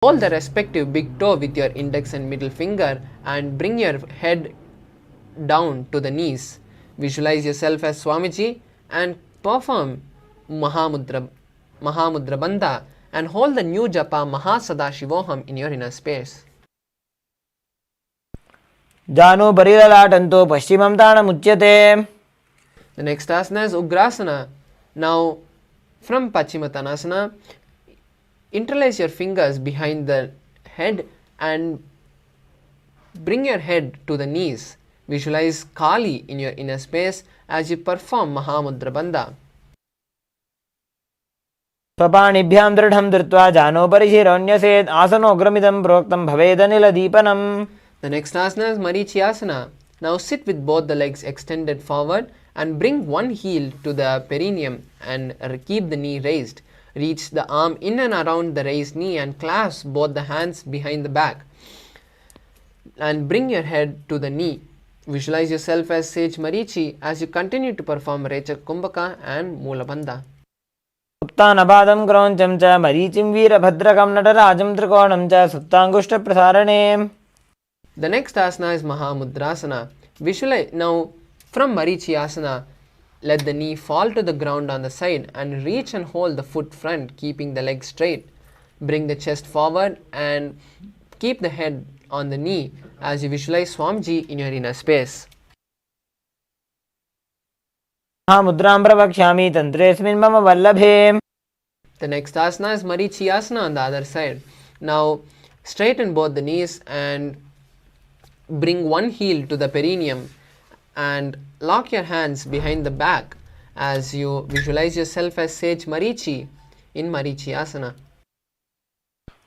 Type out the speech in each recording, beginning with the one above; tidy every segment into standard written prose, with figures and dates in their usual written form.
Hold the respective big toe with your index and middle finger and bring your head down to the knees. Visualize yourself as Swamiji and perform Mahamudra Bandha and hold the new japa Paramashivoham in your inner space. Janu Barilalatanto Paschimam Tanamuchyate. The next asana is Ugrasana. Now, from Pachimatanasana, interlace your fingers behind the head and bring your head to the knees. Visualize Kali in your inner space as you perform Mahamudra Bandha. Papanibhyam dridham dhritva jano parishironyased asanogramidam proktam bhavedaniladīpanam. The next asana is Marichyasana. Now sit with both the legs extended forward and bring one heel to the perineum and keep the knee raised. Reach the arm in and around the raised knee and clasp both the hands behind the back. And bring your head to the knee. Visualize yourself as Sage Marichi as you continue to perform Rechak Kumbhaka and Mula Bandha. Uttanabadam Kroncham cha Marichim Veerabhadrakam Natarajam Trikonam cha Suptangushta Prasarane. The next asana is Mahamudrasana. Visualize now from Marichyasana, let the knee fall to the ground on the side and reach and hold the foot front, keeping the leg straight. Bring the chest forward and keep the head on the knee as you visualize Swamiji in your inner space. Mahamudram pravakshami tantresmin mama vallabhe. The next asana is Marichyasana on the other side. Now straighten both the knees and bring one heel to the perineum and lock your hands behind the back as you visualize yourself as Sage Marichi in Marichyasana.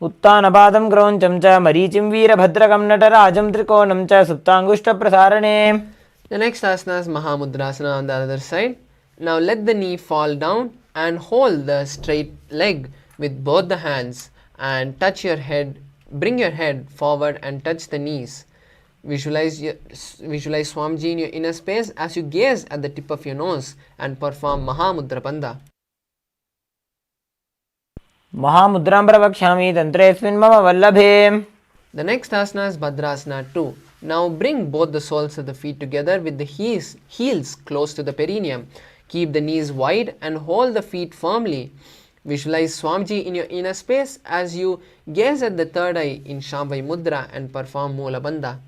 Uttanabadam Kroncham cha Marichim Veerabhadrakam Natarajam Trikonam cha Suptangushta Prasarane. The next asana is Mahamudrasana on the other side. Now let the knee fall down and hold the straight leg with both the hands and touch your head, bring your head forward and touch the knees. Visualize Swamiji in your inner space as you gaze at the tip of your nose and perform Mahamudra Bandha. Mahamudram pravakshami tantresmin mama vallabhe. The next asana is Bhadrasana 2. Now bring both the soles of the feet together with the heels close to the perineum. Keep the knees wide and hold the feet firmly. Visualize Swamiji in your inner space as you gaze at the third eye in Shambhavi Mudra and perform Mula Bandha.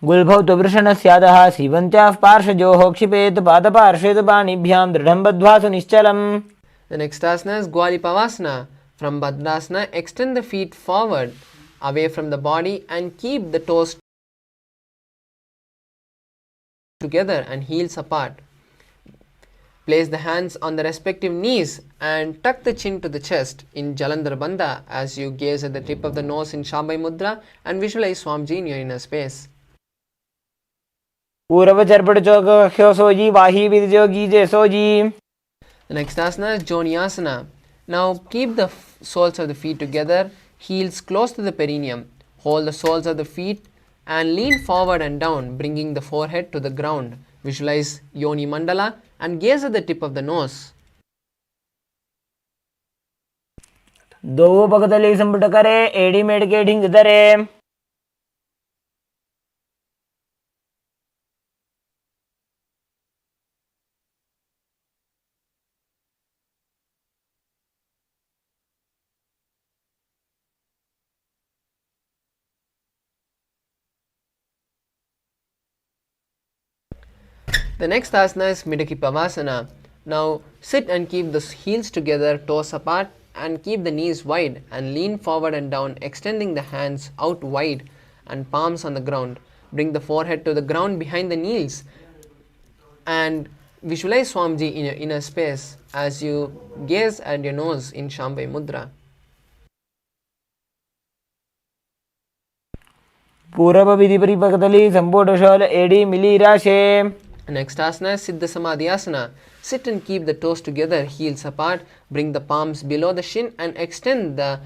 Gulbhautu vrishanasyadah sivantyah parshajyoh kshipetu padaparshetu panibhyam dridham badhvasu nischalam. The next asana is Gwalipavasana. From Bhadrasana, extend the feet forward away from the body and keep the toes together and heels apart. Place the hands on the respective knees and tuck the chin to the chest in Jalandhar Bandha as you gaze at the tip of the nose in Shambhavi Mudra and visualize Swamiji in your inner space. The next asana is Joniasana. Now keep the soles of the feet together, heels close to the perineum. Hold the soles of the feet and lean forward and down, bringing the forehead to the ground. Visualize Yoni Mandala and gaze at the tip of the nose. दो पगतली संपुट करे AD made के ढिंग धरे. The next asana is Midakipavasana. Now sit and keep the heels together, toes apart, and keep the knees wide and lean forward and down, extending the hands out wide and palms on the ground. Bring the forehead to the ground behind the knees and visualize Swamiji in your inner space as you gaze at your nose in Shambhavi Mudra. पूर्व विधि परिपकतली संपुट शोल एडी मिली राशे. Next asana is Siddha Samadhyasana. Sit and keep the toes together, heels apart. Bring the palms below the shin and extend the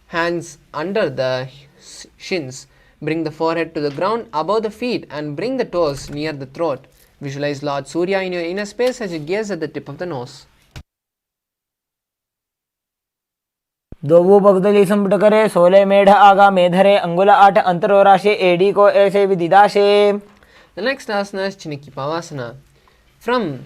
hands under the shins. Bring the forehead to the ground above the feet and bring the toes near the throat. Visualize Lord Surya in your inner space as you gaze at the tip of the nose. दोवु भगदली संपुट करे सोले मेढ़ आगा मेधरे अंगुल आठ अंतरोराशे AD को ऐसे विदिदाशे. The next asana is Chiniki Pavasana. From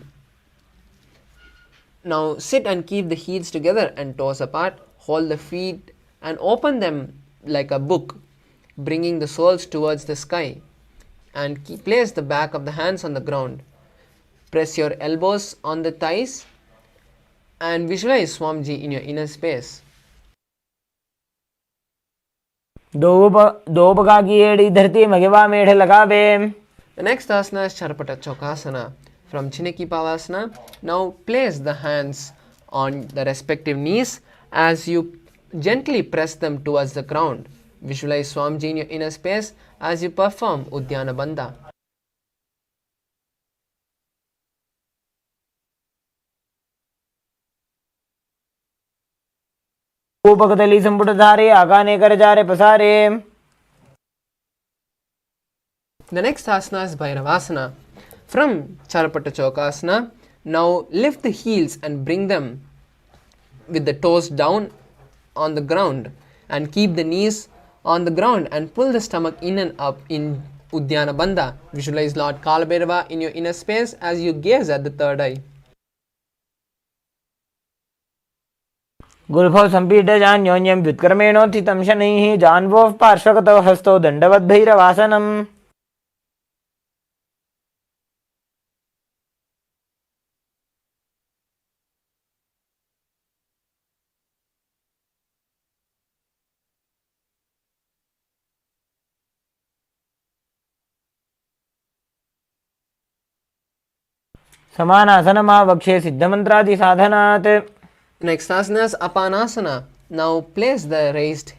now sit and keep the heels together and toes apart. Hold the feet and open them like a book, bringing the soles towards the sky. And place the back of the hands on the ground. Press your elbows on the thighs and visualize Swamiji in your inner space. दो बगा की एड़ी धरती मगवा मेढ़ लगावे. The next asana is Charpata Chokasana. From Chiniki Pavasana, now place the hands on the respective knees as you gently press them towards the ground. Visualize Swamiji in your inner space as you perform Uddiyana Bandha. उपकतली संपुट धारे आगाने कर जा रे पसारे. The next asana is Bhairavasana. From Charpata Chokasana, now lift the heels and bring them with the toes down on the ground and keep the knees on the ground and pull the stomach in and up in Uddiyana Bandha. Visualize Lord Kaala Tattva in your inner space as you gaze at the third eye. गुल्फौ संपीड जान्योन्यं व्युत्क्रमेणोत्थितं शनैः जान्वोः पार्श्वगतौ हस्तौ दण्डवद्भैरवासनम्. समानासनमावक्षे सिद्धमन्त्रादि साधनात्. Next asana is Apanasana. Now place the raised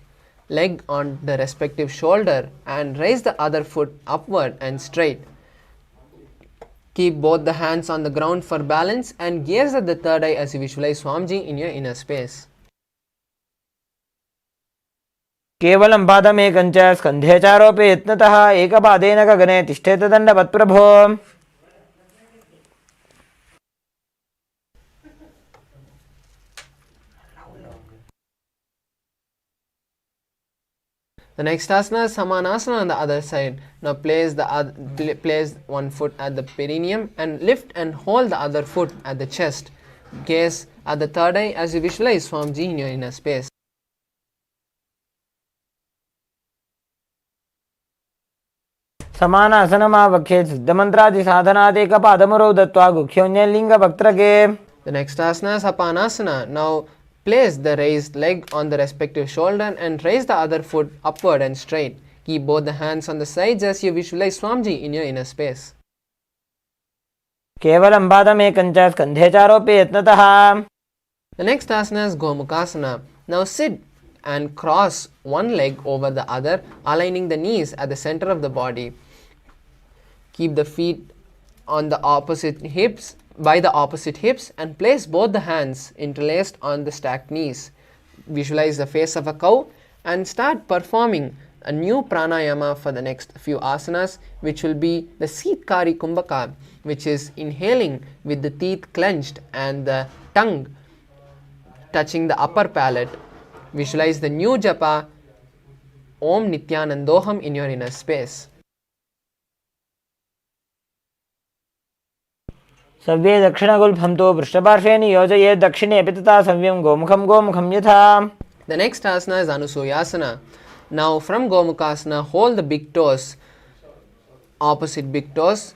leg on the respective shoulder and raise the other foot upward and straight. Keep both the hands on the ground for balance and gaze at the third eye as you visualize Swamiji in your inner space. केवलं पादमेकञ्च स्कन्धे चारोपे यत्नतः एकपादेन गगने तिष्ठेत दण्डवत्प्रभो. The next asana is Samanasana on the other side. Now place one foot at the perineum and lift and hold the other foot at the chest. Gaze at the third eye as you visualize Swamiji in your inner space. समानासनमावक्षे सिद्धमन्त्रादि साधनादेकपादमुरौ दत्त्वा गुह्योऽन्यलिङ्गवक्त्रके. The next asana is Apanasana. Now place the raised leg on the respective shoulder and raise the other foot upward and straight. Keep both the hands on the sides as you visualize Swamiji in your inner space. केवलं पादमेकञ्च स्कन्धे चारोपे यत्नतः. The next asana is Gomukasana. Now sit and cross one leg over the other, aligning the knees at the center of the body. Keep the feet on the opposite hips by the opposite hips and place both the hands interlaced on the stacked knees. Visualize the face of a cow and start performing a new pranayama for the next few asanas, which will be the Seetkari Kumbhaka, which is inhaling with the teeth clenched and the tongue touching the upper palate. Visualize the new japa Om Nithyanandoham in your inner space. सव्ये दक्षिणगुल्फं तु पृष्ठपार्श्वे नियोजयेत् दक्षिणे अपि तथा सव्यं गोमुखं यथा. The next asana is Anusuyasana. Now from Gomukasana, hold the big toes, opposite big toes,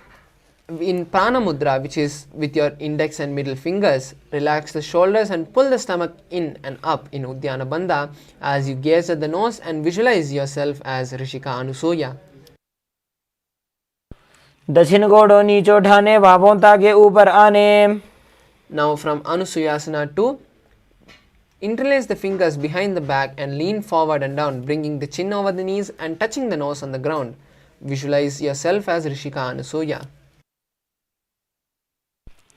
in Prana Mudra, which is with your index and middle fingers. Relax the shoulders and pull the stomach in and up in Uddiyana Bandha as you gaze at the nose and visualize yourself as Rishika Anusuya. दक्षिण गोड़ों नीचे उठाने बाहों ताके ऊपर आने. Now from Anusuyasana 2, interlace the fingers behind the back and lean forward and down, bringing the chin over the knees and touching the nose on the ground. Visualize yourself as Rishika Anusuya.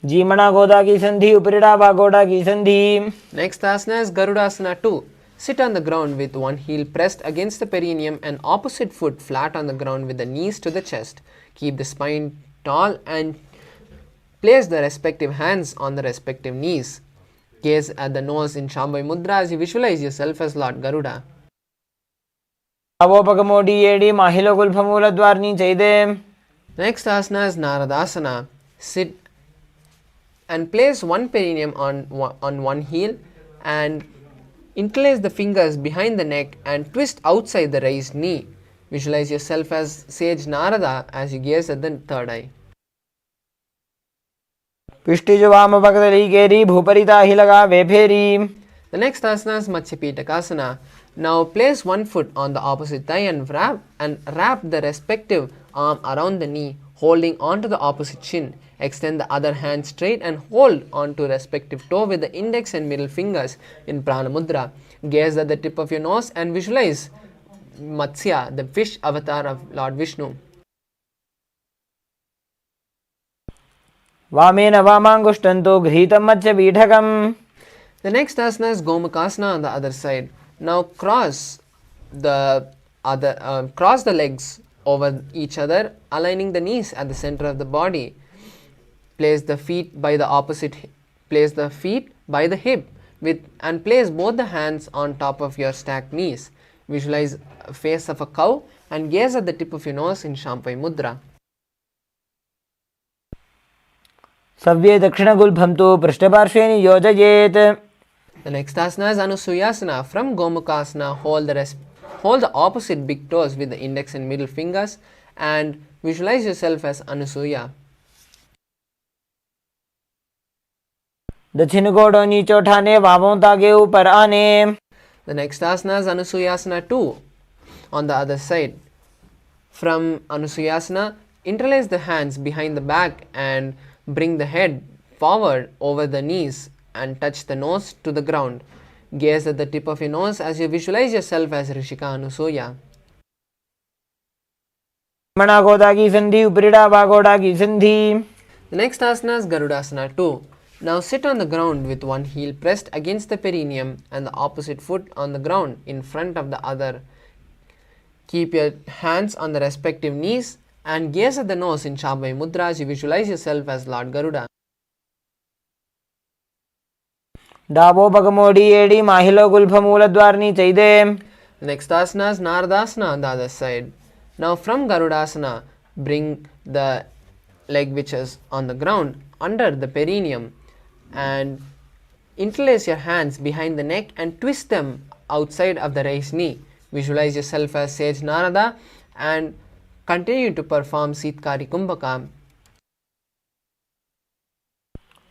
जीमणा गोदा की संधि उपरिड़ा वागोड़ा की संधि. Next asana is Garudasana 2. Sit on the ground with one heel pressed against the perineum and opposite foot flat on the ground with the knees to the chest. Keep the spine tall and place the respective hands on the respective knees. Gaze at the nose in Shambhavi Mudra as you visualize yourself as Lord Garuda. అవోపకమోడి ఏడి మహిళ గుల్ఫమూల ద్వారిని చైదే. The next asana is Naradasana. Sit and place one perineum on one heel and interlace the fingers behind the neck and twist outside the raised knee. Visualize yourself as Sage Narada as you gaze at the third eye. पिष्टिज वाम भगदली केरी भूपरिता ही लगा वे फेरी. The next asana is Matsyapitakasana. Now place one foot on the opposite thigh and wrap the respective arm around the knee, holding onto the opposite shin. Extend the other hand straight and hold onto respective toe with the index and middle fingers in Prana Mudra. Gaze at the tip of your nose and visualize Matsya, the fish avatar of Lord Vishnu. वामेन वामांगुष्टंतो घृतं मत्स्य पीठकम. The next asana is Gomakasana on the other side. Now cross the legs over each other, aligning the knees at the center of the body. Place the feet by the hip and place both the hands on top of your stacked knees. Visualize a face of a cow and gaze at the tip of your nose in Shambhavi Mudra. सव्ये दक्षिण गुल्फं तु पृष्ठपार्श्वे नियोजयेत्. The next asana is Anusuyasana. From Gomukhasana, hold the opposite big toes with the index and middle fingers and visualize yourself as Anusuya. दक्षिण गोड़ों नीचे उठाने वामों तागे ऊपर आने. The next asana is Anusuyasana 2 on the other side. From Anusuyasana, interlace the hands behind the back and bring the head forward over the knees and touch the nose to the ground. Gaze at the tip of your nose as you visualize yourself as Rishika Anusuya. मणा गोदा की संधि उपरिड़ा वागोड़ा की संधि. The next asana is Garudasana 2. Now sit on the ground with one heel pressed against the perineum and the opposite foot on the ground in front of the other. Keep your hands on the respective knees and gaze at the nose in Shambhavi Mudra as you visualize yourself as Lord Garuda. डाबो भगमोडी एडी माहिलो गुल्फमूल द्वारनी चैदे. The next asana is Naradasana on the other side. Now from Garudasana, bring the leg which is on the ground under the perineum and interlace your hands behind the neck and twist them outside of the raised knee. Visualize yourself as Sage Narada and continue to perform Sitkari Kumbhaka.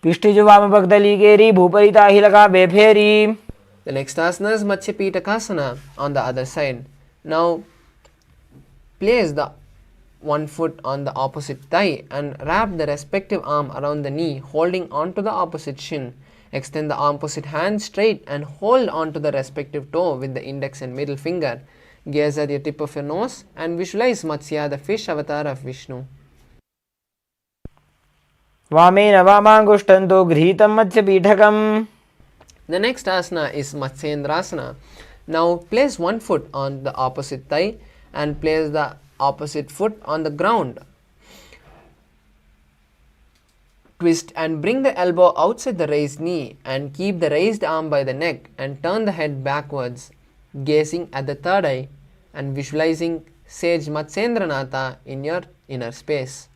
पिष्टिज वाम भगदली केरी भूपरिता ही लगा वे फेरी. The next asana is Matsyapitakasana on the other side. Now place the one foot on the opposite thigh and wrap the respective arm around the knee, holding onto the opposite shin. Extend the opposite hand straight and hold onto the respective toe with the index and middle finger. Gaze at the tip of your nose and visualize Matsya, the fish avatar of Vishnu. वामेन वामांगुष्टंतो घृतं मत्स्य पीठकम. The next asana is Matsyendrasana. Now place one foot on the opposite thigh and place the opposite foot on the ground. Twist and bring the elbow outside the raised knee and keep the raised arm by the neck and turn the head backwards, gazing at the third eye and visualizing Sage Matsyendranatha in your inner space.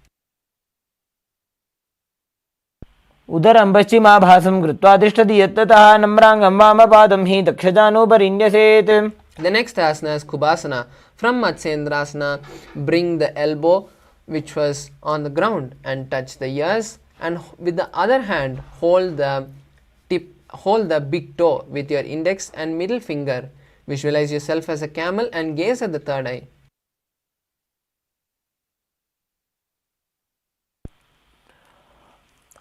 उदरं पश्चिमाभासं कृत्वा तिष्ठति यत्ततः नम्राङ्गं वामपादं हि दक्षजानुपरिन्यसेत्. The next asana is Kubhasana. From Matsyendrasana, bring the elbow which was on the ground and touch the ears and with the other hand hold the big toe with your index and middle finger. Visualize yourself as a camel and gaze at the third eye.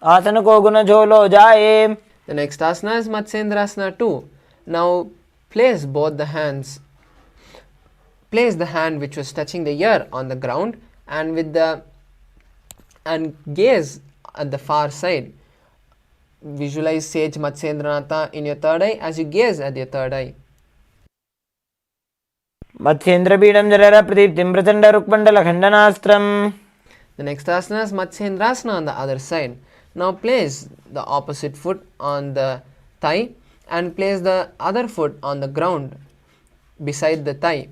आसन को गुण झोलो जाए. The next asana is Matsyendrasana 2. Now place the hand which was touching the ear on the ground and gaze at the far side. Visualize Sage Matsyendranatha in your third eye as you gaze at your third eye. मत्स्येन्द्रपीडं जरर प्रदीप्तिं Prachanda रुक्मण्डल खण्डनास्त्रम्. The next asana is Matsyendrasana on the other side. Now place the opposite foot on the thigh and place the other foot on the ground beside the thigh.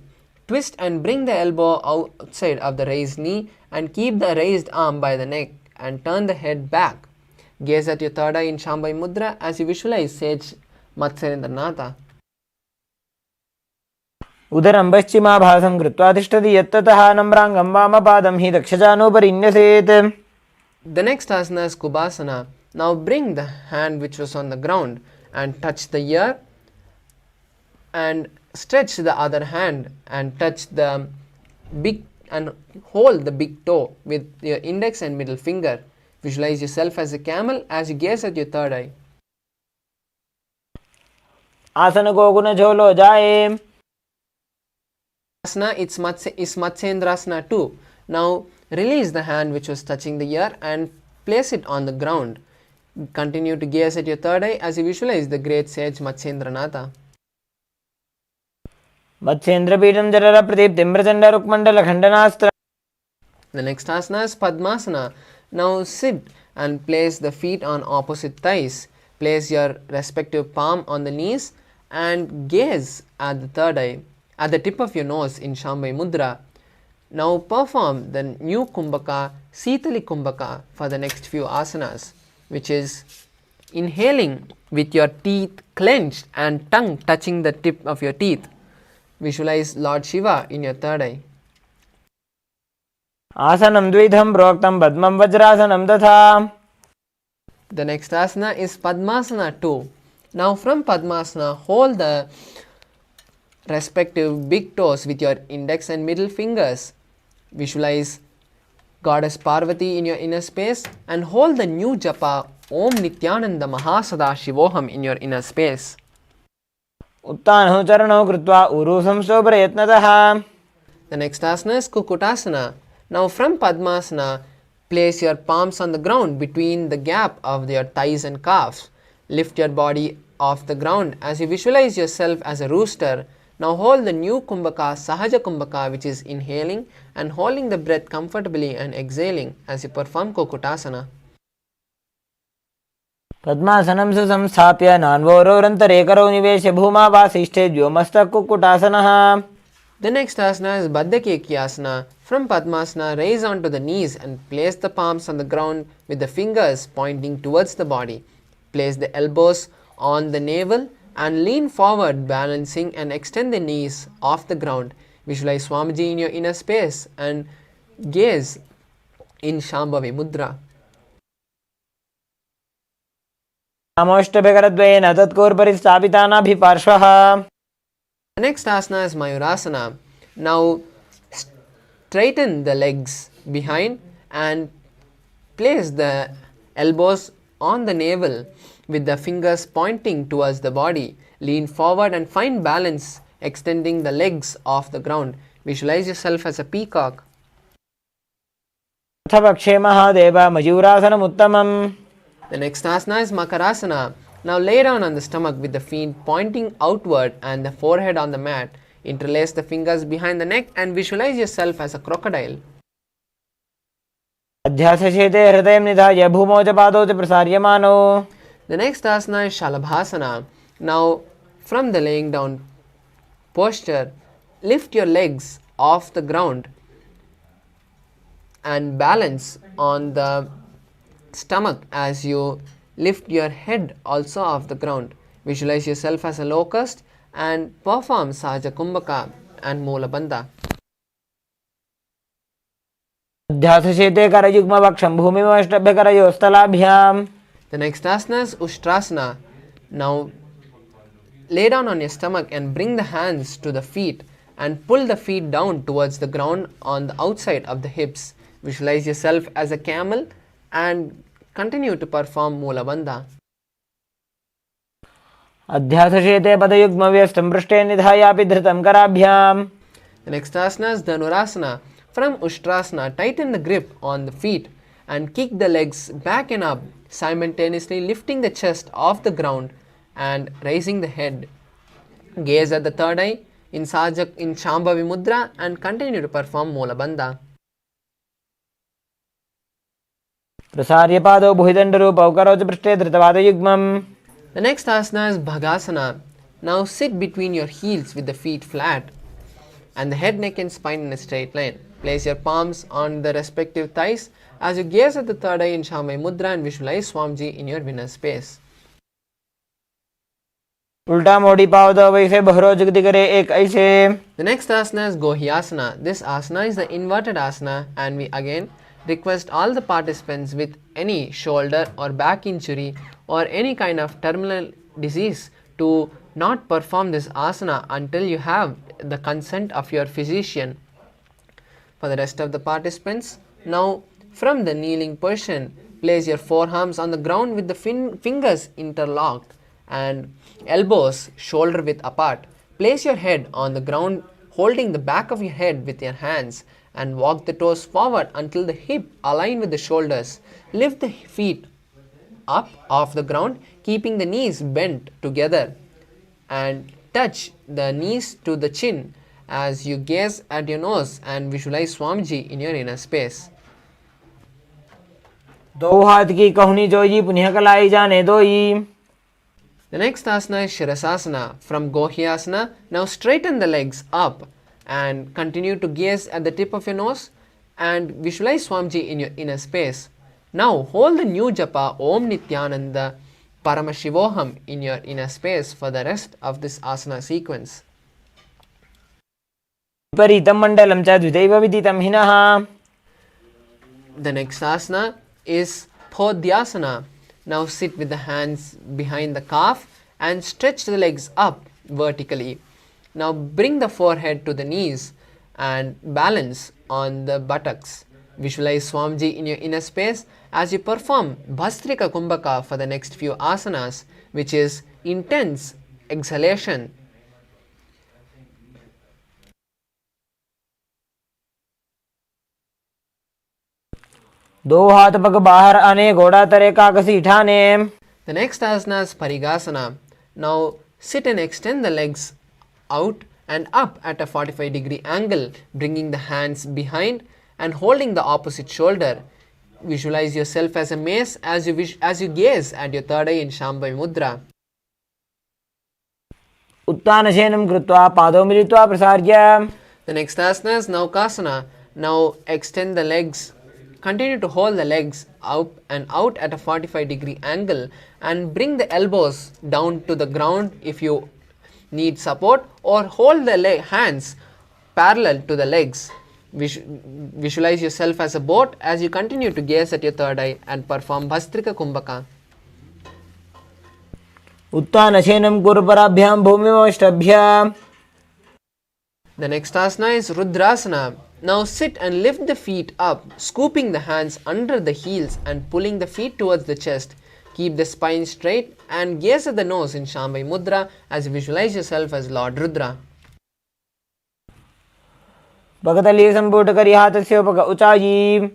Twist and bring the elbow outside of the raised knee and keep the raised arm by the neck and turn the head back. Gaze at your third eye in Shambhavi Mudra as you visualize Sage Matsyendranath. उदरं पश्चिमाभासं कृत्वा तिष्ठति यत्ततः नम्राङ्गं वामपादं हि दक्षजानोपरि न्यसेत्. The next asana is Kubhasana. Now bring the hand which was on the ground and touch the ear and stretch the other hand and touch the big and hold the big toe with your index and middle finger. Visualize yourself as a camel as you gaze at your third eye. आसन को गुण झोलो जाए. Asana is Matsyendrasana too. Now release the hand which was touching the ear and place it on the ground. Continue to gaze at your third eye as you visualize the great sage Matsyendranath. मत्स्येन्द्रपीठं जरर प्रदीप्तिं Prachanda रुक्मण्डल खण्डनास्त्र. The next asana is Padmasana. Now sit and place the feet on opposite thighs. Place your respective palm on the knees and gaze at the third eye, at the tip of your nose in Shambhavi Mudra. Now perform the new Kumbhaka, Sitali Kumbhaka for the next few asanas, which is inhaling with your teeth clenched and tongue touching the tip of your teeth. Visualize Lord Shiva in your third eye. आसनं द्विधं प्रोक्तं पद्मं वज्रासनं तथा. The next asana is Padmasana too. Now from Padmasana, hold the respective big toes with your index and middle fingers. Visualize Goddess Parvati in your inner space and hold the new japa Om Nithyananda Mahasadaशिवोहम in your inner space. उत्तानौ चरणौ कृत्वा ऊरू संस्थो प्रयत्नतः. The next asana is Kukutasana. Now from Padmasana, place your palms on the ground between the gap of your thighs and calves. Lift your body off the ground as you visualize yourself as a rooster. Now hold the new Kumbhaka, Sahaja Kumbhaka, which is inhaling and holding the breath comfortably and exhaling as you perform Kukutasana. पद्मासनं सुसंस्थाप्य नान्वोरोरन्तरे करौ निवेश्य भूमावासिष्ठे द्व्योमस्तकुक्कुटासनः. The next asana is Baddhakekyasana. From Padmasana, raise onto the knees and place the palms on the ground with the fingers pointing towards the body. Place the elbows on the navel and lean forward, balancing and extend the knees off the ground. Visualize Swamiji in your inner space and gaze in Shambhavi Mudra. नामोष्टभकरद्वयेन तत्कोर्परि स्थापितानाभिपार्श्वः. The next asana is Mayurasana. Now straighten the legs behind and place the elbows on the navel with the fingers pointing towards the body. Lean forward and find balance, extending the legs off the ground. Visualize yourself as a peacock. अथपक्षे Mahadev मयूरासनम् उत्तमम्. The next asana is Makarasana. Now lay down on the stomach with the feet pointing outward and the forehead on the mat. Interlace the fingers behind the neck and visualize yourself as a crocodile. अध्यासशेते हृदयं निधाय भूमौ च पादौ च प्रसार्यमानौ. The next asana is Shalabhasana. Now from the laying down posture, lift your legs off the ground and balance on the stomach as you lift your head also off the ground. Visualize yourself as a locust and perform Sahaja Kumbhaka and Moola Bandha. अध्यासशेते करयुग्मवक्षं भूमिमष्टभ्यकरयोस्तलाभ्याम्. The next asana is Ushtrasana. Now lay down on your stomach and bring the hands to the feet and pull the feet down towards the ground on the outside of the hips. Visualize yourself as a camel and continue to perform Moola Bandha. अध्यासशेते पदयुग्मव्यस्तं पृष्ठे निधायापि धृतं कराभ्याम्. The next asana is Dhanurasana. From Ushtrasana, tighten the grip on the feet and kick the legs back and up, simultaneously lifting the chest off the ground and raising the head. Gaze at the third eye in Shambhavi Mudra and continue to perform Moola Bandha. प्रसार्य पादौ भुजदण्डरूपौ करौ च पृष्ठे धृतपादयुग्मम्. The next asana is Bhagasana. Now sit between your heels with the feet flat and the head, neck and spine in a straight line. Place your palms on the respective thighs as you gaze at the third eye in Shamai Mudra and visualize Swamiji in your inner space. उल्टा मोड़ी पाव दो वैसे बहरो जुगती करे एक ऐसे. The next asana is Gohyasana. This asana is the inverted asana, and we again request all the participants with any shoulder or back injury or any kind of terminal disease to not perform this asana until you have the consent of your physician. For the rest of the participants, now from the kneeling position, place your forearms on the ground with the fingers interlocked and elbows shoulder width apart. Place your head on the ground holding the back of your head with your hands and walk the toes forward until the hip align with the shoulders. Lift the feet up off the ground, keeping the knees bent together and touch the knees to the chin as you gaze at your nose and visualize Swamiji in your inner space. दो हाथ की कहनी जोई पुनः कलाई जाने दोई. The next asana is Shirasasana. From Gohyasana, now straighten the legs up and continue to gaze at the tip of your nose and visualize Swamiji in your inner space. Now hold the new japa Om Nithyananda Paramashivoham in your inner space for the rest of this asana sequence. विपरीतं मण्डलं च द्विदैव विदितं हिनः. The next asana is Podhyasana. Now sit with the hands behind the calf and stretch the legs up vertically. Now bring the forehead to the knees and balance on the buttocks. Visualize Swamiji in your inner space as you perform Bhastrika Kumbhaka for the next few asanas, which is intense exhalation. दो हाथ पग बाहर आने घोड़ा तरे काकसी ठाने. The next asana is Parigasana. Now sit and extend the legs out and up at a 45-degree angle, bringing the hands behind and holding the opposite shoulder. Visualize yourself as a mace as you gaze at your third eye in Shambhavi Mudra. उत्तानशयनं कृत्वा पादौ मिलित्वा प्रसार्य. The next asana is Naukasana. Now extend the legs. Continue to hold the legs up and out at a 45-degree angle and bring the elbows down to the ground if you need support, or hold the hands parallel to the legs. Visualize yourself as a boat as you continue to gaze at your third eye and perform Bhastrika Kumbhaka. उत्तानशयनं कुरुपराभ्यां भूमिमवष्टभ्य. The next asana is Rudrasana. Now sit and lift the feet up, scooping the hands under the heels and pulling the feet towards the chest. Keep the spine straight and gaze at the nose in Shambhavi Mudra as you visualize yourself as Lord Rudra. भगतली संपुट करी हाथस्य उपक ऊंचाई.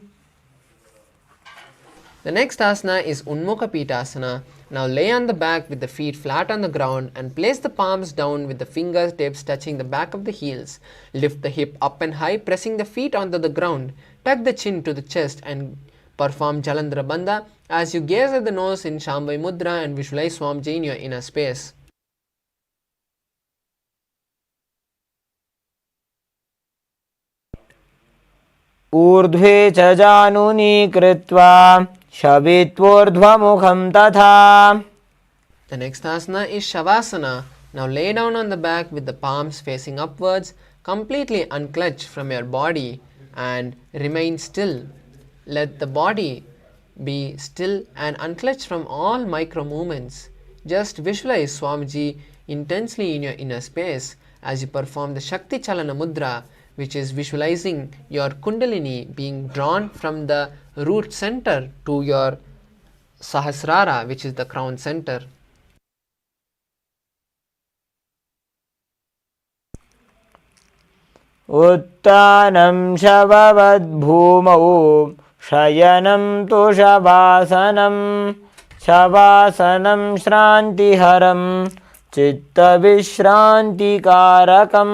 The next asana is Unmukha Pitasana. Now lay on the back with the feet flat on the ground and place the palms down with the fingertips touching the back of the heels. Lift the hip up and high, pressing the feet onto the ground. Tuck the chin to the chest and perform Jalandhara Bandha as you gaze at the nose in Shambhavi Mudra and visualize Swamiji in your inner space. ऊर्ध्वे च जानुनी कृत्वा शवित्वोर्ध्वमुखं तथा. The next asana is Shavasana. Now lay down on the back with the palms facing upwards, completely unclutch from your body and remain still. Let the body be still and unclutch from all micro movements. Just visualize Swamiji intensely in your inner space as you perform the Shakti Chalana Mudra, which is visualizing your Kundalini being drawn from the root center to your Sahasrara, which is the crown center. उत्तानं शववद्भूमौ शयनं तु शवासनं. शवासनं श्रान्तिहरं चित्तविश्रान्तिकारकम्.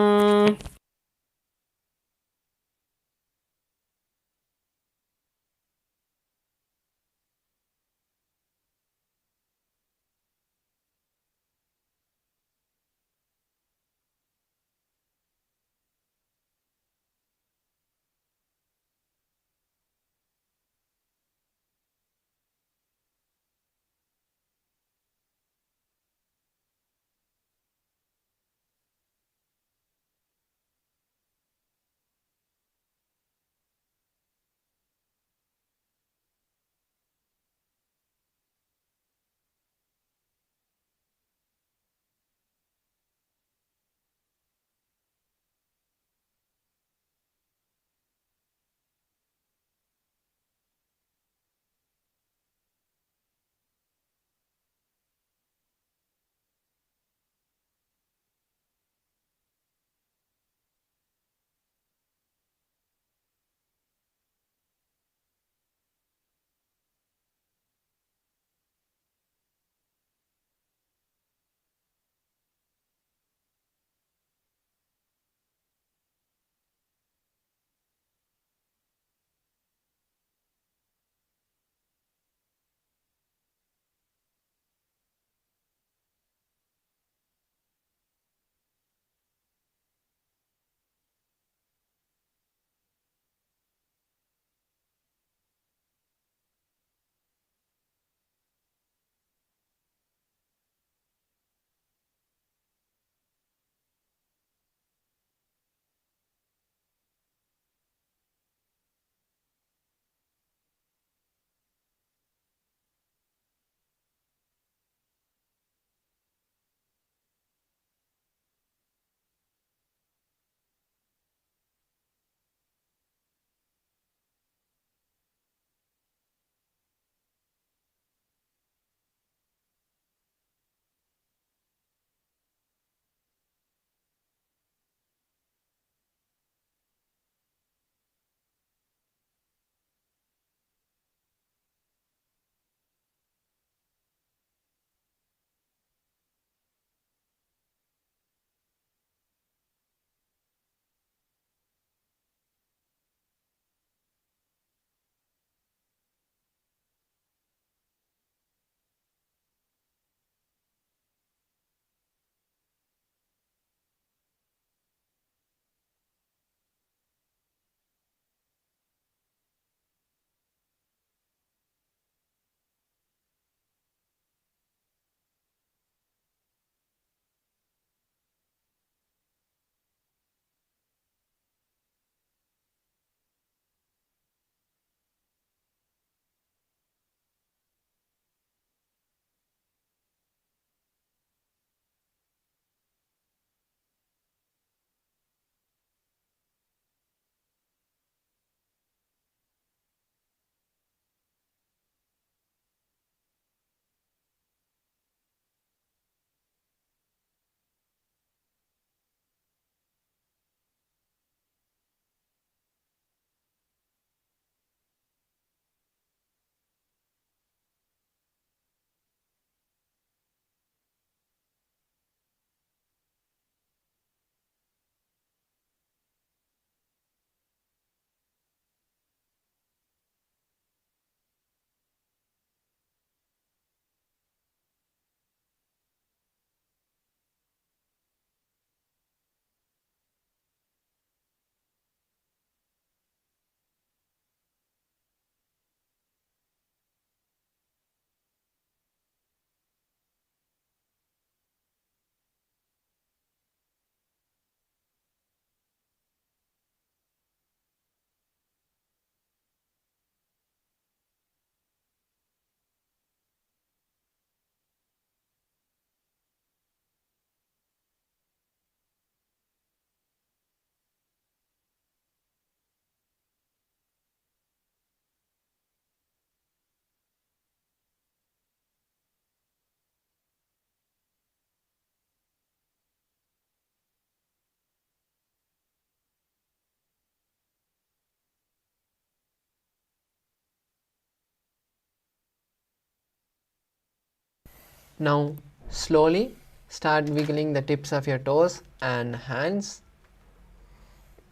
Now slowly start wiggling the tips of your toes and hands,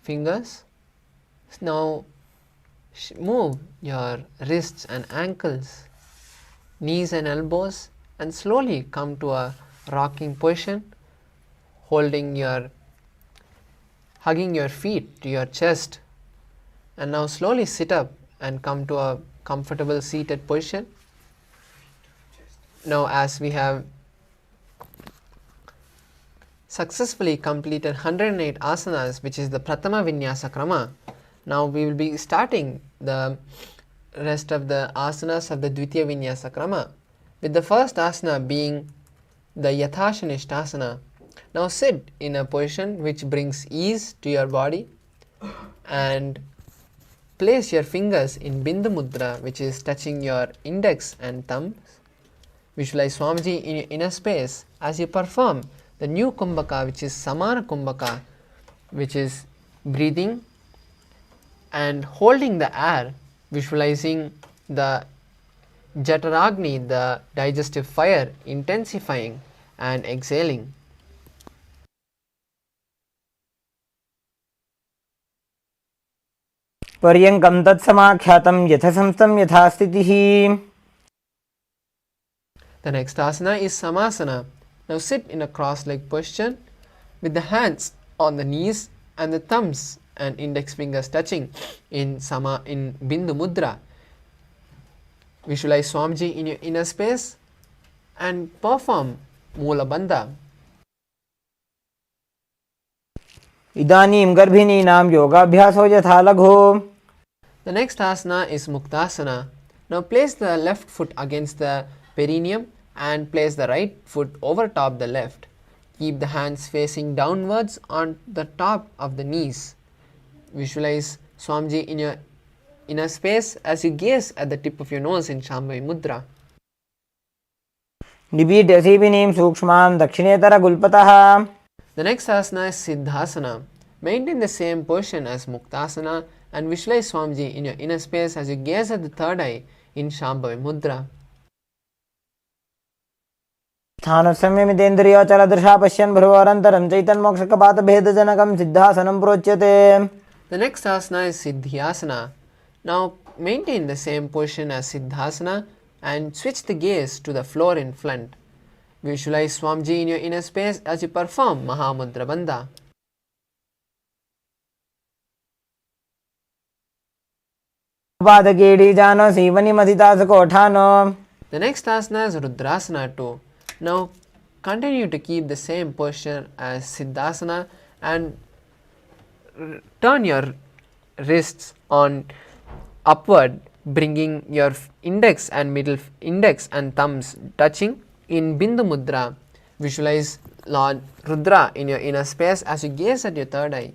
fingers. Now move your wrists and ankles, knees and elbows, and slowly come to a rocking position, hugging your feet to your chest. And now slowly sit up and come to a comfortable seated position. Now as we have successfully completed 108 asanas, which is the Prathama Vinyasa Krama, now we will be starting the rest of the asanas of the Dvitiya Vinyasa Krama, with the first asana being the Yathashanishtasana. Now sit in a position which brings ease to your body and place your fingers in Bindu Mudra, which is touching your index and thumbs. Visualize Swamiji in your inner space as you perform the new Kumbhaka, which is Samana Kumbhaka, which is breathing and holding the air, visualizing the Jataragni, the digestive fire, intensifying and exhaling. पर्यङ्कं तत्समाख्यातं यथासंस्थं यथा स्थितिः. The next asana is Samasana. Now sit in a cross-legged position with the hands on the knees and the thumbs and index fingers touching in Bindu Mudra. Visualize Swamiji in your inner space and perform Mula Bandha. इदानीं गर्भिणीनां योगाभ्यासो यथा लघु. The next asana is Muktasana. Now place the left foot against the perineum and place the right foot over top the left. Keep the hands facing downwards on the top of the knees. Visualize Swamiji in your inner space as you gaze at the tip of your nose in Shambhavi Mudra. निबीड्य सीपिनीं सूक्ष्मां दक्षिणेतरगुल्पतः. The next asana is Siddhasana. Maintain the same position as Muktasana and visualize Swamiji in your inner space as you gaze at the third eye in Shambhavi Mudra. स्थानसंयमितेन्द्रियोचलदृशा पश्यन् भ्रुवोरन्तरं चैतन्मोक्षकपातभेदजनकं सिद्धासनं प्रोच्यते. The next asana is Siddhyasana. Now maintain the same position as Siddhasana and switch the gaze to the floor in front. Visualize Swamiji in your inner space as you perform Mahamudra Bandha. The next asana is Rudrasana 2. Now continue to keep the same posture as Siddhasana and turn your wrists on upward, bringing your index and middle index and thumbs touching in Bindu Mudra. Visualize Lord Rudra in your inner space as you gaze at your third eye.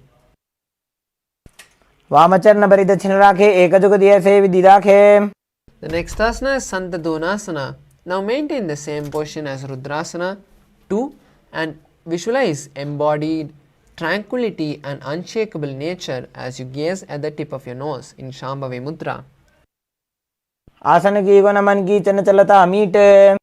वामचरण परिदक्षिण राखे एकजुग दिए से विदिदाखे. The next asana is Santadonasana. Now maintain the same position as Rudrasana 2 and visualize embodied tranquility and unshakable nature as you gaze at the tip of your nose in Shambhavi Mudra. आसन की गुण मन की चंचलता मीटे.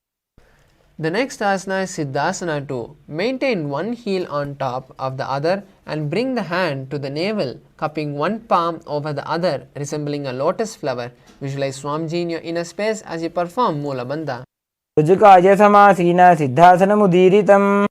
The next asana is Siddhasana 2. Maintain one heel on top of the other and bring the hand to the navel, cupping one palm over the other, resembling a lotus flower. Visualize Swamiji in your inner space as you perform Mula Bandha. रुजुकाय समासीन सिद्धासनमुदीरितम्.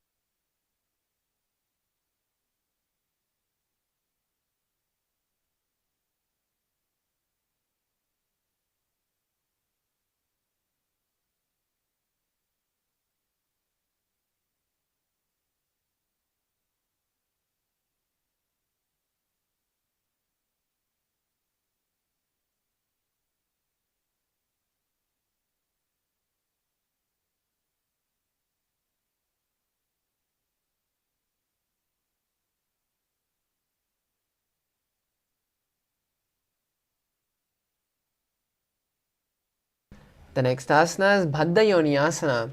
The next asana is Baddha Yoniyasana.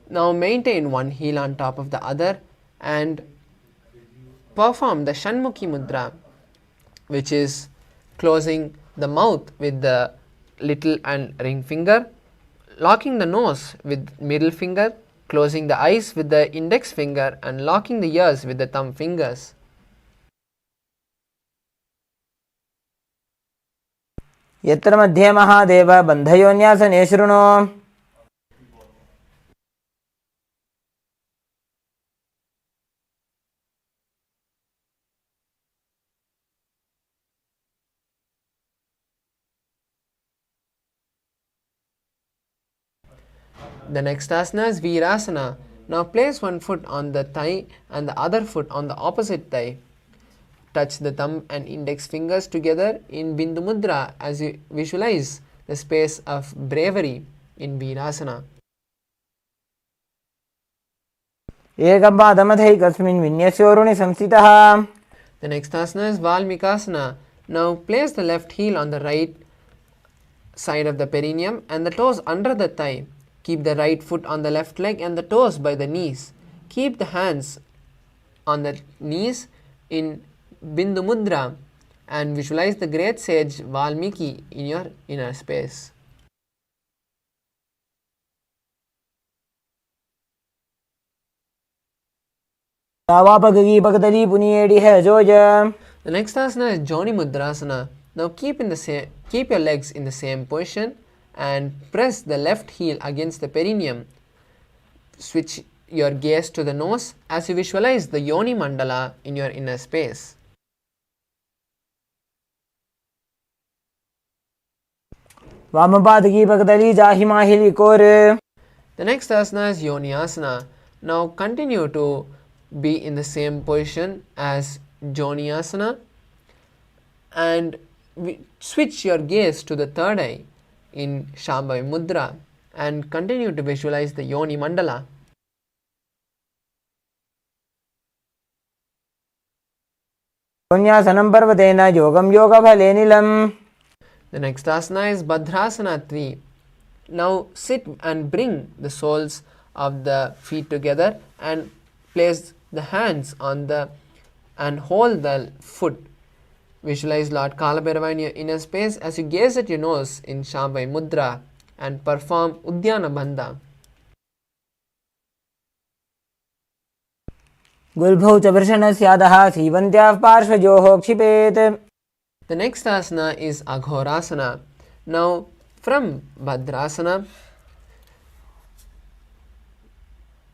Now maintain one heel on top of the other and perform the Shanmukhi Mudra, which is closing the mouth with the little and ring finger, locking the nose with middle finger, closing the eyes with the index finger, and locking the ears with the thumb fingers. यत्र मध्ये महादेव बन्धयोन्यासने शृणु. The next asana is Virasana. Now place one foot on the thigh and the other foot on the opposite thigh. Touch the thumb and index fingers together in Bindu Mudra as you visualize the space of bravery in Virasana. एकं पादमथैकस्मिन् विन्यस्योरुणि संस्थितः. The next asana is Valmikasana. Now place the left heel on the right side of the perineum and the toes under the thigh. Keep the right foot on the left leg and the toes by the knees. Keep the hands on the knees in Bindu Mudra and visualize the great sage Valmiki in your inner space. The The next asana is Joni Mudrasana. Now keep your legs in the same position and press the left heel against the perineum. Switch your gaze to the nose as you visualize the Yoni Mandala in your inner space. The next asana is Yoni Asana. Now continue to be in the same position as Joni Asana and switch your gaze to the third eye in Shambhavi Mudra and continue to visualize the Yoni Mandala. The next asana is Bhadrasana 3. Now sit and bring the soles of the feet together and place the hands on the and hold the foot. Visualize Lord Kaala Tattva in your inner space as you gaze at your nose in Shambhavi Mudra and perform Udyana Bandha. The next asana is Aghorasana. Now from Bhadrasana,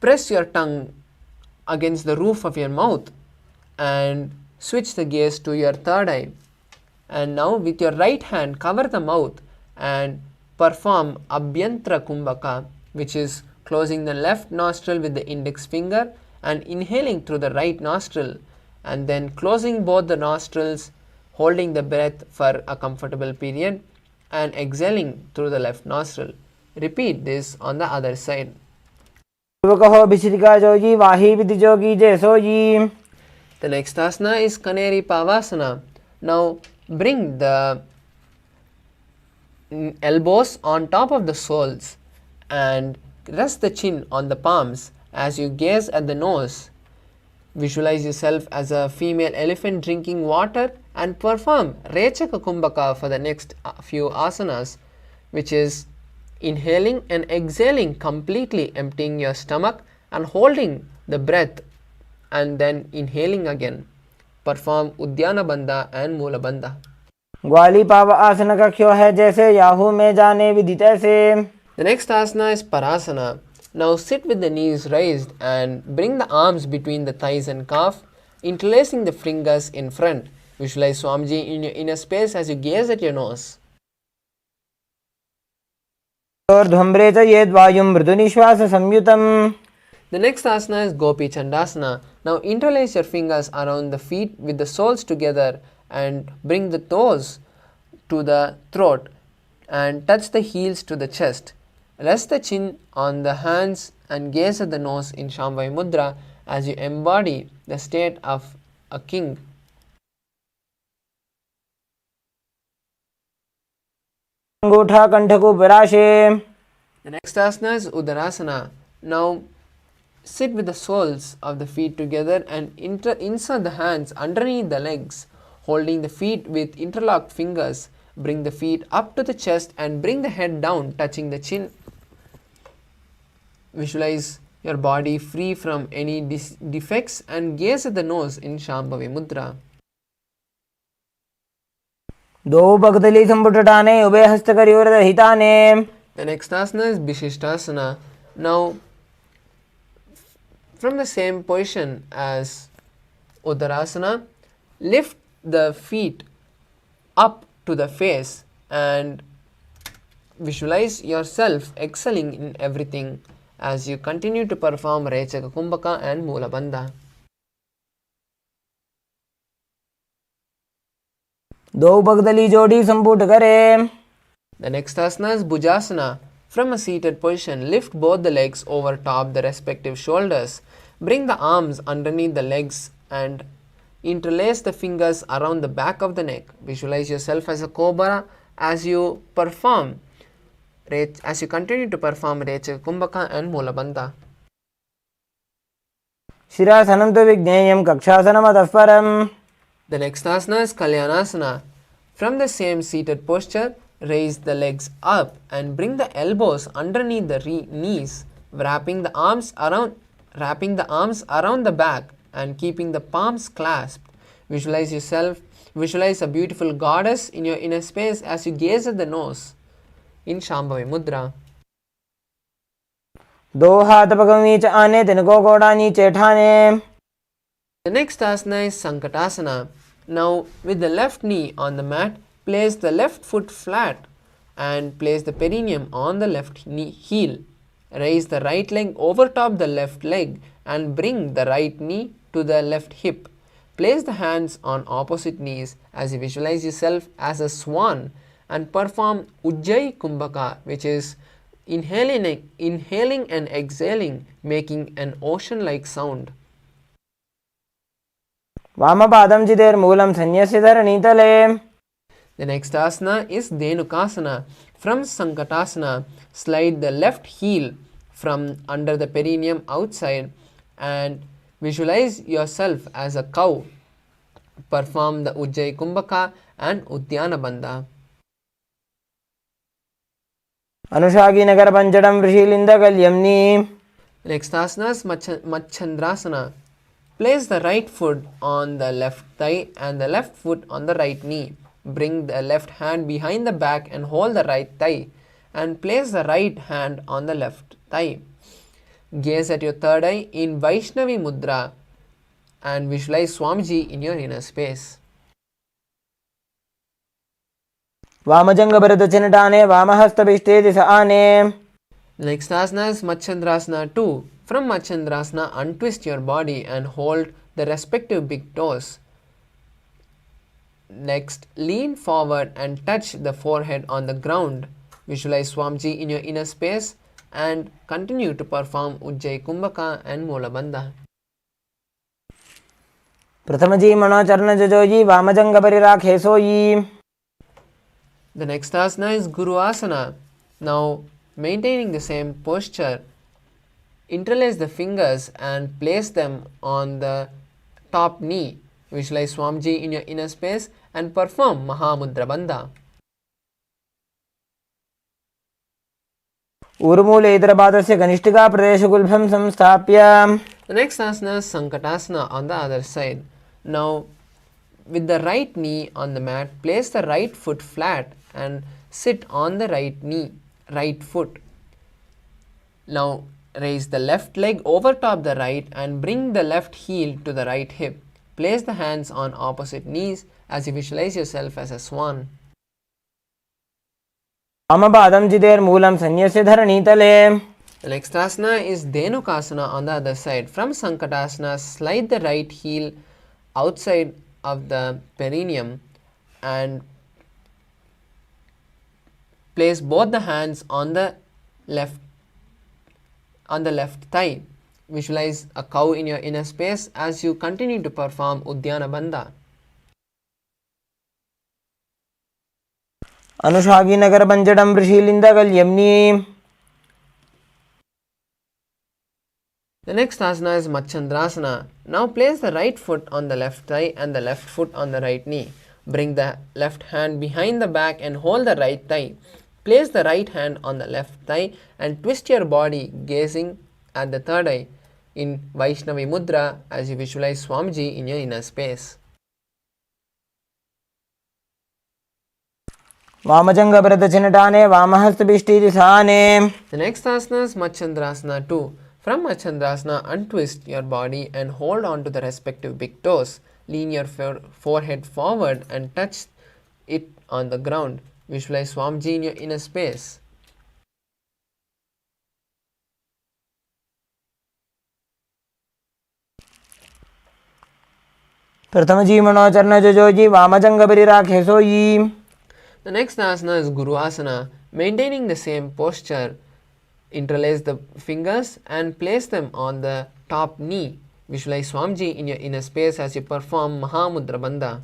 press your tongue against the roof of your mouth and switch the gaze to your third eye. And now with your right hand cover the mouth and perform Abhyantra Kumbhaka, which is closing the left nostril with the index finger and inhaling through the right nostril and then closing both the nostrils, holding the breath for a comfortable period and exhaling through the left nostril. Repeat this on the other side. The next asana is Kaneri Pavasana. Now bring the elbows on top of the soles and rest the chin on the palms as you gaze at the nose. Visualize yourself as a female elephant drinking water and perform Rechaka Kumbhaka for the next few asanas, which is inhaling and exhaling, completely emptying your stomach and holding the breath and then inhaling again. Perform Udyana Bandha and Mula Bandha. The next asana is Parasana. Now sit with the knees raised and bring the arms between the thighs and calf, interlacing the fingers in front. Visualize Swamiji in your inner space as you gaze at your nose. The next asana is Gopi Chandasana. Now interlace your fingers around the feet with the soles together and bring the toes to the throat and touch the heels to the chest. Rest the chin on the hands and gaze at the nose in Shambhavi Mudra as you embody the state of a king. The next asana is Udarasana. Now sit with the soles of the feet together and insert the hands underneath the legs, holding the feet with interlocked fingers. Bring the feet up to the chest and bring the head down, touching the chin Visualize your body free from any defects and gaze at the nose in Shambhavi Mudra. द्वौ भगदली संपुटटाने उभय हस्तकरिवरदहिताने. The next asana is Bhishishtasana. Now, from the same position as Uttarasana, lift the feet up to the face and visualize yourself excelling in everything as you continue to perform Rechaka Kumbhaka and Mula Bandha. दो भगदली जोड़ी संपुट करे. The next asana is Bhujasana. From a seated position, lift both the legs over top the respective shoulders. Bring the arms underneath the legs and interlace the fingers around the back of the neck. Visualize yourself as a cobra as you continue to perform Rechaka Kumbhaka and Mula Bandha. शिरासनं तु विज्ञेयं कक्षासनमतः परम्. The next asana is Kalyanasana. From the same seated posture, raise the legs up and bring the elbows underneath the knees, wrapping the arms around the back and keeping the palms clasped. Visualize a beautiful goddess in your inner space as you gaze at the nose in Shambhavi Mudra. दो हाथ पग नीचे आने तिनको गोड़ा नीचे ठाने. The next asana is Sankatasana. Now, with the left knee on the mat, place the left foot flat and place the perineum on the left heel. Raise the right leg over top the left leg and bring the right knee to the left hip. Place the hands on opposite knees as you visualize yourself as a swan and perform Ujjayi Kumbhaka, which is inhaling and exhaling, making an ocean-like sound. वामपादं चिदेर्मूलं संन्यस्य धरणीतले. The next asana is Dhenukasana. From Sankatasana, slide the left heel from under the perineum outside and visualize yourself as a cow. Perform the Ujjayi Kumbhaka and Udyana Bandha. अनुषागी Nagar पंचडं वृषीलिन्दकल्यम्नि. Next asana is Machandrasana. Place the right foot on the left thigh and the left foot on the right knee. Bring the left hand behind the back and hold the right thigh and place the right hand on the left thigh. Gaze at your third eye in Vaishnavi Mudra and visualize Swamiji in your inner space. वामजङ्घभरतचिनटाने वामहस्तभिष्टे दिश आने. The next asana is Machandrasana 2. From Machandrasana, untwist your body and hold the respective big toes. Next, lean forward and touch the forehead on the ground. Visualize Swamiji in your inner space and continue to perform Ujjayi Kumbhaka and Mula Bandha. प्रथमजी मनोचरणजजोजी वामजङ्घपरिराखे सोयी. The next asana is Guru Asana. Now, maintaining the same posture, interlace the fingers and place them on the top knee. Visualize Swamiji in your inner space and perform Mahamudra Bandha. ऊर्मूले इतरपादस्य कनिष्ठिका प्रदेशगुल्भं संस्थाप्य. The next asana is Sankatasana on the other side. Now, with the right knee on the mat, place the right foot flat and sit on the right foot. Now, raise the left leg over top the right and bring the left heel to the right hip. Place the hands on opposite knees as you visualize yourself as a swan. वामपादं चिदेर्मूलं संन्यस्य धरणीतले. The next asana is Dhenukasana on the other side. From Sankatasana, slide the right heel outside of the perineum and place both the hands on the left thigh. Visualize a cow in your inner space as you continue to perform Udyana Bandha. अनुषागी Nagar पंचडं वृषीलिन्दकल्यम्नि. The next asana is Machandrasana. Now place the right foot on the left thigh and the left foot on the right knee. Bring the left hand behind the back and hold the right thigh. Place the right hand on the left thigh and twist your body, gazing at the third eye in Vaishnavi Mudra as you visualize Swamiji in your inner space. वामजङ्गभरतचिनटाने वामहस्तभिष्टिरिसाने. The next asana is Machandrasana 2. From Machandrasana, untwist your body and hold on to the respective big toes. Lean your forehead forward and touch it on the ground. Visualize Swamiji in your inner space. प्रथमजीवनोचरणजोजी वामजङ्गपरिराखेसोयि. The next asana is Guru Asana. Maintaining the same posture, interlace the fingers and place them on the top knee. Visualize Swamiji in your inner space as you perform Mahamudra Bandha.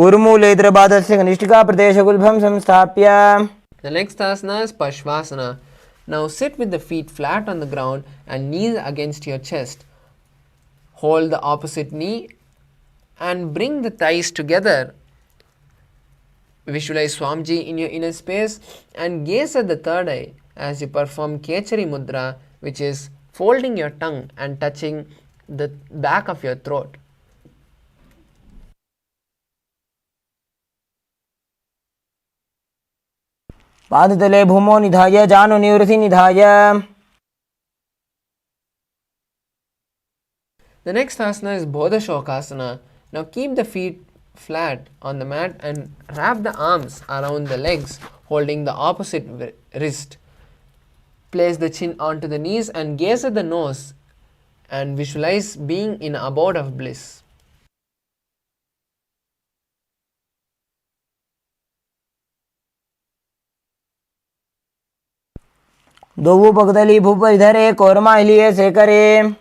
ऊर्मूलेद्रपादस्य कनिष्ठिकाप्रदेशगुल्भं संस्थाप्य. The next asana is Pashvasana. Now sit with the feet flat on the ground and knees against your chest. Hold the opposite knee and bring the thighs together. Visualize Swamiji in your inner space and gaze at the third eye as you perform Kechari Mudra, which is folding your tongue and touching the back of your throat. पादतले भूमौ निधाय जानु निवृत्ति निधाय. The next asana is Bodhashokasana. Now keep the feet flat on the mat and wrap the arms around the legs, holding the opposite wrist. Place the chin onto the knees and gaze at the nose and visualize being in an abode of bliss. दोवु पगदली भूपरिधरे कोरमाहिलिये सेकरे.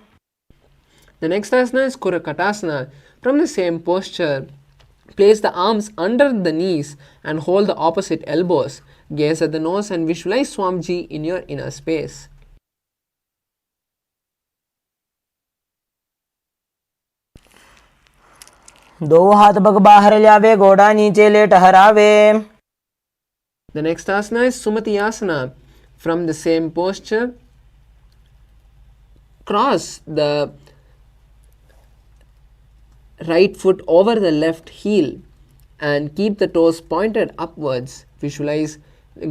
The next asana is Kurakatasana. From the same posture, place the arms under the knees and hold the opposite elbows. Gaze at the nose and visualize Swamiji in your inner space. दो हाथ पग बाहर ल्यावे घोड़ा नीचे late हरावे. The next asana is Sumati Asana. From the same posture, cross the right foot over the left heel and keep the toes pointed upwards. Visualize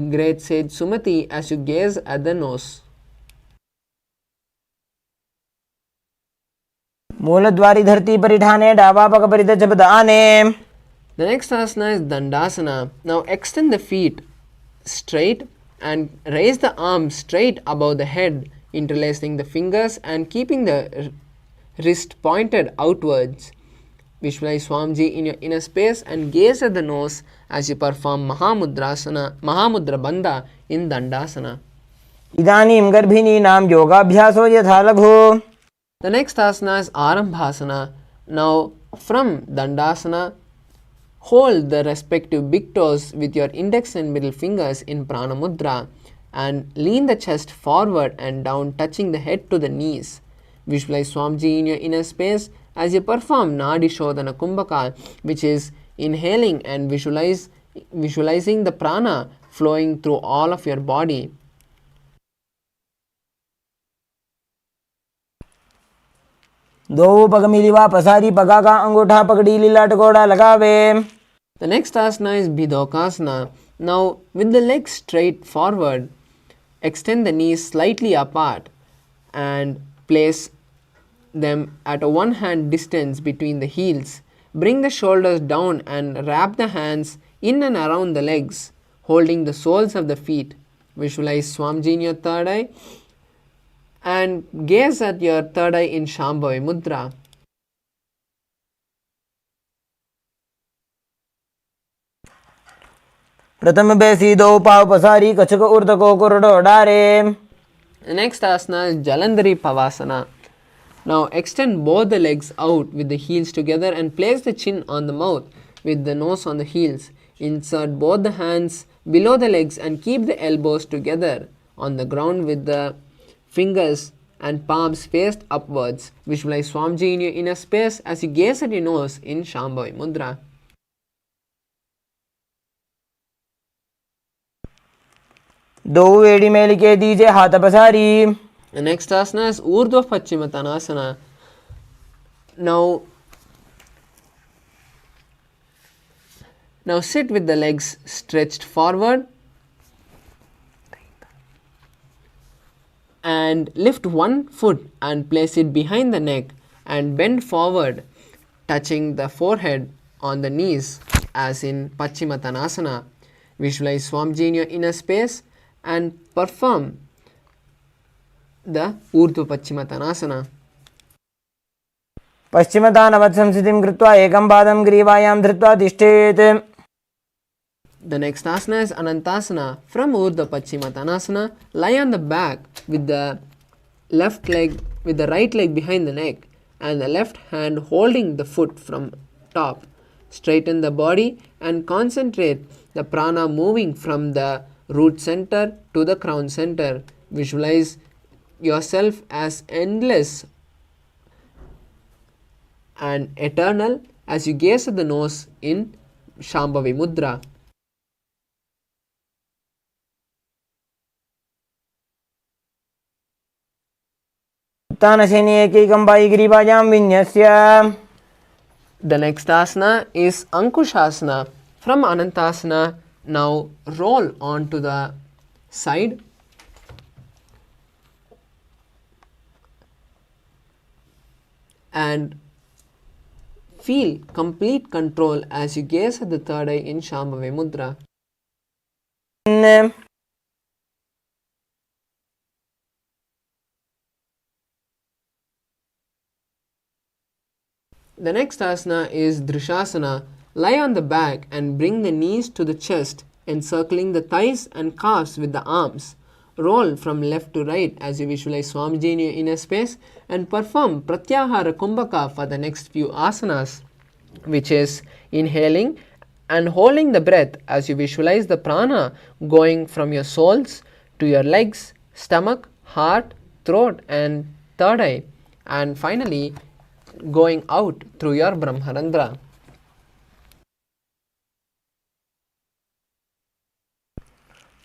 great sage Sumati as you gaze at the nose. मूलद्वारी धरती परिठाने डावा पग परिध जबदाने. The next asana is Dandasana. Now extend the feet straight and raise the arms straight above the head, interlacing the fingers and keeping the wrist pointed outwards. Visualize Swamiji in your inner space and gaze at the nose as you perform Mahamudra Bandha in Dandasana. इदानीं गर्भिणीनां योगाभ्यासो यथा लघु. The next asana is Arambhasana. Now from Dandasana, hold the respective big toes with your index and middle fingers in Prana Mudra and lean the chest forward and down, touching the head to the knees. Visualize Swamiji in your inner space as you perform Nadi Shodhana Kumbhaka, which is inhaling and visualizing the prana flowing through all of your body. दो पग मिलिवा पसारी पगा का अंगूठा पकड़ी लीला टकोड़ा लगावे. The next asana is Bidokasana. Now with the legs straight forward, extend the knees slightly apart and place them at a one hand distance between the heels. Bring the shoulders down and wrap the hands in and around the legs, holding the soles of the feet. Visualize Swamiji in your third eye and gaze at your third eye in Shambhavi Mudra. प्रथम बेसी दो पाव पसारी कछक ऊर्ध को कुरडो डारे. The next asana is Jalandhari Pavasana. Now extend both the legs out with the heels together and place the chin on the mouth with the nose on the heels. Insert both the hands below the legs and keep the elbows together on the ground with the fingers and palms faced upwards. Visualize Swamiji in your inner space as you gaze at your nose in Shambhavi Mudra. दो वेड़ी मेलिके दीजे हाथ पसारी. The next asana is Urdhva Paschimottanasana. Now sit with the legs stretched forward and lift one foot and place it behind the neck and bend forward, touching the forehead on the knees as in Paschimottanasana. Visualize Swamiji in your inner space and perform the Urdhva Paschimottanasana. पश्चिमतानवत्संस्थितिं कृत्वा एकं पादं ग्रीवायां धृत्वा तिष्ठेत्. The next asana is Anantasana. From Urdhva Paschimottanasana, lie on the back with the right leg behind the neck and the left hand holding the foot from top. Straighten the body and concentrate the prana moving from the root center to the crown center. Visualize yourself as endless and eternal as you gaze at the nose in Shambhavi Mudra. उत्तानशयने एकैकं पायिग्रीवायां विन्यस्य. The next asana is Ankushasana. From Anantasana, now roll onto the side and feel complete control as you gaze at the third eye in Shambhavi Mudra. The next asana is Drishasana. Lie on the back and bring the knees to the chest, encircling the thighs and calves with the arms. Roll from left to right as you visualize Swamiji in your inner space and perform Pratyahara Kumbhaka for the next few asanas, which is inhaling and holding the breath as you visualize the prana going from your soles to your legs, stomach, heart, throat and third eye, and finally going out through your Brahmarandra.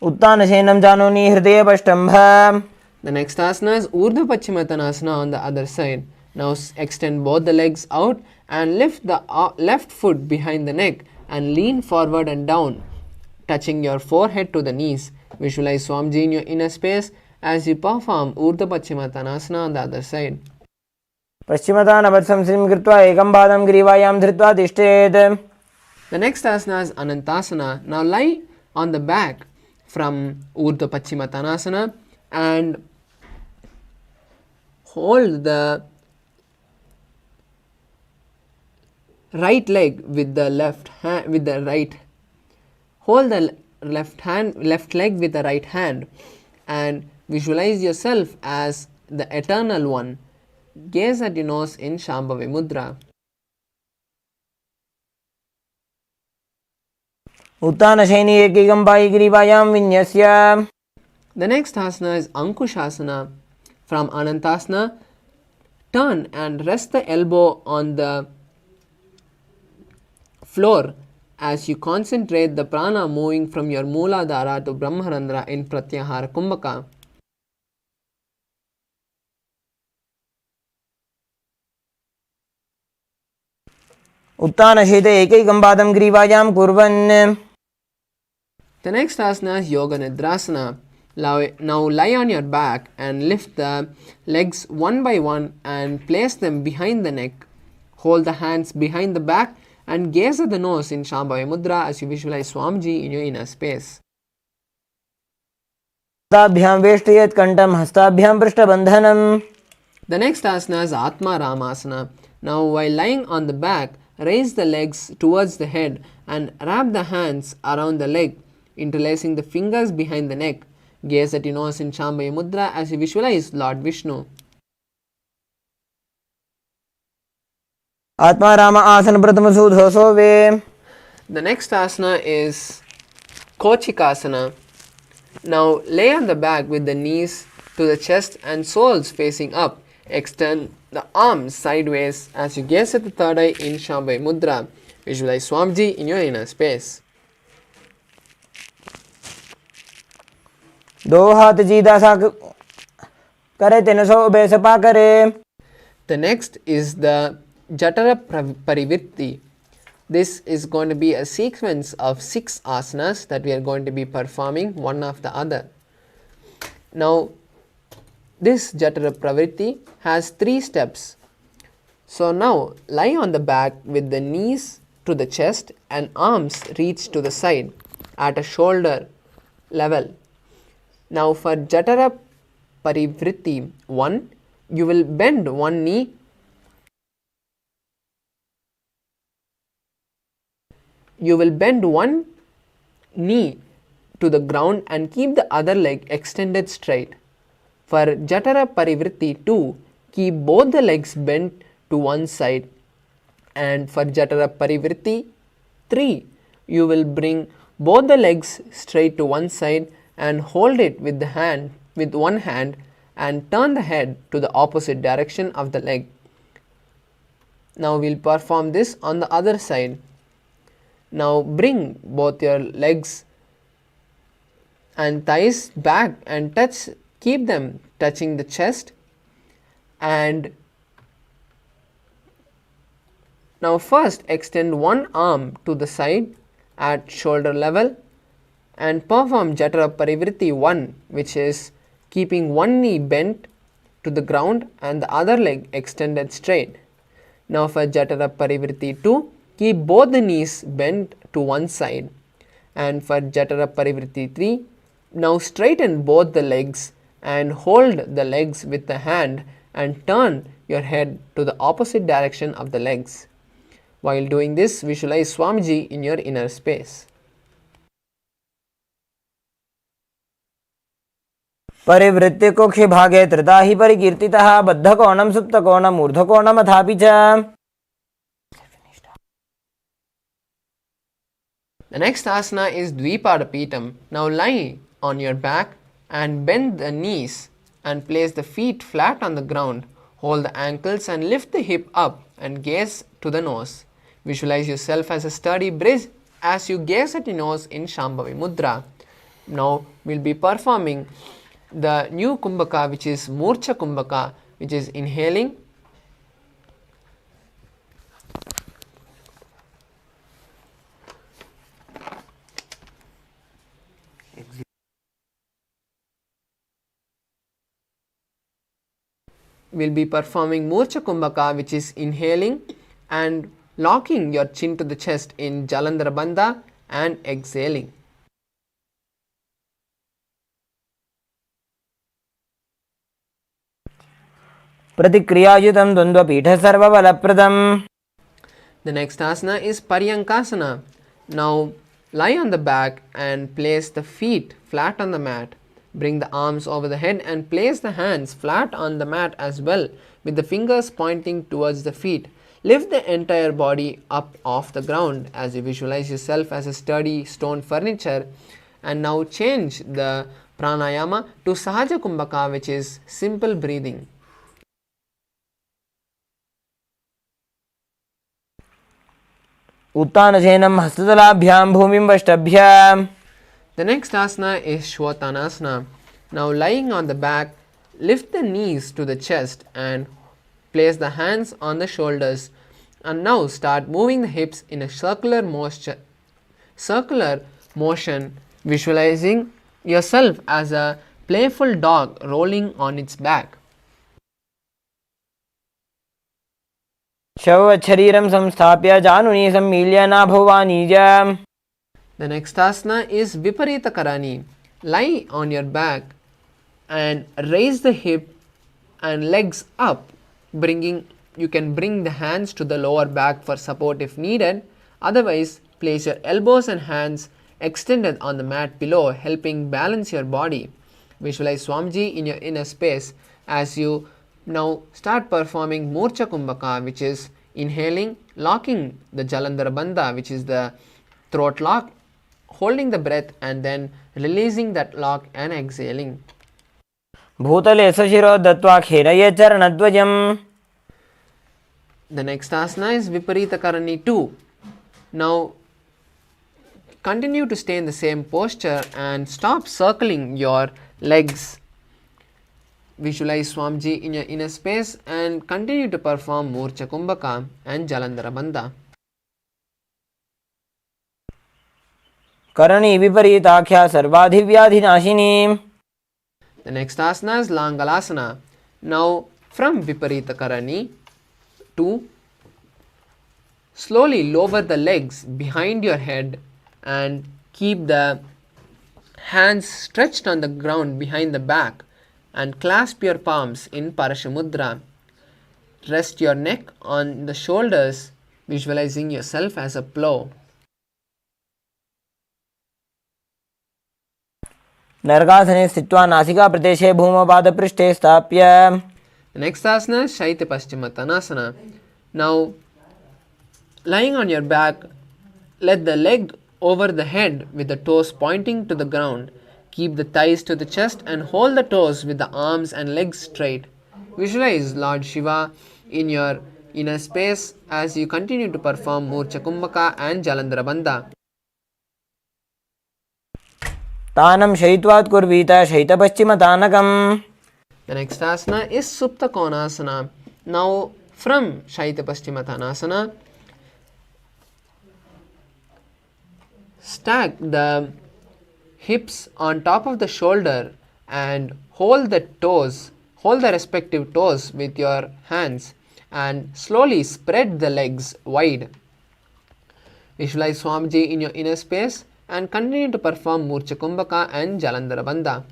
उत्तानशयनं जानोनि हृदयपष्टम्भ. The next asana is Urdhva Paschimottanasana on the other side. Now extend both the legs out and lift the left foot behind the neck and lean forward and down, touching your forehead to the knees. Visualize Swamiji in your inner space as you perform Urdhva Paschimottanasana on the other side. पश्चिमतानवत्संस्थितिं कृत्वा एकं पादं ग्रीवायां धृत्वा तिष्ठेत्. The next asana is Anantasana. Now lie on the back from Urdhva Paschimottanasana and hold the right leg with the left hand hold the left leg with the right hand and visualize yourself as the eternal one. Gaze at your nose in Shambhavi Mudra. उत्तानशयने एकैकं पायिग्रीवायां विन्यस्य. The next asana is Ankushasana. From Anantasana, turn and rest the elbow on the floor as you concentrate the prana moving from your Mooladhara to Brahmarandra in Pratyahara Kumbhaka. उत्तानशयते एकैकं पादं ग्रीवायां कुर्वन्. The next asana is Yoga Nidrasana. Now lie on your back and lift the legs one by one and place them behind the neck. Hold the hands behind the back and gaze at the nose in Shambhavi Mudra as you visualize Swamiji in your inner space. हस्ताभ्यां वेष्टयेत् कण्ठं हस्ताभ्यां पृष्ठबन्धनम्. The next asana is Atma Ramasana. Now while lying on the back, raise the legs towards the head and wrap the hands around the leg, interlacing the fingers behind the neck. Gaze at your nose in Shambhavi Mudra as you visualize Lord Vishnu. आत्मा राम आसन प्रथम सुधोसो वे. The next asana is Kochikasana. Now lay on the back with the knees to the chest and soles facing up. Extend the arms sideways as you gaze at the third eye in Shambhavi Mudra. Visualize Swamiji in your inner space. दो हाथ सीधा सा करे तेन सो बेसपा करे. The next is the Jatara Parivritti. This is going to be a sequence of 6 asanas that we are going to be performing one after the other. Now, this Jatara Pravritti has 3 steps. So now lie on the back with the knees to the chest and arms reach to the side at a shoulder level. Now for Jatara Parivritti 1, you will bend one knee to the ground and keep the other leg extended straight. For Jatara Parivritti 2, keep both the legs bent to one side, and for Jatara Parivritti 3, you will bring both the legs straight to one side and hold it with one hand and turn the head to the opposite direction of the leg. Now we'll perform this on the other side. Now bring both your legs and thighs back and keep them touching the chest, and now first extend one arm to the side at shoulder level and perform Jatara Parivritti 1, which is keeping one knee bent to the ground and the other leg extended straight. Now for Jatara Parivritti 2, keep both the knees bent to one side, and for Jatara Parivritti 3, now straighten both the legs and hold the legs with the hand and turn your head to the opposite direction of the legs. While doing this, visualize Swamiji in your inner space. परिवृत्ति कुक्षि भागे त्रिता हि परिकीर्तितः बद्धकोणं सुप्तकोणम् ऊर्ध्वकोणम् अथापि च. The next asana is Dvipadapitam. Now lie on your back and bend the knees and place the feet flat on the ground. Hold the ankles and lift the hip up and gaze to the nose. Visualize yourself as a sturdy bridge as you gaze at your nose in Shambhavi Mudra. Now we'll be performing the new Kumbhaka, which is Murcha Kumbhaka, which is inhaling, we'll be performing Murcha Kumbhaka, which is inhaling and locking your chin to the chest in Jalandhara Bandha and exhaling. प्रतिक्रियायुतं द्वन्द्वपीठ सर्वबलप्रदम्. The next asana is Paryankasana. Now lie on the back and place the feet flat on the mat. Bring the arms over the head and place the hands flat on the mat as well, with the fingers pointing towards the feet. Lift the entire body up off the ground as you visualize yourself as a sturdy stone furniture. And now change the pranayama to Sahaja Kumbhaka, which is simple breathing. उत्तानसेनं हस्ततलाभ्यां भूमिं वष्टभ्याम्. The next asana is Shvatanasana. Now lying on the back, lift the knees to the chest and place the hands on the shoulders, and now start moving the hips in a circular motion, visualizing yourself as a playful dog rolling on its back. शरीरं संस्थाप्य जानुनी सम्मील्य नाभवानीज. The next asana is Viparita Karani. Lie on your back and raise the hip and legs up. You can bring the hands to the lower back for support if needed. Otherwise, place your elbows and hands extended on the mat below, helping balance your body. Visualize Swamiji in your inner space as you now start performing Murcha Kumbhaka, which is inhaling, locking the Jalandhara Bandha, which is the throat lock, holding the breath and then releasing that lock and exhaling. भूतले सशिरो दत्वा खेरये चरणध्वजम्. The next asana is Viparita Karani 2. Now continue to stay in the same posture and stop circling your legs. Visualize Swamiji in your inner space and continue to perform Murcha Kumbhaka and Jalandhara Bandha. Karni विपरीताख्या सर्वाधिव्याधिनाशिनी. The next asana is Langalasana. Now from Viparita Karani to slowly lower the legs behind your head and keep the hands stretched on the ground behind the back and clasp your palms in Parashamudra. Rest your neck on the shoulders, visualizing yourself as a plow. नरकासने स्थित्वा नासिका प्रदेशे भूमौ पादपृष्ठे स्थाप्य. The next asana is Shaita Paschimottanasana. Now, lying on your back, let the leg over the head with the toes pointing to the ground. Keep the thighs to the chest and hold the toes with the arms and legs straight. Visualize Lord Shiva in your inner space as you continue to perform Murcha Kumbhaka and Jalandhara Bandha. तानं शयित्वात् कुर्वीत शयितपश्चिमतानकम्. The next asana is Supta Konasana. Now from Shaita Paschimottanasana, stack the hips on top of the shoulder and hold the respective toes with your hands and slowly spread the legs wide. Visualize Swamiji in your inner space and continue to perform Murcha Kumbhaka and Jalandhara Bandha.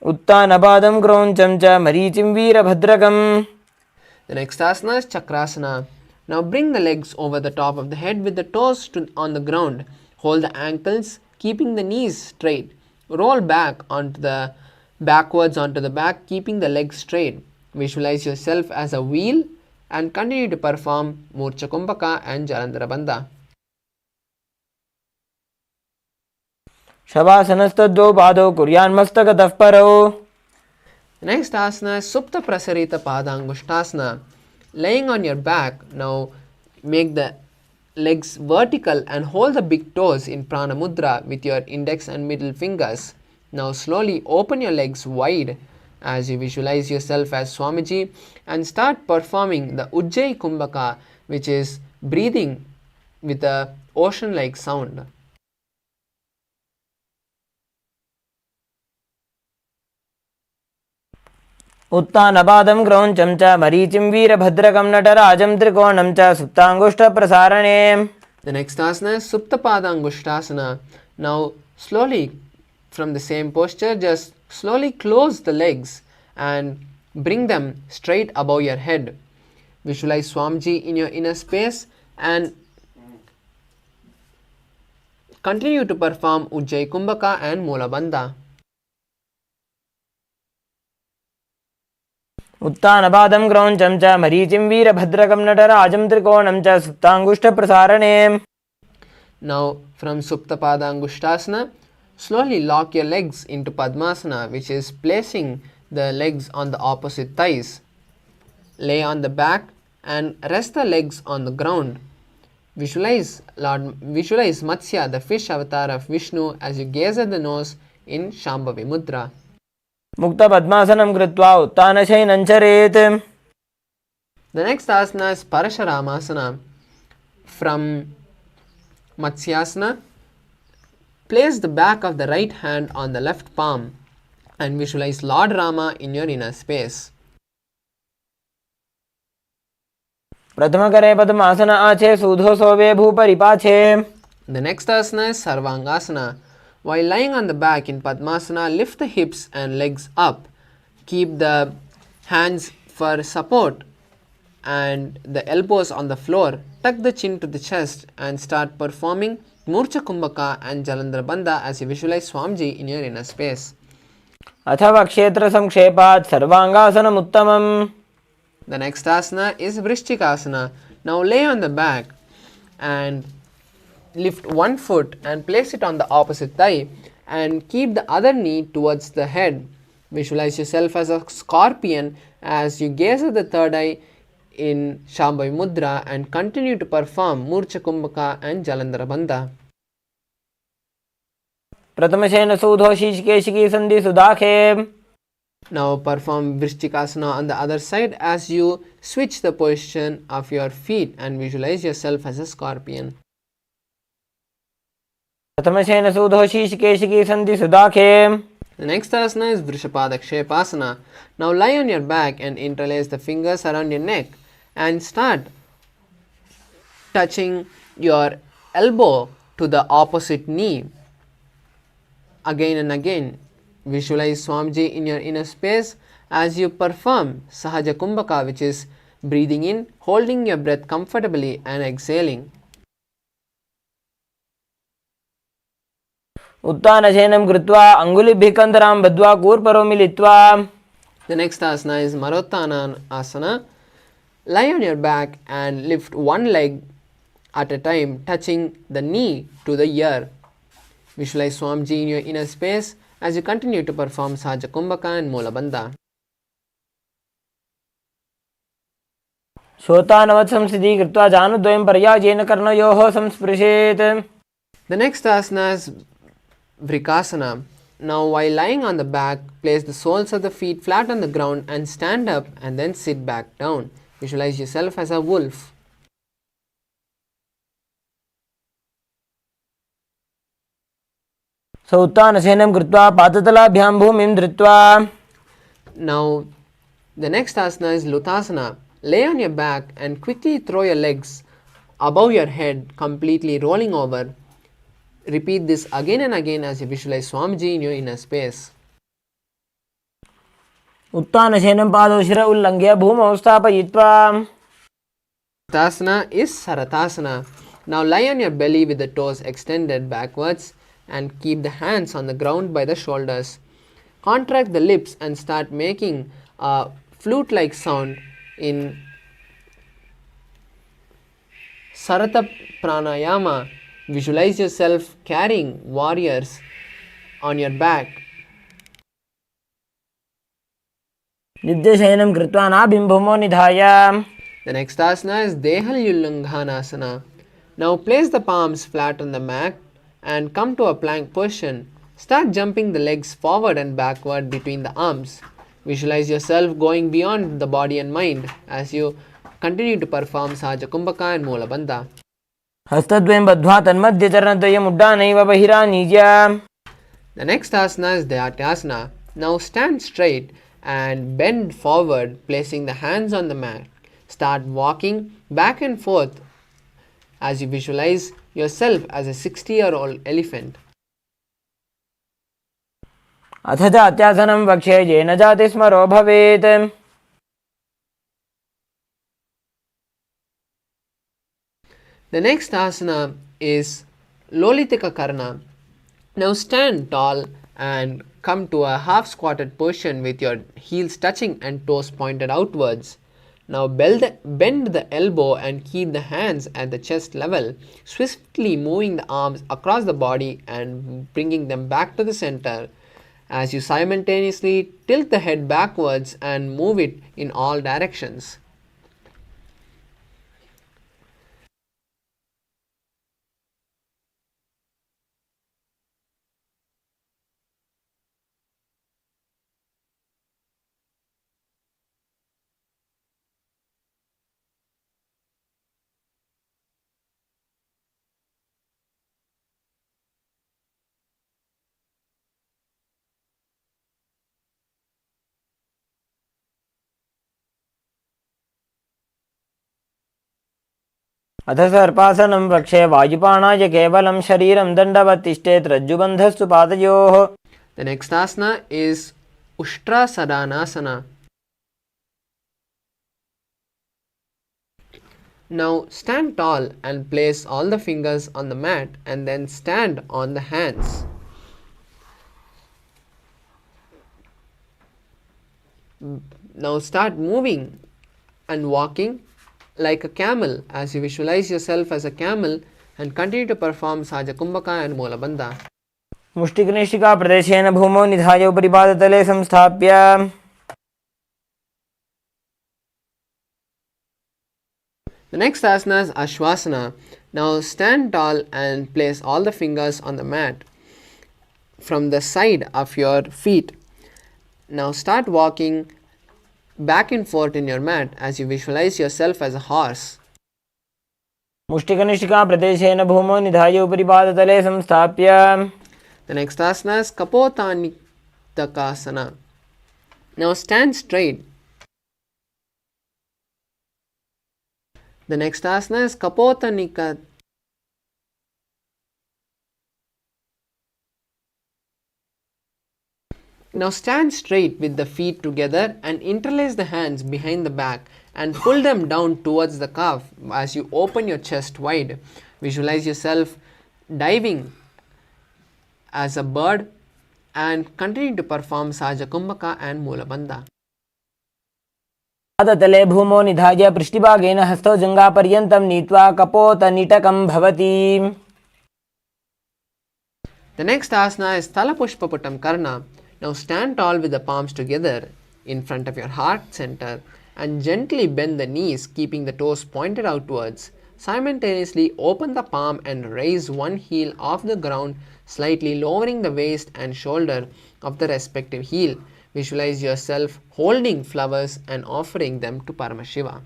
उत्तानपादं क्रौञ्चं च मरीचिं वीरभद्रकम्. The next asana is Chakrasana. Now bring the legs over the top of the head with the toes on the ground. Hold the ankles, keeping the knees straight. Roll backwards onto the back, keeping the legs straight. Visualize yourself as a wheel and continue to perform Murcha Kumbhaka and Jalandhara Bandha. शवासनस्तद्वौ पादौ कुर्यान्मस्तकतः परौ. The next asana is Supta Prasarita Padangushtasana. Laying on your back, now make the legs vertical and hold the big toes in Prana Mudra with your index and middle fingers. Now slowly open your legs wide as you visualize yourself as Swamiji and start performing the Ujjayi Kumbhaka, which is breathing with a ocean-like sound. उत्तानपादं क्रौञ्चं च मरीचिं वीरभद्रकं नटराजं त्रिकोणं च सुप्ताङ्गुष्ठप्रसारणे. The next asana is Supta Padangushtasana. Now slowly from the same posture, just slowly close the legs and bring them straight above your head. Visualize Swamiji in your inner space and continue to perform Ujjayi Kumbhaka and Mula Bandha. उत्तानपादं क्रौञ्चं च मरीचिं वीरभद्रकं नटराजं त्रिकोणं च सुप्ताङ्गुष्ठप्रसारणे. Now from Supta Padangushtasana, slowly lock your legs into Padmasana, which is placing the legs on the opposite thighs. Lay on the back and rest the legs on the ground. Visualize Matsya, the fish avatar of Vishnu, as you gaze at the nose in Shambhavi Mudra. मुक्तपद्मासनं कृत्वा उत्तानशयनं चरेत्. The next asana is Parasharamasana. From Matsyasana, place the back of the right hand on the left palm and visualize Lord Rama in your inner space. प्रथमकरे पद्मासन आचे सूधो सोवे भूपरिपाचे. The next asana is Sarvangasana. While lying on the back in Padmasana, lift the hips and legs up. Keep the hands for support and the elbows on the floor. Tuck the chin to the chest and start performing Murcha Kumbhaka and Jalandhara Bandha as you visualize Swamiji in your inner space. अथवा क्षेत्र संक्षेपात् सर्वांगासनम् उत्तमम्. The next asana is Vrishchikasana. Now lay on the back and lift one foot and place it on the opposite thigh and keep the other knee towards the head. Visualize yourself as a scorpion as you gaze at the third eye in Shambhavi Mudra and continue to perform Murcha Kumbhaka and Jalandhara Bandha. प्रथमशेन सूधोषी केशिकी संधि सुदाखे. Now perform Vrishchikasana on the other side as you switch the position of your feet and visualize yourself as a scorpion. प्रथमशेन सूधोषी केशिकी संधि सुदाखे. The next asana is Vrishapadakshepasana. Now lie on your back and interlace the fingers around your neck and start touching your elbow to the opposite knee again and again. Visualize Swamiji in your inner space as you perform Sahaja Kumbhaka, which is breathing in, holding your breath comfortably and exhaling. उत्तानशयनं कृत्वा अङ्गुलिभिः कन्दरां बद्ध्वा कूर्परो मिलित्वा. The next asana is Marottana asana. Lie on your back and lift one leg at a time, touching the knee to the ear. Visualize Swamiji in your inner space as you continue to perform Sahaja Kumbhaka and Moola Bandha. श्रोतानवत् संस्थितिः कृत्वा जानुद्वयं पर्यायेन कर्णयोः संस्पृशेत्. The next asana is Vrikasana. Now while lying on the back, place the soles of the feet flat on the ground and stand up and then sit back down. Visualize yourself as a wolf. उत्तानशयनं कृत्वा पादतलाभ्यां भूमिं धृत्वा. Now the next asana is Lutasana. Lay on your back and quickly throw your legs above your head, completely rolling over. Repeat this again and again as you visualize Swamiji in your inner space. उत्तानशयनं पादौ शिर उल्लङ्घ्य भूमौ स्थापयित्वा. Tasana is Saratasana. Now lie on your belly with the toes extended backwards and keep the hands on the ground by the shoulders. Contract the lips and start making a flute-like sound in Sarata Pranayama. Visualize yourself carrying warriors on your back. नित्यशयनं कृत्वा नाभिं भूमौ निधाय. The next asana is Dehalyullanghanasana. Now place the palms flat on the mat and come to a plank position. Start jumping the legs forward and backward between the arms. Visualize yourself going beyond the body and mind as you continue to perform Sahaja Kumbhaka and Moola Bandha. हस्तद्वयं बद्ध्वा तन्मध्यचरणद्वयम् उड्डानैव बहिरानीय. The next asana is Dyatyasana. Now stand straight and bend forward, placing the hands on the mat. Start walking back and forth as you visualize yourself as a 60-year-old elephant. अथ जात्यासनं वक्ष्ये येन जातिस्मरो भवेत्. The next asana is Lolitika Karna. Now stand tall and come to a half squatted position with your heels touching and toes pointed outwards. Now bend the elbow and keep the hands at the chest level, swiftly moving the arms across the body and bringing them back to the center as you simultaneously tilt the head backwards and move it in all directions. अथ सर्पासनं वक्ष्ये वायुपाणाय केवलं शरीरं दण्डवत् तिष्ठेत् रज्जुबन्धस्तु पादयोः. The next asana is Ushtra Sadanasana. Now stand tall and place all the fingers on the mat and then stand on the hands. Now start moving and walking like a camel as you visualize yourself as a camel and continue to perform Sahaja Kumbhaka and Moola Bandha. मुष्टिकनिष्ठिका प्रदेशेन भूमौ निधाय उपरि पादतले संस्थाप्य. The next asana is Ashwasana. Now stand tall and place all the fingers on the mat from the side of your feet. Now start walking back and forth in your mat as you visualize yourself as a horse. मुष्टिकनिष्ठिका प्रदेशेन भूमौ निधाय उपरि पादतले संस्थाप्य. The next asana is Kapotanitakasana. Now stand straight. The next asana is Kapotanika. Now stand straight with the feet together and interlace the hands behind the back and pull them down towards the calf as you open your chest wide. Visualize yourself diving as a bird and continue to perform Saja Kumbhaka and Mulabandha. पादतले भूमौ निधाय पृष्ठभागेन हस्तौ जङ्घापर्यन्तं नीत्वा कपोतनिटकं भवति. The next asana is Talapushpaputam Karna. Now stand tall with the palms together in front of your heart center and gently bend the knees, keeping the toes pointed outwards. Simultaneously open the palm and raise one heel off the ground, slightly lowering the waist and shoulder of the respective heel. Visualize yourself holding flowers and offering them to Paramashiva.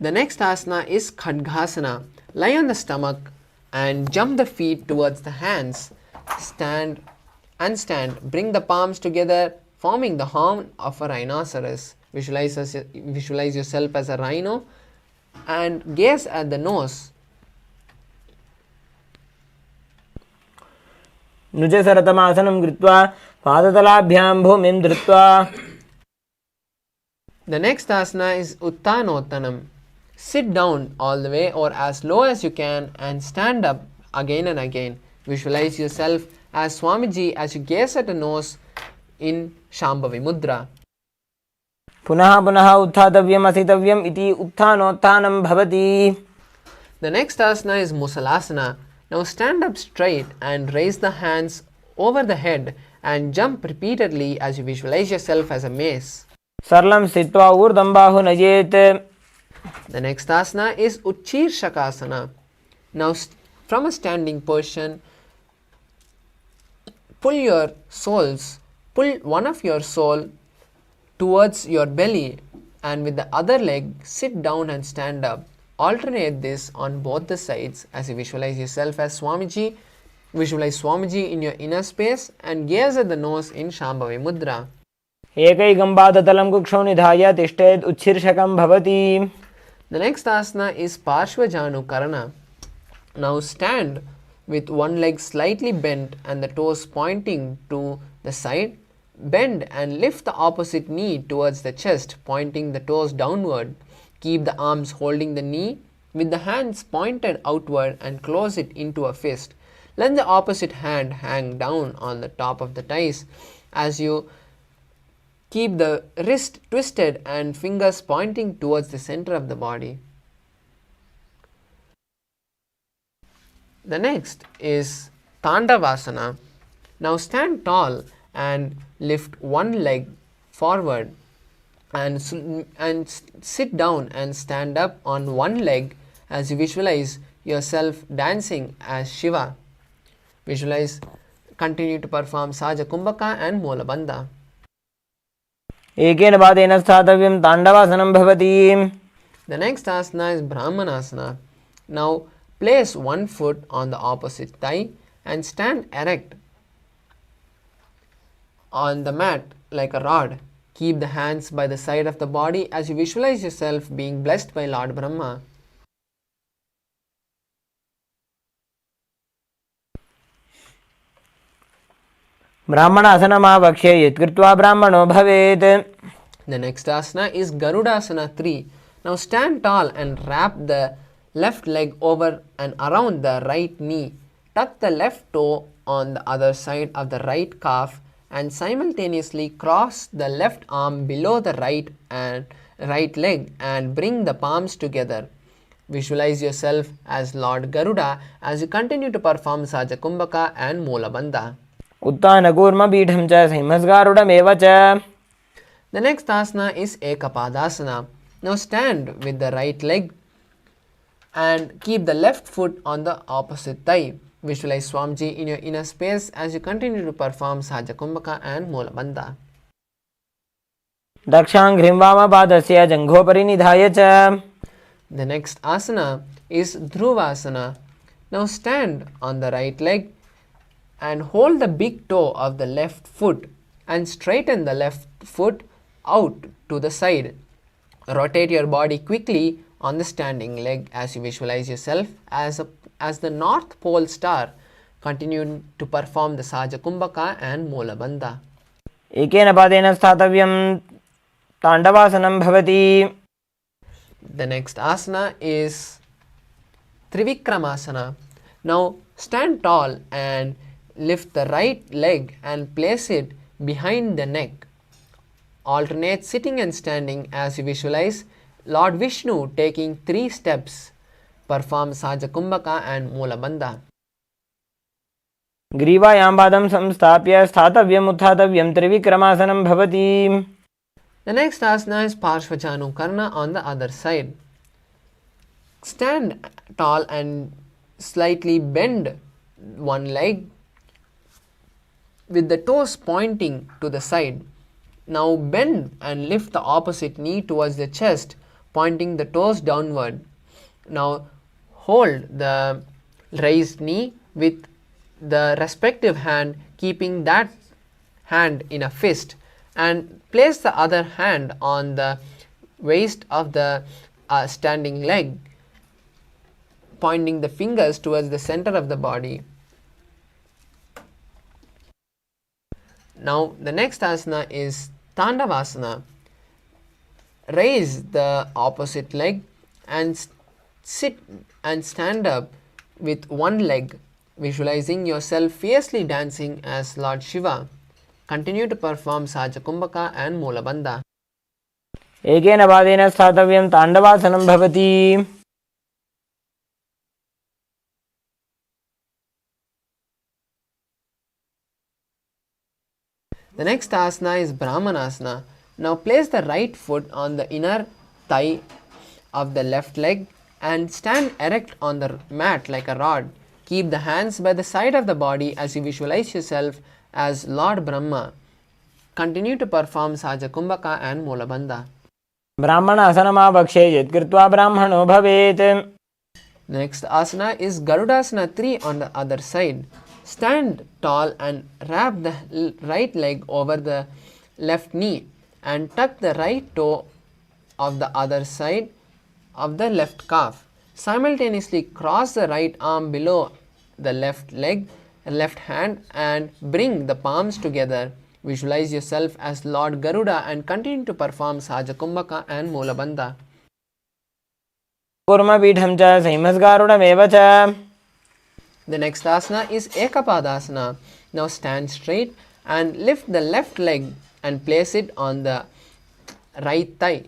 The next asana is Khadgasana. Lie on the stomach and jump the feet towards the hands. Stand and stand. Bring the palms together, forming the horn of a rhinoceros. Visualize yourself as a rhino and gaze at the nose. नुजसरतमासनं कृत्वा पादतलाभ्यां भूमिं धृत्वा. The next asana is Uttanottanam. Sit down all the way or as low as you can and stand up again and again. Visualize yourself as Swamiji as you gaze at the nose in Shambhavi Mudra. पुनः पुनः उत्थातव्यम् असितव्यम् इति उत्थानोत्थानं भवति. The next asana is Musalasana. Now stand up straight and raise the hands over the head and jump repeatedly as you visualize yourself as a mace. सरलं स्थित्वा ऊर्ध्वं बाहु नयेत्. The next asana is Uchirshakasana. Now from a standing position, pull one of your soul towards your belly and with the other leg sit down and stand up. Alternate this on both the sides as you visualize yourself as Swamiji. Visualize Swamiji in your inner space and gaze at the nose in Shambhavi Mudra. एकैकं पादतलं कुक्षौ निधाय तिष्ठेत् उच्छीर्षकं भवति. The next asana is Parshvajanu Karana. Now stand with one leg slightly bent and the toes pointing to the side. Bend and lift the opposite knee towards the chest, pointing the toes downward. Keep the arms holding the knee with the hands pointed outward and close it into a fist. Let the opposite hand hang down on the top of the thighs as you keep the wrist twisted and fingers pointing towards the center of the body. The next is Tandavasana. Now stand tall and lift one leg forward and sit down and stand up on one leg as you visualize yourself dancing as Shiva. Continue to perform Saja Kumbhaka and Molabandha. एकेन पादेन स्थातव्यं ताण्डवासनं भवति. The next asana is Brahmanasana. Now place one foot on the opposite thigh and stand erect on the mat like a rod. Keep the hands by the side of the body as you visualize yourself being blessed by Lord Brahma. ब्राह्मणासनमावक्ष्ये यत्कृत्वा ब्राह्मणो भवेत्. The next asana is Garudasana 3. Now stand tall and wrap the left leg over and around the right knee. Tuck the left toe on the other side of the right calf and simultaneously cross the left arm below the right leg and bring the palms together. Visualize yourself as Lord Garuda as you continue to perform Saja Kumbhaka and Moola Bandha. उत्तानकूर्मपीठं च सिंहस्गारुडमेव च. The next asana is Ekapadasana. Now stand with the right leg and keep the left foot on the opposite thigh. Visualize Swamiji in your inner space as you continue to perform Saja Kumbhaka and Moola Bandha. दक्षाङ्घ्रिं वामपादस्य जङ्घोपरि निधाय च. The next asana is Dhruvasana. Now stand on the right leg and hold the big toe of the left foot and straighten the left foot out to the side. Rotate your body quickly on the standing leg as you visualize yourself as the North Pole star. Continue to perform the Saja Kumbhaka and Moola Bandha. एकेन पादेन स्थातव्यं ताण्डवासनं भवति. The next asana is Trivikramasana. Now stand tall and lift the right leg and place it behind the neck. Alternate sitting and standing as you visualize Lord Vishnu taking 3 steps. Perform Saja Kumbhaka and Moola Bandha. ग्रीवायां पादं संस्थाप्य स्थातव्यम् उत्थातव्यं त्रिविक्रमासनं भवति. The next asana is Parshvachanukarna on the other side. Stand tall and slightly bend one leg with the toes pointing to the side. Now bend and lift the opposite knee towards the chest, pointing the toes downward. Now hold the raised knee with the respective hand, keeping that hand in a fist, and place the other hand on the waist of the standing leg, pointing the fingers towards the center of the body. Now the next asana is Tandavasana. Raise the opposite leg and sit and stand up with one leg, visualizing yourself fiercely dancing as Lord Shiva. Continue to perform Saja Kumbhaka and Moola Bandha. एकेन पादेन स्थातव्यं ताण्डवासनं भवति. The next asana is Brahmanasana. Now place the right foot on the inner thigh of the left leg and stand erect on the mat like a rod. Keep the hands by the side of the body as you visualize yourself as Lord Brahma. Continue to perform Saja Kumbhaka and Moola Bandha. ब्राह्मणासनमावक्षे यत्कृत्वा ब्राह्मणो भवेत्. Next asana is Garudasana 3 on the other side. Stand tall and wrap the right leg over the left knee and tuck the right toe of the other side of the left calf. Simultaneously cross the right arm below the left leg, left hand, and bring the palms together. Visualize yourself as Lord Garuda and continue to perform Saja Kumbhaka and Moola Bandha. कूर्मपीठं च सिंहस्गारुडमेव च. The next asana is Ekapadasana. Now stand straight and lift the left leg and place it on the right thigh.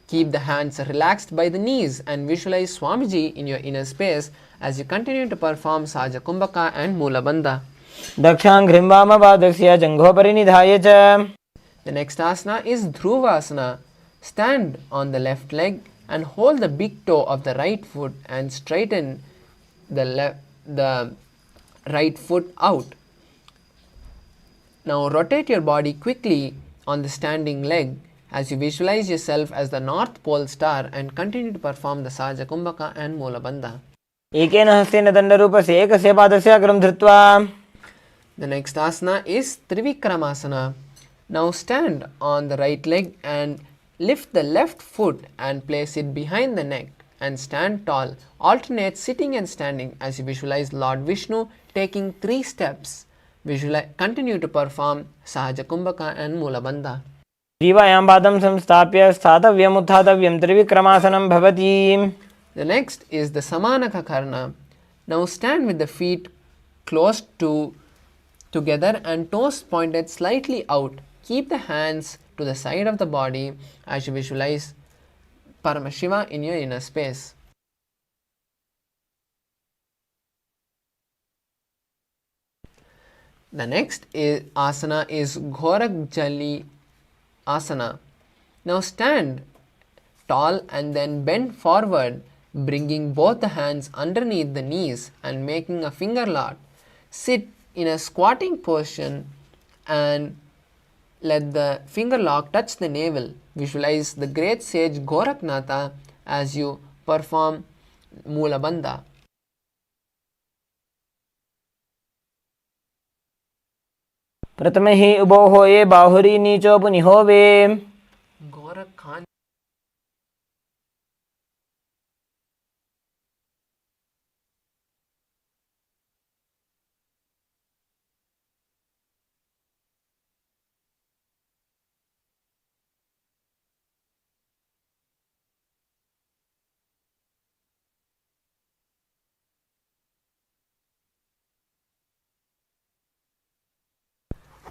Keep the hands relaxed by the knees and visualize Swamiji in your inner space as you continue to perform Saja Kumbhaka and Moola Bandha. दक्षाङ्घ्रिं वामपादस्य जङ्घोपरि निधाय च. The next asana is Dhruvasana. Stand on the left leg and hold the big toe of the right foot and straighten the right foot out. Now rotate your body quickly on the standing leg as you visualize yourself as the North Pole star and continue to perform the Saja Kumbhaka and Moola Bandha. एकेन हस्तेन दण्डरूपस्य एकस्य पादस्य अग्रं धृत्वा. The next asana is Trivikramasana. Now stand on the right leg and lift the left foot and place it behind the neck and stand tall. Alternate sitting and standing as you visualize Lord Vishnu taking 3 steps. Continue to perform Sahaja Kumbhaka and Moola Bandha. ग्रीवायां पादं संस्थाप्य स्थातव्यम् उत्थातव्यं त्रिविक्रमासनं भवति. The next is the Samanaka Karna. Now stand with the feet close together and toes pointed slightly out. Keep the hands to the side of the body as you visualize Paramashiva in your inner space. The asana is Ghorak Jali Asana. Now stand tall and then bend forward, bringing both the hands underneath the knees and making a finger lock. Sit in a squatting position and let the finger lock touch the navel. Visualize the great sage Goraknatha as you perform Mula Bandha. प्रथमे हि उभोः ये बाहुरी नीचोपनिहोवे Gorak Khan.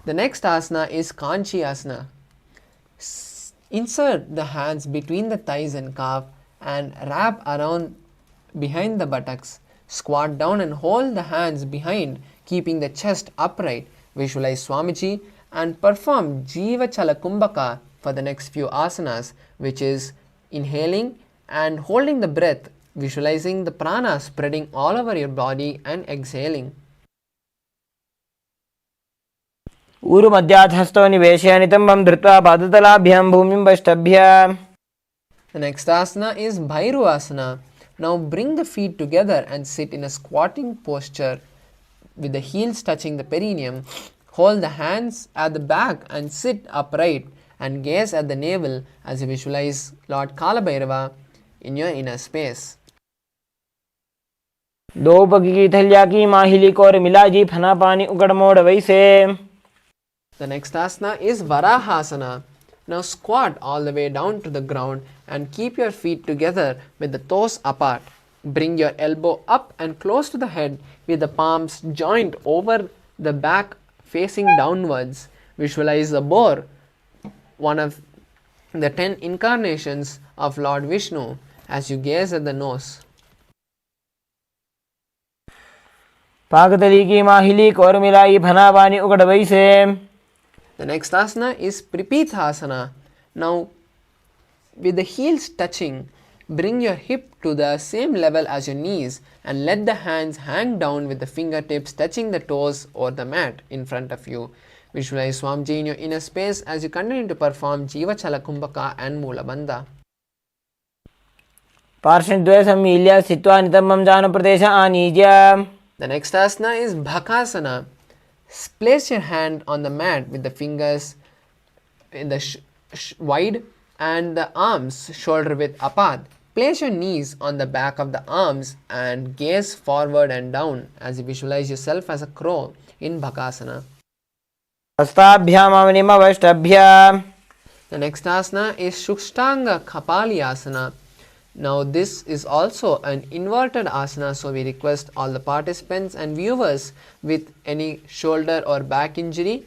The next asana is Kanchi asana. Insert the hands between the thighs and calf and wrap around behind the buttocks. Squat down and hold the hands behind, keeping the chest upright. Visualize Swamiji and perform Jiva Chala Kumbhaka for the next few asanas, which is inhaling and holding the breath, visualizing the prana spreading all over your body and exhaling. ऊरुमध्यात्हस्तो निवेशय नितम्बं धृत्वा पादतलाभ्यां भूमिं वष्टभ्य. The next asana is Bhairu asana. Now bring the feet together and sit in a squatting posture with the heels touching the perineum. Hold the hands at the back and sit upright and gaze at the navel as you visualize Lord Kala Bhairava in your inner space. दो पग की थलिया की माहिली core मिला जी फना पानी उकड़ मोड़ वैसे. The next asana is Varahasana. Now squat all the way down to the ground and keep your feet together with the toes apart. Bring your elbow up and close to the head with the palms joined over the back facing downwards. Visualize the boar, one of the 10 incarnations of Lord Vishnu, as you gaze at the nose. पाकतली की माहिली core मिलाई फना पानी उकड़ वैसे. The next asana is Pripithasana. Now, with the heels touching, bring your hip to the same level as your knees and let the hands hang down with the fingertips touching the toes or the mat in front of you. Visualize Swamiji in your inner space as you continue to perform Jiva Chala Kumbhaka and Mula Bandha. पार्श्वद्वय सम्मील्य स्थित्वा नितम्बं जानप्रदेश आनीज्य. The next asana is Bhakasana. Place your hand on the mat with the fingers in the wide and the arms shoulder width apart. Place your knees on the back of the arms and gaze forward and down as you visualize yourself as a crow in Bhakasana. हस्ताभ्याम् अवनिमवष्टभ्य. The next asana is Shukshtanga Kapalyasana. Now this is also an inverted asana, so we request all the participants and viewers with any shoulder or back injury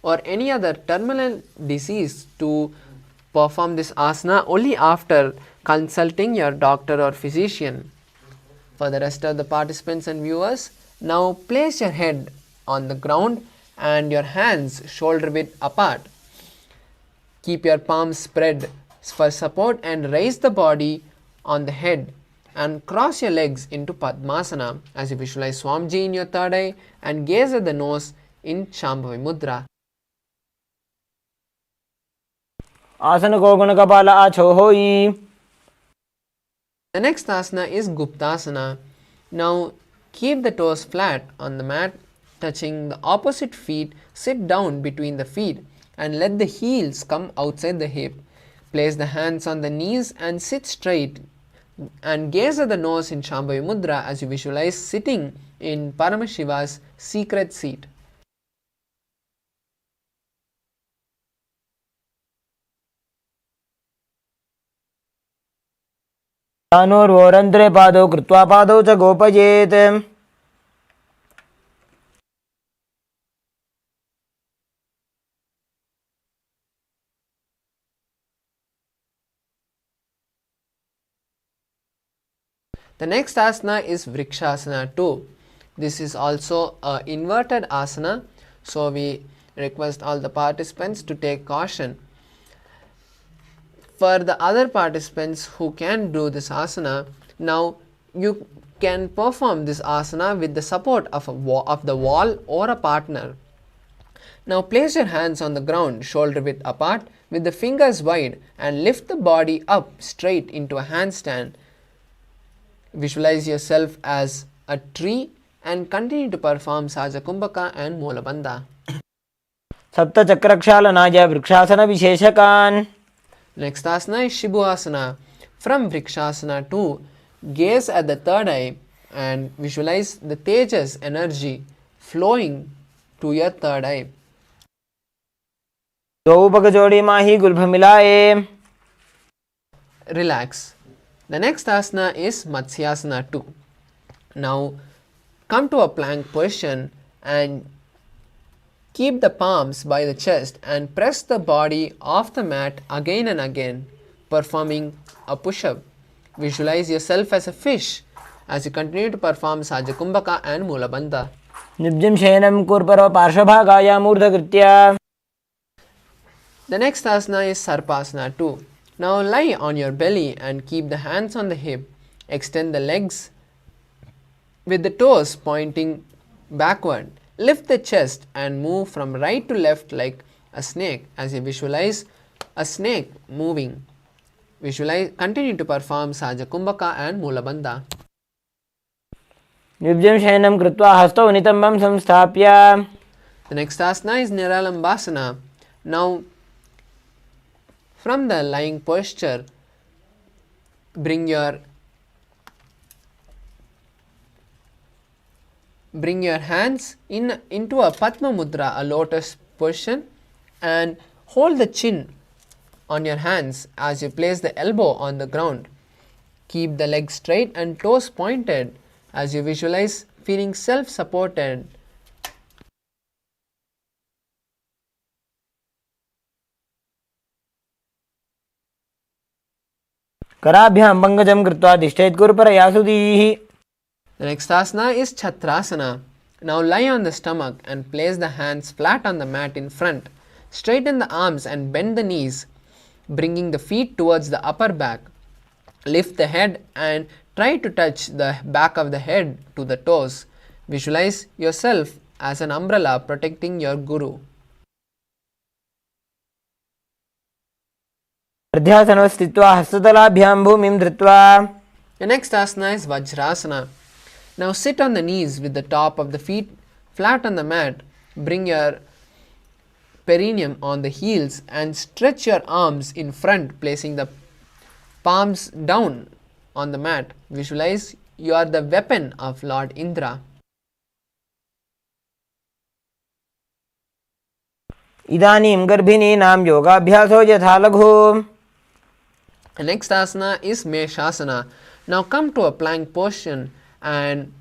or any other terminal disease to perform this asana only after consulting your doctor or physician. For the rest of the participants and viewers, now place your head on the ground and your hands shoulder width apart. Keep your palms spread for support and raise the body on the head and cross your legs into Padmasana as you visualize Swamiji in your third eye and gaze at the nose in Shambhavi Mudra. आसन को गुण कपाल आछो होई. The next asana is Guptasana. Now keep the toes flat on the mat, touching the opposite feet. Sit down between the feet and let the heels come outside the hip. Place the hands on the knees and sit straight and gaze at the nose in Shambhavi Mudra as you visualize sitting in Paramashiva's secret seat. तानोर्वोरन्ध्रे पादौ कृत्वा पादौ च गोपयेत्. The next asana is Vrikshasana 2. This is also an inverted asana. So we request all the participants to take caution. For the other participants who can do this asana, now you can perform this asana with the support of the wall or a partner. Now place your hands on the ground, shoulder width apart, with the fingers wide, and lift the body up straight into a handstand. Visualize yourself as a tree and continue to perform Saja Kumbhaka and Molabandha. सप्तचक्रक्षालनाय वृक्षासनविशेषकान्. Next asana is Shibhuasana. From Vrikshasana 2, gaze at the third eye and visualize the Tejas energy flowing to your third eye. द्वौ पगजोड़ीमाहि गुल्भमिलाये. Relax. The next asana is Matsyasana 2. Now come to a plank position and keep the palms by the chest and press the body off the mat again and again, performing a push-up. Visualize yourself as a fish as you continue to perform Sajakumbhaka and Mulabandha. निब्जं शयनं कुर्परो पार्श्वभागाय मूर्धकृत्य. The next asana is Sarpasana 2. Now lie on your belly and keep the hands on the hip. Extend the legs with the toes pointing backward. Lift the chest and move from right to left like a snake as you visualize a snake moving. Continue to perform Sajakumbhaka and Mulabandha. निब्जं शयनं कृत्वा हस्तौ नितम्बं संस्थाप्य. The next asana is Niralambasana. Now from the lying posture, bring your hands into a Padma Mudra, a lotus position, and hold the chin on your hands as you place the elbow on the ground. Keep the legs straight and toes pointed as you visualize feeling self-supported. कराभ्यां पङ्कजं कृत्वा तिष्ठेत् कुरुपरयासुदीः. The next asana is Chatrasana. Now lie on the stomach and place the hands flat on the mat in front. Straighten the arms and bend the knees, bringing the feet towards the upper back. Lift the head and try to touch the back of the head to the toes. Visualize yourself as an umbrella protecting your guru. अर्ध्यासने स्थित्वा हस्ततलाभ्यां भूमिं धृत्वा. The next asana is Vajrasana. Now sit on the knees with the top of the feet flat on the mat. Bring your perineum on the heels and stretch your arms in front, placing the palms down on the mat. Visualize you are the weapon of Lord Indra. इदानीं गर्भिणीनां योगाभ्यासो यथा लघु. The next asana is Meshasana. Now come to a plank position and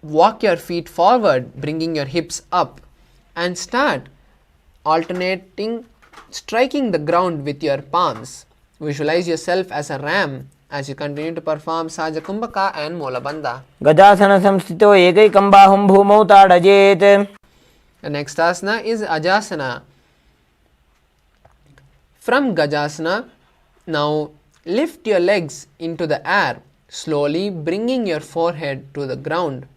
walk your feet forward, bringing your hips up, and start alternating striking the ground with your palms. Visualize yourself as a ram as you continue to perform Sajakumbhaka and Molabandha. गजासन संस्थितो एकैकं बाहुं भूमौ ताडयेत्. The next asana is Ajasana. From Gajasana, now lift your legs into the air, slowly bringing your forehead to the ground.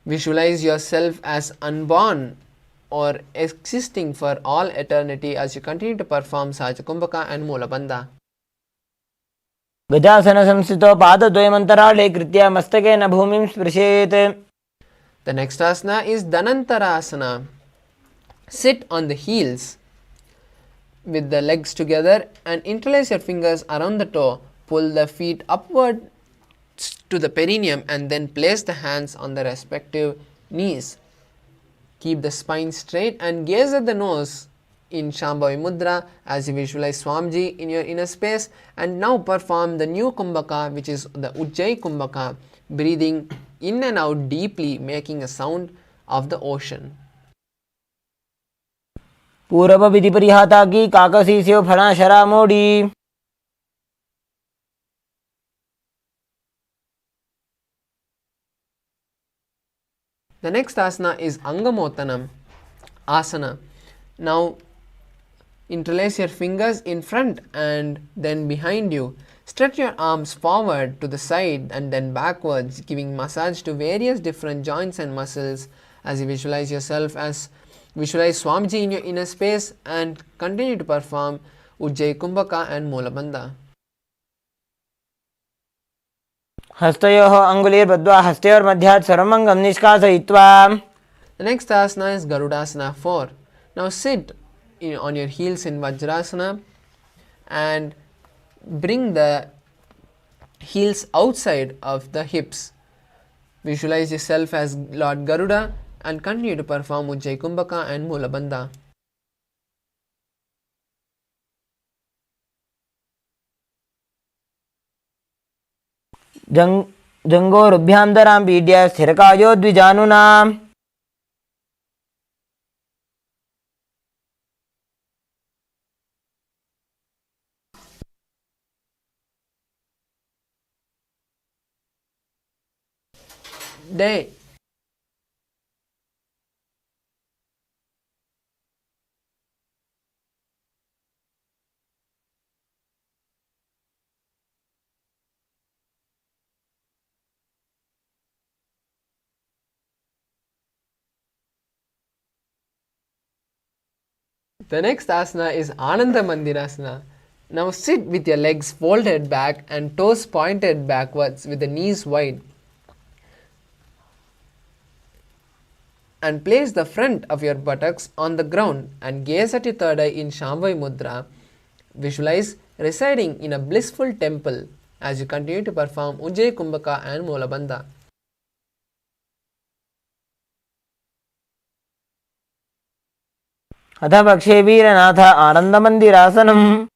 Visualize yourself as unborn or existing for all eternity as you continue to perform Sajakumbhaka and Molabandha. गजासन संस्थितो पादद्वयमन्तराळे कृत्य मस्तकेन भूमिं स्पृशेत्. The next asana is Dhanantarasana. Sit on the heels with the legs together and interlace your fingers around the toe. Pull the feet upward to the perineum and then place the hands on the respective knees. Keep the spine straight and gaze at the nose in Shambhavi Mudra as you visualize Swamiji in your inner space. And now perform the new Kumbhaka, which is the Ujjayi Kumbhaka, breathing in and out deeply, making a sound of the ocean. पूर्व विधि परिहाता की काकसीस्यो फणाशरा मोड़ी. The next asana is Angamottanam asana. Now interlace your fingers in front and then behind you. Stretch your arms forward to the side and then backwards, giving massage to various different joints and muscles as you visualize Swamiji in your inner space and continue to perform Ujjayi Kumbhaka and Molabandha. हस्तयोः अङ्गुलीर्बद्ध्वा हस्तयोर्मध्यात् सर्वमङ्गं निष्कासयित्वा. The next asana is Garudasana 4. Now sit on your heels in Vajrasana and bring the heels outside of the hips. Visualize yourself as Lord Garuda and continue to perform Ujjayi Kumbhaka and Molabandha. जङ्घोरुभ्यां पीड्य स्थिरकायो द्विजानुना. Day. The next asana is Ananda Mandirasana. Now sit with your legs folded back and toes pointed backwards with the knees wide. And place the front of your buttocks on the ground and gaze at your third eye in Shambhavi Mudra. Visualize residing in a blissful temple as you continue to perform Ujjayi Kumbhaka and Molabandha. अथ पक्षे वीरनाथ आनन्दमन्दिरासनम्.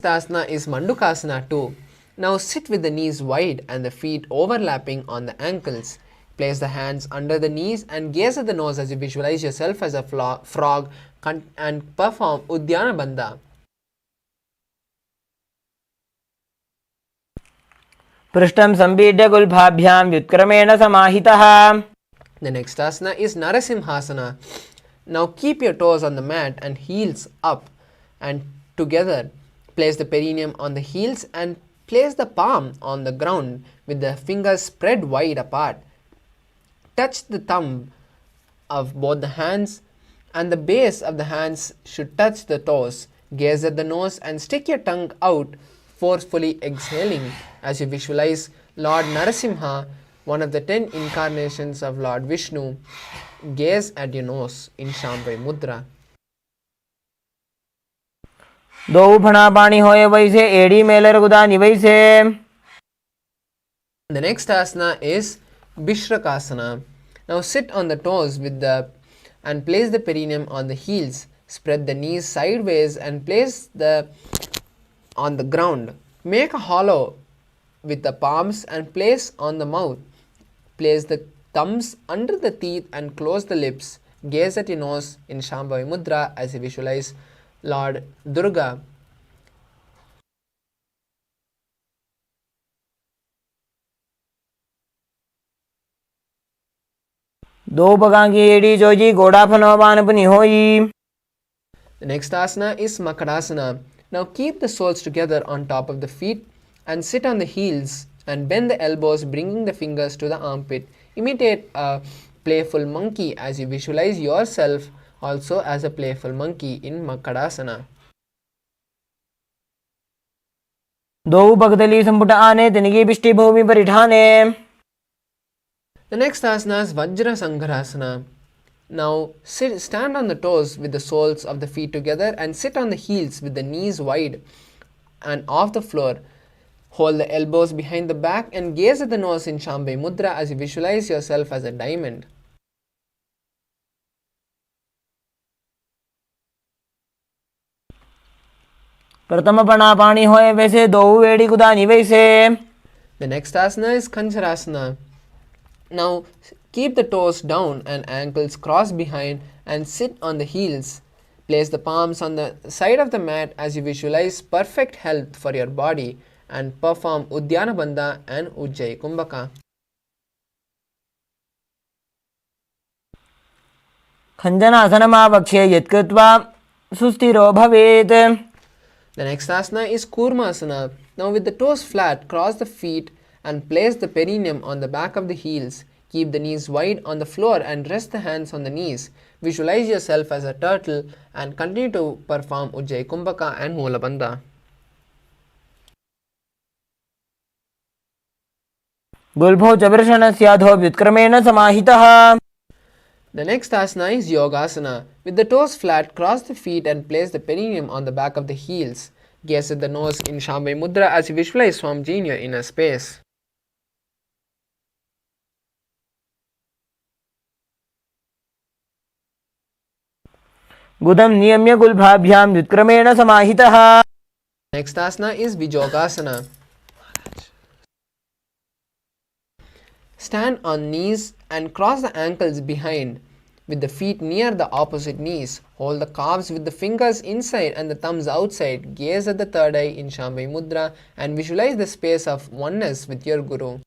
Asana is Mandukasana 2. Now sit with the knees wide and the feet overlapping on the ankles. Place the hands under the knees and gaze at the nose as you visualize yourself as a frog and perform Udyana Bandha. पृष्ठं सम्पीड्य गुल्फाभ्यां व्युत्क्रमेण समाहितः. The next asana is Narasimhasana. Now keep your toes on the mat and heels up and together. Place the perineum on the heels and place the palm on the ground with the fingers spread wide apart. Touch the thumb of both the hands and the base of the hands should touch the toes. Gaze at the nose and stick your tongue out, forcefully exhaling as you visualize Lord Narasimha, one of the 10 incarnations of Lord Vishnu. Gaze at your nose in Shambhavi Mudra. दो फणा पाणी होए वैसे एड़ी Mailer गुदानी वैसे. The next asana is Bishrakasana. Now sit on the toes and place the perineum on the heels. Spread the knees sideways and place on the ground. Make a hollow with the palms and place on the mouth. Place the thumbs under the teeth and close the lips. Gaze at your nose in Shambhavi Mudra as you visualize Lord Durga. दो पगां की एड़ी जोजी गोड़ा फनोबान पुनी होई. The next asana is Makarasana. Now keep the soles together on top of the feet and sit on the heels and bend the elbows, bringing the fingers to the armpit. Imitate a playful monkey as you visualize yourself also as a playful monkey in Makarasana. दो पगदली संपुट आने तिनकी पिष्टि भूमि परिठाने. The next asana is Vajra Sangharasana. Now stand on the toes with the soles of the feet together and sit on the heels with the knees wide and off the floor. Hold the elbows behind the back and gaze at the nose in Shambhavi Mudra as you visualize yourself as a diamond. प्रथम पणा पाणी होए वैसे दो एड़ी गुदानी वैसे. The next asana is Kancharasana. Now Keep the toes down and ankles crossed behind and sit on the heels. Place the palms on the side of the mat as you visualize perfect health for your body and perform Uddiyana Bandha and Ujjayi Kumbhaka. खञ्जनासनमावक्ष्ये यत्कृत्वा सुस्थिरो भवेत्. The next asana is Kurmasana. Now with the toes flat, cross the feet and place the perineum on the back of the heels. Keep the knees wide on the floor and rest the hands on the knees. Visualize yourself as a turtle and continue to perform Ujjayi Kumbhaka and Moola Bandha. गुल्भौ च वृषणस्याधो व्युत्क्रमेण समाहितः. The next asana is Yogasana. With the toes flat, cross the feet and place the perineum on the back of the heels. Gaze at the nose in Shambhavi Mudra as you visualize Swamiji in your inner space. गुदं नियम्य गुल्भाभ्यां व्युत्क्रमेण समाहितः. Next asana is Vijogasana. Stand on knees and cross the ankles behind with the feet near the opposite knees. Hold the calves with the fingers inside and the thumbs outside. Gaze at the third eye in Shambhavi Mudra and visualize the space of oneness with your Guru.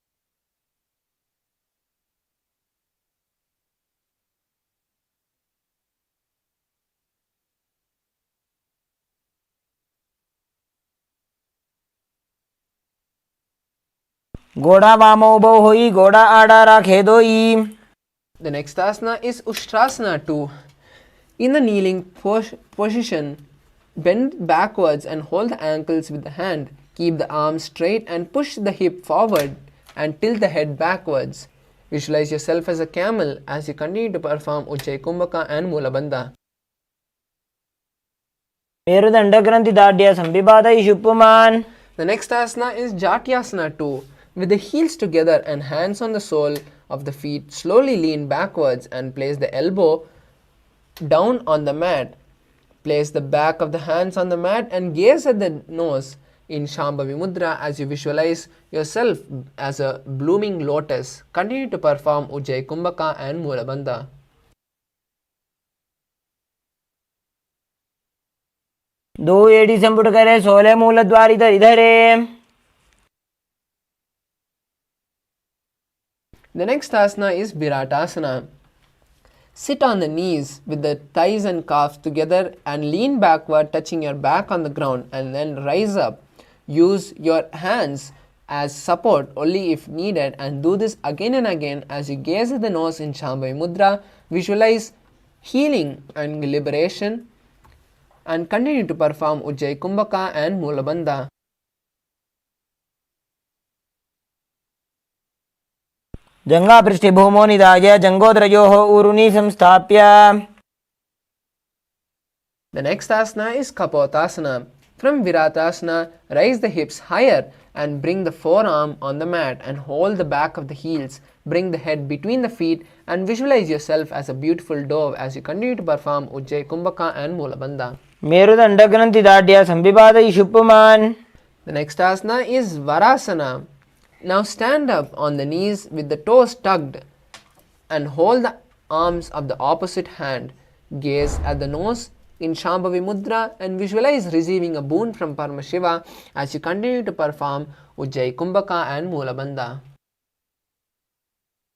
घोड़ा वामो बो होई घोड़ा आड़ा राखे दोई. The next asana is Ushtrasana 2. In the kneeling position, bend backwards and hold the ankles with the hand. Keep the arms straight and push the hip forward and tilt the head backwards. Visualize yourself as a camel as you continue to perform Ujjayi Kumbhaka and Moola Bandha. मेरुदण्डग्रन्थिदाढ्य संविपातयिषु पुमान्. The next asana is Jatyasana 2. With the heels together and hands on the sole of the feet, slowly lean backwards and place the elbow down on the mat. Place the back of the hands on the mat and gaze at the nose in Shambhavi Mudra as you visualize yourself as a blooming lotus. Continue to perform Ujjayi Kumbhaka and Moola Bandha. दो एड़ी संपुट करे 16 मूलद्वारी धरे. The next asana is Viratasana. Sit on the knees with the thighs and calves together and lean backward, touching your back on the ground, and then rise up. Use your hands as support only if needed and do this again and again as you gaze at the nose in Shambhavi Mudra. Visualize healing and liberation and continue to perform Ujjayi Kumbhaka and Moola Bandha. जङ्घापृष्ठे भूमो निधाय जङ्घोदरयोः ऊरुनि संस्थाप्य. The next asana is Kapotasana. From Viratasana, raise the hips higher and bring the forearm on the mat and hold the back of the heels. Bring the head between the feet and visualize yourself as a beautiful dove as you continue to perform Ujjayi Kumbhaka and Moola Bandha. मेरुदण्डग्रन्थिदाढ्य संविपातयिषु पुमान्. The next asana is Varasana. Now stand up on the knees with the toes tucked and hold the arms of the opposite hand. Gaze at the nose in Shambhavi Mudra and visualize receiving a boon from Paramashiva as you continue to perform Ujjayi Kumbhaka and Moola Bandha.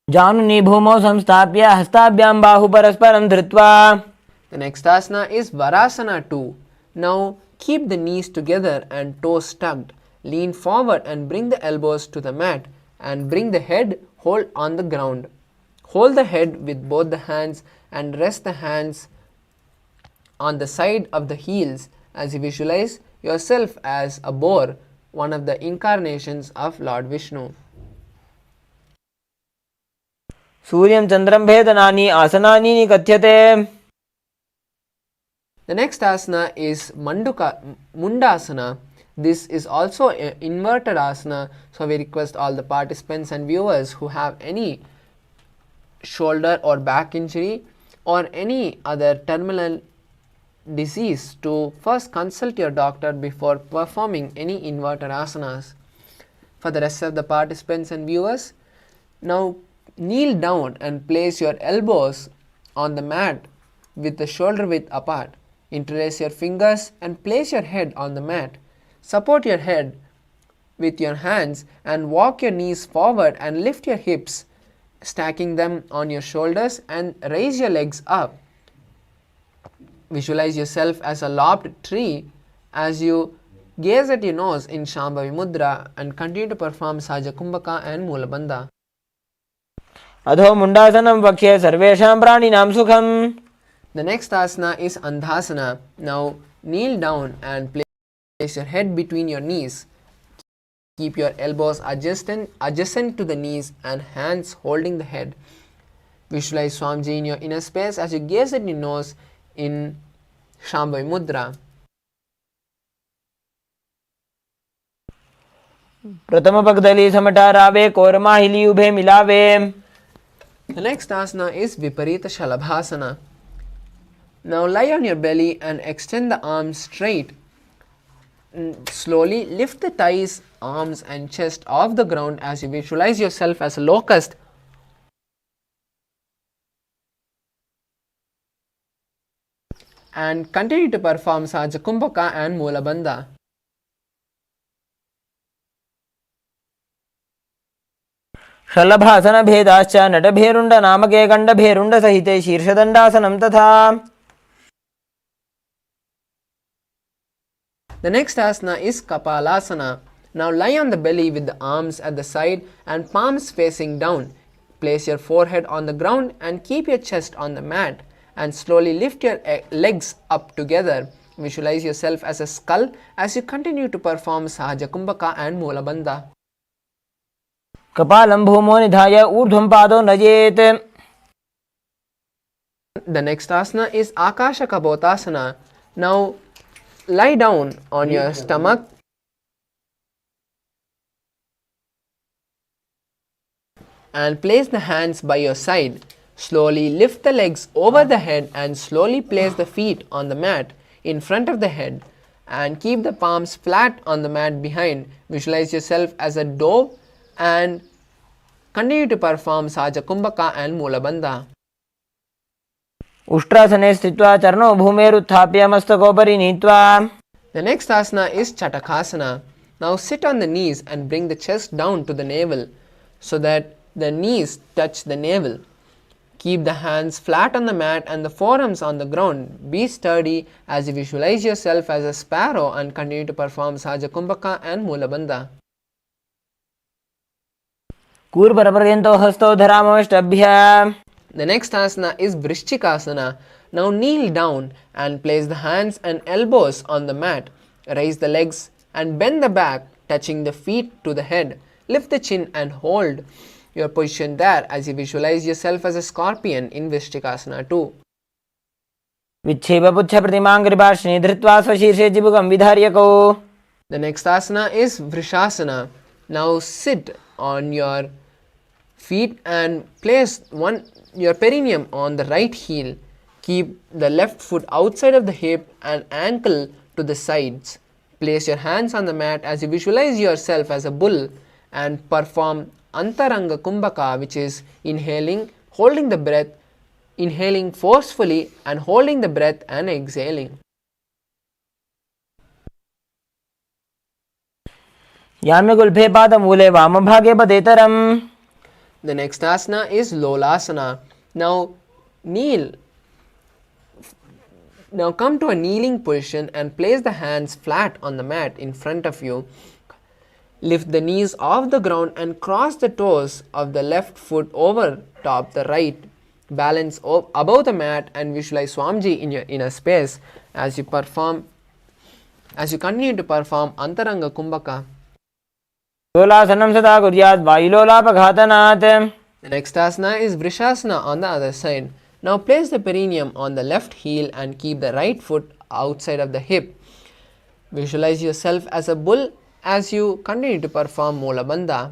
जानुनि भूमौ संस्थाप्य हस्ताभ्यां बाहु परस्परं धृत्वा. The next asana is Varasana 2. Now keep the knees together and toes tucked. Lean forward and bring the elbows to the mat and bring the head hold on the ground. Hold the head with both the hands and rest the hands on the side of the heels as you visualize yourself as a boar, one of the incarnations of Lord Vishnu. सूर्यं चन्द्रं भेदनानि आसनानि निकथ्यते. The next asana is Mundasana. This is also an inverted asana, so we request all the participants and viewers who have any shoulder or back injury or any other terminal disease to first consult your doctor before performing any inverted asanas. For the rest of the participants and viewers, now kneel down and place your elbows on the mat with the shoulder width apart. Interlace your fingers and place your head on the mat. Support your head with your hands and walk your knees forward and lift your hips, stacking them on your shoulders, and raise your legs up. Visualize yourself as a lopped tree as you gaze at your nose in Shambhavi Mudra and continue to perform Sahaja Kumbhaka and Mulabandha. अधो मुंडासनं वक्ष्ये सर्वेषां प्राणिनां सुखम्. The next asana is Andhasana. Now kneel down and place your head between your knees. Keep your elbows adjacent to the knees and hands holding the head. Visualize Swamiji in your inner space as you gaze at your nose in Shambhavi Mudra. प्रथम पगदली समटारावे कोरमाहिली उभे मिलावे. The next asana is Viparita Shalabhasana. Now lie on your belly and extend the arms straight. Slowly lift the thighs, arms and chest off the ground as you visualize yourself as a locust. And continue to perform Sahaja Kumbhaka and Mulabandha. शलभासन भेदाश्च नटभेरुण्ड नामके गण्डभेरुण्ड सहिते शीर्षदण्डासनं तथा. The next asana is Kapalasana. Now lie on the belly with the arms at the side and palms facing down. Place your forehead on the ground and keep your chest on the mat, and slowly lift your legs up together. Visualize yourself as a skull as you continue to perform Sahaja Kumbhaka and Mulabandha. कपालं भूमो निधाय ऊर्ध्वं पादो नजेत्. The next asana is Akasha Kapotasana. Now lie down on your stomach and place the hands by your side. Slowly lift the legs over the head and slowly place the feet on the mat in front of the head and keep the palms flat on the mat behind. Visualize yourself as a dove and continue to perform Sahaja Kumbhaka and Mulabandha. उष्ट्रासने स्थित्वा चरणौ भूमेरुत्थाप्य मस्तकोपरि नीत्वा. The next asana is Chatakasana. Now sit on the knees and bring the chest down to the navel so that the knees touch the navel. Keep the hands flat on the mat and the forearms on the ground. Be sturdy as you visualize yourself as a sparrow and continue to perform Sahaja Kumbhaka and Mulabandha. कूर्परपर्यन्तौ हस्तौ धरामष्टभ्य. The next asana is Vrishchikasana. Now kneel down and place the hands and elbows on the mat. Raise the legs and bend the back, touching the feet to the head. Lift the chin and hold your position there as you visualize yourself as a scorpion in Vrishchikasana too. विच्छेपपुच्छप्रतिमां कृपाश्नी धृत्वा स्वशीर्षे चिबुकं विधार्यकौ. The next asana is Vrishasana. Now sit on your feet and place your perineum on the right heel. Keep the left foot outside of the hip and ankle to the sides. Place your hands on the mat as you visualize yourself as a bull and perform Antaranga Kumbhaka, which is inhaling, holding the breath, inhaling forcefully and holding the breath and exhaling. याम्यगुल्फे पादमूले वामभागे पदेतरम्. The next asana is Lolasana. Now come to a kneeling position and place the hands flat on the mat in front of you. Lift the knees off the ground and cross the toes of the left foot over top the right. Balance above the mat and visualize Swamiji in your inner space as you continue to perform Antaranga Kumbhaka. लोलासनं सदा कुर्यात् वायुलोलापघातनात्. The next asana is Vrishasana on the other side. Now place the perineum on the left heel and keep the right foot outside of the hip. Visualize yourself as a bull as you continue to perform Mulabandha.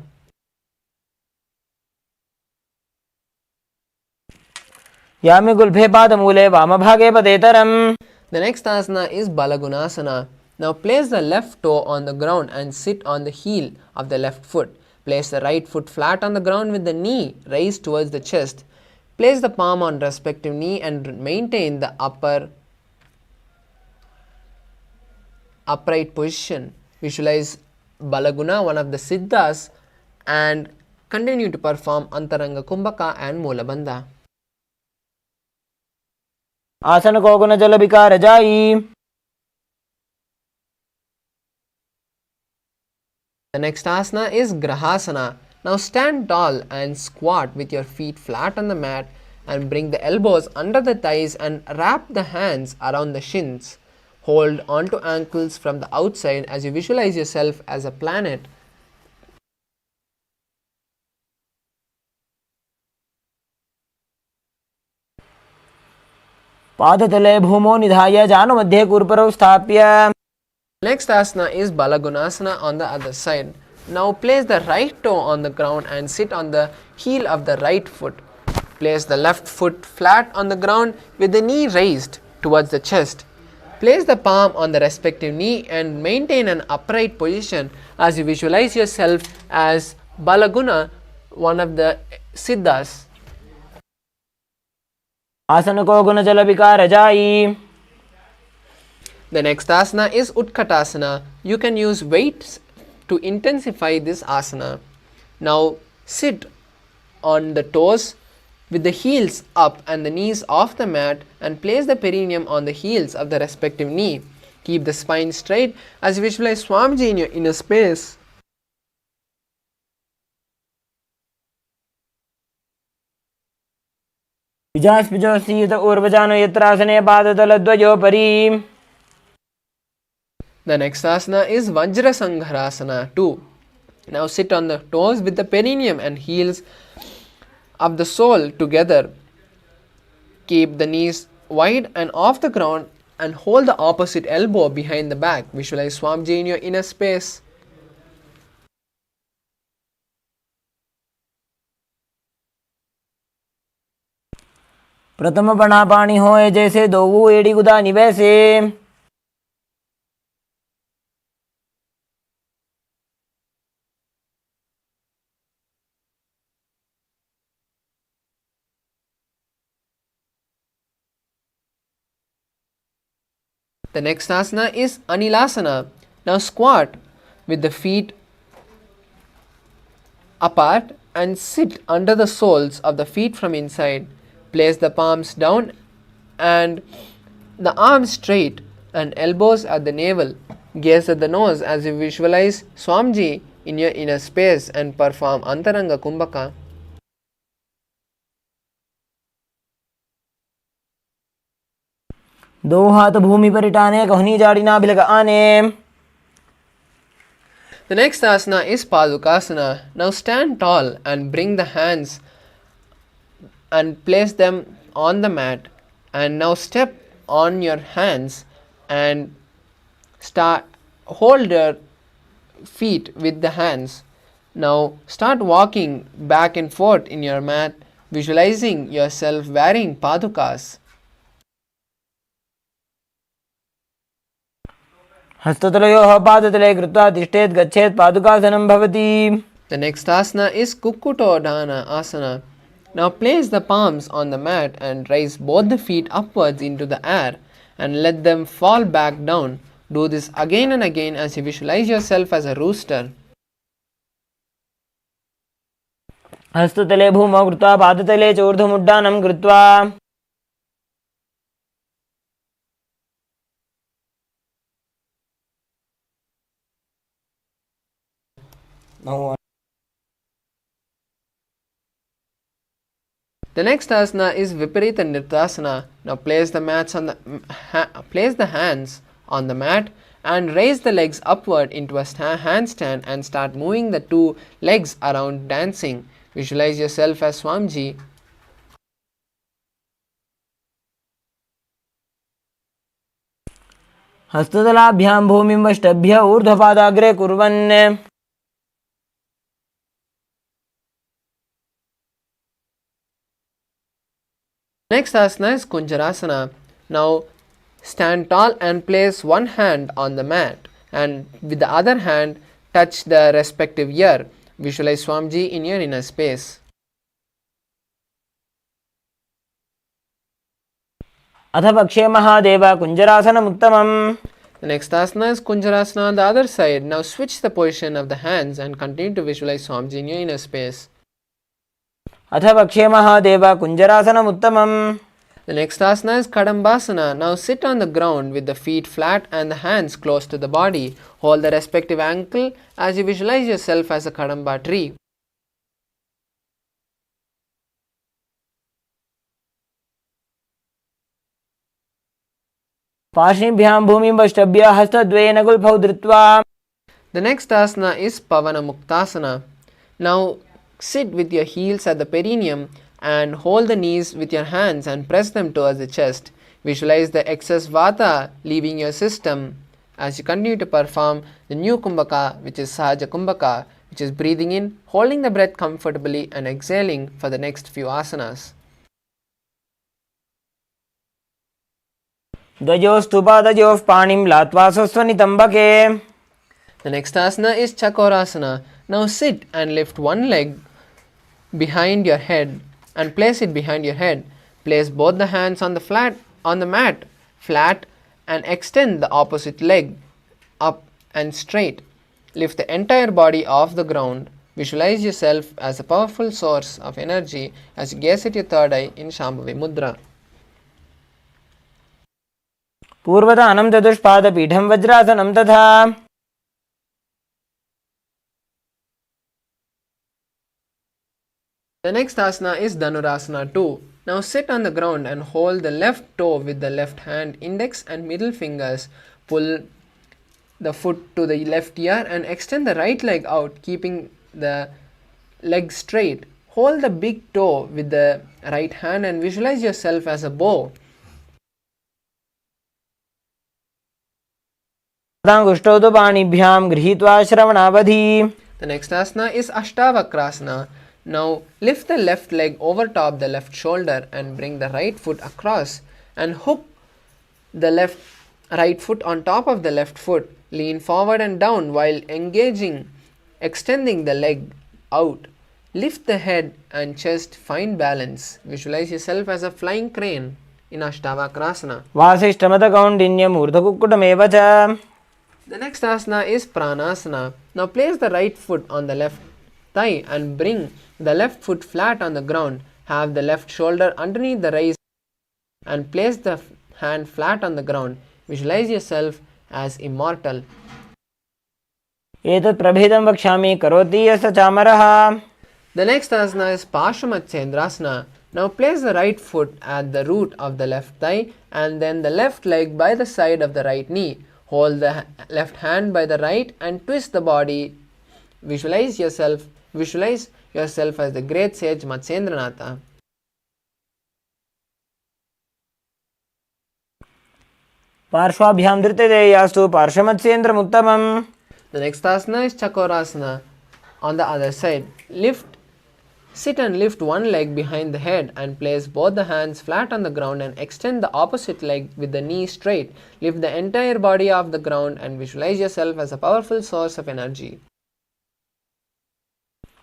याम्यगुल्फे पादमूले वामभागे पदेतरम्. The next asana is Balagunasana. Now place the left toe on the ground and sit on the heel of the left foot. Place the right foot flat on the ground with the knee raised towards the chest. Place the palm on respective knee and maintain the upright position. Visualize Balaguna, one of the Siddhas, and continue to perform Antaranga Kumbhaka and Mulabandha. आसन को गुण जल विकार जाई. The next asana is Grahasana. Now stand tall and squat with your feet flat on the mat and bring the elbows under the thighs and wrap the hands around the shins. Hold onto ankles from the outside as you visualize yourself as a planet. पादतले भूमौ निधाय जानुमध्ये कूर्परौ स्थाप्य. Next asana is Balagunasana on the other side. Now place the right toe on the ground and sit on the heel of the right foot. Place the left foot flat on the ground with the knee raised towards the chest. Place the palm on the respective knee and maintain an upright position as you visualize yourself as Balaguna, one of the Siddhas. आसन को गुण जल विकार जाई. The next asana is Utkatasana. You can use weights to intensify this asana. Now sit on the toes with the heels up and the knees off the mat and place the perineum on the heels of the respective knee. Keep the spine straight as you visualize Swamiji in your inner space. विजास्पिजोऽसीत ऊर्वजानो यत्रासने पादतलद्वयोपरि. The next asana is Vajrasangharasana 2. Now sit on the toes with the perineum and heels of the sole together. Keep the knees wide and off the ground and hold the opposite elbow behind the back. Visualize Swamiji in your inner space. प्रथम बना पानी होए जैसे दो एड़ी गुदानी वैसे. The next asana is Anilasana. Now squat with the feet apart and sit under the soles of the feet from inside. Place the palms down and the arms straight and elbows at the navel. Gaze at the nose as you visualize Swamiji in your inner space and perform Antaranga Kumbhaka. दो हाथ भूमि पर टाने कहनी जाड़ी नाभि लगाने. The next asana is Padukasana. Now stand tall and bring the hands and place them on the mat. And now step on your hands and hold your feet with the hands. Now start walking back and forth in your mat, visualizing yourself wearing padukas. हस्ततलयोः पादतले कृत्वा तिष्ठेत् गच्छेत् पादुकासनं भवति. The next asana is Kukkutoddhana asana. Now place the palms on the mat and raise both the feet upwards into the air and let them fall back down. Do this again and again as you visualize yourself as a rooster. हस्ततले भूमौ कृत्वा पादतले च ऊर्ध्वमुड्डानं कृत्वा. The next asana is Viparita Nirtasana. Now place the hands on the mat and raise the legs upward into a handstand and start moving the two legs around dancing. Visualize yourself as Swamiji. हस्ततलाभ्यां भूमिं वष्टभ्य ऊर्ध्वपादाग्रे कुर्वन्. Next asana is Kunjarasana. Now stand tall and place one hand on the mat and with the other hand touch the respective ear. Visualize Swamiji in your inner space. अथ पक्षे Mahadev कुञ्जरासनमुत्तमम्. The next asana is Kunjarasana on the other side. Now switch the position of the hands and continue to visualize Swamiji in your inner space. अथ पक्षे Mahadev कुञ्जरासनमुत्तमम्. The next asana is Kadambasana. Now sit on the ground with the feet flat and the hands close to the body. Hold the respective ankle as you visualize yourself as a Kadamba tree. पार्श्वभ्यां भूमिं वष्टभ्य हस्तद्वयेन गुल्फौ धृत्वा. The next asana is Pavana Muktasana. Now sit with your heels at the perineum and hold the knees with your hands and press them towards the chest. Visualize the excess vata leaving your system as you continue to perform the new Kumbhaka, which is Sahaja Kumbhaka, which is breathing in, holding the breath comfortably and exhaling for the next few asanas. द्वयोस्तु पादयोः पाणिं लात्वा स्वस्वनितम्बके. The next asana is Chakorasana. Now sit and lift one leg behind your head and place it behind your head. Place both the hands on the mat flat and extend the opposite leg up and straight. Lift the entire body off the ground. Visualize yourself as a powerful source of energy as you gaze at your third eye in Shambhavi Mudra. पूर्वदानं चतुष्पादपीठं वज्रासनं तथा. The next asana is Dhanurasana 2. Now sit on the ground and hold the left toe with the left hand, index and middle fingers. Pull the foot to the left ear and extend the right leg out, keeping the leg straight. Hold the big toe with the right hand and visualize yourself as a bow. पादाङ्गुष्ठौ तु पाणिभ्यां गृहीत्वा श्रवणावधि. The next asana is Ashtavakrasana. Now lift the left leg over top the left shoulder and bring the right foot across and hook the right foot on top of the left foot. Lean forward and down while extending the leg out. Lift the head and chest, find balance. Visualize yourself as a flying crane in Ashtavakrasana. वासिष्ठमतकौण्डिन्यमूर्धकुक्कुटमेव च. The next asana is Pranasana. Now place the right foot on the left thigh and bring the left foot flat on the ground. Have the left shoulder underneath the raised and place the hand flat on the ground. Visualize yourself as immortal. एतत् प्रभेदं वक्ष्यामि करोति यस्य चामरः. The next asana is Parshamachendrasana. Now place the right foot at the root of the left thigh and then the left leg by the side of the right knee. Hold the left hand by the right and twist the body. Visualize yourself as the great sage Matsyendranatha. पार्श्वाभ्यां धृतदेयास्तु पार्श्वमत्स्येन्द्रमुत्तमम्. The next asana is Chakorasana. On the other side, sit and lift one leg behind the head and place both the hands flat on the ground and extend the opposite leg with the knee straight. Lift the entire body off the ground and visualize yourself as a powerful source of energy.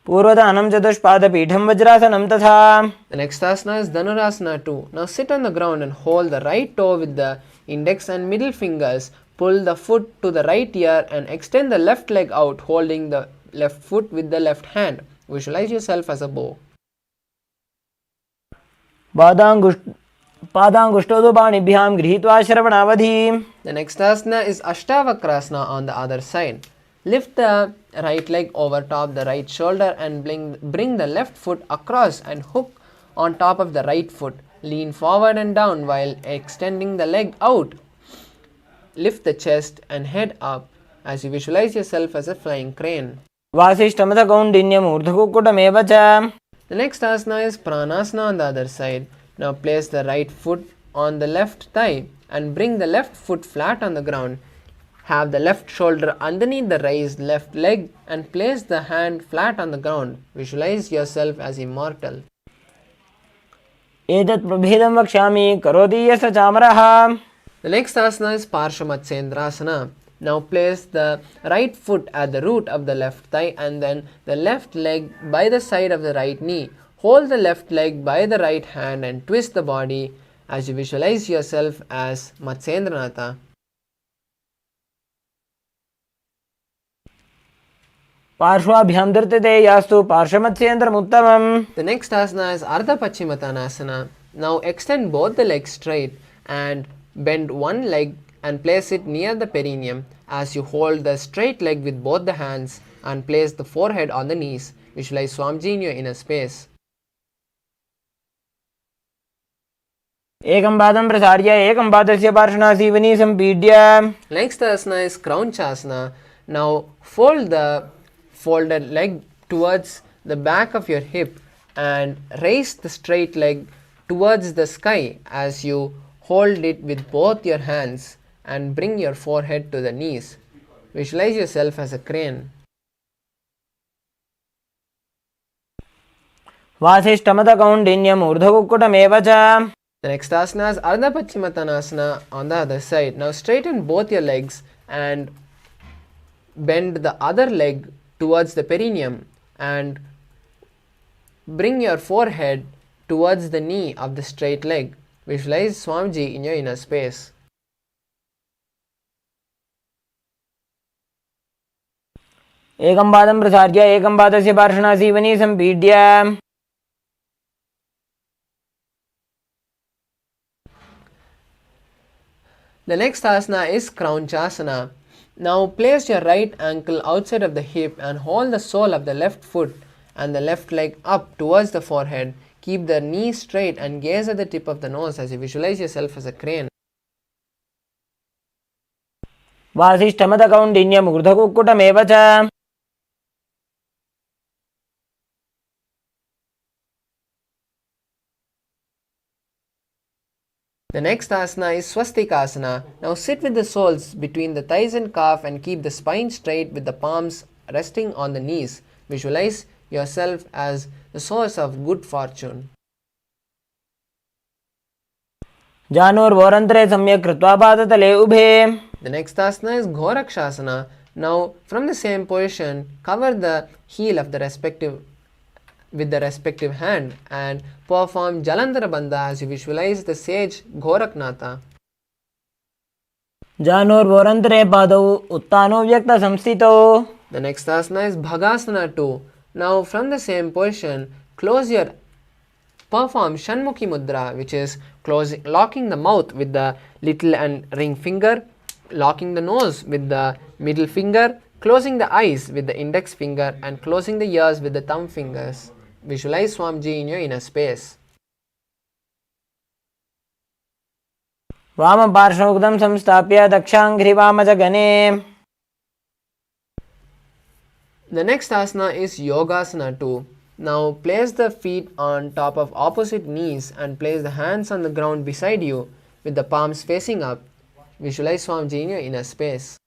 पूर्वदानं चतुष्पादपीठं वज्रासनं तथा. The next asana is Dhanurasana 2. Now sit on the ground and hold the right toe with the index and middle fingers. Pull the foot to the right ear and extend the left leg out, holding the left foot with the left hand. Visualize yourself as a bow. पादाङ्गुष्ठौ तु पाणिभ्यां गृहीत्वा श्रवणावधि. The next asana is Ashtavakrasana on the other side. Lift the right leg over top the right shoulder and bring the left foot across and hook on top of the right foot. Lean forward and down while extending the leg out. Lift the chest and head up as you visualize yourself as a flying crane. वासिष्ठमतकौण्डिन्यमूर्धकुक्कुटमेव च. The next asana is Pranasana on the other side. Now place the right foot on the left thigh and bring the left foot flat on the ground. Have the left shoulder underneath the raised left leg and place the hand flat on the ground. Visualize yourself as immortal. एतत् प्रभेदं वक्ष्यामि करोति यस्य चामरः. The next asana is Parshamatsendrasana. Now place the right foot at the root of the left thigh and then the left leg by the side of the right knee. Hold the left leg by the right hand and twist the body as you visualize yourself as Matsendranatha. पार्श्वाभ्यां धृत्यते यास्तु पार्श्वमत्स्येन्द्रमुत्तमम्. The next asana is Ardha Paschimottanasana. Now extend both the legs straight and bend one leg and place it near the perineum as you hold the straight leg with both the hands and place the forehead on the knees. Visualize Swamiji in your inner space. एकं पादं प्रसार्य एकं पादस्य पार्श्वनासीवनी सम्पीड्य. Next asana is Kraunchasana. Now fold the folded leg towards the back of your hip and raise the straight leg towards the sky as you hold it with both your hands and bring your forehead to the knees. Visualize yourself as a crane. वासिष्ठमतकौण्डिन्यम् ऊर्ध्वकुक्कुटमेव च. The next asana is Ardha Paschimottanasana on the other side. Now straighten both your legs and bend the other leg towards the perineum and bring your forehead towards the knee of the straight leg. Visualize Swamiji in your inner space. एकं पादं प्रसार्य एकं पादस्य पार्श्वनासीवनी सम्पीड्य. The next asana is Kraunchasana. Now place your right ankle outside of the hip and hold the sole of the left foot and the left leg up towards the forehead. Keep the knee straight and gaze at the tip of the nose as you visualize yourself as a crane. वासिष्ठमतकौण्डिन्यम् ऊर्ध्वकुक्कुटमेव च. The next asana is Swastikasana. Now sit with the soles between the thighs and calf and keep the spine straight with the palms resting on the knees. Visualize yourself as the source of good fortune. जानुर्वोरन्तरे सम्यक् कृत्वा पादतले उभे. The next asana is Ghorakshasana. Now from the same position, cover the heel of the respective hand and perform Jalandhara Bandha as you visualize the sage Goraknatha. जानुर्वोरन्तरे पादौ उत्तानो व्यक्तसंस्थितौ. The next asana is Bhagasana 2. Now from the same position, perform Shanmukhi Mudra, which is locking the mouth with the little and ring finger, locking the nose with the middle finger, closing the eyes with the index finger and closing the ears with the thumb fingers. Visualize Swamiji in your inner space. वामपार्श्वमुखं संस्थाप्य दक्षाङ्घ्रिवामजगने. The next asana is Yogasana 2. Now place the feet on top of opposite knees and place the hands on the ground beside you with the palms facing up. Visualize Swamiji in your inner space.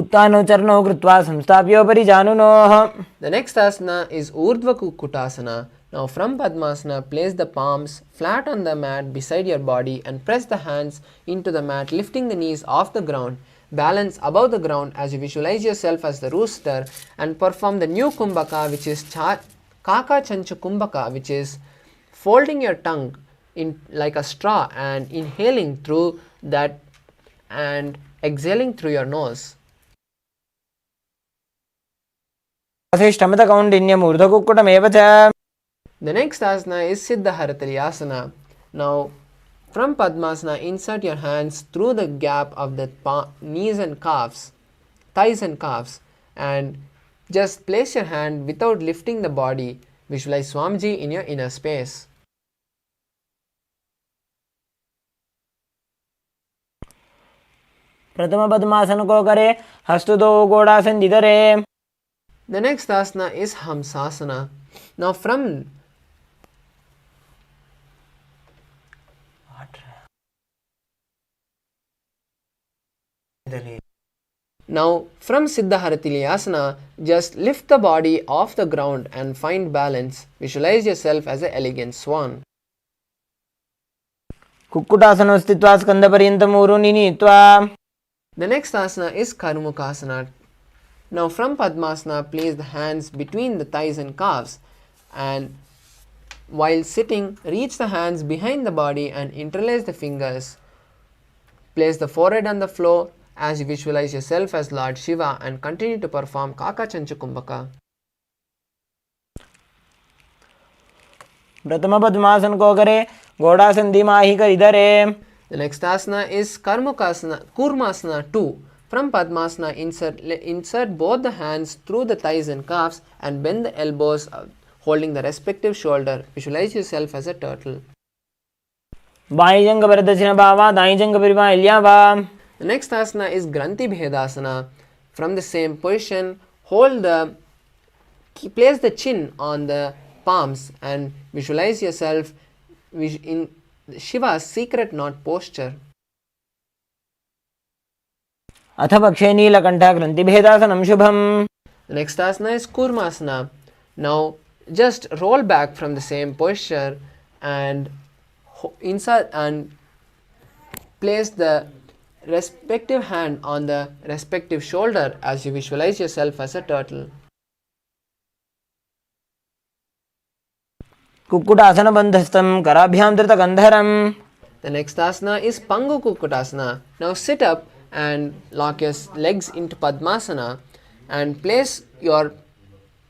उत्तानो चरणौ कृत्वा संस्थाप्योपरि जानुनोः. The next asana is Urdhva Kukkutasana. Now from Padmasana, place the palms flat on the mat beside your body and press the hands into the mat, lifting the knees off the ground. Balance above the ground as you visualize yourself as the rooster and perform the new Kumbhaka, which is Kaka Chanchu Kumbhaka, which is folding your tongue in like a straw and inhaling through that and exhaling through your nose. वासिष्ठमतकौण्डिन्यम् ऊर्ध्वकुक्कुटमेव च. The next asana is Siddha Haratayasana. Now from Padmasana, insert your hands through the gap of the knees and calves, thighs and calves, and just place your hand without lifting the body. Visualize Swamiji in your inner space. प्रथम पद्मासन को करे हस्तुदो गोडासन्दितरे. The next asana is Hamsasana. Now from Siddha Haratayasana, just lift the body off the ground and find balance. Visualize yourself as an elegant swan. कुक्कुटासने स्थित्वा स्कन्दपर्यन्तं ऊरुनि नीत्वा The next asana is Karmukasana. Now from Padmasana, place the hands between the thighs and calves, and while sitting, reach the hands behind the body and interlace the fingers. Place the forehead on the floor as you visualize yourself as Lord Shiva and continue to perform Kaka Chancha Kumbhaka. प्रथम पद्मासन को करे घोड़ासन दिमाही कर इधरे. The next asana is Kurmasana 2. From Padmasana, insert both the hands through the thighs and calves and bend the elbows, holding the respective shoulder. Visualize yourself as a turtle. By जंग पर दक्षिण बावा दाई जंग पर बाइलिया बा. The next asana is Granthi Bhedasana. From the same position, place the chin on the palms and visualize yourself in Shiva's secret knot posture. अथ पक्षे नीलकंठ ग्रंथि भेदासनं Shubham. The next asana is Kurmasana. Now just roll back from the same posture and insert and place the respective hand on the respective shoulder as you visualize yourself as a turtle. Kukkutasana बंधस्थं कराभ्याम धृत गंधरम. The next asana is Pangu Kukkutasana. Now sit up and lock your legs into Padmasana and place your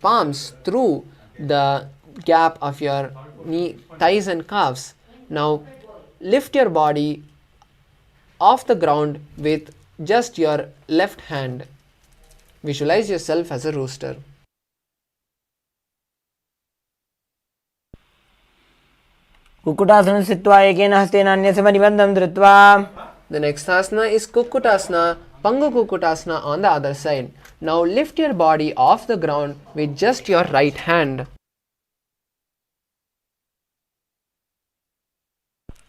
palms through the gap of your thighs and calves. Now lift your body off the ground with just your left hand. Visualize yourself as a rooster. Kukkutasana स्थित्वा एकेन हस्तेन अन्यस्य परिबन्धं धृत्वा. The next asana is Kukkutasana, Pangu Kukkutasana on the other side. Now lift your body off the ground with just your right hand.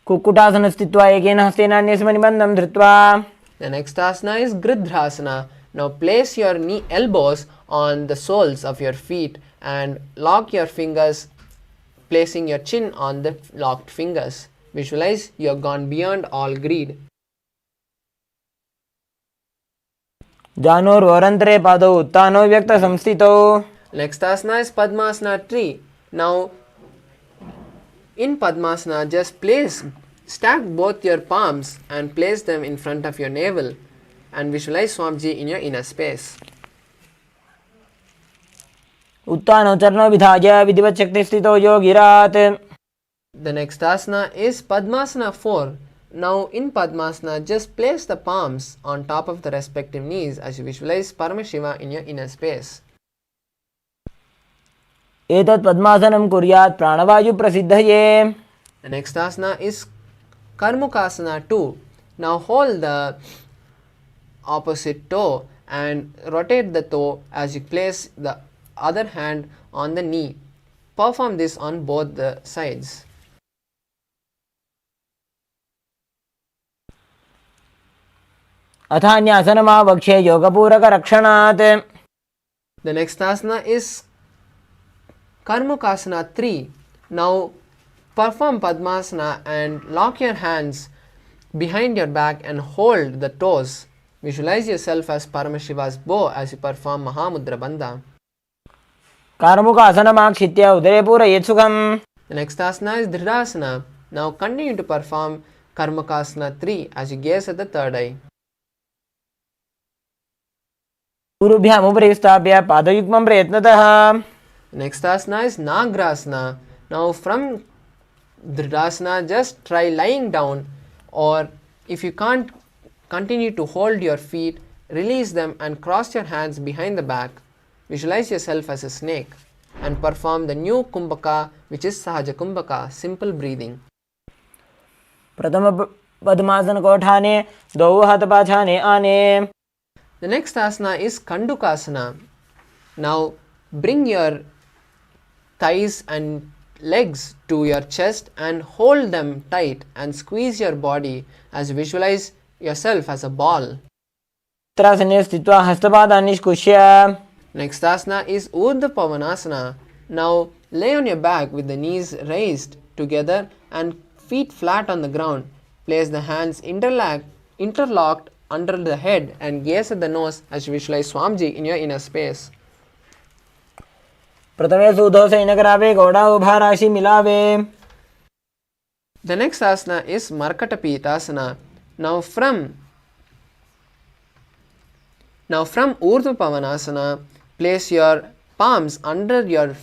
Kukkutasana स्थित्वा एकेन हस्तेन अन्यस्य परिबन्धं धृत्वा. The next asana is Gridhrasana. Now place your elbows on the soles of your feet and lock your fingers, placing your chin on the locked fingers. Visualize you have gone beyond all greed. जानोर्वरन्तरे पादौ उत्थानो व्यक्त संस्थितौ. Next asana is Padmasana 3. Now in Padmasana, just stack both your palms and place them in front of your navel and visualize Swamiji in your inner space. उत्थानो चरणो विधाय विधिवत् शक्ति स्थितो योगिरात्. The next asana is Padmasana 4. Now in Padmasana, just place the palms on top of the respective knees as you visualize Paramashiva in your inner space. एतत् पद्मासनं कुर्यात् प्राणवायु प्रसिद्धये. The next asana is Karmukasana 2. Now hold the opposite toe and rotate the toe as you place the other hand on the knee. Perform this on both the sides. अथान्यासनमावक्ष्ये योगपूरकरक्षणात्. The next asana is Karmukasana 3. Now perform Padmasana and lock your hands behind your back and hold the toes. Visualize yourself as Paramashiva's bow as you perform Mahamudra Bandha. कार्मुकासनमाक्षित्य उदरे पूरयेत् सुखम्. The next asana is Dridasana. Now continue to perform Karmakasana 3 as you gaze at the third eye. गुरुभ्याम् उपरि स्थाप्य पादयुग्मं प्रयत्नतः. Next asana is Nagrasana. Now from Dridasana, just try lying down, or if you can't, continue to hold your feet, release them and cross your hands behind the back. Visualize yourself as a snake and perform the new Kumbhaka, which is Sahaja Kumbhaka, simple breathing. प्रथम पद्मासन को ठाने दो हाथ पाछाने आने. The next asana is Kandukasana. Now bring your thighs and legs to your chest and hold them tight and squeeze your body as you visualize yourself as a ball. त्रासने स्थित्वा हस्तपादान् निष्कुष्य. Next asana is Urdhva Pavanasana. Now lay on your back with the knees raised together and feet flat on the ground. Place the hands interlocked under the head and gaze at the nose as you visualize Swamiji in your inner space. प्रथमे सूधो San करावे घोड़ा उभा राशि मिलावे. The next asana is Markata Pitasana. Now from Urdhva Pavanasana, place your palms under your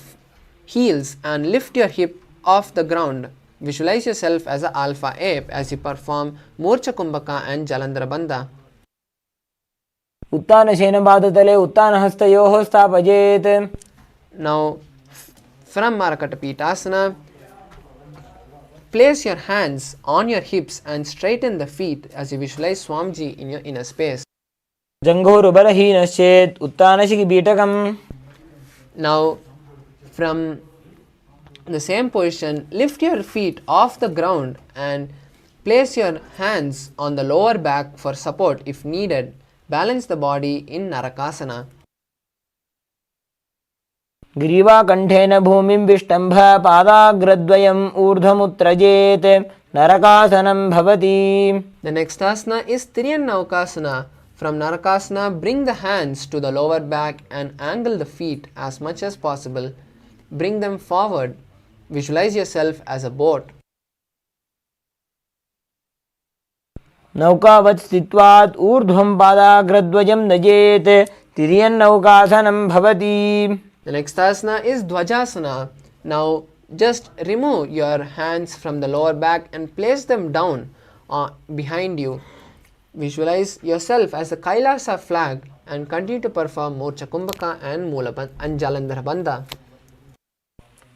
heels and lift your hip off the ground. Visualize yourself as an alpha ape as you perform Murcha Kumbhaka and Jalandhara Bandha. उत्तान शयन पादतले उत्तान हस्तयोः स्थापयेत्. Now from Marakata Pitasana, place your hands on your hips and straighten the feet as you visualize Swamiji in your inner space. जङ्घोरुबलहीनश्चेत् उत्तानशिखिपीठकम्. Now from the same position, lift your feet off the ground and place your hands on the lower back for support if needed. Balance the body in Narakasana. ग्रीवाकण्ठेन भूमिं विष्टम्भ पादाग्रद्वयम् ऊर्ध्वमुत्त्रजेत् नरकासनं भवति. The next asana is Tiryannaukasana. From Narakasana, bring the hands to the lower back and angle the feet as much as possible. Bring them forward. Visualize yourself as a boat. नौकावत् स्थित्वात् ऊर्ध्वं पादाग्रद्वयं नजेत् तिर्यन्नौकासनं भवति. The next asana is Dvajasana. Now just remove your hands from the lower back and place them down behind you. Visualize yourself as a Kailasa flag and continue to perform Murcha Kumbhaka and Jalandhara Bandha.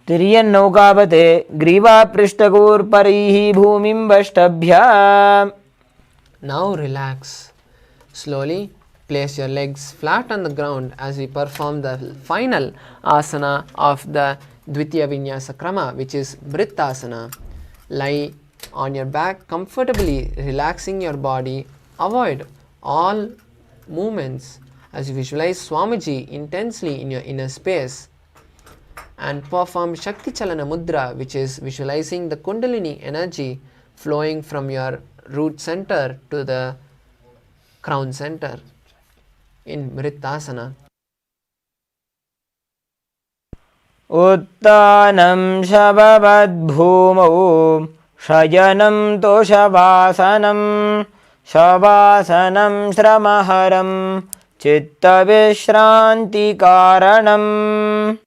तिर्यन्नौकावते ग्रीवापृष्ठगोर्परैः भूमिं वष्टभ्य. Now relax. Slowly place your legs flat on the ground as we perform the final asana of the Dvitiya Vinyasa Krama, which is Brittasana. Lie on your back comfortably, relaxing your body. Avoid all movements as you visualize Swamiji intensely in your inner space. And perform Shakti Chalana Mudra, which is visualizing the Kundalini energy flowing from your root center to the crown center in Mrittasana. उत्तानं शववद्भूमौ शयनं तोषवासनं शवासनं श्रमहरं चित्तविश्रान्तिकारणम्.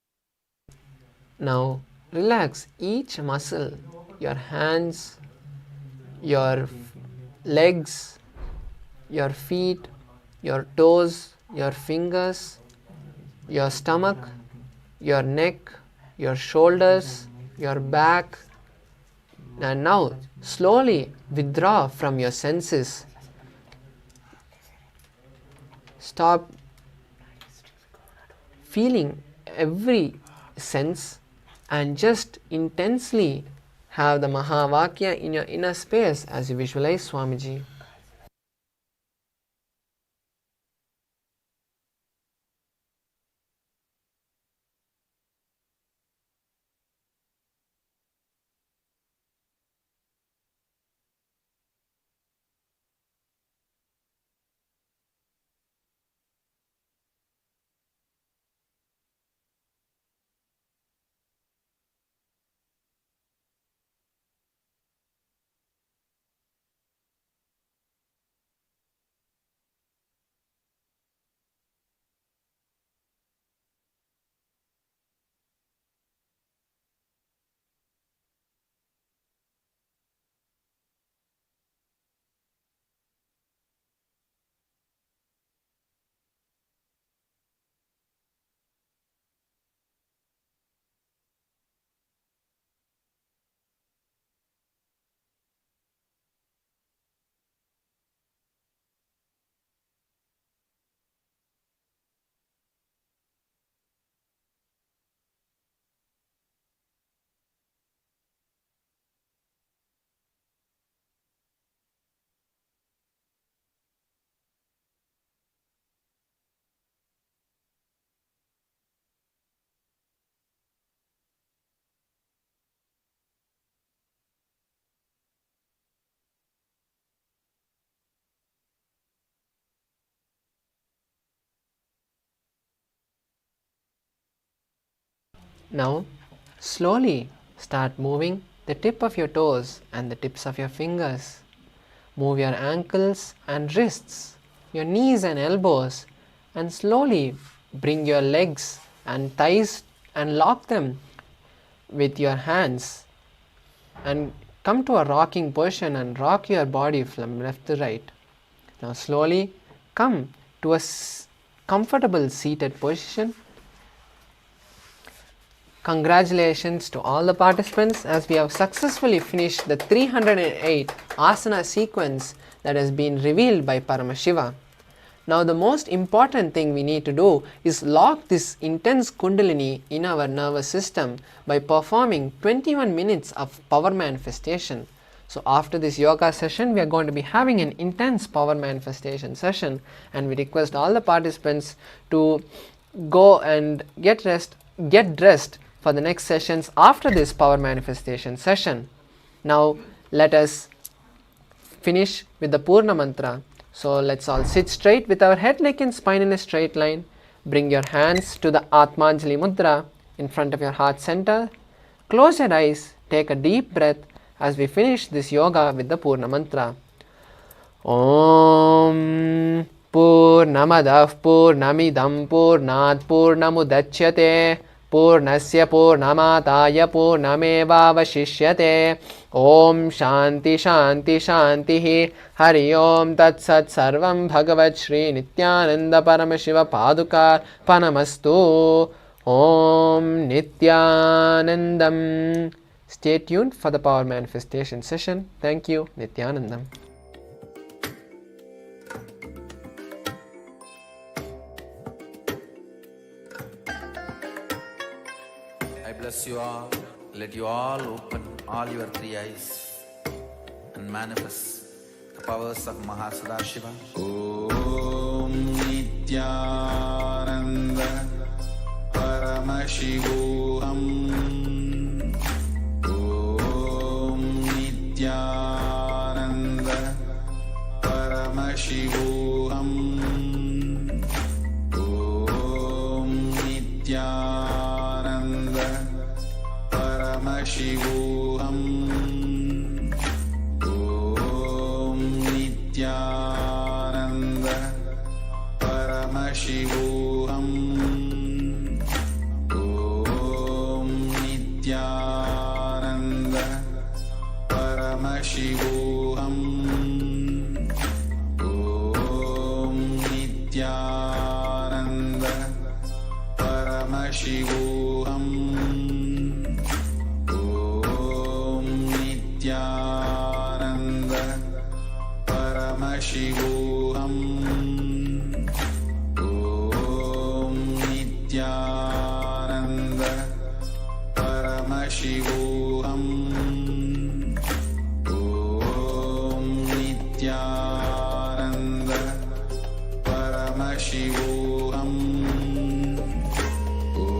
Now relax each muscle, your hands, your legs, your feet, your toes, your fingers, your stomach, your neck, your shoulders, your back. And now slowly withdraw from your senses. Stop feeling every sense and just intensely have the Mahavakya in your inner space as you visualize Swamiji. Now, slowly start moving the tip of your toes and the tips of your fingers. Move your ankles and wrists, your knees and elbows, and slowly bring your legs and thighs and lock them with your hands and come to a rocking position and rock your body from left to right. Now slowly come to a comfortable seated position. Congratulations to all the participants, as we have successfully finished the 308 asana sequence that has been revealed by Paramashiva. Now the most important thing we need to do is lock this intense kundalini in our nervous system by performing 21 minutes of power manifestation. So after this yoga session, we are going to be having an intense power manifestation session, and we request all the participants to go and get dressed for the next sessions after this power manifestation session. Now let us finish with the Purna mantra. So let's all sit straight with our head, neck and spine in a straight line. Bring your hands to the Atmanjali Mudra in front of your heart center. Close your eyes, take a deep breath as we finish this yoga with the Purna mantra. Om Purnamadav Purnamidam Purnat Purnamudachyate Purnasya Purnamataya Purnamevavashishyate. Om Shanti Shanti Shanti Hari Om Tat Sat Sarvam Bhagavat Shri Nithyananda Paramashiva Padukar Panamastu. Om Nithyanandam. Stay tuned for the power manifestation session. Thank you. Nithyanandam. I bless you all. Let you all open all your three eyes and manifest the powers of Mahasadashiva. Om Nithyananda Paramashivoham. Om Nithyananda Paramashivoham. Om Nithyananda Paramashivoham. Om Nithyananda Paramashivoham. Om Nithyananda Paramashivoham. Om Nithyananda Paramashivoham. Nithyananda Paramashivoham. Om Nithyananda Paramashivoham. Om Nithyananda Paramashivoham. Om Nithyananda Paramashivoham. Om Nithyananda Paramashivoham. Om Nithyananda Paramashivoham. Om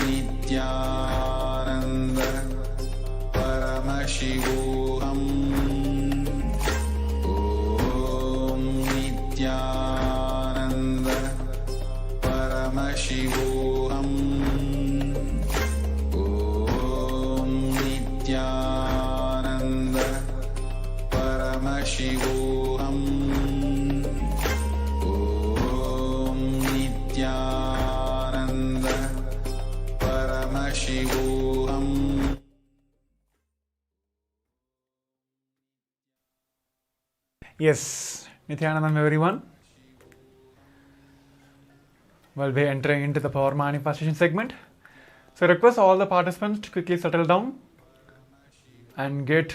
Nithyananda Paramashivoham. Om Nithyananda Paramashivoham. Om Nithyananda Paramashivoham. Om Nithyananda Paramashivoham. Yes, Nithyanandam everyone. Well, we're entering into the power manifestation segment. So I request all the participants to quickly settle down and get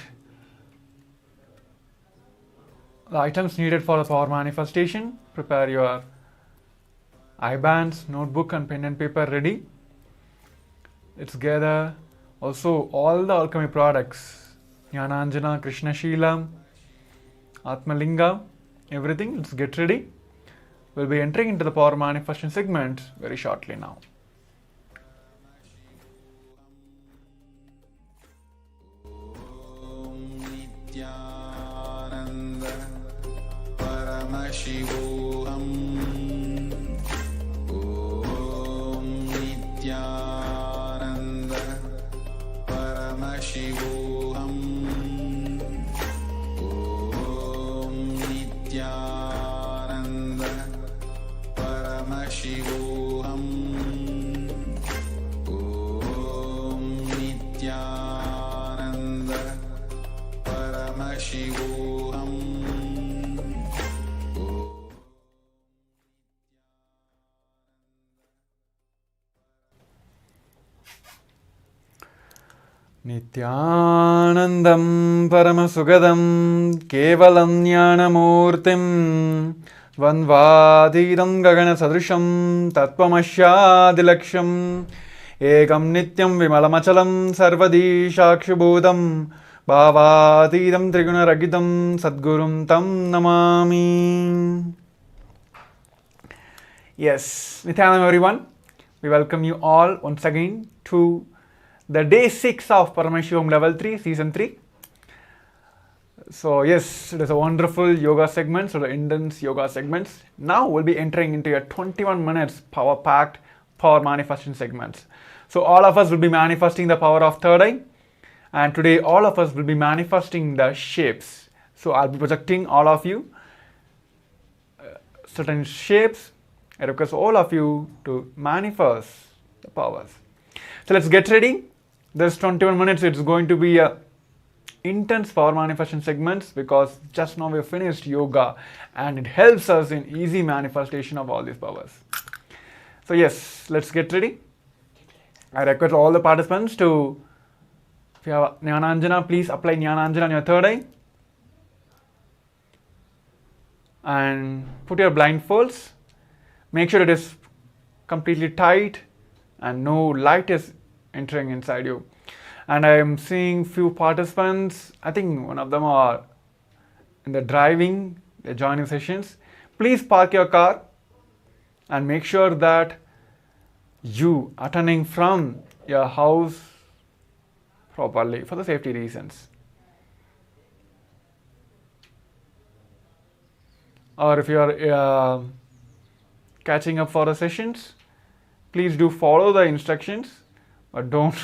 the items needed for the power manifestation. Prepare your eye bands, notebook and pen and paper ready. Let's gather Also, all the alchemy products, Jnananjana, Krishna Shila, Atmalinga, everything. Let's get ready. We'll be entering into the power manifestation segment very shortly now. Nithyananda Paramashivoham. Om Nithyananda Paramashivoham. Om Nithyananda Paramashivoham. Om Nithyananda Paramashivoham. Nithyanandam Paramasugadam Kevalam Jnanamurtim Vanvadidam Gagana Sadrisham Tattvamashyadilaksham Ekam Nityam Vimalamachalam Sarvadi Shakshubodham Bhavadidam Triguna Ragitam Sadgurum Tam Namami. Yes, Nithyanandam everyone. We welcome you all once again to the day 6 of Paramashivam level 3, season 3. So yes, it is a wonderful yoga segment, so the intense yoga segments. Now we'll be entering into a 21 minutes power-packed power manifestation segments. So all of us will be manifesting the power of third eye, and today all of us will be manifesting the shapes. So I'll be projecting all of you certain shapes. I request all of you to manifest the powers. So let's get ready. This 21 minutes, it's going to be a intense power manifestation segments because just now we have finished yoga and it helps us in easy manifestation of all these powers. So yes, let's get ready. I request all the participants to, if you have Jnananjana, please apply Jnananjana on your third eye and put your blindfolds. Make sure it is completely tight and no light is entering inside you. And I am seeing few participants, I think one of them are in the driving, they're joining sessions. Please park your car and make sure that you are attending from your house properly for the safety reasons. Or if you are catching up for the sessions, please do follow the instructions, but don't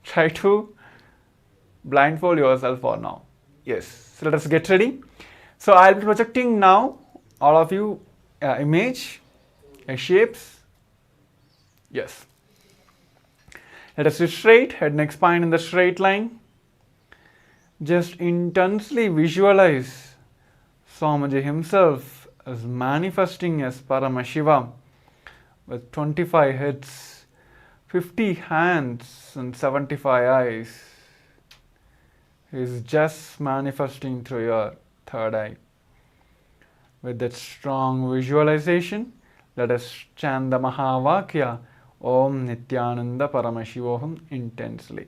try to blindfold yourself for now. Yes, so let us get ready. So I'll be projecting now all of you image, shapes. Yes. Let us sit straight, head, neck, spine in the straight line. Just intensely visualize Swamiji himself as manifesting as Paramashivam with 25 heads, 50 hands and 75 eyes. He is just manifesting through your third eye. With that strong visualization, let us chant the Mahavakya Om Nithyananda Paramashivoham intensely.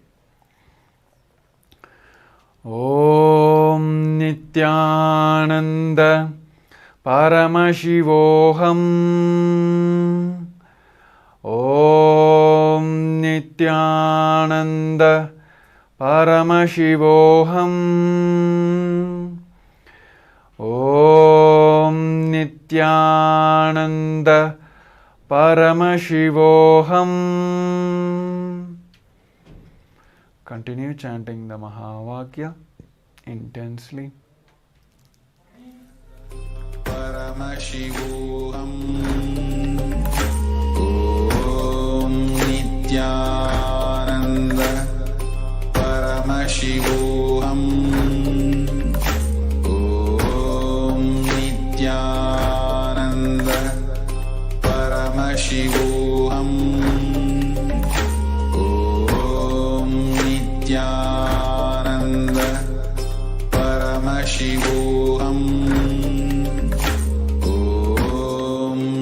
Om Nithyananda Paramashivoham. Om Nithyananda Paramashivoham. Om Nithyananda Paramashivoham. Continue chanting the Mahavakya intensely. Paramashivoham. Nithyananda Paramashivoham. Om Nithyananda Paramashivoham. Om Nithyananda Paramashivoham. Om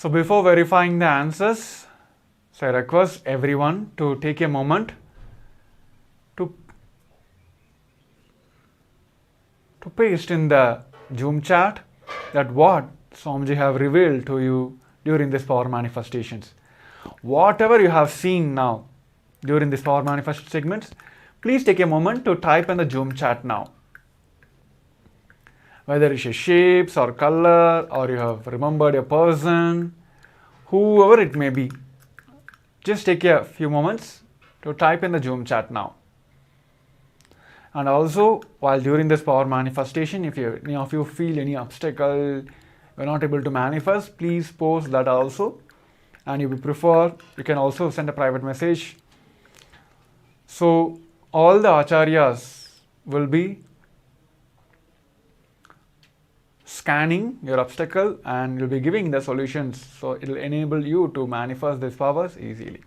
So before verifying the answers, so I request everyone to take a moment to paste in the Zoom chat that what Swamiji have revealed to you during this power manifestations. Whatever you have seen now during this power manifest segments, please take a moment to type in the Zoom chat now. Whether it's shapes or color, or you have remembered a person, whoever it may be, just take a few moments to type in the Zoom chat now. And also, while during this power manifestation, if any of you feel any obstacle, you're not able to manifest, please post that also. And if you prefer, you can also send a private message. So all the acharyas will be scanning your obstacle and will be giving the solutions, so it will enable you to manifest these powers easily.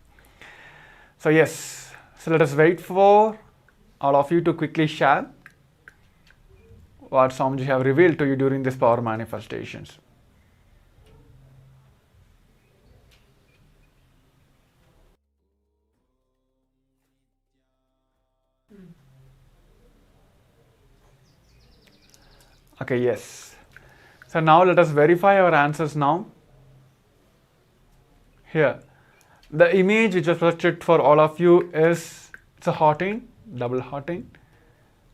So yes, so let us wait for all of you to quickly share what Swamiji have revealed to you during this power manifestations. Okay, yes. So now let us verify our answers now. Here, the image which was projected for all of you is, it's a hearting, double hearting,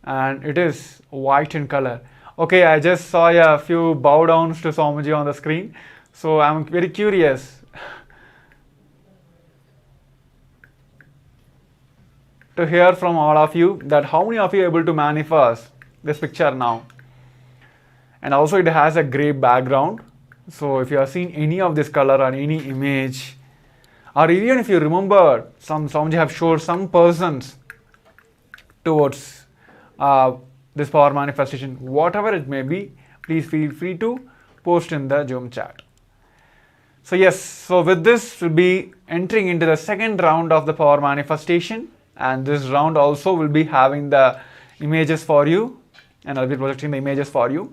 and it is white in color. Okay, I just saw a few bow downs to Swamiji on the screen, so I'm very curious to hear from all of you that how many of you are able to manifest this picture now. And also it has a grey background, so if you have seen any of this color or any image, or even if you remember Swamiji have showed some persons towards this power manifestation, whatever it may be, please feel free to post in the Zoom chat. So yes, so with this we'll be entering into the second round of the power manifestation, and this round also will be having the images for you, and I'll be projecting the images for you.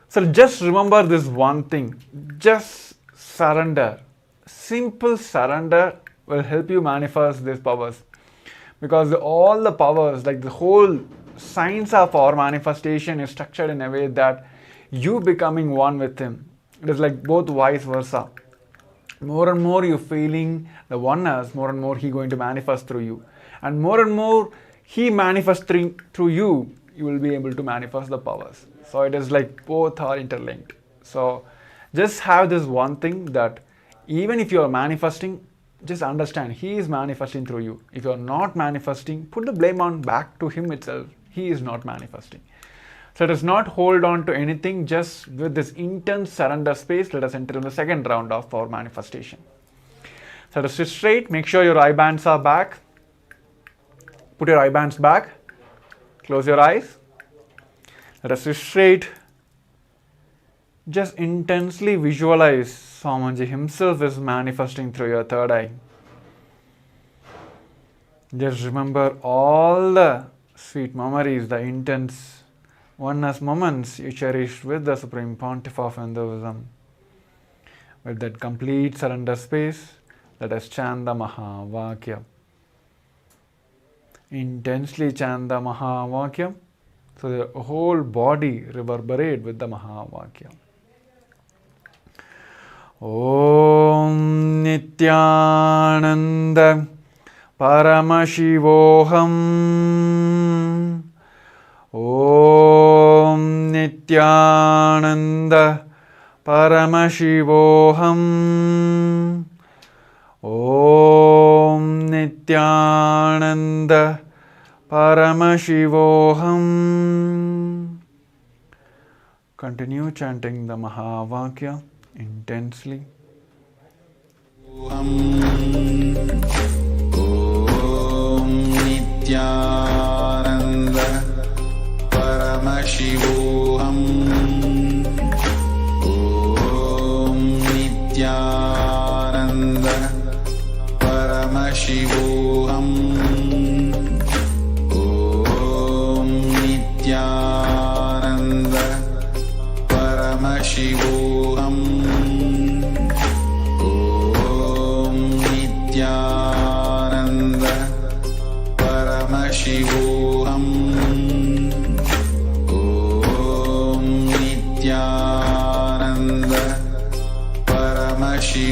So just remember this one thing, just surrender. Simple surrender will help you manifest these powers, because all the powers, like the whole science of our manifestation is structured in a way that you becoming one with him. It is like both vice versa. More and more you feeling the oneness, more and more he going to manifest through you, and more he manifesting through you, you will be able to manifest the powers. So it is like both are interlinked. So just have this one thing, that even if you are manifesting, just understand he is manifesting through you. If you are not manifesting, put the blame on back to him itself. He is not manifesting. So let us not hold on to anything. Just with this intense surrender space, let us enter in the second round of our manifestation. So let us sit straight. Make sure your eye bands are back. Put your eye bands back. Close your eyes. Let us sit straight. Just intensely visualize Swamiji himself is manifesting through your third eye. Just remember all the sweet memories, the intense oneness moments you cherished with the Supreme Pontiff of Hinduism. With that complete surrender space, let us chant the Mahavakya. Intensely chant the Mahavakya, so the whole body reverberate with the Mahavakya. Om Nithyananda Paramashivoham. Om Nithyananda Paramashivoham. Om Nithyananda Paramashivoham. Continue chanting the Mahavakya intensely. Om Nithyananda Paramashivoham. Om Nithyananda Paramashivoham. Om Nithyananda Paramashivoham.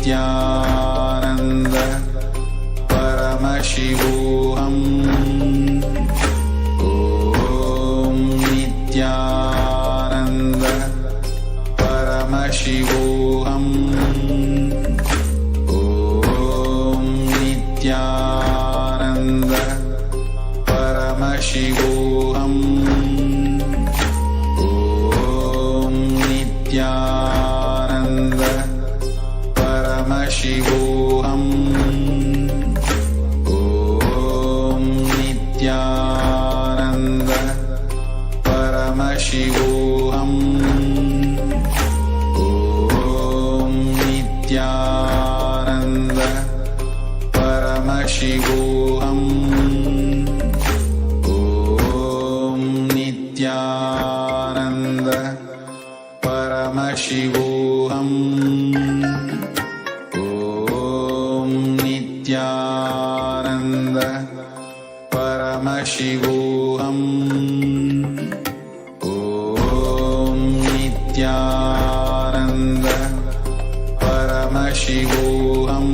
Nithyananda Paramashivoham. Om Nithyananda Paramashivoham. Om Nithyananda Paramashivoham. Om Nithyananda Paramashivoham. Om Nithyananda Paramashivoham. Om Nithyananda Paramashivoham. Om Nithyananda Paramashivoham. Om Nithyananda Paramashivoham. Om Nithyananda Paramashivoham. Om Nithyananda Paramashivoham.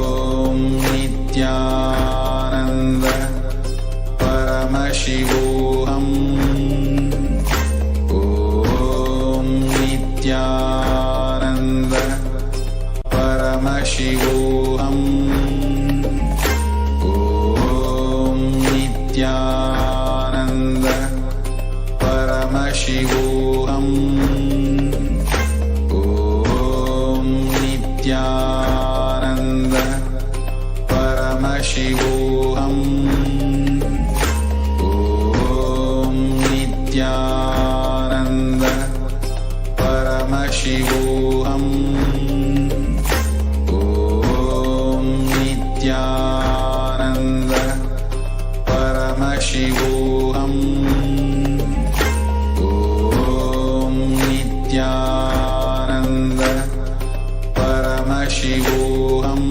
Om Nithyananda Paramashivoham. Om Nithyananda Paramashivoham. Om Nithyananda Paramashivoham. Om Nithyananda Paramashivoham. Om Nithyananda Paramashivoham. Om Nithyananda Paramashivoham.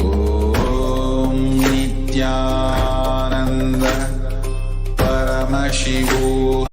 Om Nithyananda Paramashivoham.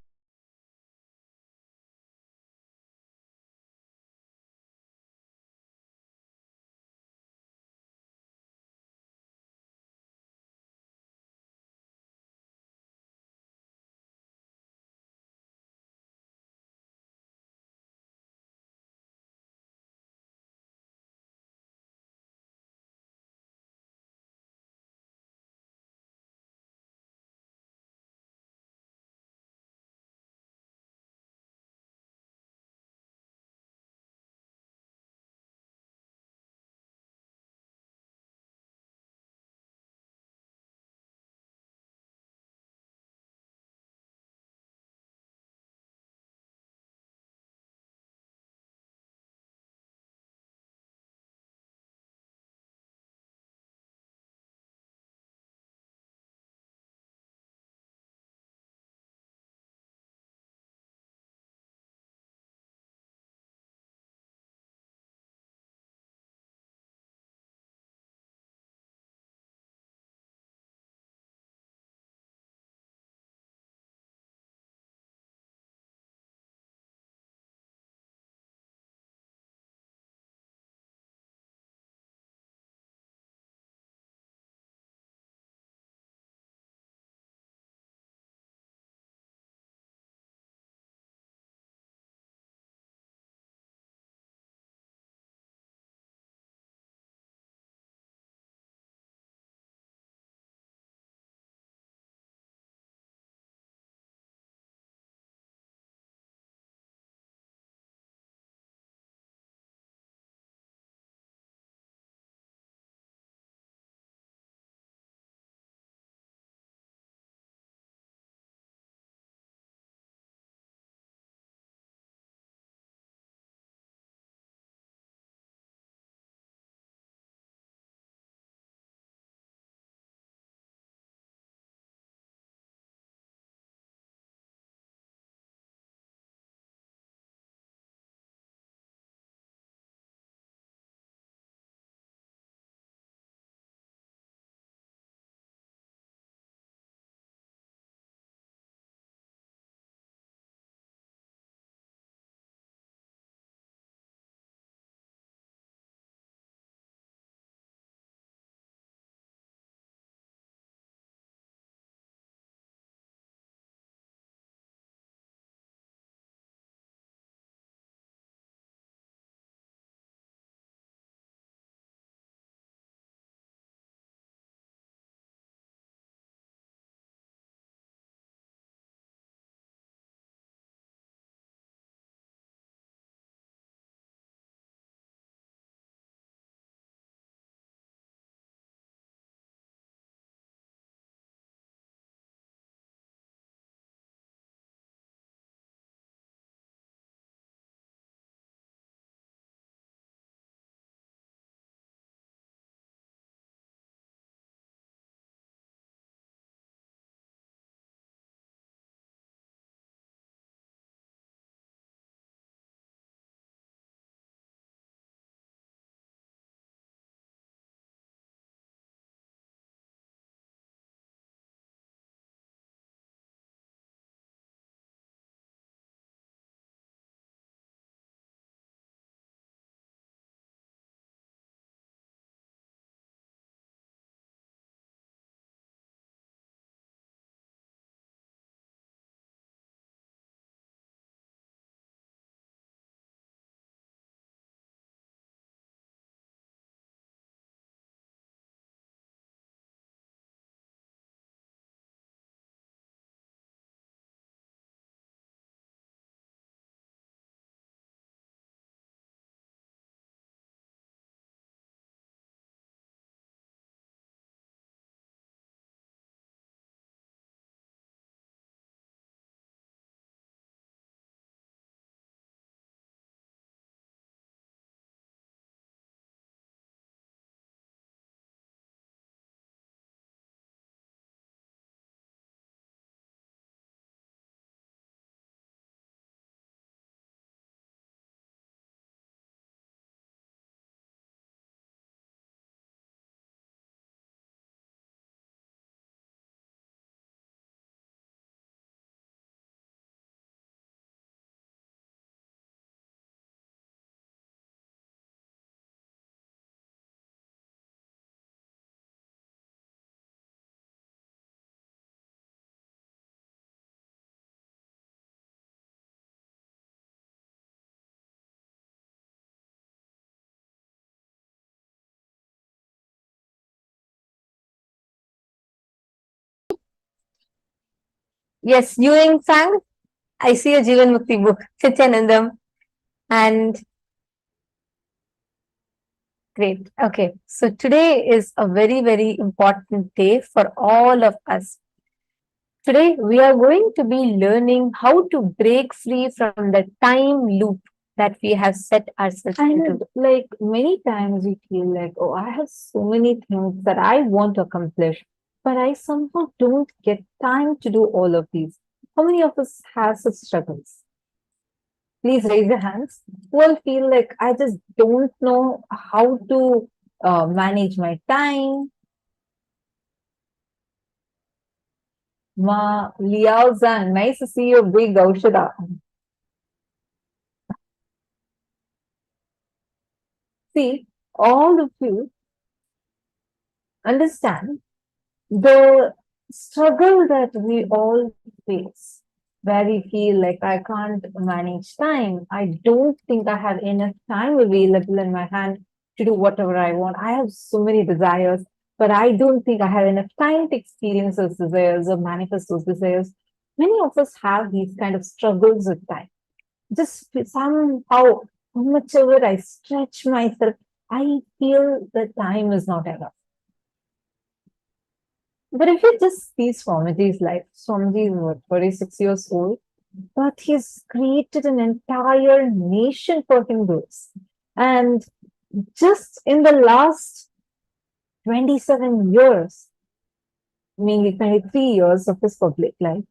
Yes, Ewing sang. I see a Jivan Mukti book, Nithyanandam, and great. Okay, so today is a very, very important day for all of us. Today, we are going to be learning how to break free from the time loop that we have set ourselves into. And like many times we feel like, oh, I have so many things that I want to accomplish, but I somehow don't get time to do all of these. How many of us have such struggles? Please raise your hands. Who will feel like I just don't know how to manage my time? Ma Liao Zhang, nice to see you, big Gaushada. See, all of you understand the struggle that we all face, where we feel like I can't manage time. I don't think I have enough time available in my hand to do whatever I want. I have so many desires, but I don't think I have enough time to experience those desires or manifest those desires. Many of us have these kind of struggles with time. Just somehow, how much ever I stretch myself, I feel the time is not enough. But if you just see Swamiji's life, Swamiji is what, 46 years old, but he's created an entire nation for Hindus. And just in the last 27 years, meaning 23 years of his public life,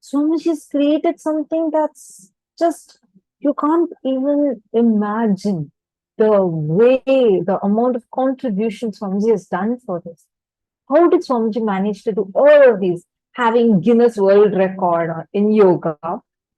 Swamiji's created something that's just, you can't even imagine the way, the amount of contribution Swamiji has done for this. How did Swamiji manage to do all of these? Having Guinness World Record in yoga,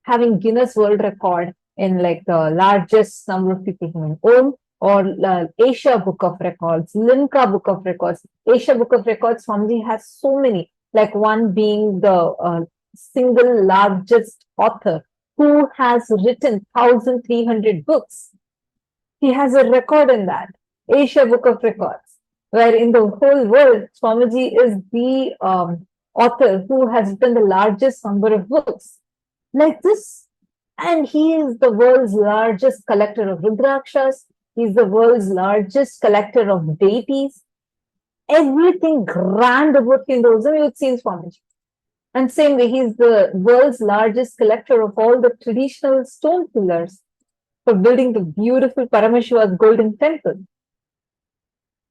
having Guinness World Record in like the largest number of people who own, or Asia Book of Records, Limca Book of Records. Asia Book of Records, Swamiji has so many, like one being the single largest author who has written 1,300 books. He has a record in that, Asia Book of Records, where in the whole world, Swamiji is the author who has written the largest number of books. Like this, and he is the world's largest collector of Rudrakshas. He's the world's largest collector of deities. Everything grand about Hinduism you would see in Swamiji. And same way, he's the world's largest collector of all the traditional stone pillars for building the beautiful Paramashiva's golden temple.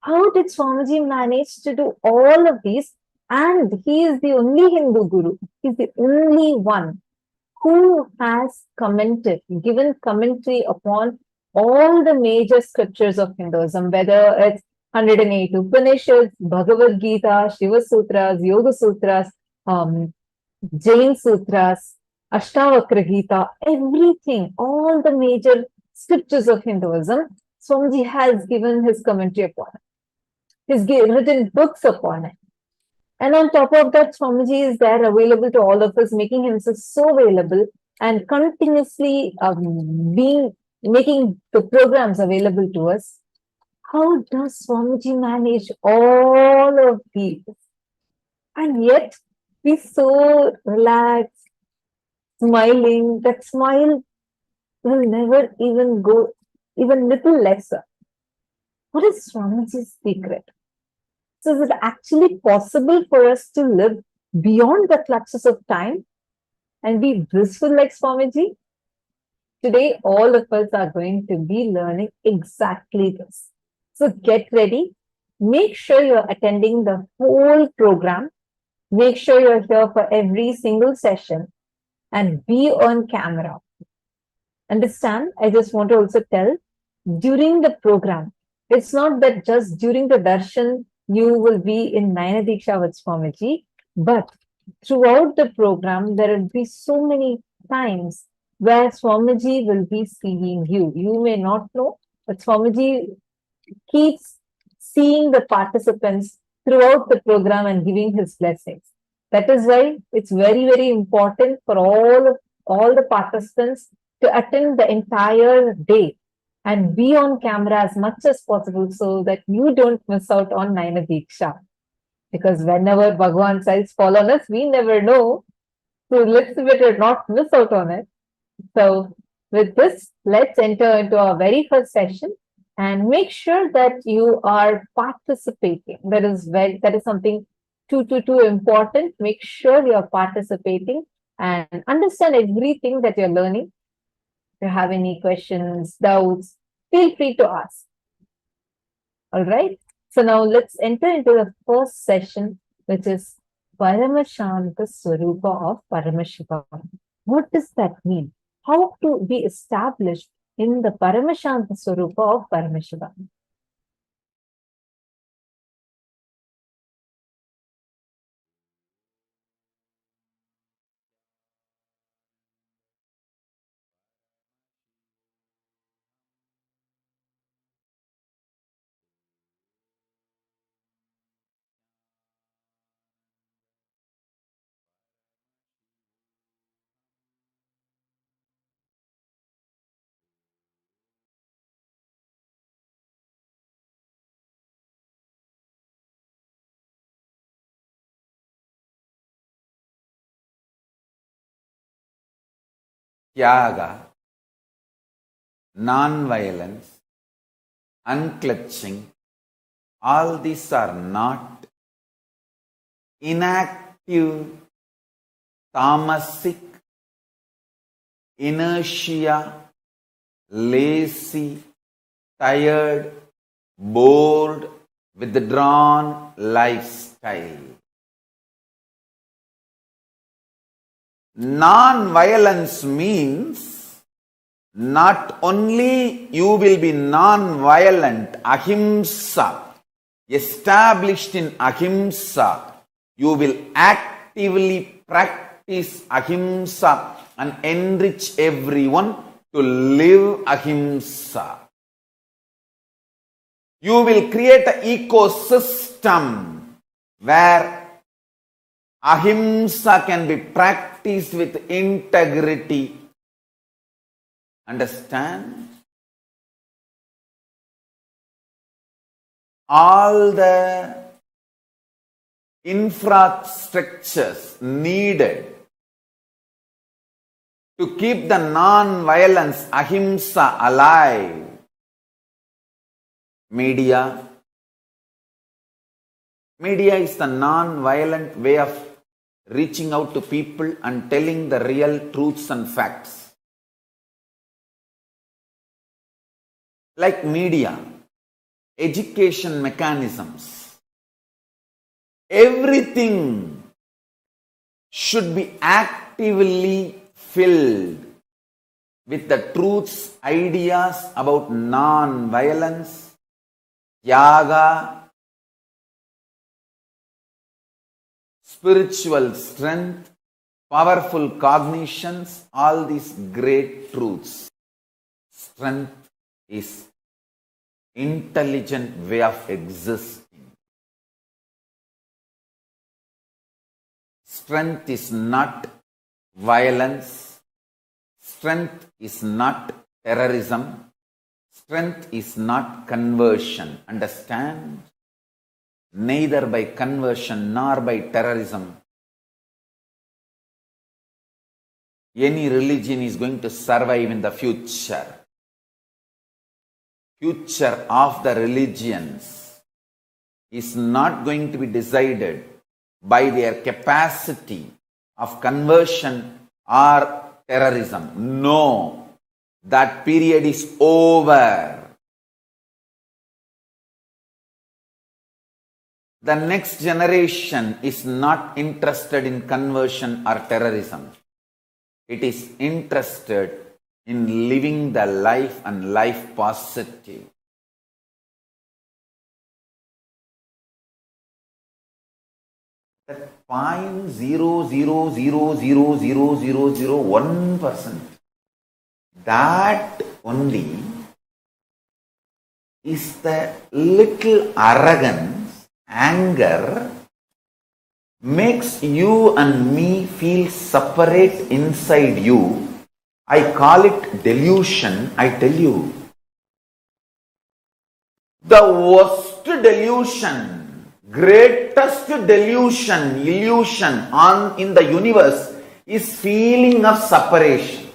How did Swamiji manage to do all of these? And he is the only Hindu guru. He's the only one who has commented, given commentary upon all the major scriptures of Hinduism, whether it's 108 Upanishads, Bhagavad Gita, Shiva Sutras, Yoga Sutras, Jain Sutras, Ashtavakra Gita, everything, all the major scriptures of Hinduism, Swamiji has given his commentary upon it. He's written books upon it. And on top of that, Swamiji is there available to all of us, making himself so available and continuously making the programs available to us. How does Swamiji manage all of these? And yet, be so relaxed, smiling. That smile will never even go even little lesser. What is Swamiji's secret? So is it actually possible for us to live beyond the clutches of time and be blissful like Swamiji? Today, all of us are going to be learning exactly this. So get ready. Make sure you're attending the whole program. Make sure you're here for every single session and be on camera. Understand? I just want to also tell, during the program, it's not that just during the darshan, you will be in Nayana Diksha with Swamiji, but throughout the program, there will be so many times where Swamiji will be seeing you. You may not know, but Swamiji keeps seeing the participants throughout the program and giving his blessings. That is why it's very, very important for all the participants to attend the entire day and be on camera as much as possible so that you don't miss out on Nayana Diksha. Because whenever Bhagavan's eyes fall on us, we never know So let's better not miss out on it. So with this, let's enter into our very first session and make sure that you are participating. That is something too important. Make sure you are participating and understand everything that you're learning. If you have any questions, doubts, feel free to ask. All right. So now let's enter into the first session, which is Paramashanta Svarupa of Paramashivam. What does that mean? How to be established in the Paramashanta Svarupa of Paramashivam? Tyaga, non-violence, unclutching, all these are not inactive, tamasic, inertia, lazy, tired, bored, withdrawn lifestyle. Non-violence means not only you will be non-violent, ahimsa, established in ahimsa, you will actively practice ahimsa and enrich everyone to live ahimsa. You will create an ecosystem where ahimsa can be practiced with integrity. Understand? All the infrastructures needed to keep the non-violence ahimsa alive. Media is the non-violent way of reaching out to people and telling the real truths and facts. Like media, education mechanisms, everything should be actively filled with the truths, ideas about non-violence, tyaga, spiritual strength, powerful cognitions, all these great truths. Strength is intelligent way of existing. Strength is not violence. Strength is not terrorism. Strength is not conversion. Understand? Neither by conversion nor by terrorism any religion is going to survive in the future. Future of the religions is not going to be decided by their capacity of conversion or terrorism. No, that period is over. The next generation is not interested in conversion or terrorism. It is interested in living the life and life positive. That 0.0000001%, that only is the little arrogance, anger, makes you and me feel separate inside you. I call it delusion. I tell you, the worst delusion, greatest delusion, illusion in the universe is feeling of separation.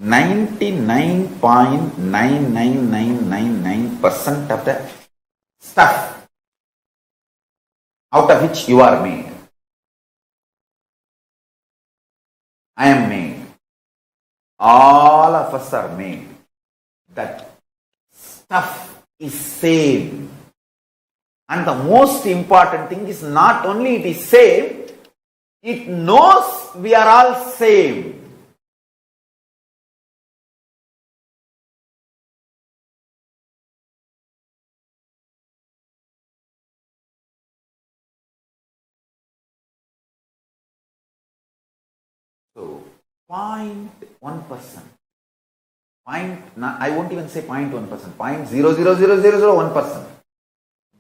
99.99999% of the stuff out of which you are made. I am made. All of us are made. That stuff is same. And the most important thing is not only it is same, it knows we are all same. So, 0.1%. I won't even say 0.1%, 0.00001%.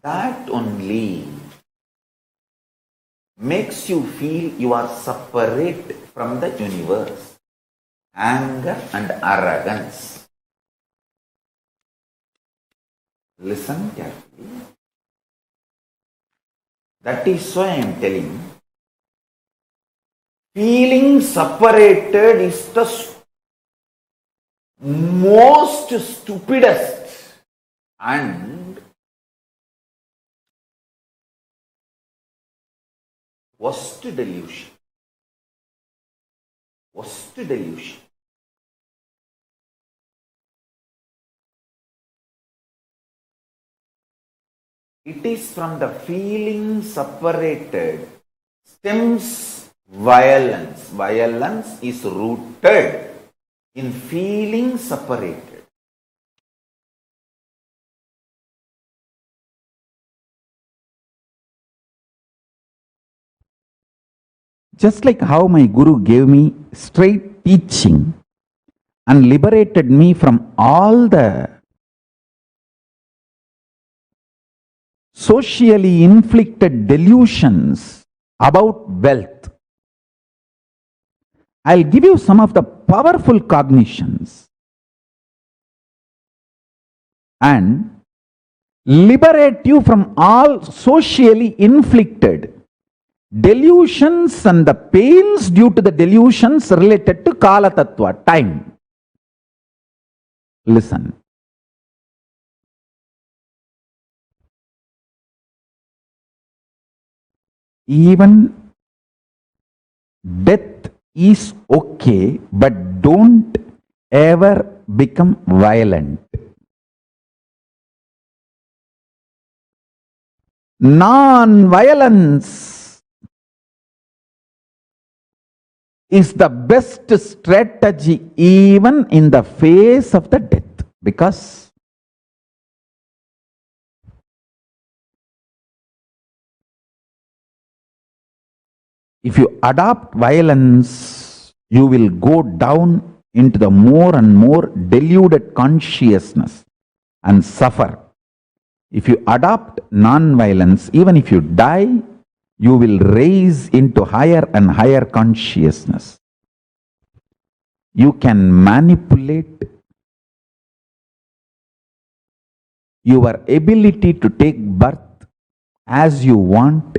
That only makes you feel you are separate from the universe. Anger and arrogance. Listen carefully. That is why I am telling, feeling separated is the most stupidest and worst delusion. Worst delusion. It is from the feeling separated stems violence. Violence is rooted in feeling separated. Just like how my Guru gave me straight teaching and liberated me from all the socially inflicted delusions about wealth, I'll give you some of the powerful cognitions and liberate you from all socially inflicted delusions and the pains due to the delusions related to Kaala Tattva, time. Listen. Even death is okay, but don't ever become violent. Non-violence is the best strategy even in the face of the death, because if you adopt violence, you will go down into the more and more deluded consciousness and suffer. If you adopt non-violence, even if you die, you will raise into higher and higher consciousness. You can manipulate your ability to take birth as you want.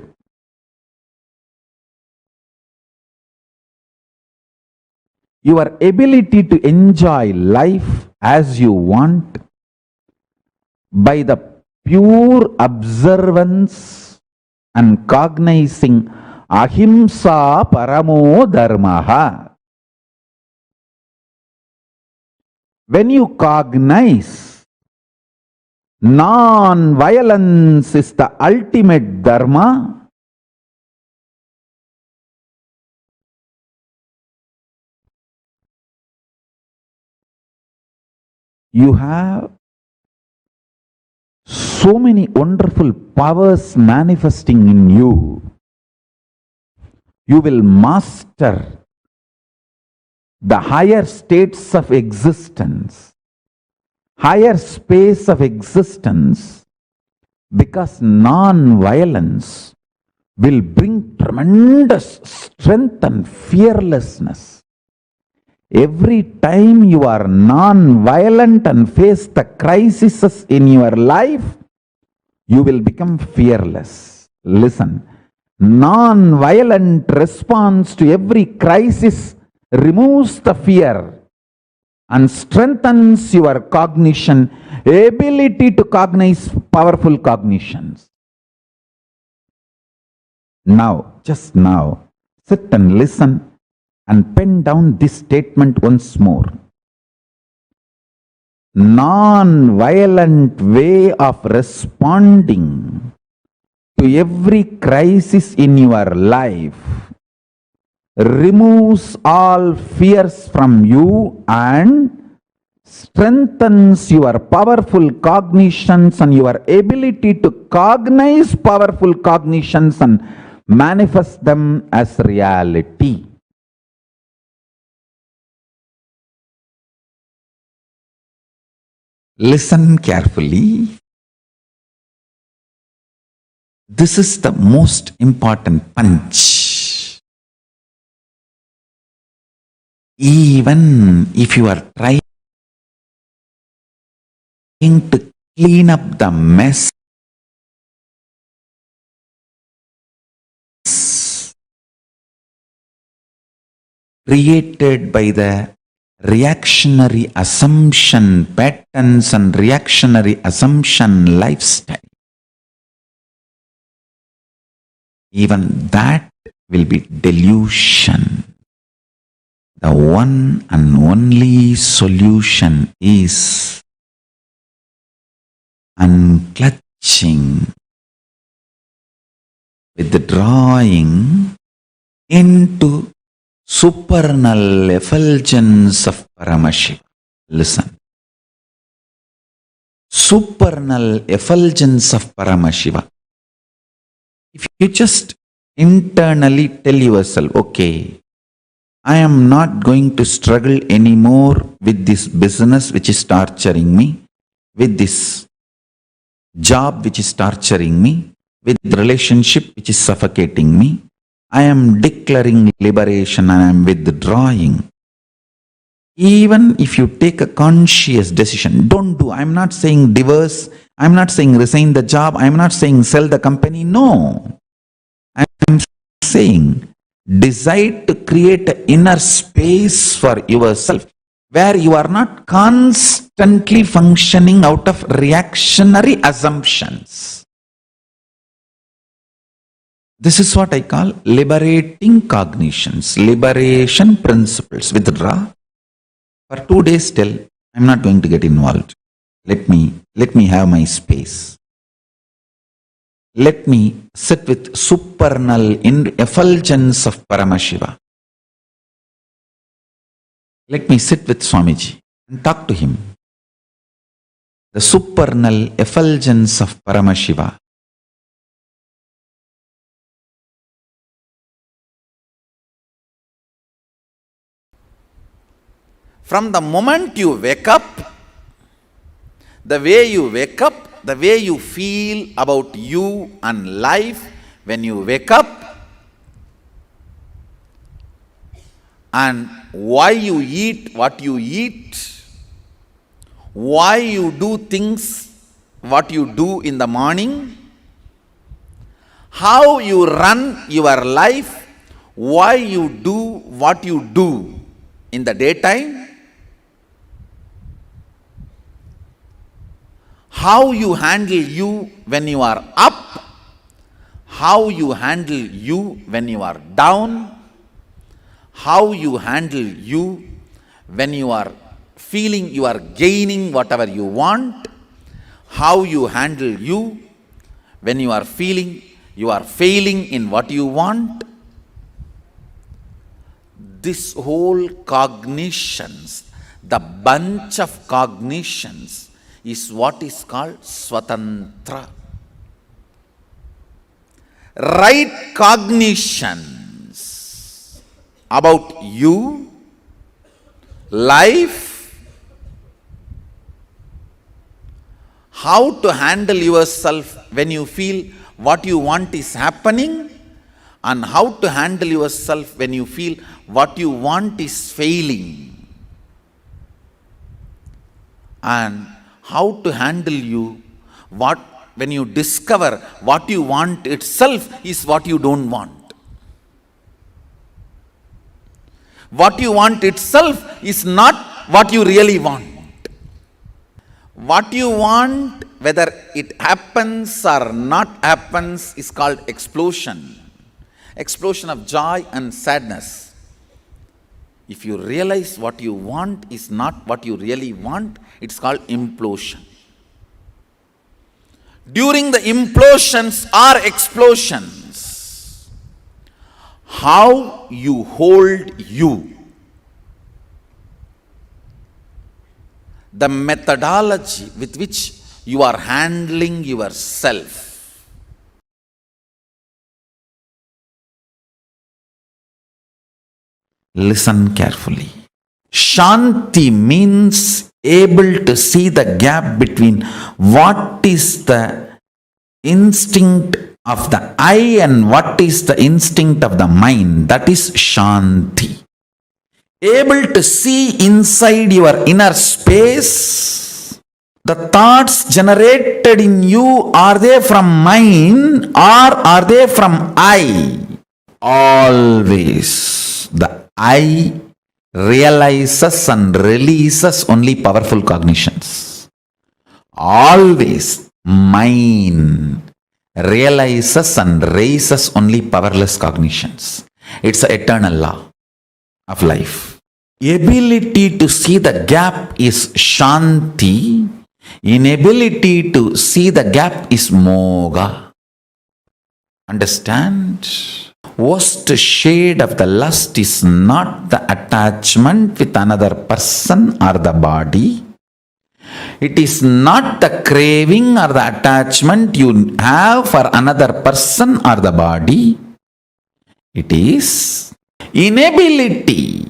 Your ability to enjoy life as you want by the pure observance and cognizing ahimsa paramo dharmaha. When you cognize non-violence is the ultimate dharma, you have so many wonderful powers manifesting in you. You will master the higher states of existence, higher space of existence, because non-violence will bring tremendous strength and fearlessness. Every time you are non-violent and face the crises in your life, you will become fearless. Listen, Non-violent response to every crisis removes the fear and strengthens your cognition, ability to cognize powerful cognitions. Now, just now, sit and listen and pen down this statement once more. Non-violent way of responding to every crisis in your life removes all fears from you and strengthens your powerful cognitions and your ability to cognize powerful cognitions and manifest them as reality. Listen carefully. This is the most important punch. Even if you are trying to clean up the mess created by the reactionary assumption patterns and reactionary assumption lifestyle, even that will be delusion. The one and only solution is unclutching, withdrawing into supernal effulgence of Paramashivam. Listen. Supernal effulgence of Paramashivam. If you just internally tell yourself, okay, I am not going to struggle anymore with this business which is torturing me, with this job which is torturing me, with the relationship which is suffocating me. I am declaring liberation and I am withdrawing. Even if you take a conscious decision, don't do. I'm not saying divorce. I'm not saying resign the job. I'm not saying sell the company. No. I'm saying decide to create an inner space for yourself where you are not constantly functioning out of reactionary assumptions. This is what I call liberating cognitions, liberation principles. Withdraw. For 2 days till, I'm not going to get involved. Let me have my space. Let me sit with supernal effulgence of Paramashiva. Let me sit with Swamiji and talk to him. The supernal effulgence of Paramashiva. From the moment you wake up, the way you wake up, the way you feel about you and life when you wake up, and why you eat what you eat, why you do things what you do in the morning, how you run your life, why you do what you do in the daytime, how you handle you when you are up, how you handle you when you are down, how you handle you when you are feeling you are gaining whatever you want, how you handle you when you are feeling you are failing in what you want. This whole cognitions, the bunch of cognitions, is what is called Swatantra. Right cognitions about you, life, how to handle yourself when you feel what you want is happening, and how to handle yourself when you feel what you want is failing, and how to handle you when you discover what you want itself is what you don't want. What you want itself is not what you really want. What you want, whether it happens or not happens, is called explosion. Explosion of joy and sadness. If you realize what you want is not what you really want, it's called implosion. During the implosions or explosions, how you hold you, the methodology with which you are handling yourself. Listen carefully. Shanti means able to see the gap between what is the instinct of the I and what is the instinct of the mind. That is Shanti. Able to see inside your inner space. The thoughts generated in you, are they from mind or are they from I? Always the I realizes and releases only powerful cognitions. Always mind realizes and raises only powerless cognitions. It's an eternal law of life. Ability to see the gap is Shanti. Inability to see the gap is Moga. Understand? Worst shade of the lust is not the attachment with another person or the body. It is not the craving or the attachment you have for another person or the body. It is inability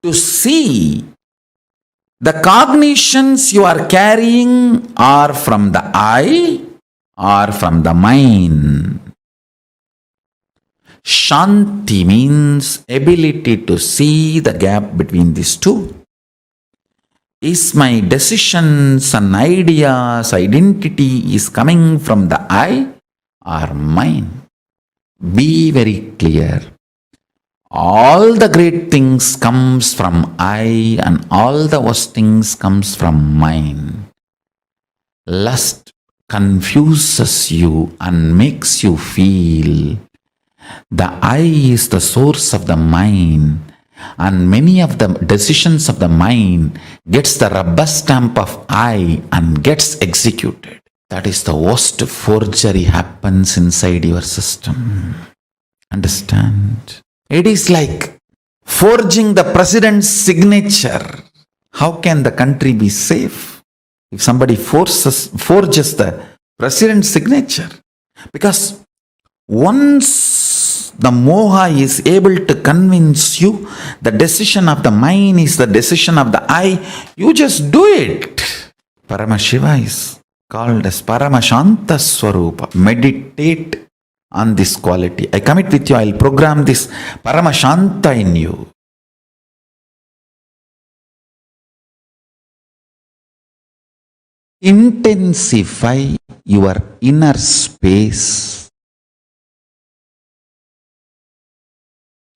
to see the cognitions you are carrying are from the I or from the mind. Shanti means ability to see the gap between these two. Is my decisions and ideas, identity is coming from the I or mind? Be very clear. All the great things comes from I and all the worst things comes from mind. Lust confuses you and makes you feel the I is the source of the mind, and many of the decisions of the mind gets the rubber stamp of I and gets executed. That is the worst forgery happens inside your system. Understand? It is like forging the president's signature. How can the country be safe if somebody forges the president's signature? Because once the moha is able to convince you the decision of the mind is the decision of the I, you just do it. Paramashiva is called as Paramashanta Svarupa. Meditate on this quality. I commit with you, I'll program this Paramashanta in you. Intensify your inner space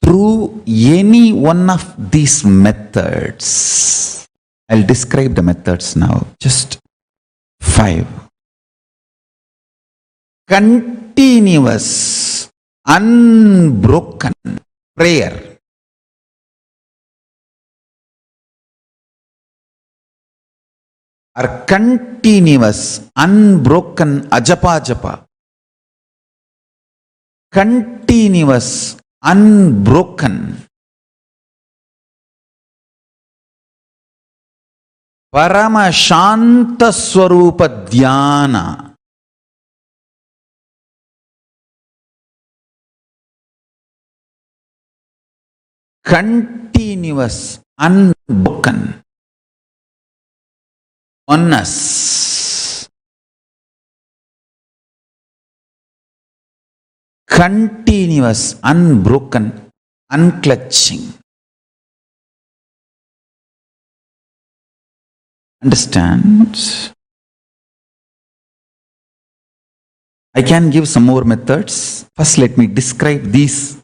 through any one of these methods. I'll describe the methods now. Just 5. Continuous, unbroken prayer. Or continuous, unbroken ajapa japa. Continuous, unbroken Paramashanta Svarupa Dhyana. Continuous, unbroken oneness. Continuous, unbroken, unclutching. Understand? I can give some more methods. First, let me describe these.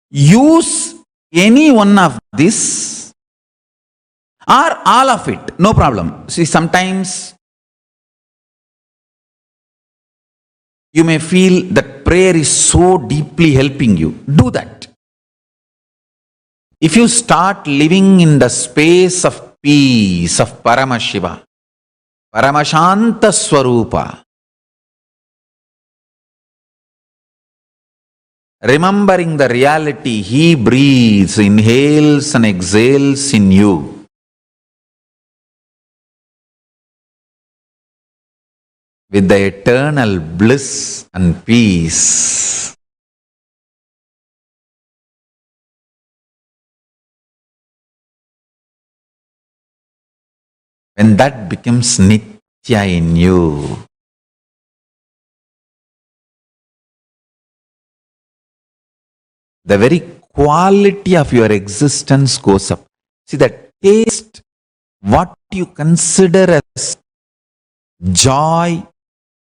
Use any one of this or all of it, no problem. See, sometimes you may feel that prayer is so deeply helping you. Do that. If you start living in the space of peace of Paramashiva, Paramashanta Svarupa, remembering the reality he breathes, inhales and exhales in you, with the eternal bliss and peace. When that becomes Nitya in you, the very quality of your existence goes up. See, that taste, what you consider as joy,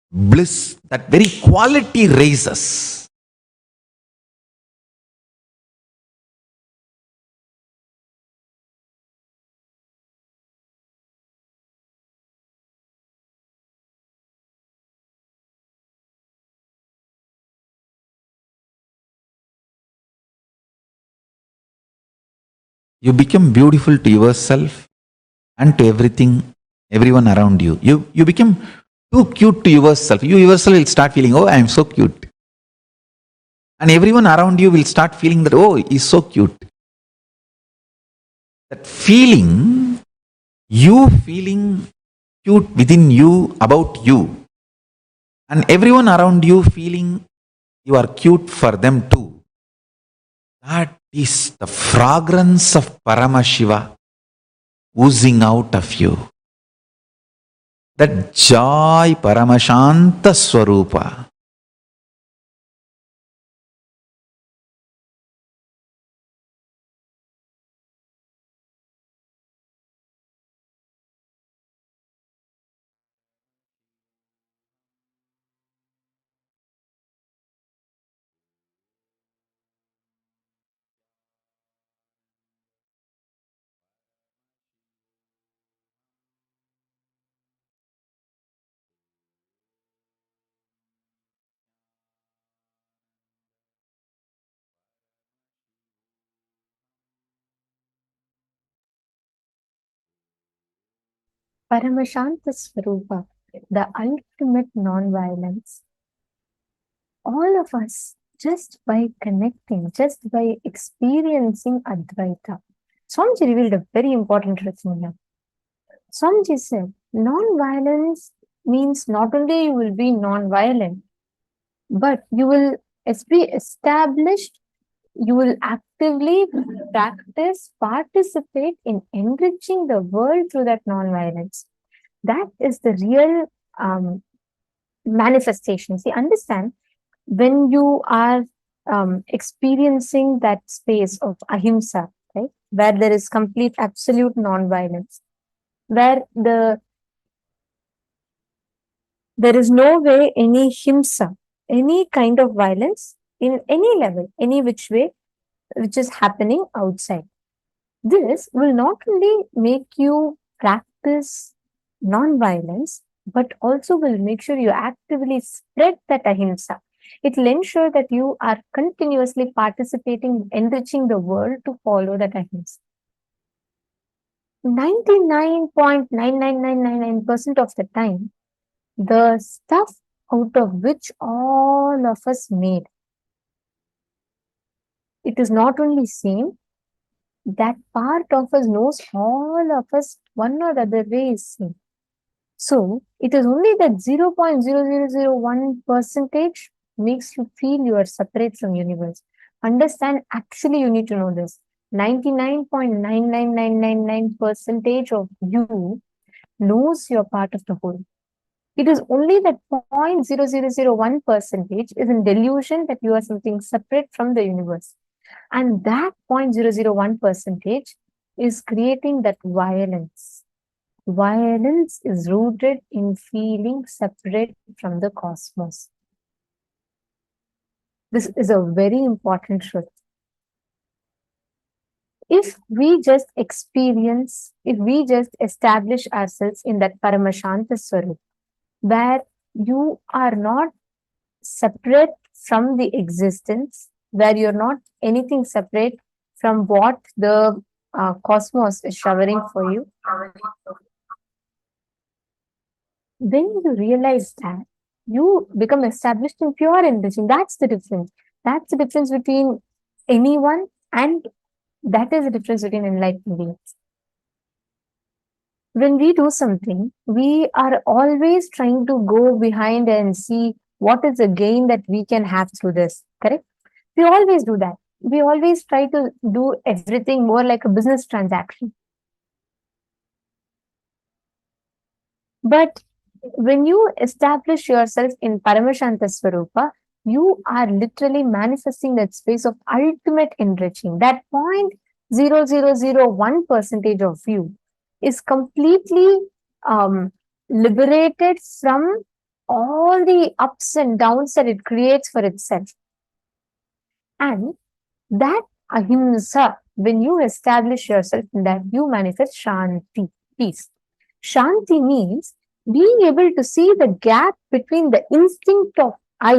bliss, that very quality raises. You become beautiful to yourself and to everyone around you. You become too cute to yourself. You yourself will start feeling, oh, I am so cute. And everyone around you will start feeling that, oh, he's so cute. That feeling, you feeling cute within you, about you, and everyone around you feeling you are cute for them too. That is the fragrance of Paramashiva oozing out of you. That joy, Paramashanta Svarupa. Paramashanta Svarupa, the ultimate non-violence. All of us, just by connecting, just by experiencing Advaita. Swamiji revealed a very important truth here. Swamiji said, non-violence means not only you will be non-violent, but you will be established, you will actively practice, participate in enriching the world through that non-violence. That is the real manifestation. See, understand, when you are experiencing that space of ahimsa, right, where there is complete, absolute non-violence, where there is no way any himsa, any kind of violence in any level, any which way, which is happening outside. This will not only make you practice non-violence, but also will make sure you actively spread that ahimsa. It will ensure that you are continuously participating, enriching the world to follow that ahimsa. 99.99999% of the time, the stuff out of which all of us made, it is not only seen, that part of us knows all of us one or the other way is seen. So it is only that 0.0001% makes you feel you are separate from universe. Understand, actually you need to know this. 99.99999% of you knows you are part of the whole. It is only that 0.0001% is in delusion that you are something separate from the universe. And that 0.001% is creating that violence. Violence is rooted in feeling separate from the cosmos. This is a very important truth. If we just establish ourselves in that Paramashanta Svarupa, where you are not separate from the existence, where you're not anything separate from what the cosmos is showering for you, then you realize that you become established in pure enriching. That's the difference. That's the difference between anyone, and that is the difference between enlightened beings. When we do something, we are always trying to go behind and see what is the gain that we can have through this, correct? We always do that. We always try to do everything more like a business transaction. But when you establish yourself in Paramashanta Svarupa, you are literally manifesting that space of ultimate enriching. That 0.0001% of you is completely liberated from all the ups and downs that it creates for itself. And that ahimsa, when you establish yourself in that, you manifest shanti, peace. Shanti means being able to see the gap between the instinct of I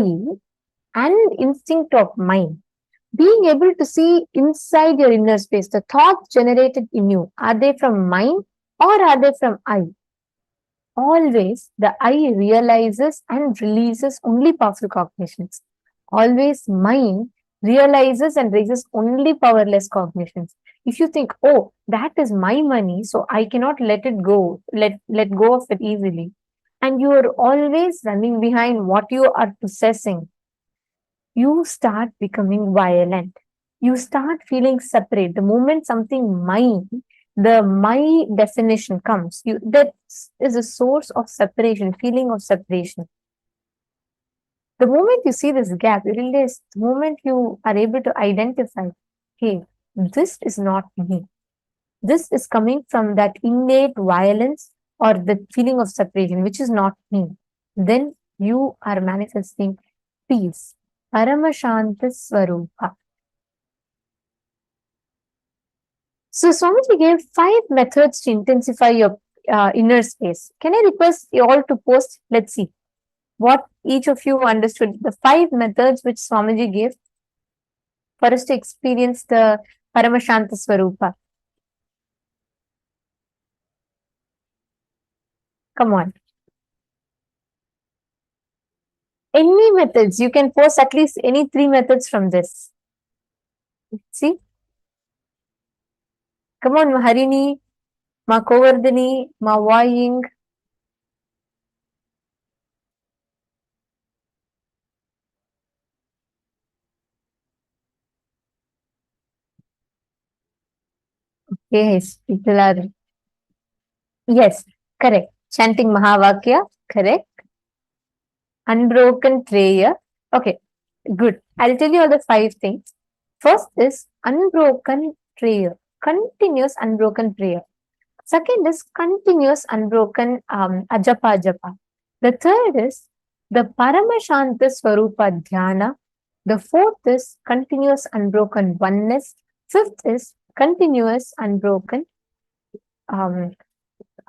and instinct of mind. Being able to see inside your inner space, the thoughts generated in you, are they from mind or are they from I? Always the I realizes and releases only powerful cognitions. Always mind realizes and raises only powerless cognitions. If you think, oh, that is my money, so I cannot let it go, let go of it easily, and you are always running behind what you are possessing, you start becoming violent. You start feeling separate. The moment something mine, the my definition comes, that is a source of separation, feeling of separation. The moment you see this gap, you realize the moment you are able to identify, hey, this is not me. This is coming from that innate violence or the feeling of separation, which is not me. Then you are manifesting peace. Paramashanta Svarupa. So Swamiji gave 5 methods to intensify your inner space. Can I request you all to post? Let's see what each of you understood. The 5 methods which Swamiji gave for us to experience the Paramashanta Svarupa. Come on. Any methods, you can post at least any 3 methods from this. See? Come on, Maharini, Ma Kovardhani, Ma Waying. Yes, people are. Yes, correct. Chanting Mahavakya, correct. Unbroken prayer. Okay, good. I'll tell you all the 5 things. First is unbroken prayer, continuous unbroken prayer. Second is continuous unbroken ajapa japa. The third is the Paramashanta Svarupa Dhyana. The fourth is continuous unbroken oneness. Fifth is continuous unbroken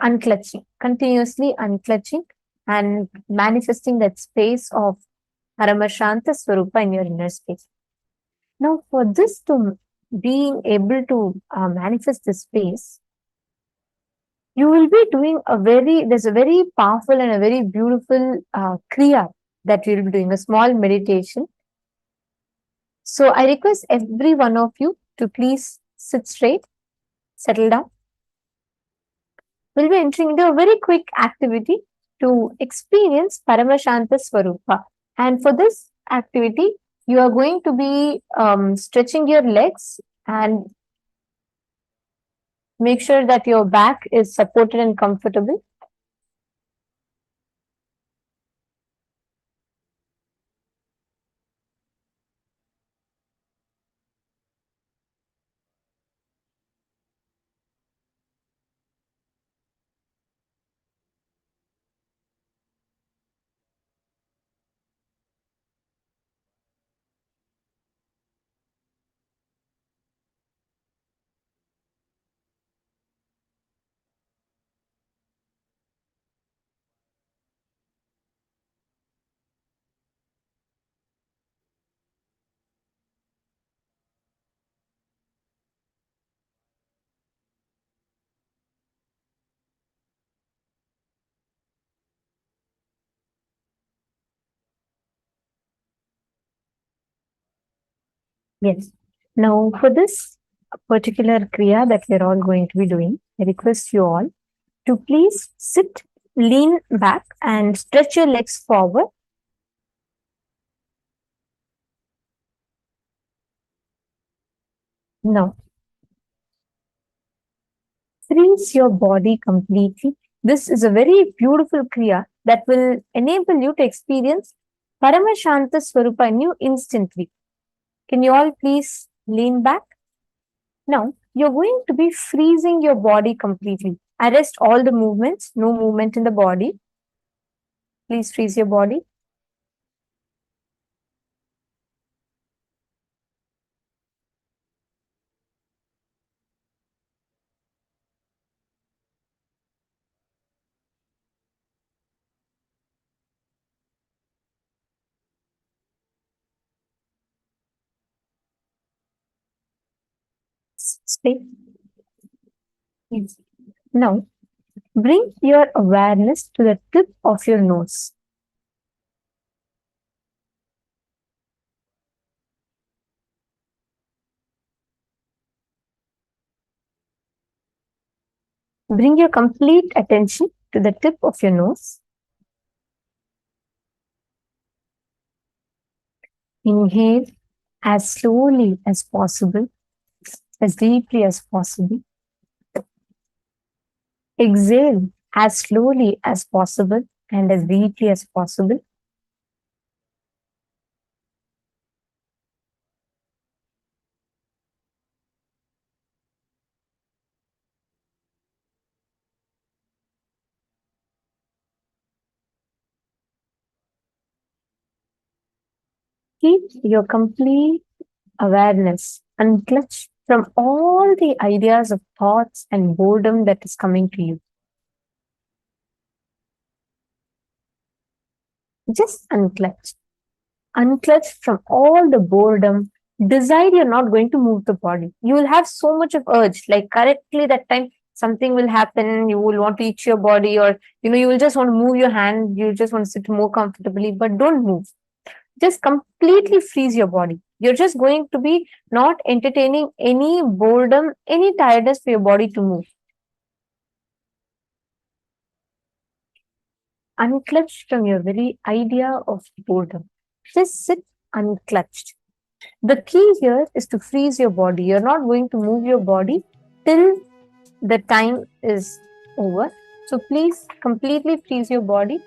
unclutching, continuously unclutching and manifesting that space of Paramashanta Svarupa in your inner space. Now, for this to being able to manifest this space, you will be doing there's a very powerful and a very beautiful kriya that you'll be doing, a small meditation. So I request every one of you to please sit straight, settle down. We'll be entering into a very quick activity to experience Paramashanta Svarupa. And for this activity, you are going to be stretching your legs and make sure that your back is supported and comfortable. Yes. Now, for this particular Kriya that we're all going to be doing, I request you all to please sit, lean back, and stretch your legs forward. Now, freeze your body completely. This is a very beautiful Kriya that will enable you to experience Paramashanta Svarupa in you instantly. Can you all please lean back? Now, you're going to be freezing your body completely. Arrest all the movements, no movement in the body. Please freeze your body. Stay. Yes. Now, bring your awareness to the tip of your nose. Bring your complete attention to the tip of your nose. Inhale as slowly as possible, as deeply as possible. Exhale as slowly as possible and as deeply as possible. Keep your complete awareness unclutched from all the ideas of thoughts and boredom that is coming to you. Just unclutch. Unclutch from all the boredom. Decide you're not going to move the body. You will have so much of urge, like correctly that time something will happen, you will want to itch your body, or you will just want to move your hand, you just want to sit more comfortably, but don't move. Just completely freeze your body. You're just going to be not entertaining any boredom, any tiredness for your body to move. Unclutched from your very idea of boredom. Just sit unclutched. The key here is to freeze your body. You're not going to move your body till the time is over. So please completely freeze your body.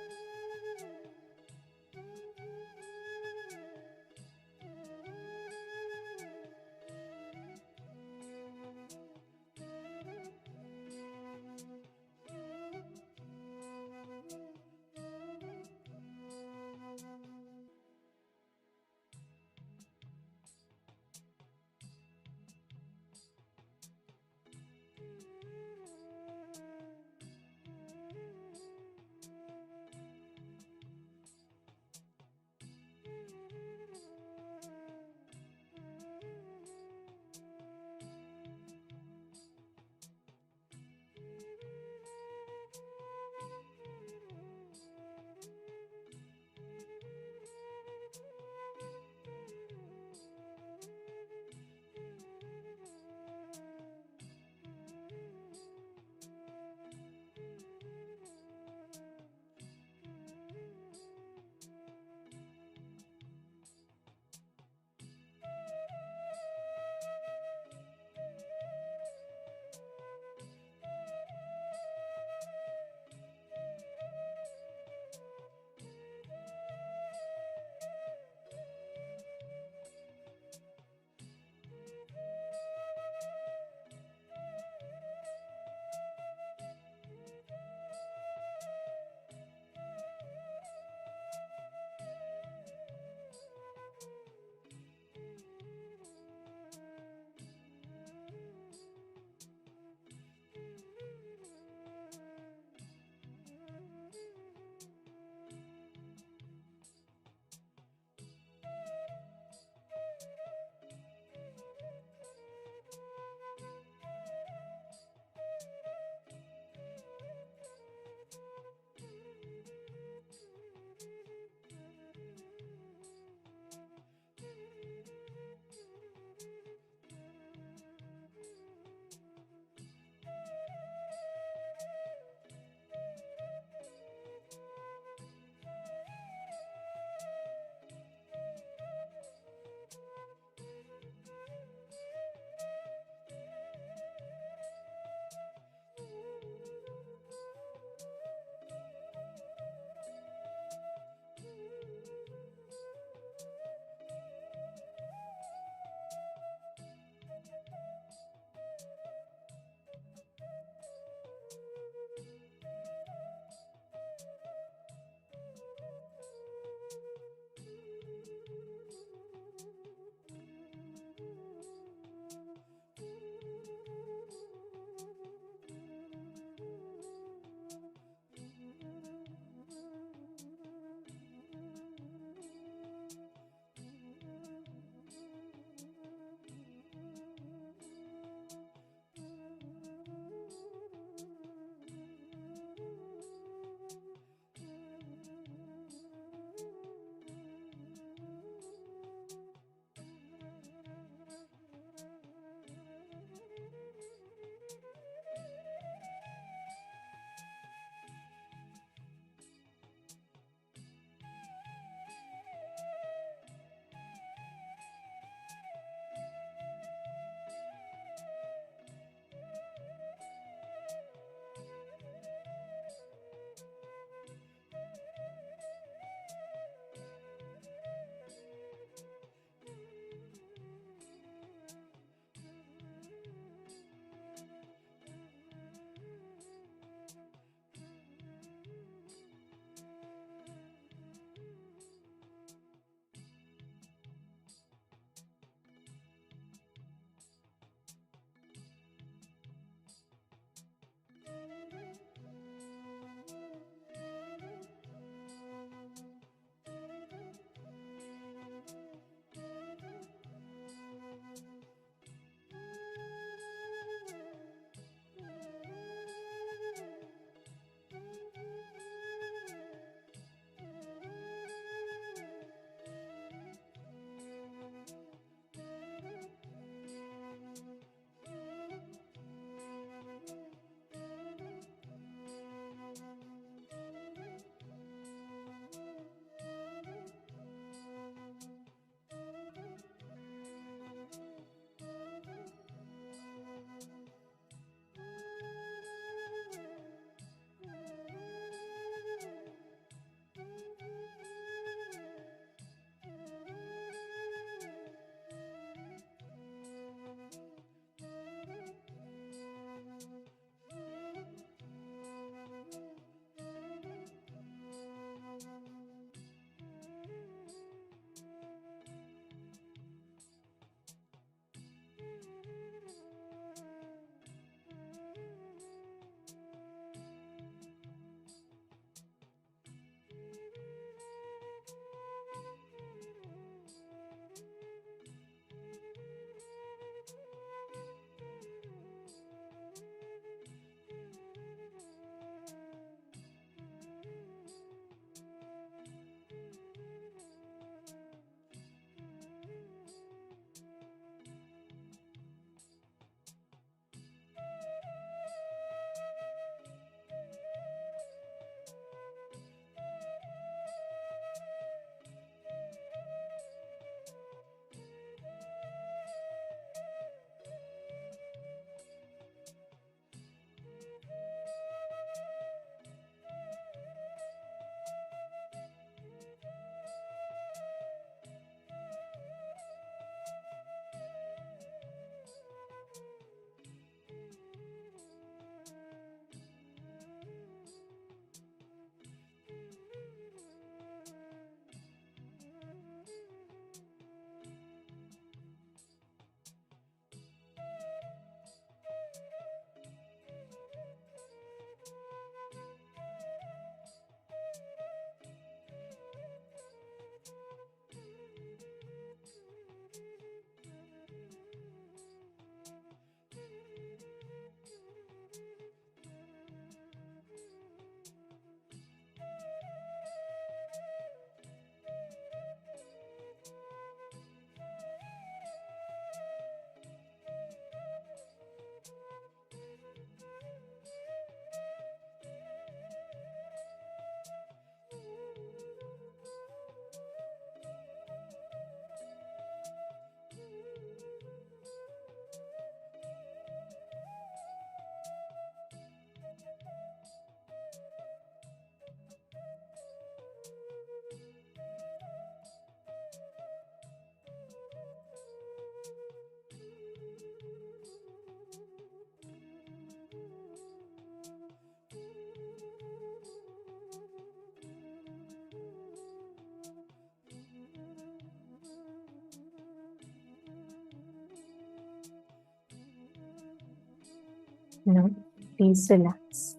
Now, please relax.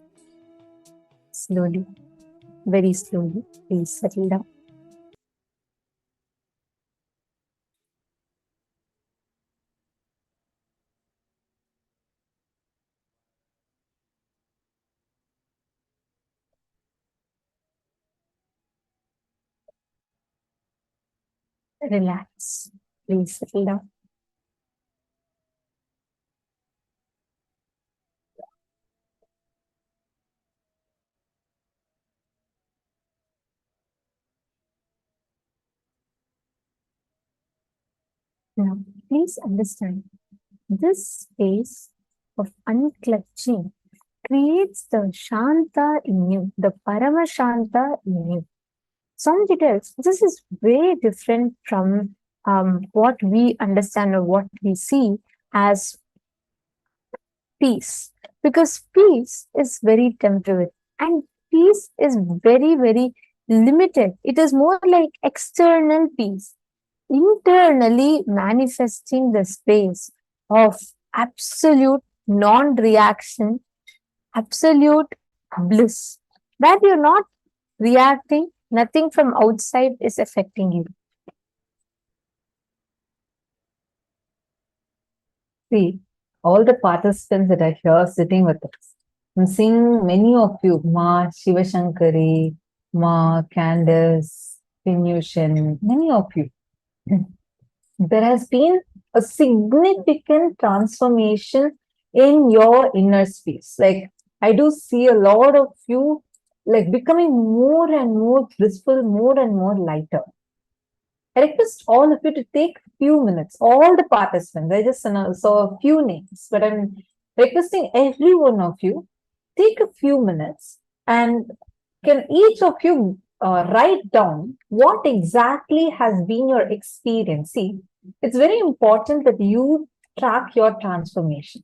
Slowly, very slowly, please settle down. Relax. Please settle down. Now, please understand this space of unclutching creates the Shanta in you, the Paramashanta in you. Some details, this is very different from what we understand or what we see as peace, because peace is very temporary and peace is very, very limited. It is more like external peace, internally manifesting the space of absolute non-reaction, absolute bliss, that you're not reacting, nothing from outside is affecting you. See, all the participants that are here sitting with us, I'm seeing many of you, Ma Shivashankari, Ma Candace, Pinyushan, many of you. There has been a significant transformation in your inner space. Like, I do see a lot of you like becoming more and more blissful, more and more lighter. I request all of you to take a few minutes, all the participants. I just saw a few names, but I'm requesting every one of you take a few minutes and can each of you write down what exactly has been your experience. See, it's very important that you track your transformation.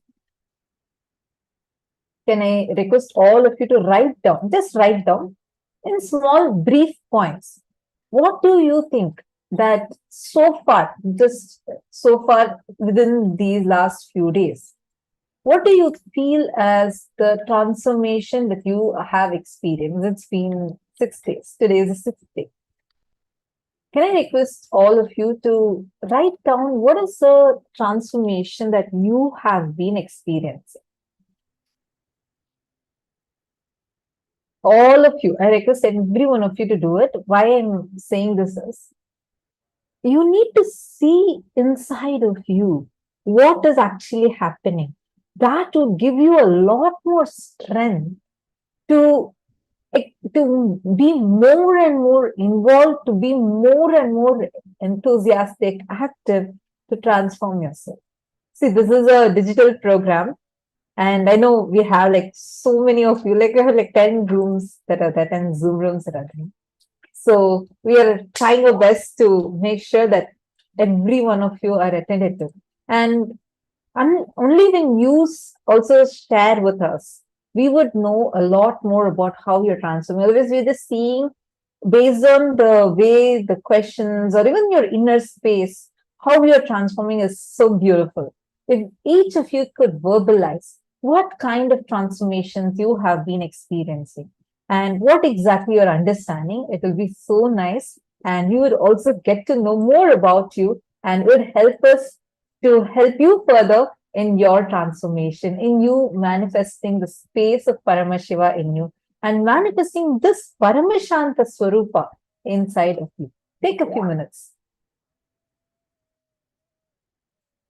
Can I request all of you to write down, just write down in small, brief points. What do you think that so far, just so far within these last few days, what do you feel as the transformation that you have experienced? It's been 6 days. Today is the 6th day. Can I request all of you to write down what is the transformation that you have been experiencing? All of you, I request every one of you to do it. Why I'm saying this is, you need to see inside of you what is actually happening. That will give you a lot more strength to be more and more involved, to be more and more enthusiastic, active, to transform yourself. See, this is a digital program. And I know we have like so many of you, like we have like 10 rooms that are there, 10 Zoom rooms that are there. So we are trying our best to make sure that every one of you are attended to. And only when you also share with us, we would know a lot more about how you're transforming. Otherwise, we're just seeing based on the way the questions or even your inner space, how you're transforming is so beautiful. If each of you could verbalize what kind of transformations you have been experiencing and what exactly you're understanding, it will be so nice. And you would also get to know more about you and it would help us to help you further in your transformation, in you manifesting the space of Paramashiva in you and manifesting this Paramashanta Svarupa inside of you. Take a few minutes.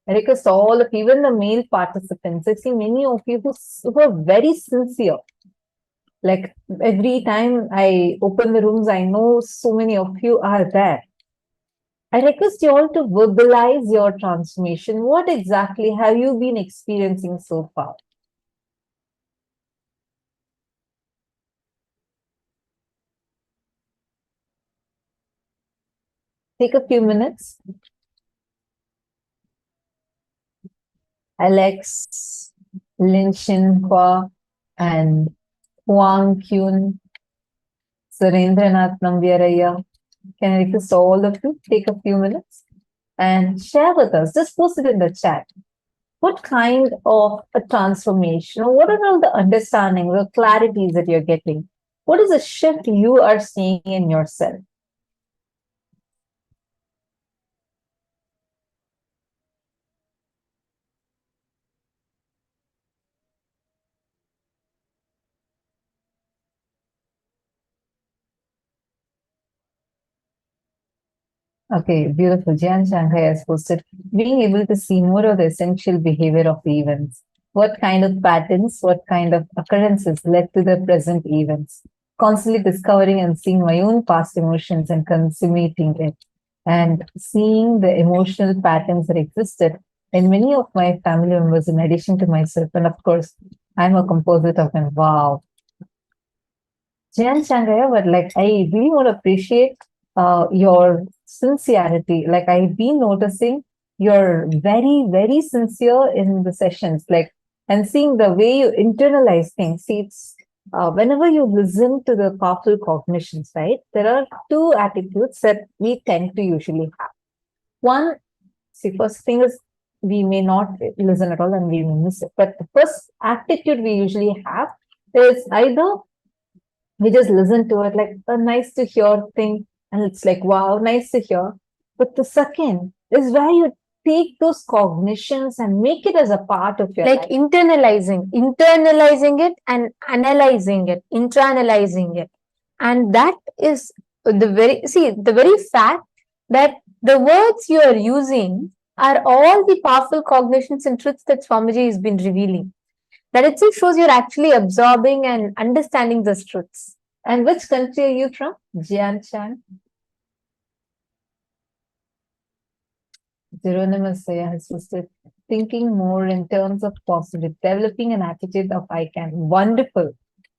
I request all of even the male participants. I see many of you who are very sincere. Like every time I open the rooms, I know so many of you are there. I request you all to verbalize your transformation. What exactly have you been experiencing so far? Take a few minutes. Alex, Lin Shinhua, and Huang Kyun, Surendranath Nambyaraya. Can I request all of you take a few minutes and share with us? Just post it in the chat. what kind of a transformation, or what are all the understanding, the clarities that you're getting? What is the shift you are seeing in yourself? Okay, beautiful. Jan Shanghai has posted, being able to see more of the essential behavior of the events. What kind of patterns, what kind of occurrences led to the present events? Constantly discovering and seeing my own past emotions and consummating it. And seeing the emotional patterns that existed in many of my family members, in addition to myself. And of course, I'm a composite of them. Wow. Jan Shanghai, but like I really want to appreciate your sincerity. Like I've been noticing you're very, very sincere in the sessions, like and seeing the way you internalize things. See, it's whenever you listen to the powerful cognitions, right? There are two attitudes that we tend to usually have. One, see, first thing is we may not listen at all and we may miss it. But the first attitude we usually have is either we just listen to it like a nice to hear thing, and it's like, wow, nice to hear. But the second is where you take those cognitions and make it as a part of your Like life. internalizing it and analyzing it, internalizing it. And that is the very fact that the words you are using are all the powerful cognitions and truths that Swamiji has been revealing. That itself shows you're actually absorbing and understanding those truths. And which country are you from? Jian Chan? Jeronimous has posted, thinking more in terms of positive, developing an attitude of I can. Wonderful.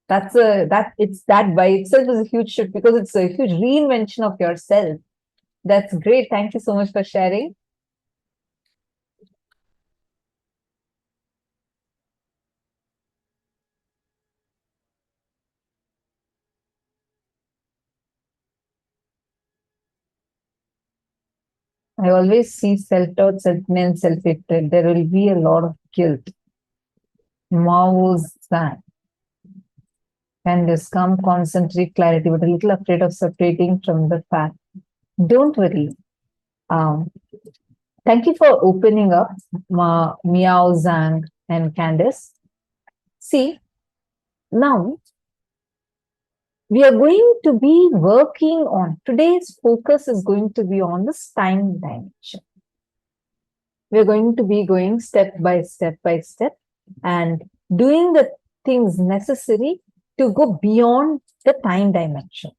That by itself is a huge shift because it's a huge reinvention of yourself. That's great. Thank you so much for sharing. I always see self-doubt, self-blame, self-hatred. There will be a lot of guilt. Mao's that. And this calm, concentrate, clarity, but a little afraid of separating from the fact. Don't worry. Thank you for opening up, Meow, Zhang, and Candice. See, now we are going to be working on, today's focus is going to be on this time dimension. We're going to be going step by step and doing the things necessary to go beyond the time dimension.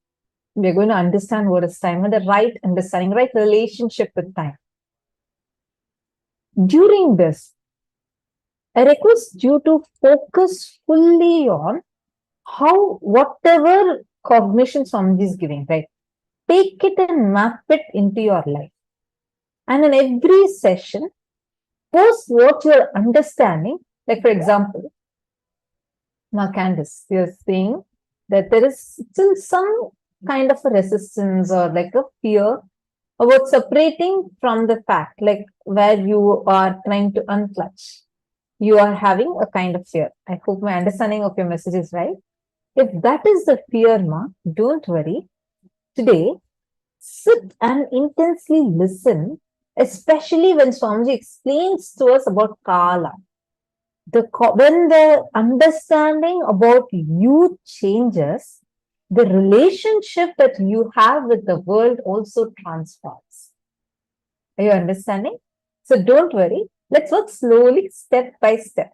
We're going to understand what is time and the right understanding, right relationship with time. During this, I request you to focus fully on how whatever cognition Swamiji is giving, right? Take it and map it into your life. And in every session, post what you're understanding. Like, for example, Candice, you're saying that there is still some kind of a resistance or like a fear about separating from the fact, like where you are trying to unclutch. You are having a kind of fear. I hope my understanding of your message is right. If that is the fear, don't worry. Today, sit and intensely listen, especially when Swamiji explains to us about Kaala. When the understanding about you changes, the relationship that you have with the world also transforms. Are you understanding? So don't worry. Let's work slowly, step by step.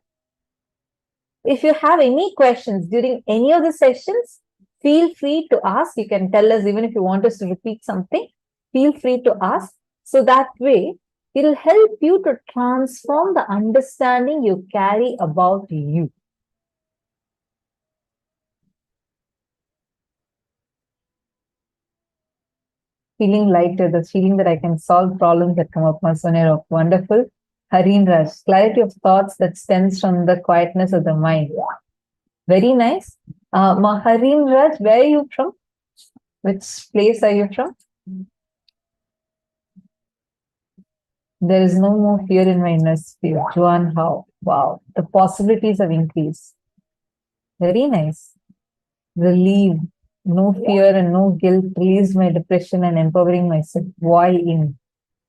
If you have any questions during any of the sessions, feel free to ask. You can tell us even if you want us to repeat something. Feel free to ask. So that way, it'll help you to transform the understanding you carry about you. Feeling lighter, the feeling that I can solve problems that come up, Masonero. Wonderful. Hareen Raj, clarity of thoughts that stems from the quietness of the mind. Very nice. Hareen Raj, where are you from? Which place are you from? There is no more fear in my inner sphere. Joan, how? Wow. The possibilities have increased. Very nice. Relieved. No fear and no guilt. Released my depression and empowering myself. Why in?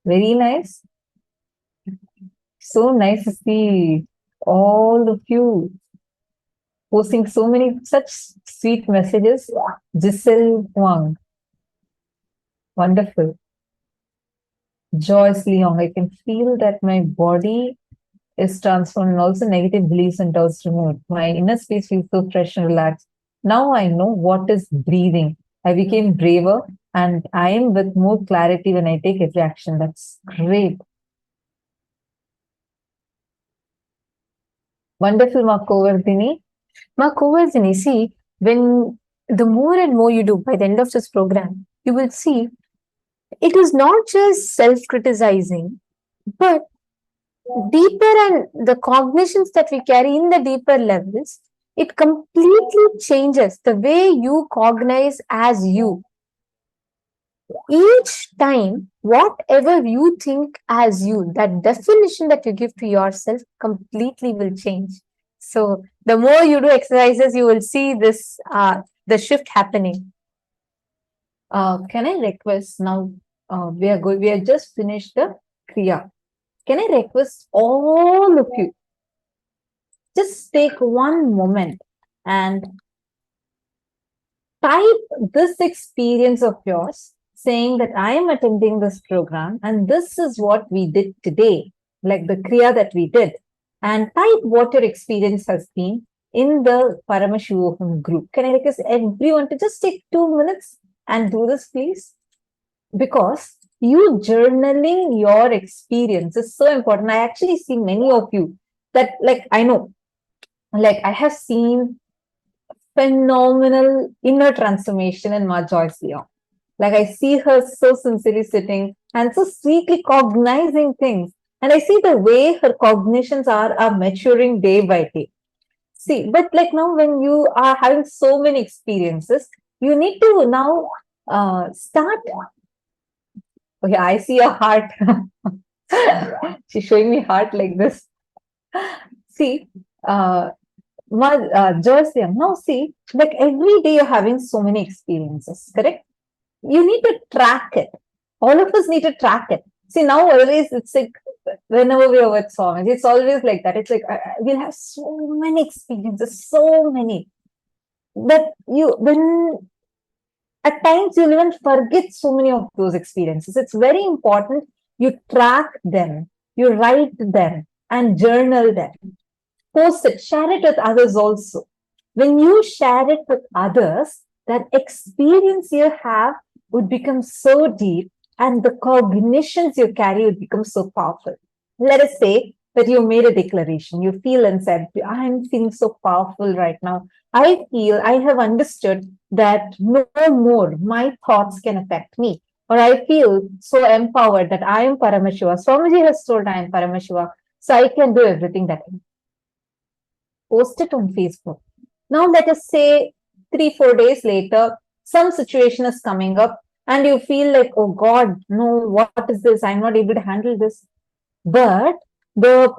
Very nice. So nice to see all of you posting so many such sweet messages. Giselle Wang. Wonderful. Joyce Leong. I can feel that my body is transformed and also negative beliefs and doubts removed. My inner space feels so fresh and relaxed. Now I know what is breathing. I became braver and I am with more clarity when I take every action. That's great. Wonderful, Makovardhini. Makovardhini, see, when the more and more you do by the end of this program, you will see it is not just self-criticizing, but deeper, and the cognitions that we carry in the deeper levels, it completely changes the way you cognize as you. Each time, whatever you think as you, that definition that you give to yourself completely will change. So the more you do exercises, you will see this, the shift happening. Can I request now? We are just finished the kriya. Can I request all of you just take one moment and type this experience of yours, saying that I am attending this program and this is what we did today, like the kriya that we did, and type what your experience has been in the Paramashivoham group. Can I request everyone to just take 2 minutes and do this, please? Because you journaling your experience is so important. I actually see many of you that, like, I know, like I have seen phenomenal inner transformation in Ma Joyce Leong. Like I see her so sincerely sitting and so sweetly cognizing things. And I see the way her cognitions are maturing day by day. See, but like now when you are having so many experiences, you need to now start. Okay, I see a heart. She's showing me heart like this. See, Joyce, now see, like every day you're having so many experiences, correct? You need to track it. All of us need to track it. See, now always it's like whenever we are with Swami, it's always like that. It's like we'll have so many experiences, so many. But when at times you'll even forget so many of those experiences. It's very important you track them, you write them, and journal them. Post it, share it with others also. When you share it with others, that experience you have would become so deep and the cognitions you carry would become so powerful. Let us say that you made a declaration. You feel and said, I'm feeling so powerful right now. I feel I have understood that no more my thoughts can affect me. Or I feel so empowered that I am Paramashiva. Swamiji has told I am Paramashiva. So I can do everything that I am. Post it on Facebook. Now let us say 3-4 days later, some situation is coming up and you feel like, oh God, no, what is this? I'm not able to handle this. But the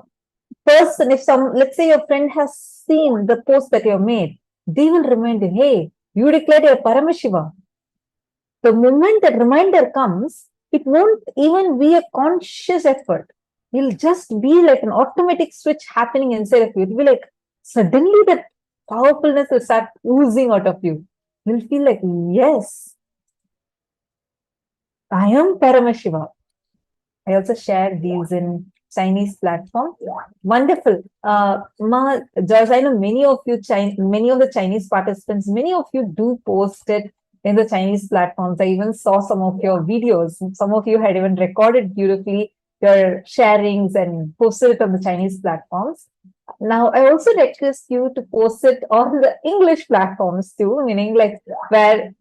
person, let's say your friend has seen the post that you have made, they will remind you, hey, you declared you're Paramashiva. The moment that reminder comes, it won't even be a conscious effort. It'll just be like an automatic switch happening inside of you. It'll be like suddenly that powerfulness will start oozing out of you. You'll feel like, yes, I am Paramashiva. I also share these in Chinese platform. Wonderful. Joyce, I know many of the Chinese participants, many of you do post it in the Chinese platforms. I even saw some of your videos. Some of you had even recorded beautifully your sharings and posted it on the Chinese platforms. Now, I also request you to post it on the English platforms too, meaning like where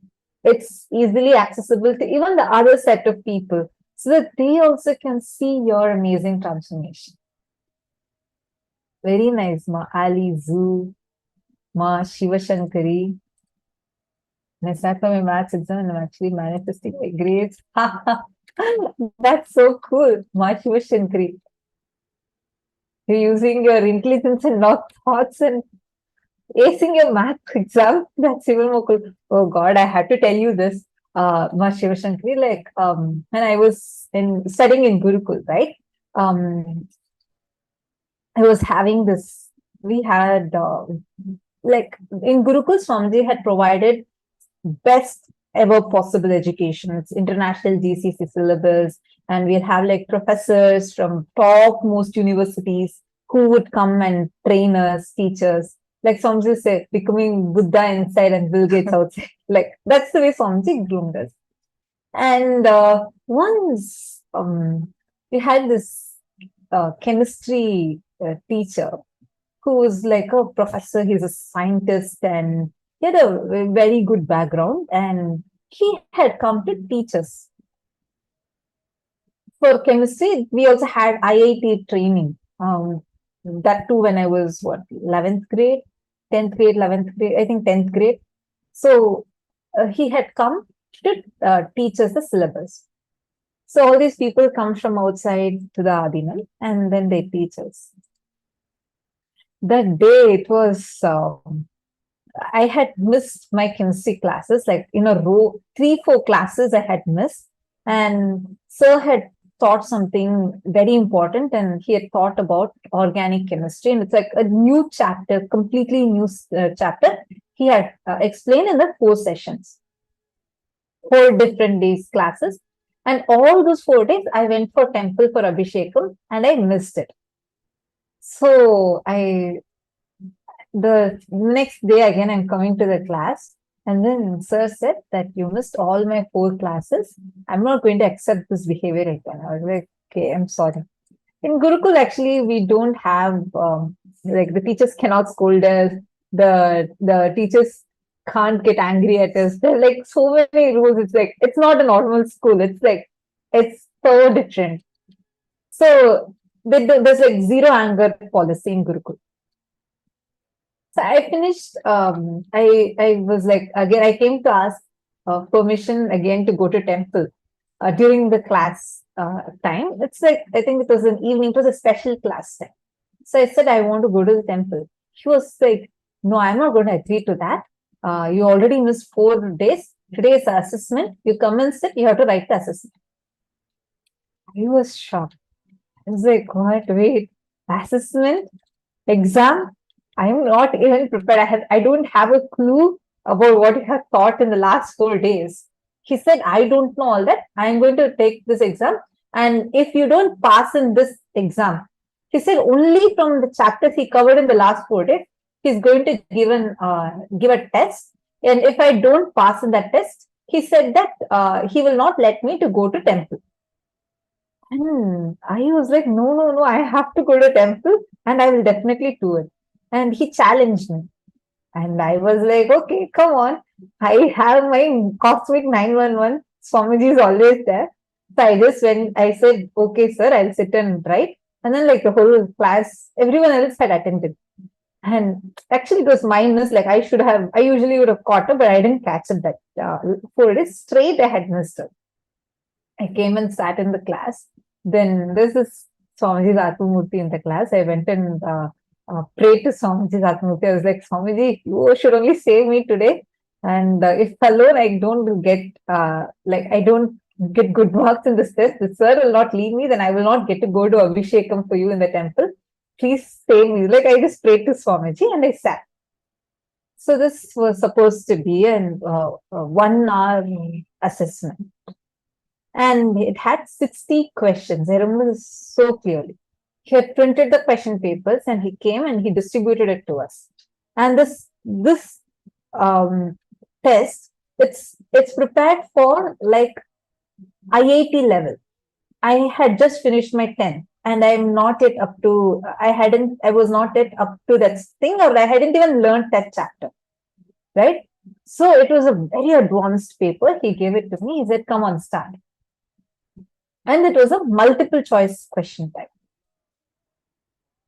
it's easily accessible to even the other set of people, so that they also can see your amazing transformation. Very nice, Ma Ali Zoo, Ma Shiva Shankari. And I sat for my maths exam and I'm actually manifesting my grades. That's so cool. Mahashiva. You're using your intelligence and not thoughts and acing your math exam. That's even more cool. Oh God, I had to tell you this. Mahashiva Shankari, like when I was studying in Gurukul, right? I was having this. We had like in Gurukul, Swamiji had provided best ever possible education. It's international GCC syllabus, and we'll have like professors from top most universities who would come and train us, teach us. Like Swamiji said, becoming Buddha inside and Bill Gates outside. Like that's the way Swamiji groomed us. And once we had this chemistry teacher who was like a professor, he's a scientist, and he had a very good background, and he had come to teach us. For chemistry, we also had IIT training. That too when I was, 11th grade, 10th grade, 11th grade, I think 10th grade. So he had come to teach us the syllabus. So all these people come from outside to the Adinam, and then they teach us. That day it was, I had missed my chemistry classes, like in a row, 3-4 classes I had missed. And sir had taught something very important, and he had taught about organic chemistry. And it's like a new chapter, completely new chapter. He had explained in the 4 sessions, 4 different days classes. And all those 4 days I went for temple for Abhishekam and I missed it. So the next day again, I'm coming to the class, and then sir said that you missed all my 4 classes. I'm not going to accept this behavior again. I was like, okay, I'm sorry. In Gurukul, actually, we don't have, like the teachers cannot scold us. The teachers can't get angry at us. There are like so many rules. It's like, it's not a normal school. It's like, it's so different. So there's like zero anger policy in Gurukul. So I finished, I was like, again, I came to ask permission again to go to temple during the class time. It's like, I think it was an evening, it was a special class time. So I said, I want to go to the temple. She was like, no, I'm not going to agree to that. You already missed 4 days. Today is the assessment. You come and sit, you have to write the assessment. I was shocked. I was like, what? Wait, assessment, exam? I'm not even prepared. I don't have a clue about what you have taught in the last 4 days. He said, I don't know all that. I'm going to take this exam. And if you don't pass in this exam, he said only from the chapters he covered in the last 4 days, he's going to give a test. And if I don't pass in that test, he said that he will not let me to go to temple. And I was like, no, I have to go to temple and I will definitely do it. And he challenged me. And I was like, okay, come on. I have my cosmic 911. Swamiji is always there. So I just went, I said, okay, sir, I'll sit and write. And then like the whole class, everyone else had attended. And actually it was my miss. Like I usually would have caught up, but I didn't catch up that 4 days straight I had missed it. I came and sat in the class. Then this is Swamiji's Atmamurti in the class. I went and prayed to Swamiji's Atmamurti. I was like, Swamiji, you should only save me today. And if alone I don't get I don't get good marks in this test, the sir will not leave me, then I will not get to go to Abhishekam for you in the temple. Please save me. Like I just prayed to Swamiji and I sat. So this was supposed to be an 1 hour assessment. And it had 60 questions. I remember this so clearly. He had printed the question papers and he came and he distributed it to us. And this test, it's prepared for like IIT level. I had just finished my 10th and I'm not yet up to, I was not yet up to that thing, or I hadn't even learned that chapter, right? So it was a very advanced paper. He gave it to me. He said, come on, start. And it was a multiple choice question type.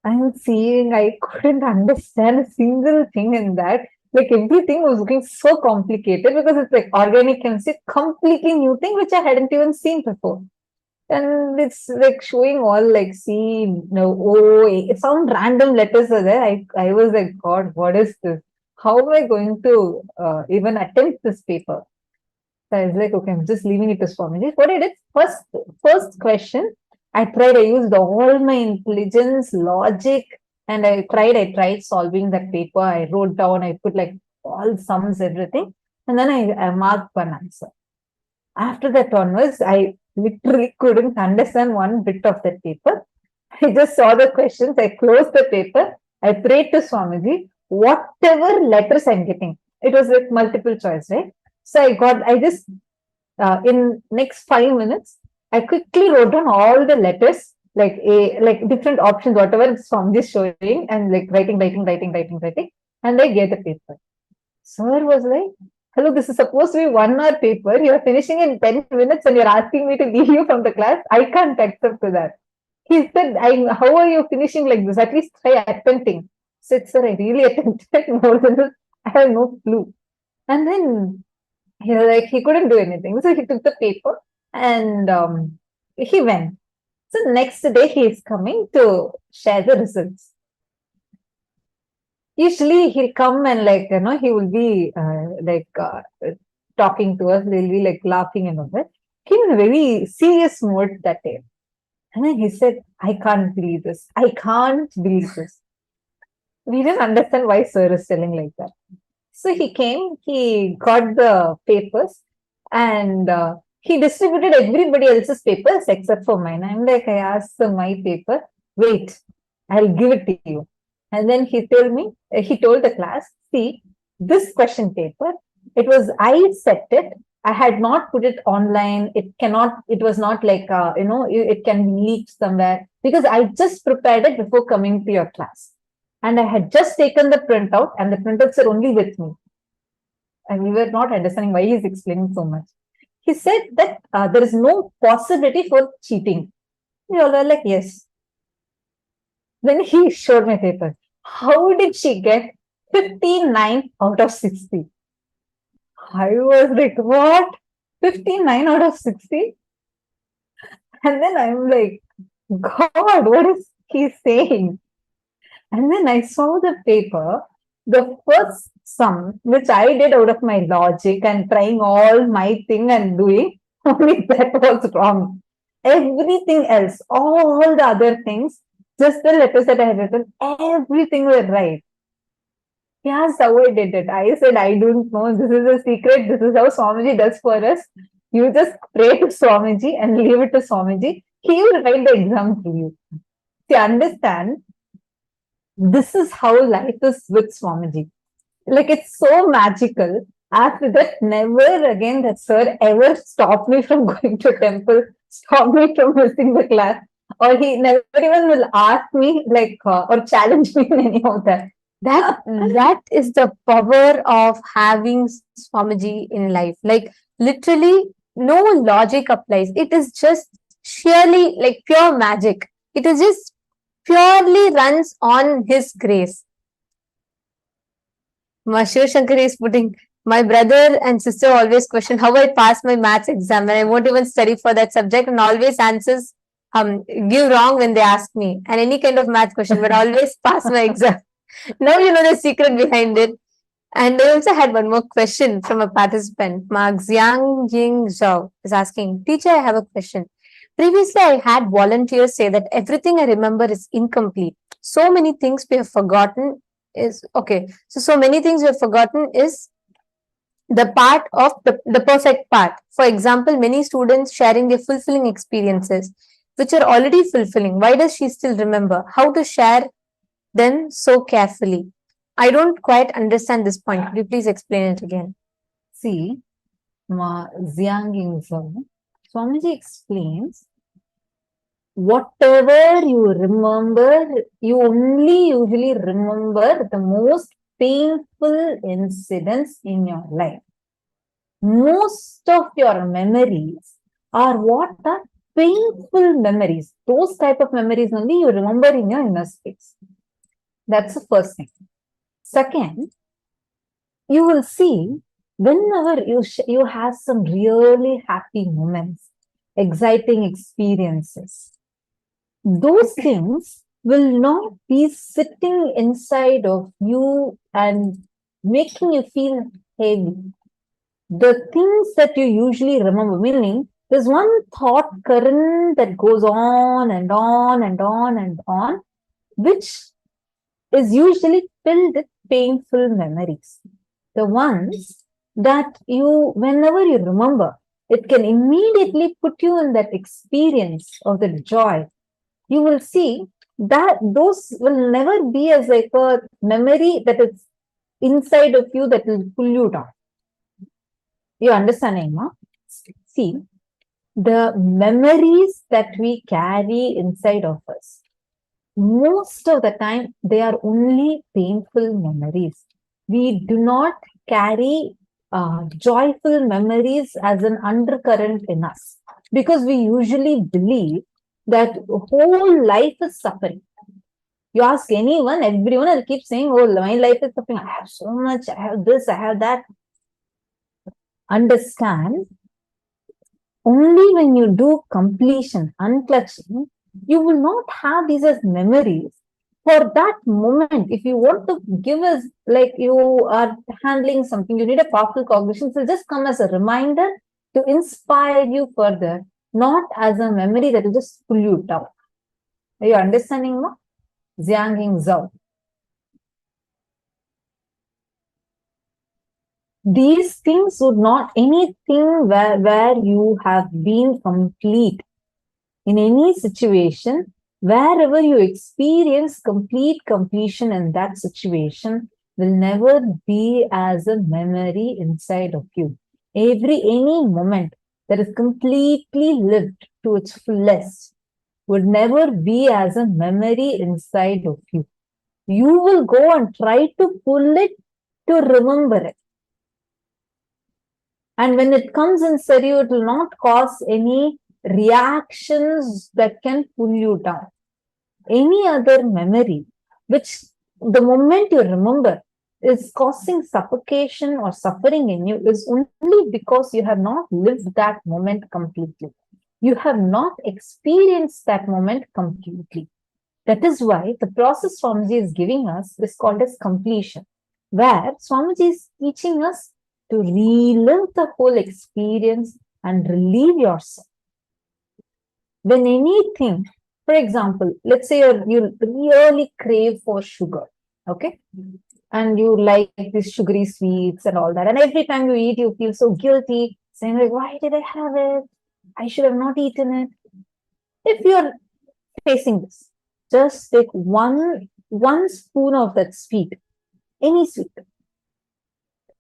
I'm seeing, I couldn't understand a single thing in that. Like everything was looking so complicated because it's like organic chemistry, completely new thing which I hadn't even seen before. And it's like showing all like C, no, O, A, some random letters are there. I was like, God, what is this? How am I going to even attempt this paper? So I was like, okay, I'm just leaving it to Swamiji. What I did, first question, I used all my intelligence, logic, and I tried solving that paper. I wrote down, I put like all sums, everything, and then I marked one answer. After that onwards, I literally couldn't understand one bit of that paper. I just saw the questions, I closed the paper, I prayed to Swamiji, whatever letters I'm getting, it was like multiple choice, right? So I just, in next 5 minutes, I quickly wrote down all the letters, like different options, whatever Swamiji is showing, and like writing, and I get the paper. Sir was like, hello, this is supposed to be 1 hour paper. You're finishing in 10 minutes and you're asking me to leave you from the class. I can't accept to that. He said, how are you finishing like this? At least try attempting. I said, sir, I really attempted more than this. I have no clue. And then he couldn't do anything. So he took the paper and he went. So next day he is coming to share the results. Usually he'll come and he will be talking to us. They'll be like laughing and all that. He was in a very serious mood that day. And then he said, I can't believe this. I can't believe this. We didn't understand why sir is telling like that. So he came, he got the papers and he distributed everybody else's papers except for mine. I'm like, I asked my paper, wait, I'll give it to you. And then he told the class, see, this question paper, I set it. I had not put it online. It was not like, it can be leaked somewhere because I just prepared it before coming to your class. And I had just taken the printout and the printouts are only with me. And we were not understanding why he's explaining so much. He said that there is no possibility for cheating. We all were like, yes. Then he showed my paper. How did she get 59 out of 60? I was like, what? 59 out of 60? And then I'm like, God, what is he saying? And then I saw the paper, the first sum, which I did out of my logic and trying all my thing and doing, only that was wrong. Everything else, all the other things, just the letters that I had written, everything were right. He asked how I did it. I said, I don't know. This is a secret. This is how Swamiji does for us. You just pray to Swamiji and leave it to Swamiji. He will write the exam for you. See, understand, this is how life is with Swamiji. Like, it's so magical. After that, never again that sir ever stopped me from going to temple, stopped me from missing the class, or he never even will ask me or challenge me in any of that. That is the power of having Swamiji in life. Like, literally, no logic applies. It is just sheerly like pure magic. It is just purely runs on his grace. Shiv Shankar is putting, my brother and sister always question how I pass my maths exam and I won't even study for that subject and always answers give wrong when they ask me and any kind of math question, but always pass my exam. Now you know the secret behind it. And I also had one more question from a participant. Mark Xiang Ying Zhao is asking, teacher, I have a question. Previously, I had volunteers say that everything I remember is incomplete. So many things we have forgotten is, okay. So many things we have forgotten is the part of the perfect part. For example, many students sharing their fulfilling experiences, which are already fulfilling. Why does she still remember? How to share them so carefully? I don't quite understand this point. Could you please explain it again? See, Xiang Yingzhou, Swamiji explains, whatever you remember, you only usually remember the most painful incidents in your life. Most of your memories are what are painful memories. Those type of memories only you remember in your inner space. That's the first thing. Second, you will see whenever you have some really happy moments, exciting experiences. Those things will not be sitting inside of you and making you feel heavy. The things that you usually remember, meaning there's one thought current that goes on and on and on and on, which is usually filled with painful memories. The ones that you, whenever you remember, it can immediately put you in that experience of the joy. You will see that those will never be as like a memory that is inside of you that will pull you down. You understanding, ma? See, the memories that we carry inside of us, most of the time, they are only painful memories. We do not carry joyful memories as an undercurrent in us, because we usually believe that whole life is suffering. You ask anyone, everyone will keep saying, oh, my life is suffering. I have so much, I have this, I have that. Understand, only when you do completion, unclutching, you will not have these as memories. For that moment, if you want to give us, like you are handling something, you need a powerful cognition, so just come as a reminder to inspire you further, not as a memory that will just pull you down. Are you understanding, ma? Jianging Zhao. These things would not, anything where you have been complete in any situation, wherever you experience complete completion in that situation, will never be as a memory inside of you. Any moment that is completely lived to its fullest would never be as a memory inside of you. You will go and try to pull it to remember it. And when it comes inside you, it will not cause any reactions that can pull you down. Any other memory, which the moment you remember is causing suffocation or suffering in you, is only because you have not lived that moment completely. You have not experienced that moment completely. That is why the process Swamiji is giving us is called as completion, where Swamiji is teaching us to relive the whole experience and relieve yourself. When anything, for example, let's say you really crave for sugar, okay? And you like these sugary sweets and all that. And every time you eat, you feel so guilty, saying like, why did I have it? I should have not eaten it. If you're facing this, just take one spoon of that sweet, any sweet.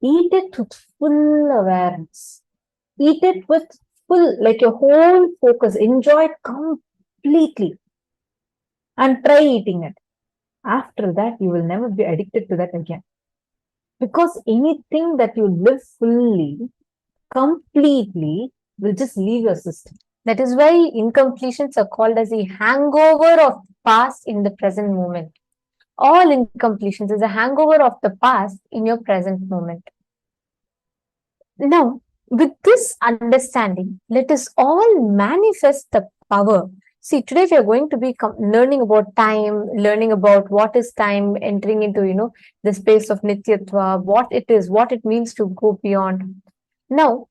Eat it with full awareness. Eat it with full, like your whole focus. Enjoy it completely. And try eating it. After that, you will never be addicted to that again. Because anything that you live fully, completely, will just leave your system. That is why incompletions are called as a hangover of past in the present moment. All incompletions is a hangover of the past in your present moment. Now, with this understanding, let us all manifest the power. See, today we are going to be learning about time, learning about what is time, entering into, the space of Nityatva, what it is, what it means to go beyond. Now,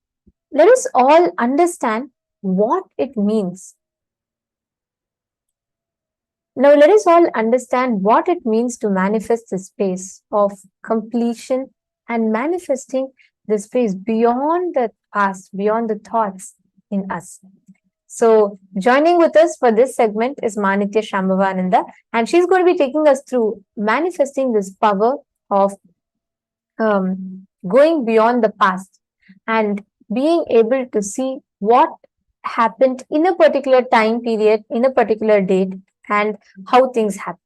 let us all understand what it means. Now, let us all understand what it means to manifest the space of completion and manifesting the space beyond the past, beyond the thoughts in us. So, joining with us for this segment is Manitya Shambhavananda, and she's going to be taking us through manifesting this power of going beyond the past and being able to see what happened in a particular time period, in a particular date, and how things happen.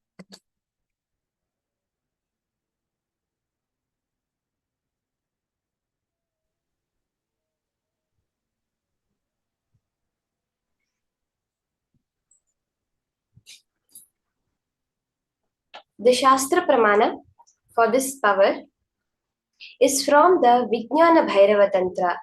The Shastra Pramana for this power is from the Vijnana Bhairava Tantra,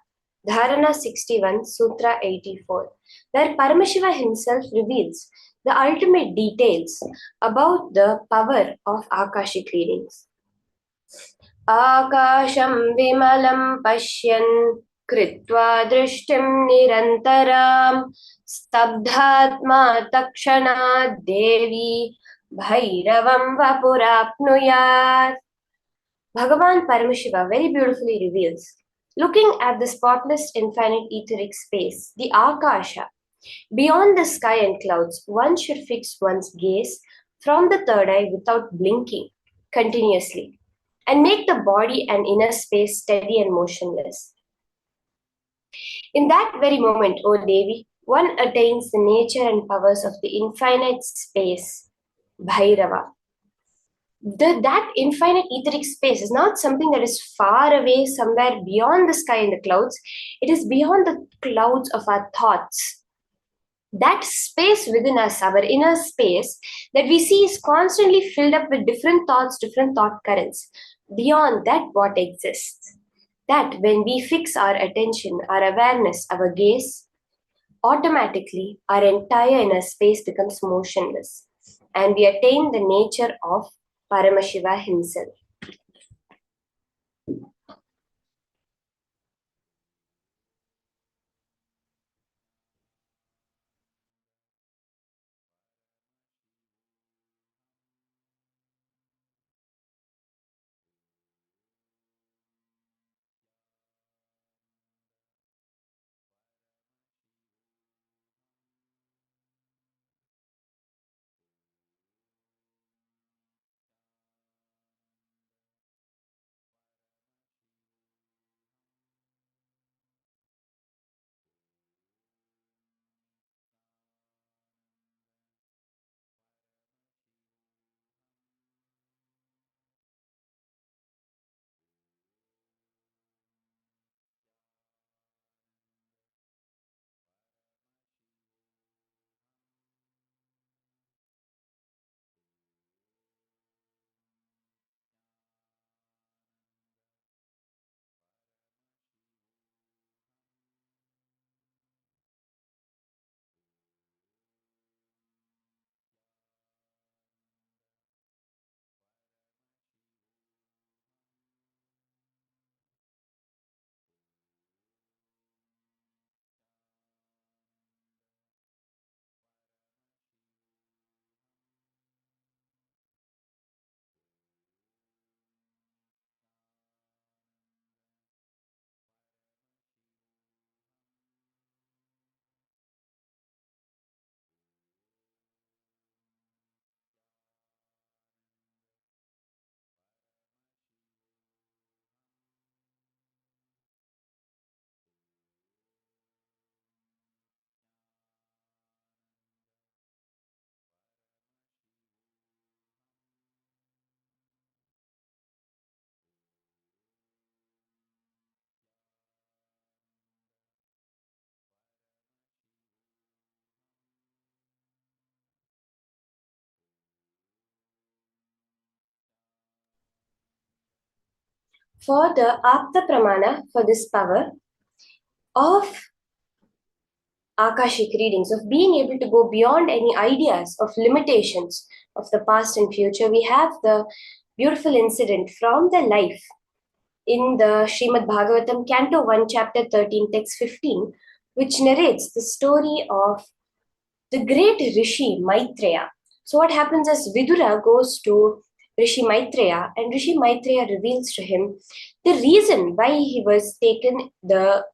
Dharana 61, Sutra 84, where Paramashiva himself reveals the ultimate details about the power of Akashic readings. Akasham vimalam pashyan kritva drishtim nirantaram stabdhatma takshana devi bhairavam vapurapnuyat. Bhagavan Paramashiva very beautifully reveals, looking at the spotless infinite etheric space, the Akasha, beyond the sky and clouds, one should fix one's gaze from the third eye without blinking continuously and make the body and inner space steady and motionless. In that very moment, O Devi, one attains the nature and powers of the infinite space, Bhairava. That infinite etheric space is not something that is far away, somewhere beyond the sky and the clouds. It is beyond the clouds of our thoughts. That space within us, our inner space, that we see is constantly filled up with different thoughts, different thought currents. Beyond that, what exists? That when we fix our attention, our awareness, our gaze, automatically our entire inner space becomes motionless and we attain the nature of Paramashiva himself. For the Apta Pramana, for this power of Akashic readings, of being able to go beyond any ideas of limitations of the past and future, we have the beautiful incident from the life in the Srimad Bhagavatam, Canto 1, Chapter 13, Text 15, which narrates the story of the great Rishi Maitreya. So, what happens is Vidura goes to Rishi Maitreya, and Rishi Maitreya reveals to him the reason why he was taken the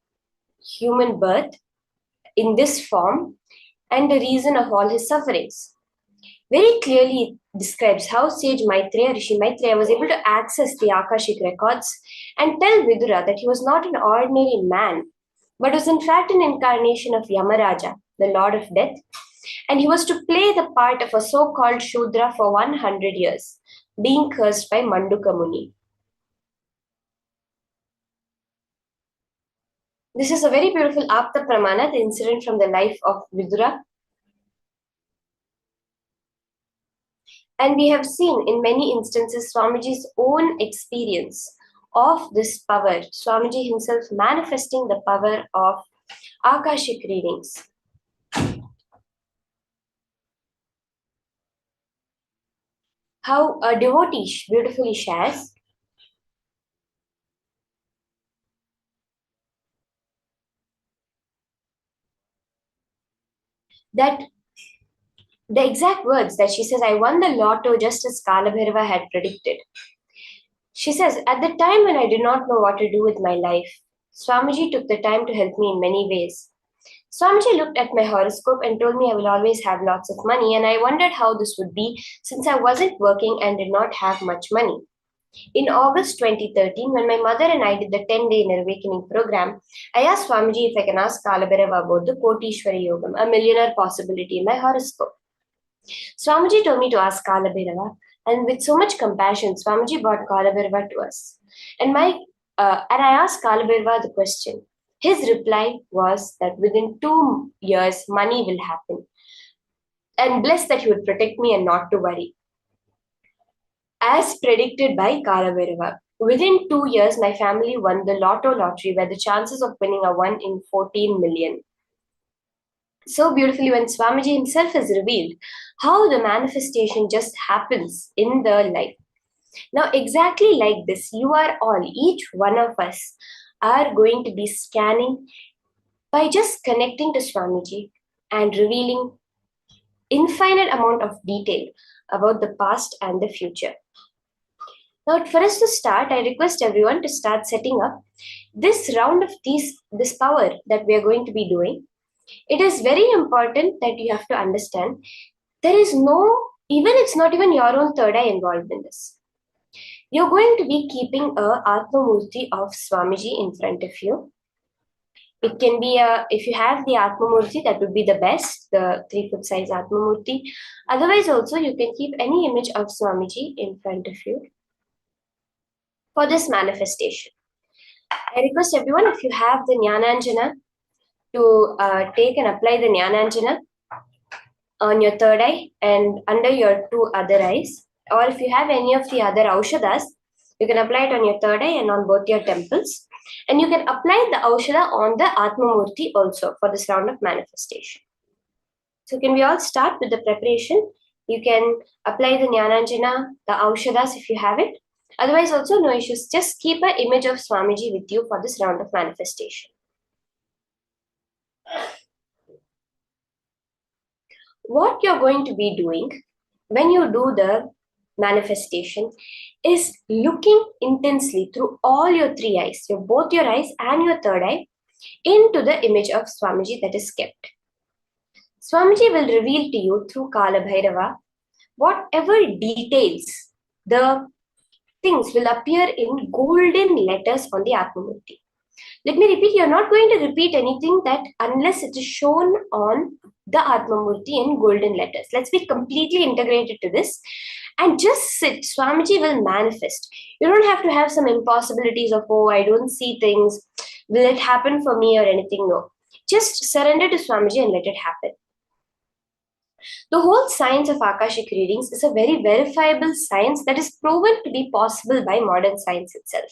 human birth in this form and the reason of all his sufferings. Very clearly describes how sage Maitreya, Rishi Maitreya, was able to access the Akashic records and tell Vidura that he was not an ordinary man, but was in fact an incarnation of Yamaraja, the Lord of Death, and he was to play the part of a so-called Shudra for 100 years, being cursed by Manduka Muni. This is a very beautiful Apta Pramana, the incident from the life of Vidura. And we have seen in many instances Swamiji's own experience of this power, Swamiji himself manifesting the power of Akashic readings. How a devotee beautifully shares that the exact words that she says, I won the lotto just as Kaala Bhairava had predicted. She says, at the time when I did not know what to do with my life, Swamiji took the time to help me in many ways. Swamiji looked at my horoscope and told me I will always have lots of money, and I wondered how this would be since I wasn't working and did not have much money. In August 2013, when my mother and I did the 10-day Inner Awakening program, I asked Swamiji if I can ask Kaala Bhairava about the Kotishwari Yogam, a millionaire possibility in my horoscope. Swamiji told me to ask Kaala Bhairava, and with so much compassion, Swamiji brought Kaala Bhairava to us. And I asked Kaala Bhairava the question. His reply was that within 2 years, money will happen. And blessed that he would protect me and not to worry. As predicted by Kaala Bhairava, within 2 years, my family won the lottery where the chances of winning are 1 in 14 million. So beautifully when Swamiji himself has revealed how the manifestation just happens in the life. Now, exactly like this, you are all, each one of us, are going to be scanning by just connecting to Swamiji and revealing infinite amount of detail about the past and the future. Now, for us to start, I request everyone to start setting up this round of this power that we are going to be doing. It is very important that you have to understand there is it's not even your own third eye involved in this. You're going to be keeping a Atma Murti of Swamiji in front of you. It can be if you have the Atma Murti, that would be the best, the 3-foot size Atma Murti. Otherwise, also, you can keep any image of Swamiji in front of you for this manifestation. I request everyone, if you have the Jnananjana, to take and apply the Jnananjana on your third eye and under your 2 other eyes. Or if you have any of the other Aushadas, you can apply it on your third eye and on both your temples. And you can apply the Aushada on the Atma Murti also for this round of manifestation. So can we all start with the preparation? You can apply the Jnananjana, the Aushadas if you have it. Otherwise also no issues. Just keep an image of Swamiji with you for this round of manifestation. What you're going to be doing when you do the manifestation is looking intensely through all your 3 eyes, both your eyes and your third eye, into the image of Swamiji that is kept. Swamiji will reveal to you through Kaala Bhairava whatever details, the things will appear in golden letters on the Atma Murti. Let me repeat, you're not going to repeat anything that unless it is shown on the Atma Murti in golden letters. Let's be completely integrated to this and just sit. Swamiji will manifest. You don't have to have some impossibilities of, oh, I don't see things. Will it happen for me or anything? No. Just surrender to Swamiji and let it happen. The whole science of Akashic readings is a very verifiable science that is proven to be possible by modern science itself.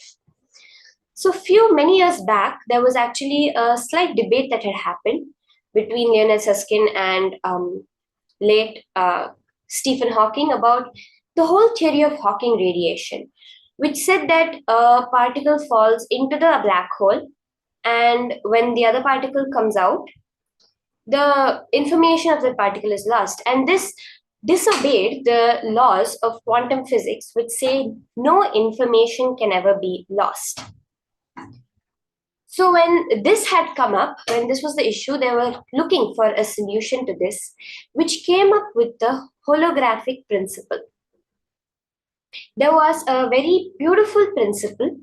So many years back, there was actually a slight debate that had happened between Leonard Susskind and late Stephen Hawking about the whole theory of Hawking radiation, which said that a particle falls into the black hole, and when the other particle comes out, the information of the particle is lost. And this disobeyed the laws of quantum physics, which say no information can ever be lost. So when this had come up, when this was the issue, they were looking for a solution to this, which came up with the holographic principle. There was a very beautiful principle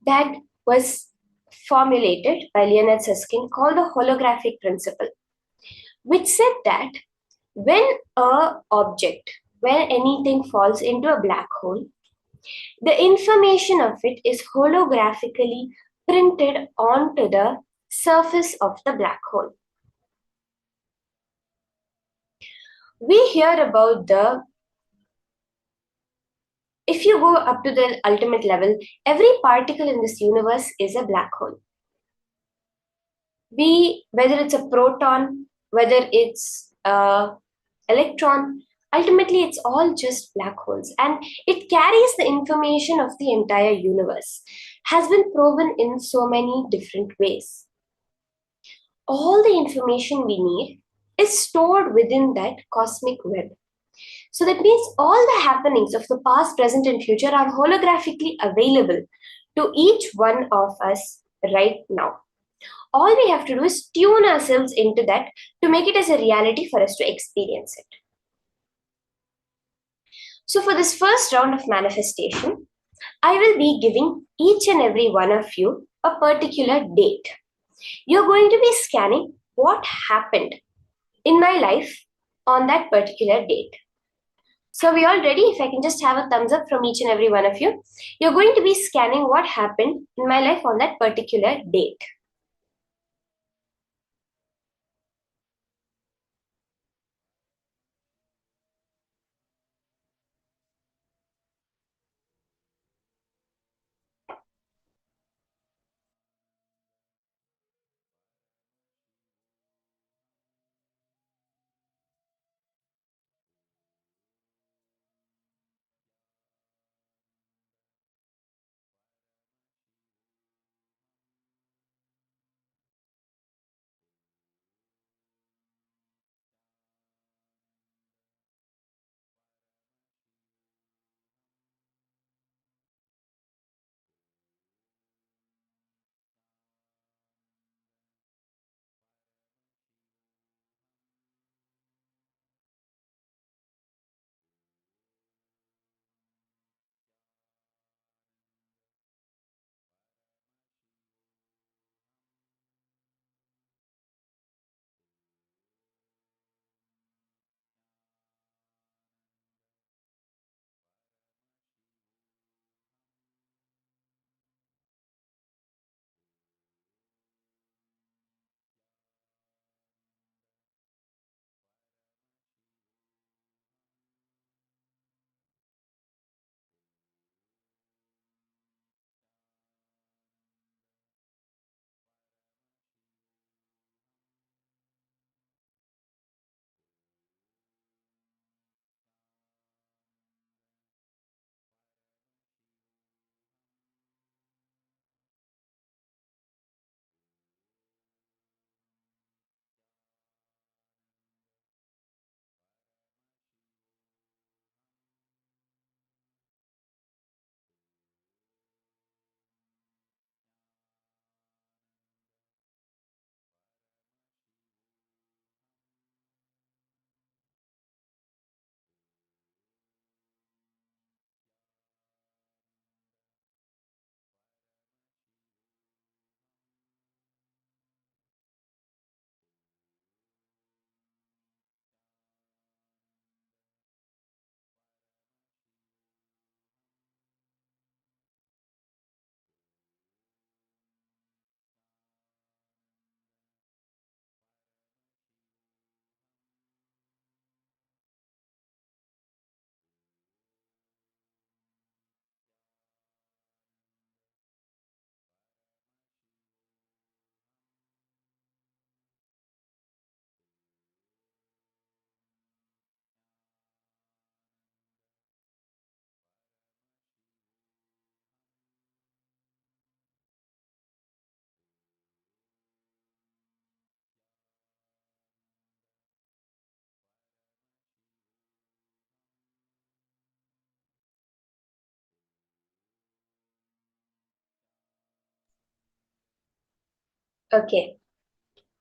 that was formulated by Leonard Susskind called the holographic principle, which said that when anything falls into a black hole, the information of it is holographically printed onto the surface of the black hole. We hear about the if you go up to the ultimate level, every particle in this universe is a black hole. Whether it's a proton, whether it's a electron, ultimately it's all just black holes, and it carries the information of the entire universe, has been proven in so many different ways. All the information we need is stored within that cosmic web. So that means all the happenings of the past, present, and future are holographically available to each one of us right now. All we have to do is tune ourselves into that to make it as a reality for us to experience it. So, for this first round of manifestation, I will be giving each and every one of you a particular date. You're going to be scanning what happened in my life on that particular date. So, we all ready? If I can just have a thumbs up from each and every one of you. You're going to be scanning what happened in my life on that particular date. Okay,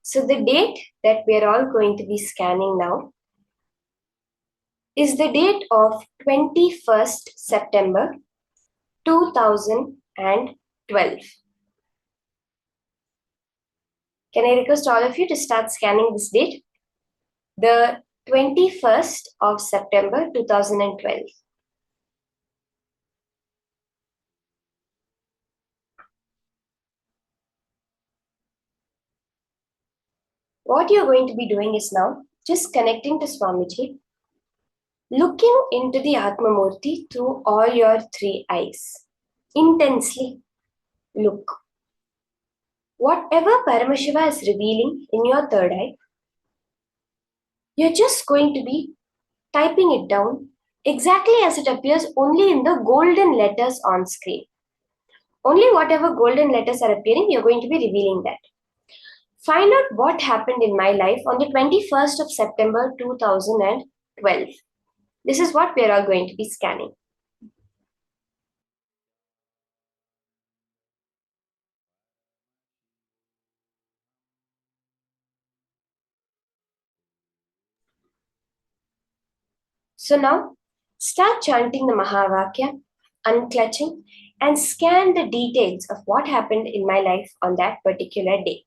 so the date that we are all going to be scanning now is the date of 21st September 2012. Can I request all of you to start scanning this date? The 21st of September 2012. What you're going to be doing is now just connecting to Swamiji looking into the Atmamurti through all your three eyes. Intensely look. Whatever Paramashiva is revealing in your third eye, you're just going to be typing it down exactly as it appears only in the golden letters on screen. Only whatever golden letters are appearing, you're going to be revealing that. Find out what happened in my life on the 21st of September 2012. This is what we are all going to be scanning. So now, start chanting the Mahavakya, unclutching, and scan the details of what happened in my life on that particular date.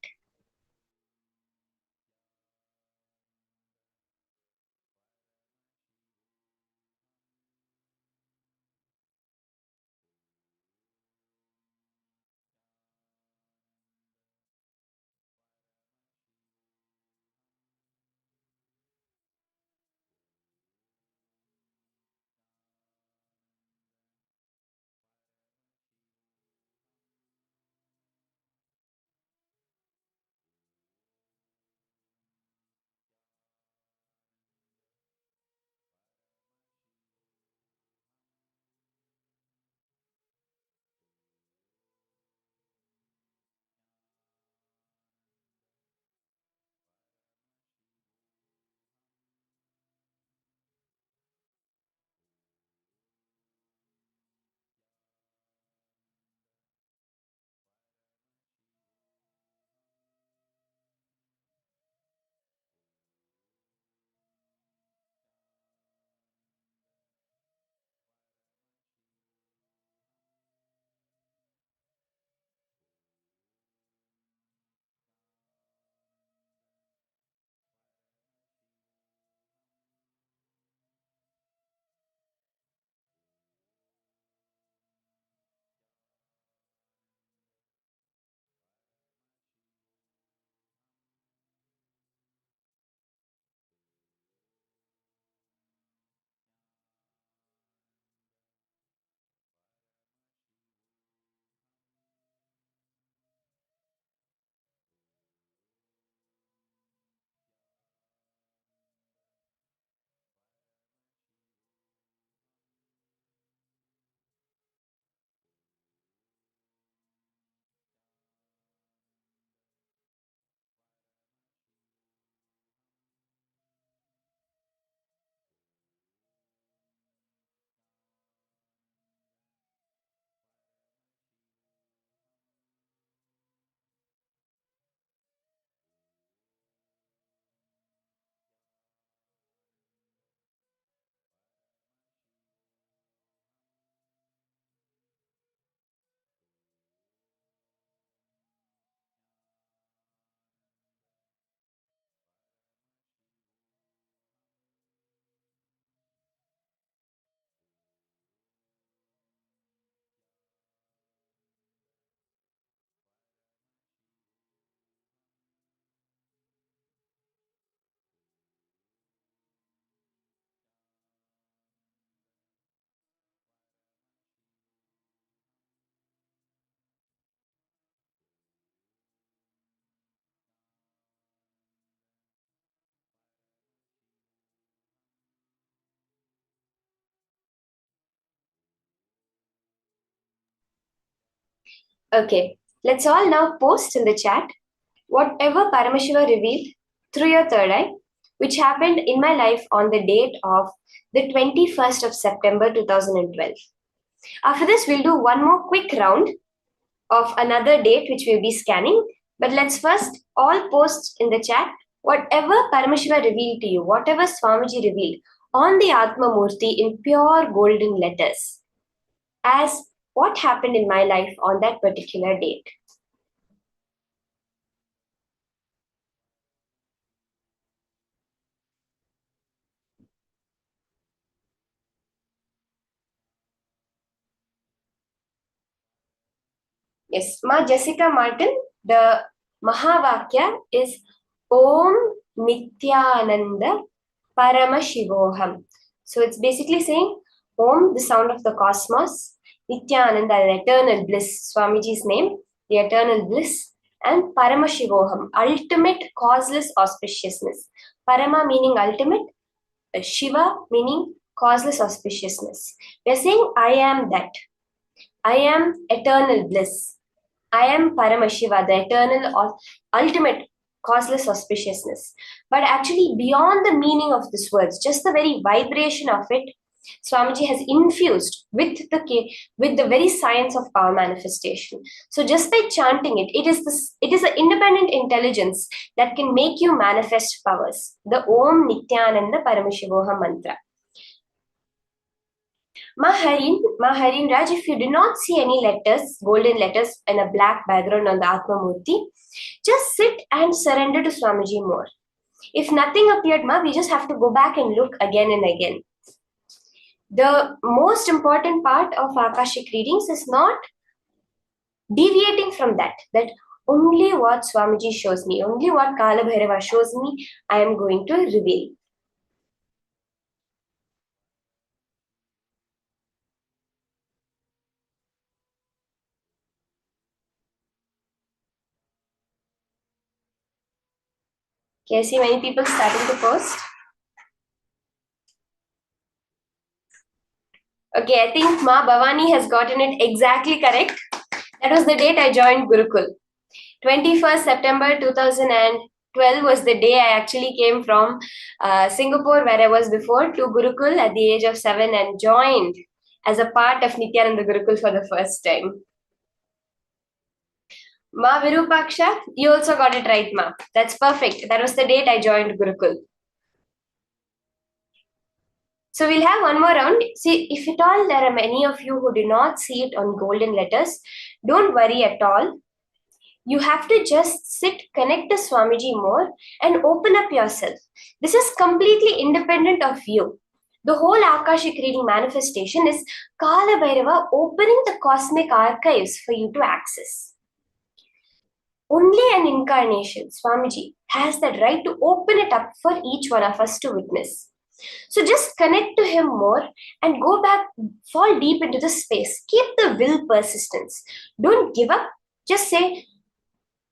Okay, let's all now post in the chat whatever Paramashiva revealed through your third eye, which happened in my life on the date of the 21st of September 2012. After this, we'll do one more quick round of another date which we'll be scanning. But let's first all post in the chat whatever Paramashiva revealed to you, whatever Swamiji revealed on the Atma Murti in pure golden letters as what happened in my life on that particular date. Yes, Ma Jessica Martin, the Mahavakya is Om Nithyananda Paramashivoham. So it's basically saying Om, the sound of the cosmos, Nithyananda, the eternal bliss, Swamiji's name, the eternal bliss, and Paramashivoham, ultimate causeless auspiciousness. Parama meaning ultimate, Shiva meaning causeless auspiciousness. We are saying I am that. I am eternal bliss. I am Paramashiva, the eternal or ultimate causeless auspiciousness. But actually, beyond the meaning of these words, just the very vibration of it, Swamiji has infused with the very science of power manifestation. So just by chanting it, it is an independent intelligence that can make you manifest powers. The Om Nithyananda Paramashivoham mantra. Maharin Raj, if you do not see any letters, golden letters in a black background on the Atma Murti, just sit and surrender to Swamiji more. If nothing appeared, we just have to go back and look again and again. The most important part of Akashic readings is not deviating from that only what Swamiji shows me, only what Kala Bhairava shows me, I am going to reveal. Okay, I see many people starting to post. Okay, I think Ma Bhavani has gotten it exactly correct. That was the date I joined Gurukul. 21st September 2012 was the day I actually came from Singapore, where I was before, to Gurukul at the age of 7 and joined as a part of Nithyananda Gurukul for the first time. Ma Virupaksha, you also got it right, Ma. That's perfect. That was the date I joined Gurukul. So we'll have one more round. See, if at all there are many of you who do not see it on golden letters, don't worry at all. You have to just sit, connect to Swamiji more and open up yourself. This is completely independent of you. The whole Akashic reading manifestation is Kala Bhairava opening the cosmic archives for you to access. Only an incarnation, Swamiji, has that right to open it up for each one of us to witness. So just connect to him more and go back, fall deep into the space. Keep the will persistence. Don't give up. Just say,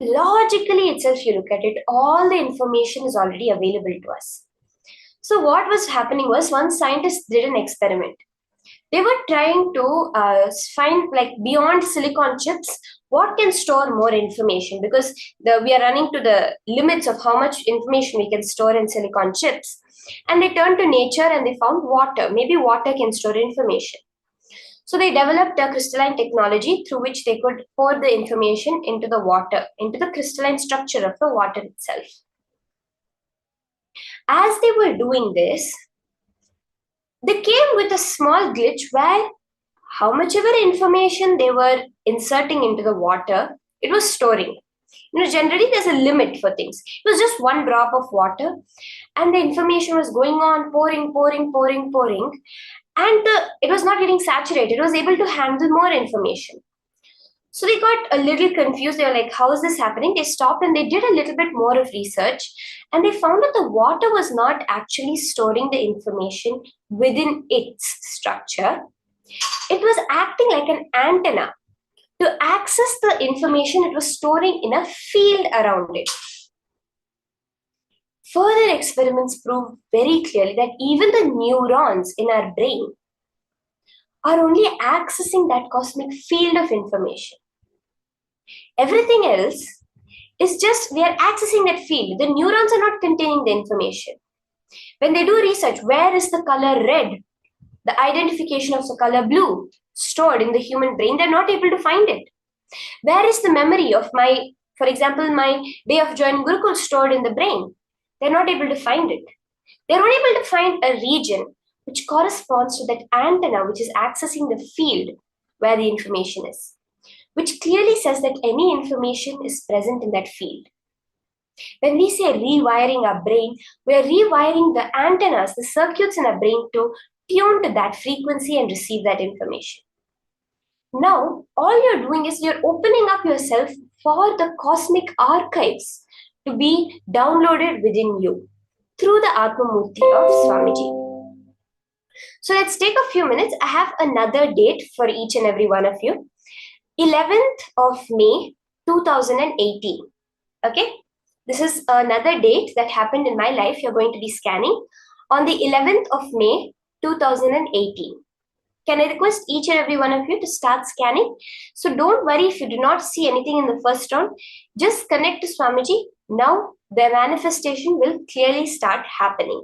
logically itself, you look at it, all the information is already available to us. So what was happening was, one scientist did an experiment. They were trying to find, like, beyond silicon chips, what can store more information, because we are running to the limits of how much information we can store in silicon chips. And they turned to nature and they found water. Maybe water can store information. So they developed a crystalline technology through which they could pour the information into the water, into the crystalline structure of the water itself. As they were doing this, they came with a small glitch where how much ever information they were inserting into the water, it was storing. Generally there's a limit for things. It was just one drop of water and the information was going on pouring, and it was not getting saturated. It was able to handle more information. So they got a little confused. They were like, how is this happening? They stopped and they did a little bit more of research, and they found that the water was not actually storing the information within its structure. It was acting like an antenna to access the information it was storing in a field around it. Further experiments prove very clearly that even the neurons in our brain are only accessing that cosmic field of information. Everything else is just, we are accessing that field. The neurons are not containing the information. When they do research, where is the color red, the identification of the color blue stored in the human brain, they're not able to find it. Where is the memory of my, for example, my day of joining Gurukul stored in the brain? They're not able to find it. They're only able to find a region which corresponds to that antenna which is accessing the field where the information is, which clearly says that any information is present in that field. When we say rewiring our brain, we are rewiring the antennas, the circuits in our brain to tune to that frequency and receive that information. Now, all you're doing is you're opening up yourself for the cosmic archives to be downloaded within you through the Atma Murti of Swamiji. So let's take a few minutes. I have another date for each and every one of you. 11th of May 2018. Okay, this is another date that happened in my life. You're going to be scanning on the 11th of May 2018. Can I request each and every one of you to start scanning? So don't worry if you do not see anything in the first round. Just connect to Swamiji. Now the manifestation will clearly start happening.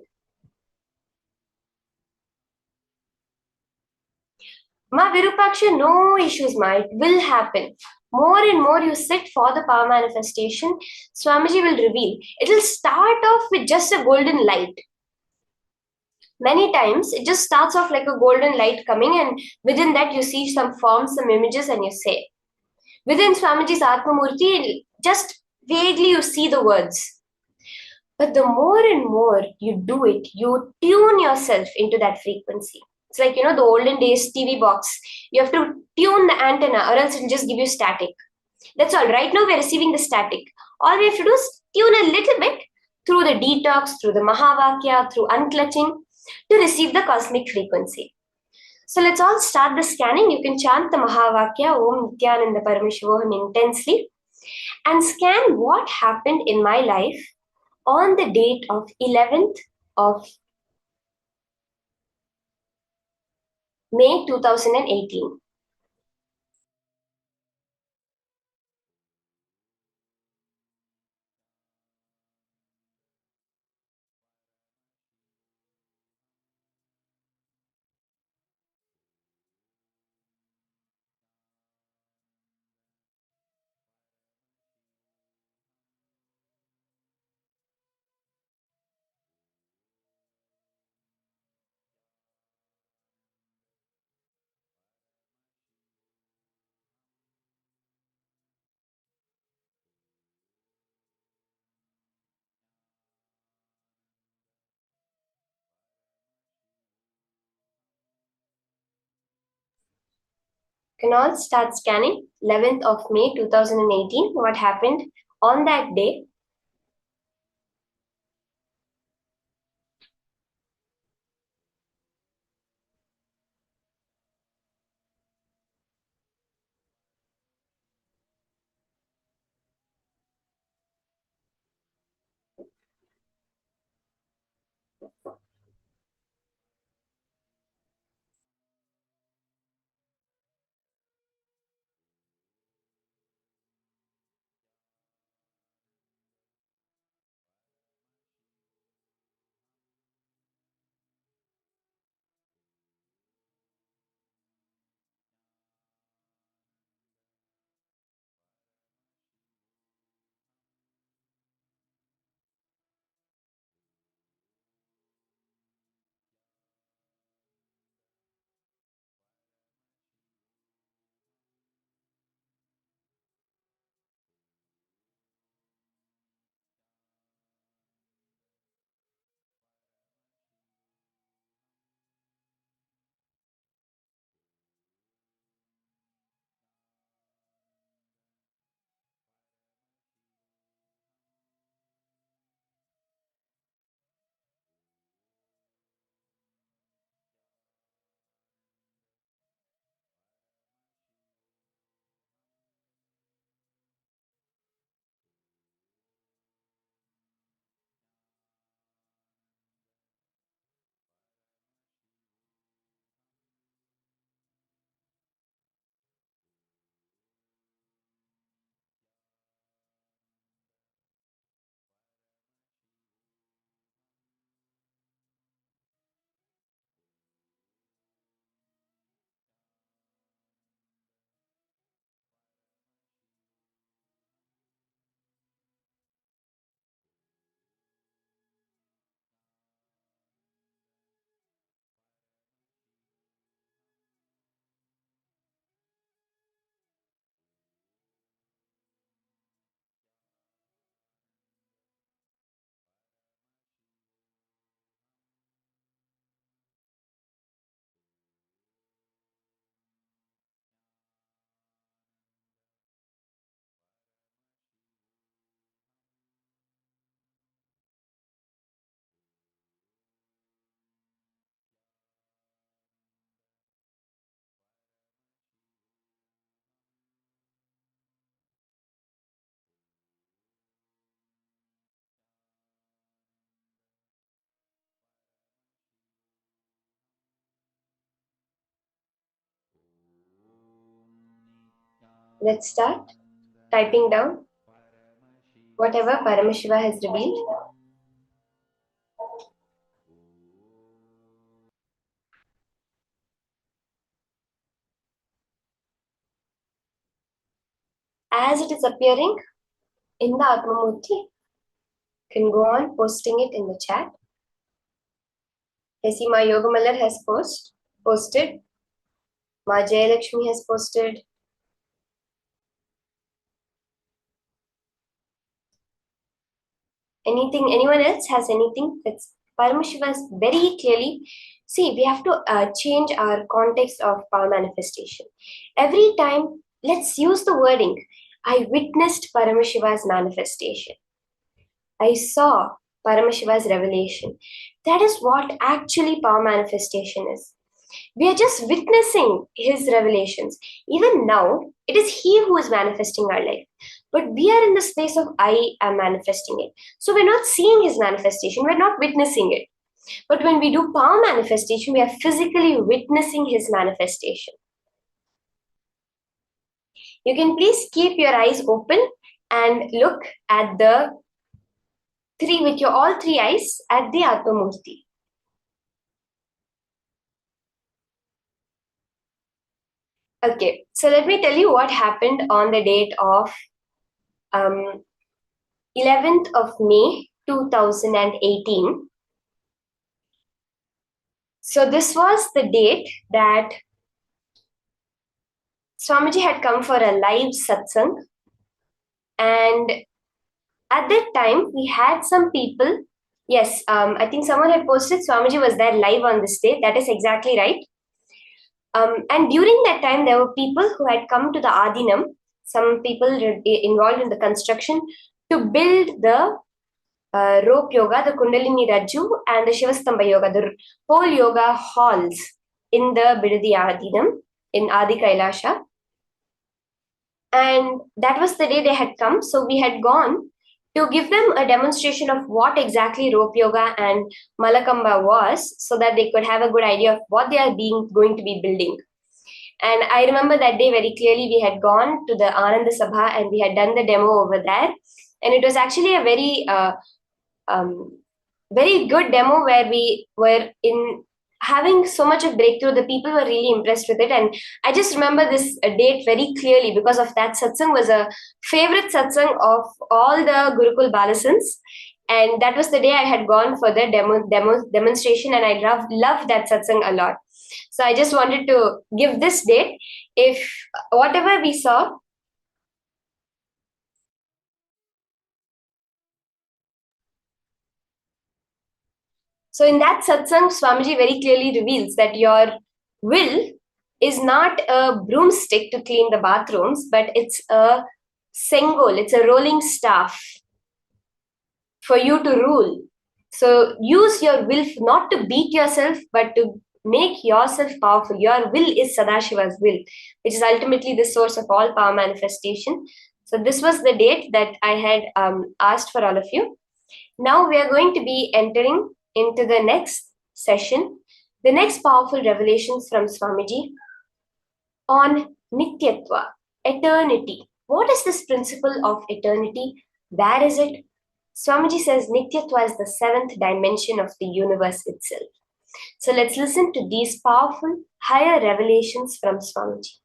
Ma Virupaksha, no issues, ma. It will happen. More and more you sit for the power manifestation, Swamiji will reveal. It will start off with just a golden light. Many times it just starts off like a golden light coming, and within that you see some forms, some images, and you say. Within Swamiji's Atmamurti, just vaguely you see the words. But the more and more you do it, you tune yourself into that frequency. It's like, the olden days TV box. You have to tune the antenna or else it'll just give you static. That's all. Right now we're receiving the static. All we have to do is tune a little bit through the detox, through the Mahavakya, through unclutching to receive the cosmic frequency. So let's all start the scanning. You can chant the Mahavakya, Om Nithyananda Paramashivoham intensely and scan what happened in my life on the date of 11th of May 2018. Can all start scanning 11th of May 2018. What happened on that day? Let's start typing down whatever Paramashiva has revealed. As it is appearing in the Atmamurti, can go on posting it in the chat. I see my Yogamallar has posted. Ma Jayalakshmi has posted. Anyone else has anything that's Paramashiva is very clearly. See, we have to change our context of power manifestation. Every time, let's use the wording. I witnessed Paramashiva's manifestation. I saw Paramashiva's revelation. That is what actually power manifestation is. We are just witnessing his revelations. Even now, it is he who is manifesting our life. But we are in the space of I am manifesting it. So we're not seeing his manifestation, we're not witnessing it. But when we do power manifestation, we are physically witnessing his manifestation. You can please keep your eyes open and look at the all three eyes at the Atmamurti. Okay, so let me tell you what happened on the date of 11th of May 2018. So this was the date that Swamiji had come for a live satsang, and at that time we had some people. Yes, I think someone had posted Swamiji was there live on this day. That is exactly right. And during that time, there were people who had come to the Adinam, some people involved in the construction, to build the rope yoga, the Kundalini Raju, and the Shivastamba yoga, the whole yoga halls in the Bidadi Adinam in Adi Kailasha. And that was the day they had come. So we had gone to give them a demonstration of what exactly rope yoga and Malakamba was, so that they could have a good idea of what they are going to be building. And I remember that day very clearly. We had gone to the Ananda Sabha and we had done the demo over there. And it was actually a very good demo where we were in having so much of breakthrough. The people were really impressed with it. And I just remember this date very clearly because of that. Satsang was a favorite satsang of all the Gurukul Balasans. And that was the day I had gone for the demonstration, and I loved that satsang a lot. So I just wanted to give this date. If whatever we saw, so in that satsang, Swamiji very clearly reveals that your will is not a broomstick to clean the bathrooms, but it's a sengol, it's a rolling staff for you to rule. So use your will not to beat yourself, but to make yourself powerful. Your will is Sadashiva's will, which is ultimately the source of all power manifestation. So this was the date that I had asked for all of you. Now we are going to be entering into the next session, the next powerful revelations from Swamiji on Nityatva, eternity. What is this principle of eternity? Where is it? Swamiji says Nityatva is the seventh dimension of the universe itself. So let's listen to these powerful, higher revelations from Swamiji.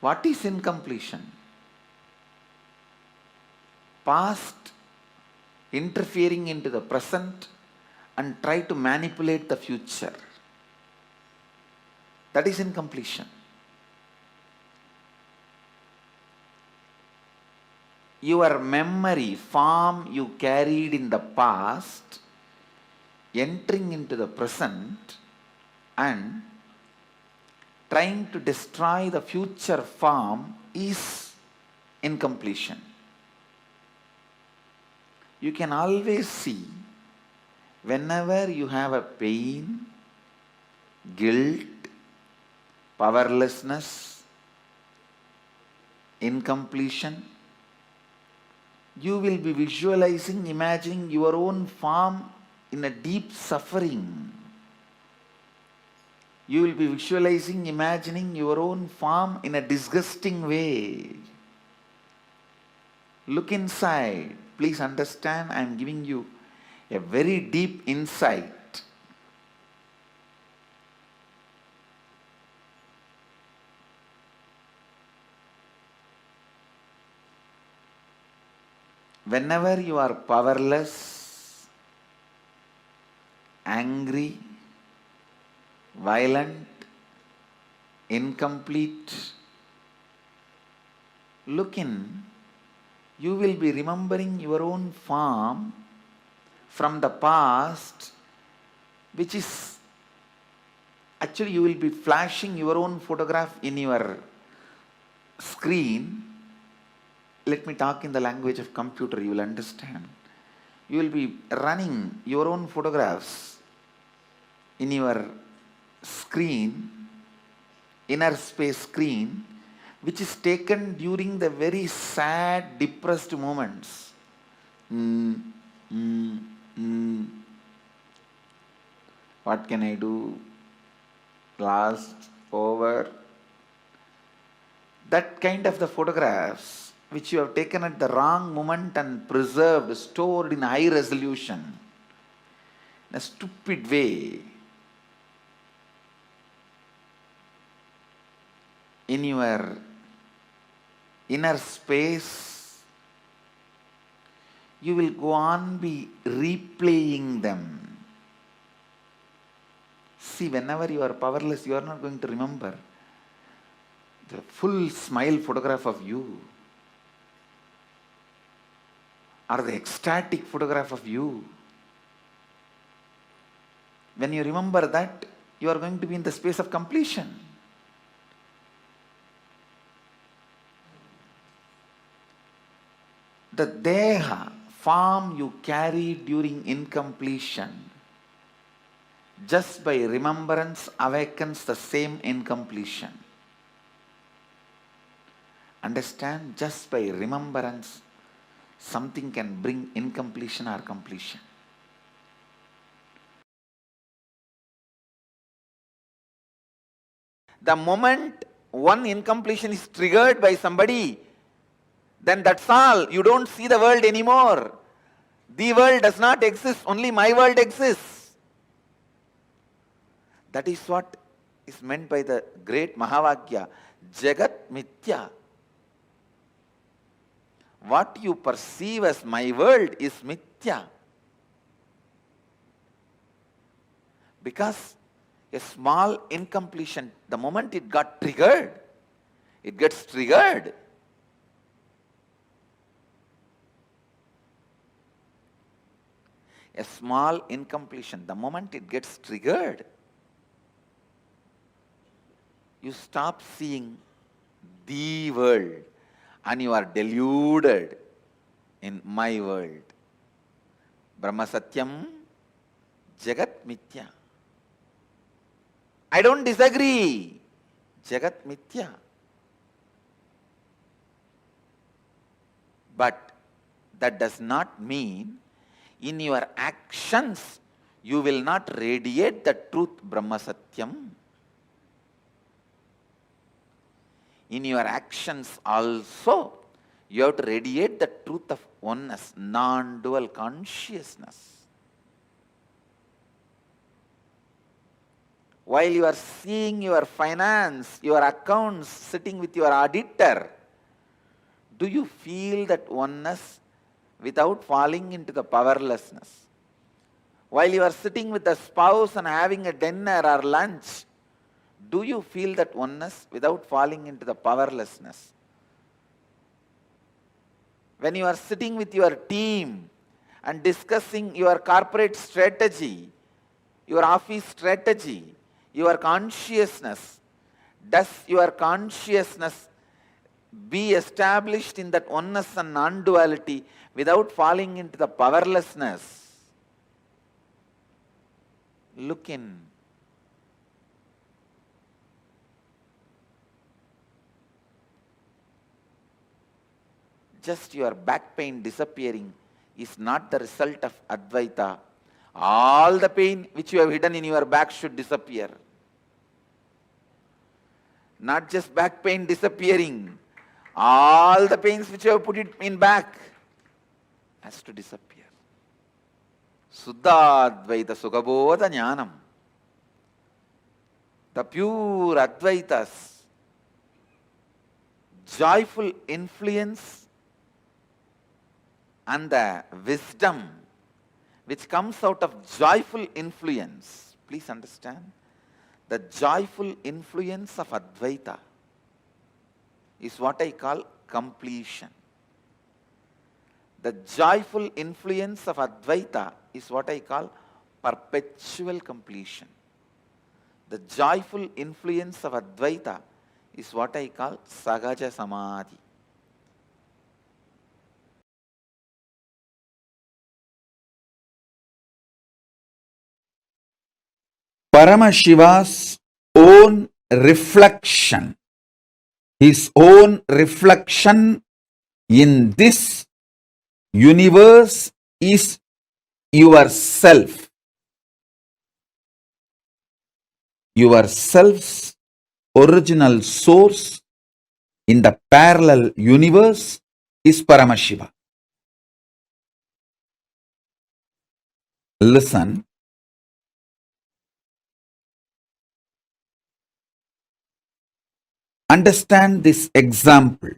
What is incompletion? Past interfering into the present and try to manipulate the future. That is incompletion. Your memory, form you carried in the past, entering into the present and trying to destroy the future form is incompletion. you can always see whenever you have a pain, guilt, powerlessness, incompletion, you will be visualizing, imagining your own form in a deep suffering. You will be visualizing, imagining your own form in a disgusting way. Look inside. Please understand, I am giving you a very deep insight. Whenever you are powerless, angry, violent, incomplete, look in, you will be remembering your own form from the past, which is actually you will be flashing your own photograph in your screen. Let me talk in the language of computer, you will understand. You will be running your own photographs in your screen, inner space screen, which is taken during the very sad, depressed moments. What can I do? Lost, over. That kind of the photographs which you have taken at the wrong moment and preserved, stored in high resolution, in a stupid way, in your inner space, you will go on be replaying them. See, whenever you are powerless, you are not going to remember the full smile photograph of you, or the ecstatic photograph of you. When you remember that, you are going to be in the space of completion. The deha, form you carry during incompletion, just by remembrance awakens the same incompletion. Understand? Just by remembrance, something can bring incompletion or completion. The moment one incompletion is triggered by somebody, then that's all. You don't see the world anymore. The world does not exist, only my world exists. That is what is meant by the great Mahavakya, Jagat Mithya. What you perceive as my world is Mithya. Because a small incompletion, the moment it got triggered, it gets triggered. A small incompletion, the moment it gets triggered, you stop seeing the world and you are deluded in my world. Brahma Satyam, Jagat Mithya. I don't disagree. Jagat Mithya. But that does not mean in your actions you will not radiate the truth Brahma Satyam. In your actions also you have to radiate the truth of oneness, non-dual consciousness. While you are seeing your finance, your accounts, sitting with your auditor, do you feel that oneness without falling into the powerlessness? While you are sitting with a spouse and having a dinner or lunch, do you feel that oneness without falling into the powerlessness? When you are sitting with your team and discussing your corporate strategy, your office strategy, your consciousness, does your consciousness be established in that oneness and non-duality without falling into the powerlessness. Look in. Just your back pain disappearing is not the result of Advaita. All the pain which you have hidden in your back should disappear. Not just back pain disappearing. All the pains which you have put it in back has to disappear. Suddha Advaita Sugabodha Jnanam. The pure Advaitas, joyful influence and the wisdom which comes out of joyful influence. Please understand, the joyful influence of Advaita is what I call completion. The joyful influence of Advaita is what I call perpetual completion. The joyful influence of Advaita is what I call Sahaja Samadhi. Paramashiva's own reflection, his own reflection in this universe is yourself. Yourself's original source in the parallel universe is Paramashiva. Listen. Understand this example.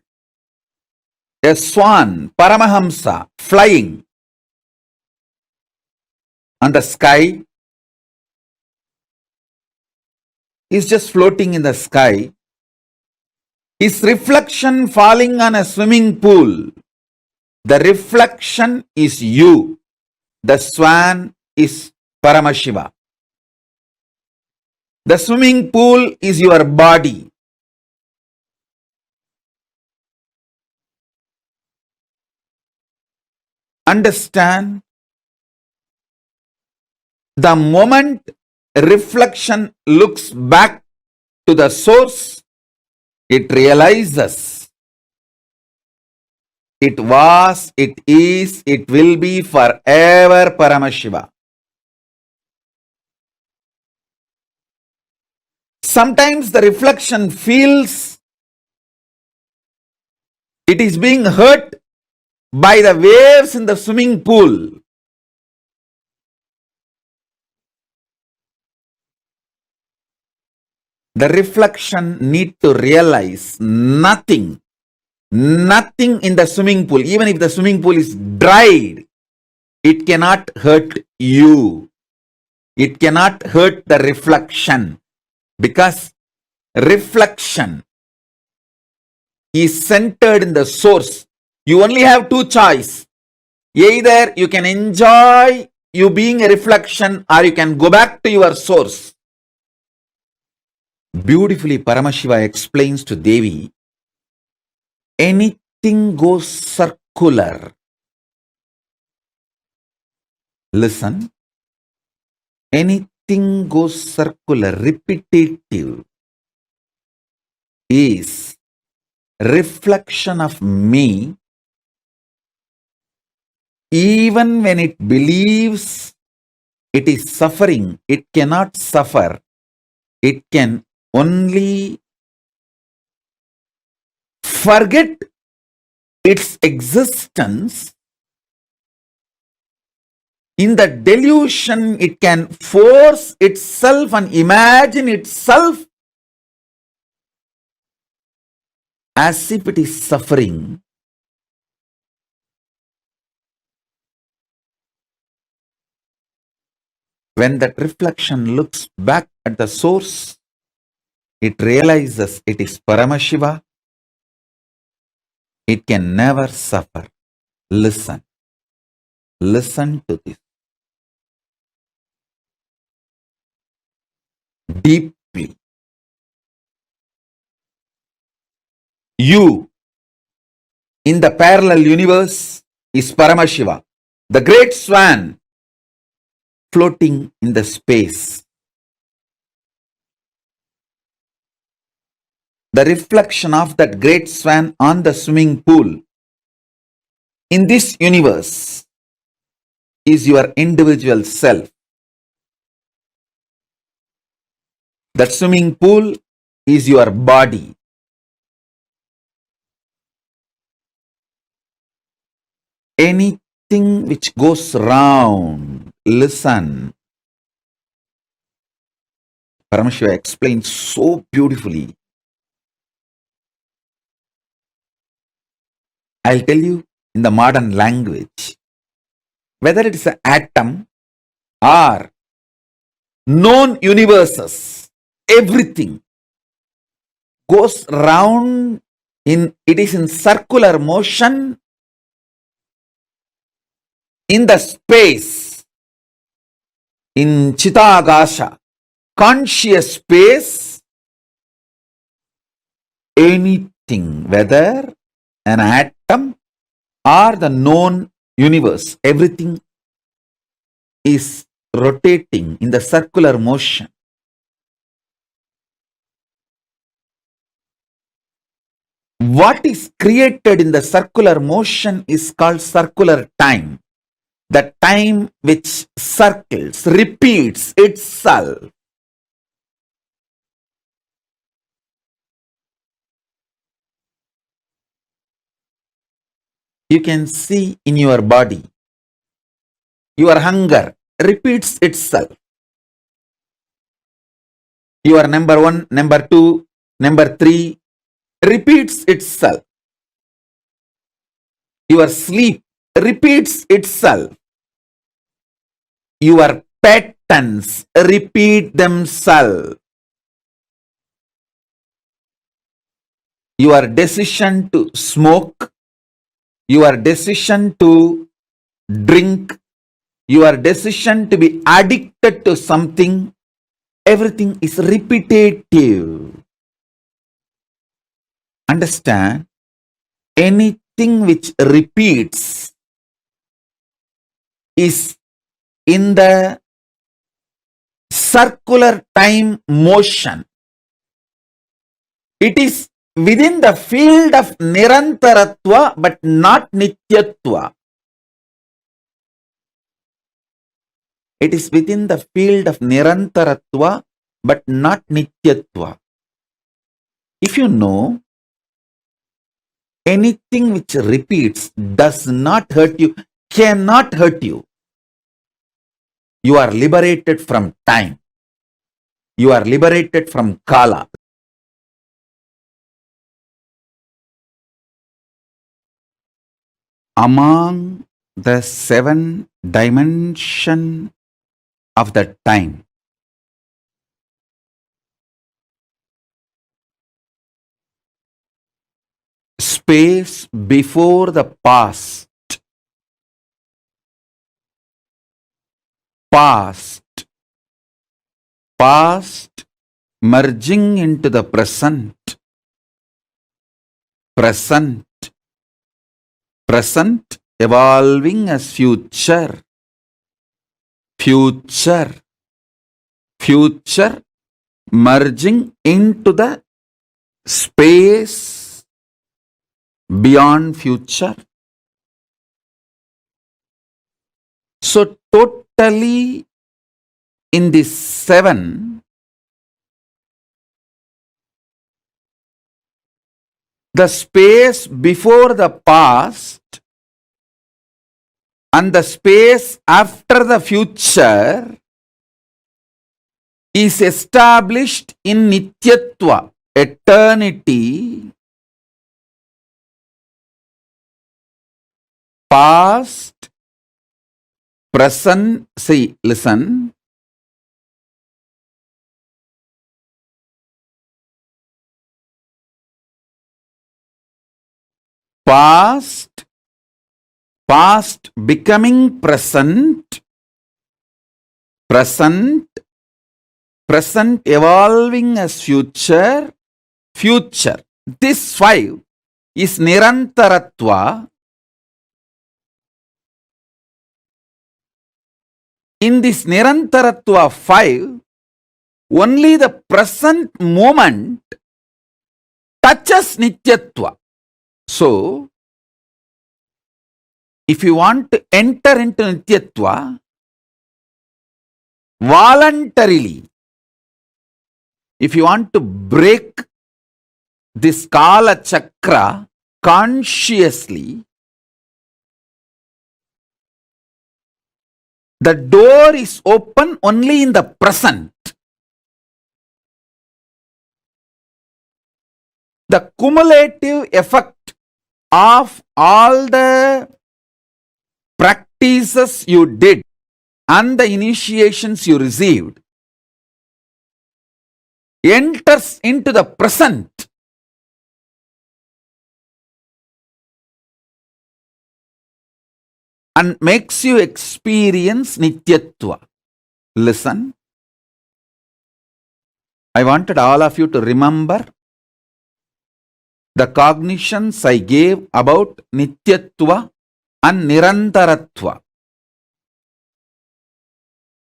A swan, Paramahamsa, flying on the sky, is just floating in the sky. His reflection falling on a swimming pool. The reflection is you. The swan is Paramashiva. The swimming pool is your body. Understand, the moment reflection looks back to the source, it realizes it was, it is, it will be forever Paramashiva. Sometimes the reflection feels it is being hurt by the waves in the swimming pool. The reflection need to realize nothing in the swimming pool, even if the swimming pool is dried, it cannot hurt you. It cannot hurt the reflection, because reflection is centered in the source. You only have two choices. Either you can enjoy you being a reflection, or you can go back to your source. Beautifully, Paramashiva explains to Devi, anything goes circular. Listen, anything goes circular, repetitive, is reflection of me. Even when it believes it is suffering, it cannot suffer. It can only forget its existence. In the delusion, it can force itself and imagine itself as if it is suffering. When that reflection looks back at the source, it realizes it is Paramashiva. It can never suffer. Listen. Listen to this deeply. You in the parallel universe is Paramashiva, the great swan floating in the space. The reflection of that great swan on the swimming pool in this universe is your individual self. That swimming pool is your body. Anything which goes round, listen. Paramashiva explains so beautifully. I'll tell you in the modern language, whether it is an atom or known universes, everything goes round it is in circular motion in the space, in Chitagasha, conscious space. Anything, whether an atom or the known universe, everything is rotating in the circular motion. What is created in the circular motion is called circular time. The time which circles, repeats itself. You can see in your body, your hunger repeats itself. Your number 1, number 2, number 3 repeats itself. Your sleep repeats itself. Your patterns repeat themselves. Your decision to smoke, your decision to drink, your decision to be addicted to something, everything is repetitive. Understand? Anything which repeats is in the circular time motion. It is within the field of Nirantaratva but not Nityatva. It is within the field of Nirantaratva but not Nityatva. If you know, anything which repeats does not hurt you, cannot hurt you. You are liberated from time. You are liberated from Kaala. Among the 7 dimensions of the time, space before the past, past merging into the present, present evolving as future, future merging into the space beyond future. So totally in these 7, the space before the past and the space after the future is established in Nityatva, eternity. Past, present, see, listen. Past becoming present, present evolving as future, future. These 5 is Nirantaratva. In this Nirantaratva 5, only the present moment touches Nityatva. So, if you want to enter into Nityatva, voluntarily, if you want to break this Kaala Chakra consciously, the door is open only in the present. The cumulative effect of all the practices you did and the initiations you received enters into the present. And makes you experience Nityatva. Listen. I wanted all of you to remember the cognitions I gave about Nityatva and Nirantaratva.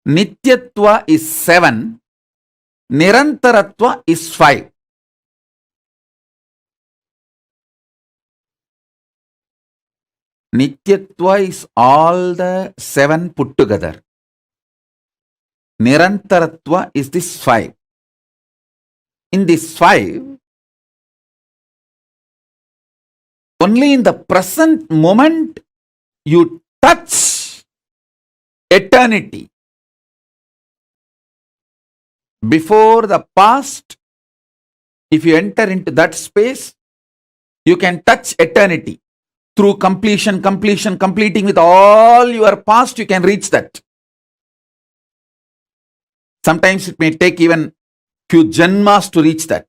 Nityatva is 7, Nirantaratva is 5. Nityatva is all the 7 put together. Nirantaratva is this 5. In this 5, only in the present moment you touch eternity. Before the past, if you enter into that space, you can touch eternity. Through completing with all your past, you can reach that. Sometimes it may take even few janmas to reach that.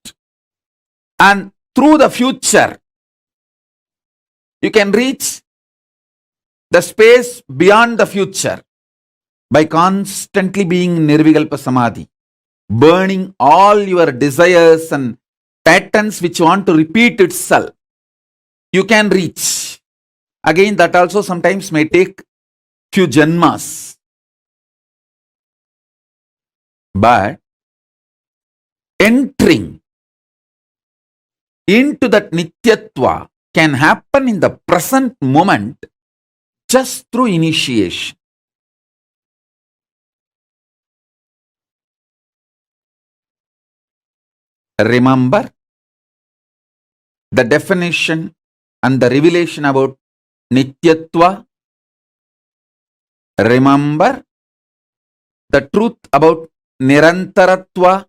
And through the future, you can reach the space beyond the future by constantly being in Nirvikalpa Samadhi, burning all your desires and patterns which want to repeat itself. You can reach. Again, that also sometimes may take few janmas. But entering into that Nityatva can happen in the present moment just through initiation. Remember the definition and the revelation about Nityatva. Remember the truth about Nirantaratva.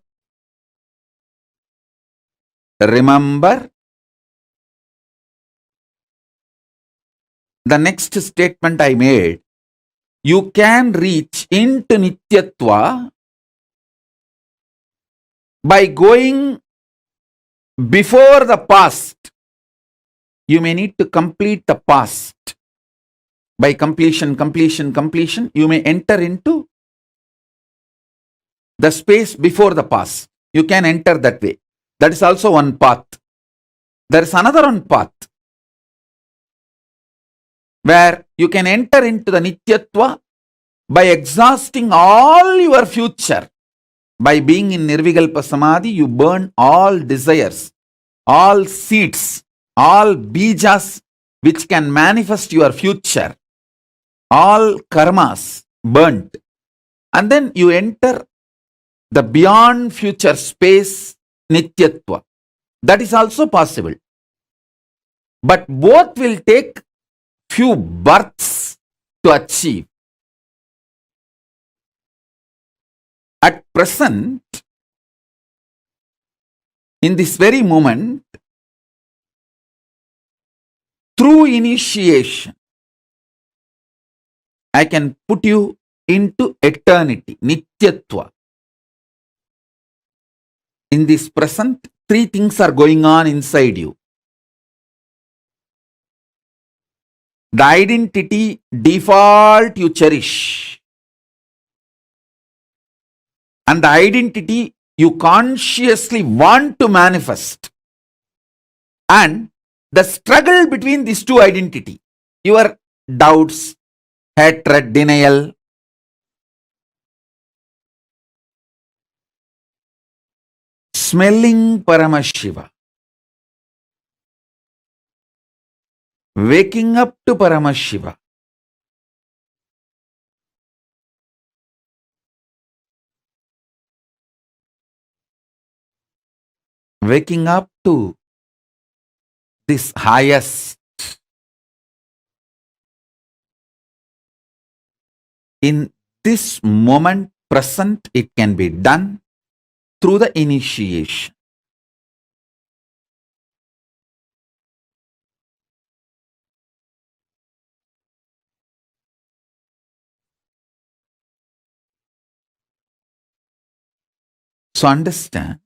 Remember the next statement I made. You can reach into Nityatva by going before the past. You may need to complete the past. By completion, you may enter into the space before the past. You can enter that way. That is also one path. There is another one path where you can enter into the Nityatva by exhausting all your future. By being in Nirvikalpa Samadhi, you burn all desires, all seeds, all bijas which can manifest your future, all karmas burnt. And then you enter the beyond future space, Nityatva. That is also possible. But both will take few births to achieve. At present, in this very moment, through initiation, I can put you into eternity, Nityatva. In this present, 3 things are going on inside you. The identity default you cherish, and the identity you consciously want to manifest, and the struggle between these two identity, your doubts, hatred, denial, smelling Paramashiva, waking up to Paramashiva, waking up to this highest. In this moment present, it can be done through the initiation. So understand,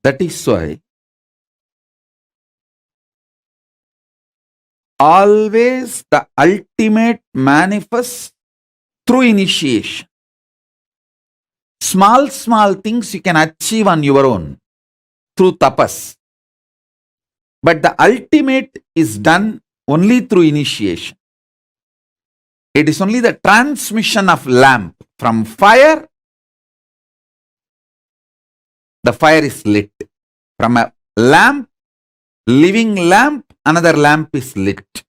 that is why always the ultimate manifests through initiation. Small things you can achieve on your own through tapas. But the ultimate is done only through initiation. It is only the transmission of lamp from fire. The fire is lit. From a lamp, living lamp, another lamp is lit.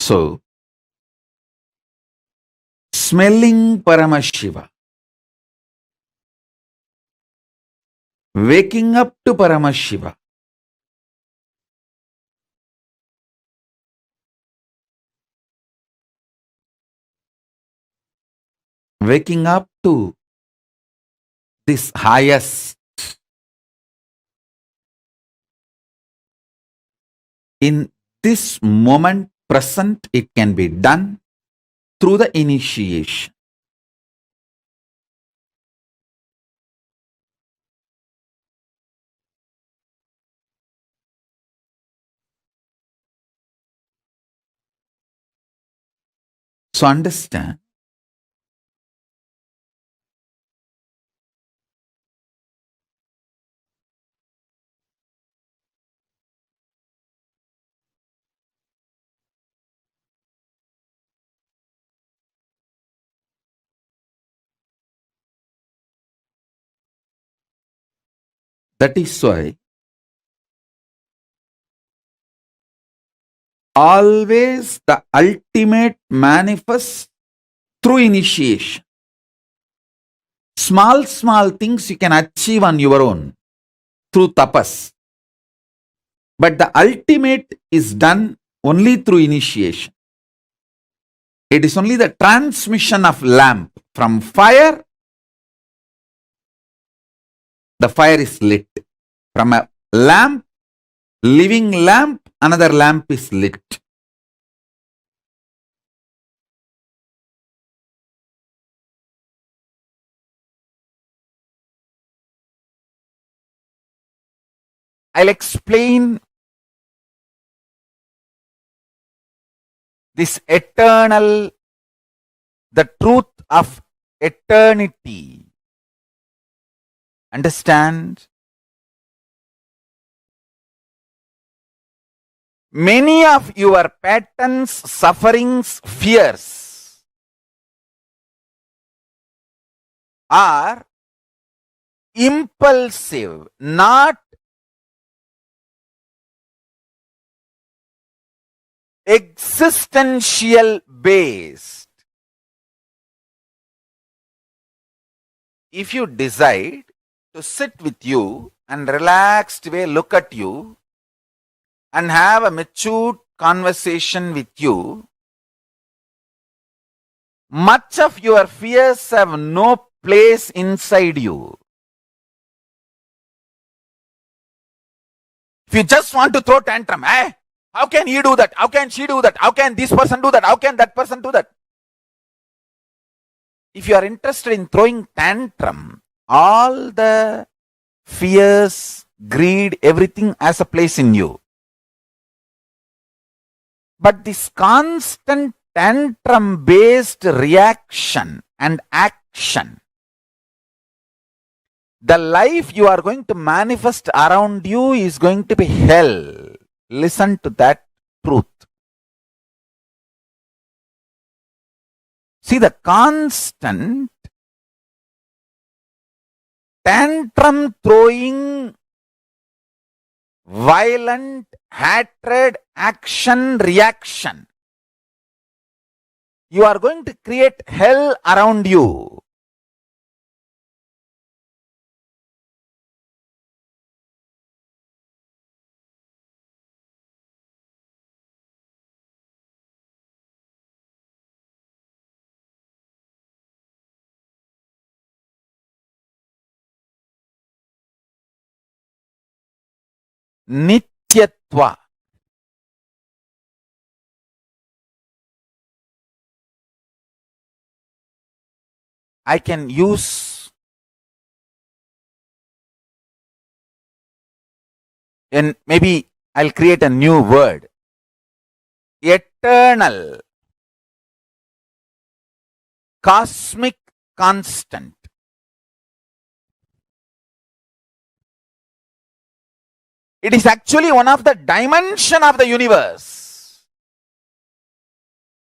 So, smelling Paramashiva, waking up to Paramashiva, waking up to this highest. In this moment present, it can be done through the initiation. So understand, that is why always the ultimate manifests through initiation. Small things you can achieve on your own through tapas. But the ultimate is done only through initiation. It is only the transmission of lamp from fire. The fire is lit. From a lamp, living lamp, another lamp is lit. I'll explain this eternal, the truth of eternity. Understand? Many of your patterns, sufferings, fears are impulsive, not existential based. If you decide to sit with you and relaxed way look at you and have a mature conversation with you, much of your fears have no place inside you. If you just want to throw tantrum, how can he do that? How can she do that? How can this person do that? How can that person do that? if you are interested in throwing tantrum, all the fears, greed, everything has a place in you. But this constant tantrum-based reaction and action, the life you are going to manifest around you is going to be hell. Listen to that truth. See, the constant tantrum throwing, violent hatred, action, reaction, you are going to create hell around you. Nityatva. I can use and maybe I'll create a new word. Eternal, cosmic constant. It is actually one of the dimensions of the universe.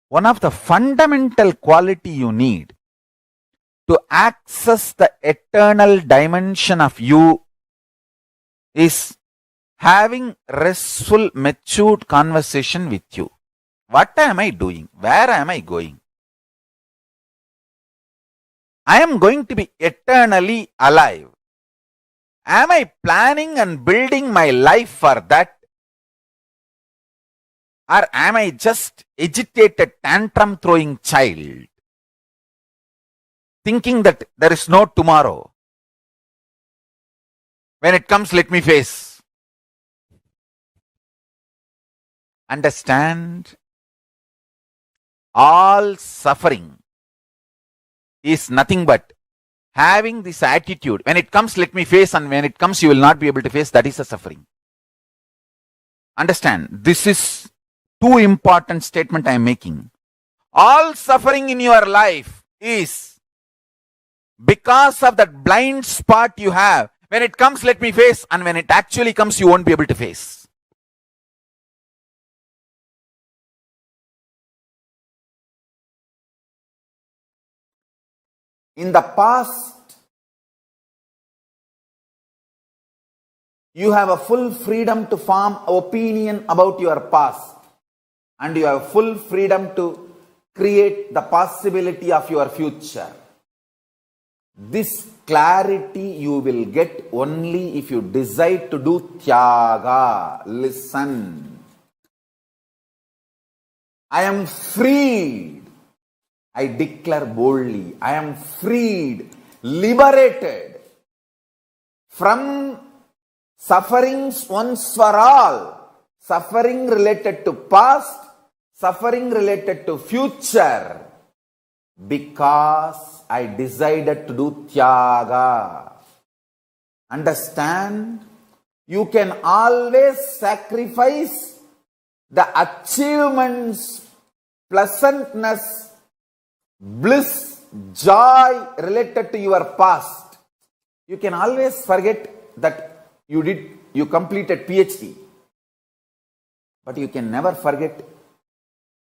One of the fundamental quality you need to access the eternal dimension of you is having restful, matured conversation with you. What am I doing? Where am I going? I am going to be eternally alive. Am I planning and building my life for that? Or am I just agitated, tantrum throwing child, thinking that there is no tomorrow? When it comes, let me face. Understand, all suffering is nothing but having this attitude. When it comes, let me face, and when it comes, you will not be able to face. That is a suffering. Understand, this is too important statement I am making. All suffering in your life is because of that blind spot you have. When it comes, let me face, and when it actually comes, you won't be able to face. In the past, you have a full freedom to form opinion about your past, and you have full freedom to create the possibility of your future. This clarity you will get only if you decide to do tyaga. Listen. I am freed. I declare boldly, I am freed, liberated from sufferings once for all. Suffering related to past, suffering related to future. Because I decided to do tyaga. Understand? You can always sacrifice the achievements, pleasantness, bliss, joy related to your past. You can always forget that you completed PhD. But you can never forget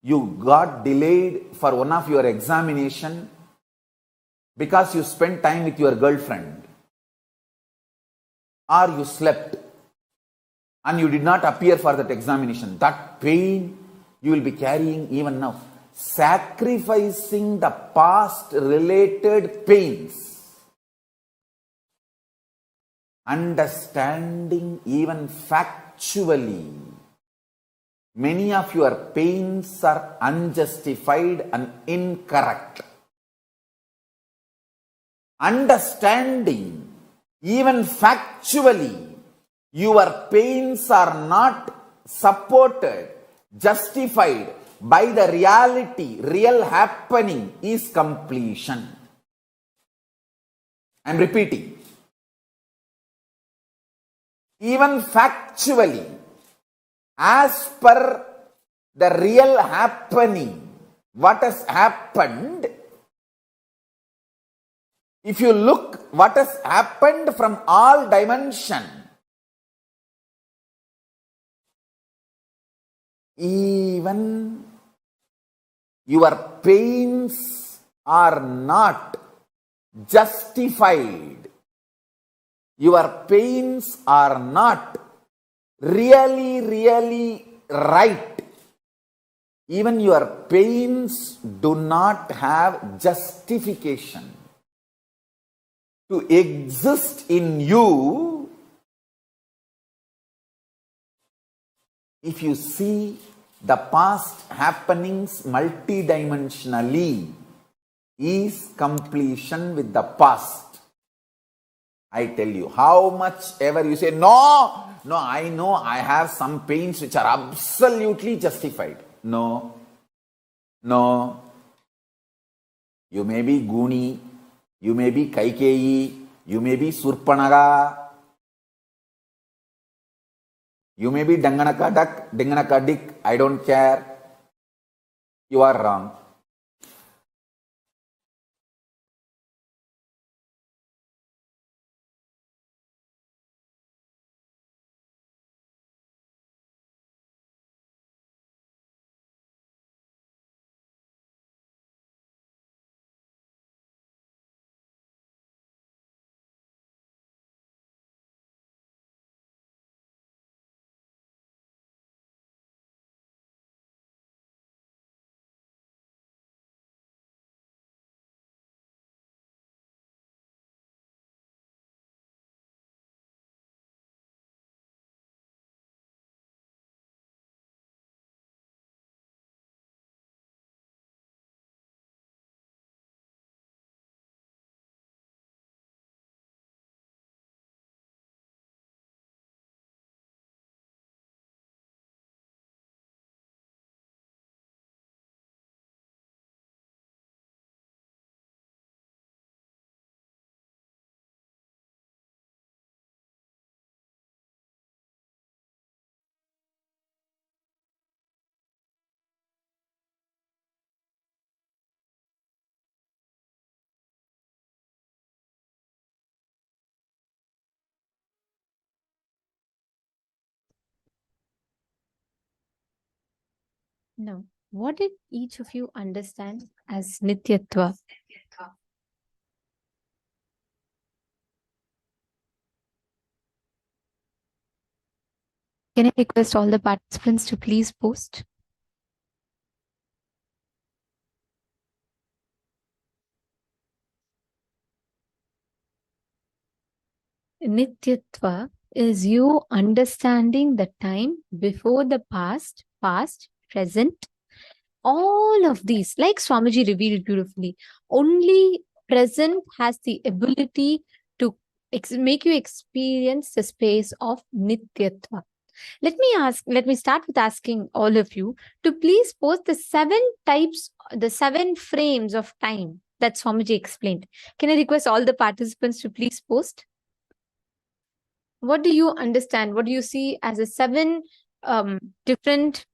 you got delayed for one of your examination because you spent time with your girlfriend, or you slept and you did not appear for that examination. That pain you will be carrying even now. Sacrificing the past related pains, understanding even factually, many of your pains are unjustified and incorrect. Understanding even factually, your pains are not supported, justified by the reality, real happening is completion. I'm repeating. Even factually, as per the real happening, what has happened, if you look what has happened from all dimension, even your pains are not justified. Your pains are not really right. Even your pains do not have justification to exist in you. If you see the past happenings multidimensionally, is completion with the past. I tell you, how much ever you say, no, I know I have some pains which are absolutely justified. No. You may be Guni, you may be Kaikeyi, you may be Surpanaga, you may be Danganaka Duck, Danganaka Dick, I don't care. You are wrong. Now, what did each of you understand as Nityatva? Can I request all the participants to please post? Nityatva is you understanding the time before the past, present, all of these, like Swamiji revealed beautifully, only present has the ability to make you experience the space of Nityatva. Let me start with asking all of you to please post the 7 frames of time that Swamiji explained. Can I request all the participants to please post? What do you understand? What do you see as a 7 different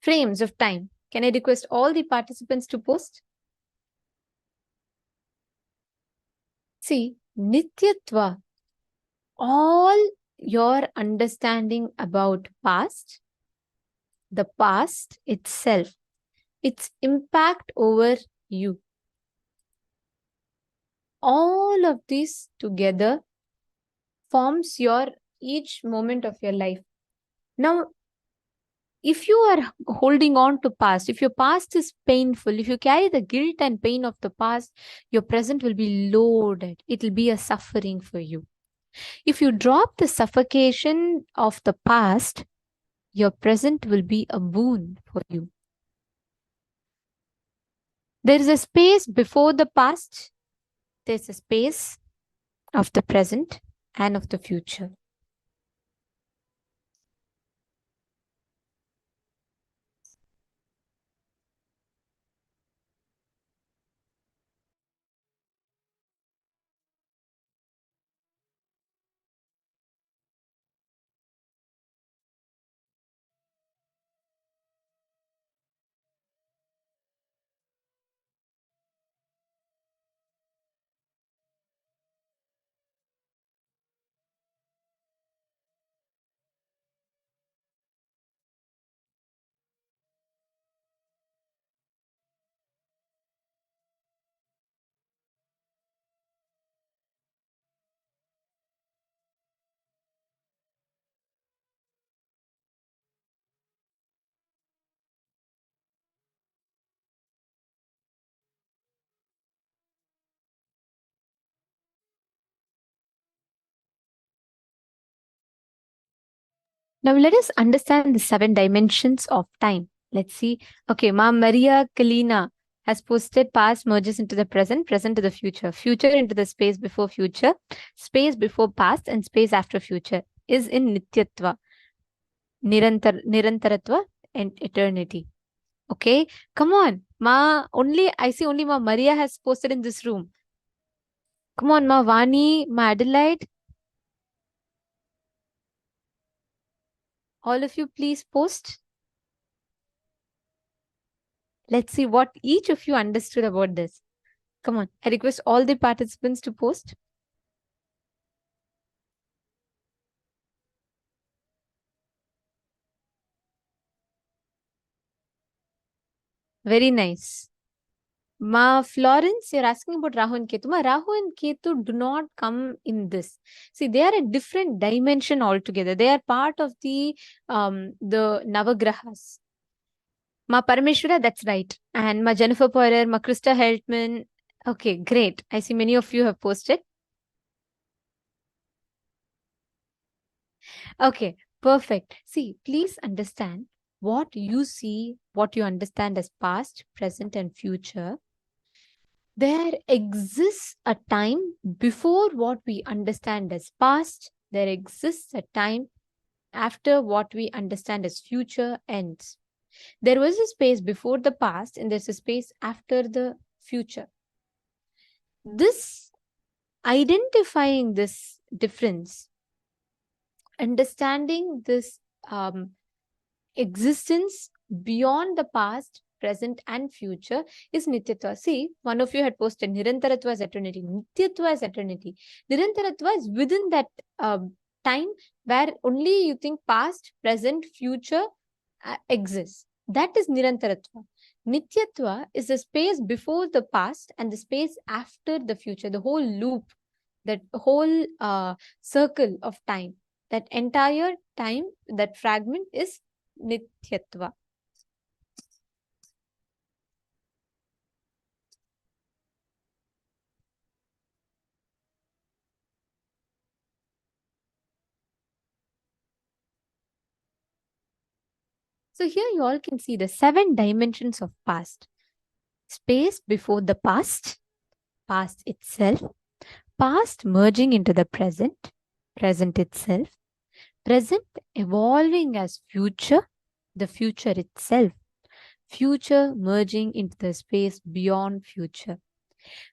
frames of time? Can I request all the participants to post? See, Nityatva, all your understanding about past, the past itself, its impact over you. All of this together forms your each moment of your life. Now, if you are holding on to past, if your past is painful, if you carry the guilt and pain of the past, your present will be loaded. It will be a suffering for you. If you drop the suffocation of the past, your present will be a boon for you. There is a space before the past. There's a space of the present and of the future. Now let us understand the 7 dimensions of time. Let's see. Okay, Ma Maria Kalina has posted past merges into the present, present to the future, future into the space before future, space before past, and space after future is in Nityatva, Nirantaratva, and eternity. Okay, come on. I see only Ma Maria has posted in this room. Come on, Ma Vani, Ma Adelaide. All of you, please post. Let's see what each of you understood about this. Come on. I request all the participants to post. Very nice. Ma Florence, you're asking about Rahu and Ketu. Ma, Rahu and Ketu do not come in this. See, they are a different dimension altogether. They are part of the Navagrahas. Ma Parameshwara, that's right. And Ma Jennifer Poirier, Ma Krista Heltman. Okay, great. I see many of you have posted. Okay, perfect. See, please understand what you see, what you understand as past, present, and future. There exists a time before what we understand as past. There exists a time after what we understand as future ends. There was a space before the past and there's a space after the future. This identifying this difference, understanding this existence beyond the past, present, and future is Nityatva. See, one of you had posted Nirantaratva as eternity, Nityatva as eternity. Nirantaratva is within that time where only you think past, present, future exists. That is Nirantaratva. Nityatva is the space before the past and the space after the future, the whole loop, that whole circle of time. That entire time, that fragment is Nityatva. So here you all can see the 7 dimensions of past. Space before the past, past itself, past merging into the present, present itself, present evolving as future, the future itself, future merging into the space beyond future.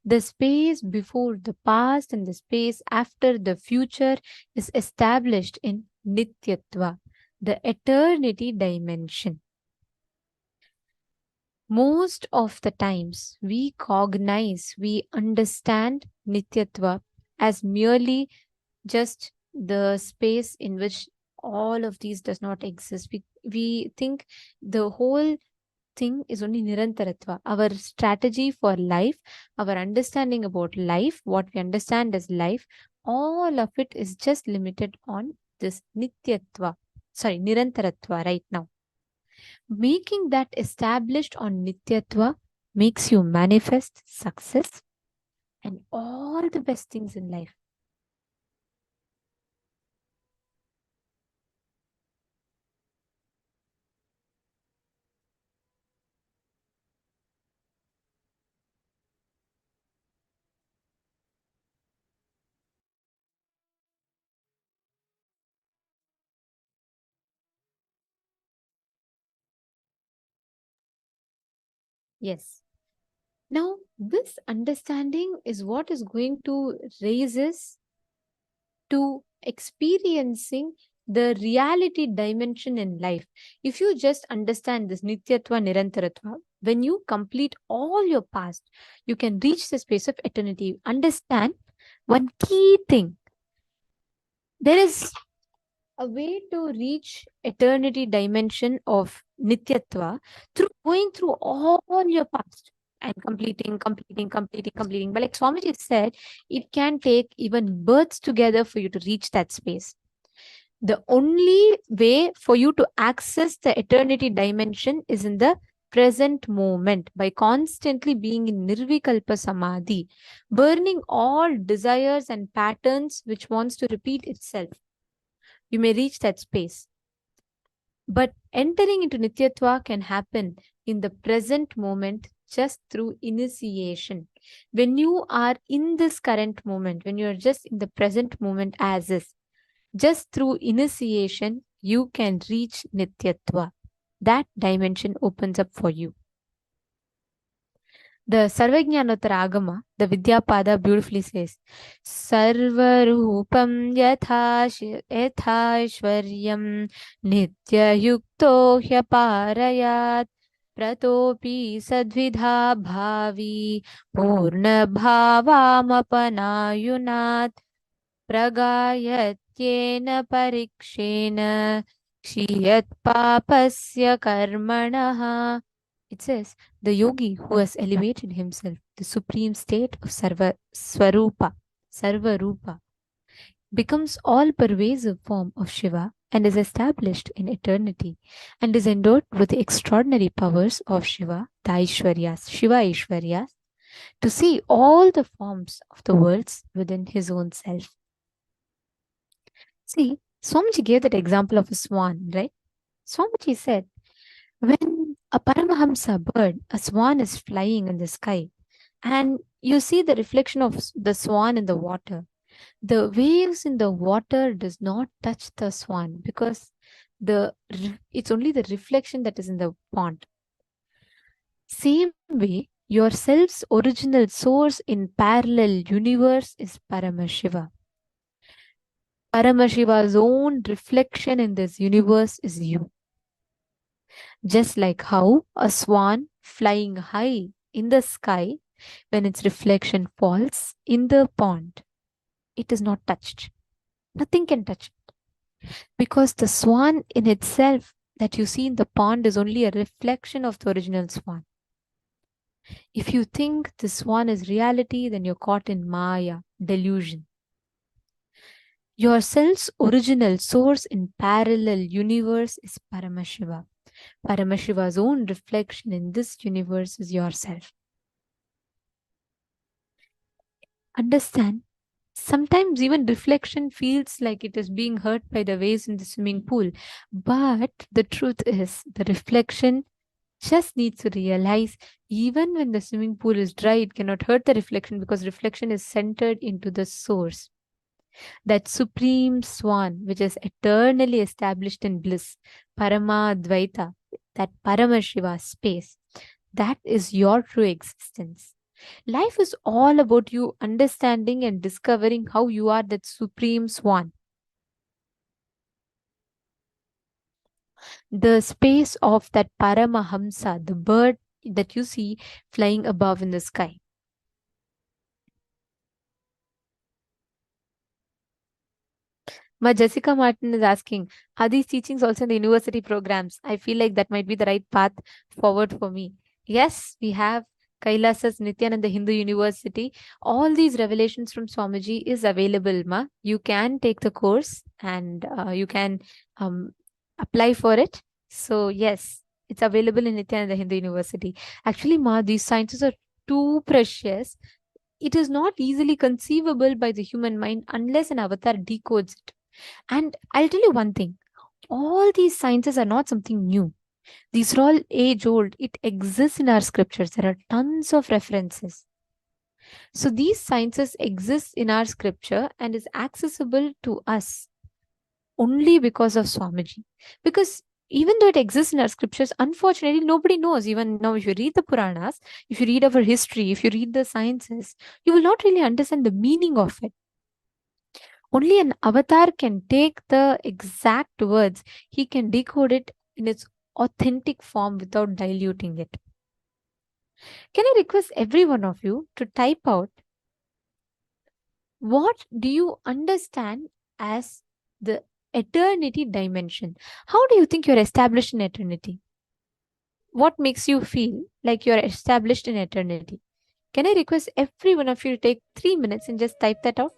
The space before the past and the space after the future is established in Nityatva, the eternity dimension. Most of the times we cognize, we understand Nityatva as merely just the space in which all of these does not exist. We think the whole thing is only Nirantaratva. Our strategy for life, our understanding about life, what we understand as life, all of it is just limited on this Nityatva. Sorry, Nirantaratva right now. Making that established on Nityatva makes you manifest success and all the best things in life. Yes. Now, this understanding is what is going to raise us to experiencing the reality dimension in life. If you just understand this Nityatva, Nirantaratva, when you complete all your past, you can reach the space of eternity. Understand one key thing. There is a way to reach eternity dimension of Nityatva through going through all your past and completing. But like Swamiji said, it can take even births together for you to reach that space. The only way for you to access the eternity dimension is in the present moment by constantly being in Nirvikalpa Samadhi, burning all desires and patterns which wants to repeat itself. You may reach that space. But entering into Nityatva can happen in the present moment just through initiation. When you are in this current moment, when you are just in the present moment as is, just through initiation, you can reach Nityatva. That dimension opens up for you. The Sarvajnanottara Agama, the Vidyapada beautifully says, Sarvarupam yathashvaryam nitya yukto hyaparayat pratopi sadvidha bhavi purna bhavamapanayunat pragayatyena parikshena kshiyat papasya karmanaha. It says, the yogi who has elevated himself, the supreme state of Sarvarupa, becomes all-pervasive form of Shiva and is established in eternity and is endowed with the extraordinary powers of Shiva, the Aishwaryas, Shiva Aishwaryas, to see all the forms of the worlds within his own self. See, Swamiji gave that example of a swan, right? Swamiji said, when a Paramahamsa bird, a swan is flying in the sky, and you see the reflection of the swan in the water, the waves in the water does not touch the swan because it's only the reflection that is in the pond. Same way, yourself's original source in parallel universe is Paramashiva. Paramashiva's own reflection in this universe is you. Just like how a swan flying high in the sky, when its reflection falls in the pond, it is not touched. Nothing can touch it. Because the swan in itself that you see in the pond is only a reflection of the original swan. If you think the swan is reality, then you're caught in Maya, delusion. Yourself's original source in parallel universe is Paramashiva. Paramashiva's own reflection in this universe is yourself. Understand, sometimes even reflection feels like it is being hurt by the waves in the swimming pool. But the truth is, the reflection just needs to realize even when the swimming pool is dry, it cannot hurt the reflection because reflection is centered into the source. That supreme swan, which is eternally established in bliss, Paramadvaita, that Paramashiva space, that is your true existence. Life is all about you understanding and discovering how you are that supreme swan. The space of that Paramahamsa, the bird that you see flying above in the sky. Ma Jessica Martin is asking, are these teachings also in the university programs? I feel like that might be the right path forward for me. Yes, we have Kailasa's Nithyananda Hindu University. All these revelations from Swamiji is available, ma. You can take the course and you can apply for it. So yes, it's available in Nithyananda Hindu University. Actually, ma, these sciences are too precious. It is not easily conceivable by the human mind unless an avatar decodes it. And I'll tell you one thing, all these sciences are not something new. These are all age old. It exists in our scriptures. There are tons of references. So these sciences exist in our scripture and is accessible to us only because of Swamiji. Because even though it exists in our scriptures, unfortunately, nobody knows. Even now, if you read the Puranas, if you read our history, if you read the sciences, you will not really understand the meaning of it. Only an avatar can take the exact words. He can decode it in its authentic form without diluting it. Can I request every one of you to type out what do you understand as the eternity dimension? How do you think you're established in eternity? What makes you feel like you're established in eternity? Can I request every one of you to take 3 minutes and just type that out?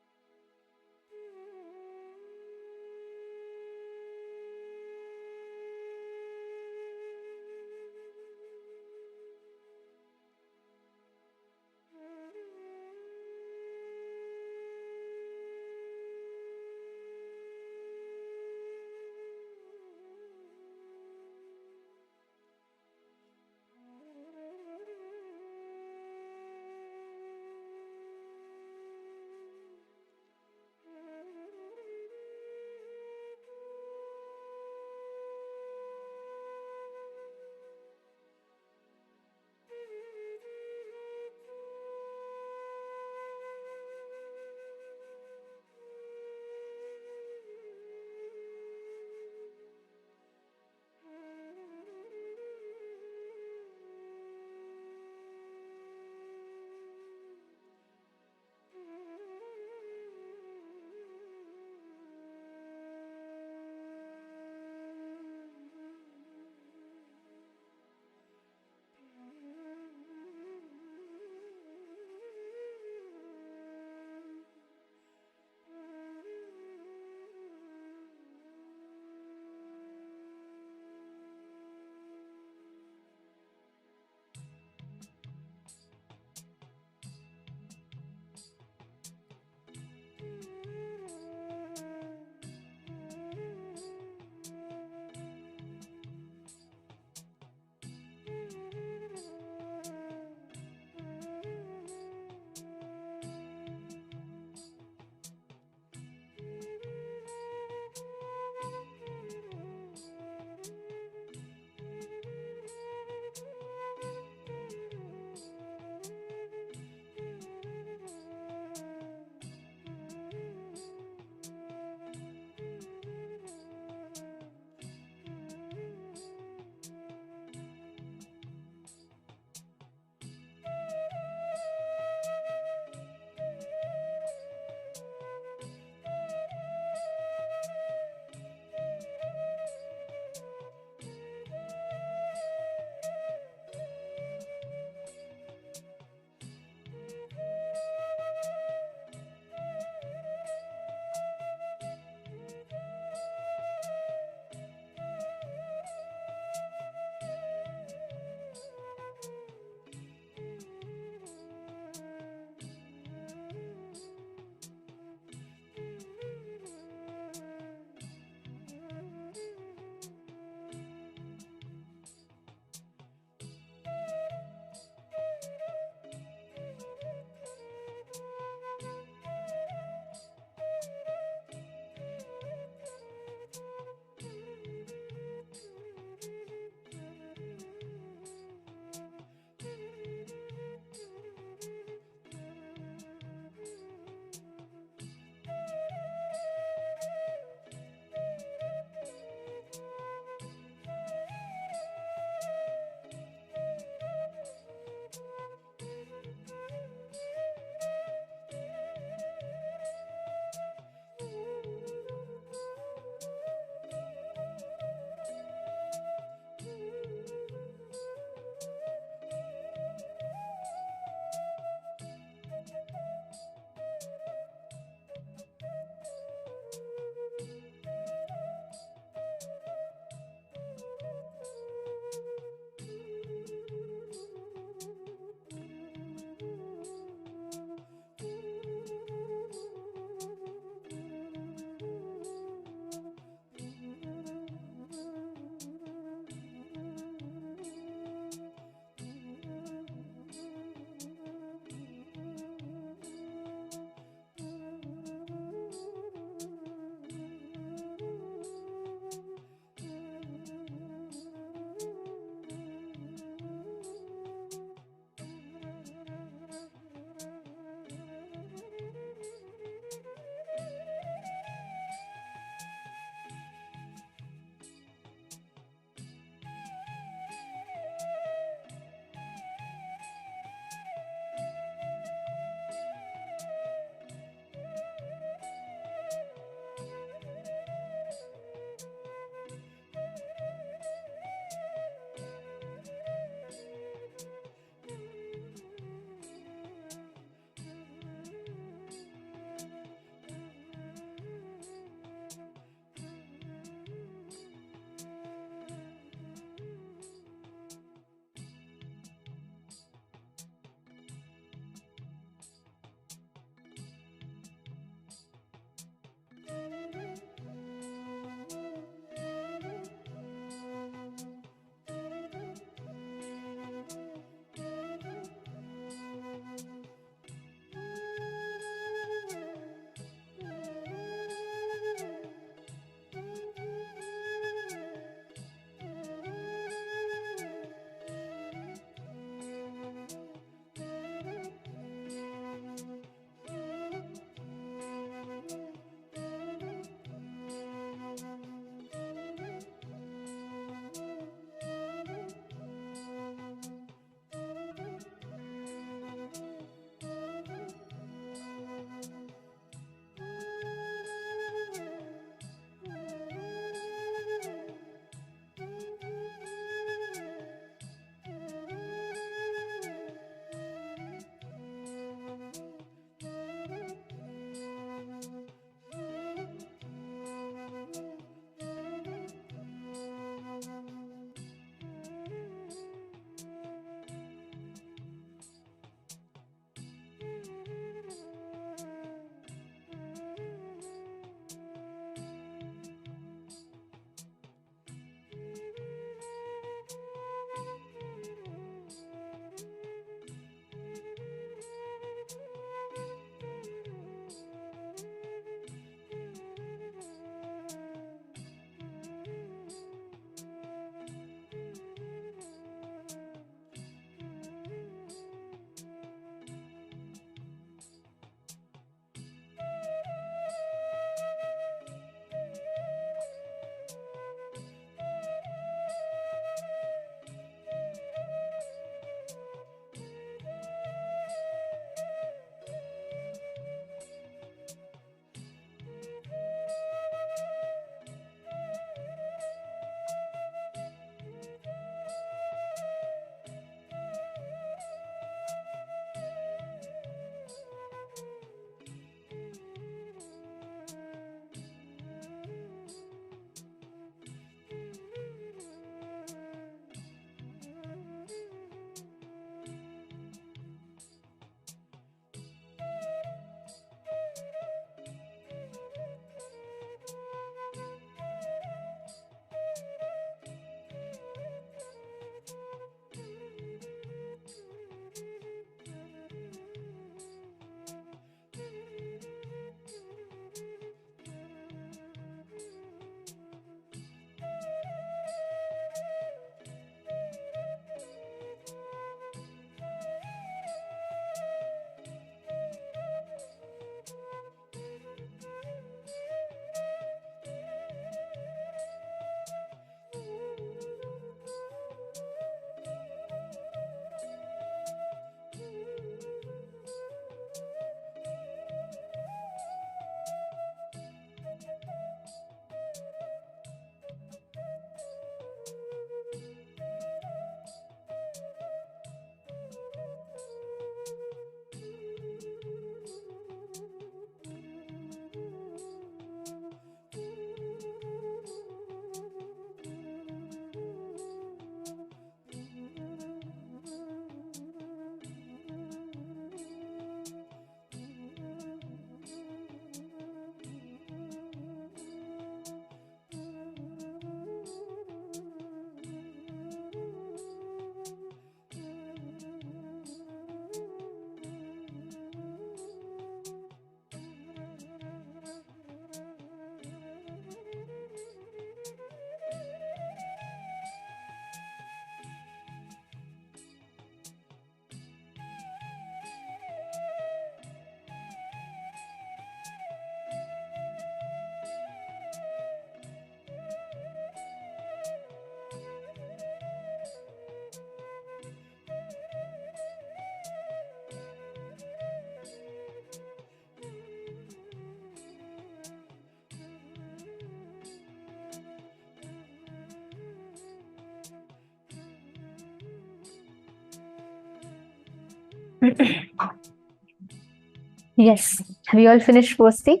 Yes. Have you all finished posting?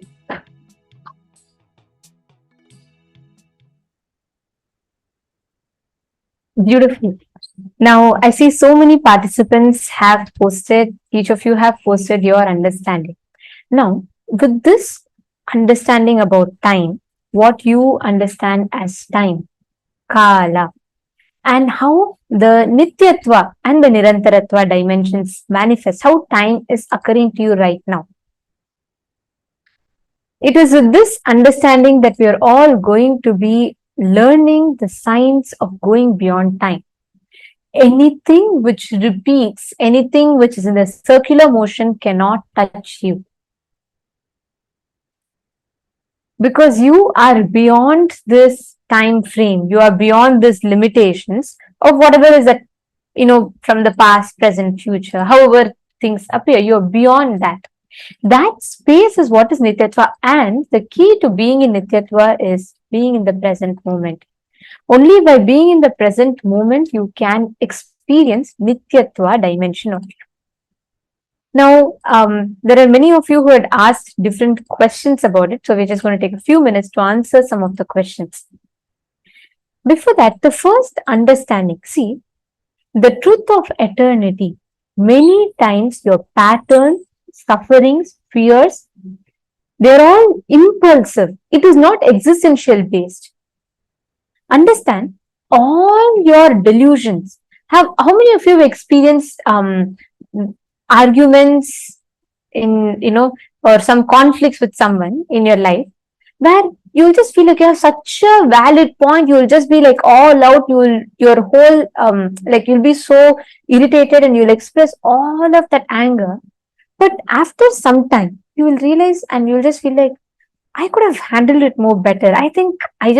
Beautiful. Now, I see so many participants have posted, each of you have posted your understanding. Now, with this understanding about time, what you understand as time, Kaala, and how the Nityatva and the Nirantaratva dimensions manifest, how time is occurring to you right now. It is with this understanding that we are all going to be learning the science of going beyond time. Anything which repeats, anything which is in a circular motion cannot touch you. Because you are beyond this time frame, you are beyond these limitations of whatever is that, from the past, present, future, however things appear, you're beyond that. That space is what is Nityatva, and the key to being in Nityatva is being in the present moment. Only by being in the present moment you can experience Nityatva dimension of you. Now, there are many of you who had asked different questions about it, so we're just going to take a few minutes to answer some of the questions. Before that, the first understanding, see, the truth of eternity, many times your patterns, sufferings, fears, they're all impulsive. It is not existential based. Understand, all your delusions how many of you have experienced arguments or some conflicts with someone in your life where you'll just feel like you have such a valid point, you'll just be like all out, your whole you'll be so irritated and you'll express all of that anger, but after some time you will realize and you'll just feel like, I could have handled it more better. I think I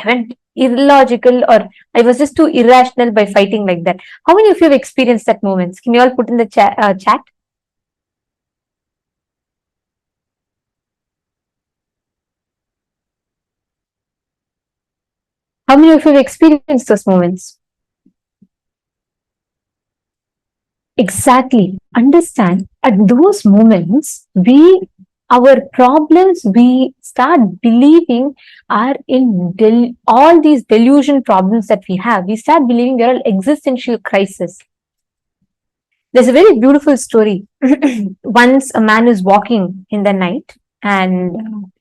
went illogical, or I was just too irrational by fighting like that. How many of you have experienced that moments? Can you all put in the chat? How many of you have experienced those moments? Exactly. Understand, at those moments, our problems we start believing are in all these delusion problems that we have. We start believing they're all existential crisis. There's a very beautiful story. Once a man is walking in the night and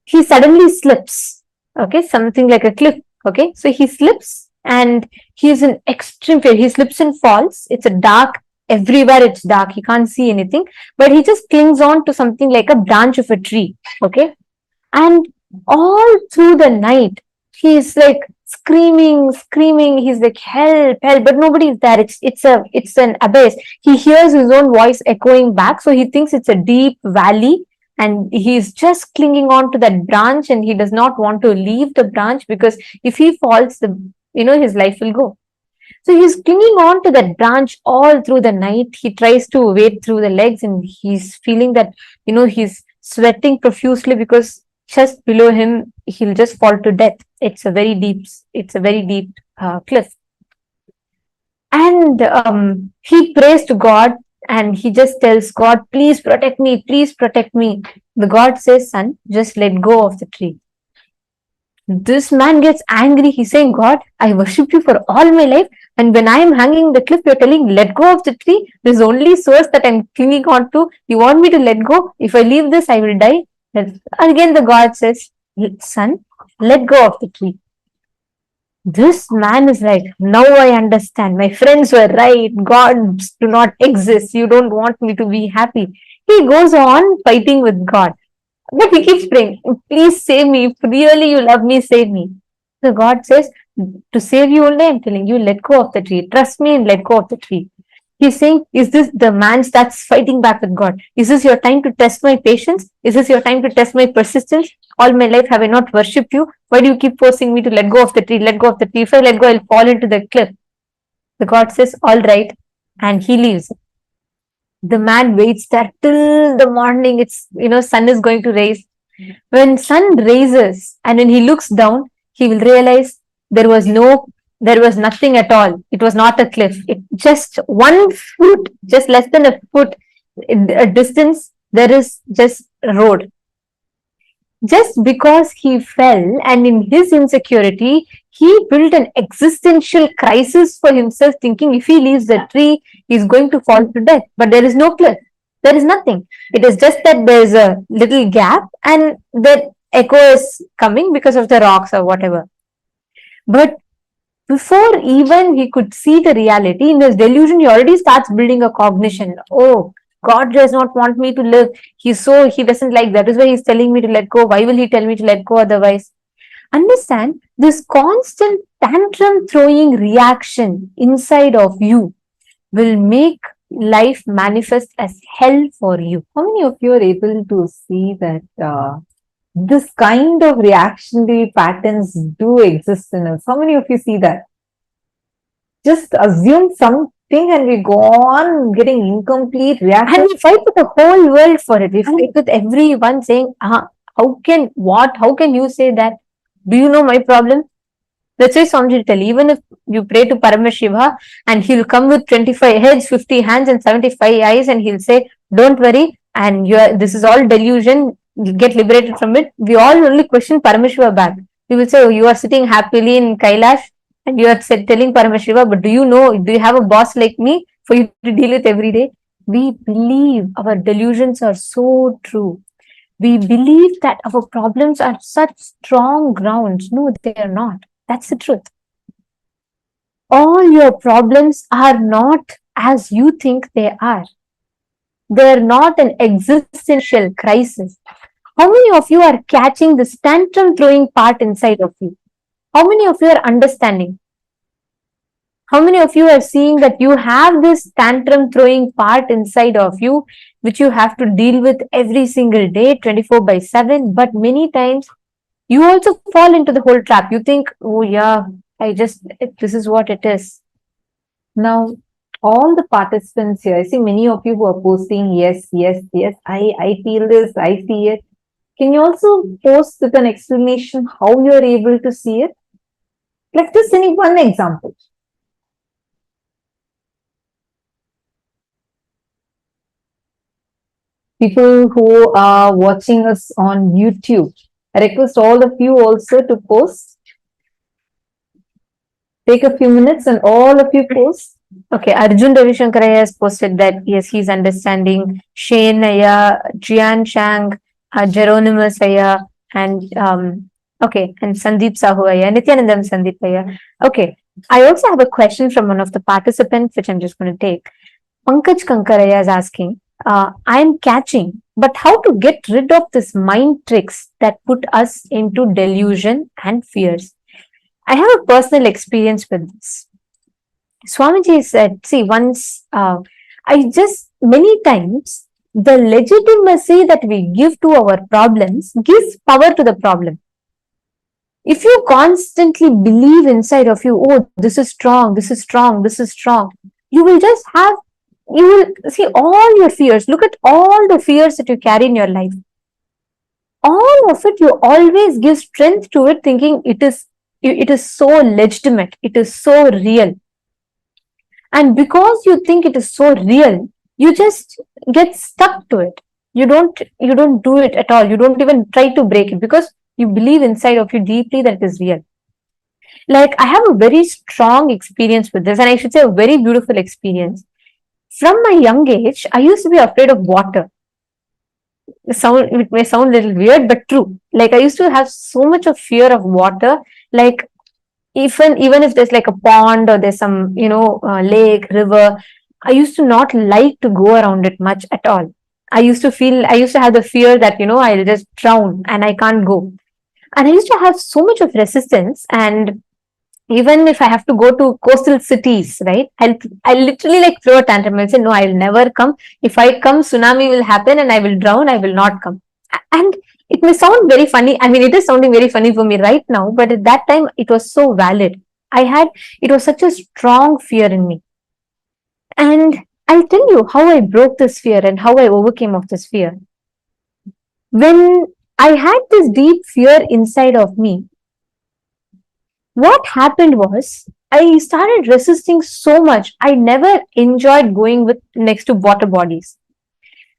he suddenly slips. Okay, something like a cliff. Okay, so he slips and he's in extreme fear. He slips and falls. It's a dark, everywhere it's dark. He can't see anything, but he just clings on to something like a branch of a tree. Okay, and all through the night, he's like screaming. He's like, help, but nobody is there. It's an abyss. He hears his own voice echoing back, so he thinks it's a deep valley. And he's just clinging on to that branch, and he does not want to leave the branch because if he falls, his life will go. So he's clinging on to that branch all through the night. He tries to wade through the legs, and he's feeling that, he's sweating profusely because just below him, he'll just fall to death. It's a very deep cliff. And he prays to God. And he just tells God, please protect me, please protect me. The God says, son, just let go of the tree. This man gets angry. He's saying, God, I worship you for all my life. And when I am hanging the cliff, you're telling, let go of the tree. This only source that I'm clinging on to. You want me to let go? If I leave this, I will die. And again, the God says, son, let go of the tree. This man is like, now I understand. My friends were right. Gods do not exist. You don't want me to be happy. He goes on fighting with God. But he keeps praying, please save me. If really you love me, save me. So God says, to save you only, I'm telling you, let go of the tree. Trust me and let go of the tree. He's saying, is this the man starts fighting back with God? Is this your time to test my patience? Is this your time to test my persistence? All my life have I not worshipped you? Why do you keep forcing me to let go of the tree? Let go of the tree. If I let go, I'll fall into the cliff. The God says, all right. And he leaves. The man waits there till the morning. It's, sun is going to rise. When sun rises and when he looks down, he will realize there was no There was nothing at all. It was not a cliff. It just 1 foot, just less than a foot a distance, there is just a road. Just because he fell, and in his insecurity, he built an existential crisis for himself, thinking if he leaves the tree, he's going to fall to death. But there is no cliff. There is nothing. It is just that there is a little gap and the echo is coming because of the rocks or whatever. But before even he could see the reality, in his delusion, he already starts building a cognition. Oh, God does not want me to live. He doesn't like that. Is why he's telling me to let go. Why will he tell me to let go otherwise? Understand, this constant tantrum throwing reaction inside of you will make life manifest as hell for you. How many of you are able to see that this kind of reactionary patterns do exist in us? How many of you see that? Just assume something and we go on getting incomplete reaction. And we fight with the whole world for it. We fight with everyone saying, how can you say that? Do you know my problem? That's why Swamiji will tell, even if you pray to Paramashiva and he'll come with 25 heads, 50 hands and 75 eyes and he'll say, don't worry, and this is all delusion, you get liberated from it. We all only question Paramashiva back. We will say, oh, you are sitting happily in Kailash and you are telling Paramashiva, but do you have a boss like me for you to deal with every day? We believe our delusions are so true. We believe that our problems are such strong grounds. No, they are not. That's the truth. All your problems are not as you think they are. They're not an existential crisis. How many of you are catching this tantrum throwing part inside of you? How many of you are understanding? How many of you are seeing that you have this tantrum throwing part inside of you, which you have to deal with every single day, 24/7, but many times you also fall into the whole trap. You think, oh yeah, this is what it is. Now, all the participants here, I see many of you who are posting, yes, I feel this, I see it. Can you also post with an explanation how you are able to see it? Like just any one example. People who are watching us on YouTube, I request all of you also to post. Take a few minutes and all of you post. Okay, Arjun Ravishankaraya has posted that, yes, he's understanding. Shane Aya, Jian Chang, Geronimus Aya, and and Sandeep Sahu Aya, Nithyananda Sandeep Aya. Okay, I also have a question from one of the participants, which I'm just going to take. Pankaj Kankaraya is asking, I'm catching, but how to get rid of this mind tricks that put us into delusion and fears? I have a personal experience with this. Swamiji said, see, once many times, the legitimacy that we give to our problems gives power to the problem. If you constantly believe inside of you, oh, this is strong, you will see all your fears. Look at all the fears that you carry in your life. All of it, you always give strength to it, thinking it is so legitimate, it is so real. And because you think it is so real, you just get stuck to it. You don't do it at all. You don't even try to break it because you believe inside of you deeply that it is real. Like, I have a very strong experience with this, and I should say a very beautiful experience. From my young age, I used to be afraid of water. It may sound a little weird, but true. Like, I used to have so much of fear of water. Like, even if there's like a pond or there's some, lake, river, I used to not like to go around it much at all. I used to have the fear that, I'll just drown and I can't go. And I used to have so much of resistance. And even if I have to go to coastal cities, right, I literally like throw a tantrum and say, no, I'll never come. If I come, tsunami will happen and I will drown. I will not come. And it may sound very funny. I mean, it is sounding very funny for me right now, but at that time, it was so valid. It was such a strong fear in me. And I'll tell you how I broke this fear and how I overcame of this fear. When I had this deep fear inside of me, what happened was, I started resisting so much. I never enjoyed going with next to water bodies.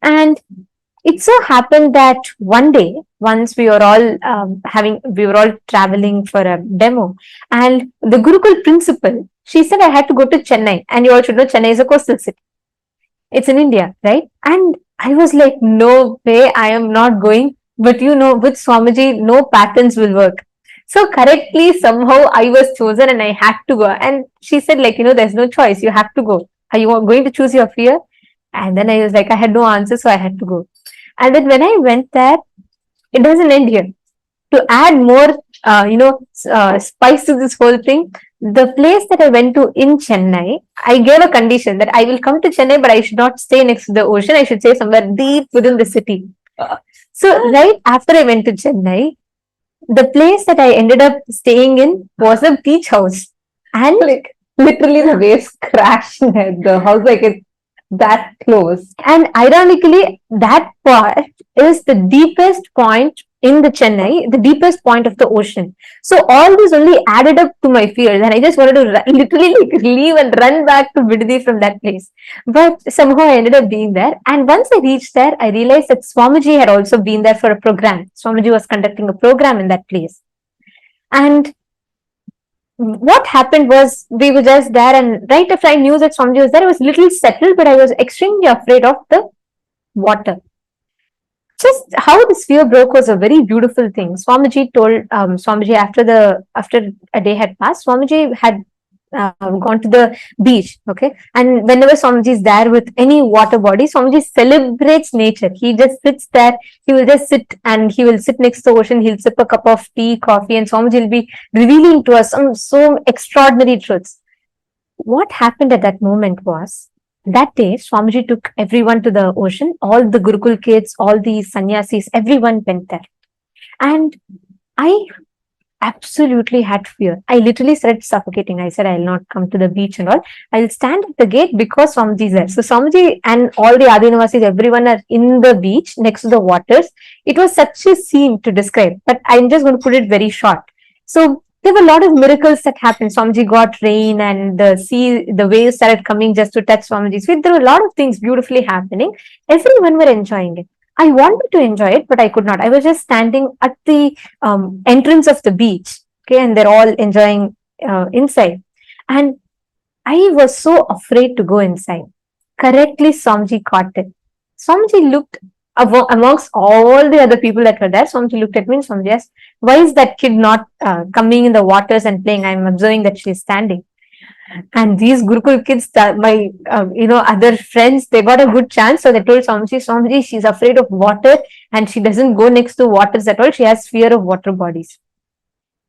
And it so happened that one day, once we were all we were all traveling for a demo, and the Gurukul principal, she said I had to go to Chennai, and you all should know Chennai is a coastal city. It's in India, right? And I was like, no way, I am not going. But with Swamiji, no patterns will work. So correctly, somehow I was chosen and I had to go. And she said, like, there's no choice. You have to go. Are you going to choose your fear? And then I was like, I had no answer, so I had to go. And then when I went there, it doesn't end here. To add more, spice to this whole thing, the place that I went to in Chennai, I gave a condition that I will come to Chennai, but I should not stay next to the ocean. I should stay somewhere deep within the city. So right after I went to Chennai, the place that I ended up staying in was a beach house. And Like literally the waves crashed at the house, like it's that close. And ironically, that part is the deepest point in the Chennai, the deepest point of the ocean. So all this only added up to my fears, and I just wanted to literally leave and run back to Vidhi from that place. But somehow I ended up being there. And once I reached there, I realized that Swamiji had also been there for a program. Swamiji was conducting a program in that place. And what happened was, we were just there, and right after I knew that Swamiji was there, I was a little settled, but I was extremely afraid of the water. Just how this fear broke was a very beautiful thing. Swamiji told Swamiji after a day had passed, Swamiji had gone to the beach, okay, and whenever Swamiji is there with any water body, Swamiji celebrates nature. He just sits there, he will just sit, and he will sit next to the ocean, he'll sip a cup of tea, coffee, and Swamiji will be revealing to us some so extraordinary truths. What happened at that moment was, that day Swamiji took everyone to the ocean, all the Gurukul kids, all the sannyasis, everyone went there. And I absolutely had fear. I literally started suffocating. I said, I'll not come to the beach and all. I'll stand at the gate because Swamiji is there. So Swamiji and all the Adinavasis, everyone are in the beach next to the waters. It was such a scene to describe, but I'm just going to put it very short. So there were a lot of miracles that happened. Swamiji got rain, and the waves started coming just to touch Swamiji's feet. There were a lot of things beautifully happening. Everyone were enjoying it. I wanted to enjoy it, but I could not. I was just standing at the entrance of the beach, okay, and they're all enjoying inside. And I was so afraid to go inside. Correctly, Swamiji caught it. Swamiji looked amongst all the other people that were there. Swamiji looked at me and Swamiji asked, why is that kid not coming in the waters and playing? I'm observing that she's standing. And these Gurukul kids, my other friends, they got a good chance. So they told Swamiji, she's afraid of water and she doesn't go next to waters at all. She has fear of water bodies.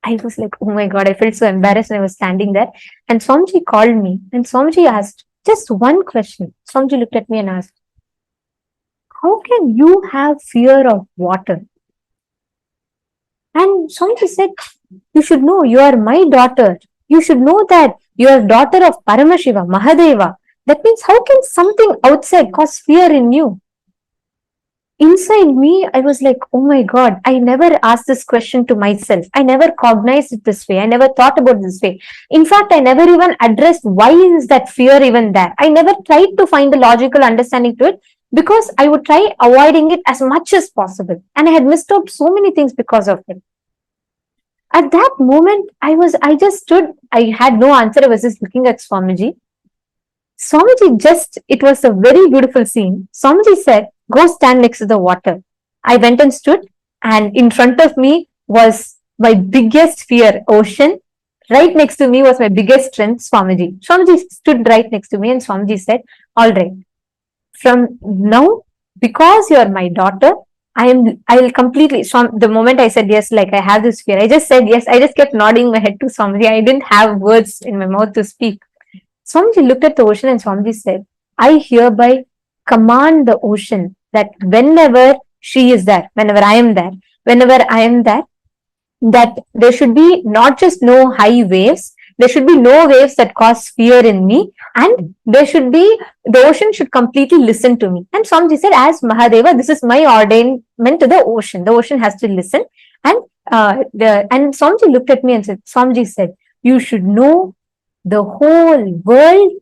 I was like, oh my God, I felt so embarrassed when I was standing there. And Swamiji called me and Swamiji asked just one question. Swamiji looked at me and asked, how can you have fear of water? And Swamiji said, you should know, you are my daughter. You should know that you are daughter of Paramashivam, Mahadeva. That means how can something outside cause fear in you? Inside me, I was like, oh my God, I never asked this question to myself. I never cognized it this way. I never thought about it this way. In fact, I never even addressed why is that fear even there. I never tried to find a logical understanding to it because I would try avoiding it as much as possible. And I had missed out so many things because of it. At that moment, I just stood, I had no answer. I was just looking at Swamiji. Swamiji it was a very beautiful scene. Swamiji said, go stand next to the water. I went and stood, and in front of me was my biggest fear, ocean. Right next to me was my biggest strength, Swamiji. Swamiji stood right next to me and Swamiji said, all right, from now, because you are my daughter, I will completely, the moment I said yes, like I have this fear, I just said yes, I just kept nodding my head to Swamiji. I didn't have words in my mouth to speak. Swamiji looked at the ocean and Swamiji said, I hereby command the ocean that whenever she is there, whenever I am there, that there should be not just no high waves, there should be no waves that cause fear in me, and the ocean should completely listen to me. And Swamiji said, as Mahadeva, this is my ordainment to the ocean. The ocean has to listen. And Swamiji looked at me and said, Swamiji said, you should know the whole world,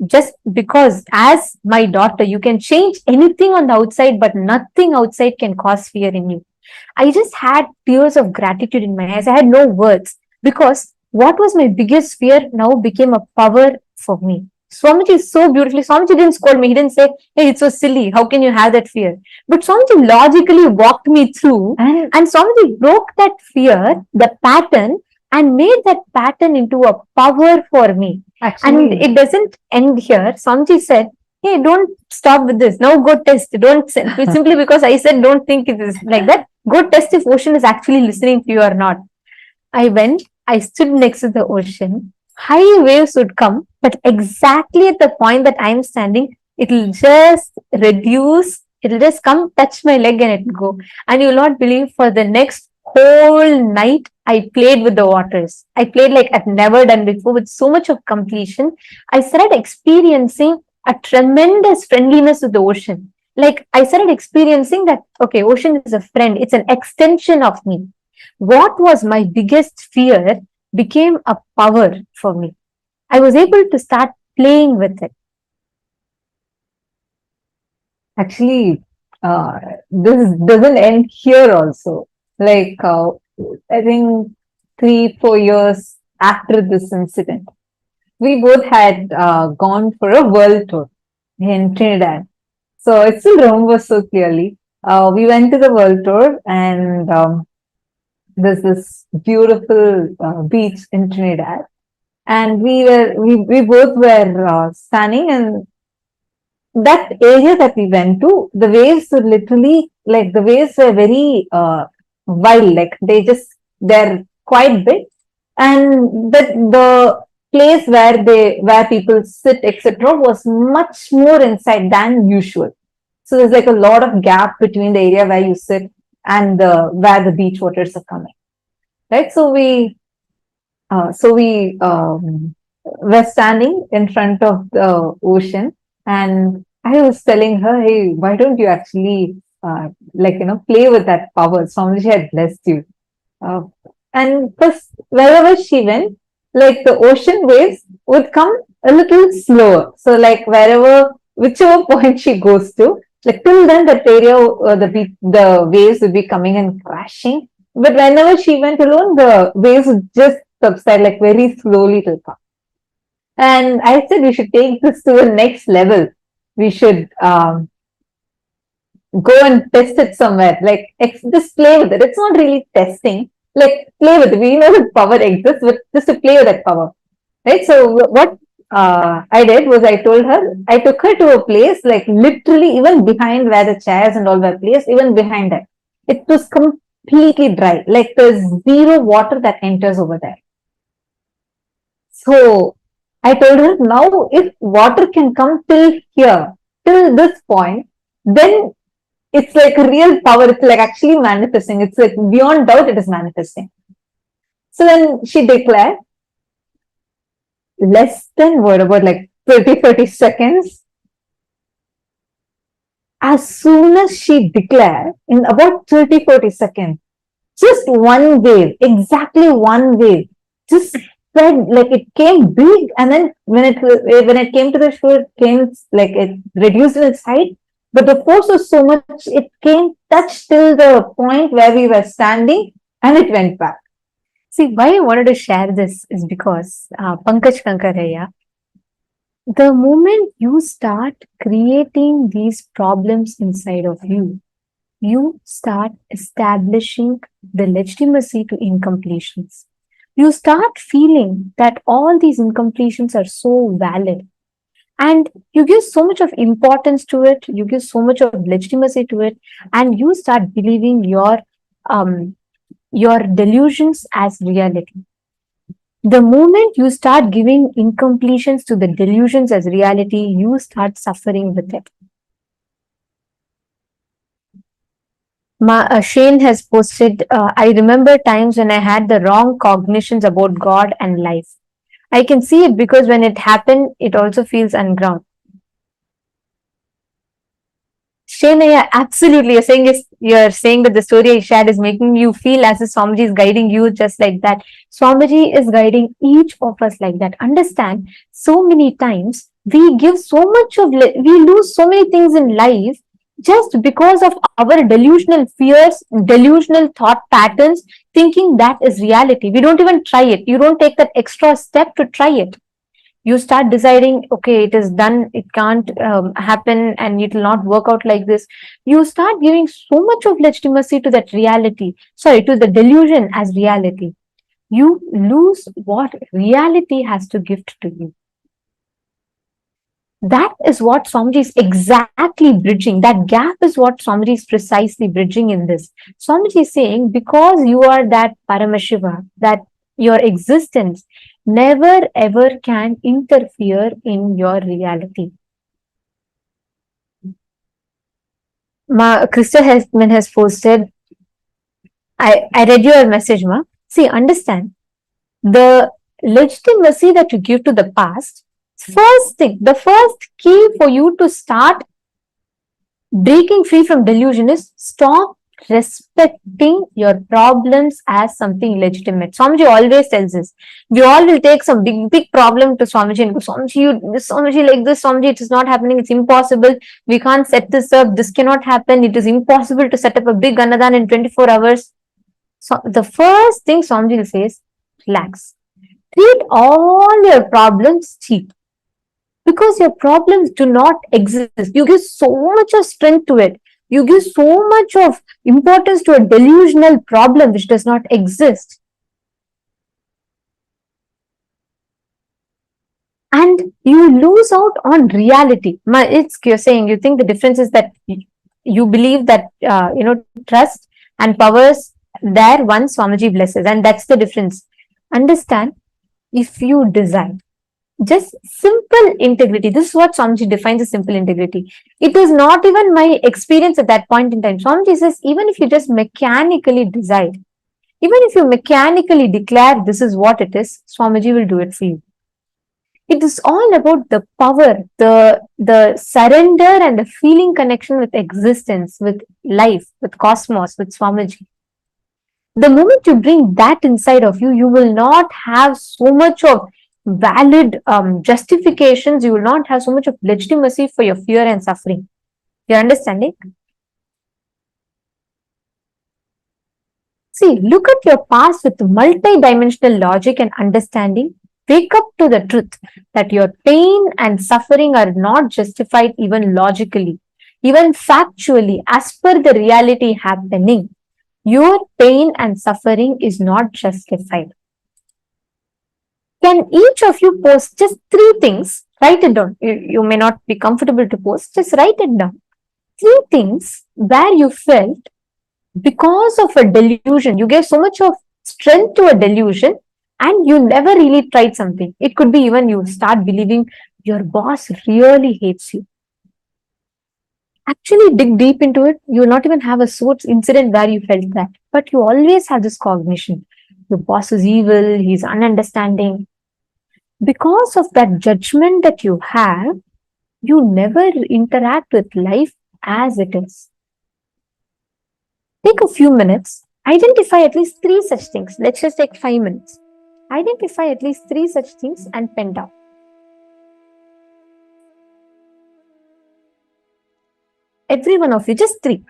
just because as my daughter, you can change anything on the outside, but nothing outside can cause fear in you. I just had tears of gratitude in my eyes. I had no words because what was my biggest fear now became a power for me. Swamiji is so beautifully, Swamiji didn't scold me. He didn't say, hey, it's so silly. How can you have that fear? But Swamiji logically walked me through and Swamiji broke that fear, the pattern, and made that pattern into a power for me. Actually, And it doesn't end here. Swamiji said, hey, don't stop with this. Now go test. Don't simply because I said don't think it is like that. Go test if ocean is actually listening to you or not. I went, I stood next to the ocean. High waves would come, but exactly at the point that I'm standing, it'll just reduce, it'll just come, touch my leg and it'll go. And you'll not believe for the next whole night, I played with the waters. I played like I've never done before with so much of completion. I started experiencing a tremendous friendliness with the ocean. Like I started experiencing that, okay, ocean is a friend. It's an extension of me. What was my biggest fear became a power for me. I was able to start playing with it. actually, this doesn't end here also. Like, I think 3-4 years after this incident, we both had gone for a world tour in Trinidad. So I still remember so clearly. We went to the world tour, and there's this beautiful beach in Trinidad, and we both were standing, and that area that we went to, the waves were literally like the waves were very wild, like they're quite big, and the place where people sit, etc., was much more inside than usual. So there's like a lot of gap between the area where you sit and where the beach waters are coming, right? So we were standing in front of the ocean, and I was telling her, hey, why don't you actually play with that power? Swamiji had blessed you. And first, wherever she went, like the ocean waves would come a little slower. So like whichever point she goes to, like till then that area, the waves would be coming and crashing. But whenever she went alone, the waves would just subside like very slowly to come. And I said we should take this to the next level. We should go and test it somewhere. Like just play with it. It's not really testing. Like play with it. We know that power exists, but just to play with that power, right? So what I did was I took her to a place like literally even behind where the chairs and all were placed, even behind that, it was completely dry. Like there's zero water that enters over there. So I told her, now if water can come till here, till this point, then it's like a real power. It's like actually manifesting. It's like beyond doubt it is manifesting. So then she declared, less than what, about like 30 seconds. As soon as she declared, in about 30-40 seconds, just one wave, exactly one wave, just spread, like it came big, and then when it came to the shore, it came like it reduced in its height, but the force was so much, it came touched till the point where we were standing, and it went back. See, why I wanted to share this is because Pankaj Kankaraya, the moment you start creating these problems inside of you, you start establishing the legitimacy to incompletions. You start feeling that all these incompletions are so valid. And you give so much of importance to it, you give so much of legitimacy to it, and you start believing your delusions as reality. The moment you start giving incompletions to the delusions as reality, you start suffering with it. Shane has posted, I remember times when I had the wrong cognitions about God and life. I can see it because when it happened, it also feels ungrounded. Shenaya, absolutely. You're saying that the story I shared is making you feel as if Swamiji is guiding you just like that. Swamiji is guiding each of us like that. Understand, so many times we give so much of, we lose so many things in life just because of our delusional fears, delusional thought patterns, thinking that is reality. We don't even try it. You don't take that extra step to try it. You start deciding, okay, it is done, it can't happen, and it will not work out like this. You start giving so much of legitimacy to that reality, sorry, to the delusion as reality. You lose what reality has to gift to you. That is what Swamiji is exactly bridging. That gap is what Swamiji is precisely bridging in this. Swamiji is saying, because you are that Paramashiva, that your existence never ever can interfere in your reality. Krista has posted, I read your message, Ma. See, understand, the legitimacy that you give to the past, first thing, the first key for you to start breaking free from delusion is stop respecting your problems as something legitimate. Swamiji always tells us, we all will take some big problem to Swamiji and go, Swamiji like this, Swamiji, it is not happening, it's impossible, we can't set this up, this cannot happen, it is impossible to set up a big Annadan in 24 hours. So the first thing Swamiji will say is, relax. Treat all your problems cheap. Because your problems do not exist. You give so much of strength to it. You give so much of importance to a delusional problem which does not exist. And you lose out on reality. You're saying, you think the difference is that you believe that, trust and powers there once Swamiji blesses. And that's the difference. Understand, if you decide, just simple integrity. This is what Swamiji defines as simple integrity. It is not even my experience at that point in time. Swamiji says, even if you just mechanically decide, even if you mechanically declare this is what it is, Swamiji will do it for you. It is all about the power, the surrender and the feeling connection with existence, with life, with cosmos, with Swamiji. The moment you bring that inside of you, you will not have so much of valid justifications. You will not have so much of legitimacy for your fear and suffering. You're understanding? See, look at your past with multi-dimensional logic and understanding. Wake up to the truth that your pain and suffering are not justified even logically, even factually, as per the reality happening. Your pain and suffering is not justified. Can each of you post just 3 things? Write it down. You may not be comfortable to post, just write it down. 3 things where you felt because of a delusion, you gave so much of strength to a delusion and you never really tried something. It could be even you start believing your boss really hates you. Actually dig deep into it. You will not even have a source incident where you felt that, but you always have this cognition. Your boss is evil, he's ununderstanding. Because of that judgment that you have, you never interact with life as it is. Take a few minutes, identify at least 3 such things. Let's just take 5 minutes. Identify at least 3 such things and pen down. Every one of you, just 3.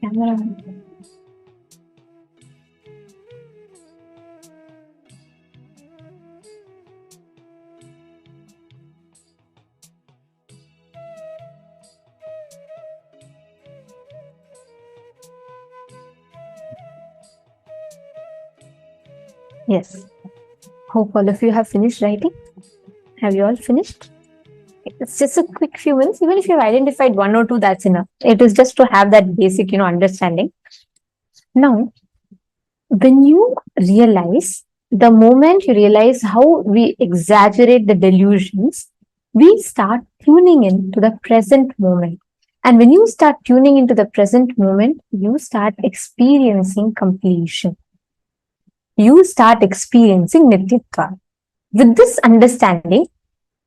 Camera. Yes. Hope all of you have finished writing. Have you all finished? It's just a quick few minutes. Even if you've identified one or two, that's enough. It is just to have that basic, understanding. Now, when you realize, the moment you realize how we exaggerate the delusions, we start tuning in to the present moment. And when you start tuning into the present moment, you start experiencing completion. You start experiencing Nityatva. With this understanding,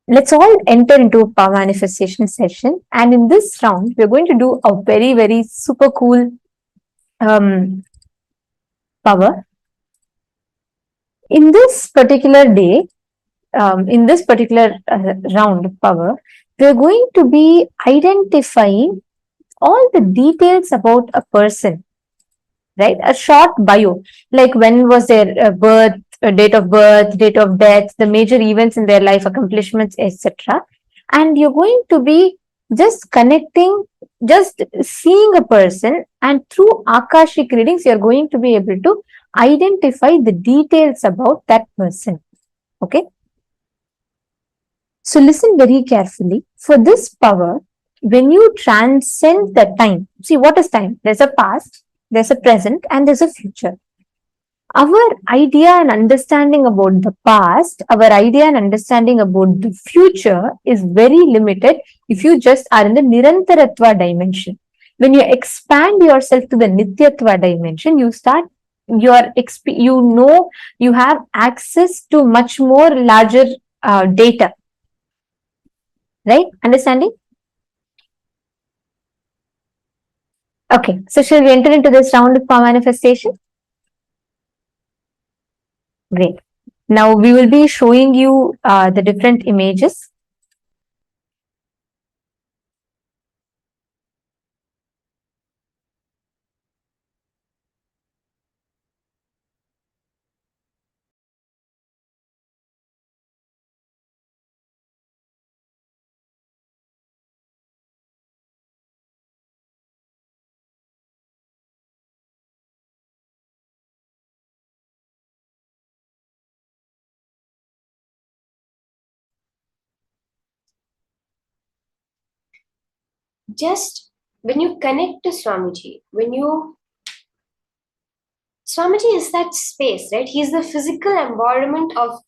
let's all enter into a power manifestation session. And in this round, we're going to do a very, very super cool power. In this particular day, in this particular round of power, we're going to be identifying all the details about a person, right? A short bio, like when was their birth, date of birth, date of death, the major events in their life, accomplishments, etc. And you're going to be just connecting, just seeing a person, and through Akashic readings, you're going to be able to identify the details about that person. Okay? So listen very carefully. For this power, when you transcend the time, see what is time? There's a past, there's a present, and there's a future. Our idea and understanding about the past, our idea and understanding about the future is very limited if you just are in the Nirantaratva dimension. When you expand yourself to the Nityatva dimension, you start you have access to much more larger data. Right? Understanding? Okay, so shall we enter into this round of power manifestation? Great. Now we will be showing you the different images. Just when you connect to Swamiji, Swamiji is that space, right? He's the physical embodiment of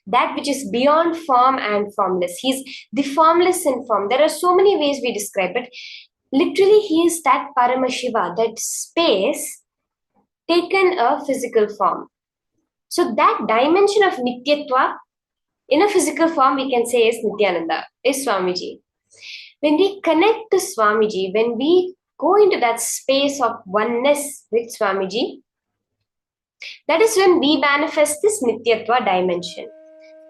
that which is beyond form and formless. He's the formless in form. There are so many ways we describe it. Literally, he is that Paramashiva, that space taken a physical form. So that dimension of Nityatva in a physical form we can say is Nithyananda, is Swamiji. When we connect to Swamiji, when we go into that space of oneness with Swamiji, that is when we manifest this Nityatva dimension.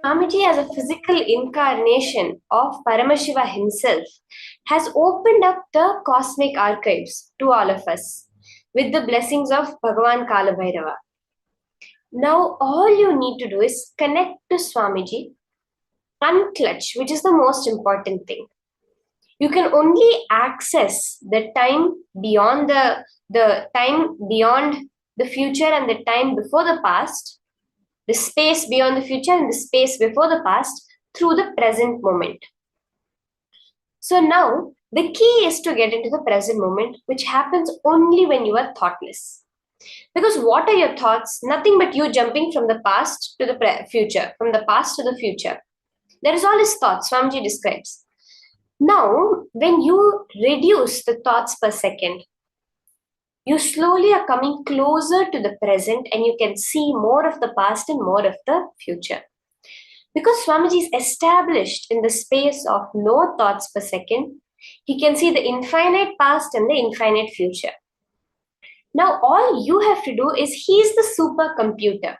Swamiji, as a physical incarnation of Paramashiva himself, has opened up the cosmic archives to all of us with the blessings of Bhagavan Kaala Bhairava. Now, all you need to do is connect to Swamiji, unclutch, which is the most important thing. You can only access the time beyond the time beyond the future and the time before the past, the space beyond the future and the space before the past through the present moment. So now the key is to get into the present moment, which happens only when you are thoughtless. Because what are your thoughts? Nothing but you jumping from the past to the future, from the past to the future. That is all his thoughts, Swamiji describes. Now, when you reduce the thoughts per second, you slowly are coming closer to the present and you can see more of the past and more of the future. Because Swamiji is established in the space of no thoughts per second, he can see the infinite past and the infinite future. Now, all you have to do is he's the supercomputer.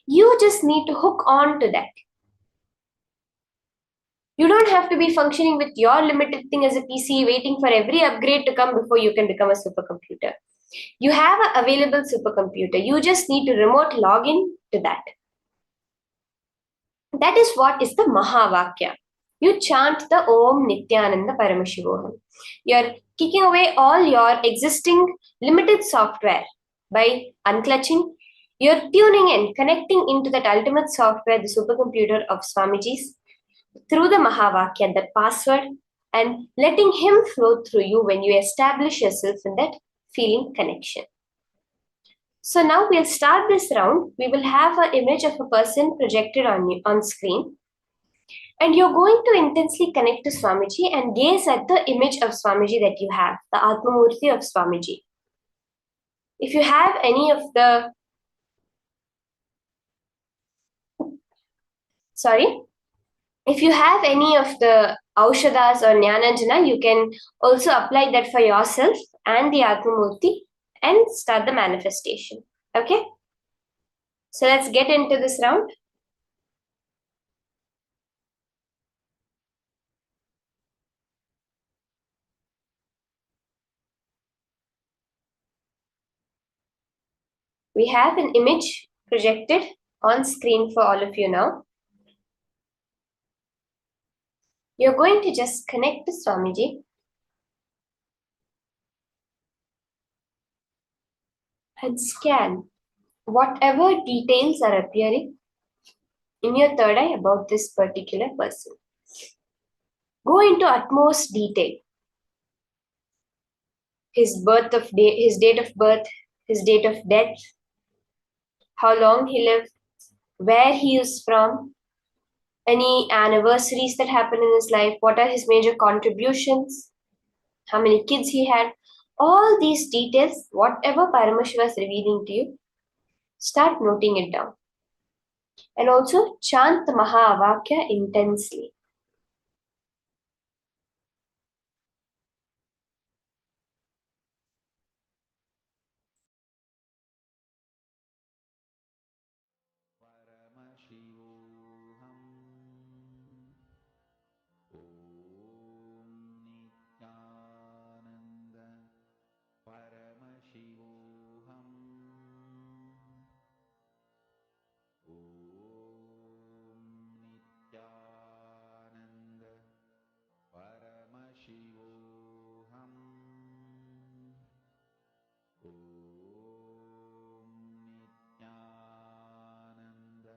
You just need to hook on to that. You don't have to be functioning with your limited thing as a PC, waiting for every upgrade to come before you can become a supercomputer. You have an available supercomputer. You just need to remote log in to that. That is what is the Mahavakya. You chant the Om Nithyananda Paramashivoham. You're kicking away all your existing limited software by unclutching. You're tuning in, connecting into that ultimate software, the supercomputer of Swamiji's, through the Mahavakya, that password, and letting him flow through you when you establish yourself in that feeling connection. So now we'll start this round. We will have an image of a person projected on screen. And you're going to intensely connect to Swamiji and gaze at the image of Swamiji that you have, the Atmamurti of Swamiji. If you have any of the, if you have any of the Aushadas or Jnananjana, you can also apply that for yourself and the Atmamurti and start the manifestation. Okay? So let's get into this round. We have an image projected on screen for all of you now. You're going to just connect to Swamiji and scan whatever details are appearing in your third eye about this particular person. Go into utmost detail. His date of birth, his date of death, how long he lived, where he is from, any anniversaries that happened in his life, what are his major contributions, how many kids he had. All these details, whatever Paramashiva is revealing to you, start noting it down. And also chant the Mahavakya intensely. Paramashivoham. Om Nithyananda. Paramashivoham. Om Nithyananda. Paramashivoham. Om Nithyananda.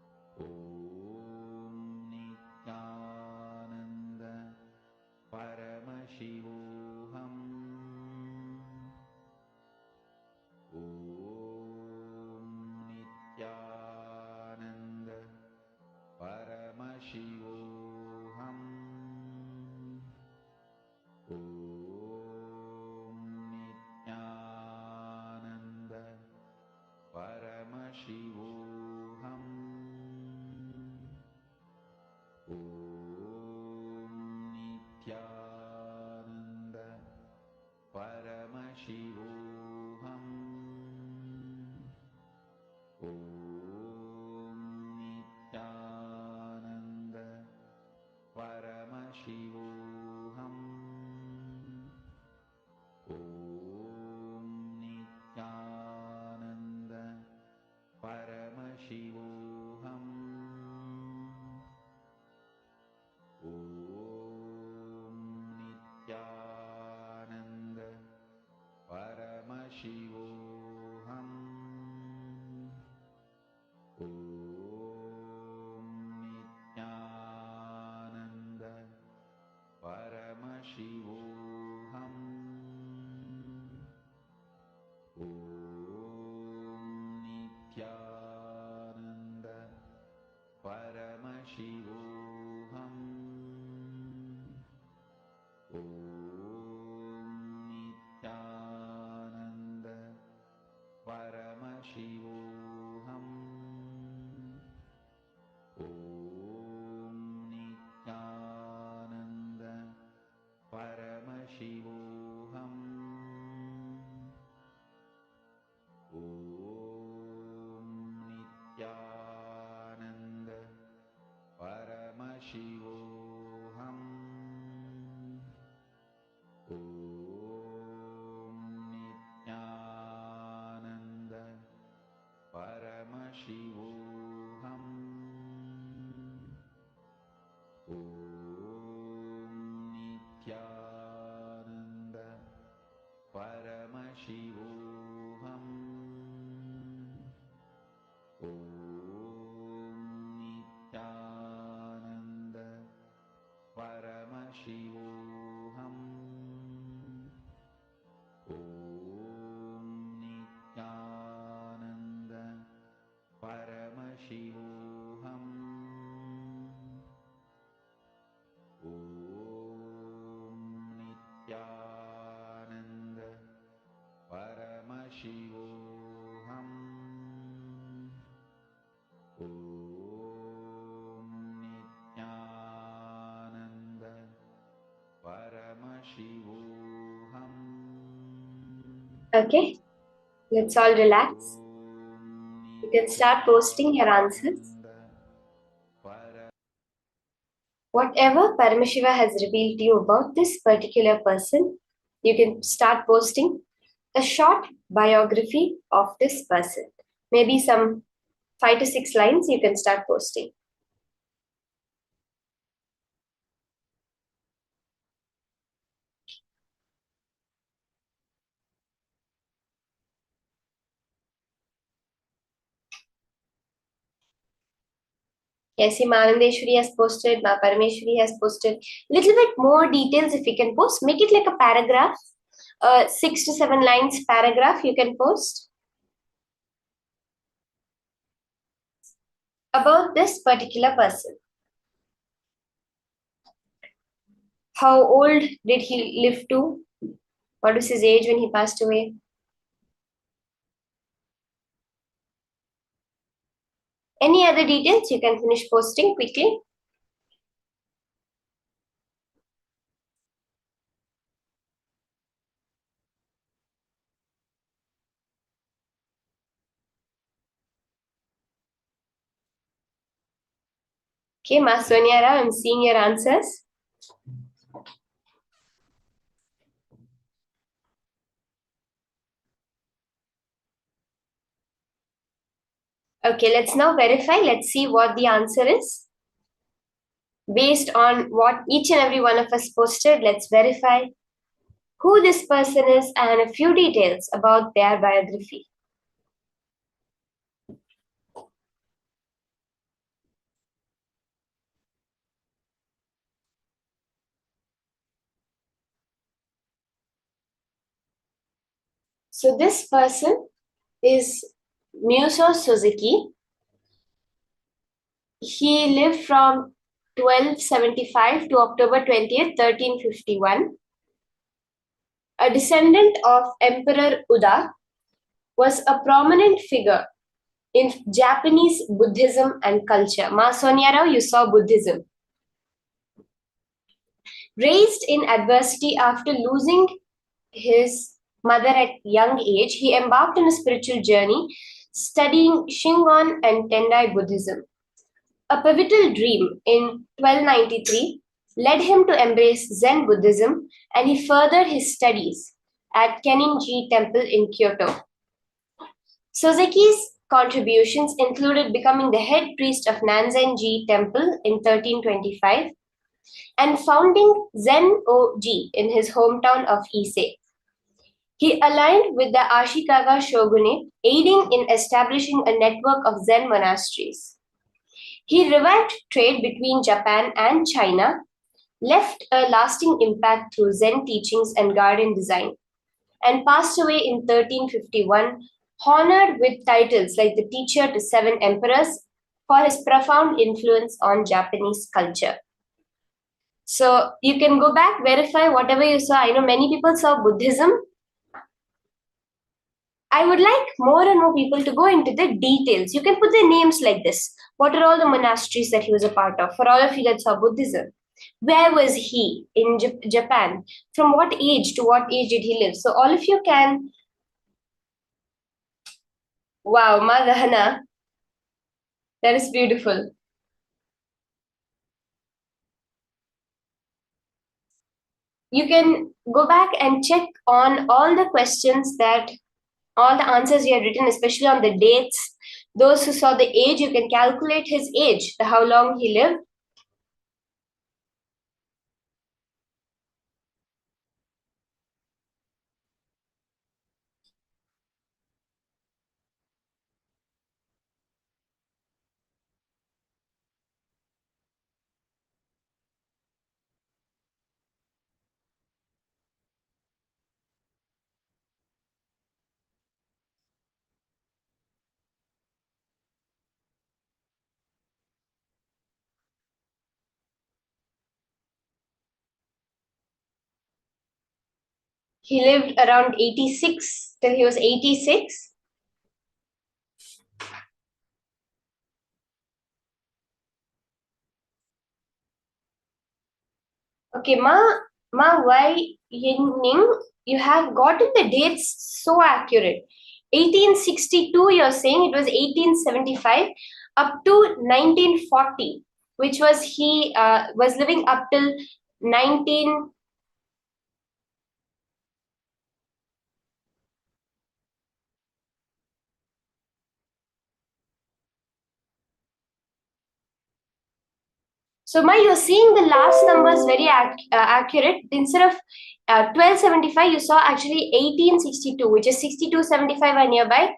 Paramashivoham. Om Nithyananda Paramashivoham. Om Nithyananda Paramashivoham. Om Nithyananda Paramashivoham. Om Nithyananda Paramashivoham. Om Nithyananda Paramashivoham. Om Nithyananda Paramashivoham. Om Nithyananda Paramashivoham. Om Nithyananda Paramashivoham. Om Nithyananda Paramashivoham. Om Nithyananda Paramashivoham. Om Nithyananda Paramashivoham. Om Nithyananda Paramashivoham. Om Nithyananda Paramashivoham. Om Nithyananda Paramashivoham. Om Nithyananda Paramashivoham. Om Nithyananda Paramashivoham. Om Nithyananda Paramashivoham. Okay, let's all relax. You can start posting your answers. Whatever Paramashiva has revealed to you about this particular person, you can start posting a short biography of this person. Maybe some 5 to 6 lines you can start posting. Yes, Manandeshwari has posted, Ma Parameshwari has posted. Little bit more details if you can post. Make it like a paragraph, 6 to 7 lines paragraph you can post about this particular person. How old did he live to? What was his age when he passed away? Any other details you can finish posting quickly. Okay, Ma Sonia Rao, I'm seeing your answers. Okay, let's now verify. Let's see what the answer is. Based on what each and every one of us posted, let's verify who this person is and a few details about their biography. So this person is Muso Suzuki. He lived from 1275 to October 20th, 1351. A descendant of Emperor Uda, was a prominent figure in Japanese Buddhism and culture. Ma Sonia Rao, you saw Buddhism. Raised in adversity after losing his mother at young age, he embarked on a spiritual journey studying Shingon and Tendai Buddhism. A pivotal dream in 1293 led him to embrace Zen Buddhism, and he furthered his studies at Keninji Temple in Kyoto. Suzuki's contributions included becoming the head priest of Nanzenji Temple in 1325 and founding Zen-O-ji in his hometown of Ise. He aligned with the Ashikaga shogunate, aiding in establishing a network of Zen monasteries. He revived trade between Japan and China, left a lasting impact through Zen teachings and garden design, and passed away in 1351, honored with titles like the teacher to 7 emperors for his profound influence on Japanese culture. So you can go back, verify whatever you saw. I know many people saw Buddhism. I would like more and more people to go into the details. You can put their names like this. What are all the monasteries that he was a part of? For all of you that saw Buddhism, where was he in Japan? From what age to what age did he live? So all of you can. Wow, Madhana, that is beautiful. You can go back and check on all the questions that all the answers you have written, especially on the dates. Those who saw the age, you can calculate his age, how long he lived. He lived around 86 till he was 86. Okay, why Ning, you have gotten the dates so accurate. 1862, you're saying it was 1875 up to 1940, which was he was living up till 19. So, you're seeing the last numbers very accurate. Instead of 1275, you saw actually 1862, which is 6275 are nearby.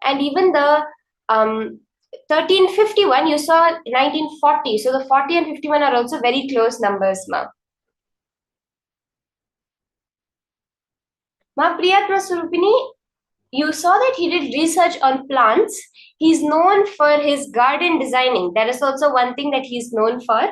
And even the 1351, you saw 1940. So, the 40 and 51 are also very close numbers, ma. Priyatma Surupini, you saw that he did research on plants. He's known for his garden designing. That is also one thing that he's known for.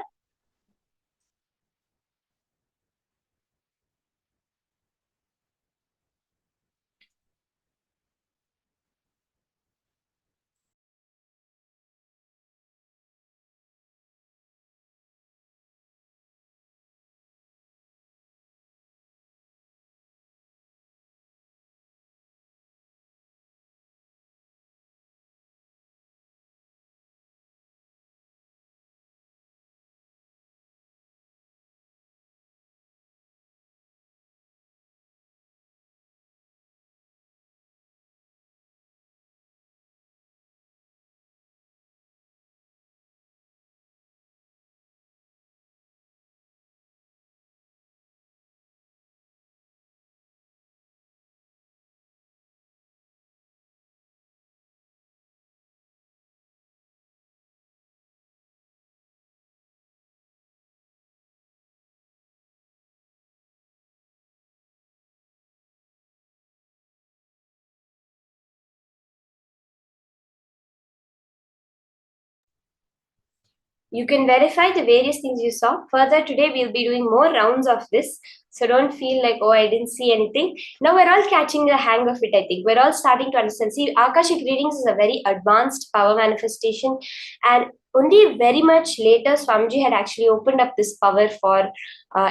You can verify the various things you saw. Further, today we'll be doing more rounds of this. So don't feel like, oh, I didn't see anything. Now we're all catching the hang of it, I think. We're all starting to understand. See, Akashic readings is a very advanced power manifestation. And only very much later, Swamiji had actually opened up this power for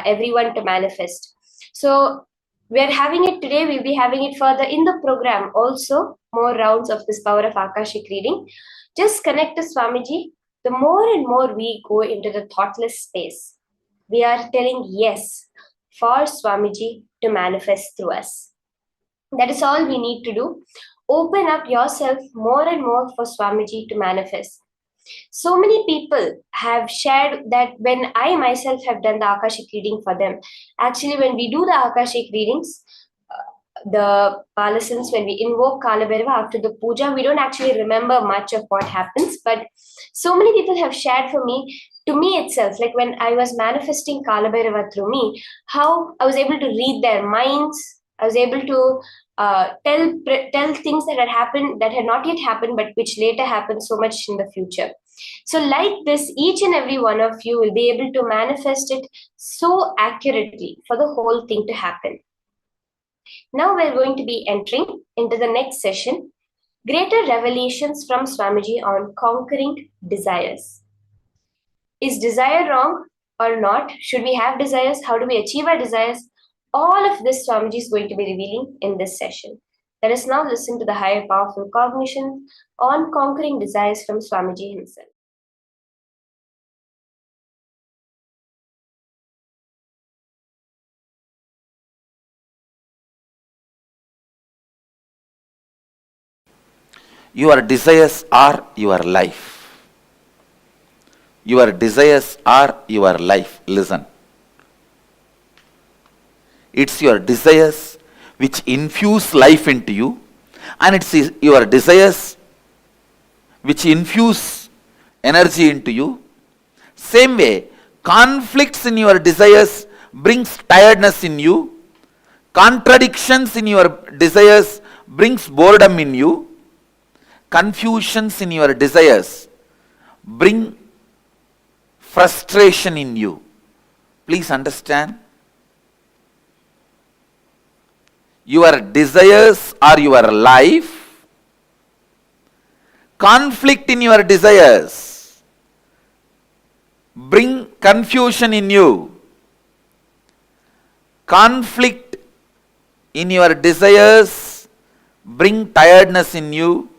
everyone to manifest. So we're having it today. We'll be having it further in the program. Also, more rounds of this power of Akashic reading. Just connect to Swamiji. The more and more we go into the thoughtless space, we are telling yes for Swamiji to manifest through us. That is all we need to do. Open up yourself more and more for Swamiji to manifest. So many people have shared that when I myself have done the Akashic reading for them, actually when we do the Akashic readings, the Palasans, when we invoke Kala Bhairava after the puja, we don't actually remember much of what happens. But so many people have shared for me, to me itself, like when I was manifesting Kala Bhairava through me, how I was able to read their minds. I was able to tell things that had happened, that had not yet happened, but which later happened so much in the future. So like this, each and every one of you will be able to manifest it so accurately for the whole thing to happen. Now we're going to be entering into the next session, Greater Revelations from Swamiji on Conquering Desires. Is desire wrong or not? Should we have desires? How do we achieve our desires? All of this Swamiji is going to be revealing in this session. Let us now listen to the higher powerful cognition on conquering desires from Swamiji himself. Your desires are your life. Your desires are your life. Listen. It's your desires which infuse life into you, and it's your desires which infuse energy into you. Same way, conflicts in your desires brings tiredness in you. Contradictions in your desires brings boredom in you. Confusions in your desires bring frustration in you. Please understand. Your desires are your life. Conflict in your desires bring confusion in you. Conflict in your desires bring tiredness in you.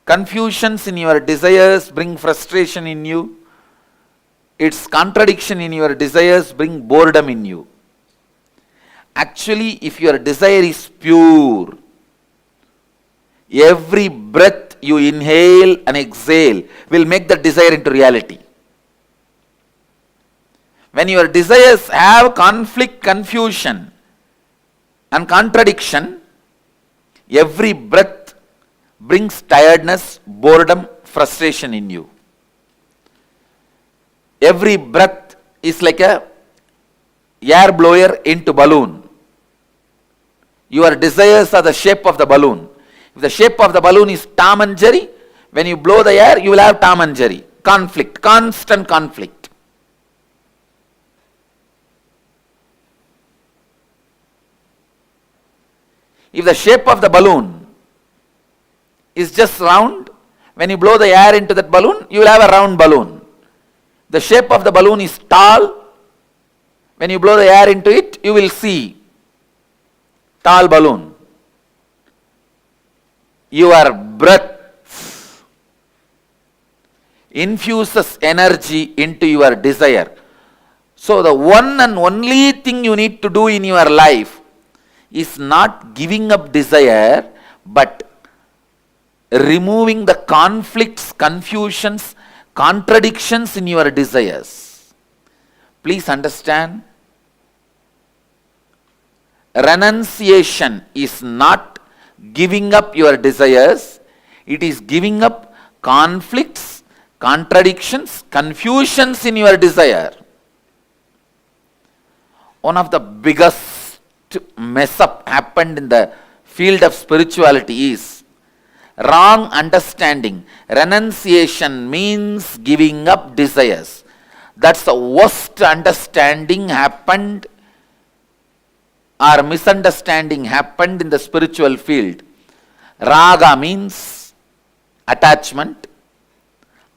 Confusions in your desires bring frustration in you. Its contradiction in your desires bring boredom in you. Actually, if your desire is pure, every breath you inhale and exhale will make the desire into reality. When your desires have conflict, confusion and contradiction, every breath brings tiredness, boredom, frustration in you. Every breath is like a air blower into balloon. Your desires are the shape of the balloon. If the shape of the balloon is Tom and Jerry, when you blow the air, you will have Tom and Jerry. Conflict, constant conflict. If the shape of the balloon is just round, when you blow the air into that balloon, you will have a round balloon. The shape of the balloon is tall. When you blow the air into it, you will see tall balloon. Your breath infuses energy into your desire. So the one and only thing you need to do in your life is not giving up desire, but removing the conflicts, confusions, contradictions in your desires. Please understand, renunciation is not giving up your desires, it is giving up conflicts, contradictions, confusions in your desire. One of the biggest mess up happened in the field of spirituality is Wrong understanding. Renunciation means giving up desires. That's the worst understanding happened or misunderstanding happened in the spiritual field. Raga means attachment.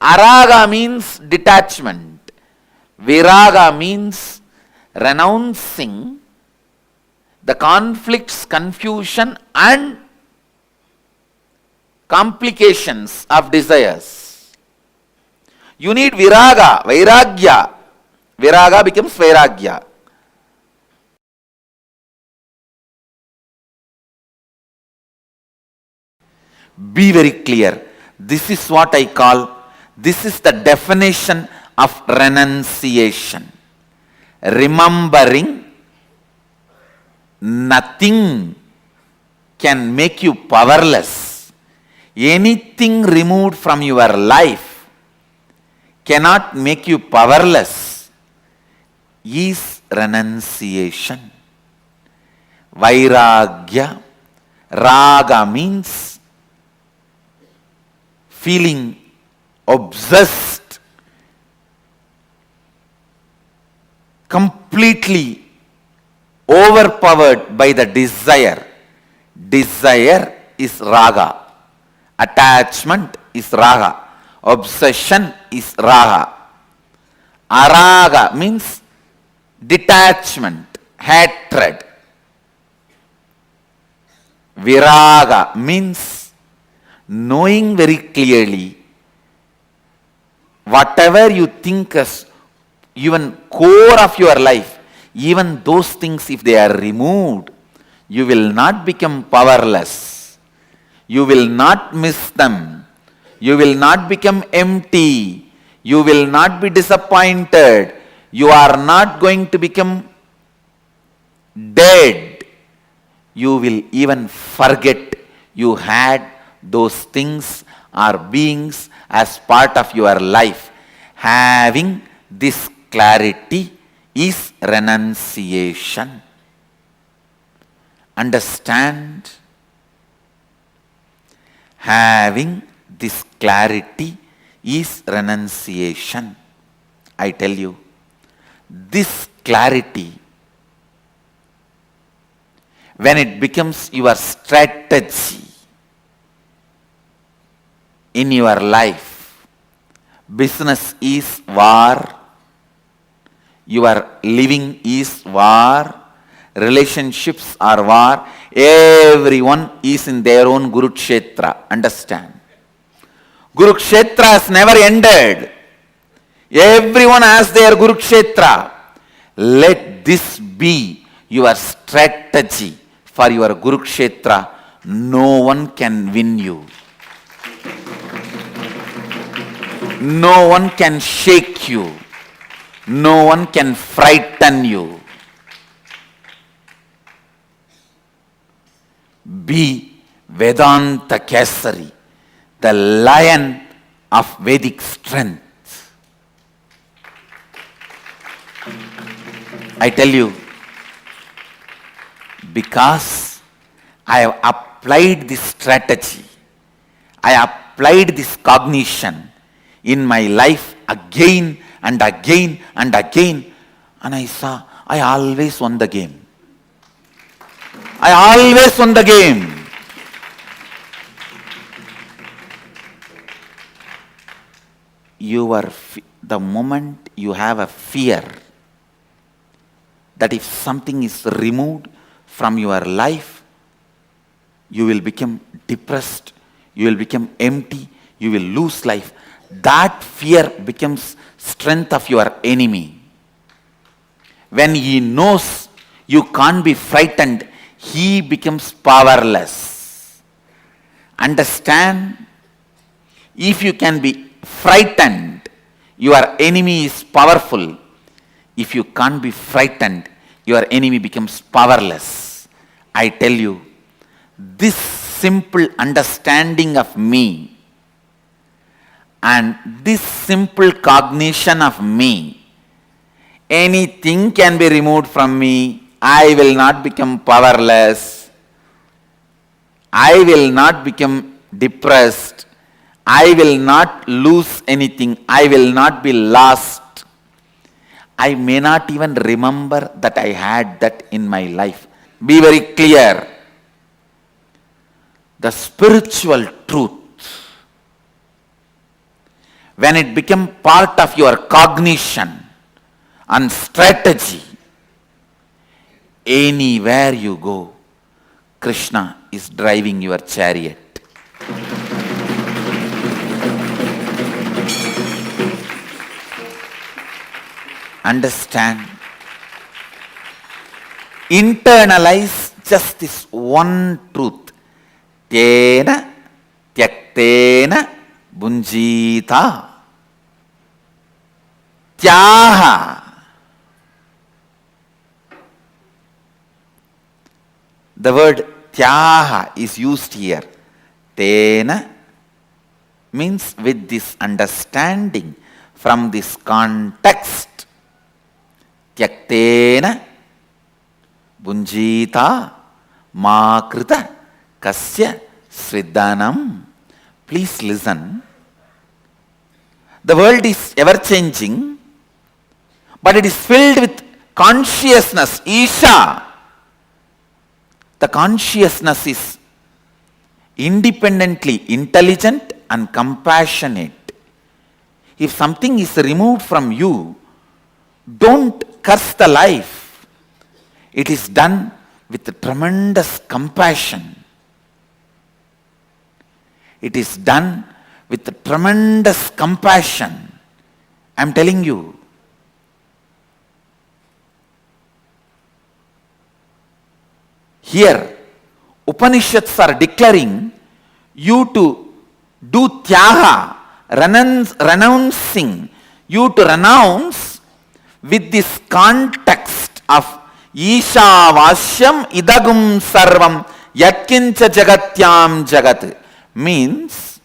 Araga means detachment. Viraga means renouncing the conflicts, confusion and complications of desires. You need viraga, vairagya. Viraga becomes vairagya. Be very clear. This is what I call, this is the definition of renunciation. Remembering nothing can make you powerless. Anything removed from your life cannot make you powerless is renunciation. Vairagya. Raga means feeling obsessed, completely overpowered by the desire. Desire is raga. Attachment is raga. Obsession is raga. Araga means detachment, hatred. Viraga means knowing very clearly whatever you think as even core of your life, even those things, if they are removed, you will not become powerless. You will not miss them. You will not become empty. You will not be disappointed. You are not going to become dead. You will even forget you had those things or beings as part of your life. Having this clarity is renunciation. Understand? Having this clarity is renunciation. I tell you, this clarity, when it becomes your strategy in your life, business is war, your living is war, relationships are war, everyone is in their own Kurukshetra. Understand? Kurukshetra has never ended. Everyone has their Kurukshetra. Let this be your strategy for your Kurukshetra. No one can win you. No one can shake you. No one can frighten you. Be Vedanta Kesari, the lion of Vedic strength. I tell you, because I have applied this strategy, I applied this cognition in my life again and again and again, and I saw I always won the game. I always won the game. The moment you have a fear that if something is removed from your life, you will become depressed, you will become empty, you will lose life. That fear becomes strength of your enemy. When he knows you can't be frightened, he becomes powerless. Understand? If you can be frightened, your enemy is powerful. If you can't be frightened, your enemy becomes powerless. I tell you, this simple understanding of me and this simple cognition of me, anything can be removed from me. I will not become powerless. I will not become depressed. I will not lose anything. I will not be lost. I may not even remember that I had that in my life. Be very clear. The spiritual truth, when it became part of your cognition and strategy, anywhere you go, Krishna is driving your chariot. Understand? Internalize just this one truth. Tena tyaktena bunjita. Tyaha. The word tyaha is used here. Tena means with this understanding from this context. Tyaktena bunjita ma krita kasya sridhanam. Please listen. The world is ever changing, but it is filled with consciousness, Isha. The consciousness is independently intelligent and compassionate. If something is removed from you, don't curse the life. It is done with tremendous compassion. It is done with tremendous compassion. I am telling you. Here, Upanishads are declaring you to do tyaga, renouncing, you to renounce with this context of Isha Vasyam Idagum Sarvam Yatkincha Jagatyam Jagat. Means,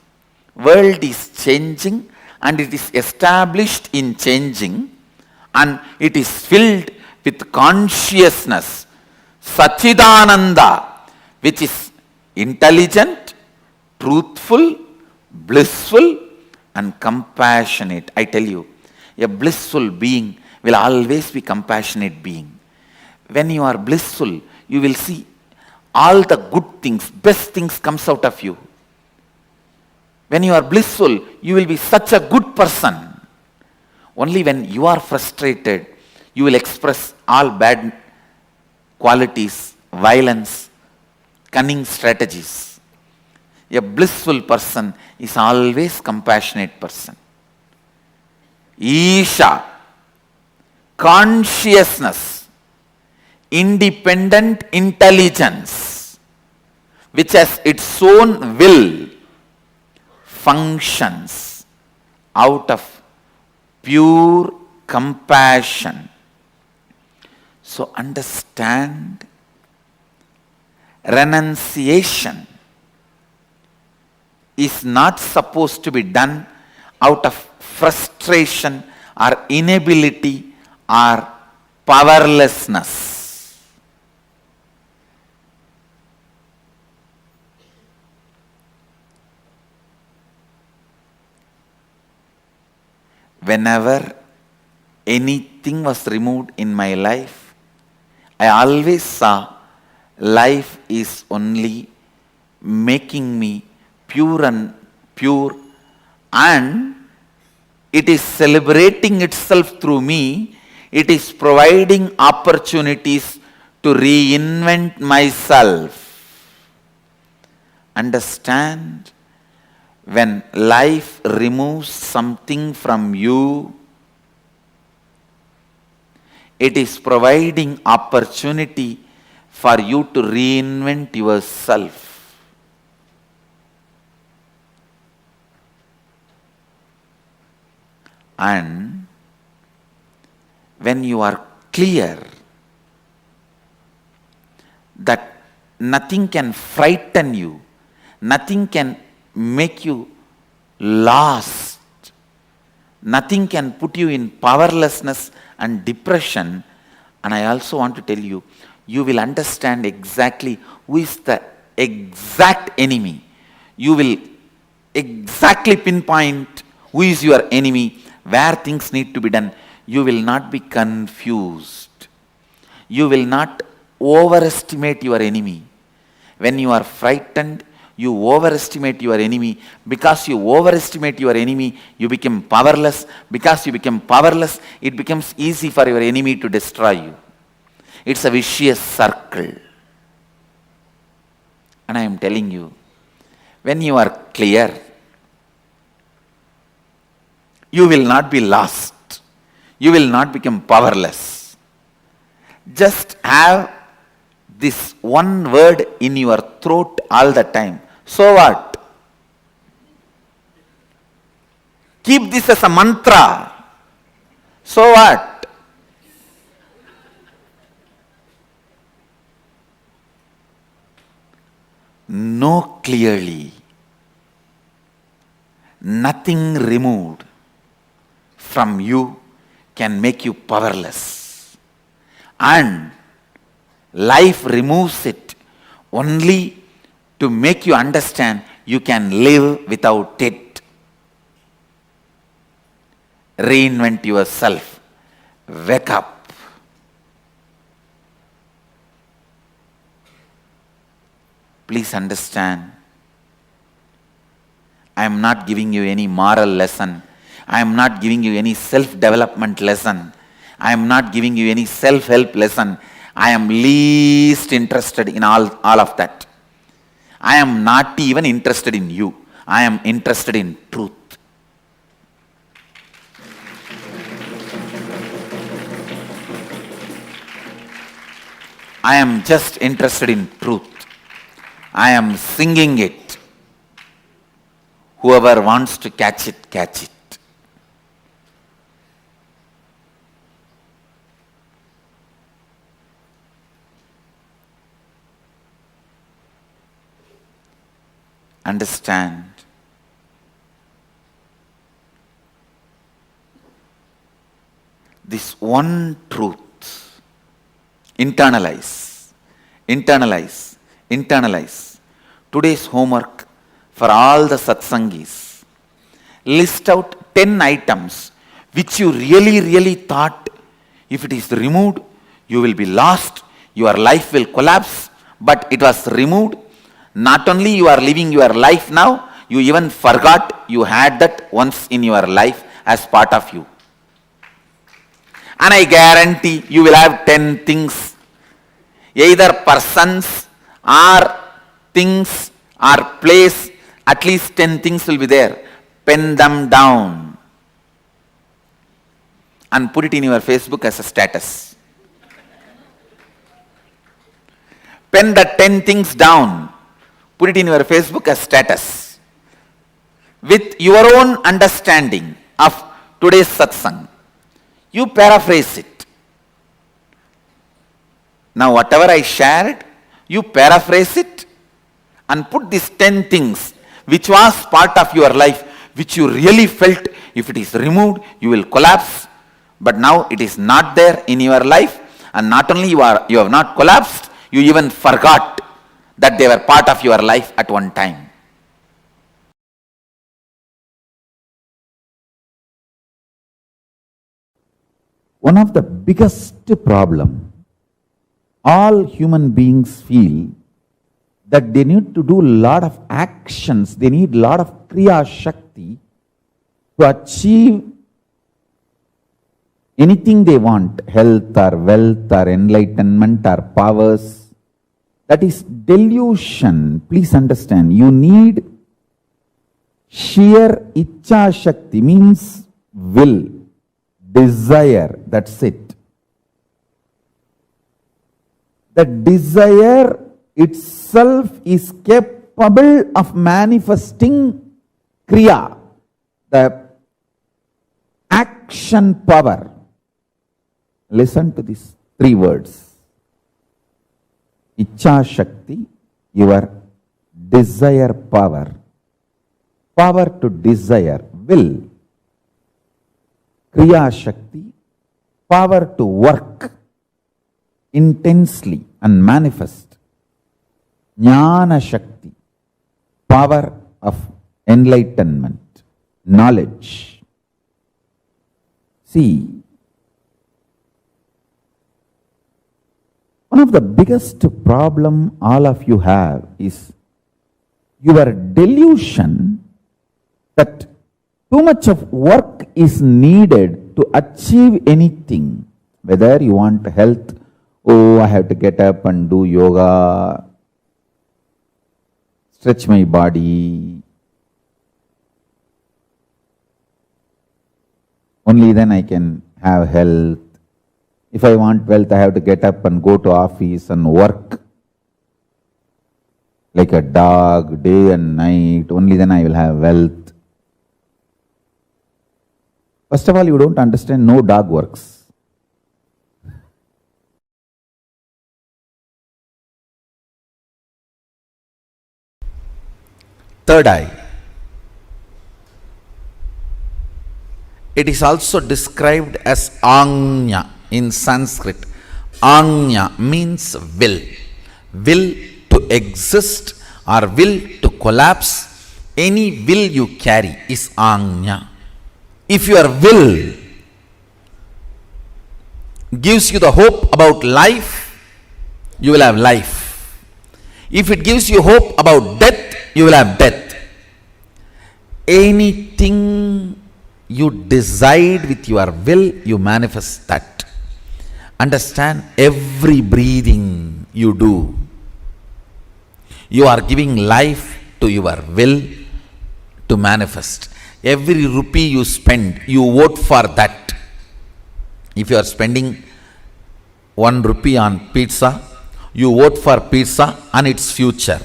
world is changing and it is established in changing and it is filled with consciousness. Sachidananda, which is intelligent, truthful, blissful and compassionate. I tell you, a blissful being will always be compassionate being. When you are blissful, you will see all the good things, best things comes out of you. When you are blissful, you will be such a good person. Only when you are frustrated, you will express all bad qualities, violence, cunning strategies. A blissful person is always compassionate person. Isha, consciousness, independent intelligence, which has its own will, functions out of pure compassion. So understand, renunciation is not supposed to be done out of frustration or inability or powerlessness. Whenever anything was removed in my life, I always saw life is only making me pure and it is celebrating itself through me. It is providing opportunities to reinvent myself. Understand? When life removes something from you, it is providing opportunity for you to reinvent yourself. And when you are clear that nothing can frighten you, nothing can make you lost, nothing can put you in powerlessness and depression. And I also want to tell you, you will understand exactly who is the exact enemy. You will exactly pinpoint who is your enemy, where things need to be done. You will not be confused. You will not overestimate your enemy. When you are frightened, you overestimate your enemy. Because you overestimate your enemy, you become powerless. Because you become powerless, it becomes easy for your enemy to destroy you. It's a vicious circle. And I am telling you, when you are clear, you will not be lost. You will not become powerless. Just have this one word in your throat all the time. So what? Keep this as a mantra. So what? Know clearly. Nothing removed from you can make you powerless. And life removes it only to make you understand you can live without it. Reinvent yourself. Wake up. Please understand, I am not giving you any moral lesson. I am not giving you any self-development lesson. I am not giving you any self-help lesson. I am least interested in all of that. I am not even interested in you. I am interested in truth. I am just interested in truth. I am singing it. Whoever wants to catch it, catch it. Understand. This one truth. Internalize. Internalize. Internalize. Today's homework for all the satsangis. List out 10 items which you really thought if it is removed, you will be lost, your life will collapse, but it was removed. Not only you are living your life now, you even forgot you had that once in your life as part of you. And I guarantee you will have 10 things, either persons or things or place, at least 10 things will be there. Pen them down and put it in your Facebook as a status. Pen the 10 things down, put it in your Facebook as status. With your own understanding of today's satsang, you paraphrase it. Now whatever I shared, you paraphrase it and put these 10 things which was part of your life, which you really felt if it is removed, you will collapse. But now it is not there in your life, and not only you have not collapsed, you even forgot that they were part of your life at one time. One of the biggest problem all human beings feel that they need to do a lot of actions, they need a lot of kriya shakti to achieve anything they want, health or wealth or enlightenment or powers. That is delusion. Please understand, you need sheer ichcha shakti, means will, desire, that's it. The desire itself is capable of manifesting kriya, the action power. Listen to these 3 words. Ichcha Shakti, your desire power. Power to desire, will. Kriya Shakti, power to work intensely and manifest. Jnana Shakti, power of enlightenment, knowledge. See, one of the biggest problem all of you have is your delusion that too much of work is needed to achieve anything. Whether you want health, oh, I have to get up and do yoga, stretch my body. Only then I can have health. If I want wealth, I have to get up and go to office and work like a dog, day and night. Only then I will have wealth. First of all, you don't understand, no dog works. Third eye. It is also described as Anya in Sanskrit. Anya means will. Will to exist or will to collapse. Any will you carry is Anya. If your will gives you the hope about life, you will have life. If it gives you hope about death, you will have death. Anything you decide with your will, you manifest that. Understand, every breathing you do, you are giving life to your will to manifest. Every rupee you spend, you vote for that. If you are spending 1 rupee on pizza, you vote for pizza and its future.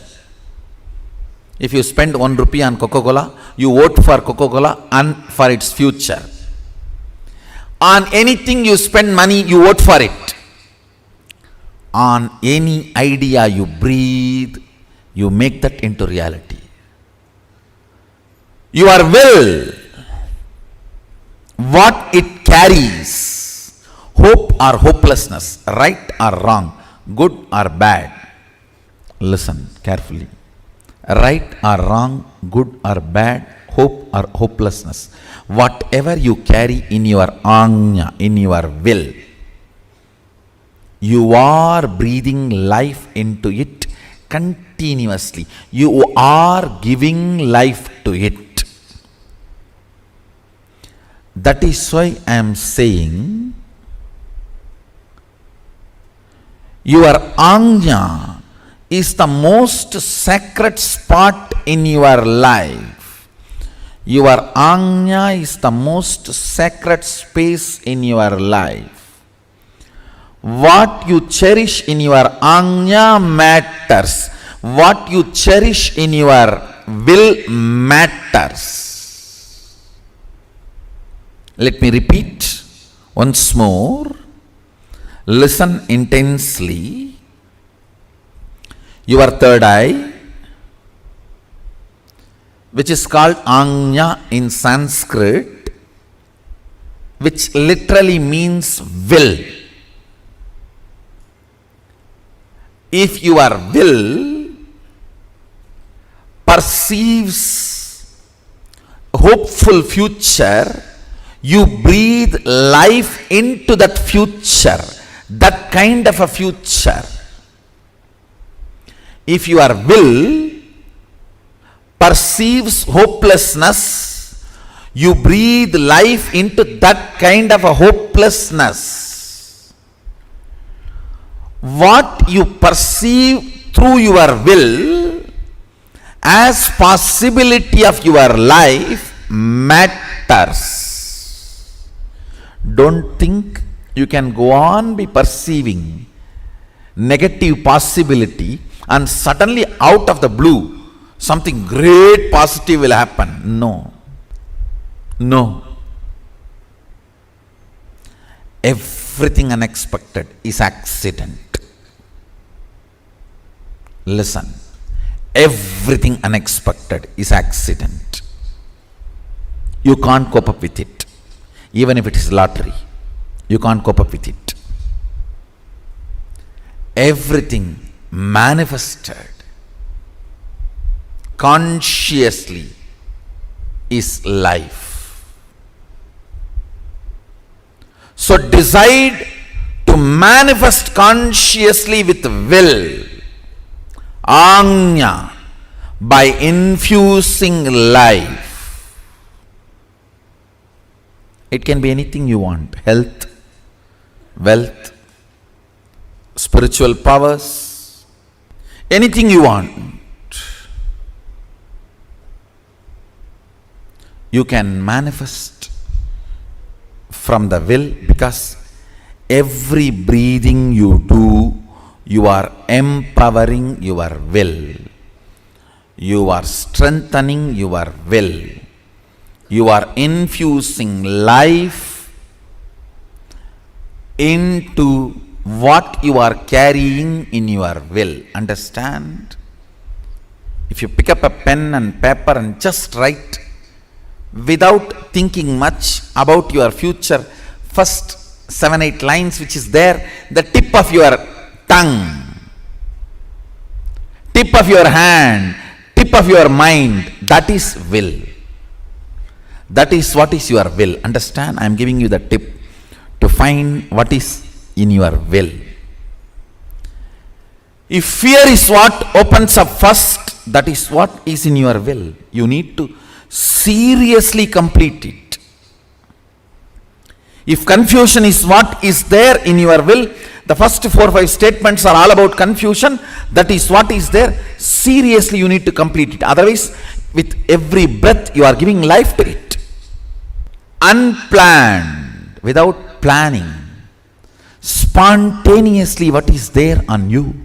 If you spend 1 rupee on Coca-Cola, you vote for Coca-Cola and for its future. On anything you spend money, you vote for it. On any idea you breathe, you make that into reality. Your will, what it carries, hope or hopelessness, right or wrong, good or bad. Listen carefully. Right or wrong, good or bad, hope or hopelessness. Whatever you carry in your anya, in your will, you are breathing life into it continuously. You are giving life to it. That is why I am saying your anya is the most sacred spot in your life. Your anya is the most sacred space in your life. What you cherish in your anya matters. What you cherish in your will matters. Let me repeat once more. Listen intensely. Your third eye, which is called Anya in Sanskrit, which literally means will. If your will perceives hopeful future, you breathe life into that future, that kind of a future. If your will perceives hopelessness, you breathe life into that kind of a hopelessness. What you perceive through your will as possibility of your life matters. Don't think you can go on be perceiving negative possibility and suddenly out of the blue something great positive will happen. No. No. Everything unexpected is accident. Listen. Everything unexpected is accident. You can't cope up with it. Even if it is lottery, you can't cope up with it. Everything manifested consciously is life. So decide to manifest consciously with will, Anya, by infusing life. It can be anything you want: health, wealth, spiritual powers, anything you want. You can manifest from the will, because every breathing you do, you are empowering your will. You are strengthening your will. You are infusing life into what you are carrying in your will. Understand? If you pick up a pen and paper and just write without thinking much about your future, first 7-8 lines which is there, the tip of your tongue, tip of your hand, tip of your mind, that is will. That is what is your will. Understand? I am giving you the tip to find what is in your will. If fear is what opens up first, that is what is in your will. You need to seriously complete it. If confusion is what is there in your will, the first 4 or 5 statements are all about confusion. That is what is there. Seriously, you need to complete it. Otherwise, with every breath, you are giving life to it. Unplanned, without planning, spontaneously what is there on you.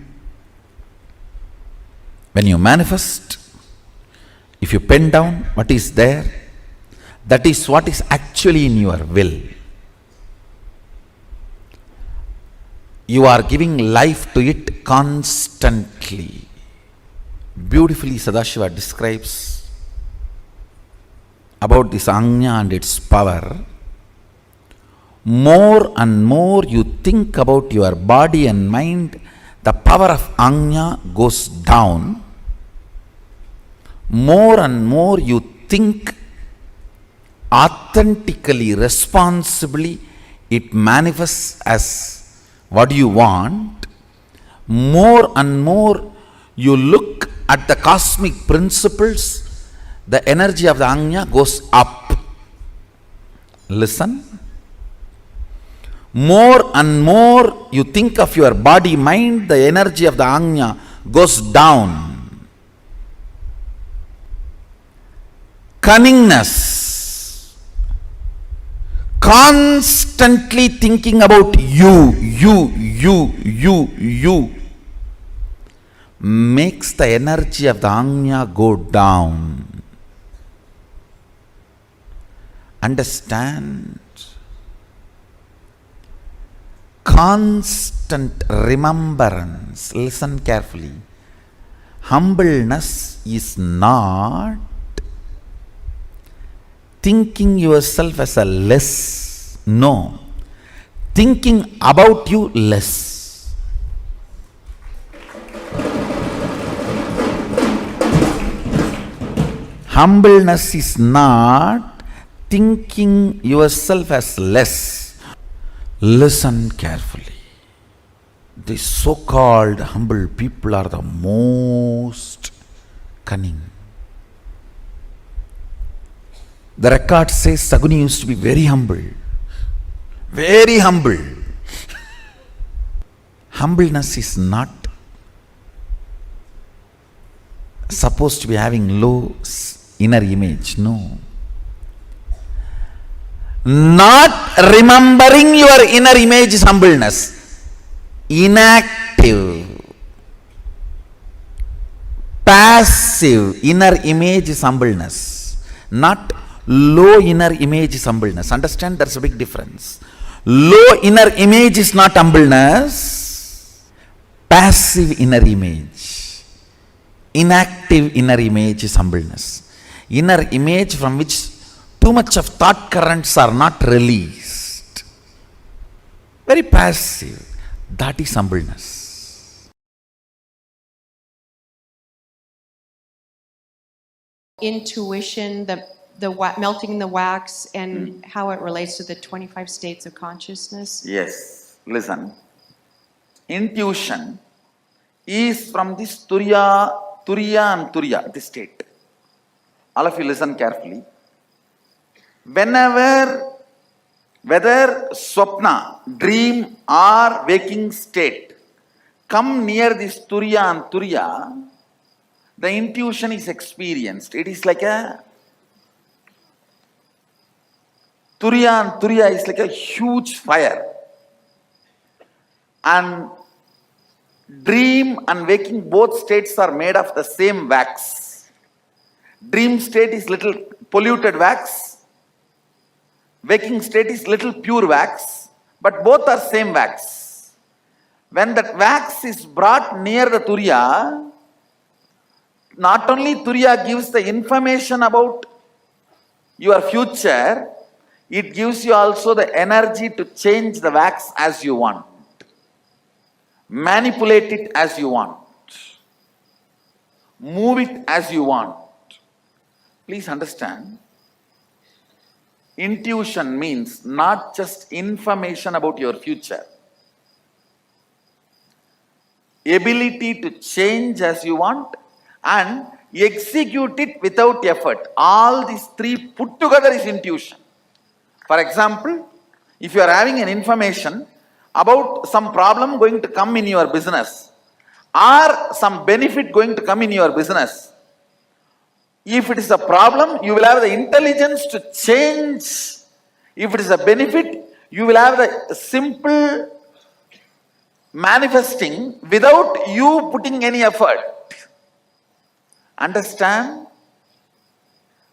When you manifest, if you pen down what is there, that is what is actually in your will. You are giving life to it constantly. Beautifully Sadashiva describes about this Anya and its power. More and more you think about your body and mind, the power of Anya goes down. More and more you think authentically, responsibly, it manifests as what you want. More and more you look at the cosmic principles, the energy of the Anya goes up. Listen. More and more you think of your body, mind, the energy of the Anya goes down. Cunningness, constantly thinking about you, makes the energy of the Anya go down. Understand? Constant remembrance. Listen carefully. Humbleness is not thinking yourself as a less. No. Thinking about you less. Humbleness is not thinking yourself as less. Listen carefully. These so-called humble people are the most cunning. The record says Saguni used to be very humble. Very humble. Humbleness is not supposed to be having low inner image. No. Not remembering your inner image is humbleness. Inactive, passive inner image is humbleness. Not low inner image is humbleness. Understand? There's a big difference. Low inner image is not humbleness. Passive inner image, inactive inner image is humbleness. Inner image from which too much of thought currents are not released. Very passive. That is humbleness. intuition, melting the wax, and how it relates to the 25 states of consciousness? Yes, listen. Intuition is from this Turiya and Turiya, this state. All of you listen carefully. Whenever, whether swapna, dream or waking state, come near this Turiya and Turiya, the intuition is experienced. It is like a Turiya and Turiya is like a huge fire. And dream and waking, both states are made of the same wax. Dream state is little polluted wax. Waking state is little pure wax. But both are same wax. When that wax is brought near the Turiya, not only Turiya gives the information about your future, it gives you also the energy to change the wax as you want. Manipulate it as you want. Move it as you want. Please understand, intuition means not just information about your future. Ability to change as you want and execute it without effort. All these three put together is intuition. For example, if you are having an information about some problem going to come in your business or some benefit going to come in your business, if it is a problem, you will have the intelligence to change. If it is a benefit, you will have the simple manifesting without you putting any effort. Understand?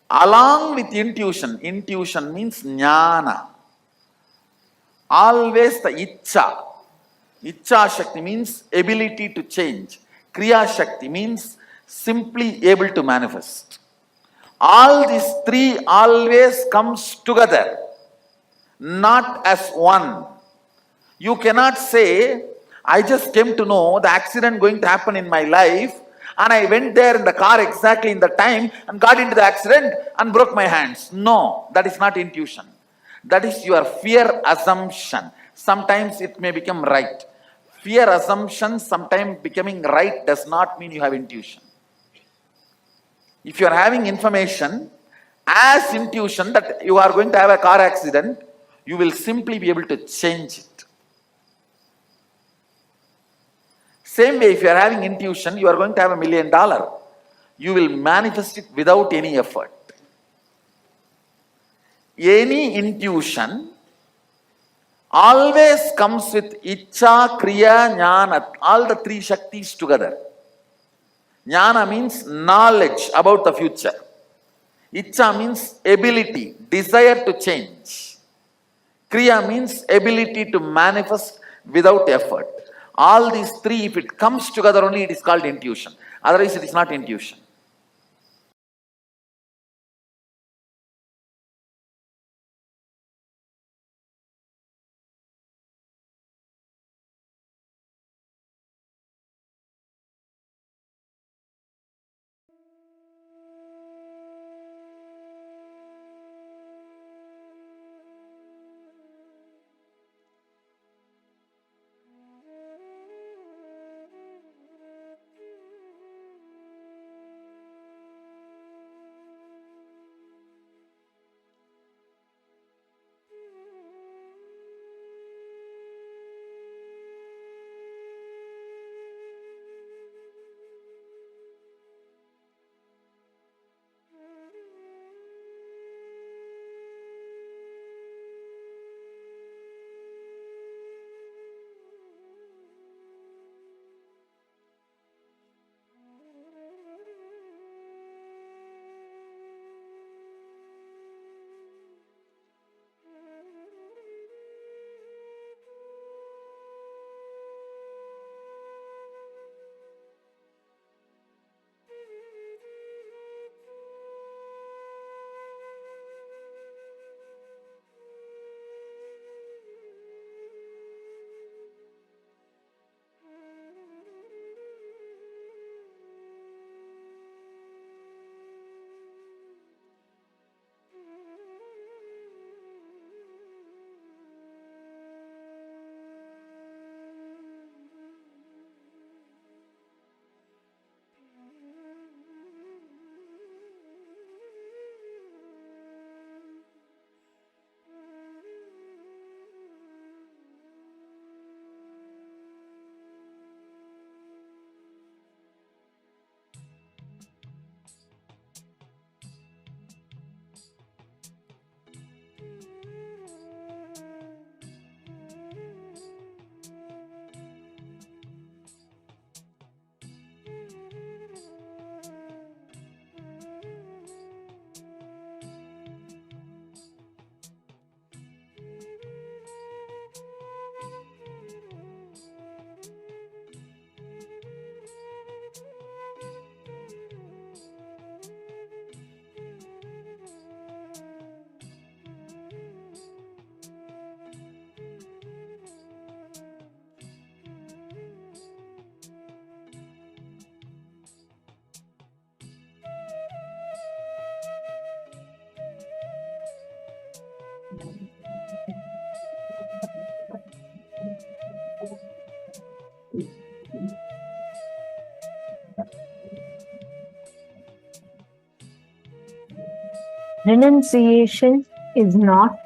Along with intuition, intuition means jnana. Always the icha. Icha Shakti means ability to change. Kriya Shakti means simply able to manifest. All these three always comes together, not as one. You cannot say, I just came to know the accident going to happen in my life and I went there in the car exactly in the time and got into the accident and broke my hands. No, that is not intuition. That is your fear assumption. Sometimes it may become right. Fear assumption sometimes becoming right does not mean you have intuition. If you are having information as intuition that you are going to have a car accident, you will simply be able to change it. Same way, if you are having intuition, you are going to have $1 million. You will manifest it without any effort. Any intuition always comes with Icha, Kriya, Jnana, all the three Shaktis together. Jnana means knowledge about the future. Icha means ability, desire to change. Kriya means ability to manifest without effort. All these three, if it comes together only, it is called intuition. Otherwise, it is not intuition. Renunciation is not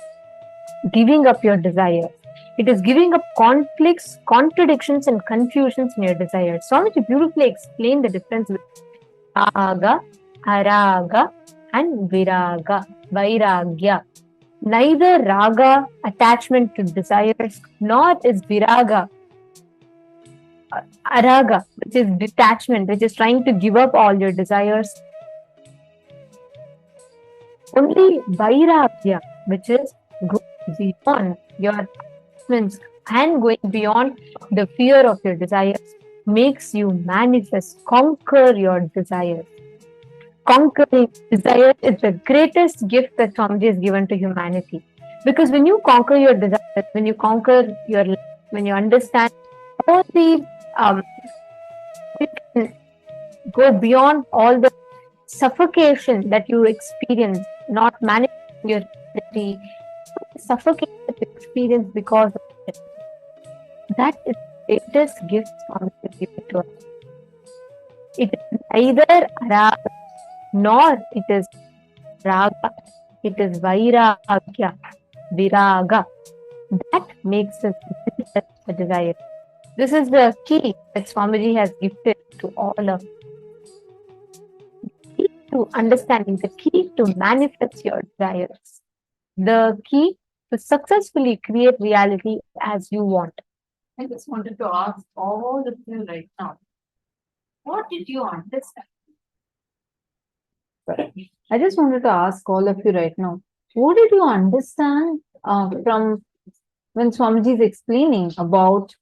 giving up your desires. It is giving up conflicts, contradictions, and confusions in your desires. Swamiji beautifully explained the difference between raga, araga, and viraga, vairagya. Neither raga, attachment to desires, nor is viraga, araga, which is detachment, which is trying to give up all your desires. Only vairagya, which is going beyond your attachments and going beyond the fear of your desires, makes you manifest, conquer your desires. Conquering desire is the greatest gift that Swamiji has given to humanity. Because when you conquer your desires, when you conquer your life, when you understand all the you can go beyond all the suffocation that you experience, not managing your reality, suffocation that you experience because of it. That is the greatest gift Swami has given to us. It is neither raga nor it is raga, it is vairagya, viraga. That makes us a desire. This is the key that Swamiji has gifted to all of us. The key to understanding, the key to manifest your desires, the key to successfully create reality as you want. I just wanted to ask all of you right now, what did you understand? I just wanted to ask all of you right now, what did you understand from when Swamiji is explaining about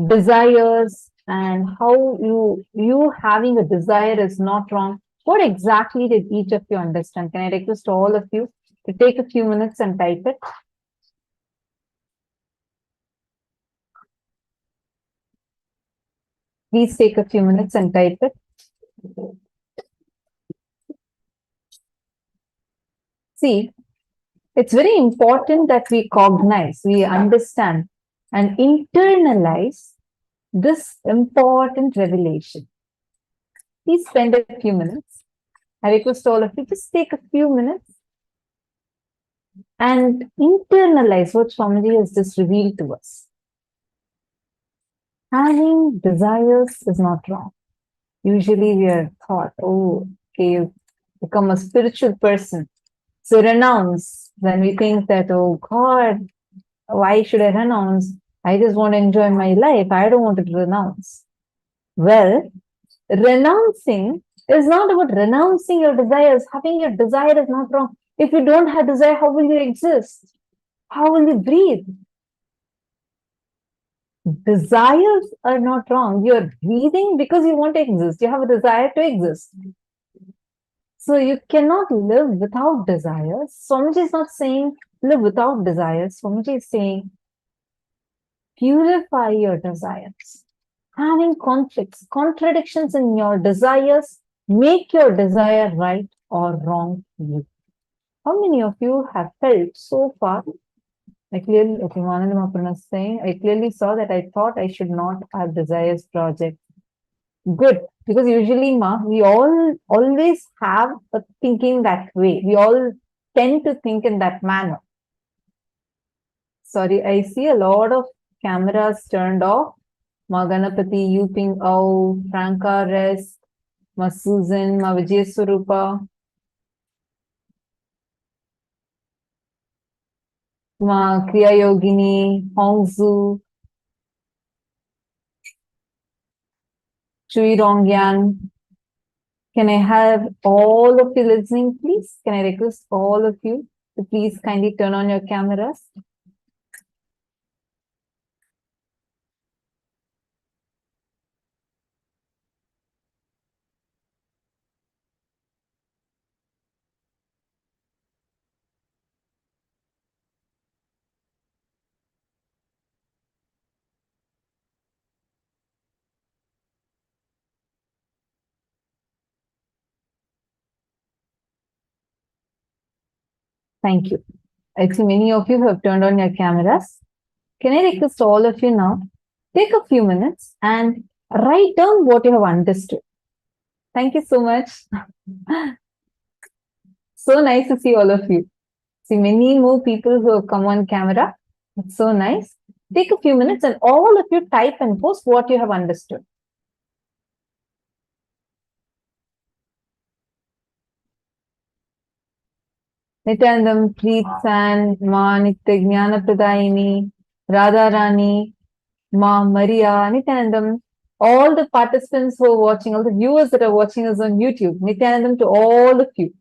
desires and how you having a desire is not wrong? What exactly did each of you understand? Can I request all of you to take a few minutes and type it? Please take a few minutes and type it. See, it's very important that we cognize, we understand and internalize this important revelation. Please spend a few minutes. I request all of you, just take a few minutes and internalize what Swamiji has just revealed to us. Having desires is not wrong. Usually we are taught, oh, okay, you become a spiritual person. So renounce. Then we think that, oh God, why should I renounce? I just want to enjoy my life. I don't want to renounce. Well, renouncing is not about renouncing your desires. Having your desire is not wrong. If you don't have desire, how will you exist? How will you breathe? Desires are not wrong. You're breathing because you want to exist. You have a desire to exist. So you cannot live without desires. Swamiji is not saying live without desires. Swamiji is saying purify your desires. Having conflicts, contradictions in your desires, make your desire right or wrong for you. How many of you have felt so far? I clearly saw that I thought I should not have desires project. Good, because usually we all always have a thinking that way. We all tend to think in that manner. Sorry, I see a lot of cameras turned off. Ma Ganapati, Yuping Au, Franca Rest, Ma Susan, Ma Vijay Svarupa, Ma Kriya Yogini, Hongzu, Chui Rongyan. Can I have all of you listening, please? Can I request all of you to please kindly turn on your cameras? Thank you. I see many of you have turned on your cameras. Can I request all of you now, take a few minutes and write down what you have understood. Thank you so much. So nice to see all of you. See many more people who have come on camera. It's so nice. Take a few minutes and all of you type and post what you have understood. Nithyanandam, Preet San, Ma Nitya Jnana Pradayini, Radha Rani, Ma Maria, Nithyanandam, all the participants who are watching, all the viewers that are watching us on YouTube, Nithyanandam to all of you.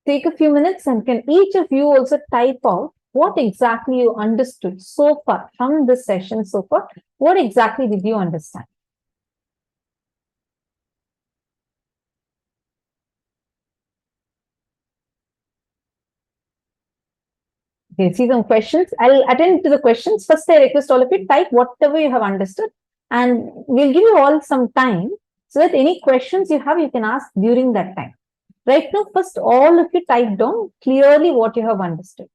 Take a few minutes and can each of you also type out what exactly you understood so far from this session so far. What exactly did you understand? Okay, see some questions. I'll attend to the questions. First, I request all of you type whatever you have understood, and we'll give you all some time so that any questions you have, you can ask during that time. Right now, first, all of you type down clearly what you have understood.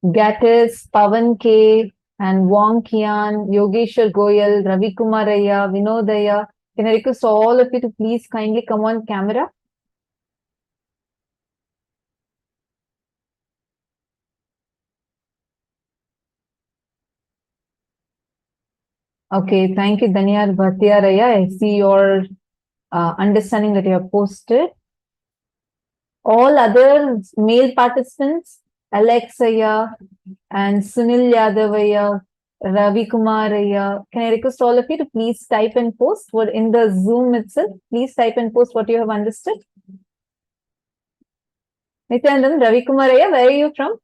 Gatis, Pavan K, and Wong Kian, Yogeshwar Goyal, Ravi Kumaraya, Vinodaya. Can I request all of you to please kindly come on camera? Okay, thank you, Danyar Bhatia. I see your understanding that you have posted. All other male participants, Alexaya and Sunil Yadavaya, Ravi Kumaraya. Can I request all of you to please type and post what in the Zoom itself? Please type and post what you have understood. Nithyanandam, Ravi Kumaraya, where are you from?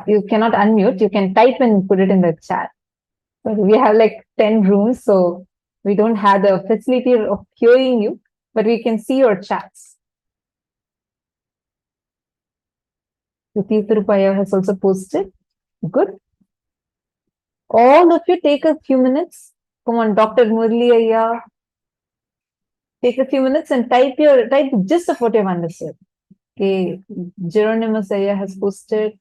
You cannot unmute. You can type and put it in the chat. But we have like 10 rooms, so we don't have the facility of hearing you, but we can see your chats. Rupaya has also posted. Good. All of you take a few minutes. Come on, Dr. Murli Ayya. Take a few minutes and type the gist of what you've understood. Okay, Geronimus Ayya has posted.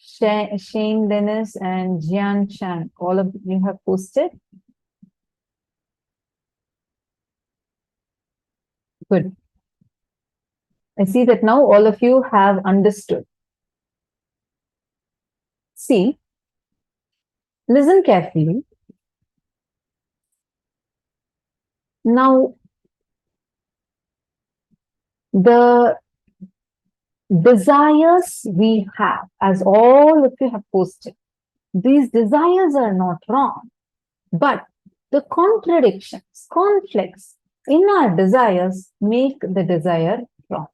Shane Dennis and Jian Chan, all of you have posted. Good. I see that now all of you have understood. See, listen carefully. Now, the desires we have, as all of you have posted, these desires are not wrong, but the contradictions, conflicts in our desires make the desire wrong.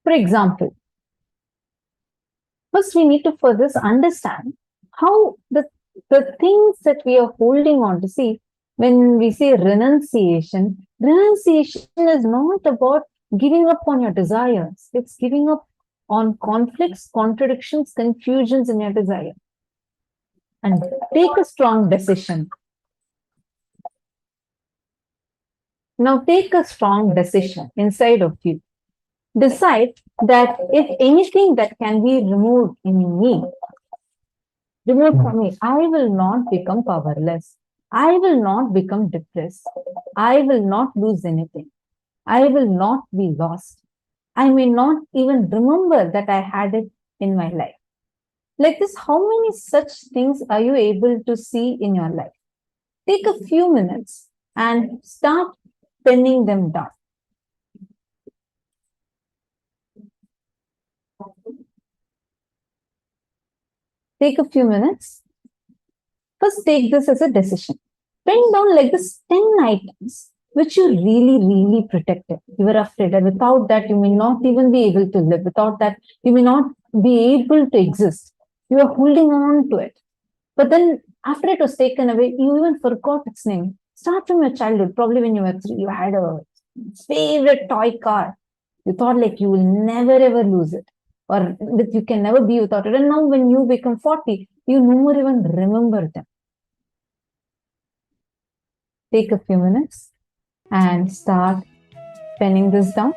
For example, first we need to for this understand how the things that we are holding on to. See, when we say renunciation is not about giving up on your desires. It's giving up on conflicts, contradictions, confusions in your desire. And take a strong decision. Now take a strong decision inside of you. Decide that if anything that can be removed in me, removed from me, I will not become powerless. I will not become depressed. I will not lose anything. I will not be lost. I may not even remember that I had it in my life. Like this, how many such things are you able to see in your life? Take a few minutes and start penning them down. Take a few minutes. First, take this as a decision. Pen down like this 10 items which you really protected. You were afraid that without that, you may not even be able to live. Without that, you may not be able to exist. You are holding on to it. But then after it was taken away, you even forgot its name. Start from your childhood. Probably when you were 3, you had a favorite toy car. You thought like you will never ever lose it, or that you can never be without it. And now when you become 40, you no more even remember them. take a few minutes and start penning this down.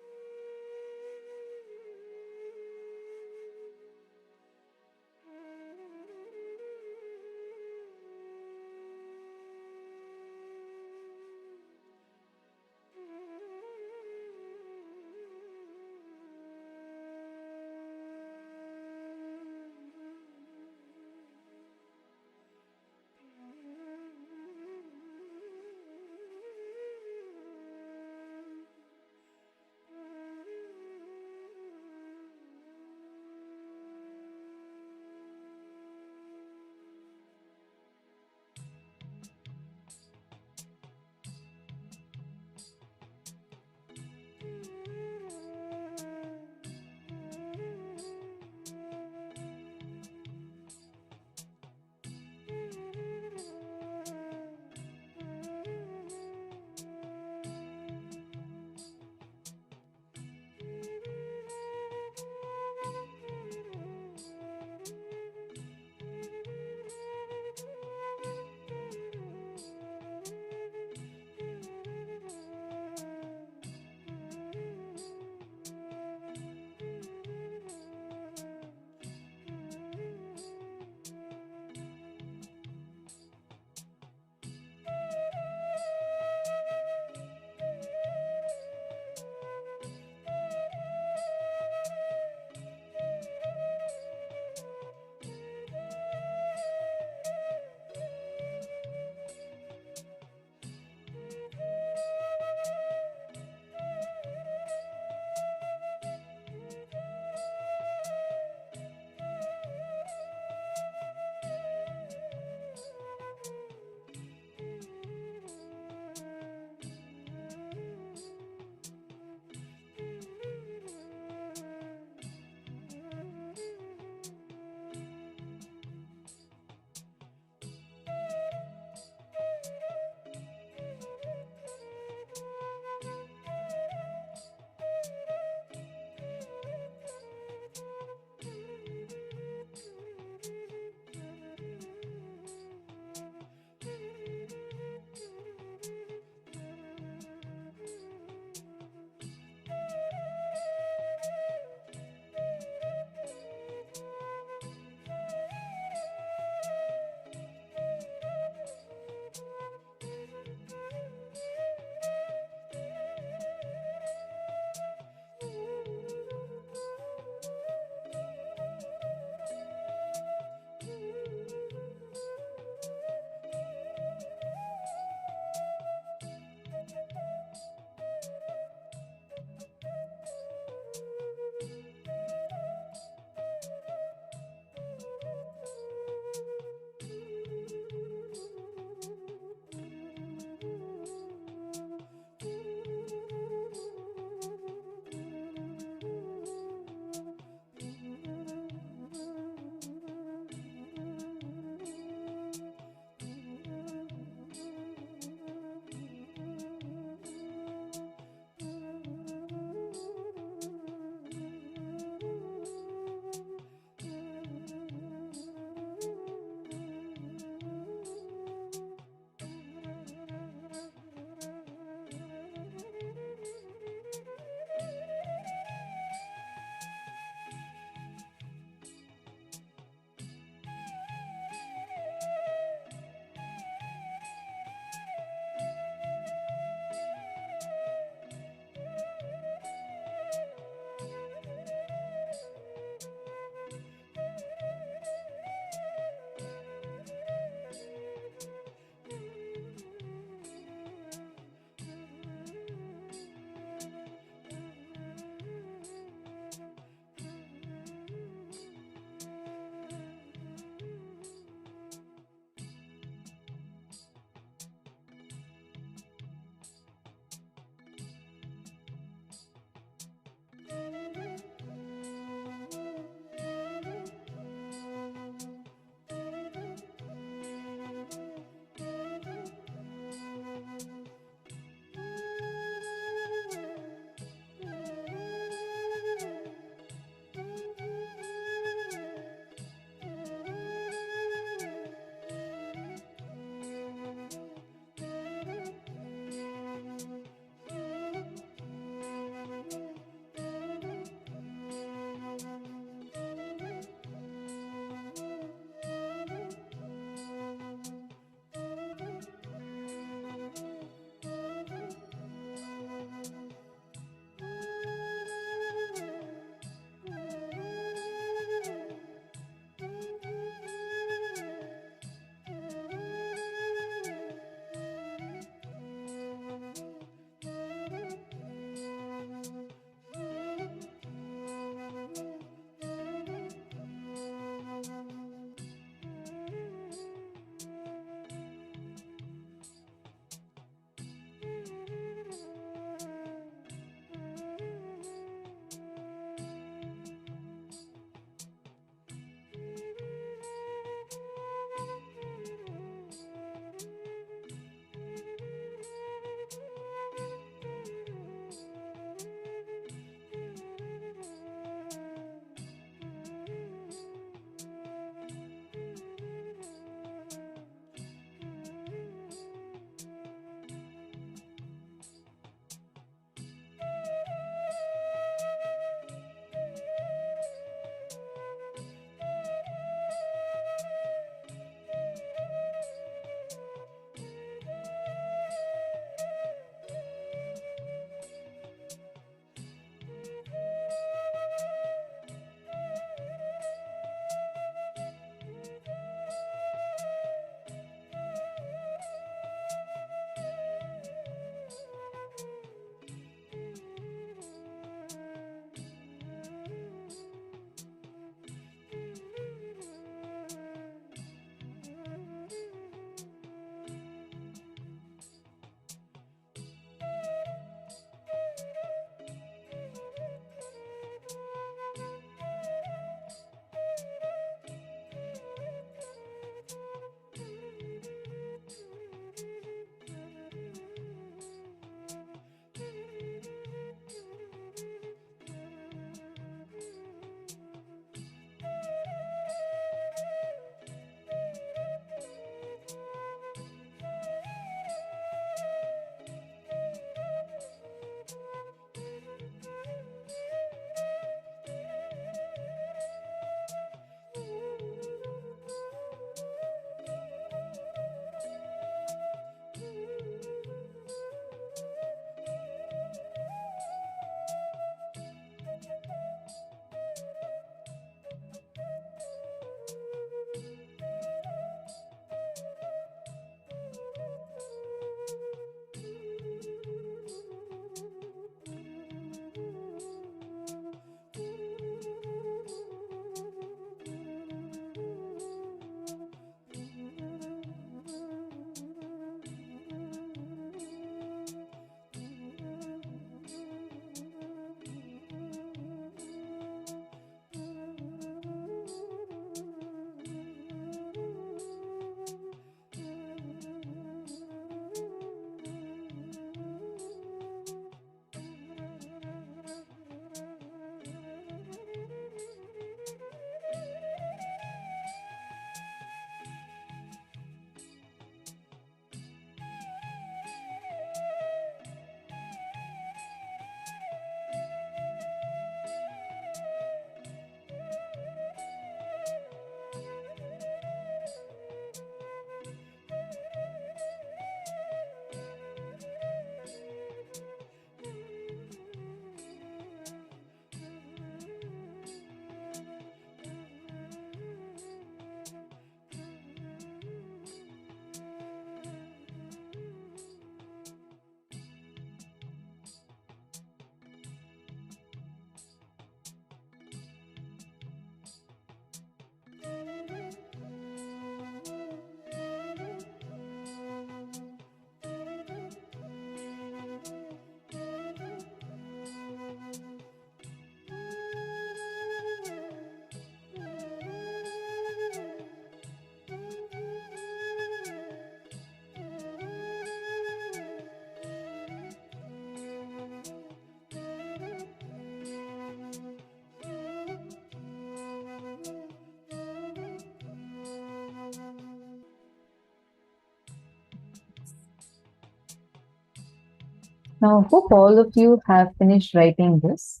Now, hope all of you have finished writing this.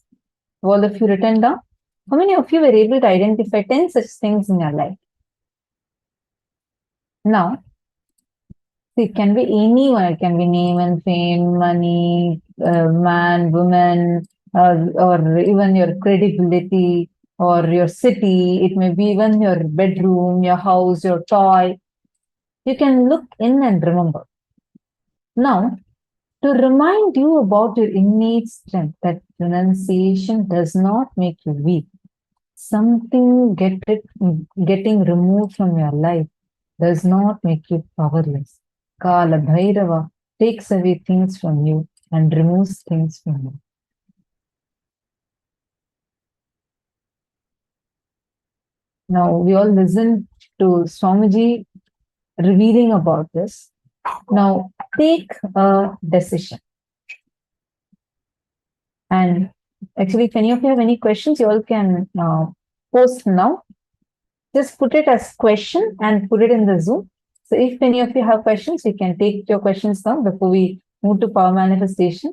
All of you written down? How many of you were able to identify 10 such things in your life? Now, it can be anyone. It can be name and fame, money, man, woman, or even your credibility or your city. It may be even your bedroom, your house, your toy. You can look in and remember. Now, to remind you about your innate strength, that renunciation does not make you weak. Something getting removed from your life does not make you powerless. Kaala Bhairava takes away things from you and removes things from you. Now, we all listen to Swamiji revealing about this. Now, take a decision. And actually, if any of you have any questions, you all can post now. Just put it as question and put it in the Zoom. So if any of you have questions, you can take your questions now before we move to power manifestation.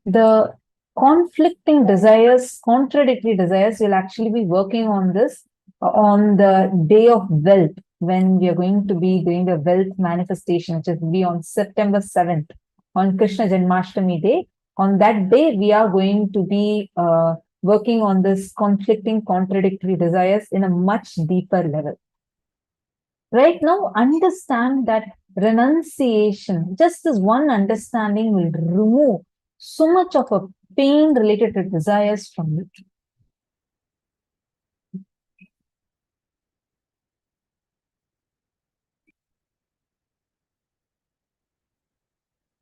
The conflicting desires, contradictory desires, we'll actually be working on this on the day of wealth, when we are going to be doing the wealth manifestation, which will be on September 7th, on Krishna Janmashtami day. On that day, we are going to be working on this conflicting, contradictory desires in a much deeper level. Right now, understand that renunciation, just this one understanding, will remove so much of a pain related to desires from you.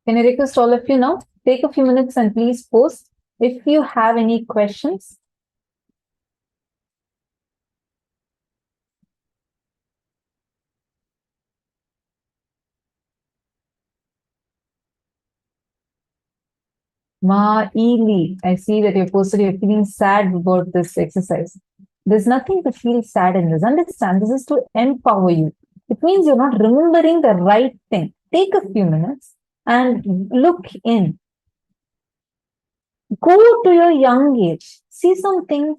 Can I request all of you now? Take a few minutes and please post if you have any questions. Ma Ely, I see that you posted you're feeling sad about this exercise. There's nothing to feel sad in this. Understand, this is to empower you. It means you're not remembering the right thing. Take a few minutes and look in. Go to your young age. See some things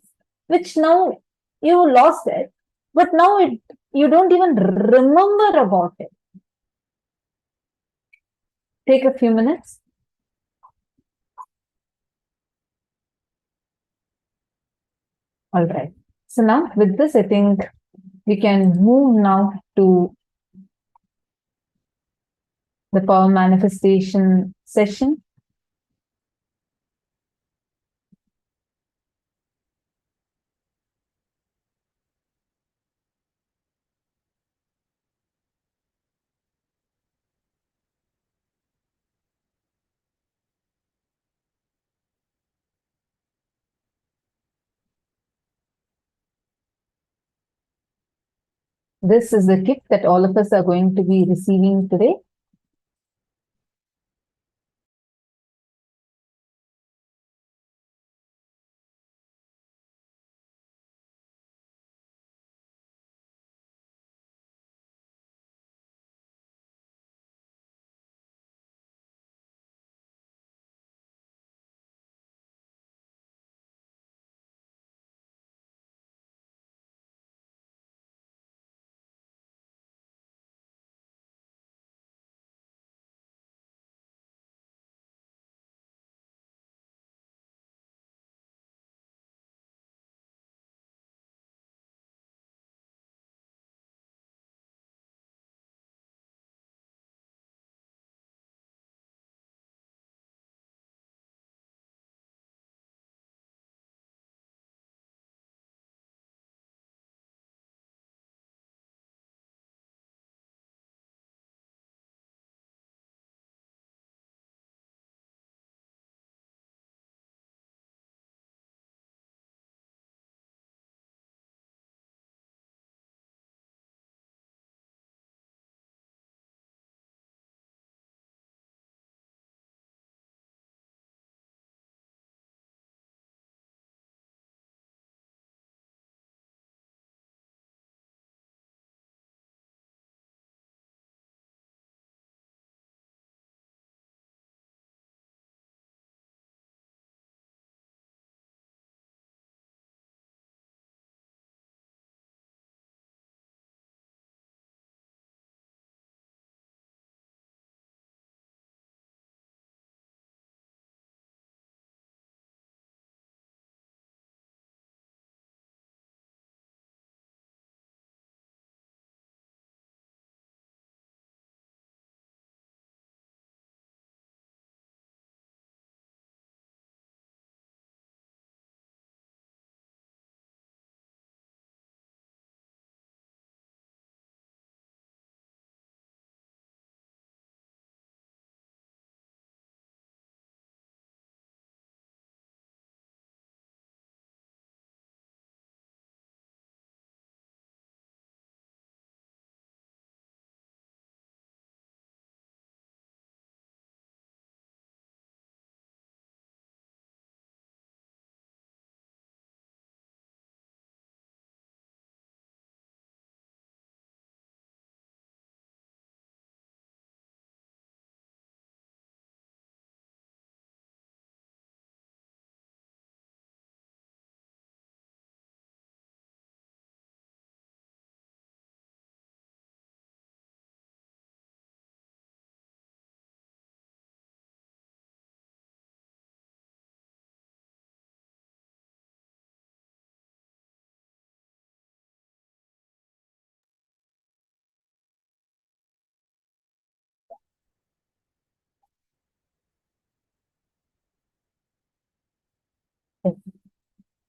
which now you lost it, but now you don't even remember about it. Take a few minutes. All right. So now with this, I think we can move now to the power manifestation session. This is the gift that all of us are going to be receiving today.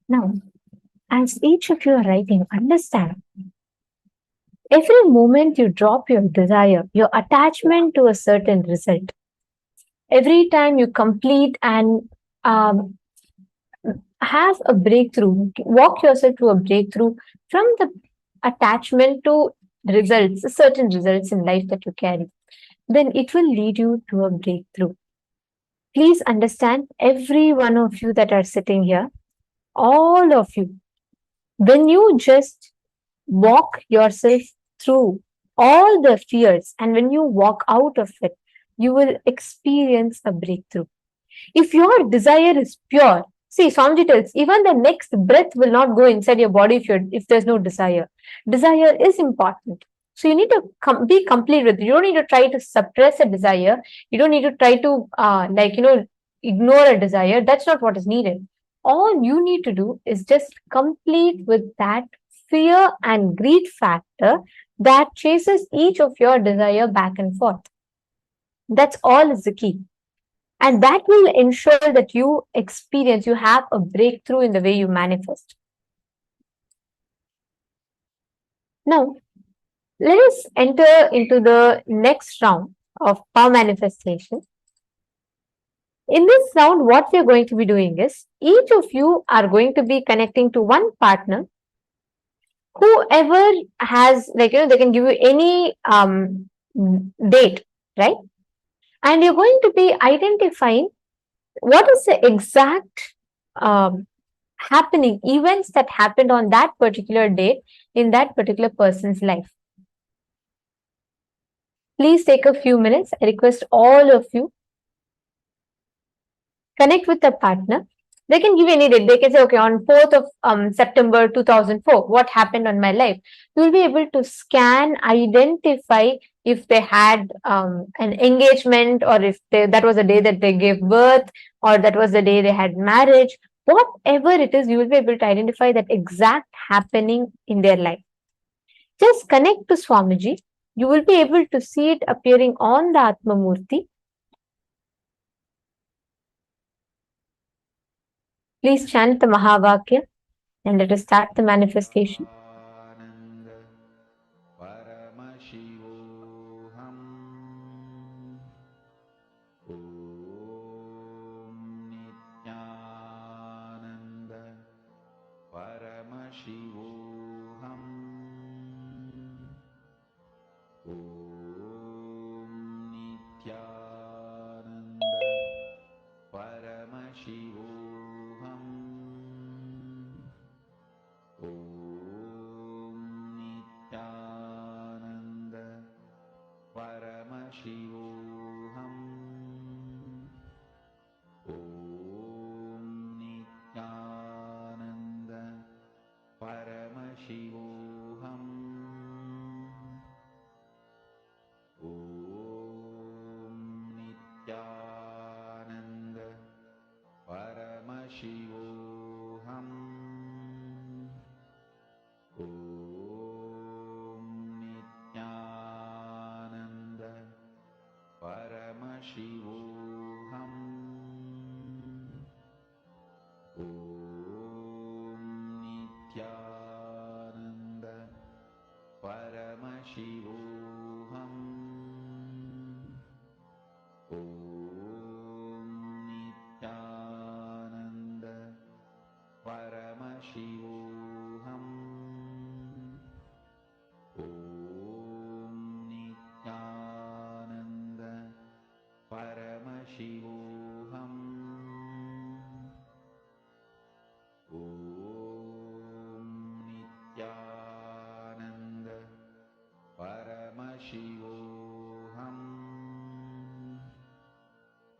Now, as each of you are writing, understand every moment you drop your desire, your attachment to a certain result, every time you complete and um, have a breakthrough, walk yourself to a breakthrough from the attachment to results, certain results in life that you carry, then it will lead you to a breakthrough. Please understand, every one of you that are sitting here, all of you, when you just walk yourself through all the fears and when you walk out of it, you will experience a breakthrough. If your desire is pure, see, Swamiji tells, even the next breath will not go inside your body if there's no desire. Desire is important. So you need to be complete with it. You don't need to try to suppress a desire. You don't need to try to ignore a desire. That's not what is needed. All you need to do is just complete with that fear and greed factor that chases each of your desire back and forth. That's all is the key. And that will ensure that you have a breakthrough in the way you manifest. Now, let us enter into the next round of power manifestation. In this round, what we are going to be doing is, each of you are going to be connecting to one partner. Whoever has, they can give you any date, right? And you're going to be identifying what is the exact happening, events that happened on that particular date in that particular person's life. Please take a few minutes. I request all of you, connect with the partner. They can give any date. They can say, okay, on 4th of September 2004, what happened on my life? You will be able to scan, identify if they had an engagement, or if that was the day that they gave birth, or that was the day they had marriage. Whatever it is, you will be able to identify that exact happening in their life. Just connect to Swamiji. You will be able to see it appearing on the Atma Murti. Please chant the Mahavakya and let us start the manifestation. Paramashivoham. Om Nithyananda. Paramashivoham. Om Nithyananda. Paramashivoham. Om Nithyananda. Paramashivoham. Om Nithyananda. Paramashivoham. Om Nithyananda. Paramashivoham. Om Nithyananda. Paramashivoham. Om Nithyananda. Paramashivoham. Om Nithyananda. Paramashivoham. Om Nithyananda. Paramashivoham.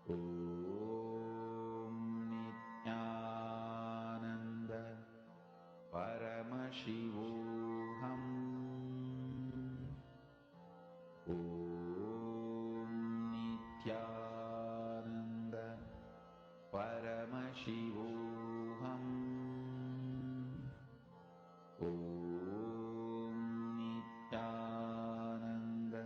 Om Nithyananda. Paramashivoham. Om Nithyananda. Paramashivoham. Om Nithyananda.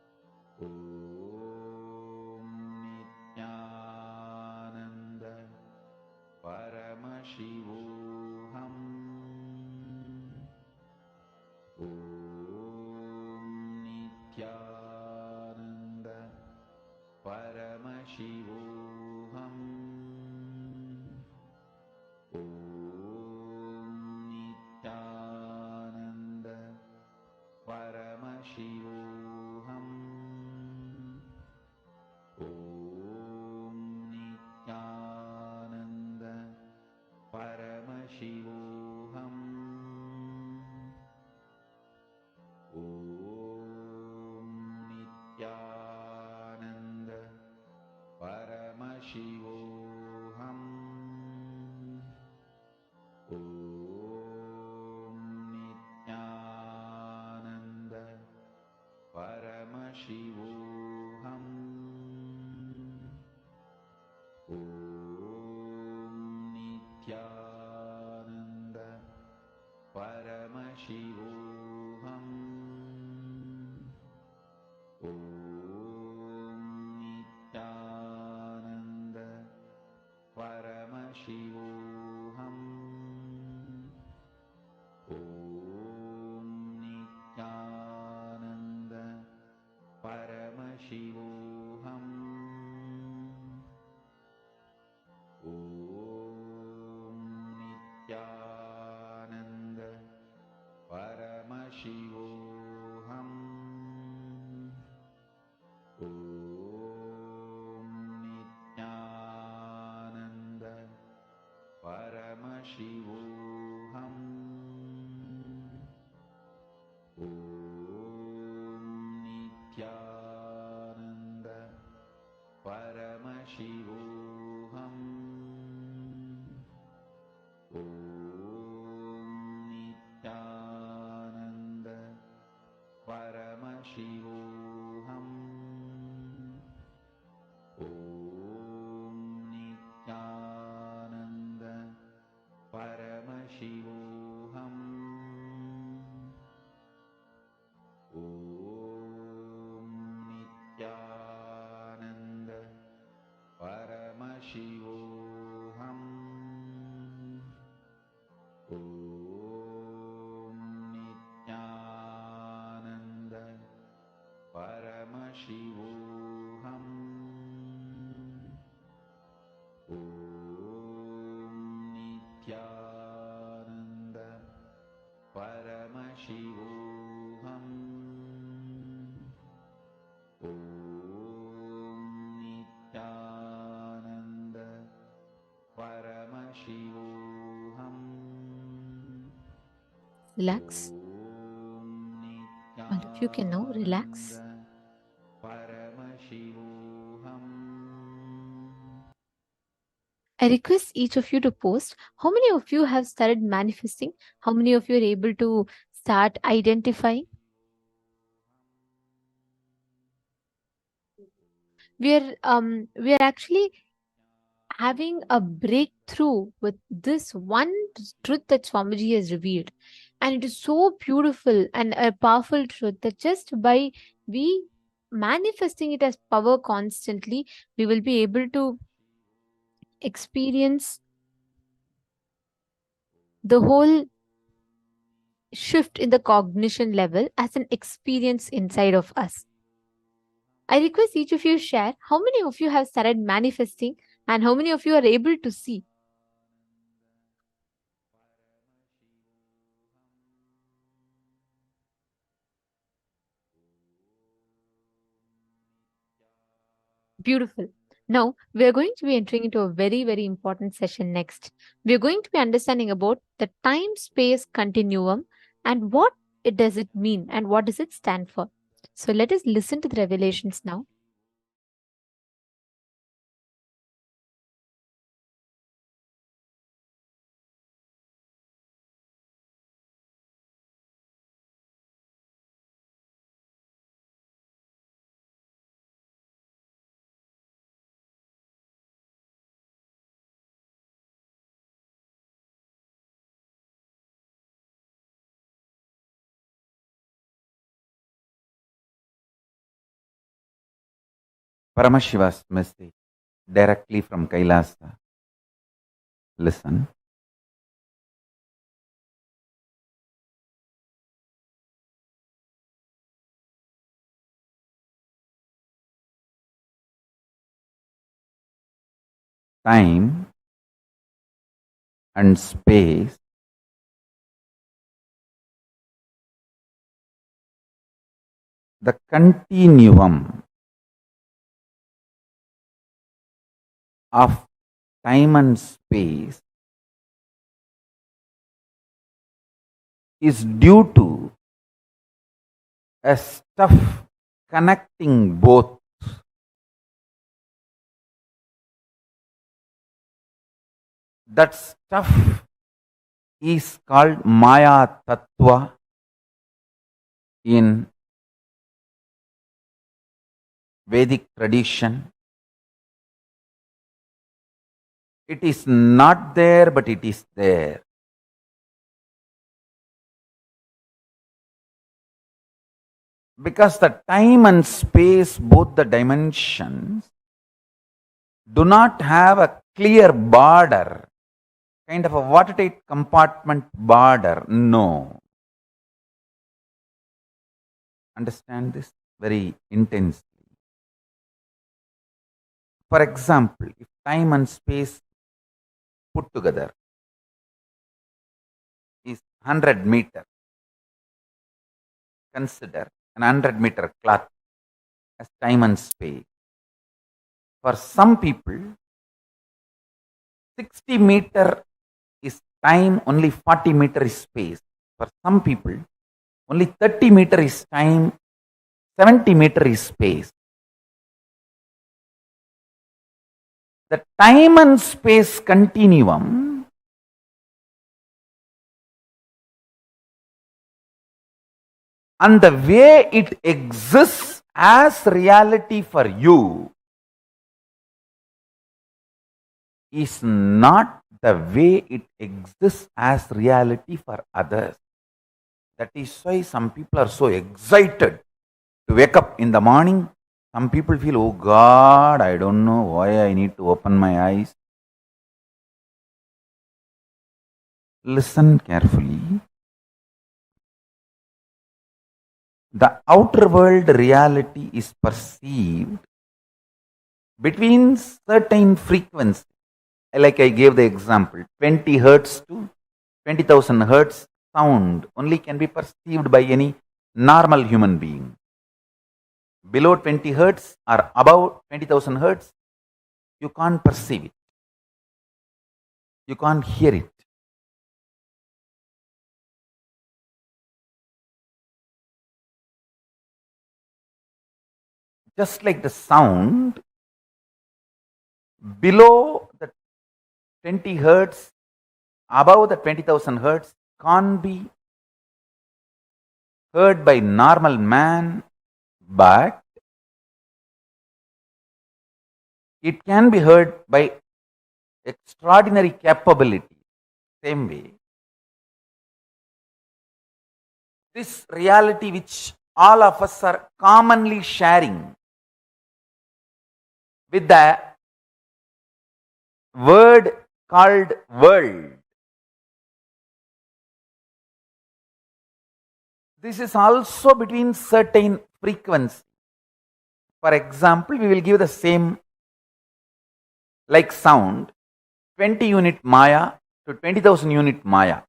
Paramashivoham. Om Nithyananda Paramashivoham. Om Nithyananda Paramashivoham. Om Nithyananda Paramashivoham. Om Nithyananda Paramashivoham. Om Nithyananda Paramashivoham. Om Nithyananda Paramashivoham. Om Nithyananda Paramashivoham. Om Nithyananda Paramashivoham. Om Nithyananda Paramashivoham. Om Nithyananda Paramashivoham. Om Nithyananda Paramashivoham. Om Nithyananda Paramashivoham. Relax. All of you can now relax. Paramashivoham. I request each of you to post how many of you have started manifesting, how many of you are able to start identifying. We are actually having a breakthrough with this one truth that Swamiji has revealed. And it is so beautiful and a powerful truth that just by we manifesting it as power constantly, we will be able to experience the whole shift in the cognition level as an experience inside of us. I request each of you share how many of you have started manifesting and how many of you are able to see. Beautiful. Now, we are going to be entering into a very, very important session next. We are going to be understanding about the time-space continuum and what it does it mean and what does it stand for. So let us listen to the revelations now. Paramashiva's message directly from Kailasa. Listen. Time and space the continuum of time and space is due to a stuff connecting both. That stuff is called Maya Tattva in Vedic tradition. It is not there, but it is there. Because the time and space, both the dimensions, do not have a clear border, kind of a watertight compartment border. No. Understand this very intensely. For example, if time and space put together is 100 meter, consider an 100-meter cloth as time and space. For some people, 60 meter is time, only 40 meter is space. For some people, only 30 meter is time, 70 meter is space. The time and space continuum and the way it exists as reality for you is not the way it exists as reality for others. That is why some people are so excited to wake up in the morning. Some people feel, oh God, I don't know why I need to open my eyes. Listen carefully. The outer world reality is perceived between certain frequencies. Like I gave the example, 20 hertz to 20,000 hertz sound only can be perceived by any normal human being. Below 20 hertz or above 20,000 hertz, you can't perceive it. You can't hear it. Just like the sound, below the 20 hertz, above the 20,000 hertz can't be heard by normal man, but it can be heard by extraordinary capability. Same way, this reality which all of us are commonly sharing with the word called world. This is also between certain frequencies. For example, we will give the same like sound, 20 unit Maya to 20,000 unit Maya.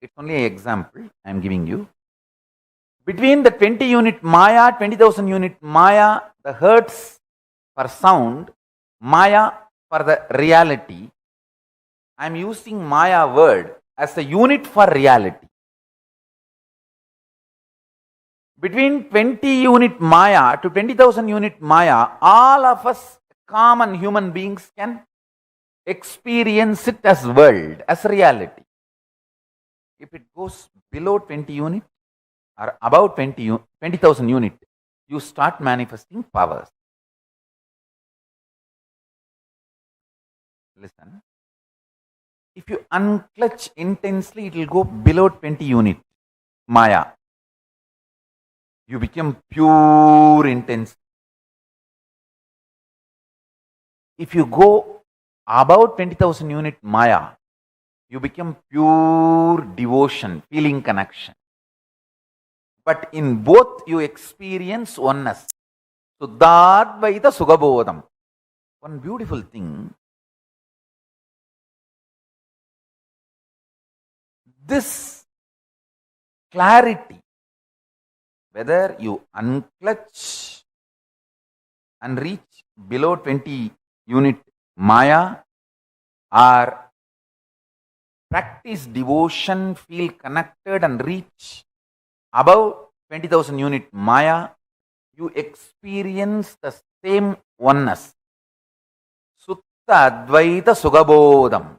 It's only an example I am giving you. Between the 20 unit Maya, 20,000 unit Maya, the hertz for sound, Maya for the reality, I am using Maya word as a unit for reality. Between 20 unit Maya to 20,000 unit Maya, all of us common human beings can experience it as world, as reality. If it goes below 20 unit or above 20,000 unit, you start manifesting powers. Listen. If you unclutch intensely, it will go below 20 unit Maya. You become pure intense. If you go about 20,000 unit Maya, you become pure devotion, feeling connection. But in both you experience oneness. Suddhadvaita Sugabodham. One beautiful thing, this clarity, whether you unclutch and reach below 20 unit Maya or practice devotion, feel connected and reach above 20,000 unit Maya, you experience the same oneness. Sutta Advaita Sugabodham.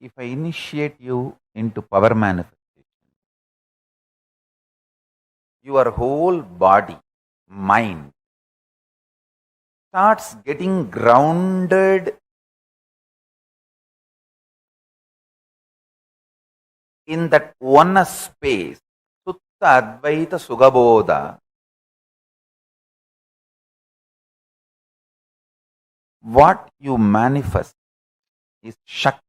if I initiate you into power manifestation, your whole body, mind starts getting grounded in that oneness space, Sutta Advaita Sugabodha. What you manifest is Shakti,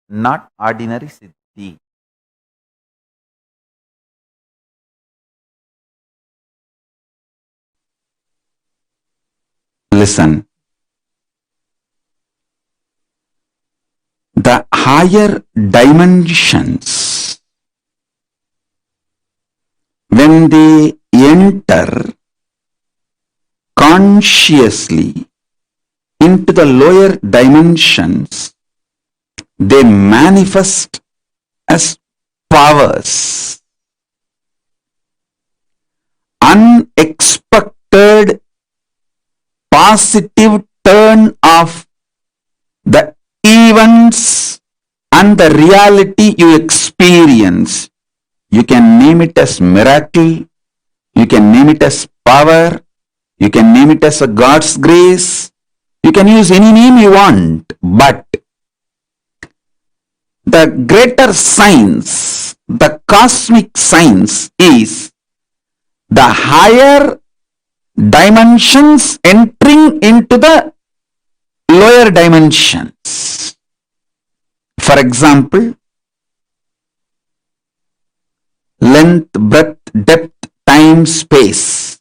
not ordinary Siddhi. Listen. The higher dimensions, when they enter consciously into the lower dimensions, they manifest as powers. Unexpected positive turn of the events and the reality you experience. You can name it as miracle, you can name it as power, you can name it as a God's grace, you can use any name you want, but the greater science, the cosmic science is the higher dimensions entering into the lower dimensions. For example, length, breadth, depth, time, space.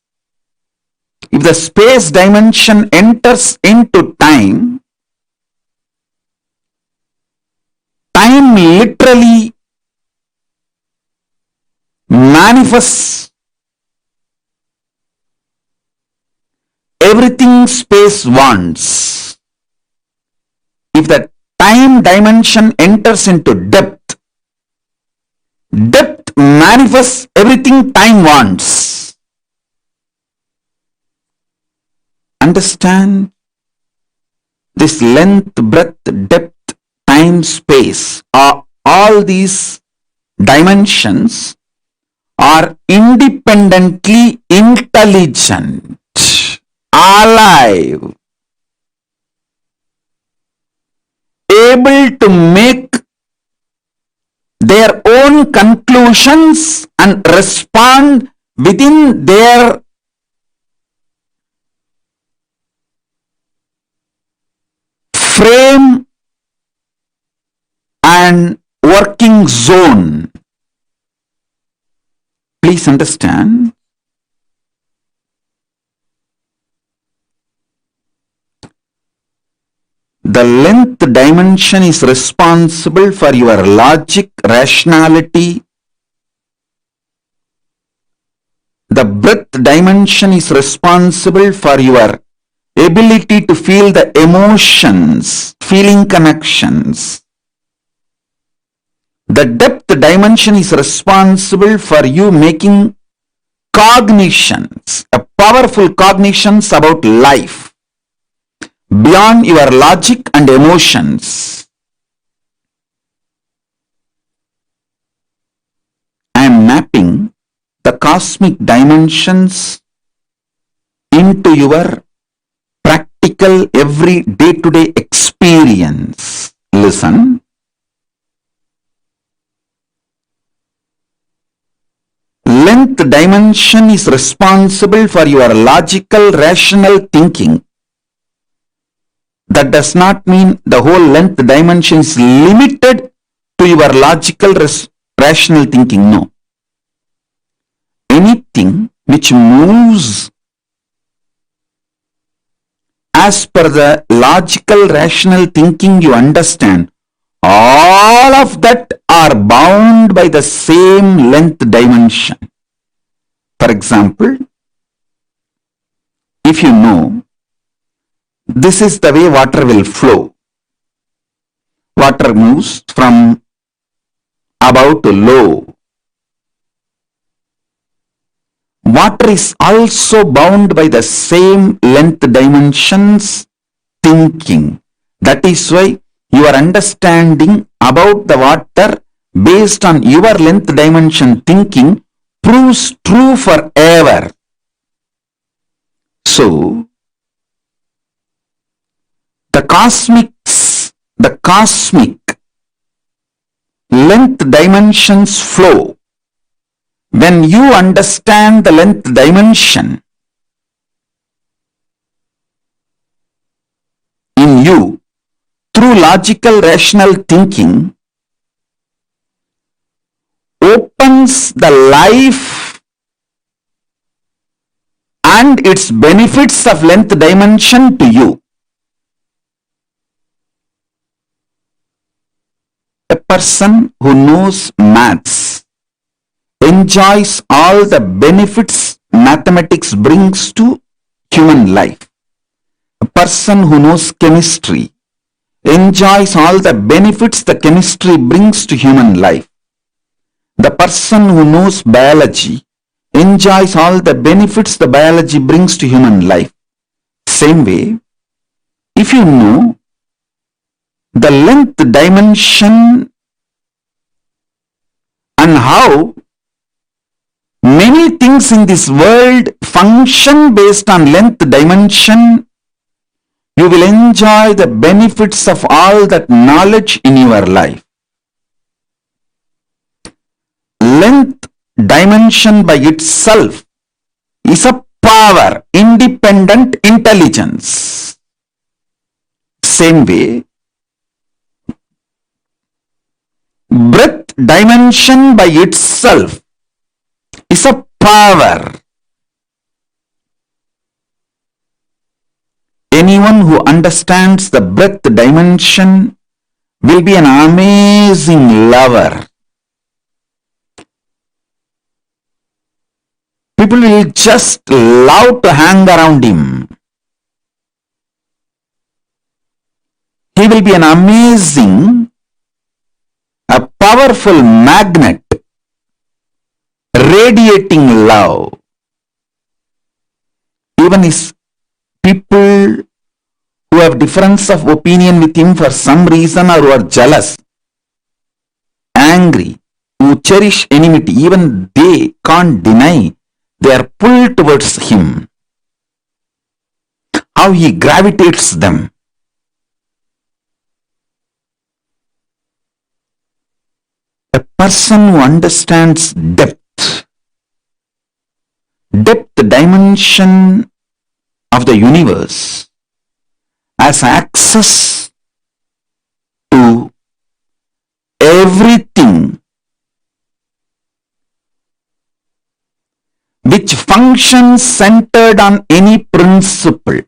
If the space dimension enters into time, time literally manifests everything space wants. If the time dimension enters into depth, depth manifests everything time wants. Understand? This length, breadth, depth, time, space, all these dimensions are independently intelligent, alive, able to make their own conclusions and respond within their frame and working zone. Please understand. The length dimension is responsible for your logic, rationality. The breadth dimension is responsible for your ability to feel the emotions, feeling connections. The depth dimension is responsible for you making cognitions, a powerful cognitions about life, beyond your logic and emotions. I am mapping the cosmic dimensions into your practical every day-to-day experience. Listen. Length dimension is responsible for your logical, rational thinking. That does not mean the whole length dimension is limited to your logical, rational thinking. No. Anything which moves as per the logical, rational thinking you understand, all of that are bound by the same length dimension. For example, if you know this is the way water will flow, water moves from above to low. Water is also bound by the same length dimensions thinking. That is why your understanding about the water based on your length dimension thinking proves true forever. So, the cosmic length dimensions flow. When you understand the length dimension in you through logical rational thinking, opens the life and its benefits of length dimension to you. A person who knows maths enjoys all the benefits mathematics brings to human life. A person who knows chemistry enjoys all the benefits the chemistry brings to human life. The person who knows biology enjoys all the benefits the biology brings to human life. Same way, if you know the length dimension and how many things in this world function based on length dimension, you will enjoy the benefits of all that knowledge in your life. Length dimension by itself is a power, independent intelligence. Same way, breadth dimension by itself is a power. Anyone who understands the breadth dimension will be an amazing lover. People will just love to hang around him. He will be an amazing, a powerful magnet, radiating love. Even his people who have difference of opinion with him for some reason or who are jealous, angry, who cherish enmity, even they can't deny they are pulled towards him. How he gravitates them. A person who understands depth dimension of the universe has access to everything which functions centered on any principle.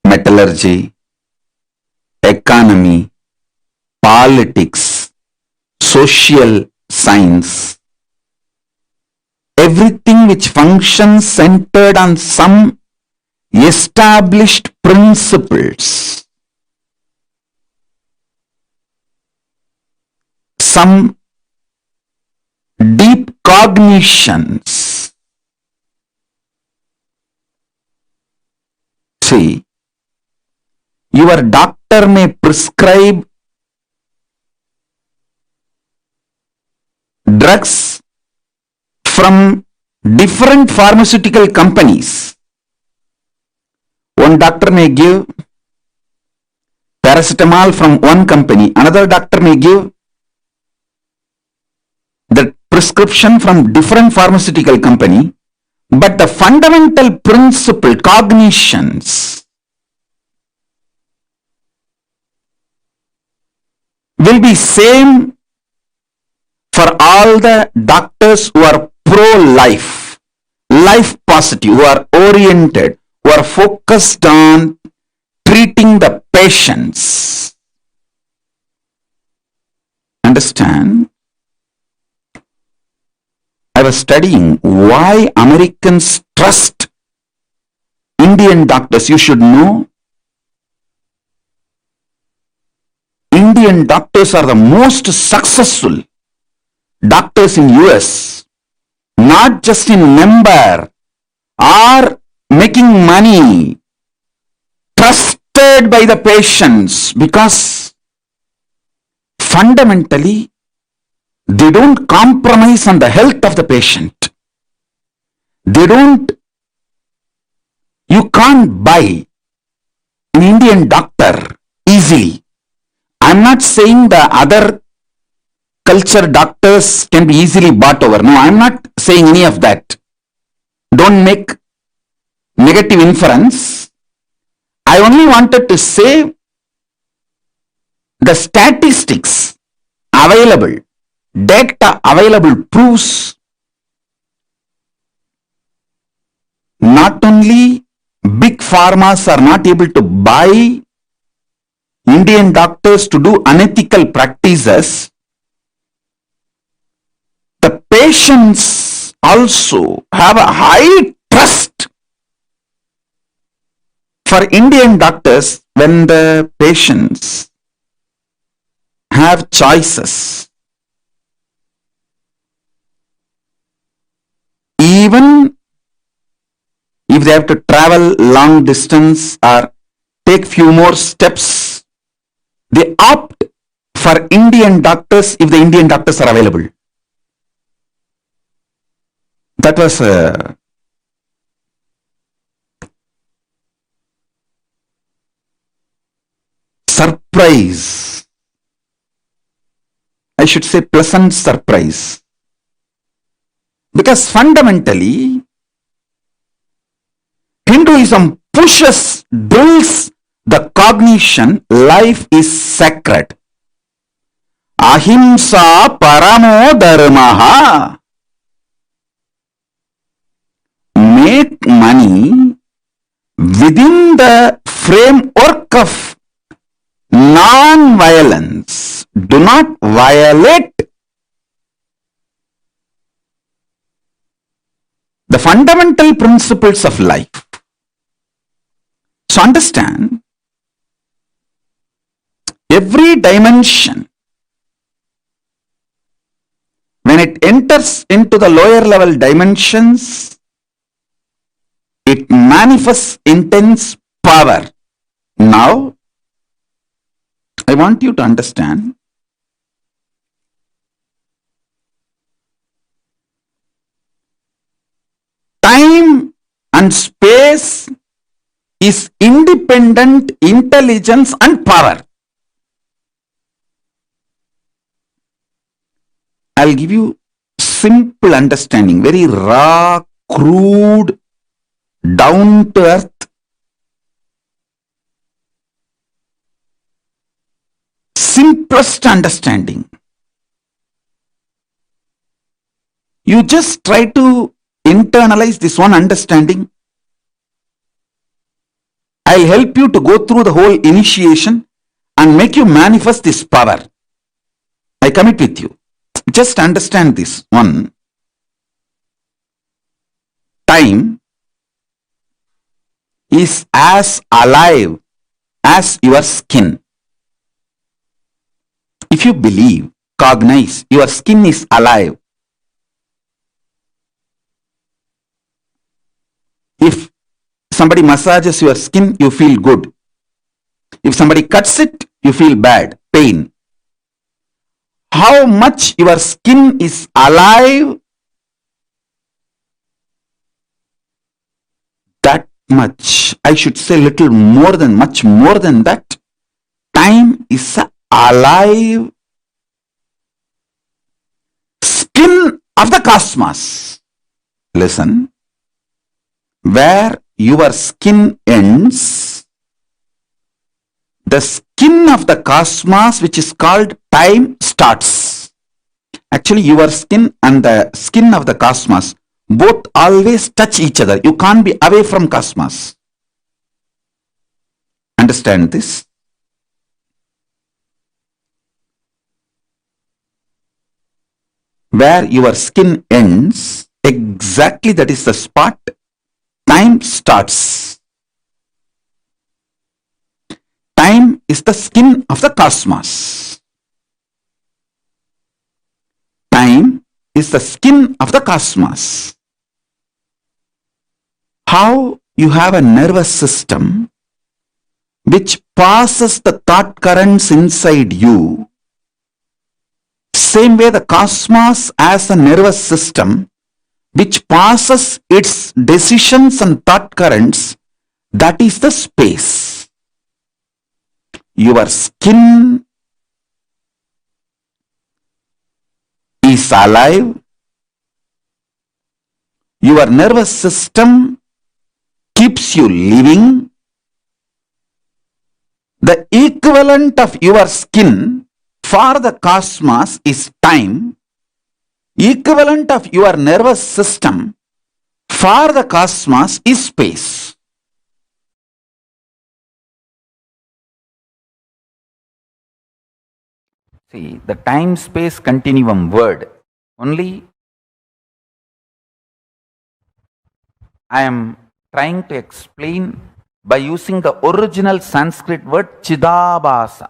Metallurgy, economy, politics, social science, everything which functions centered on some established principles, some deep cognitions. See, your doctor may prescribe drugs from different pharmaceutical companies. One doctor may give paracetamol from one company, another doctor may give the prescription from different pharmaceutical company, but the fundamental principle, cognitions, will be same for all the doctors who are pro-life, life positive, who are oriented, who are focused on treating the patients. Understand? I was studying why Americans trust Indian doctors. You should know, Indian doctors are the most successful doctors in US, not just in number or making money. trusted by the patients because fundamentally they don't compromise on the health of the patient. You can't buy an Indian doctor easily. I'm not saying the other culture doctors can be easily bought over. No, I'm not saying any of that. Don't make negative inference. I only wanted to say the statistics available, data available proves not only big pharmas are not able to buy Indian doctors to do unethical practices, the patients also have a high trust for Indian doctors when the patients have choices. Even if they have to travel long distance or take few more steps, they opt for Indian doctors if the Indian doctors are available. That was a surprise. I should say pleasant surprise. Because fundamentally, Hinduism drills the cognition life is sacred. Ahimsa paramo dharmaha. Make money within the framework of non-violence. Do not violate the fundamental principles of life. So understand, every dimension, when it enters into the lower level dimensions, it manifests intense power. Now, I want you to understand, time and space is independent intelligence and power. I'll give you simple understanding, very raw, crude, down to earth. Simplest understanding. You just try to internalize this one understanding. I'll help you to go through the whole initiation and make you manifest this power. I commit with you. Just understand this one. Time is as alive as your skin. If you believe, cognize, your skin is alive. If somebody massages your skin, you feel good. If somebody cuts it, you feel bad, pain. How much your skin is alive, that much, I should say little more than, much more than that, time is alive skin of the cosmos. Listen, where your skin ends, the skin of the cosmos, which is called time, starts. Actually, your skin and the skin of the cosmos both always touch each other. You can't be away from cosmos. Understand this? Where your skin ends, exactly that is the spot time starts. Time is the skin of the cosmos. Time is the skin of the cosmos. How you have a nervous system which passes the thought currents inside you. Same way the cosmos as a nervous system which passes its decisions and thought currents, that is the space. Your skin is alive. Your nervous system keeps you living. The equivalent of your skin for the cosmos is time. Equivalent of your nervous system for the cosmos is space. See, the time-space continuum word, only I am trying to explain by using the original Sanskrit word Chidabhasa.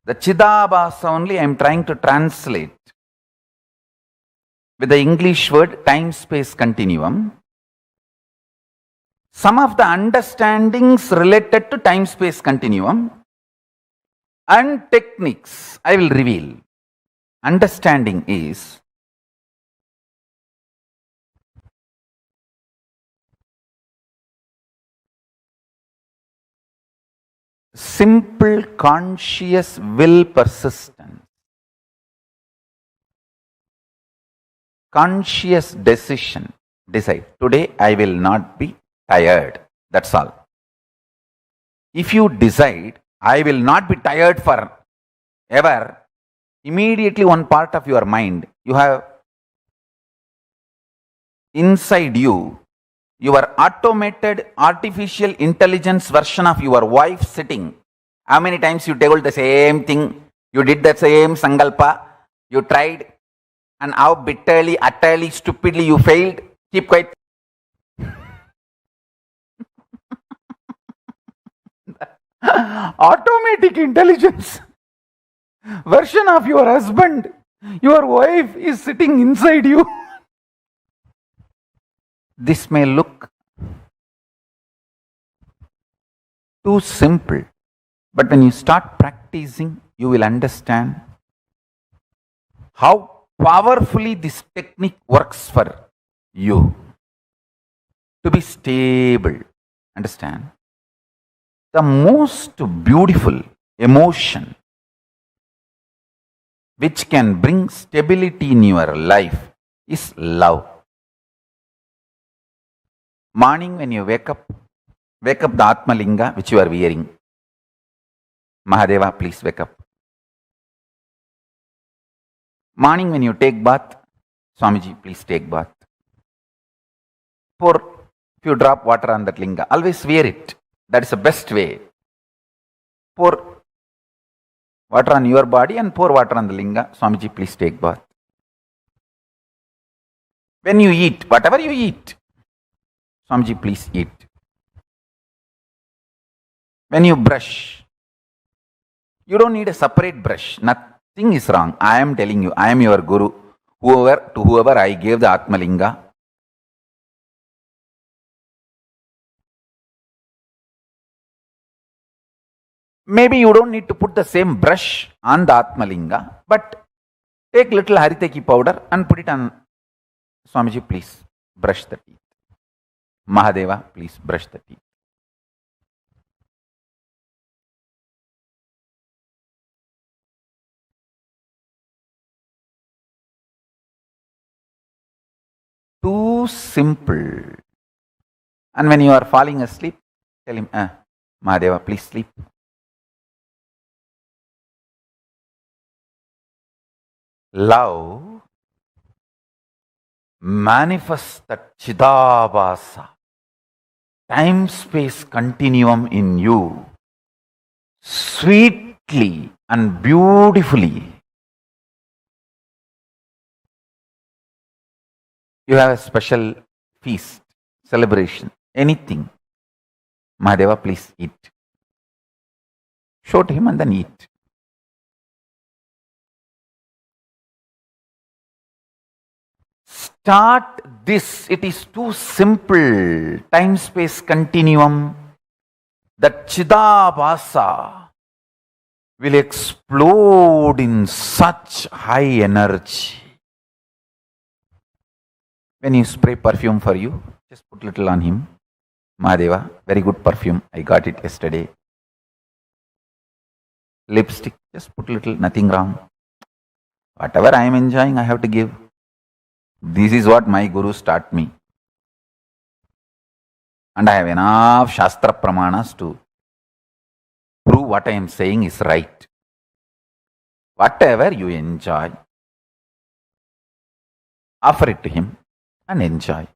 The Chidabhasa only I am trying to translate with the English word time-space continuum. Some of the understandings related to time-space continuum and techniques I will reveal. Understanding is simple conscious will persistence, conscious decision. Decide, today I will not be tired. That's all. If you decide, I will not be tired for ever, immediately one part of your mind, you have inside you, your automated artificial intelligence version of your wife sitting. How many times you told the same thing, you did the same sankalpa, you tried, and how bitterly, utterly, stupidly you failed. Keep quiet. Automatic intelligence version of your husband, your wife is sitting inside you. This may look too simple, but when you start practicing, you will understand how powerfully this technique works for you to be stable. Understand? The most beautiful emotion which can bring stability in your life is love. Morning when you wake up the Atmalinga which you are wearing. Mahadeva, please wake up. Morning when you take bath, Swamiji, please take bath. Pour few drop water on that linga. Always wear it. That is the best way. Pour water on your body and pour water on the linga. Swamiji, please take bath. When you eat, whatever you eat, Swamiji, please eat. When you brush, you don't need a separate brush. Nothing is wrong. I am telling you, I am your guru. To whoever I gave the Atmalinga, maybe you don't need to put the same brush on the Atmalinga, but take little Haritaki powder and put it on. Swamiji, please brush the teeth. Mahadeva, please brush the teeth. Too simple. And when you are falling asleep, tell him, Mahadeva, please sleep. Love manifests that Chidabhasa, time-space continuum in you, sweetly and beautifully. You have a special feast, celebration, anything. Mahadeva, please eat. Show to him and then eat. Start this. It is too simple. Time-space continuum. that Chidabhasa will explode in such high energy. When you spray perfume for you, just put little on him. Mahadeva, very good perfume. I got it yesterday. Lipstick, just put little, nothing wrong. Whatever I am enjoying, I have to give. This is what my gurus taught me. And I have enough Shastra Pramanas to prove what I am saying is right. Whatever you enjoy, offer it to him and enjoy.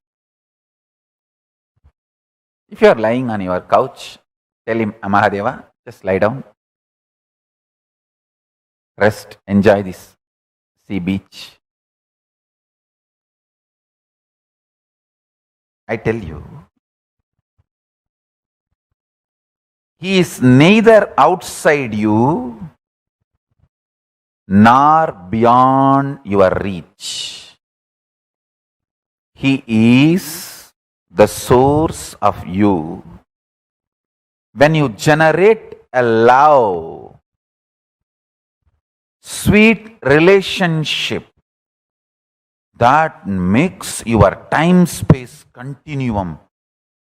If you are lying on your couch, tell him, Mahadeva, just lie down. Rest, enjoy this sea beach. I tell you, he is neither outside you nor beyond your reach. He is the source of you. When you generate a love, sweet relationship that makes your time-space continuum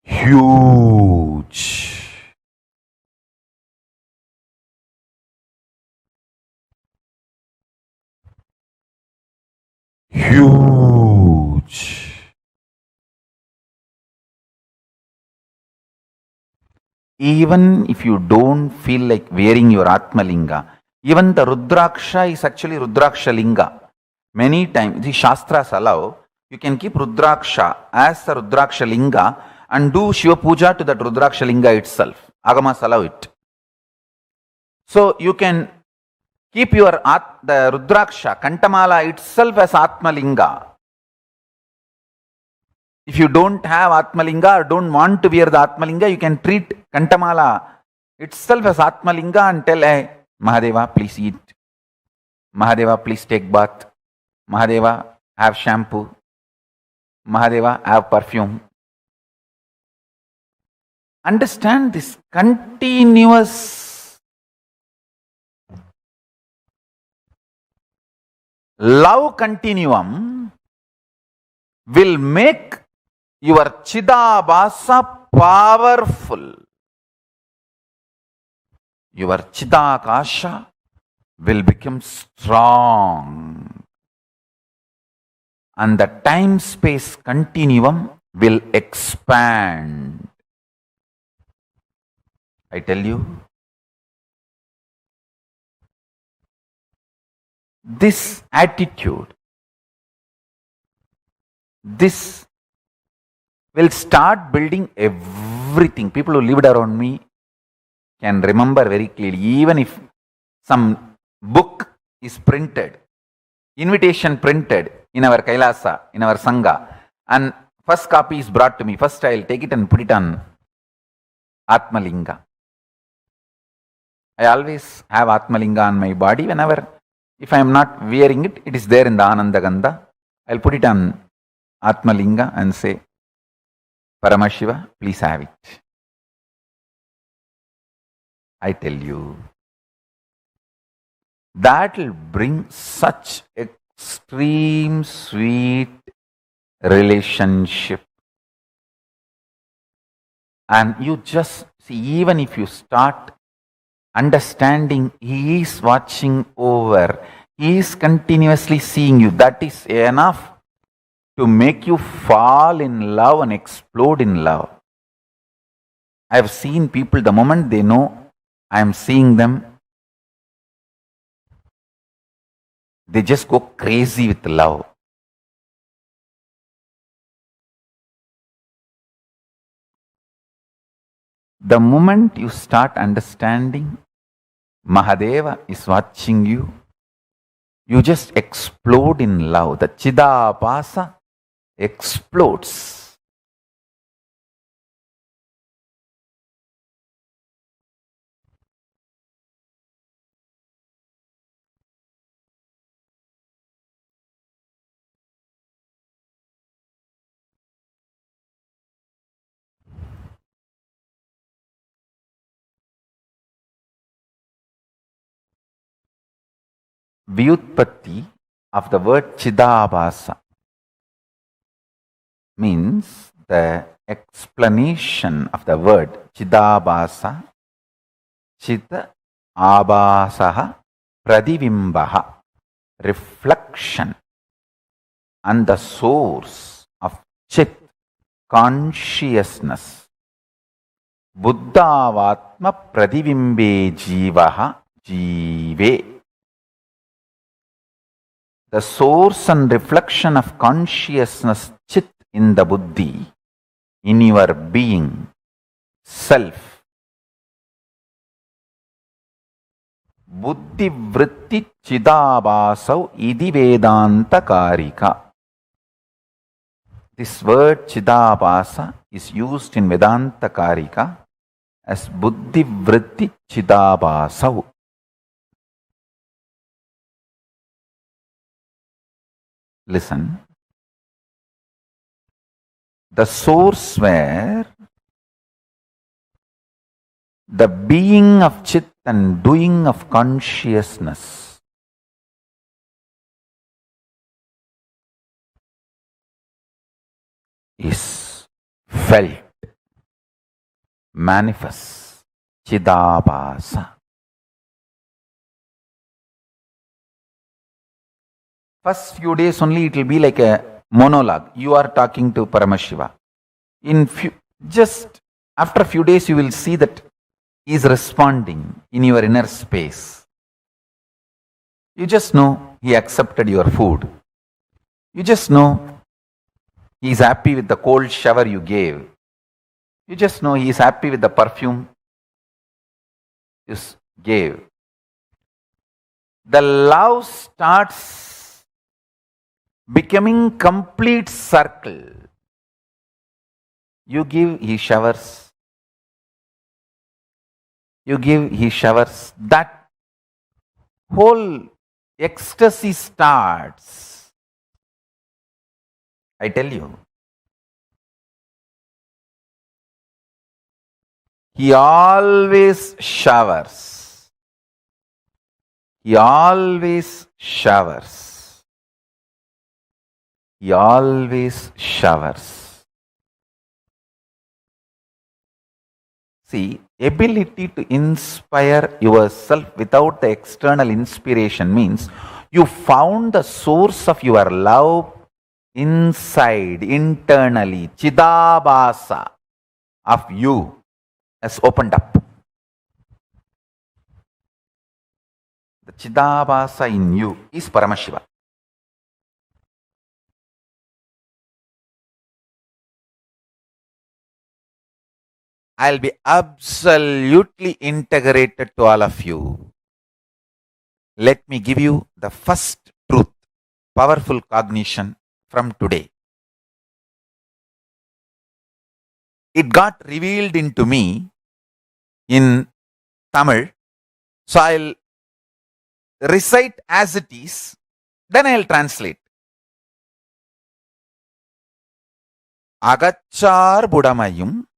huge. Huge. Even if you don't feel like wearing your Atmalinga, even the Rudraksha is actually Rudraksha Linga. Many times, the Shastras allow, you can keep Rudraksha as the Rudraksha Linga and do Shiva Puja to that Rudraksha Linga itself. Agamas allow it. So you can keep the Rudraksha, Kantamala itself as Atmalinga. If you don't have Atmalinga or don't want to wear the Atmalinga, you can treat Kantamala itself as Atmalinga and tell, hey, Mahadeva, please eat. Mahadeva, please take bath. Mahadeva, have shampoo. Mahadeva, have perfume. Understand this continuous love continuum will make your Chidabhasa powerful. Your Chidakasha will become strong. And the time-space continuum will expand. I tell you, this attitude, this will start building everything. People who lived around me can remember very clearly. Even if some book is printed, invitation printed in our Kailasa, in our Sangha, and first copy is brought to me, first I'll take it and put it on Atmalinga. I always have Atmalinga on my body. Whenever, if I am not wearing it, it is there in the Ananda Gandha. I'll put it on Atmalinga and say, Paramashiva, please have it. I tell you, that will bring such extreme sweet relationship. And you just see, even if you start understanding, he is watching over, he is continuously seeing you, that is enough to make you fall in love and explode in love. I have seen people, the moment they know I am seeing them, they just go crazy with love. The moment you start understanding Mahadeva is watching you, you just explode in love. The Chidabhasa explodes. Vyutpatti of the word Chidabhasa means the explanation of the word Chidabhasa, Chita Abhasaha Pradivimbaha, reflection, and the source of Chit, consciousness. Buddhavatma Pradivimbe Jivaha Jive. The source and reflection of consciousness Chit in the Buddhi, in your being, self. Buddhi vritti chidabhasau idi vedanta karika. This word chidabhasa is used in Vedanta Karika as buddhi vritti chidabhasau. Listen. The source where the being of Chit and doing of consciousness is felt, manifests, Chidabhasa. First few days only it will be like a monologue. You are talking to Paramashiva. Just after a few days you will see that he is responding in your inner space. You just know he accepted your food. You just know he is happy with the cold shower you gave. You just know he is happy with the perfume you gave. The love starts becoming complete circle. You give, he showers. You give, he showers. That whole ecstasy starts. I tell you. He always showers. He always showers. He always showers. See, ability to inspire yourself without the external inspiration means you found the source of your love inside, internally. Chidabhasa of you has opened up. The Chidabhasa in you is Paramashiva. I'll be absolutely integrated to all of you. Let me give you the first truth, powerful cognition from today. It got revealed into me in Tamil, so I'll recite as it is, then I'll translate. Agachar Budamayum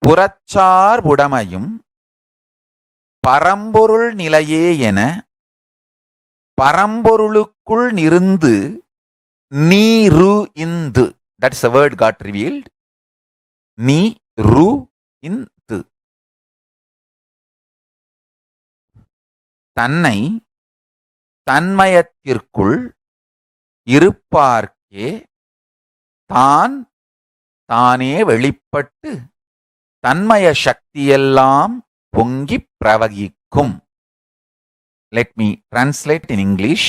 புறச்சார் புடமையும் பரம்பொருள் நிலையே என பரம்பொருளுக்குள் நிருந்து நீரு Hindu. That's the word got revealed. நீரு இந்து. தன்னை தன்மயத்திற்குள் இருப்பார்க்கே தான் தானே வெளிப்பட்டு தன்மய சக்தியெல்லாம் பொங்கி பிரவகிக்கும். Let me translate in English.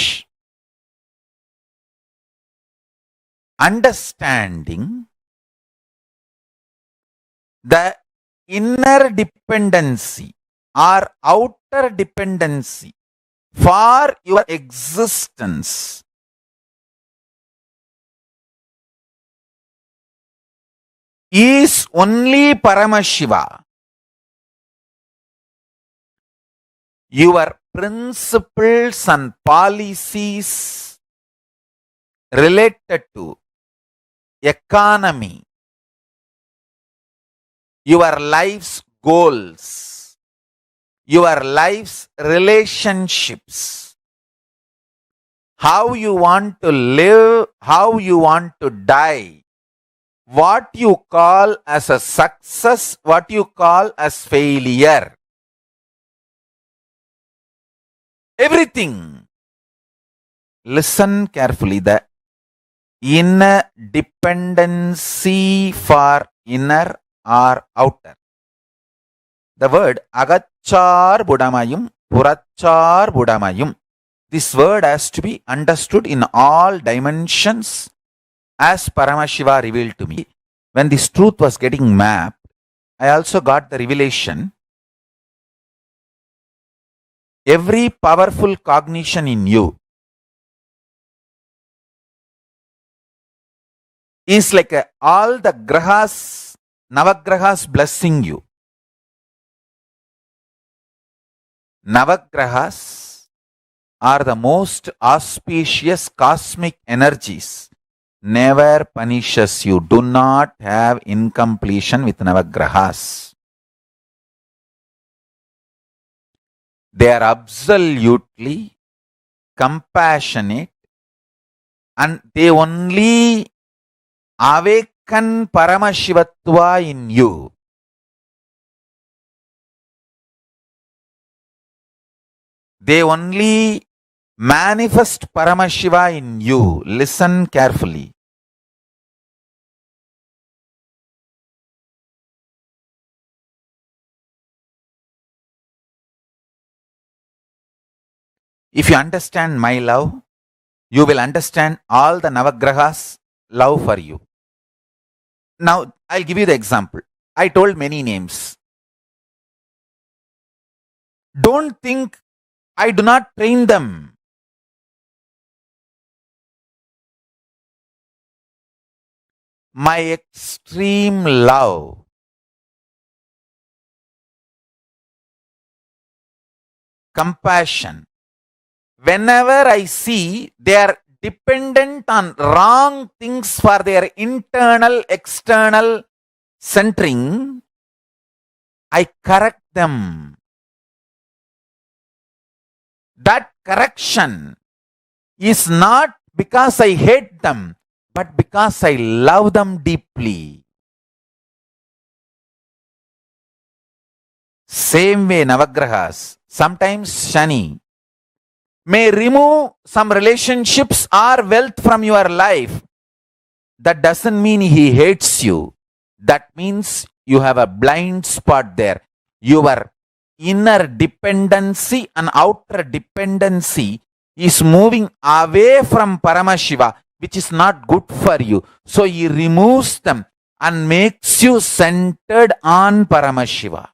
Understanding the inner dependency or outer dependency for your existence is only Paramashiva. Your principles and policies related to economy, your life's goals, your life's relationships, how you want to live, how you want to die, what you call as a success, what you call as failure. Everything. Listen carefully. The inner dependency for inner or outer. The word agachar budamayum, purachar budamayum. This word has to be understood in all dimensions as Paramashiva revealed to me. When this truth was getting mapped, I also got the revelation. Every powerful cognition in you is like all the grahas, navagrahas blessing you. Navagrahas are the most auspicious cosmic energies. Never punishes you. Do not have incompletion with navagrahas. They are absolutely compassionate and they only awaken Paramashivatva in you. They only manifest Paramashiva in you. Listen carefully. If you understand my love, you will understand all the Navagrahas' love for you. Now, I'll give you the example. I told many names. Don't think I do not train them. My extreme love, compassion. Whenever I see they are dependent on wrong things for their internal, external centering, I correct them. That correction is not because I hate them, but because I love them deeply. Same way, Navagrahas, sometimes Shani may remove some relationships or wealth from your life. That doesn't mean he hates you. That means you have a blind spot there. Your inner dependency and outer dependency is moving away from Paramashiva, which is not good for you. So he removes them and makes you centered on Paramashiva.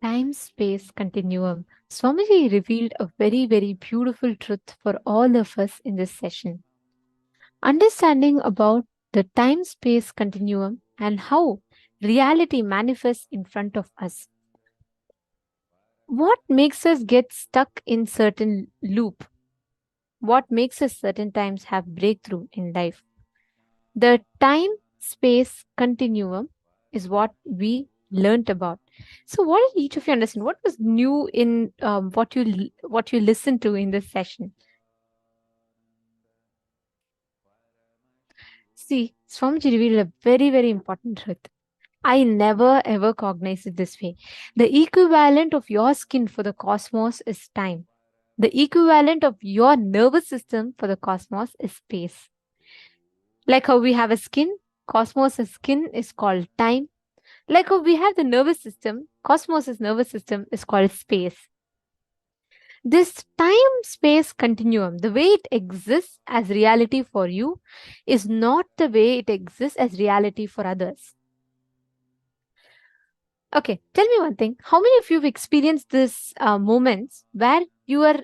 Time-Space Continuum. Swamiji revealed a very, very beautiful truth for all of us in this session. Understanding about the time-space continuum and how reality manifests in front of us. What makes us get stuck in certain loop? What makes us certain times have breakthrough in life? The time-space continuum is what we learnt about. So, what did each of you understand? What was new in what you listened to in this session? See, Swamiji revealed a very, very important truth. I never ever cognized it this way. The equivalent of your skin for the cosmos is time. The equivalent of your nervous system for the cosmos is space. Like how we have a skin, cosmos' skin is called time. Like how we have the nervous system, cosmos' nervous system is called space. This time-space continuum, the way it exists as reality for you, is not the way it exists as reality for others. Okay, tell me one thing. How many of you have experienced this moments where you are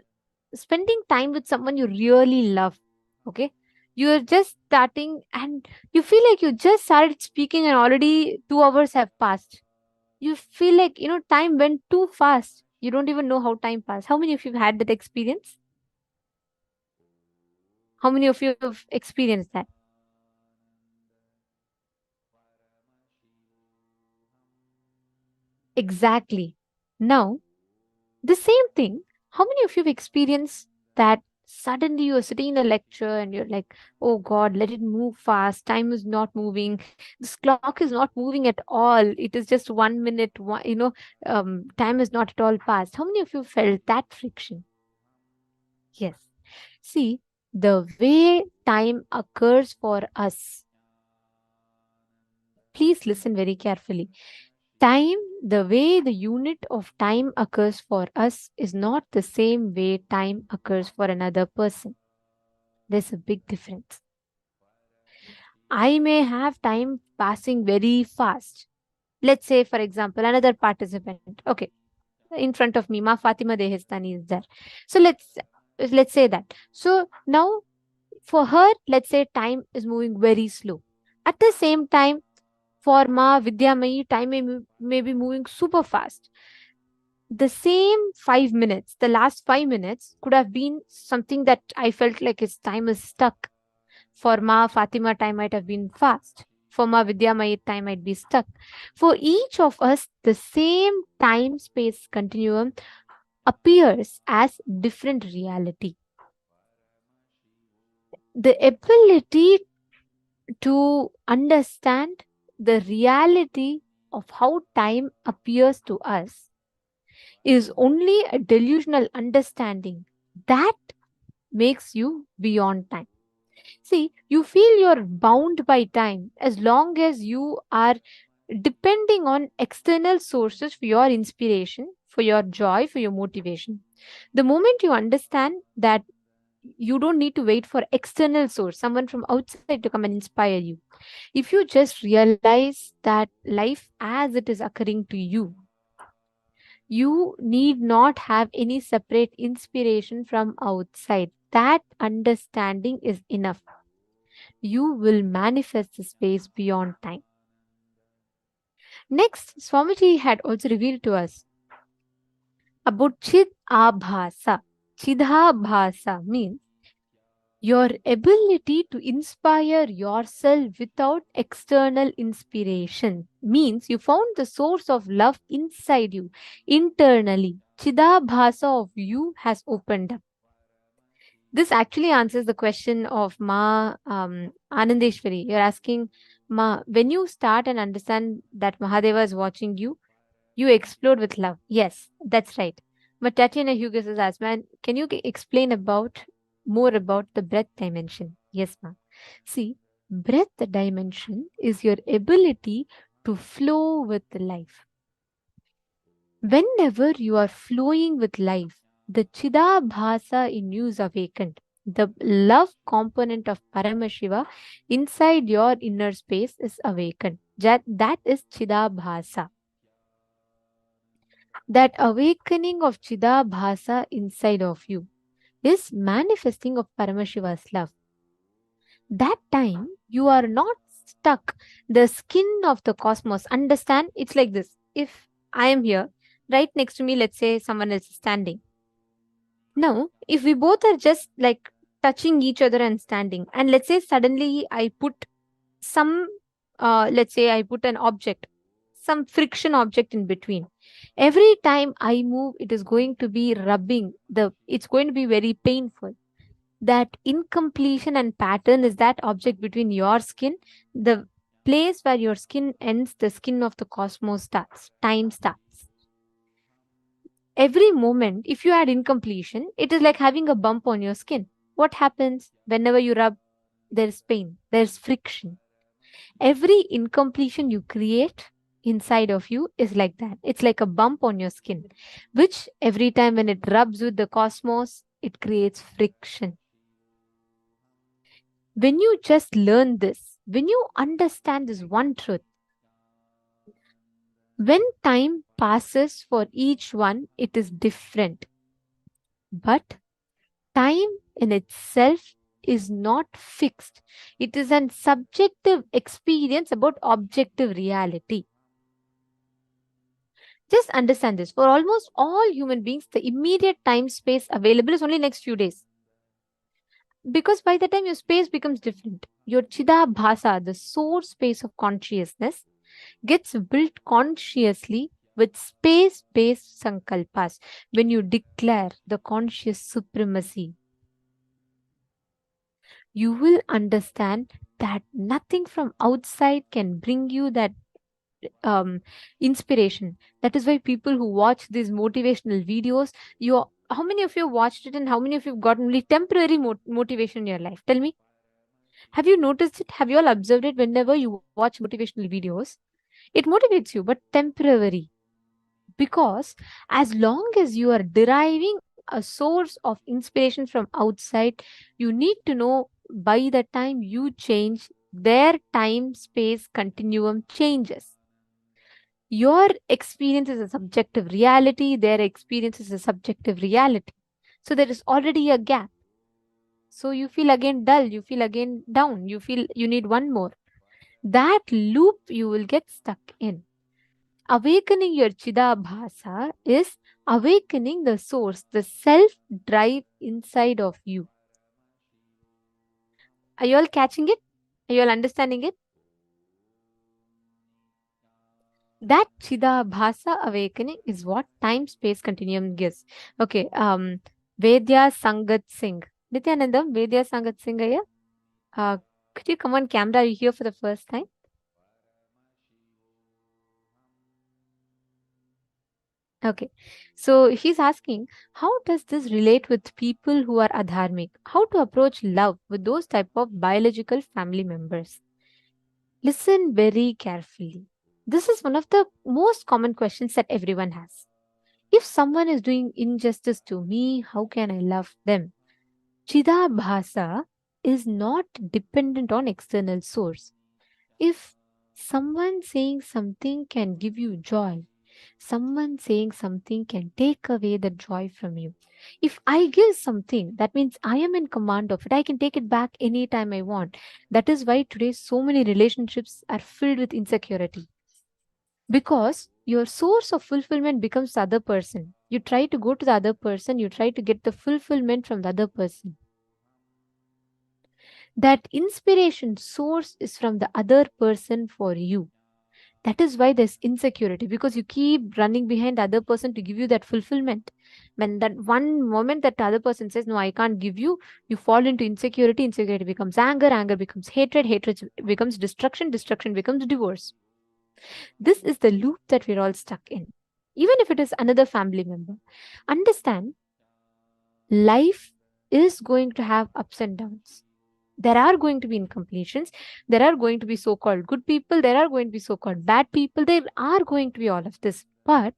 spending time with someone you really love? Okay, you are just starting and you feel like you just started speaking and already 2 hours have passed. You feel like, time went too fast. You don't even know how time passed. How many of you have had that experience? How many of you have experienced that? Exactly. Now, the same thing, how many of you have experienced that suddenly you're sitting in a lecture and you're like, oh God, let it move fast. Time is not moving. This clock is not moving at all. It is just 1 minute, time is not at all passed. How many of you felt that friction? Yes. See, the way time occurs for us, please listen very carefully. Time, the way the unit of time occurs for us is not the same way time occurs for another person. There's a big difference. I may have time passing very fast. Let's say, for example, another participant. Okay, in front of me, Ma Fatima Dehestani is there. So let's say that. So now, for her, let's say time is moving very slow. At the same time, for Ma Vidyamayi, time may be moving super fast. The same 5 minutes, the last 5 minutes could have been something that I felt like his time is stuck. For Ma Fatima, time might have been fast. For Ma Vidya, my time might be stuck. For each of us, the same time-space continuum appears as different reality. The ability to understand the reality of how time appears to us is only a delusional understanding that makes you beyond time. See, you feel you're bound by time as long as you are depending on external sources for your inspiration, for your joy, for your motivation. The moment you understand that you don't need to wait for external source, someone from outside to come and inspire you. If you just realize that life as it is occurring to you need not have any separate inspiration from outside. That understanding is enough. You will manifest the space beyond time. Next, Swamiji had also revealed to us about Chid Abhasa. Chidabhasa means your ability to inspire yourself without external inspiration. Means you found the source of love inside you, internally. Chidabhasa of you has opened up. This actually answers the question of Ma Anandeshwari. You're asking, Ma, when you start and understand that Mahadeva is watching you, you explode with love. Yes, that's right. But Tatiana Hughes has asked, man, can you explain more about the breath dimension? Yes, Ma. See, breath dimension is your ability to flow with life. Whenever you are flowing with life, the Chidabhasa in you is awakened. The love component of Paramashiva inside your inner space is awakened. That is Chidabhasa. That awakening of Chidabhasa inside of you is manifesting of Paramashiva's love. That time you are not stuck the skin of the cosmos. Understand? It's like this. If I am here, right next to me, let's say someone else is standing. Now, if we both are just like touching each other and standing, and let's say suddenly I put some, let's say I put an object, some friction object in between. Every time I move, it is going to be rubbing, it's going to be very painful. That incompletion and pattern is that object between your skin, the place where your skin ends, the skin of the cosmos starts, time starts. Every moment, if you add incompletion, it is like having a bump on your skin. What happens? Whenever you rub, there's pain, there's friction. Every incompletion you create inside of you is like that. It's like a bump on your skin, which every time when it rubs with the cosmos, it creates friction. When you just learn this, when you understand this one truth, when time passes for each one, it is different. But time in itself is not fixed. It is an subjective experience about objective reality. Just understand this. For almost all human beings, the immediate time space available is only next few days. Because by the time your space becomes different, your Chidabhasa, the source space of consciousness, gets built consciously with space-based sankalpas. When you declare the conscious supremacy, you will understand that nothing from outside can bring you that inspiration. That is why people who watch these motivational videos, how many of you watched it and how many of you have gotten only temporary motivation in your life? Tell me. Have you noticed it? Have you all observed it? Whenever you watch motivational videos, it motivates you, but temporary. Because as long as you are deriving a source of inspiration from outside, you need to know by the time you change, their time-space continuum changes. Your experience is a subjective reality, their experience is a subjective reality. So there is already a gap. So you feel again dull, you feel again down, you feel you need one more. That loop you will get stuck in. Awakening your Chidabhasa is awakening the source, the self-drive inside of you. Are you all catching it? Are you all understanding it? That Chidabhasa awakening is what time-space continuum gives. Okay, Vedya Sangat Singh. Nithyananda, Vedya Sangat Singh here. Could you come on camera? Are you here for the first time? Okay, so he's asking, how does this relate with people who are adharmic? How to approach love with those type of biological family members? Listen very carefully. This is one of the most common questions that everyone has. If someone is doing injustice to me, how can I love them? Chidabhasa is not dependent on external source. If someone saying something can give you joy, someone saying something can take away the joy from you. If I give something, that means I am in command of it. I can take it back anytime I want. That is why today so many relationships are filled with insecurity. Because your source of fulfillment becomes the other person. You try to go to the other person, you try to get the fulfillment from the other person. That inspiration source is from the other person for you. That is why there's insecurity, because you keep running behind the other person to give you that fulfillment. When that one moment that the other person says, no, I can't give you, you fall into insecurity. Insecurity becomes anger. Anger becomes hatred. Hatred becomes destruction. Destruction becomes divorce. This is the loop that we're all stuck in. Even if it is another family member. Understand, life is going to have ups and downs. There are going to be incompletions. There are going to be so-called good people. There are going to be so-called bad people. There are going to be all of this. But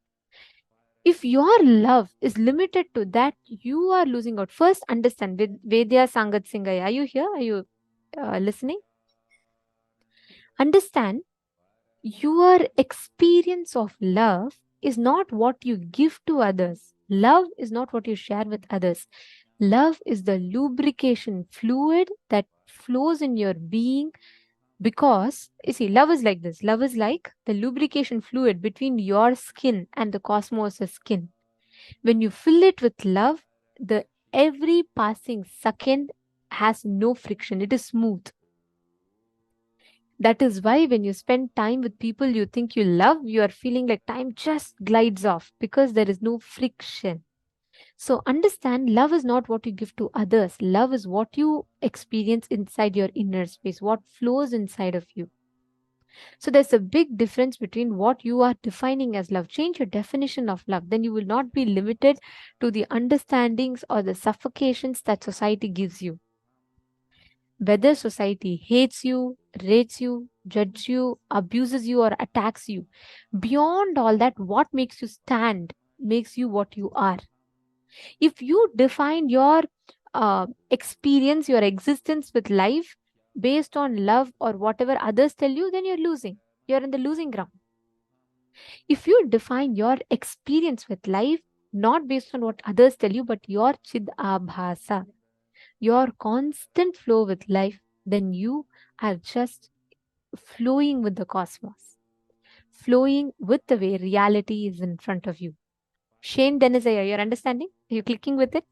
if your love is limited to that, you are losing out. First, understand. Vedya Sangat Singh, are you here? Are you listening? Understand, your experience of love is not what you give to others. Love is not what you share with others. Love is the lubrication fluid that flows in your being, because you see, love is like this. Love is like the lubrication fluid between your skin and the cosmos' skin. When you fill it with love, the every passing second has no friction. It is smooth. That is why when you spend time with people you think you love, you are feeling like time just glides off because there is no friction. So understand, love is not what you give to others. Love is what you experience inside your inner space, what flows inside of you. So there's a big difference between what you are defining as love. Change your definition of love. Then you will not be limited to the understandings or the suffocations that society gives you. Whether society hates you, rates you, judges you, abuses you, or attacks you, beyond all that, what makes you stand makes you what you are. If you define your experience, your existence with life based on love or whatever others tell you, then you're losing. You're in the losing ground. If you define your experience with life not based on what others tell you, but your chid abhasa, your constant flow with life, then you are just flowing with the cosmos, flowing with the way reality is in front of you. Shane Denizaya, you're understanding? Are you clicking with it?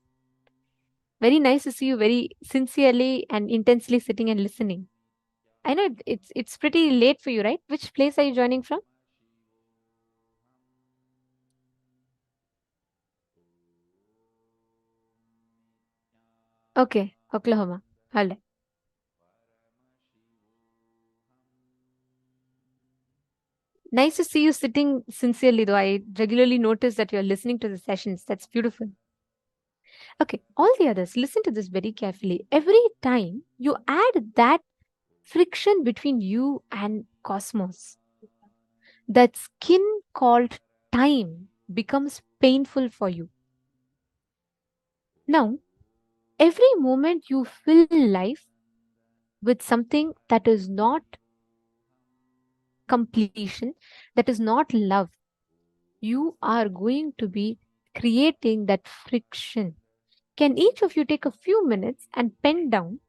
Very nice to see you very sincerely and intensely sitting and listening. I know it's pretty late for you, right? Which place are you joining from? Okay, Oklahoma. All right. Nice to see you sitting sincerely, though. I regularly notice that you're listening to the sessions. That's beautiful. Okay, all the others, listen to this very carefully. Every time you add that friction between you and cosmos, that skin called time becomes painful for you. Now, every moment you fill life with something that is not completion, that is not love, you are going to be creating that friction. Can each of you take a few minutes and pen down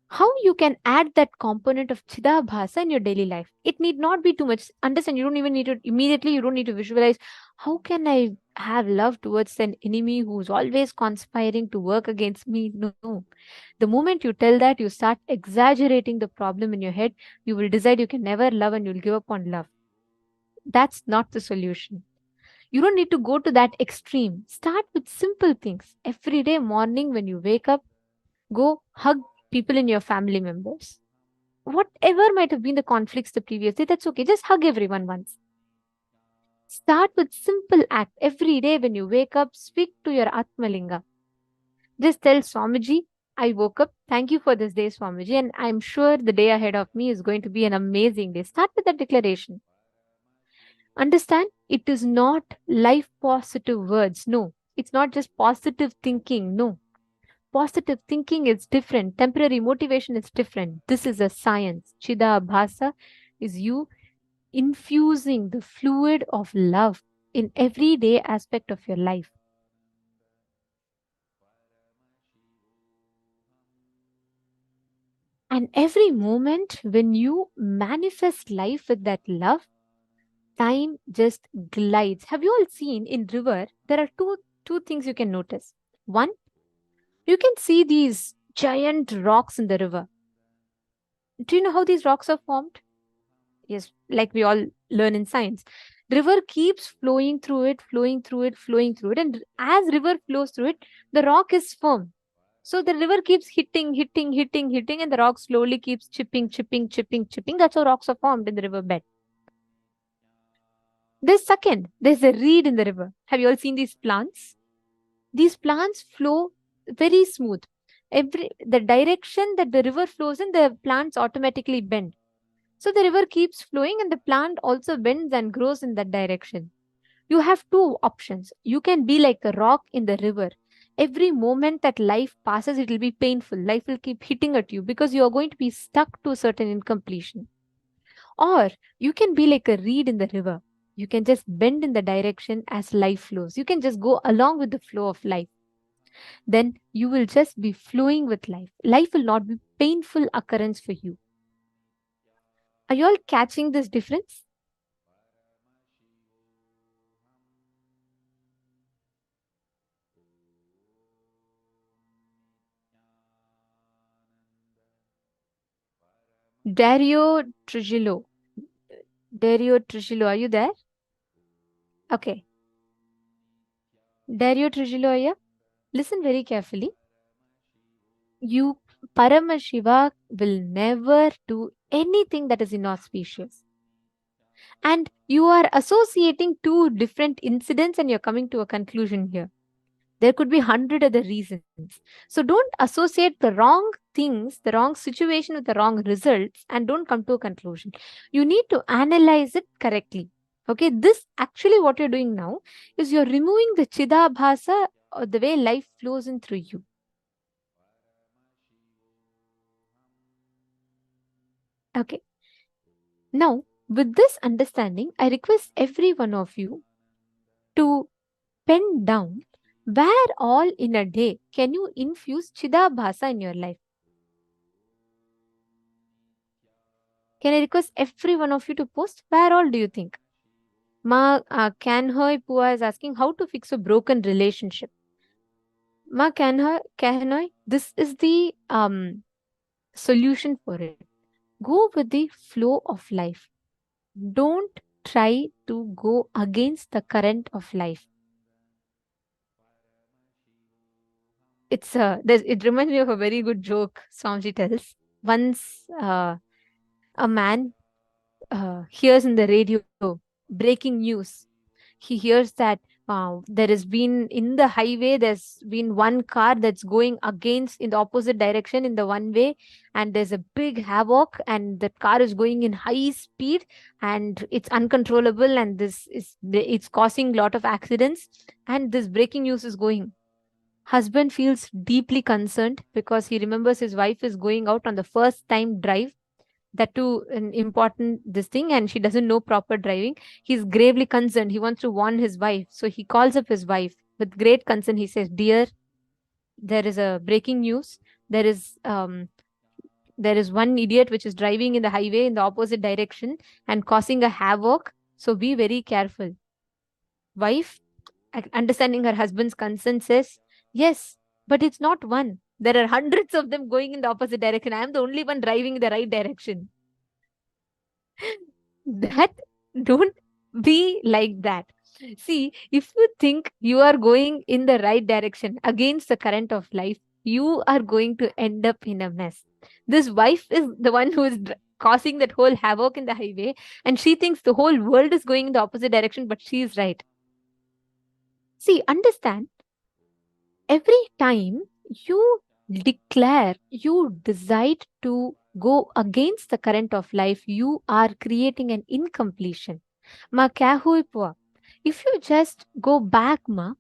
how you can add that component of Chidabhasa in your daily life? It need not be too much. Understand, you don't even need to immediately, you don't need to visualize how can I have love towards an enemy who's always conspiring to work against me. No. The moment you tell that, you start exaggerating the problem in your head. You will decide you can never love and you'll give up on love. That's not the solution. You don't need to go to that extreme. Start with simple things. Every day morning when you wake up, go hug people in your family members. Whatever might have been the conflicts the previous day, that's okay. Just hug everyone once. Start with simple act. Every day when you wake up, speak to your Atmalinga. Just tell Swamiji, I woke up. Thank you for this day, Swamiji. And I'm sure the day ahead of me is going to be an amazing day. Start with that declaration. Understand, it is not life positive words. No, it's not just positive thinking. No. Positive thinking is different. Temporary motivation is different. This is a science. Chida Bhasa is you infusing the fluid of love in everyday aspect of your life. And every moment when you manifest life with that love, time just glides. Have you all seen in river, there are two things you can notice. One, you can see these giant rocks in the river. Do you know how these rocks are formed? Yes, like we all learn in science. The river keeps flowing through it, flowing through it, flowing through it. And as river flows through it, the rock is firm. So the river keeps hitting, and the rock slowly keeps chipping. That's how rocks are formed in the river bed. There's a reed in the river. Have you all seen these plants? These plants flow very smooth. The direction that the river flows in, the plants automatically bend. So the river keeps flowing and the plant also bends and grows in that direction. You have two options. You can be like a rock in the river. Every moment that life passes, it will be painful. Life will keep hitting at you because you are going to be stuck to a certain incompletion. Or you can be like a reed in the river. You can just bend in the direction as life flows. You can just go along with the flow of life. Then you will just be flowing with life. Life will not be painful occurrence for you. Are you all catching this difference? Dario Trujillo. Dario Trujillo, are you there? Okay. Dario Trujillo, are you? Listen very carefully. You, Paramashiva, will never do anything that is inauspicious. And you are associating two different incidents and you're coming to a conclusion here. There could be 100 other reasons. So don't associate the wrong things, the wrong situation with the wrong results, and don't come to a conclusion. You need to analyze it correctly. Okay, this actually what you're doing now is you're removing the Chidabhasa or the way life flows in through you. Okay. Now, with this understanding, I request every one of you to pen down where all in a day can you infuse Chidabhasa in your life. Can I request every one of you to post? Where all do you think? Ma Kanhoy Pua is asking how to fix a broken relationship. Ma Kanhoy, this is the solution for it. Go with the flow of life. Don't try to go against the current of life. It reminds me of a very good joke Swamiji tells. Once a man hears in the radio breaking news. He hears that there has been in the highway, there's been one car that's going against in the opposite direction in the one way, and there's a big havoc, and the car is going in high speed and it's uncontrollable, and it's causing a lot of accidents, and this breaking news is going. Husband feels deeply concerned because he remembers his wife is going out on the first time drive, that too an important this thing, and she doesn't know proper driving. He's gravely concerned. He wants to warn his wife. So he calls up his wife with great concern. He says, "Dear, there is a breaking news. There is one idiot which is driving in the highway in the opposite direction and causing a havoc. So be very careful." Wife, understanding her husband's concern, says, "Yes, but it's not one. There are hundreds of them going in the opposite direction. I am the only one driving in the right direction." That don't be like that. See, if you think you are going in the right direction against the current of life, you are going to end up in a mess. This wife is the one who is causing that whole havoc in the highway, and she thinks the whole world is going in the opposite direction, but she is right. See, understand, every time you declare, you decide to go against the current of life, you are creating an incompletion. Ma kya hui pua? If you just go back, ma,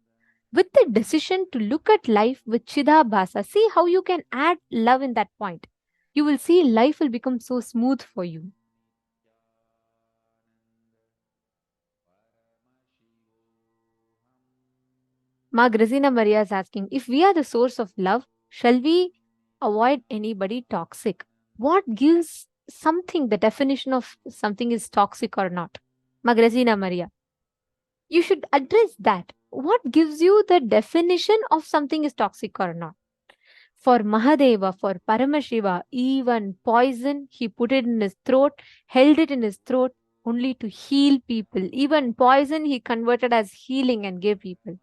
with the decision to look at life with Chidabhasa, see how you can add love in that point. You will see life will become so smooth for you. Ma Grazina Maria is asking, if we are the source of love, shall we avoid anybody toxic? What gives something the definition of something is toxic or not? Ma Grazina Maria, you should address that. What gives you the definition of something is toxic or not? For Mahadeva, for Paramashiva, even poison, he put it in his throat, held it in his throat only to heal people. Even poison, he converted as healing and gave people.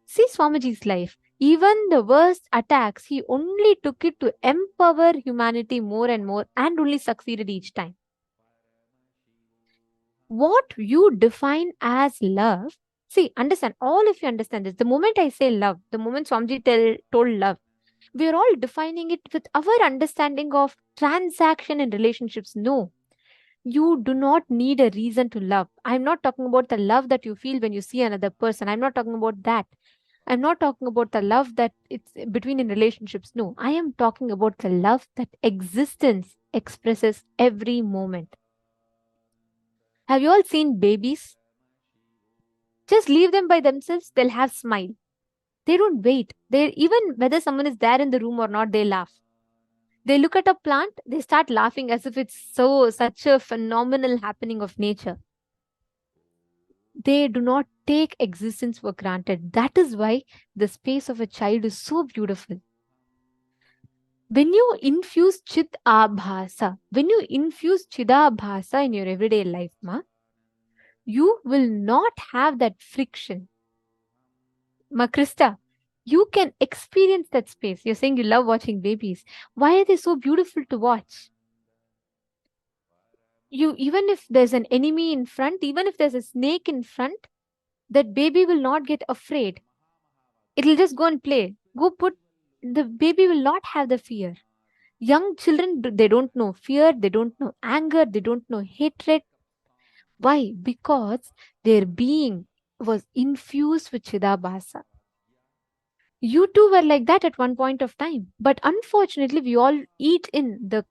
See Swamiji's life. Even the worst attacks, he only took it to empower humanity more and more and only succeeded each time. What you define as love, see, understand, all of you understand this. The moment I say love, the moment Swamiji told love, we are all defining it with our understanding of transaction and relationships. No, you do not need a reason to love. I'm not talking about the love that you feel when you see another person. I'm not talking about that. I'm not talking about the love that it's between in relationships. No, I am talking about the love that existence expresses every moment. Have you all seen babies? Just leave them by themselves, they'll have smile. They don't wait. They, even whether someone is there in the room or not, they laugh. They look at a plant, they start laughing as if it's such a phenomenal happening of nature. They do not take existence for granted. That is why the space of a child is so beautiful. When you infuse Chidabhasa, when you infuse Chidabhasa in your everyday life, you will not have that friction. Ma Krista, you can experience that space. You're saying you love watching babies. Why are they so beautiful to watch? Even if there's an enemy in front, even if there's a snake in front, that baby will not get afraid. It'll just go and play. The baby will not have the fear. Young children, they don't know fear, they don't know anger, they don't know hatred. Why? Because their being was infused with Chidabhasa. You too were like that at one point of time. But unfortunately, we all eat in the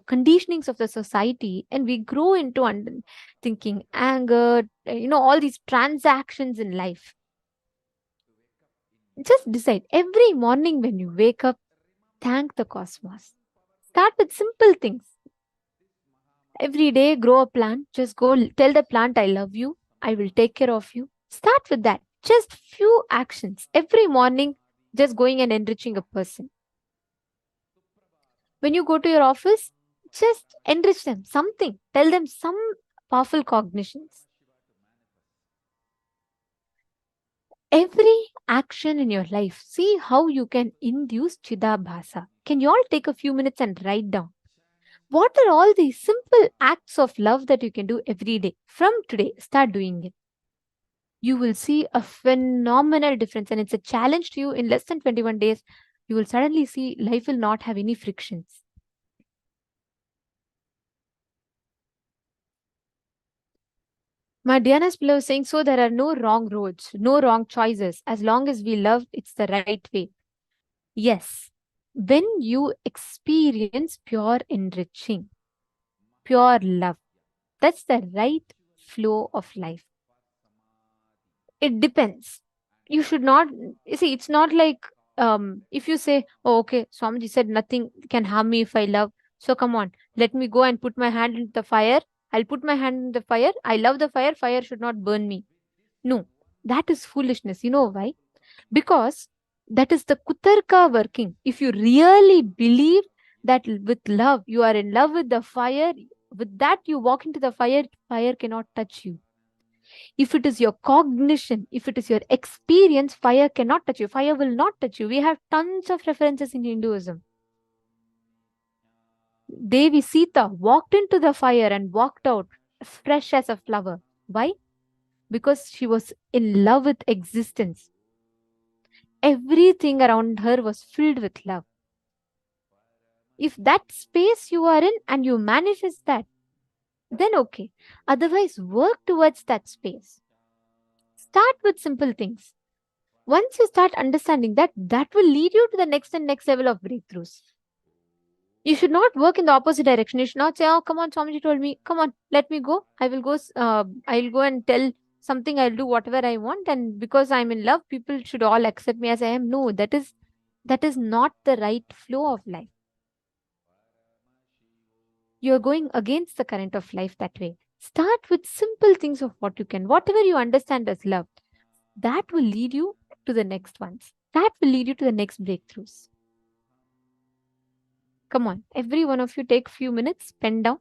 conditionings of the society, and we grow into thinking anger, all these transactions in life. Just decide every morning when you wake up, thank the cosmos. Start with simple things. Every day, grow a plant. Just go tell the plant, I love you. I will take care of you. Start with that. Just few actions. Every morning, just going and enriching a person. When you go to your office, just enrich them. Something. Tell them some powerful cognitions. Every action in your life, see how you can induce Chidabhasa. Can you all take a few minutes and write down? What are all these simple acts of love that you can do every day? From today, start doing it. You will see a phenomenal difference, and it's a challenge to you. In less than 21 days, you will suddenly see life will not have any frictions. My Diana's below saying, so there are no wrong roads, no wrong choices. As long as we love, it's the right way. Yes. When you experience pure enriching, pure love, that's the right flow of life. It depends. You should not, you see, it's not like if you say, oh, okay, Swamiji said nothing can harm me if I love. So come on, let me go and put my hand into the fire. I'll put my hand in the fire. I love the fire. Fire should not burn me. No, that is foolishness. You know why? Because that is the Kutarka working. If you really believe that with love, you are in love with the fire, with that you walk into the fire, fire cannot touch you. If it is your cognition, if it is your experience, fire cannot touch you. Fire will not touch you. We have tons of references in Hinduism. Devi Sita walked into the fire and walked out fresh as a flower. Why? Because she was in love with existence. Everything around her was filled with love. If that space you are in and you manifest that, then okay. Otherwise, work towards that space. Start with simple things. Once you start understanding that, that will lead you to the next and next level of breakthroughs. You should not work in the opposite direction. You should not say, oh, come on, Swamiji told me, come on, let me go. I'll go and tell something, I'll do whatever I want. And because I'm in love, people should all accept me as I am. No, that is not the right flow of life. You're going against the current of life that way. Start with simple things of what you can, whatever you understand as love. That will lead you to the next ones. That will lead you to the next breakthroughs. Come on, every one of you take a few minutes, pen down.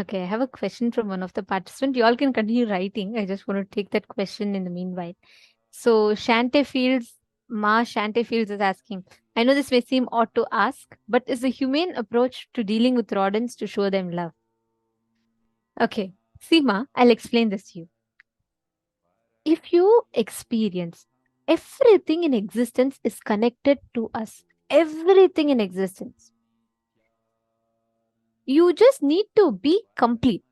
Okay, I have a question from one of the participants. You all can continue writing. I just want to take that question in the meanwhile. So Shante Fields, Ma Shante Fields is asking, I know this may seem odd to ask, but is the humane approach to dealing with rodents to show them love? Okay, see Ma, I'll explain this to you. If you experience everything in existence is connected to us, everything in existence, you just need to be complete.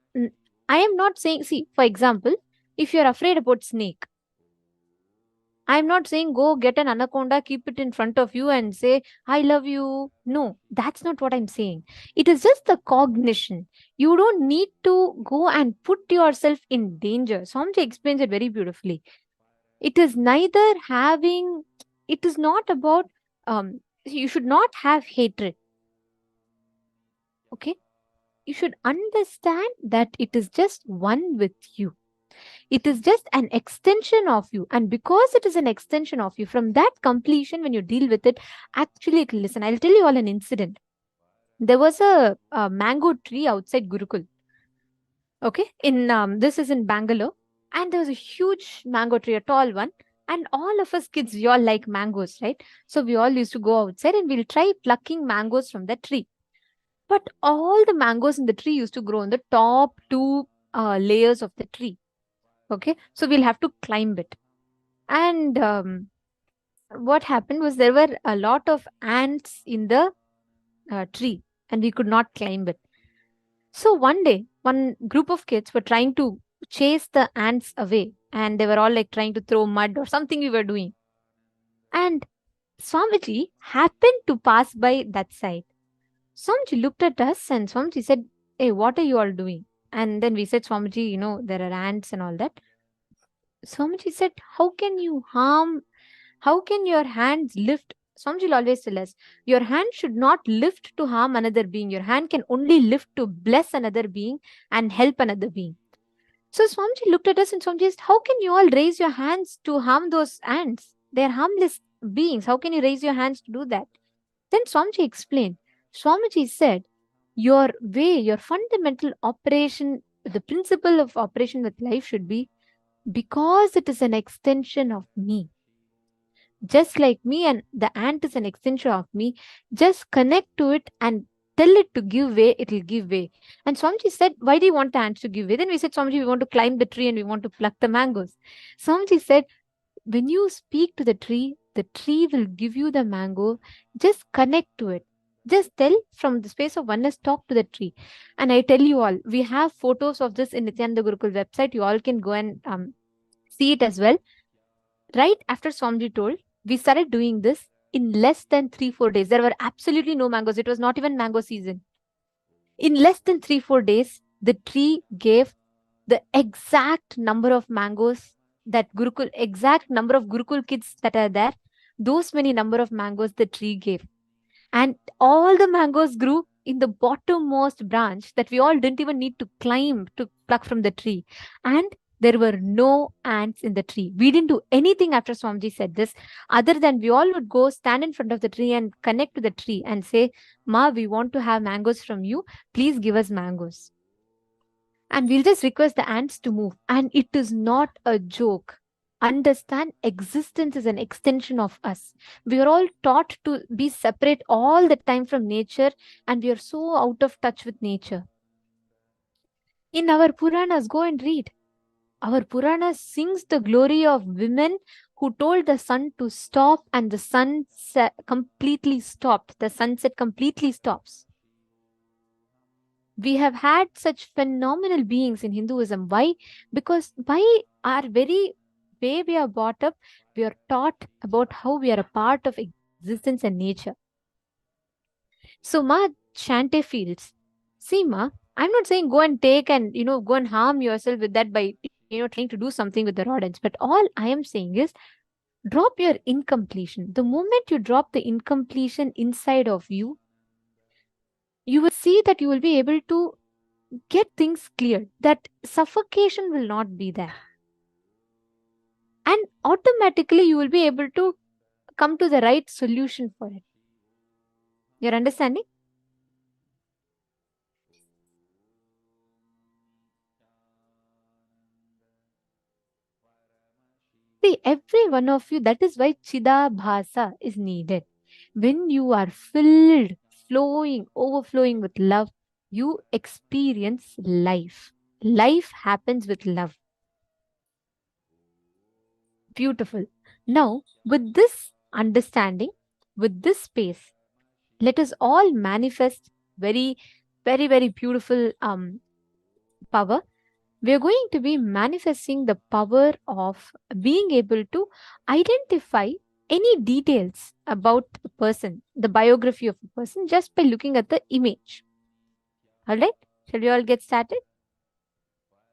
I am not saying, see, for example, if you're afraid about snake, I'm not saying go get an anaconda, keep it in front of you and say, I love you. No, that's not what I'm saying. It is just the cognition. You don't need to go and put yourself in danger. Swamiji explains it very beautifully. It is neither having, it is not about, you should not have hatred. Okay? You should understand that it is just one with you. It is just an extension of you. And because it is an extension of you, from that completion, when you deal with it, actually it will listen. I'll tell you all an incident. There was a mango tree outside Gurukul. Okay. This is in Bangalore. And there was a huge mango tree, a tall one. And all of us kids, we all like mangoes, right? So we all used to go outside and we'll try plucking mangoes from the tree. But all the mangoes in the tree used to grow on the top two layers of the tree. Okay, so we'll have to climb it. And what happened was there were a lot of ants in the tree and we could not climb it. So one day, one group of kids were trying to chase the ants away and they were all like trying to throw mud or something we were doing. And Swamiji happened to pass by that side. Swamiji looked at us and Swamiji said, hey, what are you all doing? And then we said, Swamiji, you know, there are ants and all that. Swamiji said, how can you harm? How can your hands lift? Swamiji will always tell us, your hand should not lift to harm another being. Your hand can only lift to bless another being and help another being. So Swamiji looked at us and Swamiji said, how can you all raise your hands to harm those ants? They are harmless beings. How can you raise your hands to do that? Then Swamiji explained. Swamiji said, your way, your fundamental operation, the principle of operation with life should be because it is an extension of me. Just like me and the ant is an extension of me, just connect to it and tell it to give way, it will give way. And Swamiji said, why do you want the ants to give way? Then we said, Swamiji, we want to climb the tree and we want to pluck the mangoes. Swamiji said, when you speak to the tree will give you the mango. Just connect to it. Just tell from the space of oneness, talk to the tree. And I tell you all, we have photos of this in Nithyananda Gurukul website. You all can go and see it as well. Right after Swamiji told, we started doing this in less than 3-4 days. There were absolutely no mangoes. It was not even mango season. In less than 3-4 days, the tree gave the exact number of mangoes that Gurukul, exact number of Gurukul kids that are there. Those many number of mangoes the tree gave. And all the mangoes grew in the bottommost branch that we all didn't even need to climb to pluck from the tree. And there were no ants in the tree. We didn't do anything after Swamiji said this, other than we all would go stand in front of the tree and connect to the tree and say, Ma, we want to have mangoes from you. Please give us mangoes. And we'll just request the ants to move. And it is not a joke. Understand, existence is an extension of us. We are all taught to be separate all the time from nature, and we are so out of touch with nature. In our Puranas, go and read. Our Puranas sings the glory of women who told the sun to stop, and the sun completely stopped. The sunset completely stops. We have had such phenomenal beings in Hinduism. Why? Because by our very way we are brought up, we are taught about how we are a part of existence and nature. So Ma Shante feels, see Ma, I'm not saying go and take and, go and harm yourself with that by, trying to do something with the rodents. But all I am saying is drop your incompletion. The moment you drop the incompletion inside of you, you will see that you will be able to get things clear. That suffocation will not be there. And automatically you will be able to come to the right solution for it. You're understanding? See, every one of you, that is why Chidabhasa is needed. When you are filled, flowing, overflowing with love, you experience life. Life happens with love. Beautiful. Now, with this understanding, with this space, let us all manifest very, very, very beautiful power. We are going to be manifesting the power of being able to identify any details about a person, the biography of a person, just by looking at the image. All right, shall we all get started?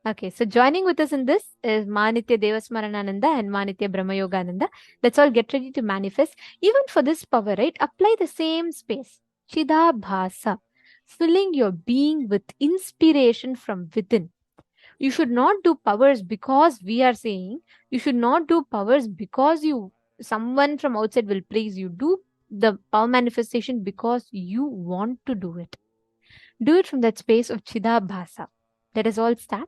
Okay, so joining with us in this is Manitya Devasmaranananda and Manitya Brahmayogananda. Let's all get ready to manifest. Even for this power, right? Apply the same space. Chidabhasa, filling your being with inspiration from within. You should not do powers because we are saying. You should not do powers because someone from outside will praise you. Do the power manifestation because you want to do it. Do it from that space of Chidabhasa. Let us all start.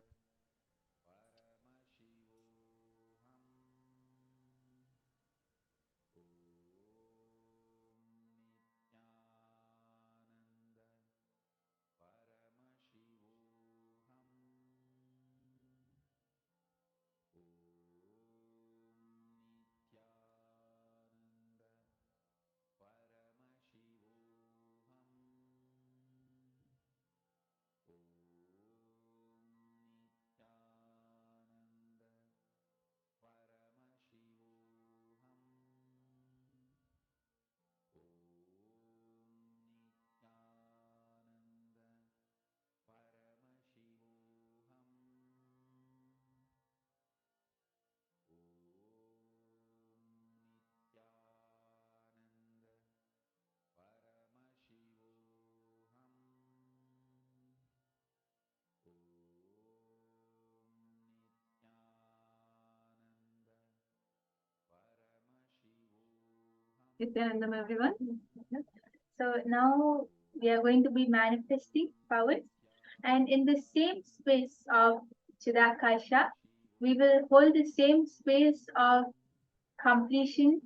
Nithyananda, everyone. So now we are going to be manifesting powers, and in the same space of Chidakasha, we will hold the same space of completion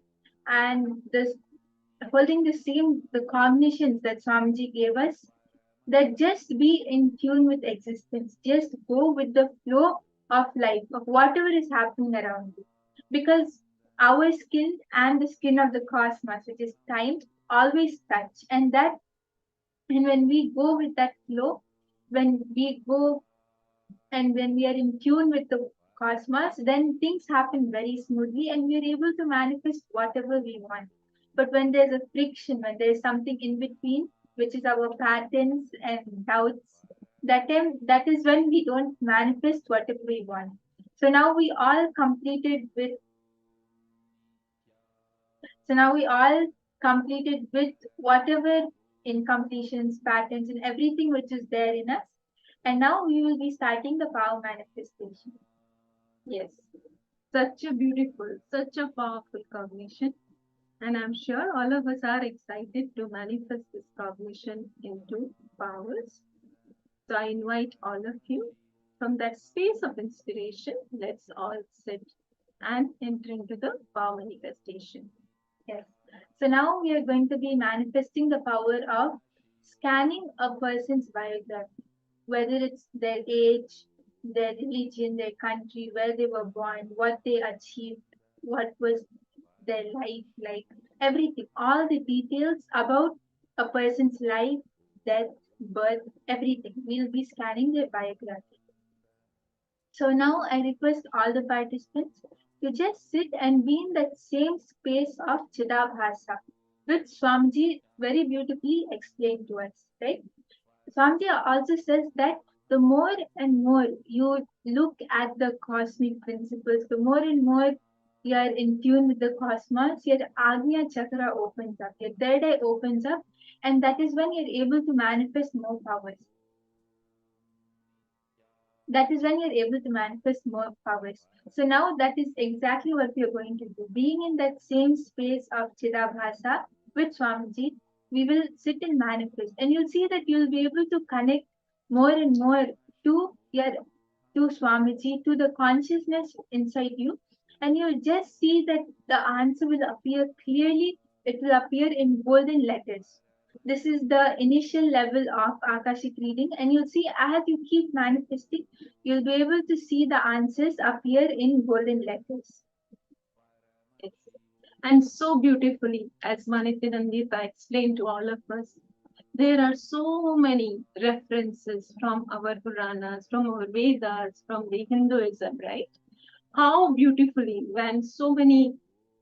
and this holding the combinations that Swamiji gave us, that just be in tune with existence, just go with the flow of life, of whatever is happening around you, because our skin and the skin of the cosmos, which is time, always touch, and when we go with that flow, when we go and when we are in tune with the cosmos, then things happen very smoothly and we are able to manifest whatever we want. But when there's a friction, when there's something in between, which is our patterns and doubts, that is when we don't manifest whatever we want. So now we all completed with whatever incompletions, patterns, and everything which is there in us. And now we will be starting the power manifestation. Yes, such a beautiful, such a powerful cognition. And I'm sure all of us are excited to manifest this cognition into powers. So I invite all of you from that space of inspiration, let's all sit and enter into the power manifestation. Yes. So now we are going to be manifesting the power of scanning a person's biography, whether it's their age, their religion, their country, where they were born, what they achieved, what was their life like, everything, all the details about a person's life, death, birth, everything. We'll be scanning their biography. So now I request all the participants to just sit and be in that same space of Chidabhasa, which Swamiji very beautifully explained to us, right? Swamiji also says that the more and more you look at the cosmic principles, the more and more you are in tune with the cosmos, your Agnya Chakra opens up, your third eye opens up, and that is when you're able to manifest more powers. That is when you're able to manifest more powers. So now that is exactly what we are going to do. Being in that same space of Chidabhasa with Swamiji, we will sit and manifest. And you'll see that you'll be able to connect more and more to Swamiji, to the consciousness inside you. and you'll just see that the answer will appear clearly. It will appear in golden letters. This is the initial level of Akashic reading, and you'll see as you keep manifesting, you'll be able to see the answers appear in golden letters. Yes. And so beautifully, as Nithyananda explained to all of us, there are so many references from our Puranas, from our Vedas, from the Hinduism, right? How beautifully, when so many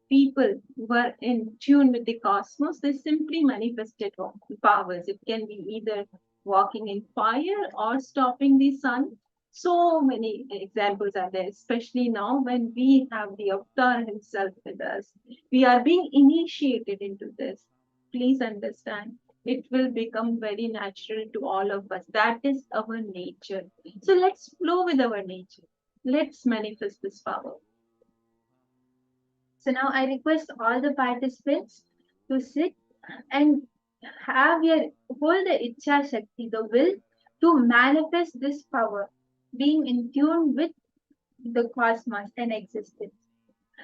people were in tune with the cosmos, they simply manifested powers. It can be either walking in fire or stopping the sun. So many examples are there, especially now when we have the Avatar himself with us. We are being initiated into this. Please understand, it will become very natural to all of us. That is our nature. So let's flow with our nature. Let's manifest this power. So now I request all the participants to sit and hold the Ichha Shakti, the will to manifest this power, being in tune with the cosmos and existence.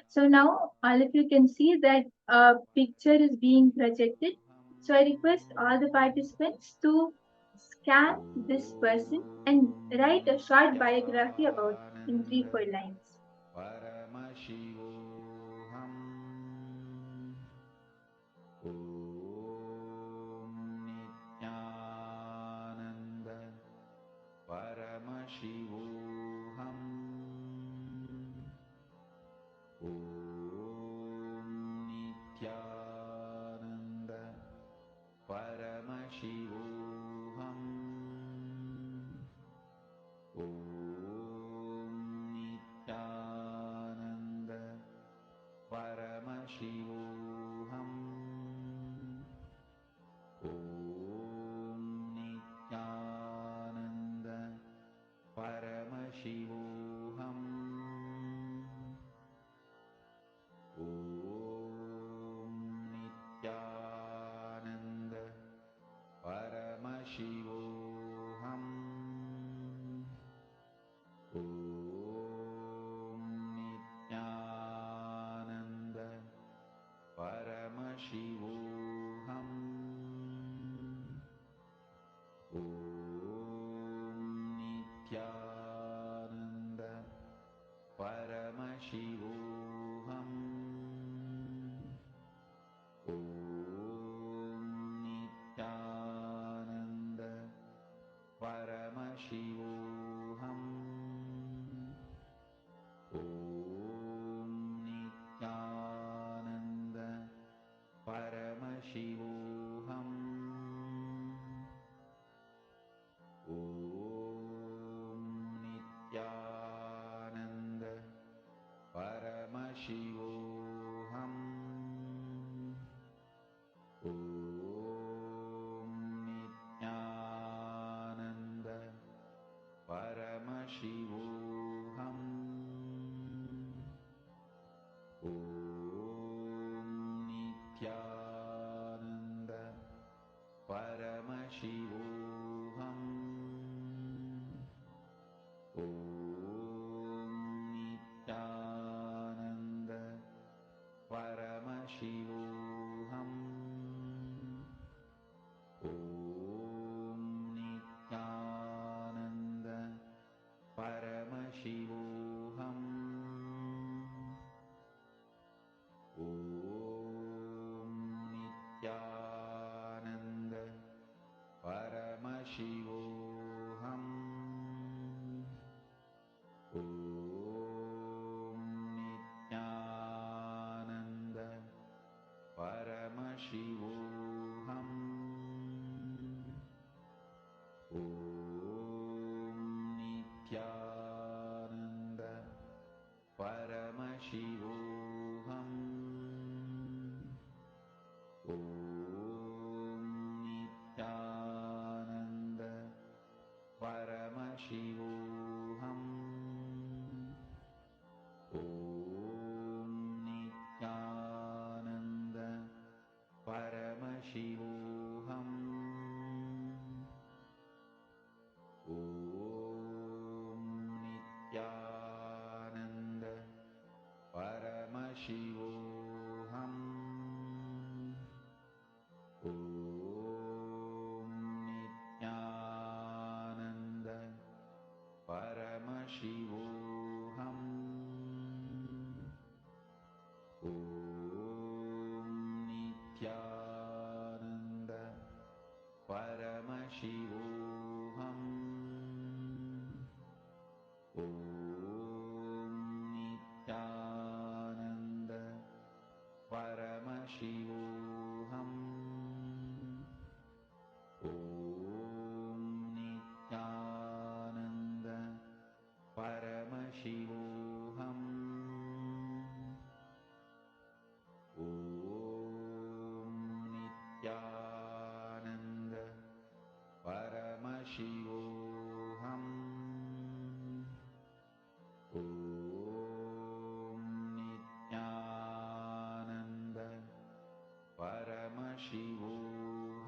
So now all of you can see that a picture is being projected. So I request all the participants to scan this person and write a short biography about in 3-4 lines. Paramashivoham. Om Nithyananda Paramashivoham. Om Nithyananda Paramashivoham. Om Nithyananda Paramashivoham. Om Nithyananda Paramashivoham. Om Nithyananda Paramashivoham. Om Nithyananda Paramashivoham. Om Nithyananda Paramashivoham. Om Nithyananda Paramashivoham. Om Nithyananda Paramashivoham. Om Nithyananda Paramashivoham.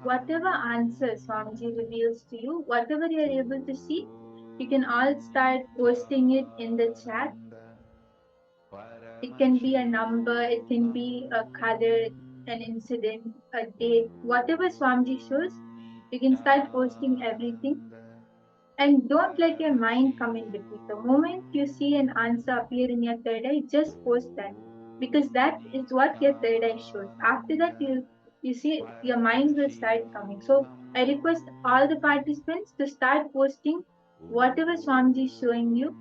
whatever answer Swamiji reveals to you, whatever you are able to see, you can all start posting it in the chat. It can be a number, it can be a color, an incident, a date, whatever Swamiji shows, you can start posting everything. And don't let your mind come in between. The moment you see an answer appear in your third eye, just post that. Because that is what your third eye shows. After that, you see your mind will start coming. So I request all the participants to start posting whatever Swamiji is showing you.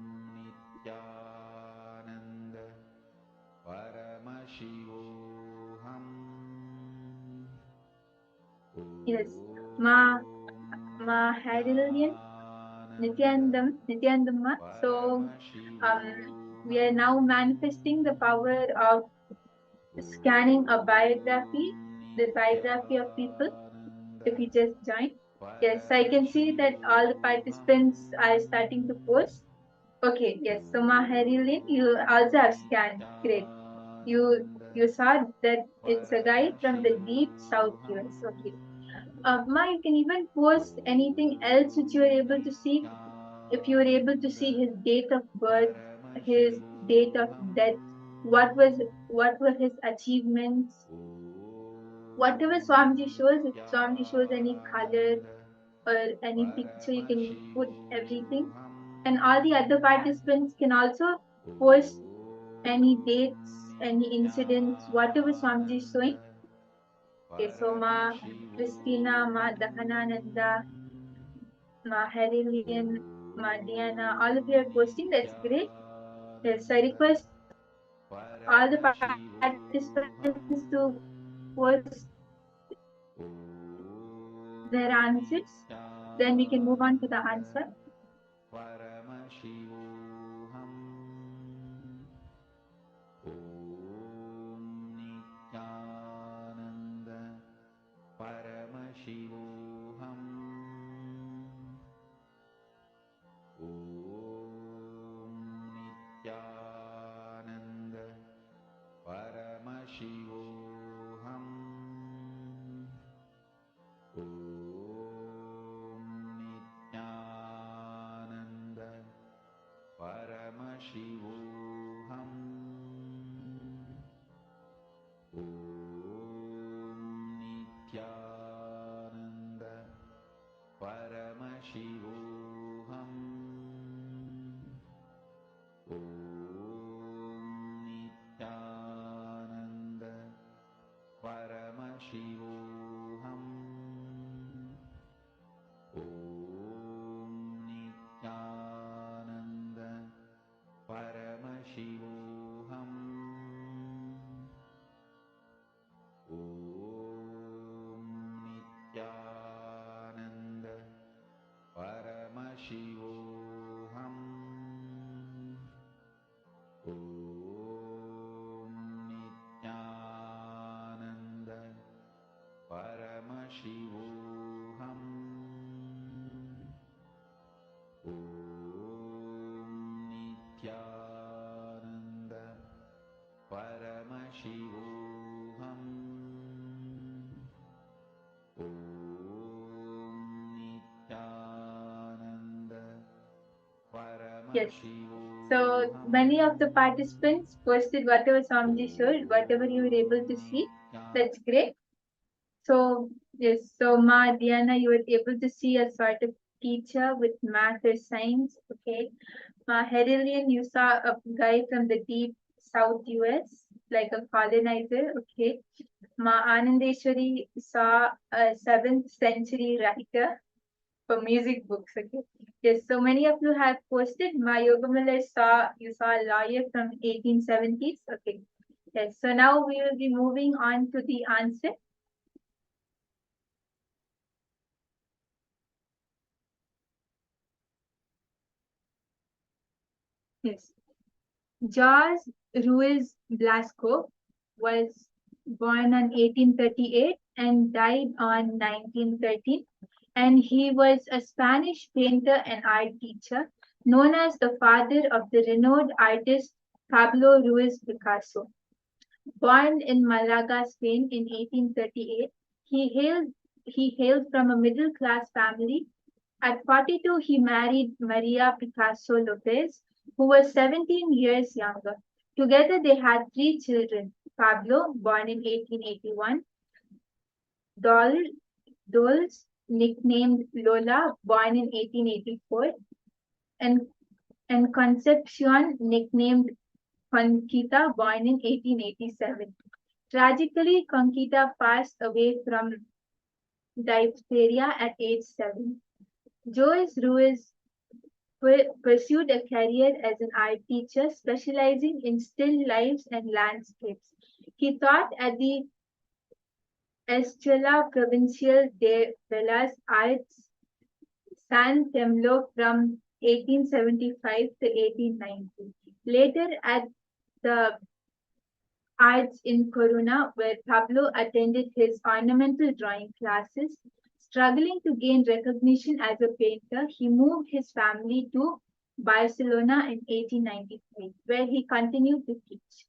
Yes. Ma Hadillian, Nithyanandamma. So we are now manifesting the power of scanning a biography, the biography of people. If you just join, yes, I can see that all the participants are starting to post. Okay, yes. So Maharilin, you also have scanned. Great. You saw that it's a guy from the deep South US. Okay. Ma, you can even post anything else which you are able to see. If you were able to see his date of birth, his date of death, what were his achievements, whatever Swamiji shows, if Swamiji shows any color or any picture, you can put everything. And all the other participants can also post any dates, any incidents, whatever Swamiji is showing. Okay, so Ma Christina, Ma Dahanananda, Ma Harilian, Ma Diana, all of you are posting. That's great. Yes, I request all the participants to post their answers. Then we can move on to the answer. Yes. So many of the participants posted whatever Swamiji showed, whatever you were able to see. That's great. So yes, so Ma Diana, you were able to see a sort of teacher with math or science. Okay. Ma Herilian, you saw a guy from the deep South US, like a colonizer. Okay. Ma Anandeshwari saw a 7th century writer for music books. Okay. Yes, so many of you have posted. My Yogamiller you saw a lawyer from 1870s. Okay. Yes, so now we will be moving on to the answer. Yes. George Ruiz Blasco was born on 1838 and died on 1913. And he was a Spanish painter and art teacher, known as the father of the renowned artist Pablo Ruiz Picasso. Born in Malaga, Spain in 1838, he hailed he hailed from a middle class family. At 42, he married Maria Picasso Lopez, who was 17 years younger. Together, they had three children: Pablo, born in 1881, Dolce, nicknamed Lola, born in 1884, and, and Concepcion, nicknamed Conquita, born in 1887. Tragically, Conquita passed away from diphtheria at age 7. Joyce Ruiz pursued a career as an art teacher, specializing in still lifes and landscapes. He taught at the Escuela Provincial de Bellas Artes San Temlo from 1875 to 1890. Later at the Arts in Coruna, where Pablo attended his ornamental drawing classes. Struggling to gain recognition as a painter, he moved his family to Barcelona in 1893, where he continued to teach.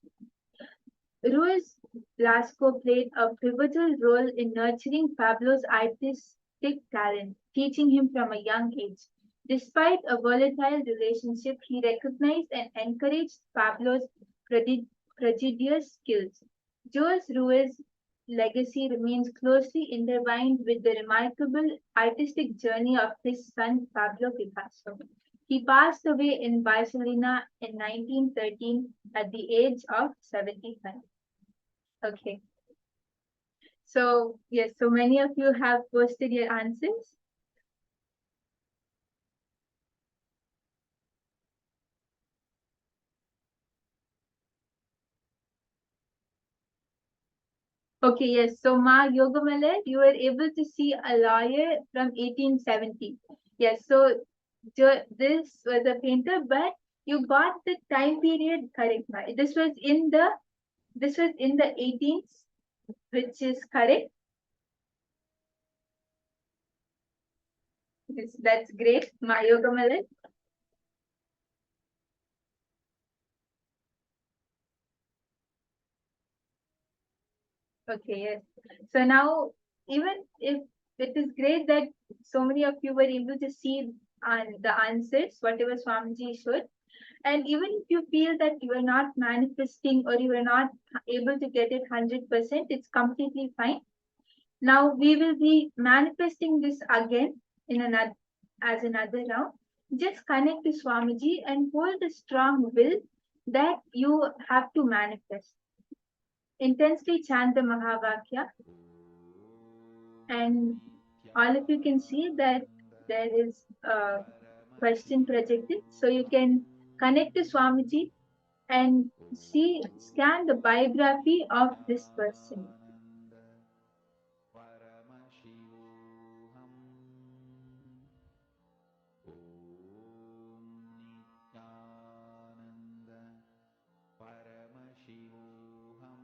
Ruiz Blasco played a pivotal role in nurturing Pablo's artistic talent, teaching him from a young age. Despite a volatile relationship, he recognized and encouraged Pablo's prodigious skills. Jose Ruiz's legacy remains closely intertwined with the remarkable artistic journey of his son Pablo Picasso. He passed away in Barcelona in 1913 at the age of 75. Okay. So, yes, so many of you have posted your answers. Okay, yes. So, Ma Yogamale, you were able to see a lawyer from 1870. Yes, so this was a painter, but you got the time period correct, Ma. This was in the 18th, which is correct. Yes, that's great, Ma Yogamale. Okay, yes. So now, even if it is great that so many of you were able to see the answers, whatever Swamiji showed, and even if you feel that you are not manifesting or you are not able to get it 100%, it's completely fine. Now we will be manifesting this again in another round. Just connect to Swamiji and hold a strong will that you have to manifest. Intensely chant the Mahavakya, and all of you can see that there is a question projected. So you can connect to Swamiji and scan the biography of this person. Paramashivoham. Om Nithyananda Paramashivoham.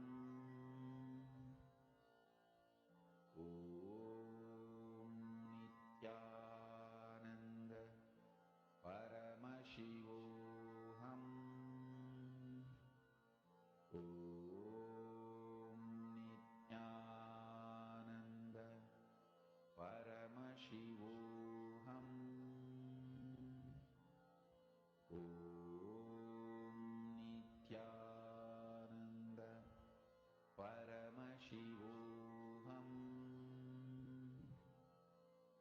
Om Nithyananda Paramashivoham. Om Nithyananda Paramashivoham. Om Nithyananda Paramashivoham.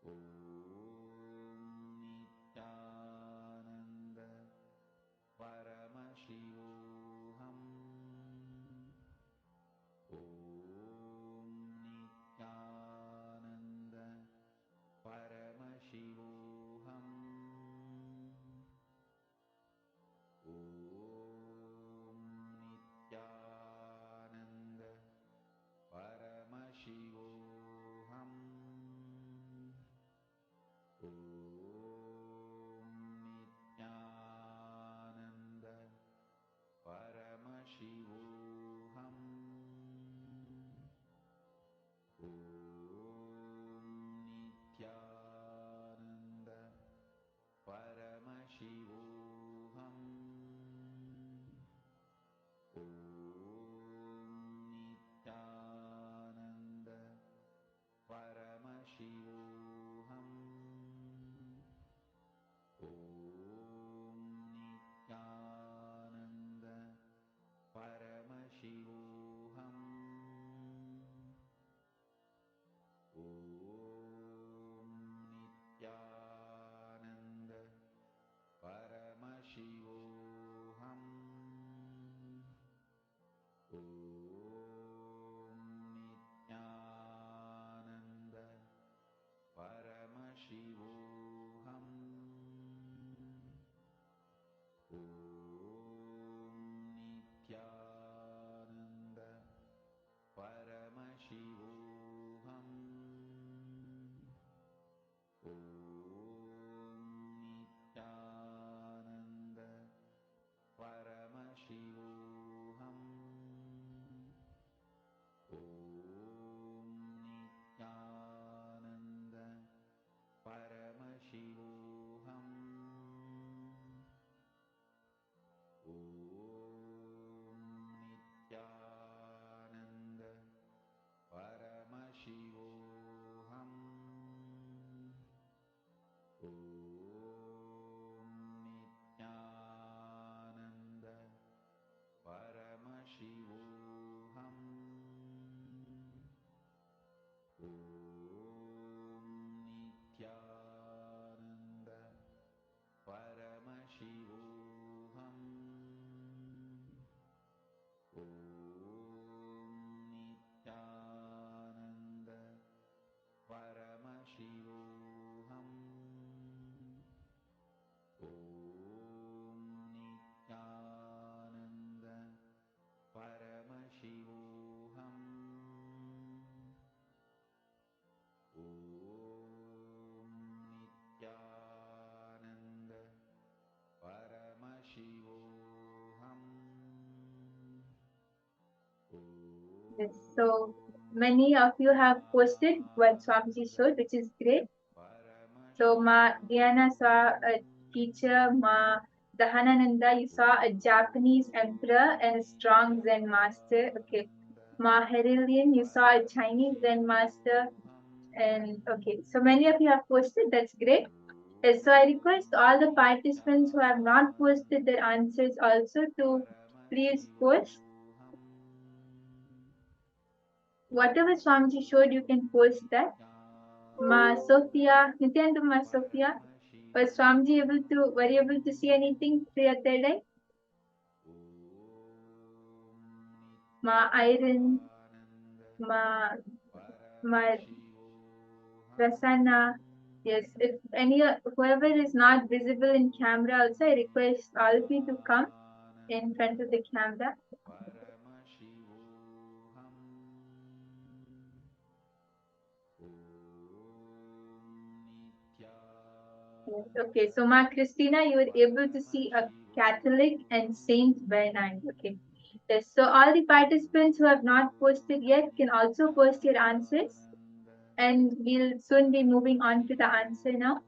Om Nithyananda Paramashivoham. Om Nithyananda Paramashivoham. Om Nithyananda Paramashivoham. Om Nithyananda Paramashivoham. Om Nithyananda Paramashivoham. Om Nithyananda Paramashivoham. Yes, so many of you have posted what Swamiji showed, which is great. So Ma Diana saw a teacher, Ma Dahanananda, you saw a Japanese emperor and a strong Zen master. Okay. Ma Herillion, you saw a Chinese Zen master. And okay, so many of you have posted, that's great. So I request all the participants who have not posted their answers also to please post. Whatever Swamiji showed, you can post that. Ma Sophia, Nithyananda Ma Sophia, was Swamiji were you able to see anything through your third eye? Ma Iron, Ma Prasanna. Yes, if whoever is not visible in camera also, I request all of you to come in front of the camera. Yes, okay, so Ma Christina, you were able to see a Catholic and Saint Bernard. Okay. Yes, so all the participants who have not posted yet can also post your answers. And we'll soon be moving on to the answer now.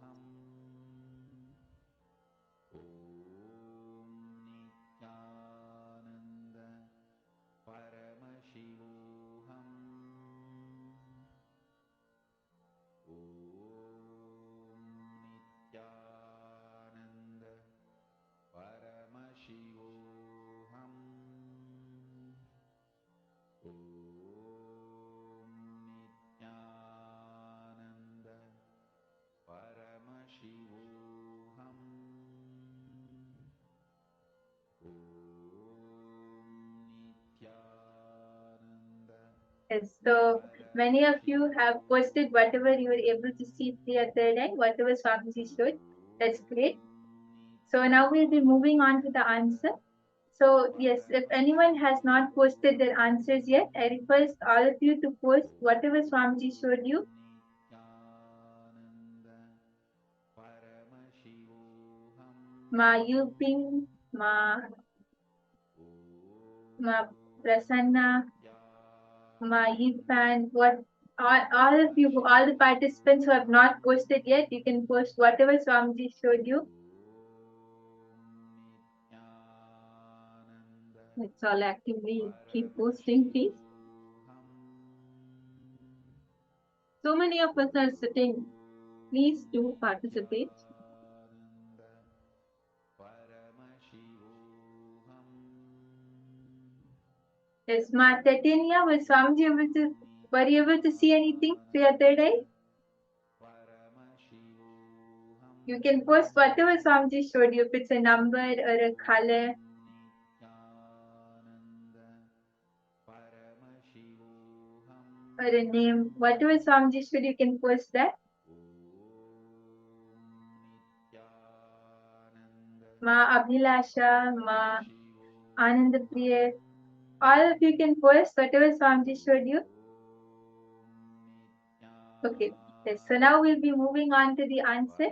Yes, so many of you have posted whatever you were able to see the other day, whatever Swamiji showed. That's great. So now we'll be moving on to the answer. So yes, if anyone has not posted their answers yet, I request all of you to post whatever Swamiji showed you. Ma Yuping, Ma Prasanna, Ma Yifan, all of you, all the participants who have not posted yet, you can post whatever Swamiji showed you. Let's all actively keep posting, please. So many of us are sitting. Please do participate. Yes, Ma Titania, was Swamiji were you able to see anything through your third eye? You can post whatever Swamiji showed you, if it's a number or a color. Or a name, whatever Swamiji showed you can post that. Ma Abhilasha, Ma Anandapriya, all of you can post whatever Swamiji showed you. Okay, yes, so now we'll be moving on to the answer.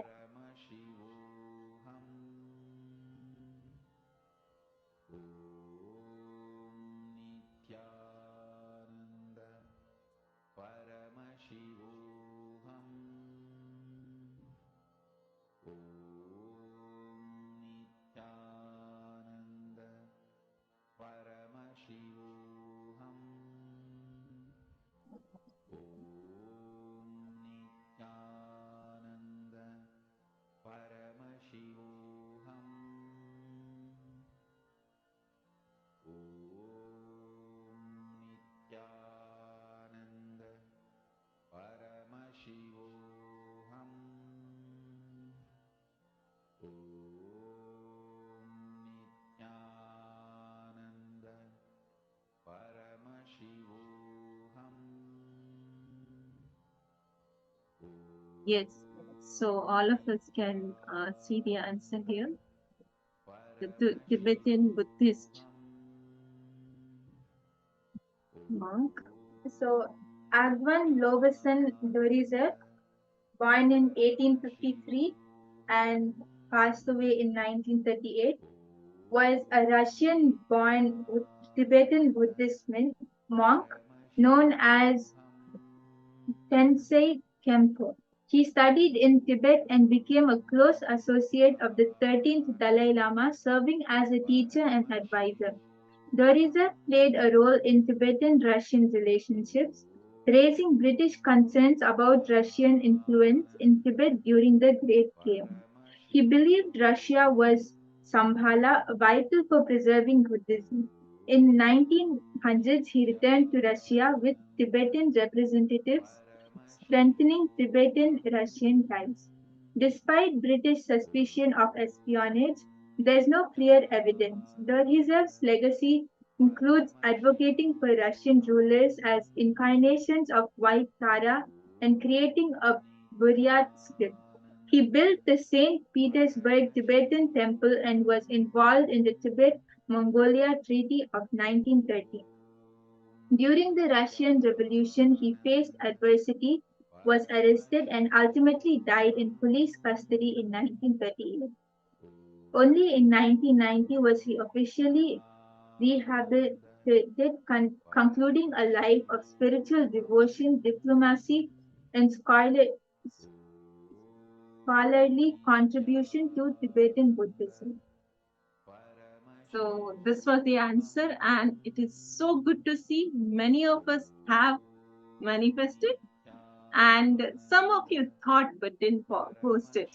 Yes, so all of us can see the answer here. The Tibetan Buddhist monk. So Agwan Lovasan Dorizer, born in 1853 and passed away in 1938, was a Russian-born Tibetan Buddhist monk known as Tensei Kempo. He studied in Tibet and became a close associate of the 13th Dalai Lama, serving as a teacher and advisor. Dorizer played a role in Tibetan-Russian relationships, raising British concerns about Russian influence in Tibet during the Great Game. He believed Russia was Sambhala, vital for preserving Buddhism. In 1900s, he returned to Russia with Tibetan representatives, strengthening Tibetan-Russian ties. Despite British suspicion of espionage, there is no clear evidence. Dorizev's legacy includes advocating for Russian rulers as incarnations of White Tara and creating a Buryat script. He built the St. Petersburg Tibetan Temple and was involved in the Tibet-Mongolia Treaty of 1930. During the Russian Revolution, he faced adversity, was arrested, and ultimately died in police custody in 1938. Only in 1990 was he officially rehabilitated, concluding a life of spiritual devotion, diplomacy, and scholarly contribution to Tibetan Buddhism. So this was the answer, and it is so good to see many of us have manifested, and some of you thought but didn't post it.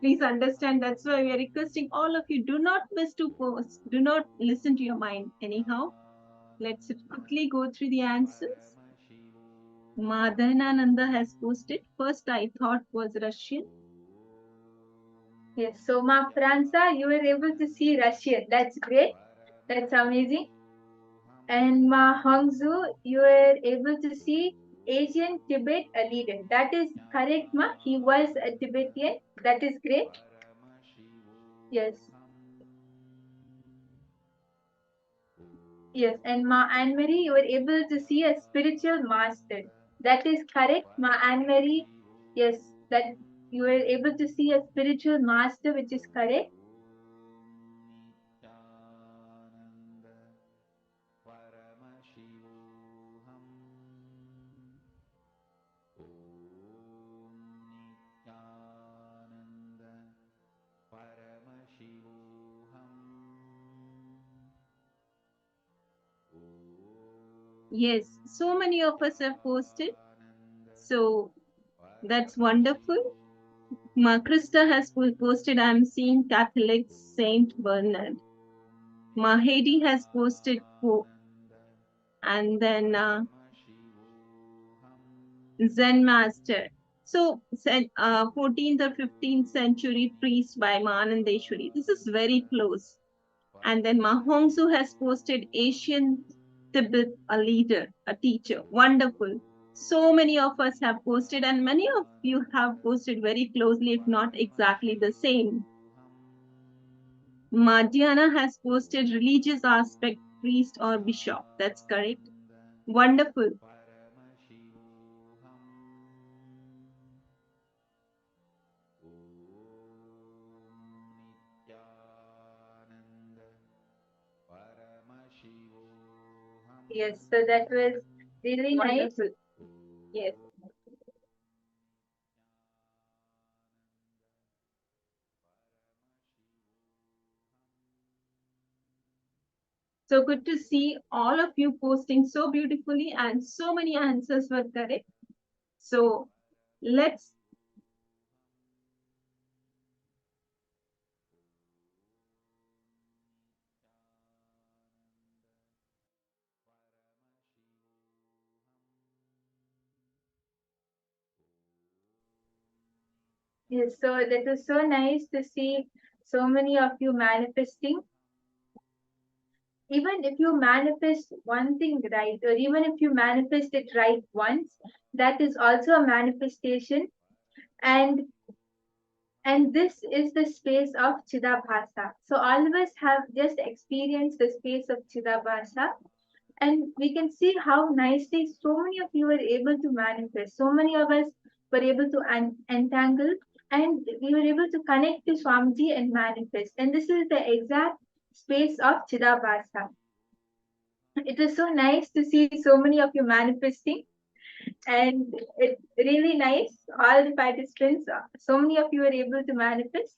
Please understand, that's why we are requesting all of you, do not miss to post, do not listen to your mind anyhow. Let's quickly go through the answers. Madhanananda has posted. First I thought was Russian. Yes, so Ma Franza, you were able to see Russian. That's great. That's amazing. And Ma Hongzhu, you were able to see Asian Tibet a leader. That is correct, Ma. He was a Tibetan. That is great. Yes. Yes, and Ma Anne Marie, you were able to see a spiritual master. That is correct, Ma Anne Marie. Yes, that you were able to see a spiritual master, which is correct. Yes, so many of us have posted. So that's wonderful. Ma Krista has posted, I'm seeing Catholic Saint Bernard. Ma Hedy has posted Pope. And then Zen Master. So 14th or 15th century priest by Manandeshwari. This is very close. And then Ma Hongsu has posted Asian Tibet, a leader, a teacher. Wonderful. So many of us have posted, and many of you have posted very closely, if not exactly the same. Madhyana has posted religious aspect, priest or bishop. That's correct. Wonderful. Yes, so that was really nice. Yes. So good to see all of you posting so beautifully, and so many answers were correct. So let's Yes, so that was so nice to see so many of you manifesting. Even if you manifest one thing right, or even if you manifest it right once, that is also a manifestation. And this is the space of Chidabhasa. So all of us have just experienced the space of Chidabhasa, and we can see how nicely so many of you were able to manifest. So many of us were able to entangle, and we were able to connect to Swamiji and manifest. And this is the exact space of Chidabhasa. It was so nice to see so many of you manifesting, and it's really nice. All the participants, so many of you were able to manifest.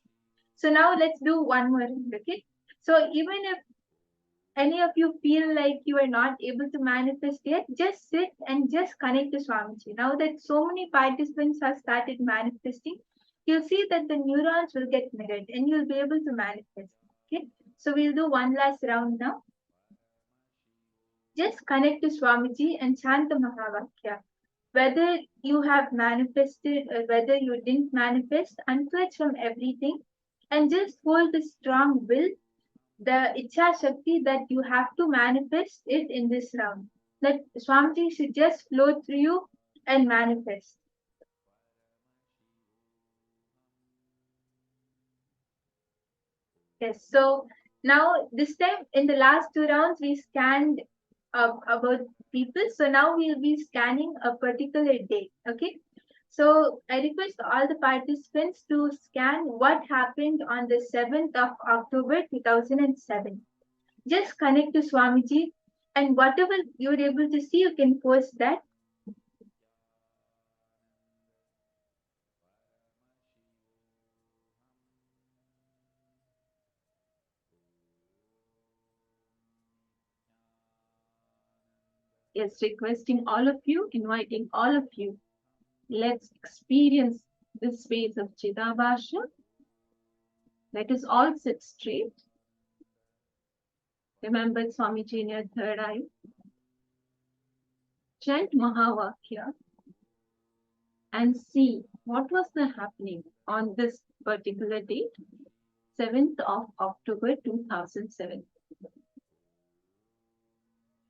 So now let's do one more, okay? So even if any of you feel like you are not able to manifest yet, just sit and just connect to Swamiji. Now that so many participants have started manifesting, you'll see that the neurons will get mirrored and you'll be able to manifest. Okay, so we'll do one last round now. Just connect to Swamiji and chant the Mahavakya. Whether you have manifested or whether you didn't manifest, unclutch from everything and just hold the strong will, the Icha Shakti that you have to manifest it in this round. That Swamiji should just flow through you and manifest. Yes, so now this time in the last two rounds we scanned about people. So now we'll be scanning a particular day. Okay. So I request all the participants to scan what happened on the 7th of October 2007. Just connect to Swamiji and whatever you're able to see, you can post that. Yes, requesting all of you, inviting all of you. Let's experience this phase of Chidabhasha. Let us all sit straight. Remember Swamiji in your third eye. Chant Mahavakya and see what was the happening on this particular date, 7th of October 2007.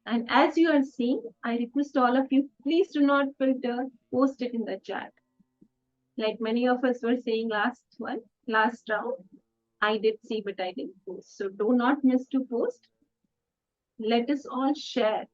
And as you are seeing, I request all of you, please do not filter, post it in the chat. Like many of us were saying last round, I did see, but I didn't post. So do not miss to post. Let us all share.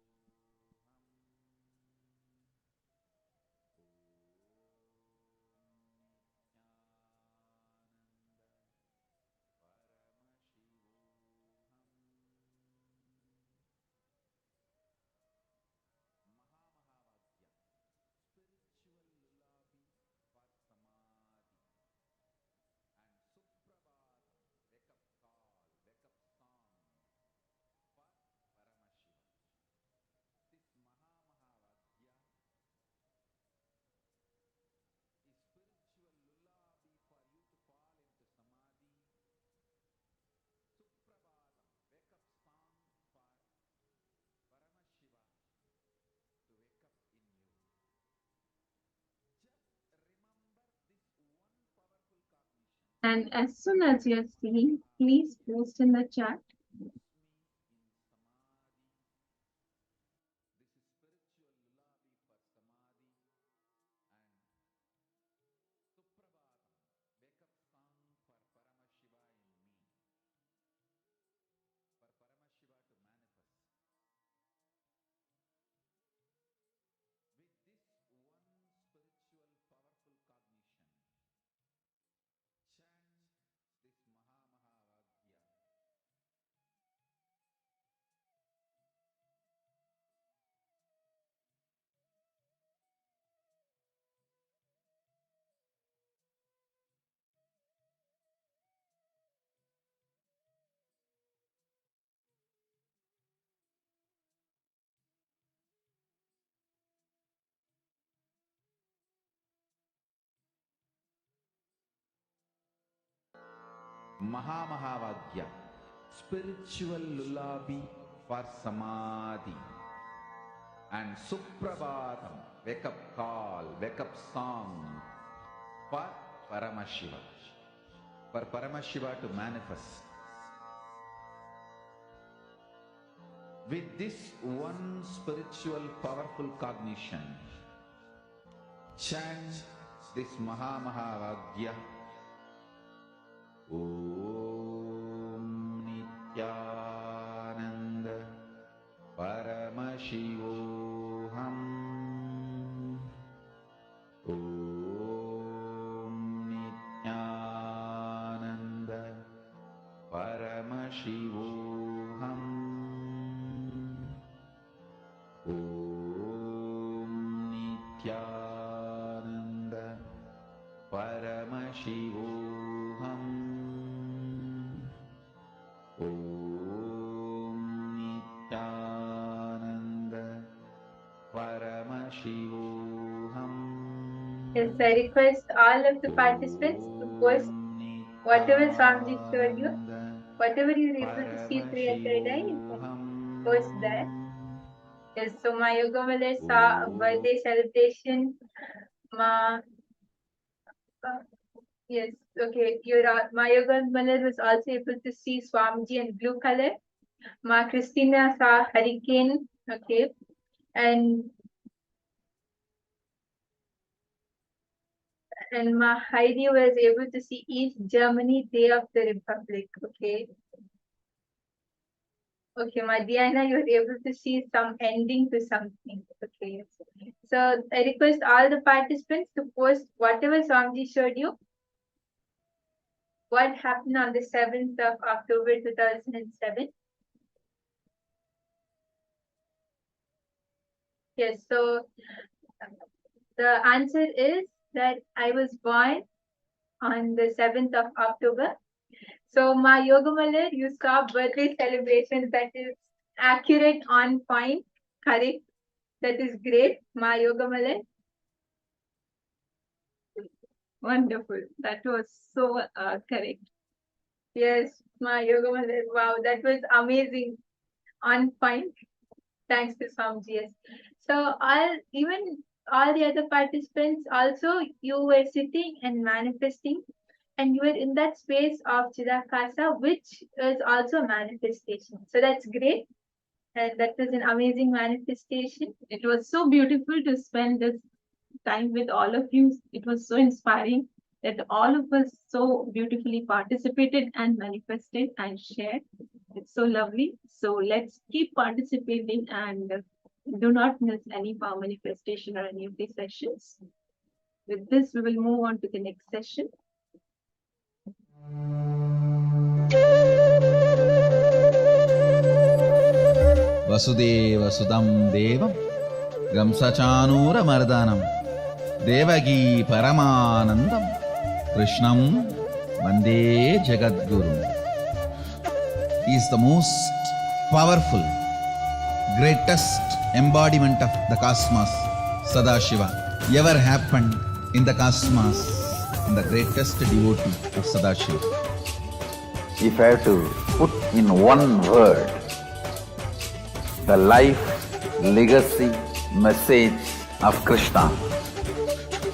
And as soon as you're seeing, please post in the chat. Mahamahavagya, spiritual lullaby for samadhi. And Suprabhatam, wake up call, wake up song for Paramashiva. For Paramashiva to manifest. With this one spiritual powerful cognition, chant this Mahamahavagya. Om Nithyananda Paramashivoham. Om Nithyananda Paramashivoham. Yes, I request all of the participants to post whatever Swamiji showed you, whatever you were able to see through your third eye, you can post that. Yes, so my Yogamala saw a birthday celebration. Ma, yes, okay. My Yogamala was also able to see Swamiji in blue color. Ma Christina saw hurricane. Okay, and Ma Heidi was able to see East Germany Day of the Republic. Okay. Okay, Diana, you were able to see some ending to something. Okay. So I request all the participants to post whatever Swamiji showed you. What happened on the 7th of October 2007? Yes, so the answer is that I was born on the 7th of October. So my Yogamala, you saw birthday celebrations that is accurate, on point, correct. That is great, my Yogamala. Wonderful. That was so correct. Yes, my Yogamala. Wow, that was amazing, on point. Thanks to Swamiji. Yes. So all the other participants also, you were sitting and manifesting, and you were in that space of Chidakasa, which is also a manifestation. So that's great. And that was an amazing manifestation. It was so beautiful to spend this time with all of you. It was so inspiring that all of us so beautifully participated and manifested and shared. It's so lovely. So let's keep participating and do not miss any power manifestation or any of these sessions. With this, we will move on to the next session. Vasudeva Sudam Devam Gamsachanura Mardanam Devagi Paramanandam Krishnam Vande Jagadguru. He is the most powerful, greatest embodiment of the cosmos, Sadashiva, ever happened in the cosmos, and the greatest devotee of Sadashiva. If I have to put in one word the life, legacy, message of Krishna,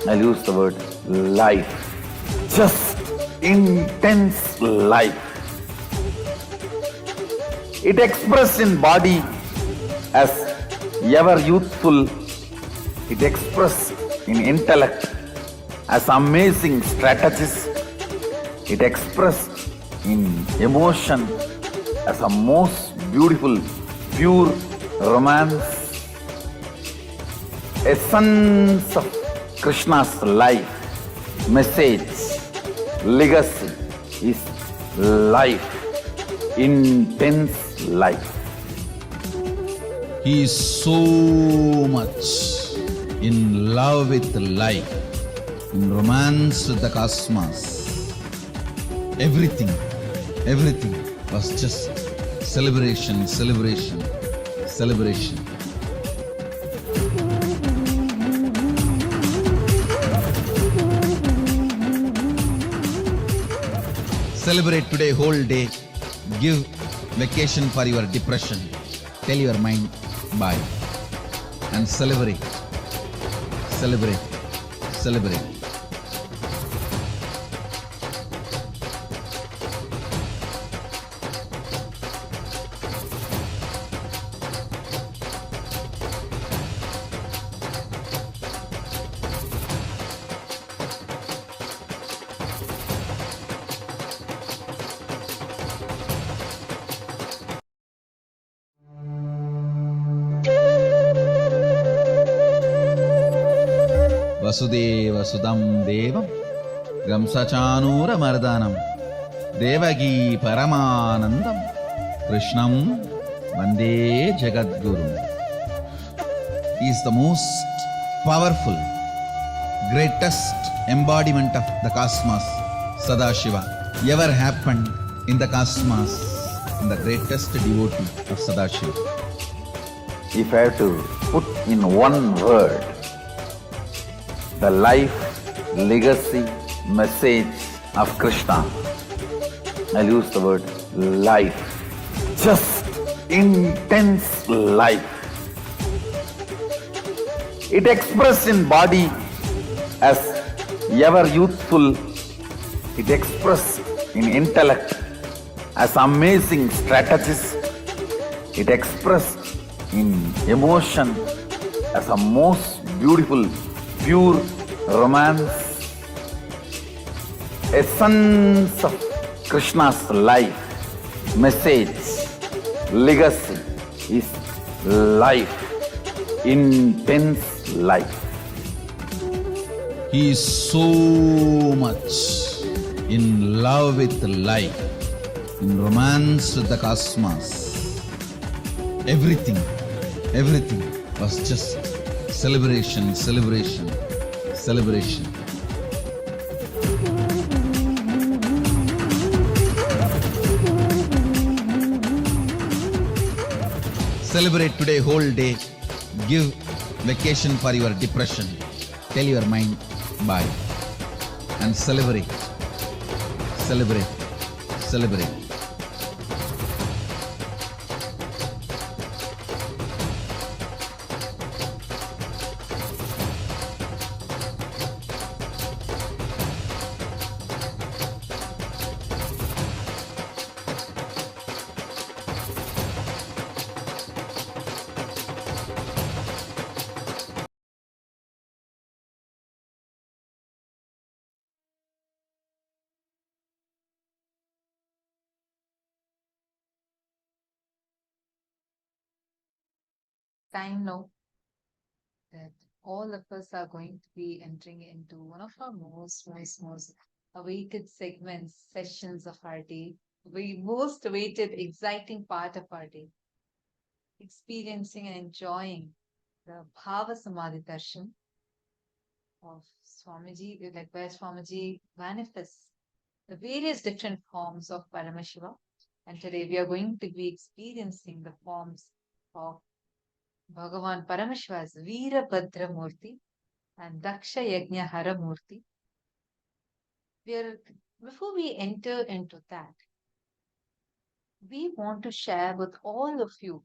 I'll use the word life. Just intense life. It expressed in body as ever youthful. It expressed in intellect as amazing strategist. It expressed in emotion as a most beautiful, pure romance. Essence of Krishna's life, message, legacy is life, intense life. He is so much in love with life, in romance with the cosmos. Everything was just celebration, celebration, celebration. Celebrate today whole day. Give vacation for your depression. Tell your mind bye. And celebrate. Celebrate. Celebrate. Vasudeva Sudam Devam Gamsachanura Mardanam Devagi Paramanandam Krishnam Vande Jagadguru. He is the most powerful, greatest embodiment of the cosmos, Sadashiva, ever happened in the cosmos, and the greatest devotee of Sadashiva. If I have to put in one word the life, legacy, message of Krishna. I'll use the word life. Just intense life. It expressed in body as ever youthful. It expressed in intellect as amazing strategist. It expressed in emotion as a most beautiful, pure romance. Essence of Krishna's life, message, legacy is life, intense life. He is so much in love with life, in romance with the cosmos. Everything was just celebration, celebration, celebration. Celebrate today whole day. Give vacation for your depression. Tell your mind bye. And celebrate. Celebrate. Celebrate. Time now that all of us are going to be entering into one of our most awaited segments, sessions of our day, the most awaited, exciting part of our day, experiencing and enjoying the Bhava Samadhi Darshan of Swamiji, like where Swamiji manifests the various different forms of Paramashiva. And today we are going to be experiencing the forms of Bhagavan Paramashiva's Veerabhadra Murti and Daksha Yajna Hara Murti. Before we enter into that, we want to share with all of you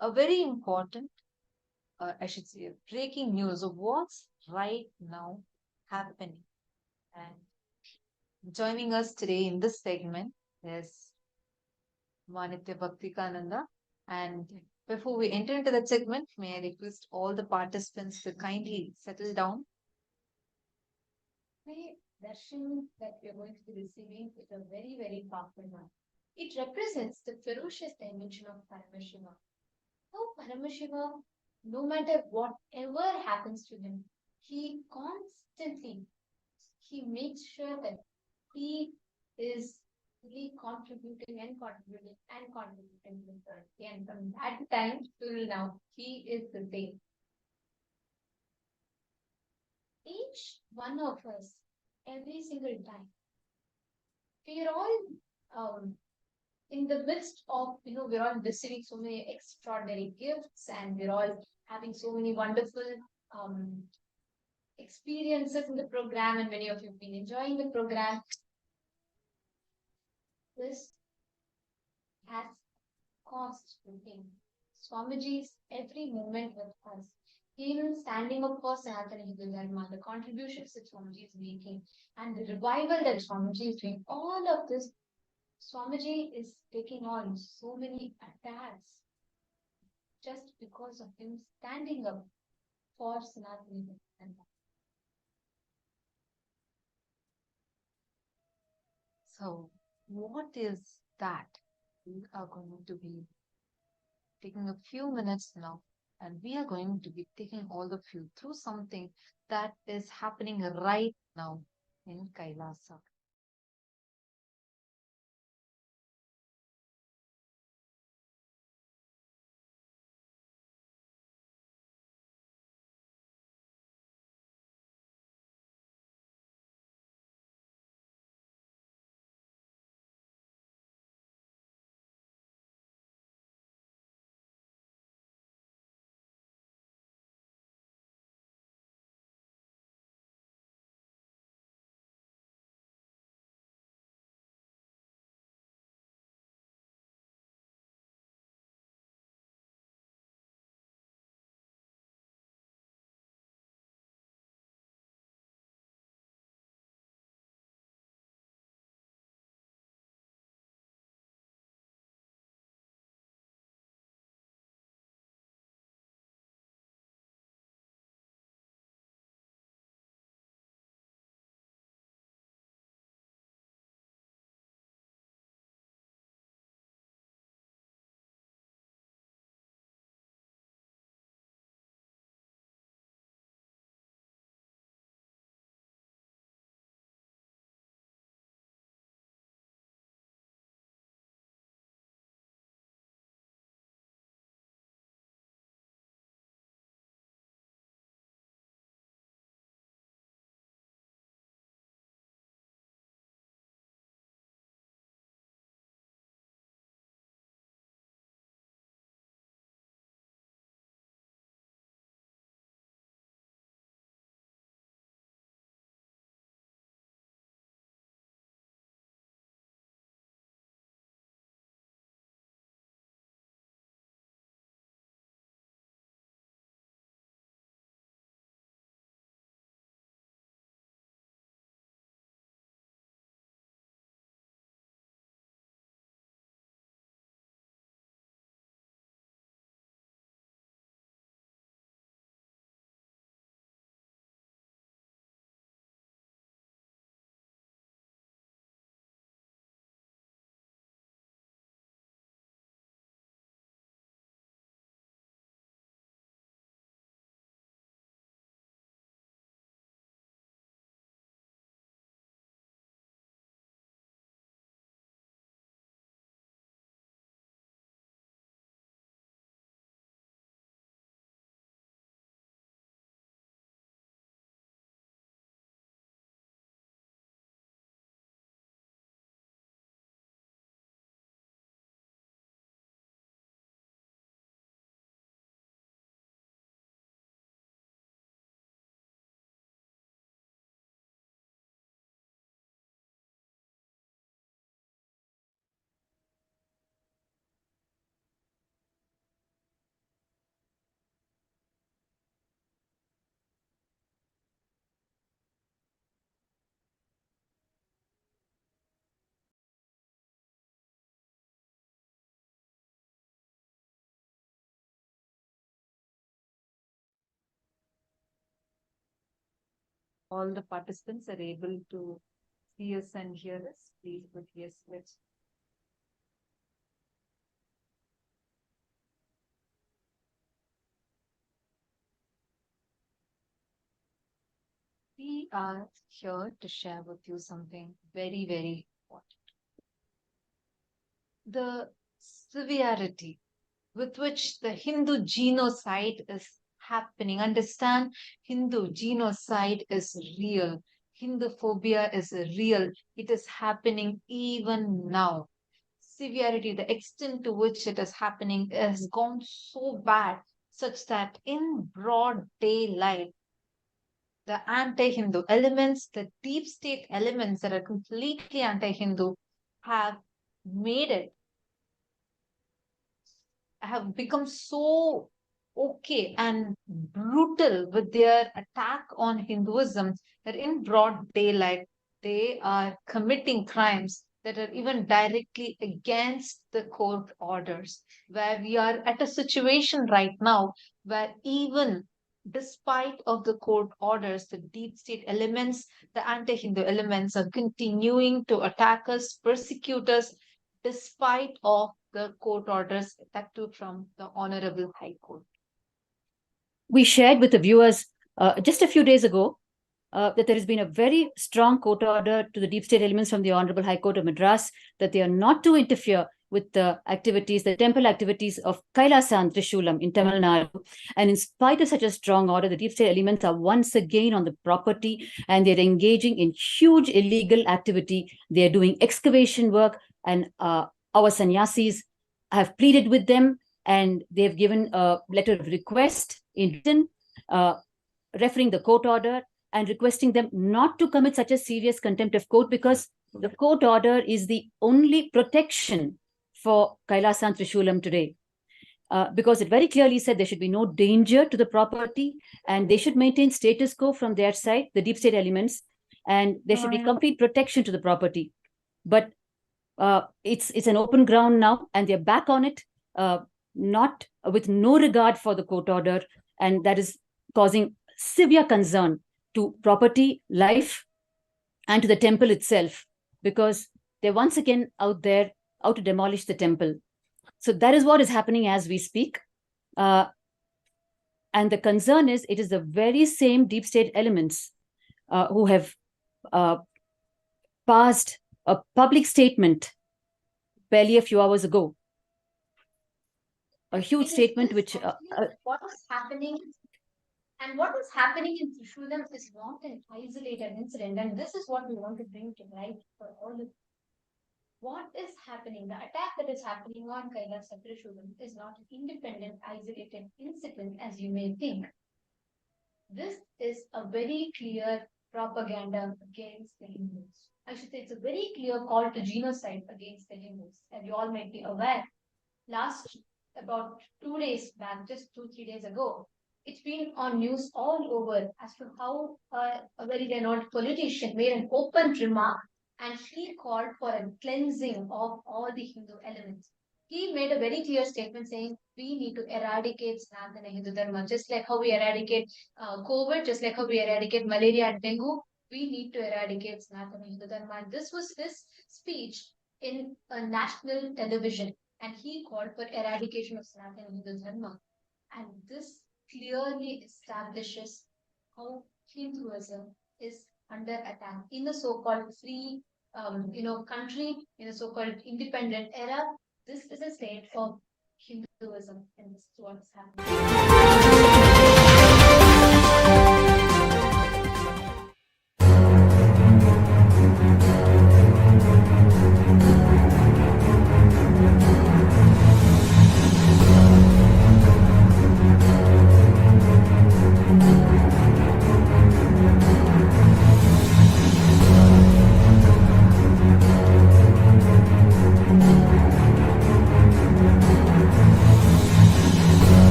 a very important, I should say, breaking news of what's right now happening. And joining us today in this segment is Manitya Bhaktikananda. And before we enter into that segment, may I request all the participants to kindly settle down. The darshan that we are going to be receiving is a very, very powerful one. It represents the ferocious dimension of Paramashiva. How Paramashiva, no matter whatever happens to him, he makes sure that he is really contributing to the world. And from that time till now, he is the same. Each one of us, every single time, we are all in the midst of, we're all receiving so many extraordinary gifts, and we're all having so many wonderful experiences in the program, and many of you have been enjoying the program. This has cost to him. Swamiji's every moment with us. Him standing up for Sanatana Dharma, the contributions that Swamiji is making, and the revival that Swamiji is doing, all of this, Swamiji is taking on so many attacks just because of him standing up for Sanatana Dharma. So, what is that? We are going to be taking a few minutes now, and we are going to be taking all of you through something that is happening right now in Kailasa. all the participants are able to see us and hear us, please put yes, let's. We are here to share with you something very, very important. The severity with which the Hindu genocide is happening. Understand, Hindu genocide is real. Hinduphobia is real. It is happening even now. Severity, the extent to which it is happening has gone so bad, such that in broad daylight, the anti-Hindu elements, the deep state elements that are completely anti-Hindu have made it, have become so okay and brutal with their attack on Hinduism that in broad daylight they are committing crimes that are even directly against the court orders. Where we are at a situation right now where even despite of the court orders, the deep state elements, the anti-Hindu elements are continuing to attack us, persecute us, despite of the court orders effective from the Honorable High Court. We shared with the viewers just a few days ago that there has been a very strong court order to the deep state elements from the Honorable High Court of Madras that they are not to interfere with the activities, the temple activities of Kailasan Trishulam in Tamil Nadu. And in spite of such a strong order, the deep state elements are once again on the property and they're engaging in huge illegal activity. They're doing excavation work, and our sannyasis have pleaded with them, and they've given a letter of request in written, referring the court order and requesting them not to commit such a serious contempt of court, because the court order is the only protection for Kailasan Trishulam today. Because it very clearly said there should be no danger to the property and they should maintain status quo from their side, the deep state elements, and there should be complete protection to the property. But it's an open ground now, and they're back on it, not with no regard for the court order, and that is causing severe concern to property, life, and to the temple itself, because they're once again out there out to demolish the temple. So that is what is happening as we speak. And the concern is, it is the very same deep state elements who have passed a public statement barely a few hours ago. A huge statement which... what is happening, and what is happening in Trishulam is not an isolated incident, and this is what we want to bring to light for all of you. What is happening, the attack that is happening on Kailasa Trishulam is not an independent, isolated incident as you may think. This is a very clear propaganda against the Hindus. I should say it's a very clear call to genocide against the Hindus. And you all might be aware, about 2 days back, just 2-3 days ago, it's been on news all over as to how a very renowned politician made an open remark, and he called for a cleansing of all the Hindu elements. He made a very clear statement saying we need to eradicate Sanatana Hindu Dharma, just like how we eradicate COVID, just like how we eradicate malaria and dengue. We need to eradicate Sanatana Hindu Dharma. And this was his speech in a national television, and he called for eradication of Sanatana Hindu Dharma. And this clearly establishes how Hinduism is under attack in the so-called free, country, in the so-called independent era. This is a state of Hinduism, and this is what is happening.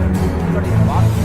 ఇక్కడ ఈ వాస్తు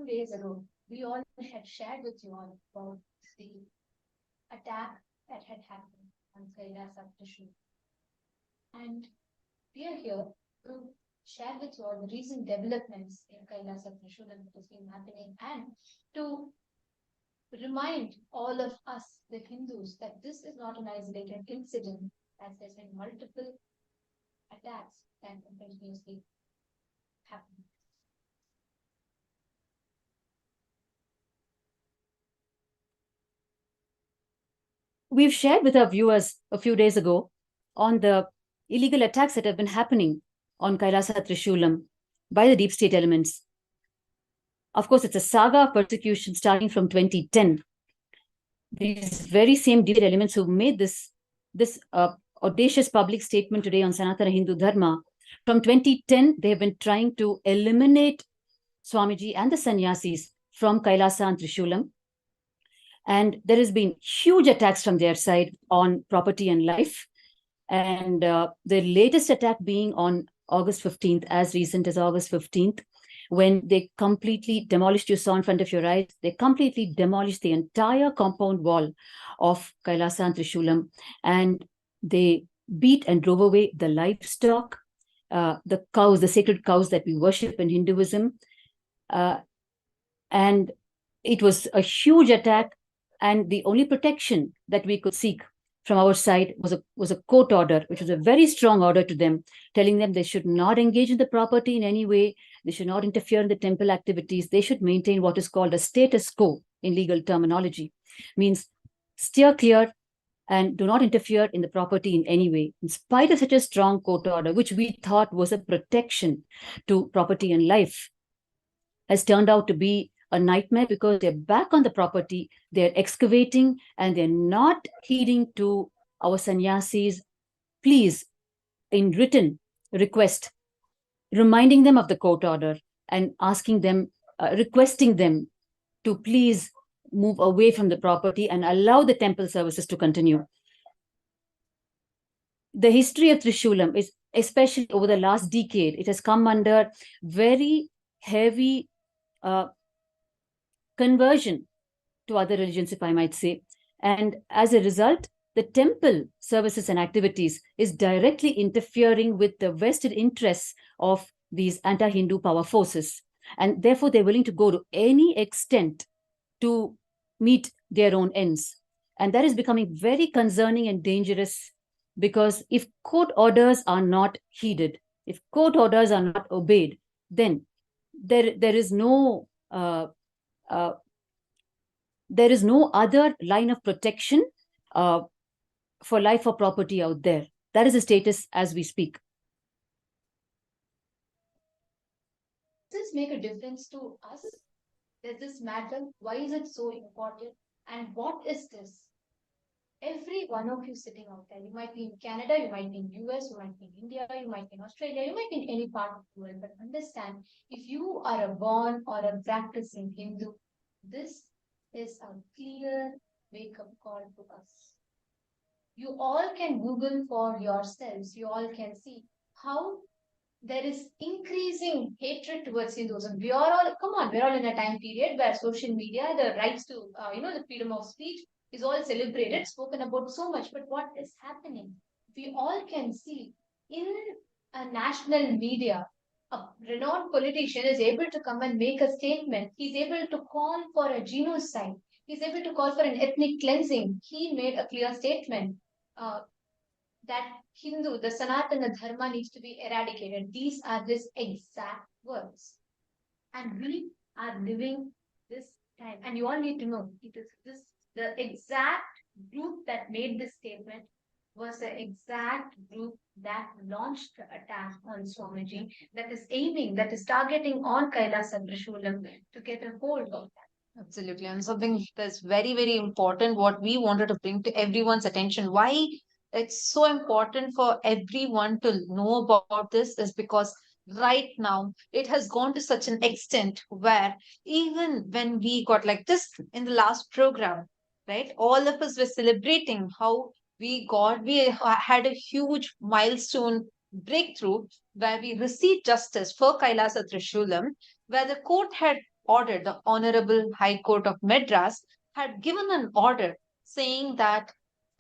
Days ago, we all had shared with you all about the attack that had happened on Kaila Tattva. And we are here to share with you all the recent developments in Kaila Tattva that has been happening and to remind all of us, the Hindus, that this is not an isolated incident, as there's been multiple attacks that continuously happen. We've shared with our viewers a few days ago on the illegal attacks that have been happening on Kailasa Trishulam by the deep state elements. Of course, it's a saga of persecution starting from 2010. These very same deep state elements who made this audacious public statement today on Sanatana Hindu Dharma, from 2010, they have been trying to eliminate Swamiji and the sannyasis from Kailasa and Trishulam. And there has been huge attacks from their side on property and life. And the latest attack being on August 15th, as recent as August 15th, when they completely demolished, you saw in front of your eyes, they completely demolished the entire compound wall of Kailasa and Trishulam. And they beat and drove away the livestock, the cows, the sacred cows that we worship in Hinduism. And it was a huge attack. And the only protection that we could seek from our side was a court order, which was a very strong order to them, telling them they should not engage in the property in any way. They should not interfere in the temple activities. They should maintain what is called a status quo in legal terminology. Means steer clear and do not interfere in the property in any way. In spite of such a strong court order, which we thought was a protection to property and life, has turned out to be a nightmare because they're back on the property, they're excavating, and they're not heeding to our sannyasis. Please, in written request, reminding them of the court order and asking them, requesting them to please move away from the property and allow the temple services to continue. The history of Trishulam is, especially over the last decade, it has come under very heavy conversion to other religions, if I might say. And as a result, the temple services and activities is directly interfering with the vested interests of these anti-Hindu power forces. And therefore, they're willing to go to any extent to meet their own ends. And that is becoming very concerning and dangerous, because if court orders are not heeded, if court orders are not obeyed, then there is no other line of protection for life or property out there. That is the status as we speak. Does this make a difference to us? Does this matter? Why is it so important? And what is this? Every one of you sitting out there, you might be in Canada, you might be in US, you might be in India, you might be in Australia, you might be in any part of the world, but understand, if you are a born or a practicing Hindu, this is a clear wake-up call to us. You all can Google for yourselves. You all can see how there is increasing hatred towards Hinduism. We are all, come on, we're all in a time period where social media, the rights to, the freedom of speech is all celebrated, spoken about so much. But what is happening? We all can see in a national media, a renowned politician is able to come and make a statement. He's able to call for a genocide. He's able to call for an ethnic cleansing. He made a clear statement that Hindu, the Sanatana Dharma needs to be eradicated. These are his exact words. And we are living this time. And you all need to know it is this the exact group that made this statement was the exact group that launched the attack on Swamiji, that is aiming, that is targeting on Kaala Tattva to get a hold of that. Absolutely. And something that's very, very important, what we wanted to bring to everyone's attention. Why it's so important for everyone to know about this is because right now it has gone to such an extent where even when we got like this in the last program, right, all of us were celebrating how we had a huge milestone breakthrough where we received justice for Kailasa Trishulam, where the court had ordered, the Honorable High Court of Madras had given an order saying that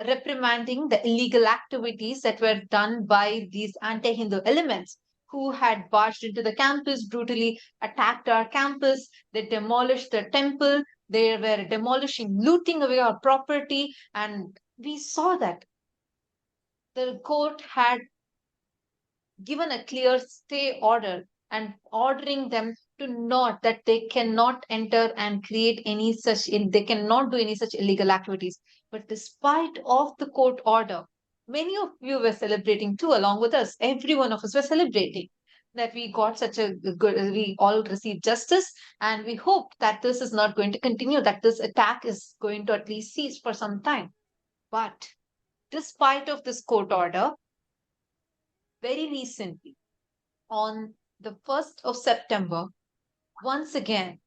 reprimanding the illegal activities that were done by these anti Hindu elements who had barged into the campus, brutally attacked our campus, they demolished the temple, they were demolishing, looting away our property, and we saw that the court had given a clear stay order and ordering them to not that they cannot enter and create any such they cannot do any such illegal activities. But despite of the court order, many of you were celebrating too along with us. Every one of us were celebrating that we got such a good, we all received justice, and we hope that this is not going to continue, that this attack is going to at least cease for some time. But despite of this court order, very recently, on the 1st of September, once again,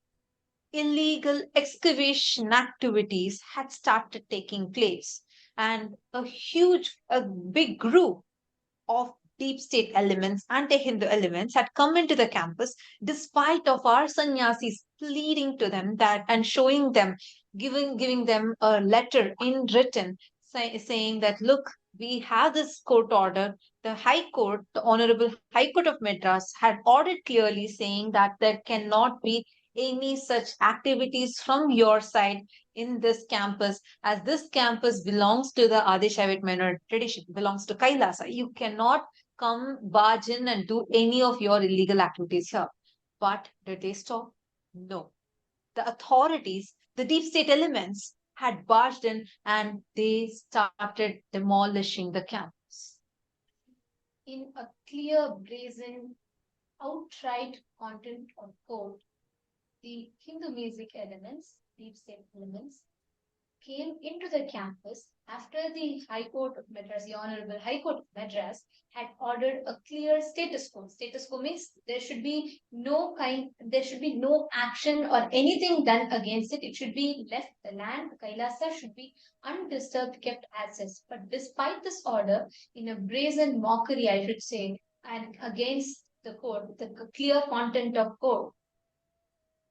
illegal excavation activities had started taking place, and a big group of deep state elements, anti-Hindu elements had come into the campus despite of our sannyasis pleading to them that and showing them, giving them a letter in written saying that, look, we have this court order. The High Court, the Honorable High Court of Madras, had ordered clearly saying that there cannot be any such activities from your side in this campus, as this campus belongs to the Adishayavit minority tradition, belongs to Kailasa. You cannot come barge in and do any of your illegal activities here. But did they stop? No. The authorities, the deep state elements, had barged in and they started demolishing the campus. In a clear, brazen, outright content of code, the Hindu music elements, deep state elements, came into the campus after the High Court of Madras, the Honorable High Court of Madras, had ordered a clear status quo. Status quo means there should be no action or anything done against it. It should be left, the land, Kailasa should be undisturbed, kept as is. But despite this order, in a brazen mockery, I should say, and against the code, the clear content of code,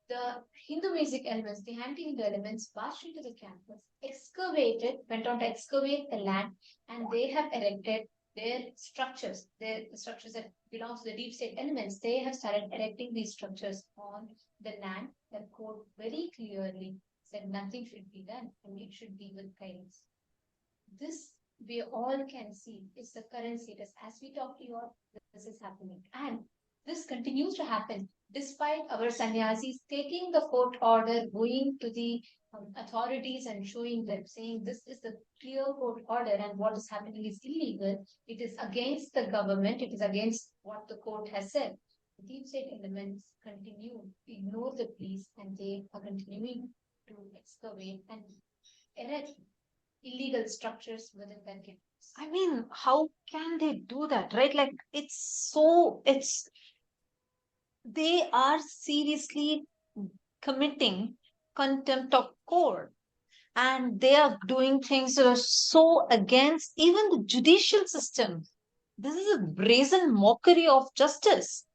the Hindu music elements, the anti-Hindu elements, marched into the campus, went on to excavate the land, and they have erected their structures, the structures that belong to the deep state elements. They have started erecting these structures on the land. The code very clearly said nothing should be done, and it should be with kindness. This we all can see is the current status. As we talk to you all, this is happening. And this continues to happen despite our sannyasis taking the court order, going to the authorities and showing them, saying this is the clear court order and what is happening is illegal. It is against the government. It is against what the court has said. The deep state elements continue to ignore the police, and they are continuing to excavate and erect illegal structures within their campus. I mean, how can they do that, right? Like, they are seriously committing contempt of court, and they are doing things that are so against even the judicial system. This is a brazen mockery of justice.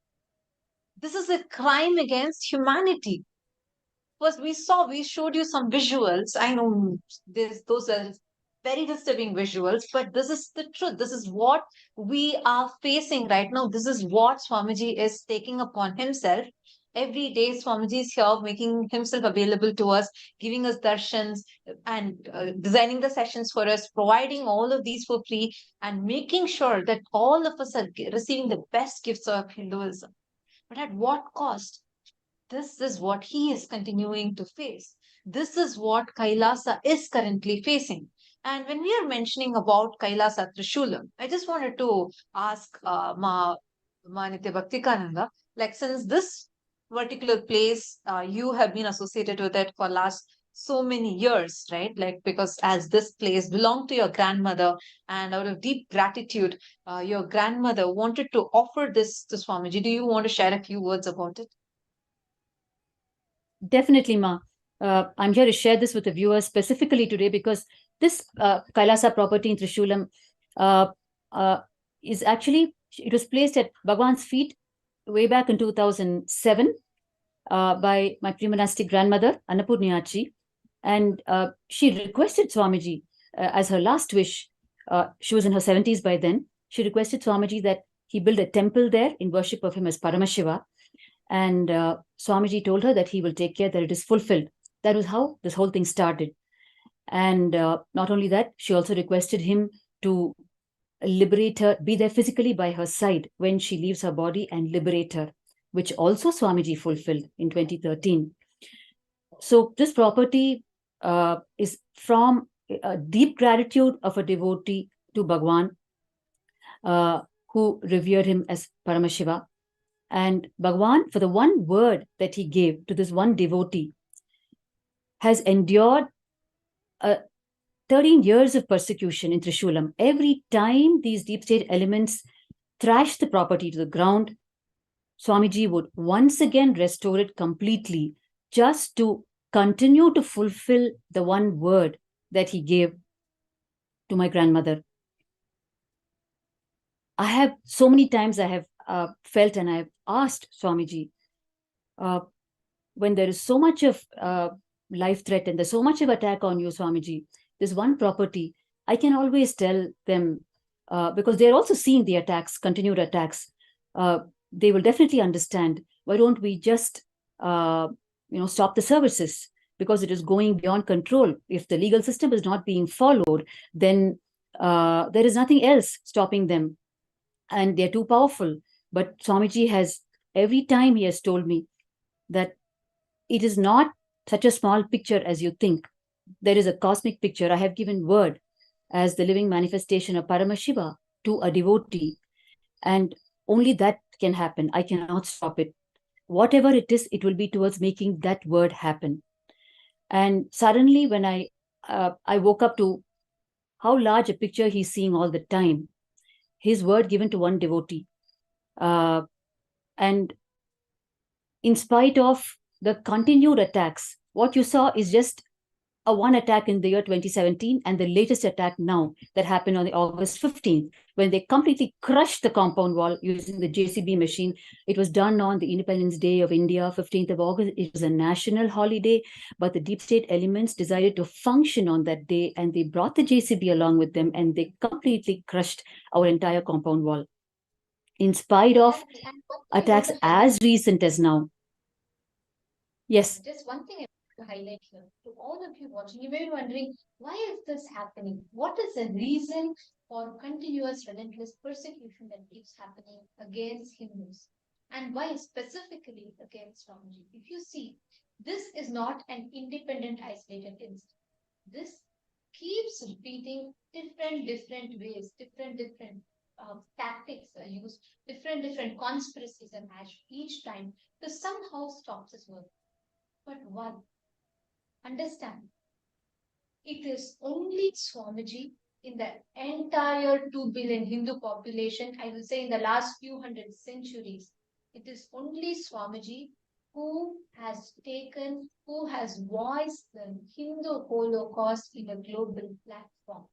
This is a crime against humanity. First, we showed you some visuals. I know those are very disturbing visuals, but this is the truth. This is what we are facing right now. This is what Swamiji is taking upon himself. Every day, Swamiji is here making himself available to us, giving us darshans and designing the sessions for us, providing all of these for free, and making sure that all of us are receiving the best gifts of Hinduism. But at what cost? this is what he is continuing to face. This is what Kailasa is currently facing. And when we are mentioning about Kailasa Trishulam, I just wanted to ask Nitya Bhaktikananda, like since this particular place, you have been associated with it for last so many years, right? Like because as this place belonged to your grandmother, and out of deep gratitude, your grandmother wanted to offer this to Swamiji. Do you want to share a few words about it? Definitely, Ma. I'm here to share this with the viewers specifically today because this Kailasa property in Trishulam is actually, it was placed at Bhagavan's feet way back in 2007 by my pre-monastic grandmother, Annapurniyachi. And she requested Swamiji as her last wish. She was in her 70s by then. She requested Swamiji that he build a temple there in worship of him as Paramashiva. And Swamiji told her that he will take care that it is fulfilled. That was how this whole thing started. And not only that, she also requested him to liberate her, be there physically by her side when she leaves her body and liberate her, which also Swamiji fulfilled in 2013. So this property is from a deep gratitude of a devotee to Bhagavan, who revered him as Paramashiva. And Bhagavan, for the one word that he gave to this one devotee, has endured 13 years of persecution in Trishulam. Every time these deep state elements thrashed the property to the ground, Swamiji would once again restore it completely, just to continue to fulfill the one word that he gave to my grandmother. I have so many times I have felt and I have asked Swamiji, when there is so much of life threat and there's so much of attack on you, Swamiji, this one property, I can always tell them, because they're also seeing the attacks, continued attacks, they will definitely understand. Why don't we just stop the services, because it is going beyond control. If the legal system is not being followed, then there is nothing else stopping them, and they're too powerful. But Swamiji has, every time he has told me that it is not such a small picture as you think. There is a cosmic picture. I have given word as the living manifestation of Paramashiva to a devotee, and only that can happen. I cannot stop it. Whatever it is, it will be towards making that word happen. And suddenly, when I woke up to how large a picture he's seeing all the time, his word given to one devotee, and in spite of the continued attacks, what you saw is just a one attack in the year 2017 and the latest attack now that happened on the August 15th, when they completely crushed the compound wall using the JCB machine. It was done on the Independence Day of India, 15th of August. It was a national holiday, but the deep state elements decided to function on that day, and they brought the JCB along with them, and they completely crushed our entire compound wall. In spite of attacks as recent as now. Yes. Just one thing I want to highlight here to all of you watching, you may be wondering, why is this happening? What is the reason for continuous relentless persecution that keeps happening against Hindus? And why specifically against Swamiji? If you see, this is not an independent, isolated incident. This keeps repeating different ways, different tactics are used, different conspiracies are hatched each time to somehow stop this work. But one, understand, it is only Swamiji in the entire 2 billion Hindu population, I will say in the last few hundred centuries, it is only Swamiji who has voiced the Hindu Holocaust in a global platform.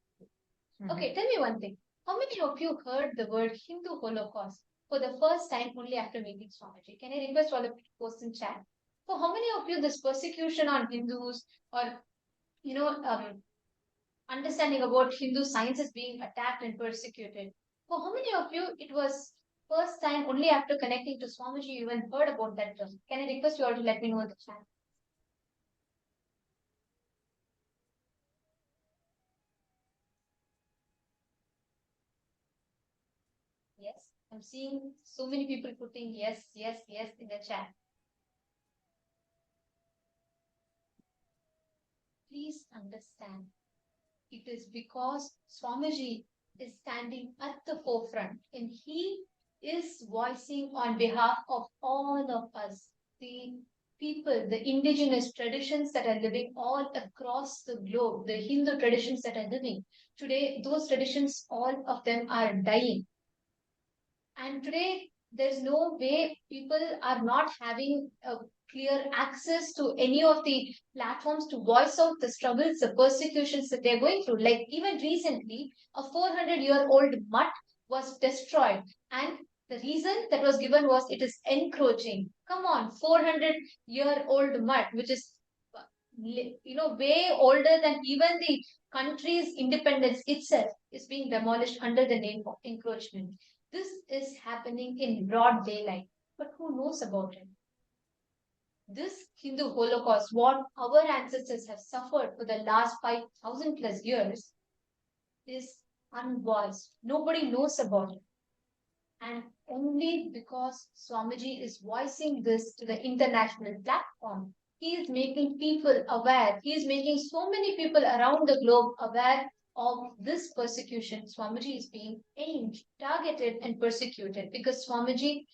Okay, tell me one thing. How many of you heard the word Hindu Holocaust for the first time only after meeting Swamiji? Can I request all of you to post in chat? For how many of you this persecution on Hindus, or understanding about Hindu science is being attacked and persecuted? For how many of you it was first time only after connecting to Swamiji you even heard about that term? Can I request you all to let me know in the chat? Yes, I'm seeing so many people putting yes in the chat. please understand, it is because Swamiji is standing at the forefront and he is voicing on behalf of all of us, the people, the indigenous traditions that are living all across the globe, the Hindu traditions that are living. Today, those traditions, all of them are dying. And today, there's no way people are not having a clear access to any of the platforms to voice out the struggles, the persecutions that they're going through. Like even recently, a 400-year-old mutt was destroyed. And the reason that was given was it is encroaching. Come on, 400-year-old mutt, which is way older than even the country's independence itself, is being demolished under the name of encroachment. This is happening in broad daylight, but who knows about it? This Hindu Holocaust, what our ancestors have suffered for the last 5,000 plus years, is unvoiced. Nobody knows about it. And only because Swamiji is voicing this to the international platform, he is making people aware. He is making so many people around the globe aware of this persecution. Swamiji is being aimed, targeted, and persecuted because Swamiji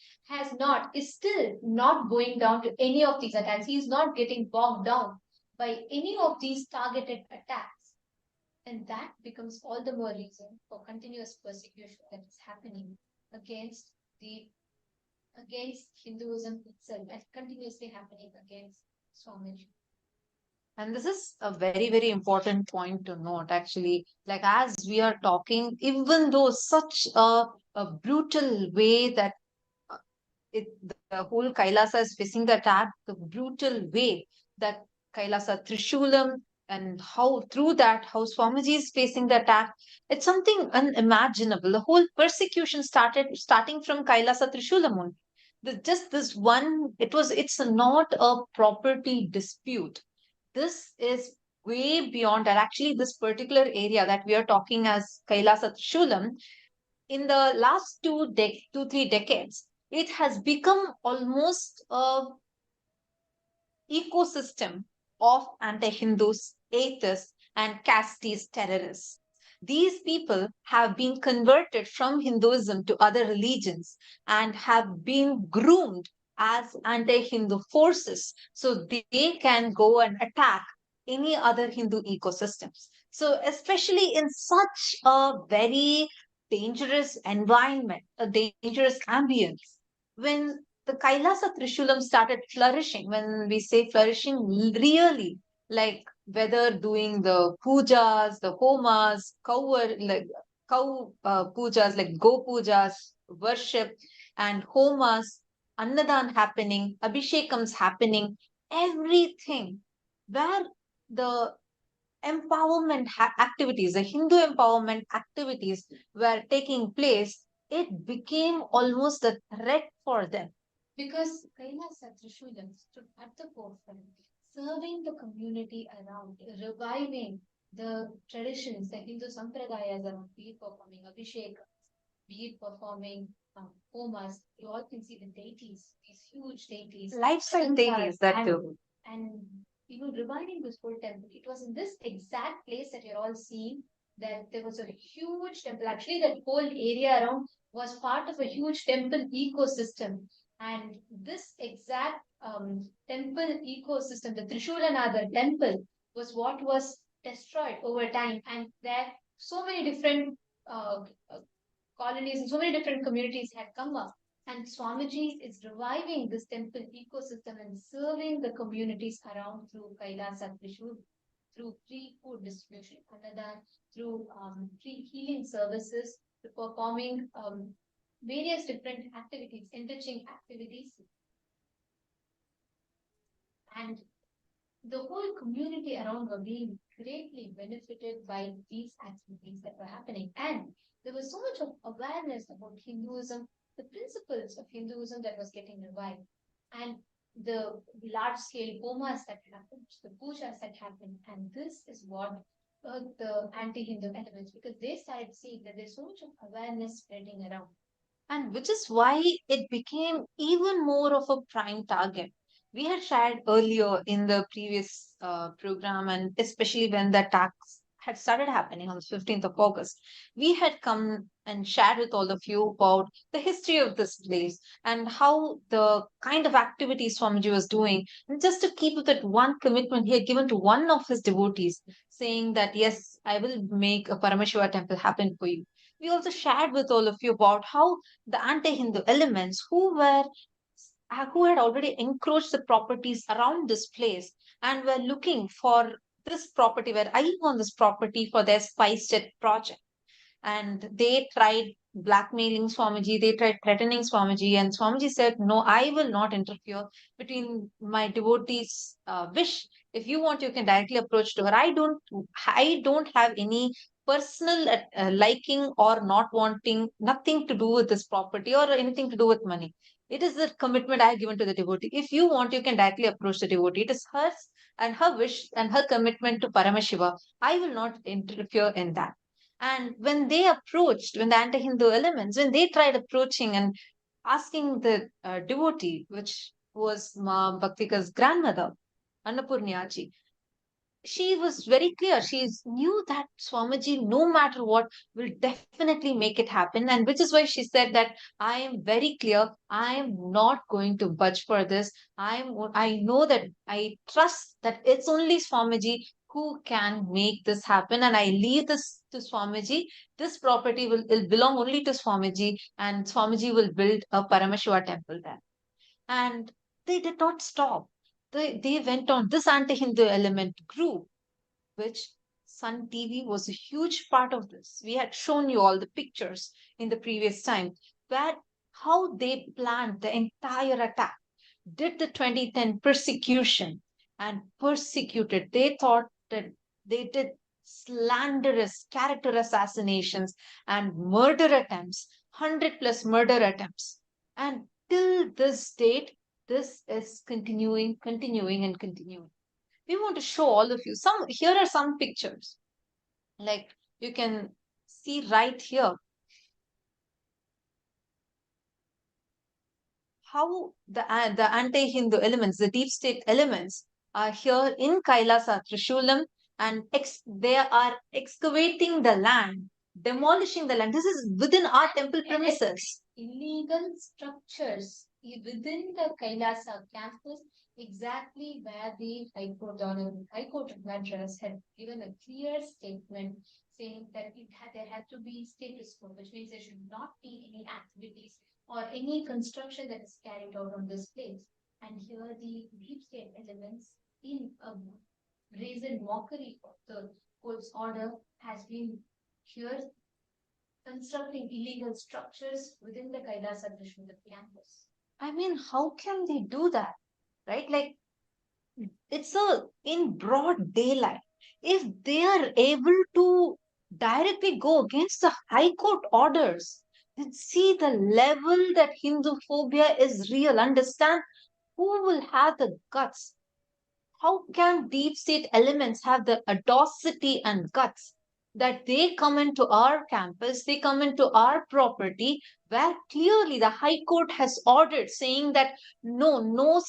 is still not going down to any of these attacks. He is not getting bogged down by any of these targeted attacks. And that becomes all the more reason for continuous persecution that is happening against Hinduism itself and continuously happening against Swamiji. And this is a very, very important point to note, actually. Like, as we are talking, even though such a brutal way that the whole Kailasa is facing the attack, the brutal way that Kailasa Trishulam, and how through that, how Swamiji is facing the attack, it's something unimaginable. The whole persecution starting from Kailasa Trishulam only. Just this one, it's not a property dispute. This is way beyond that. Actually, this particular area that we are talking as Kailasa Trishulam, in the last 3 decades, it has become almost a ecosystem of anti-Hindus, atheists, and casteist terrorists. These people have been converted from Hinduism to other religions and have been groomed as anti-Hindu forces so they can go and attack any other Hindu ecosystems. So, especially in such a very dangerous environment, a dangerous ambience, when the Kailasa Trishulam started flourishing, when we say flourishing, really, like whether doing the pujas, the homas, cow pujas, like go pujas, worship, and homas, annadan happening, abhishekams happening, everything where the activities, the Hindu empowerment activities were taking place, it became almost a threat for them. Because Kailasa Trishulam stood at the forefront, serving the community around, reviving the traditions, the Hindu sampradayas around, be it performing abhishekams, be it performing homas. You all can see the deities, these huge deities. Lifestyle deities, that too. And reviving this whole temple. It was in this exact place that you're all seeing that there was a huge temple. Actually, that whole area around was part of a huge temple ecosystem. And this exact temple ecosystem, the Trishulanadar temple, was what was destroyed over time. And there so many different colonies and so many different communities had come up. And Swamiji is reviving this temple ecosystem and serving the communities around through Kailasa Trishul, through free food distribution, through free healing services, to performing various different activities, enriching activities. And the whole community around were being greatly benefited by these activities that were happening. And there was so much of awareness about Hinduism, the principles of Hinduism that was getting revived, and the large-scale homas that happened, the pujas that happened. And this is what the anti-Hindu elements, because they started seeing that there's so much of awareness spreading around. And which is why it became even more of a prime target, we had shared earlier in the previous program, and especially when the attacks had started happening on the 15th of August, we had come and shared with all of you about the history of this place and how the kind of activities Swamiji was doing. And just to keep with that one commitment he had given to one of his devotees, saying that, yes, I will make a Paramashiva temple happen for you. We also shared with all of you about how the anti-Hindu elements who had already encroached the properties around this place and were looking for this property, were eyeing on this property for their spice jet project. And they tried blackmailing Swamiji, they tried threatening Swamiji, and Swamiji said, no, I will not interfere between my devotees' wish. If you want, you can directly approach to her. I don't have any personal liking or not wanting, nothing to do with this property or anything to do with money. It is the commitment I have given to the devotee. If you want, you can directly approach the devotee. It is hers and her wish and her commitment to Paramashiva. I will not interfere in that. And when they approached, when the anti-Hindu elements, when they tried approaching and asking the devotee, which was Ma Bhaktika's grandmother, Annapurniaji, she was very clear. She knew that Swamiji, no matter what, will definitely make it happen. And which is why she said that I am very clear. I am not going to budge for this. I know that I trust that it's only Swamiji who can make this happen. And I leave this to Swamiji. This property will belong only to Swamiji, and Swamiji will build a Paramashiva temple there. And they did not stop. They went on. This anti-Hindu element grew, which Sun TV was a huge part of this. We had shown you all the pictures in the previous time, where how they planned the entire attack, did the 2010 persecution and persecuted. They thought that they did slanderous character assassinations and murder attempts, 100 plus murder attempts. And till this date, this is continuing, and continuing. We want to show all of you here are some pictures, like you can see right here how the anti-Hindu elements, the deep state elements, are here in Kailasa Trishulam, and they are excavating the land, demolishing the land. This is within our temple premises. Illegal structures within the Kailasa campus, exactly where the High Court of Madras had given a clear statement saying that there had to be status quo, which means there should not be any activities or any construction that is carried out on this place. And here the deep state elements, in a brazen mockery of the court's order, has been here constructing illegal structures within the Kailasa Trishula campus. I mean, how can they do that? Right? Like, it's in broad daylight. If they are able to directly go against the High Court orders, then see the level that Hindu phobia is real. Understand who will have the guts. How can deep state elements have the audacity and guts that they come into our campus, they come into our property, where clearly the High Court has ordered saying that no,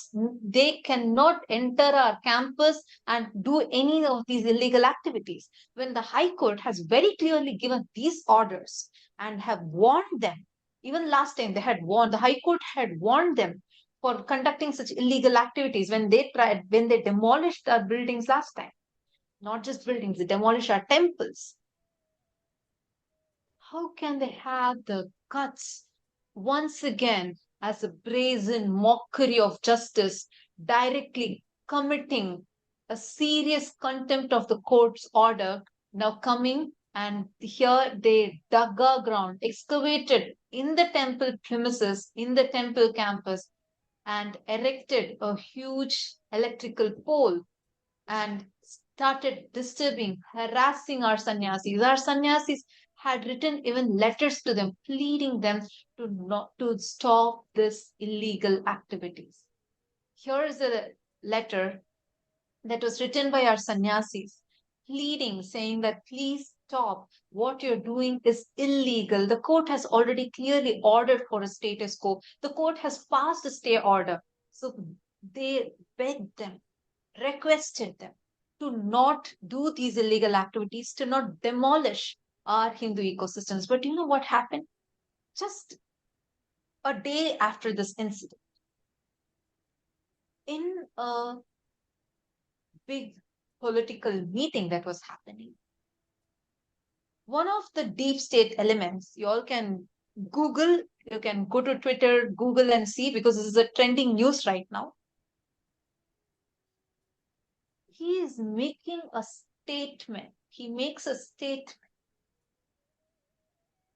they cannot enter our campus and do any of these illegal activities. When the High Court has very clearly given these orders and have warned them, even last time the High Court had warned them for conducting such illegal activities when they demolished our buildings last time. Not just buildings, they demolished our temples. How can they have the guts once again, as a brazen mockery of justice, directly committing a serious contempt of the court's order, now coming and here they dug a ground, excavated in the temple premises, in the temple campus, and erected a huge electrical pole and started disturbing, harassing our sannyasis. Our sannyasis had written even letters to them, pleading them to stop this illegal activities. Here is a letter that was written by our sannyasis, pleading, saying that please stop. What you're doing is illegal. The court has already clearly ordered for a status quo. The court has passed a stay order. So they begged them, requested them to not do these illegal activities, to not demolish our Hindu ecosystems. But you know what happened? Just a day after this incident, in a big political meeting that was happening, one of the deep state elements, you all can Google, you can go to Twitter, Google and see, because this is a trending news right now. He is making a statement. He makes a statement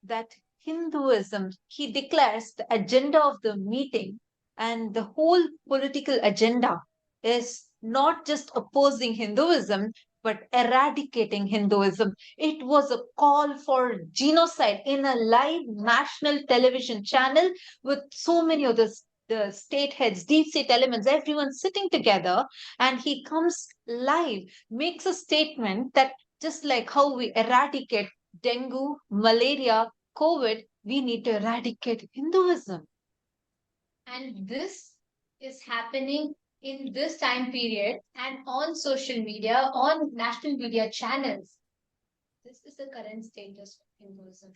that Hinduism, he declares the agenda of the meeting and the whole political agenda is not just opposing Hinduism, but eradicating Hinduism. It was a call for genocide in a live national television channel with so many of the state heads, deep state elements, everyone sitting together. And he comes live, makes a statement that just like how we eradicate dengue, malaria, COVID, we need to eradicate Hinduism. And this is happening in this time period and on social media, on national media channels. This is the current status of Hinduism.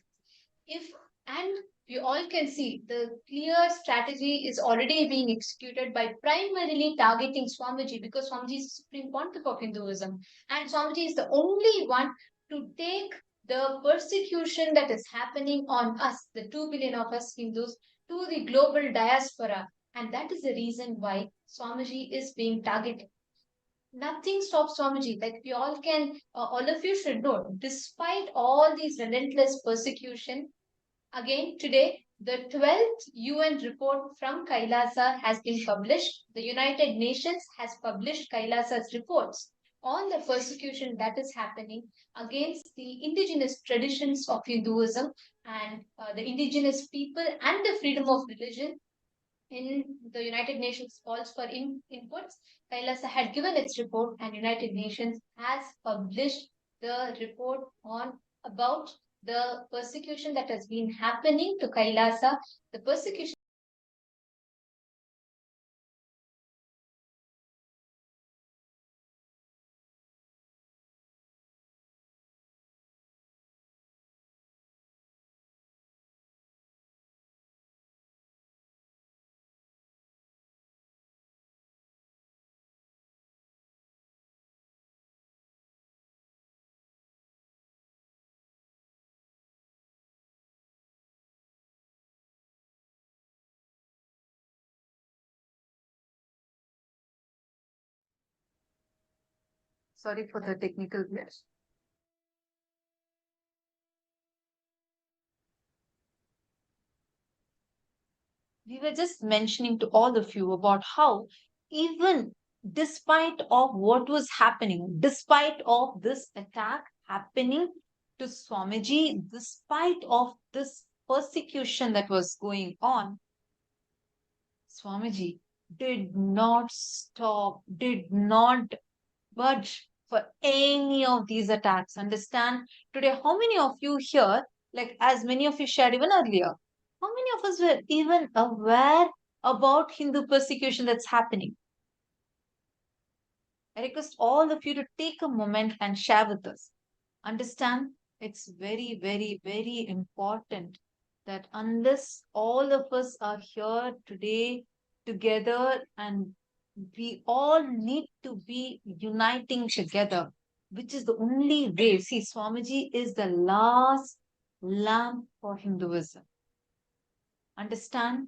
If and we all can see the clear strategy is already being executed by primarily targeting Swamiji, because Swamiji is the supreme pontiff of Hinduism, and Swamiji is the only one to take the persecution that is happening on us, the 2 billion of us Hindus, to the global diaspora. And that is the reason why Swamiji is being targeted. Nothing stops Swamiji. Like we all can, all of you should know, despite all these relentless persecution, again today, the 12th UN report from Kailasa has been published. The United Nations has published Kailasa's reports on the persecution that is happening against the indigenous traditions of Hinduism and the indigenous people and the freedom of religion. In the United Nations calls for inputs, Kailasa had given its report, and United Nations has published the report on about the persecution that has been happening to Kailasa, the persecution. Sorry for the technical glitch. We were just mentioning to all of you about how even despite of what was happening, despite of this attack happening to Swamiji, despite of this persecution that was going on, Swamiji did not stop, did not budge for any of these attacks. Understand? Today, how many of you here, like as many of you shared even earlier, how many of us were even aware about Hindu persecution that's happening? I request all of you to take a moment and share with us. Understand? It's very, very, very important that unless all of us are here today together, and we all need to be uniting together, which is the only way. See, Swamiji is the last lamp for Hinduism. Understand?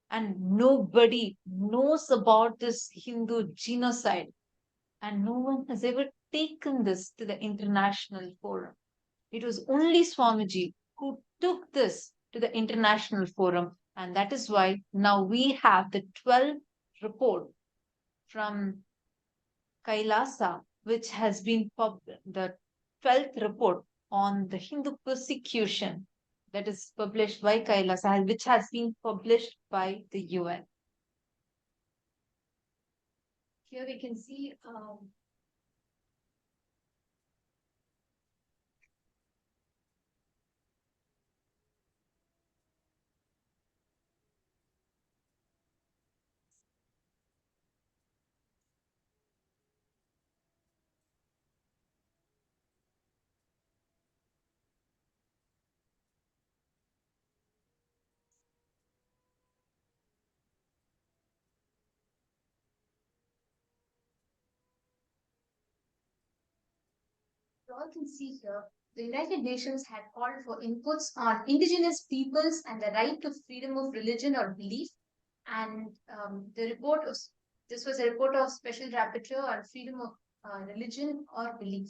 And nobody knows about this Hindu genocide, and no one has ever taken this to the international forum. It was only Swamiji who took this to the international forum, and that is why now we have the 12th report from Kailasa, which has been the 12th report on the Hindu persecution that is published by Kailasa, which has been published by the UN. Here we can see you all can see here, the United Nations had called for inputs on indigenous peoples and the right to freedom of religion or belief. And this was a report of Special Rapporteur on freedom of religion or belief.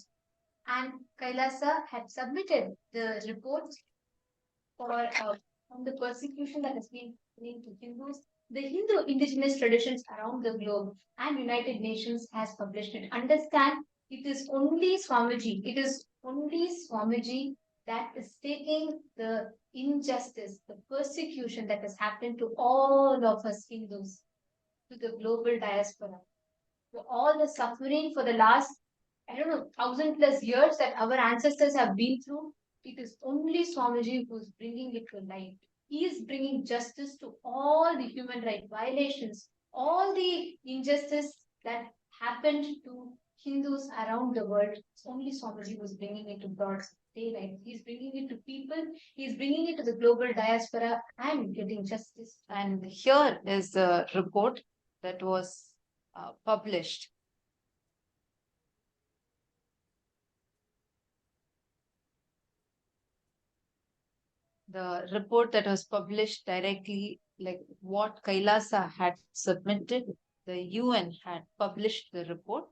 And Kailasa had submitted the report on the persecution that has been happening to Hindus, the Hindu indigenous traditions around the globe, and United Nations has published it. Understand, it is only Swamiji that is taking the injustice, the persecution that has happened to all of us Hindus, to the global diaspora, to all the suffering for the last, 1,000+ years that our ancestors have been through. It is only Swamiji who is bringing it to light. He is bringing justice to all the human right violations, all the injustice that happened to Hindus around the world. It's only Swamiji who is bringing it to broad daylight. He's bringing it to people. He's bringing it to the global diaspora and getting justice. And here is a report that was published. The report that was published directly, like what Kailasa had submitted, the UN had published the report.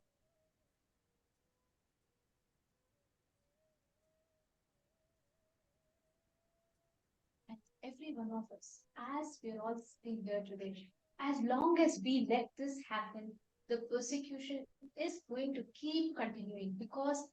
And every one of us, as we're all sitting here today, as long as we let this happen, the persecution is going to keep continuing, because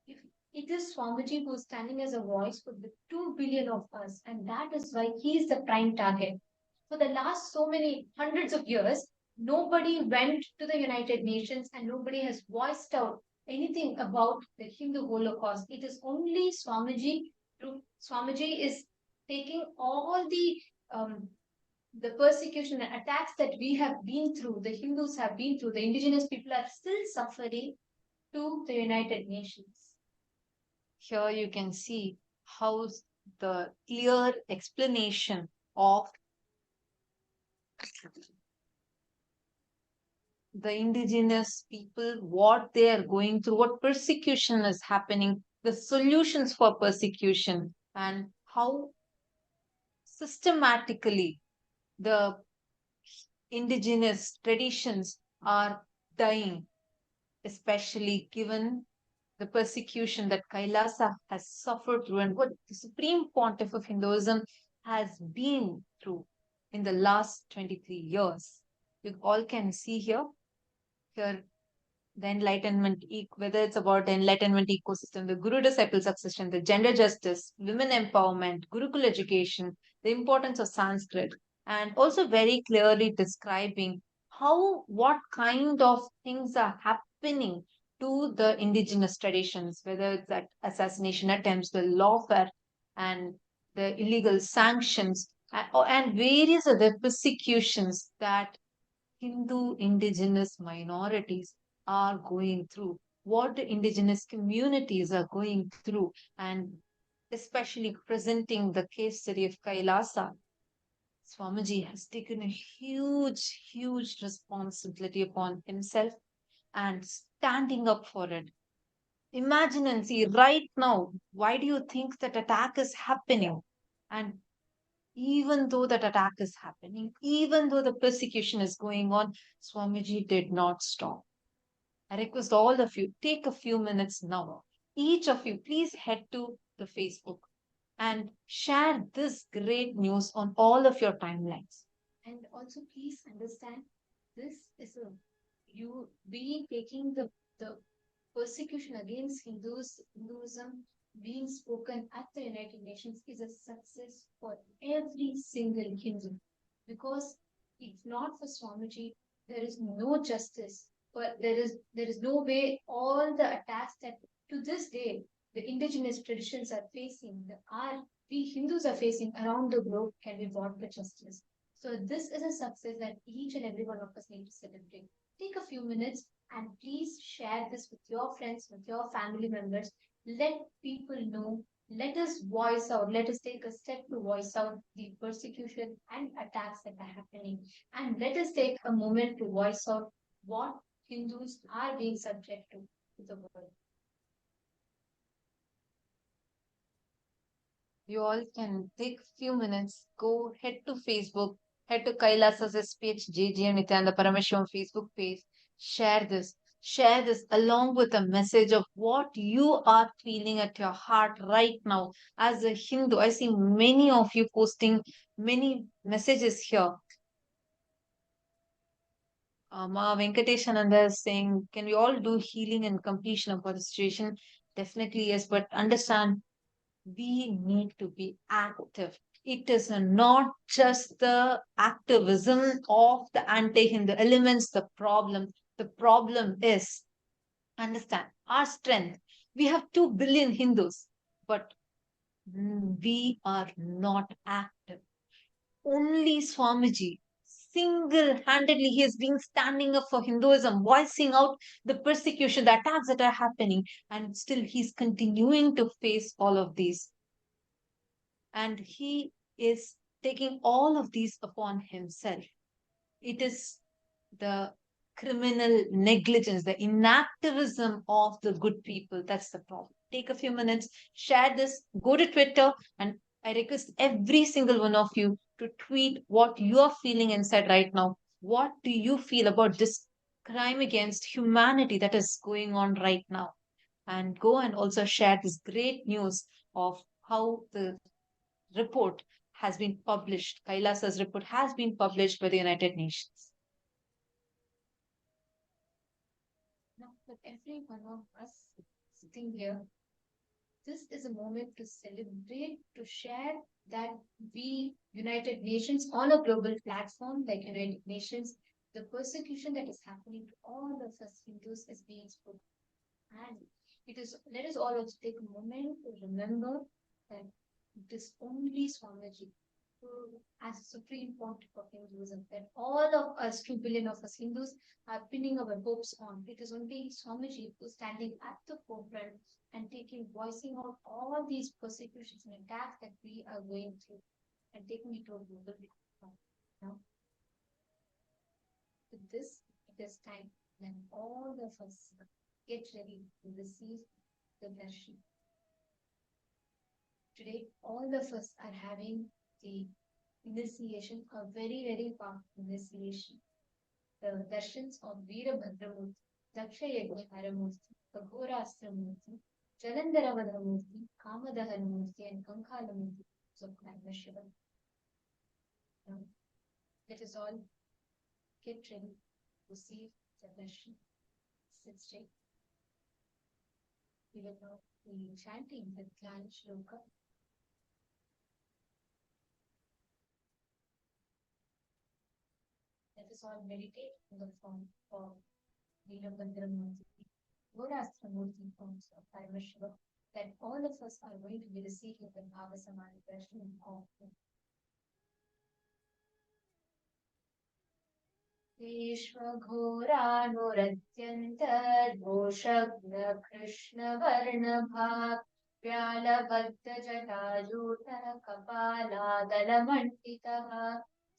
if it is Swamiji who is standing as a voice for the 2 billion of us, and that is why he is the prime target. For the last so many hundreds of years, nobody went to the United Nations and nobody has voiced out anything about the Hindu Holocaust. It is only Swamiji. Swamiji is taking all the persecution and attacks that we have been through, the Hindus have been through, the indigenous people are still suffering, to the United Nations. Here you can see how the clear explanation of the indigenous people, what they are going through, what persecution is happening, the solutions for persecution, and how systematically the indigenous traditions are dying, especially given the persecution that Kailasa has suffered through and what the Supreme Pontiff of Hinduism has been through in the last 23 years. You all can see here the enlightenment, whether it's about the enlightenment ecosystem, the guru disciple succession, the gender justice, women empowerment, Gurukul education, the importance of Sanskrit, and also very clearly describing what kind of things are happening to the indigenous traditions, whether it's that assassination attempts, the lawfare, and the illegal sanctions, and various other persecutions that Hindu indigenous minorities are going through, what the indigenous communities are going through, and especially presenting the case study of Kailasa. Swamiji has taken a huge responsibility upon himself and standing up for it. Imagine and see right now, why do you think that attack is happening? And even though that attack is happening, even though the persecution is going on, Swamiji did not stop. I request all of you, take a few minutes now. Each of you, please head to the Facebook and share this great news on all of your timelines. And also, please understand, this is we taking the persecution against Hinduism being spoken at the United Nations is a success for every single Hindu. Because if not for Swamiji, there is no justice. But there is no way all the attacks that to this day the indigenous traditions are facing, we Hindus are facing around the globe, can be brought to justice. So this is a success that each and every one of us need to celebrate. Take a few minutes and please share this with your friends, with your family members. Let people know. Let us voice out. Let us take a step to voice out the persecution and attacks that are happening. And let us take a moment to voice out what Hindus are being subject to the world. you all can take few minutes, go head to Facebook, head to Kailasa's SPH JGM Nithyananda Paramashivam Facebook page, share this along with a message of what you are feeling at your heart right now. As a Hindu, I see many of you posting many messages here. Ma Venkateshananda is saying, can we all do healing and completion of the situation? Definitely yes, but understand we need to be active. It is not just the activism of the anti-Hindu elements, the problem. The problem is, understand, our strength. We have 2 billion Hindus, but we are not active. Only Swamiji, single-handedly, he has been standing up for Hinduism, voicing out the persecution, the attacks that are happening, and still he's continuing to face all of these. And he is taking all of these upon himself. It is the criminal negligence, the inactivism of the good people. That's the problem. Take a few minutes, share this, go to Twitter, and I request every single one of you to tweet what you are feeling inside right now. What do you feel about this crime against humanity that is going on right now? And go and also share this great news of how the report has been published. Kailasa's report has been published by the United Nations. Now, for every one of us sitting here, this is a moment to celebrate, to share that we, United Nations, on a global platform like United Nations, the persecution that is happening to all of us Hindus is being spoken. And let us all also take a moment to remember that it is only Swamiji who, as Supreme Pontiff of Hinduism, that all of us, 2 billion of us Hindus, are pinning our hopes on. It is only Swamiji who is standing at the forefront and voicing out all these persecutions and attacks that we are going through and taking it to a global platform. Now, with this, it is time when all of us get ready to receive the darshan. Today, all of us are having the initiation, a very, very powerful initiation. The darshans of Veerabhadramurti, Dakshayagyaharamurti, Aghorastramurti, Jalandharavadhamurti, Kamadaharamurti, and Kankalamurti of Paramashivam. Now, let us all get ready to receive the darshan. Sit straight. We will now be chanting the Jnana Shloka. Let us all meditate on the form of Veerabhadramurti, Aghorastramurti forms of Paramashivam, that all of us are going to be receiving the Bhava Samadhi darshan of him. Vishwaghoranuratyantar Krishna-varnabha Vyalabhaddha-jatajuta Kapala-dalamantitaha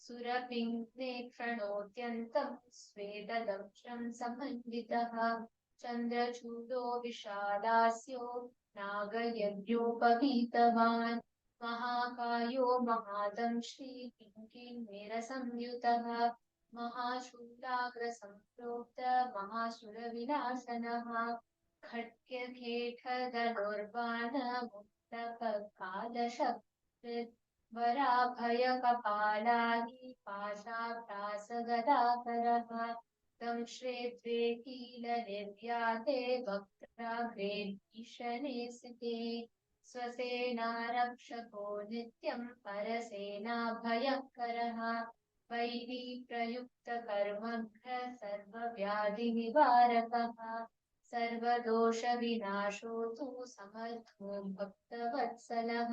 Surapingne-pranotyantam Svedadamsham samanditaha Chandrachudo Vishalasyo Nagayagyopaveetavan Mahakayo Mahadamshri Pinkin-mera-samyutaha Mahashulagra-samprokta Mahasura-vinasanaha Khatya-kheta-dhanurbana-muktaka-kadashakrit Varabhaya-kapalahi Pasha-prasa-gadakaraha Damshre-dve-kila-nivyate Vaktra-gre-ishane-site Swasena-rakshako nityam Parasena-bhayakaraha Vairi prayukta karmagha sarva vyadhi nivarakah sarva dosha vinashotu samartho bhakta vatsalah.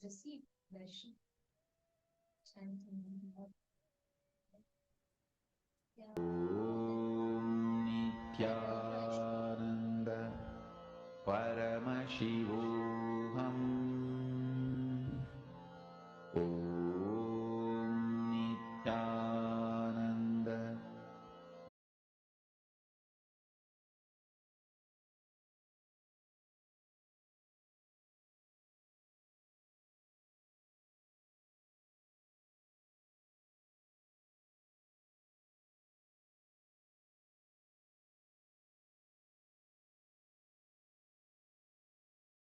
Receive darshan. Chanting. Nithyananda Paramashivoham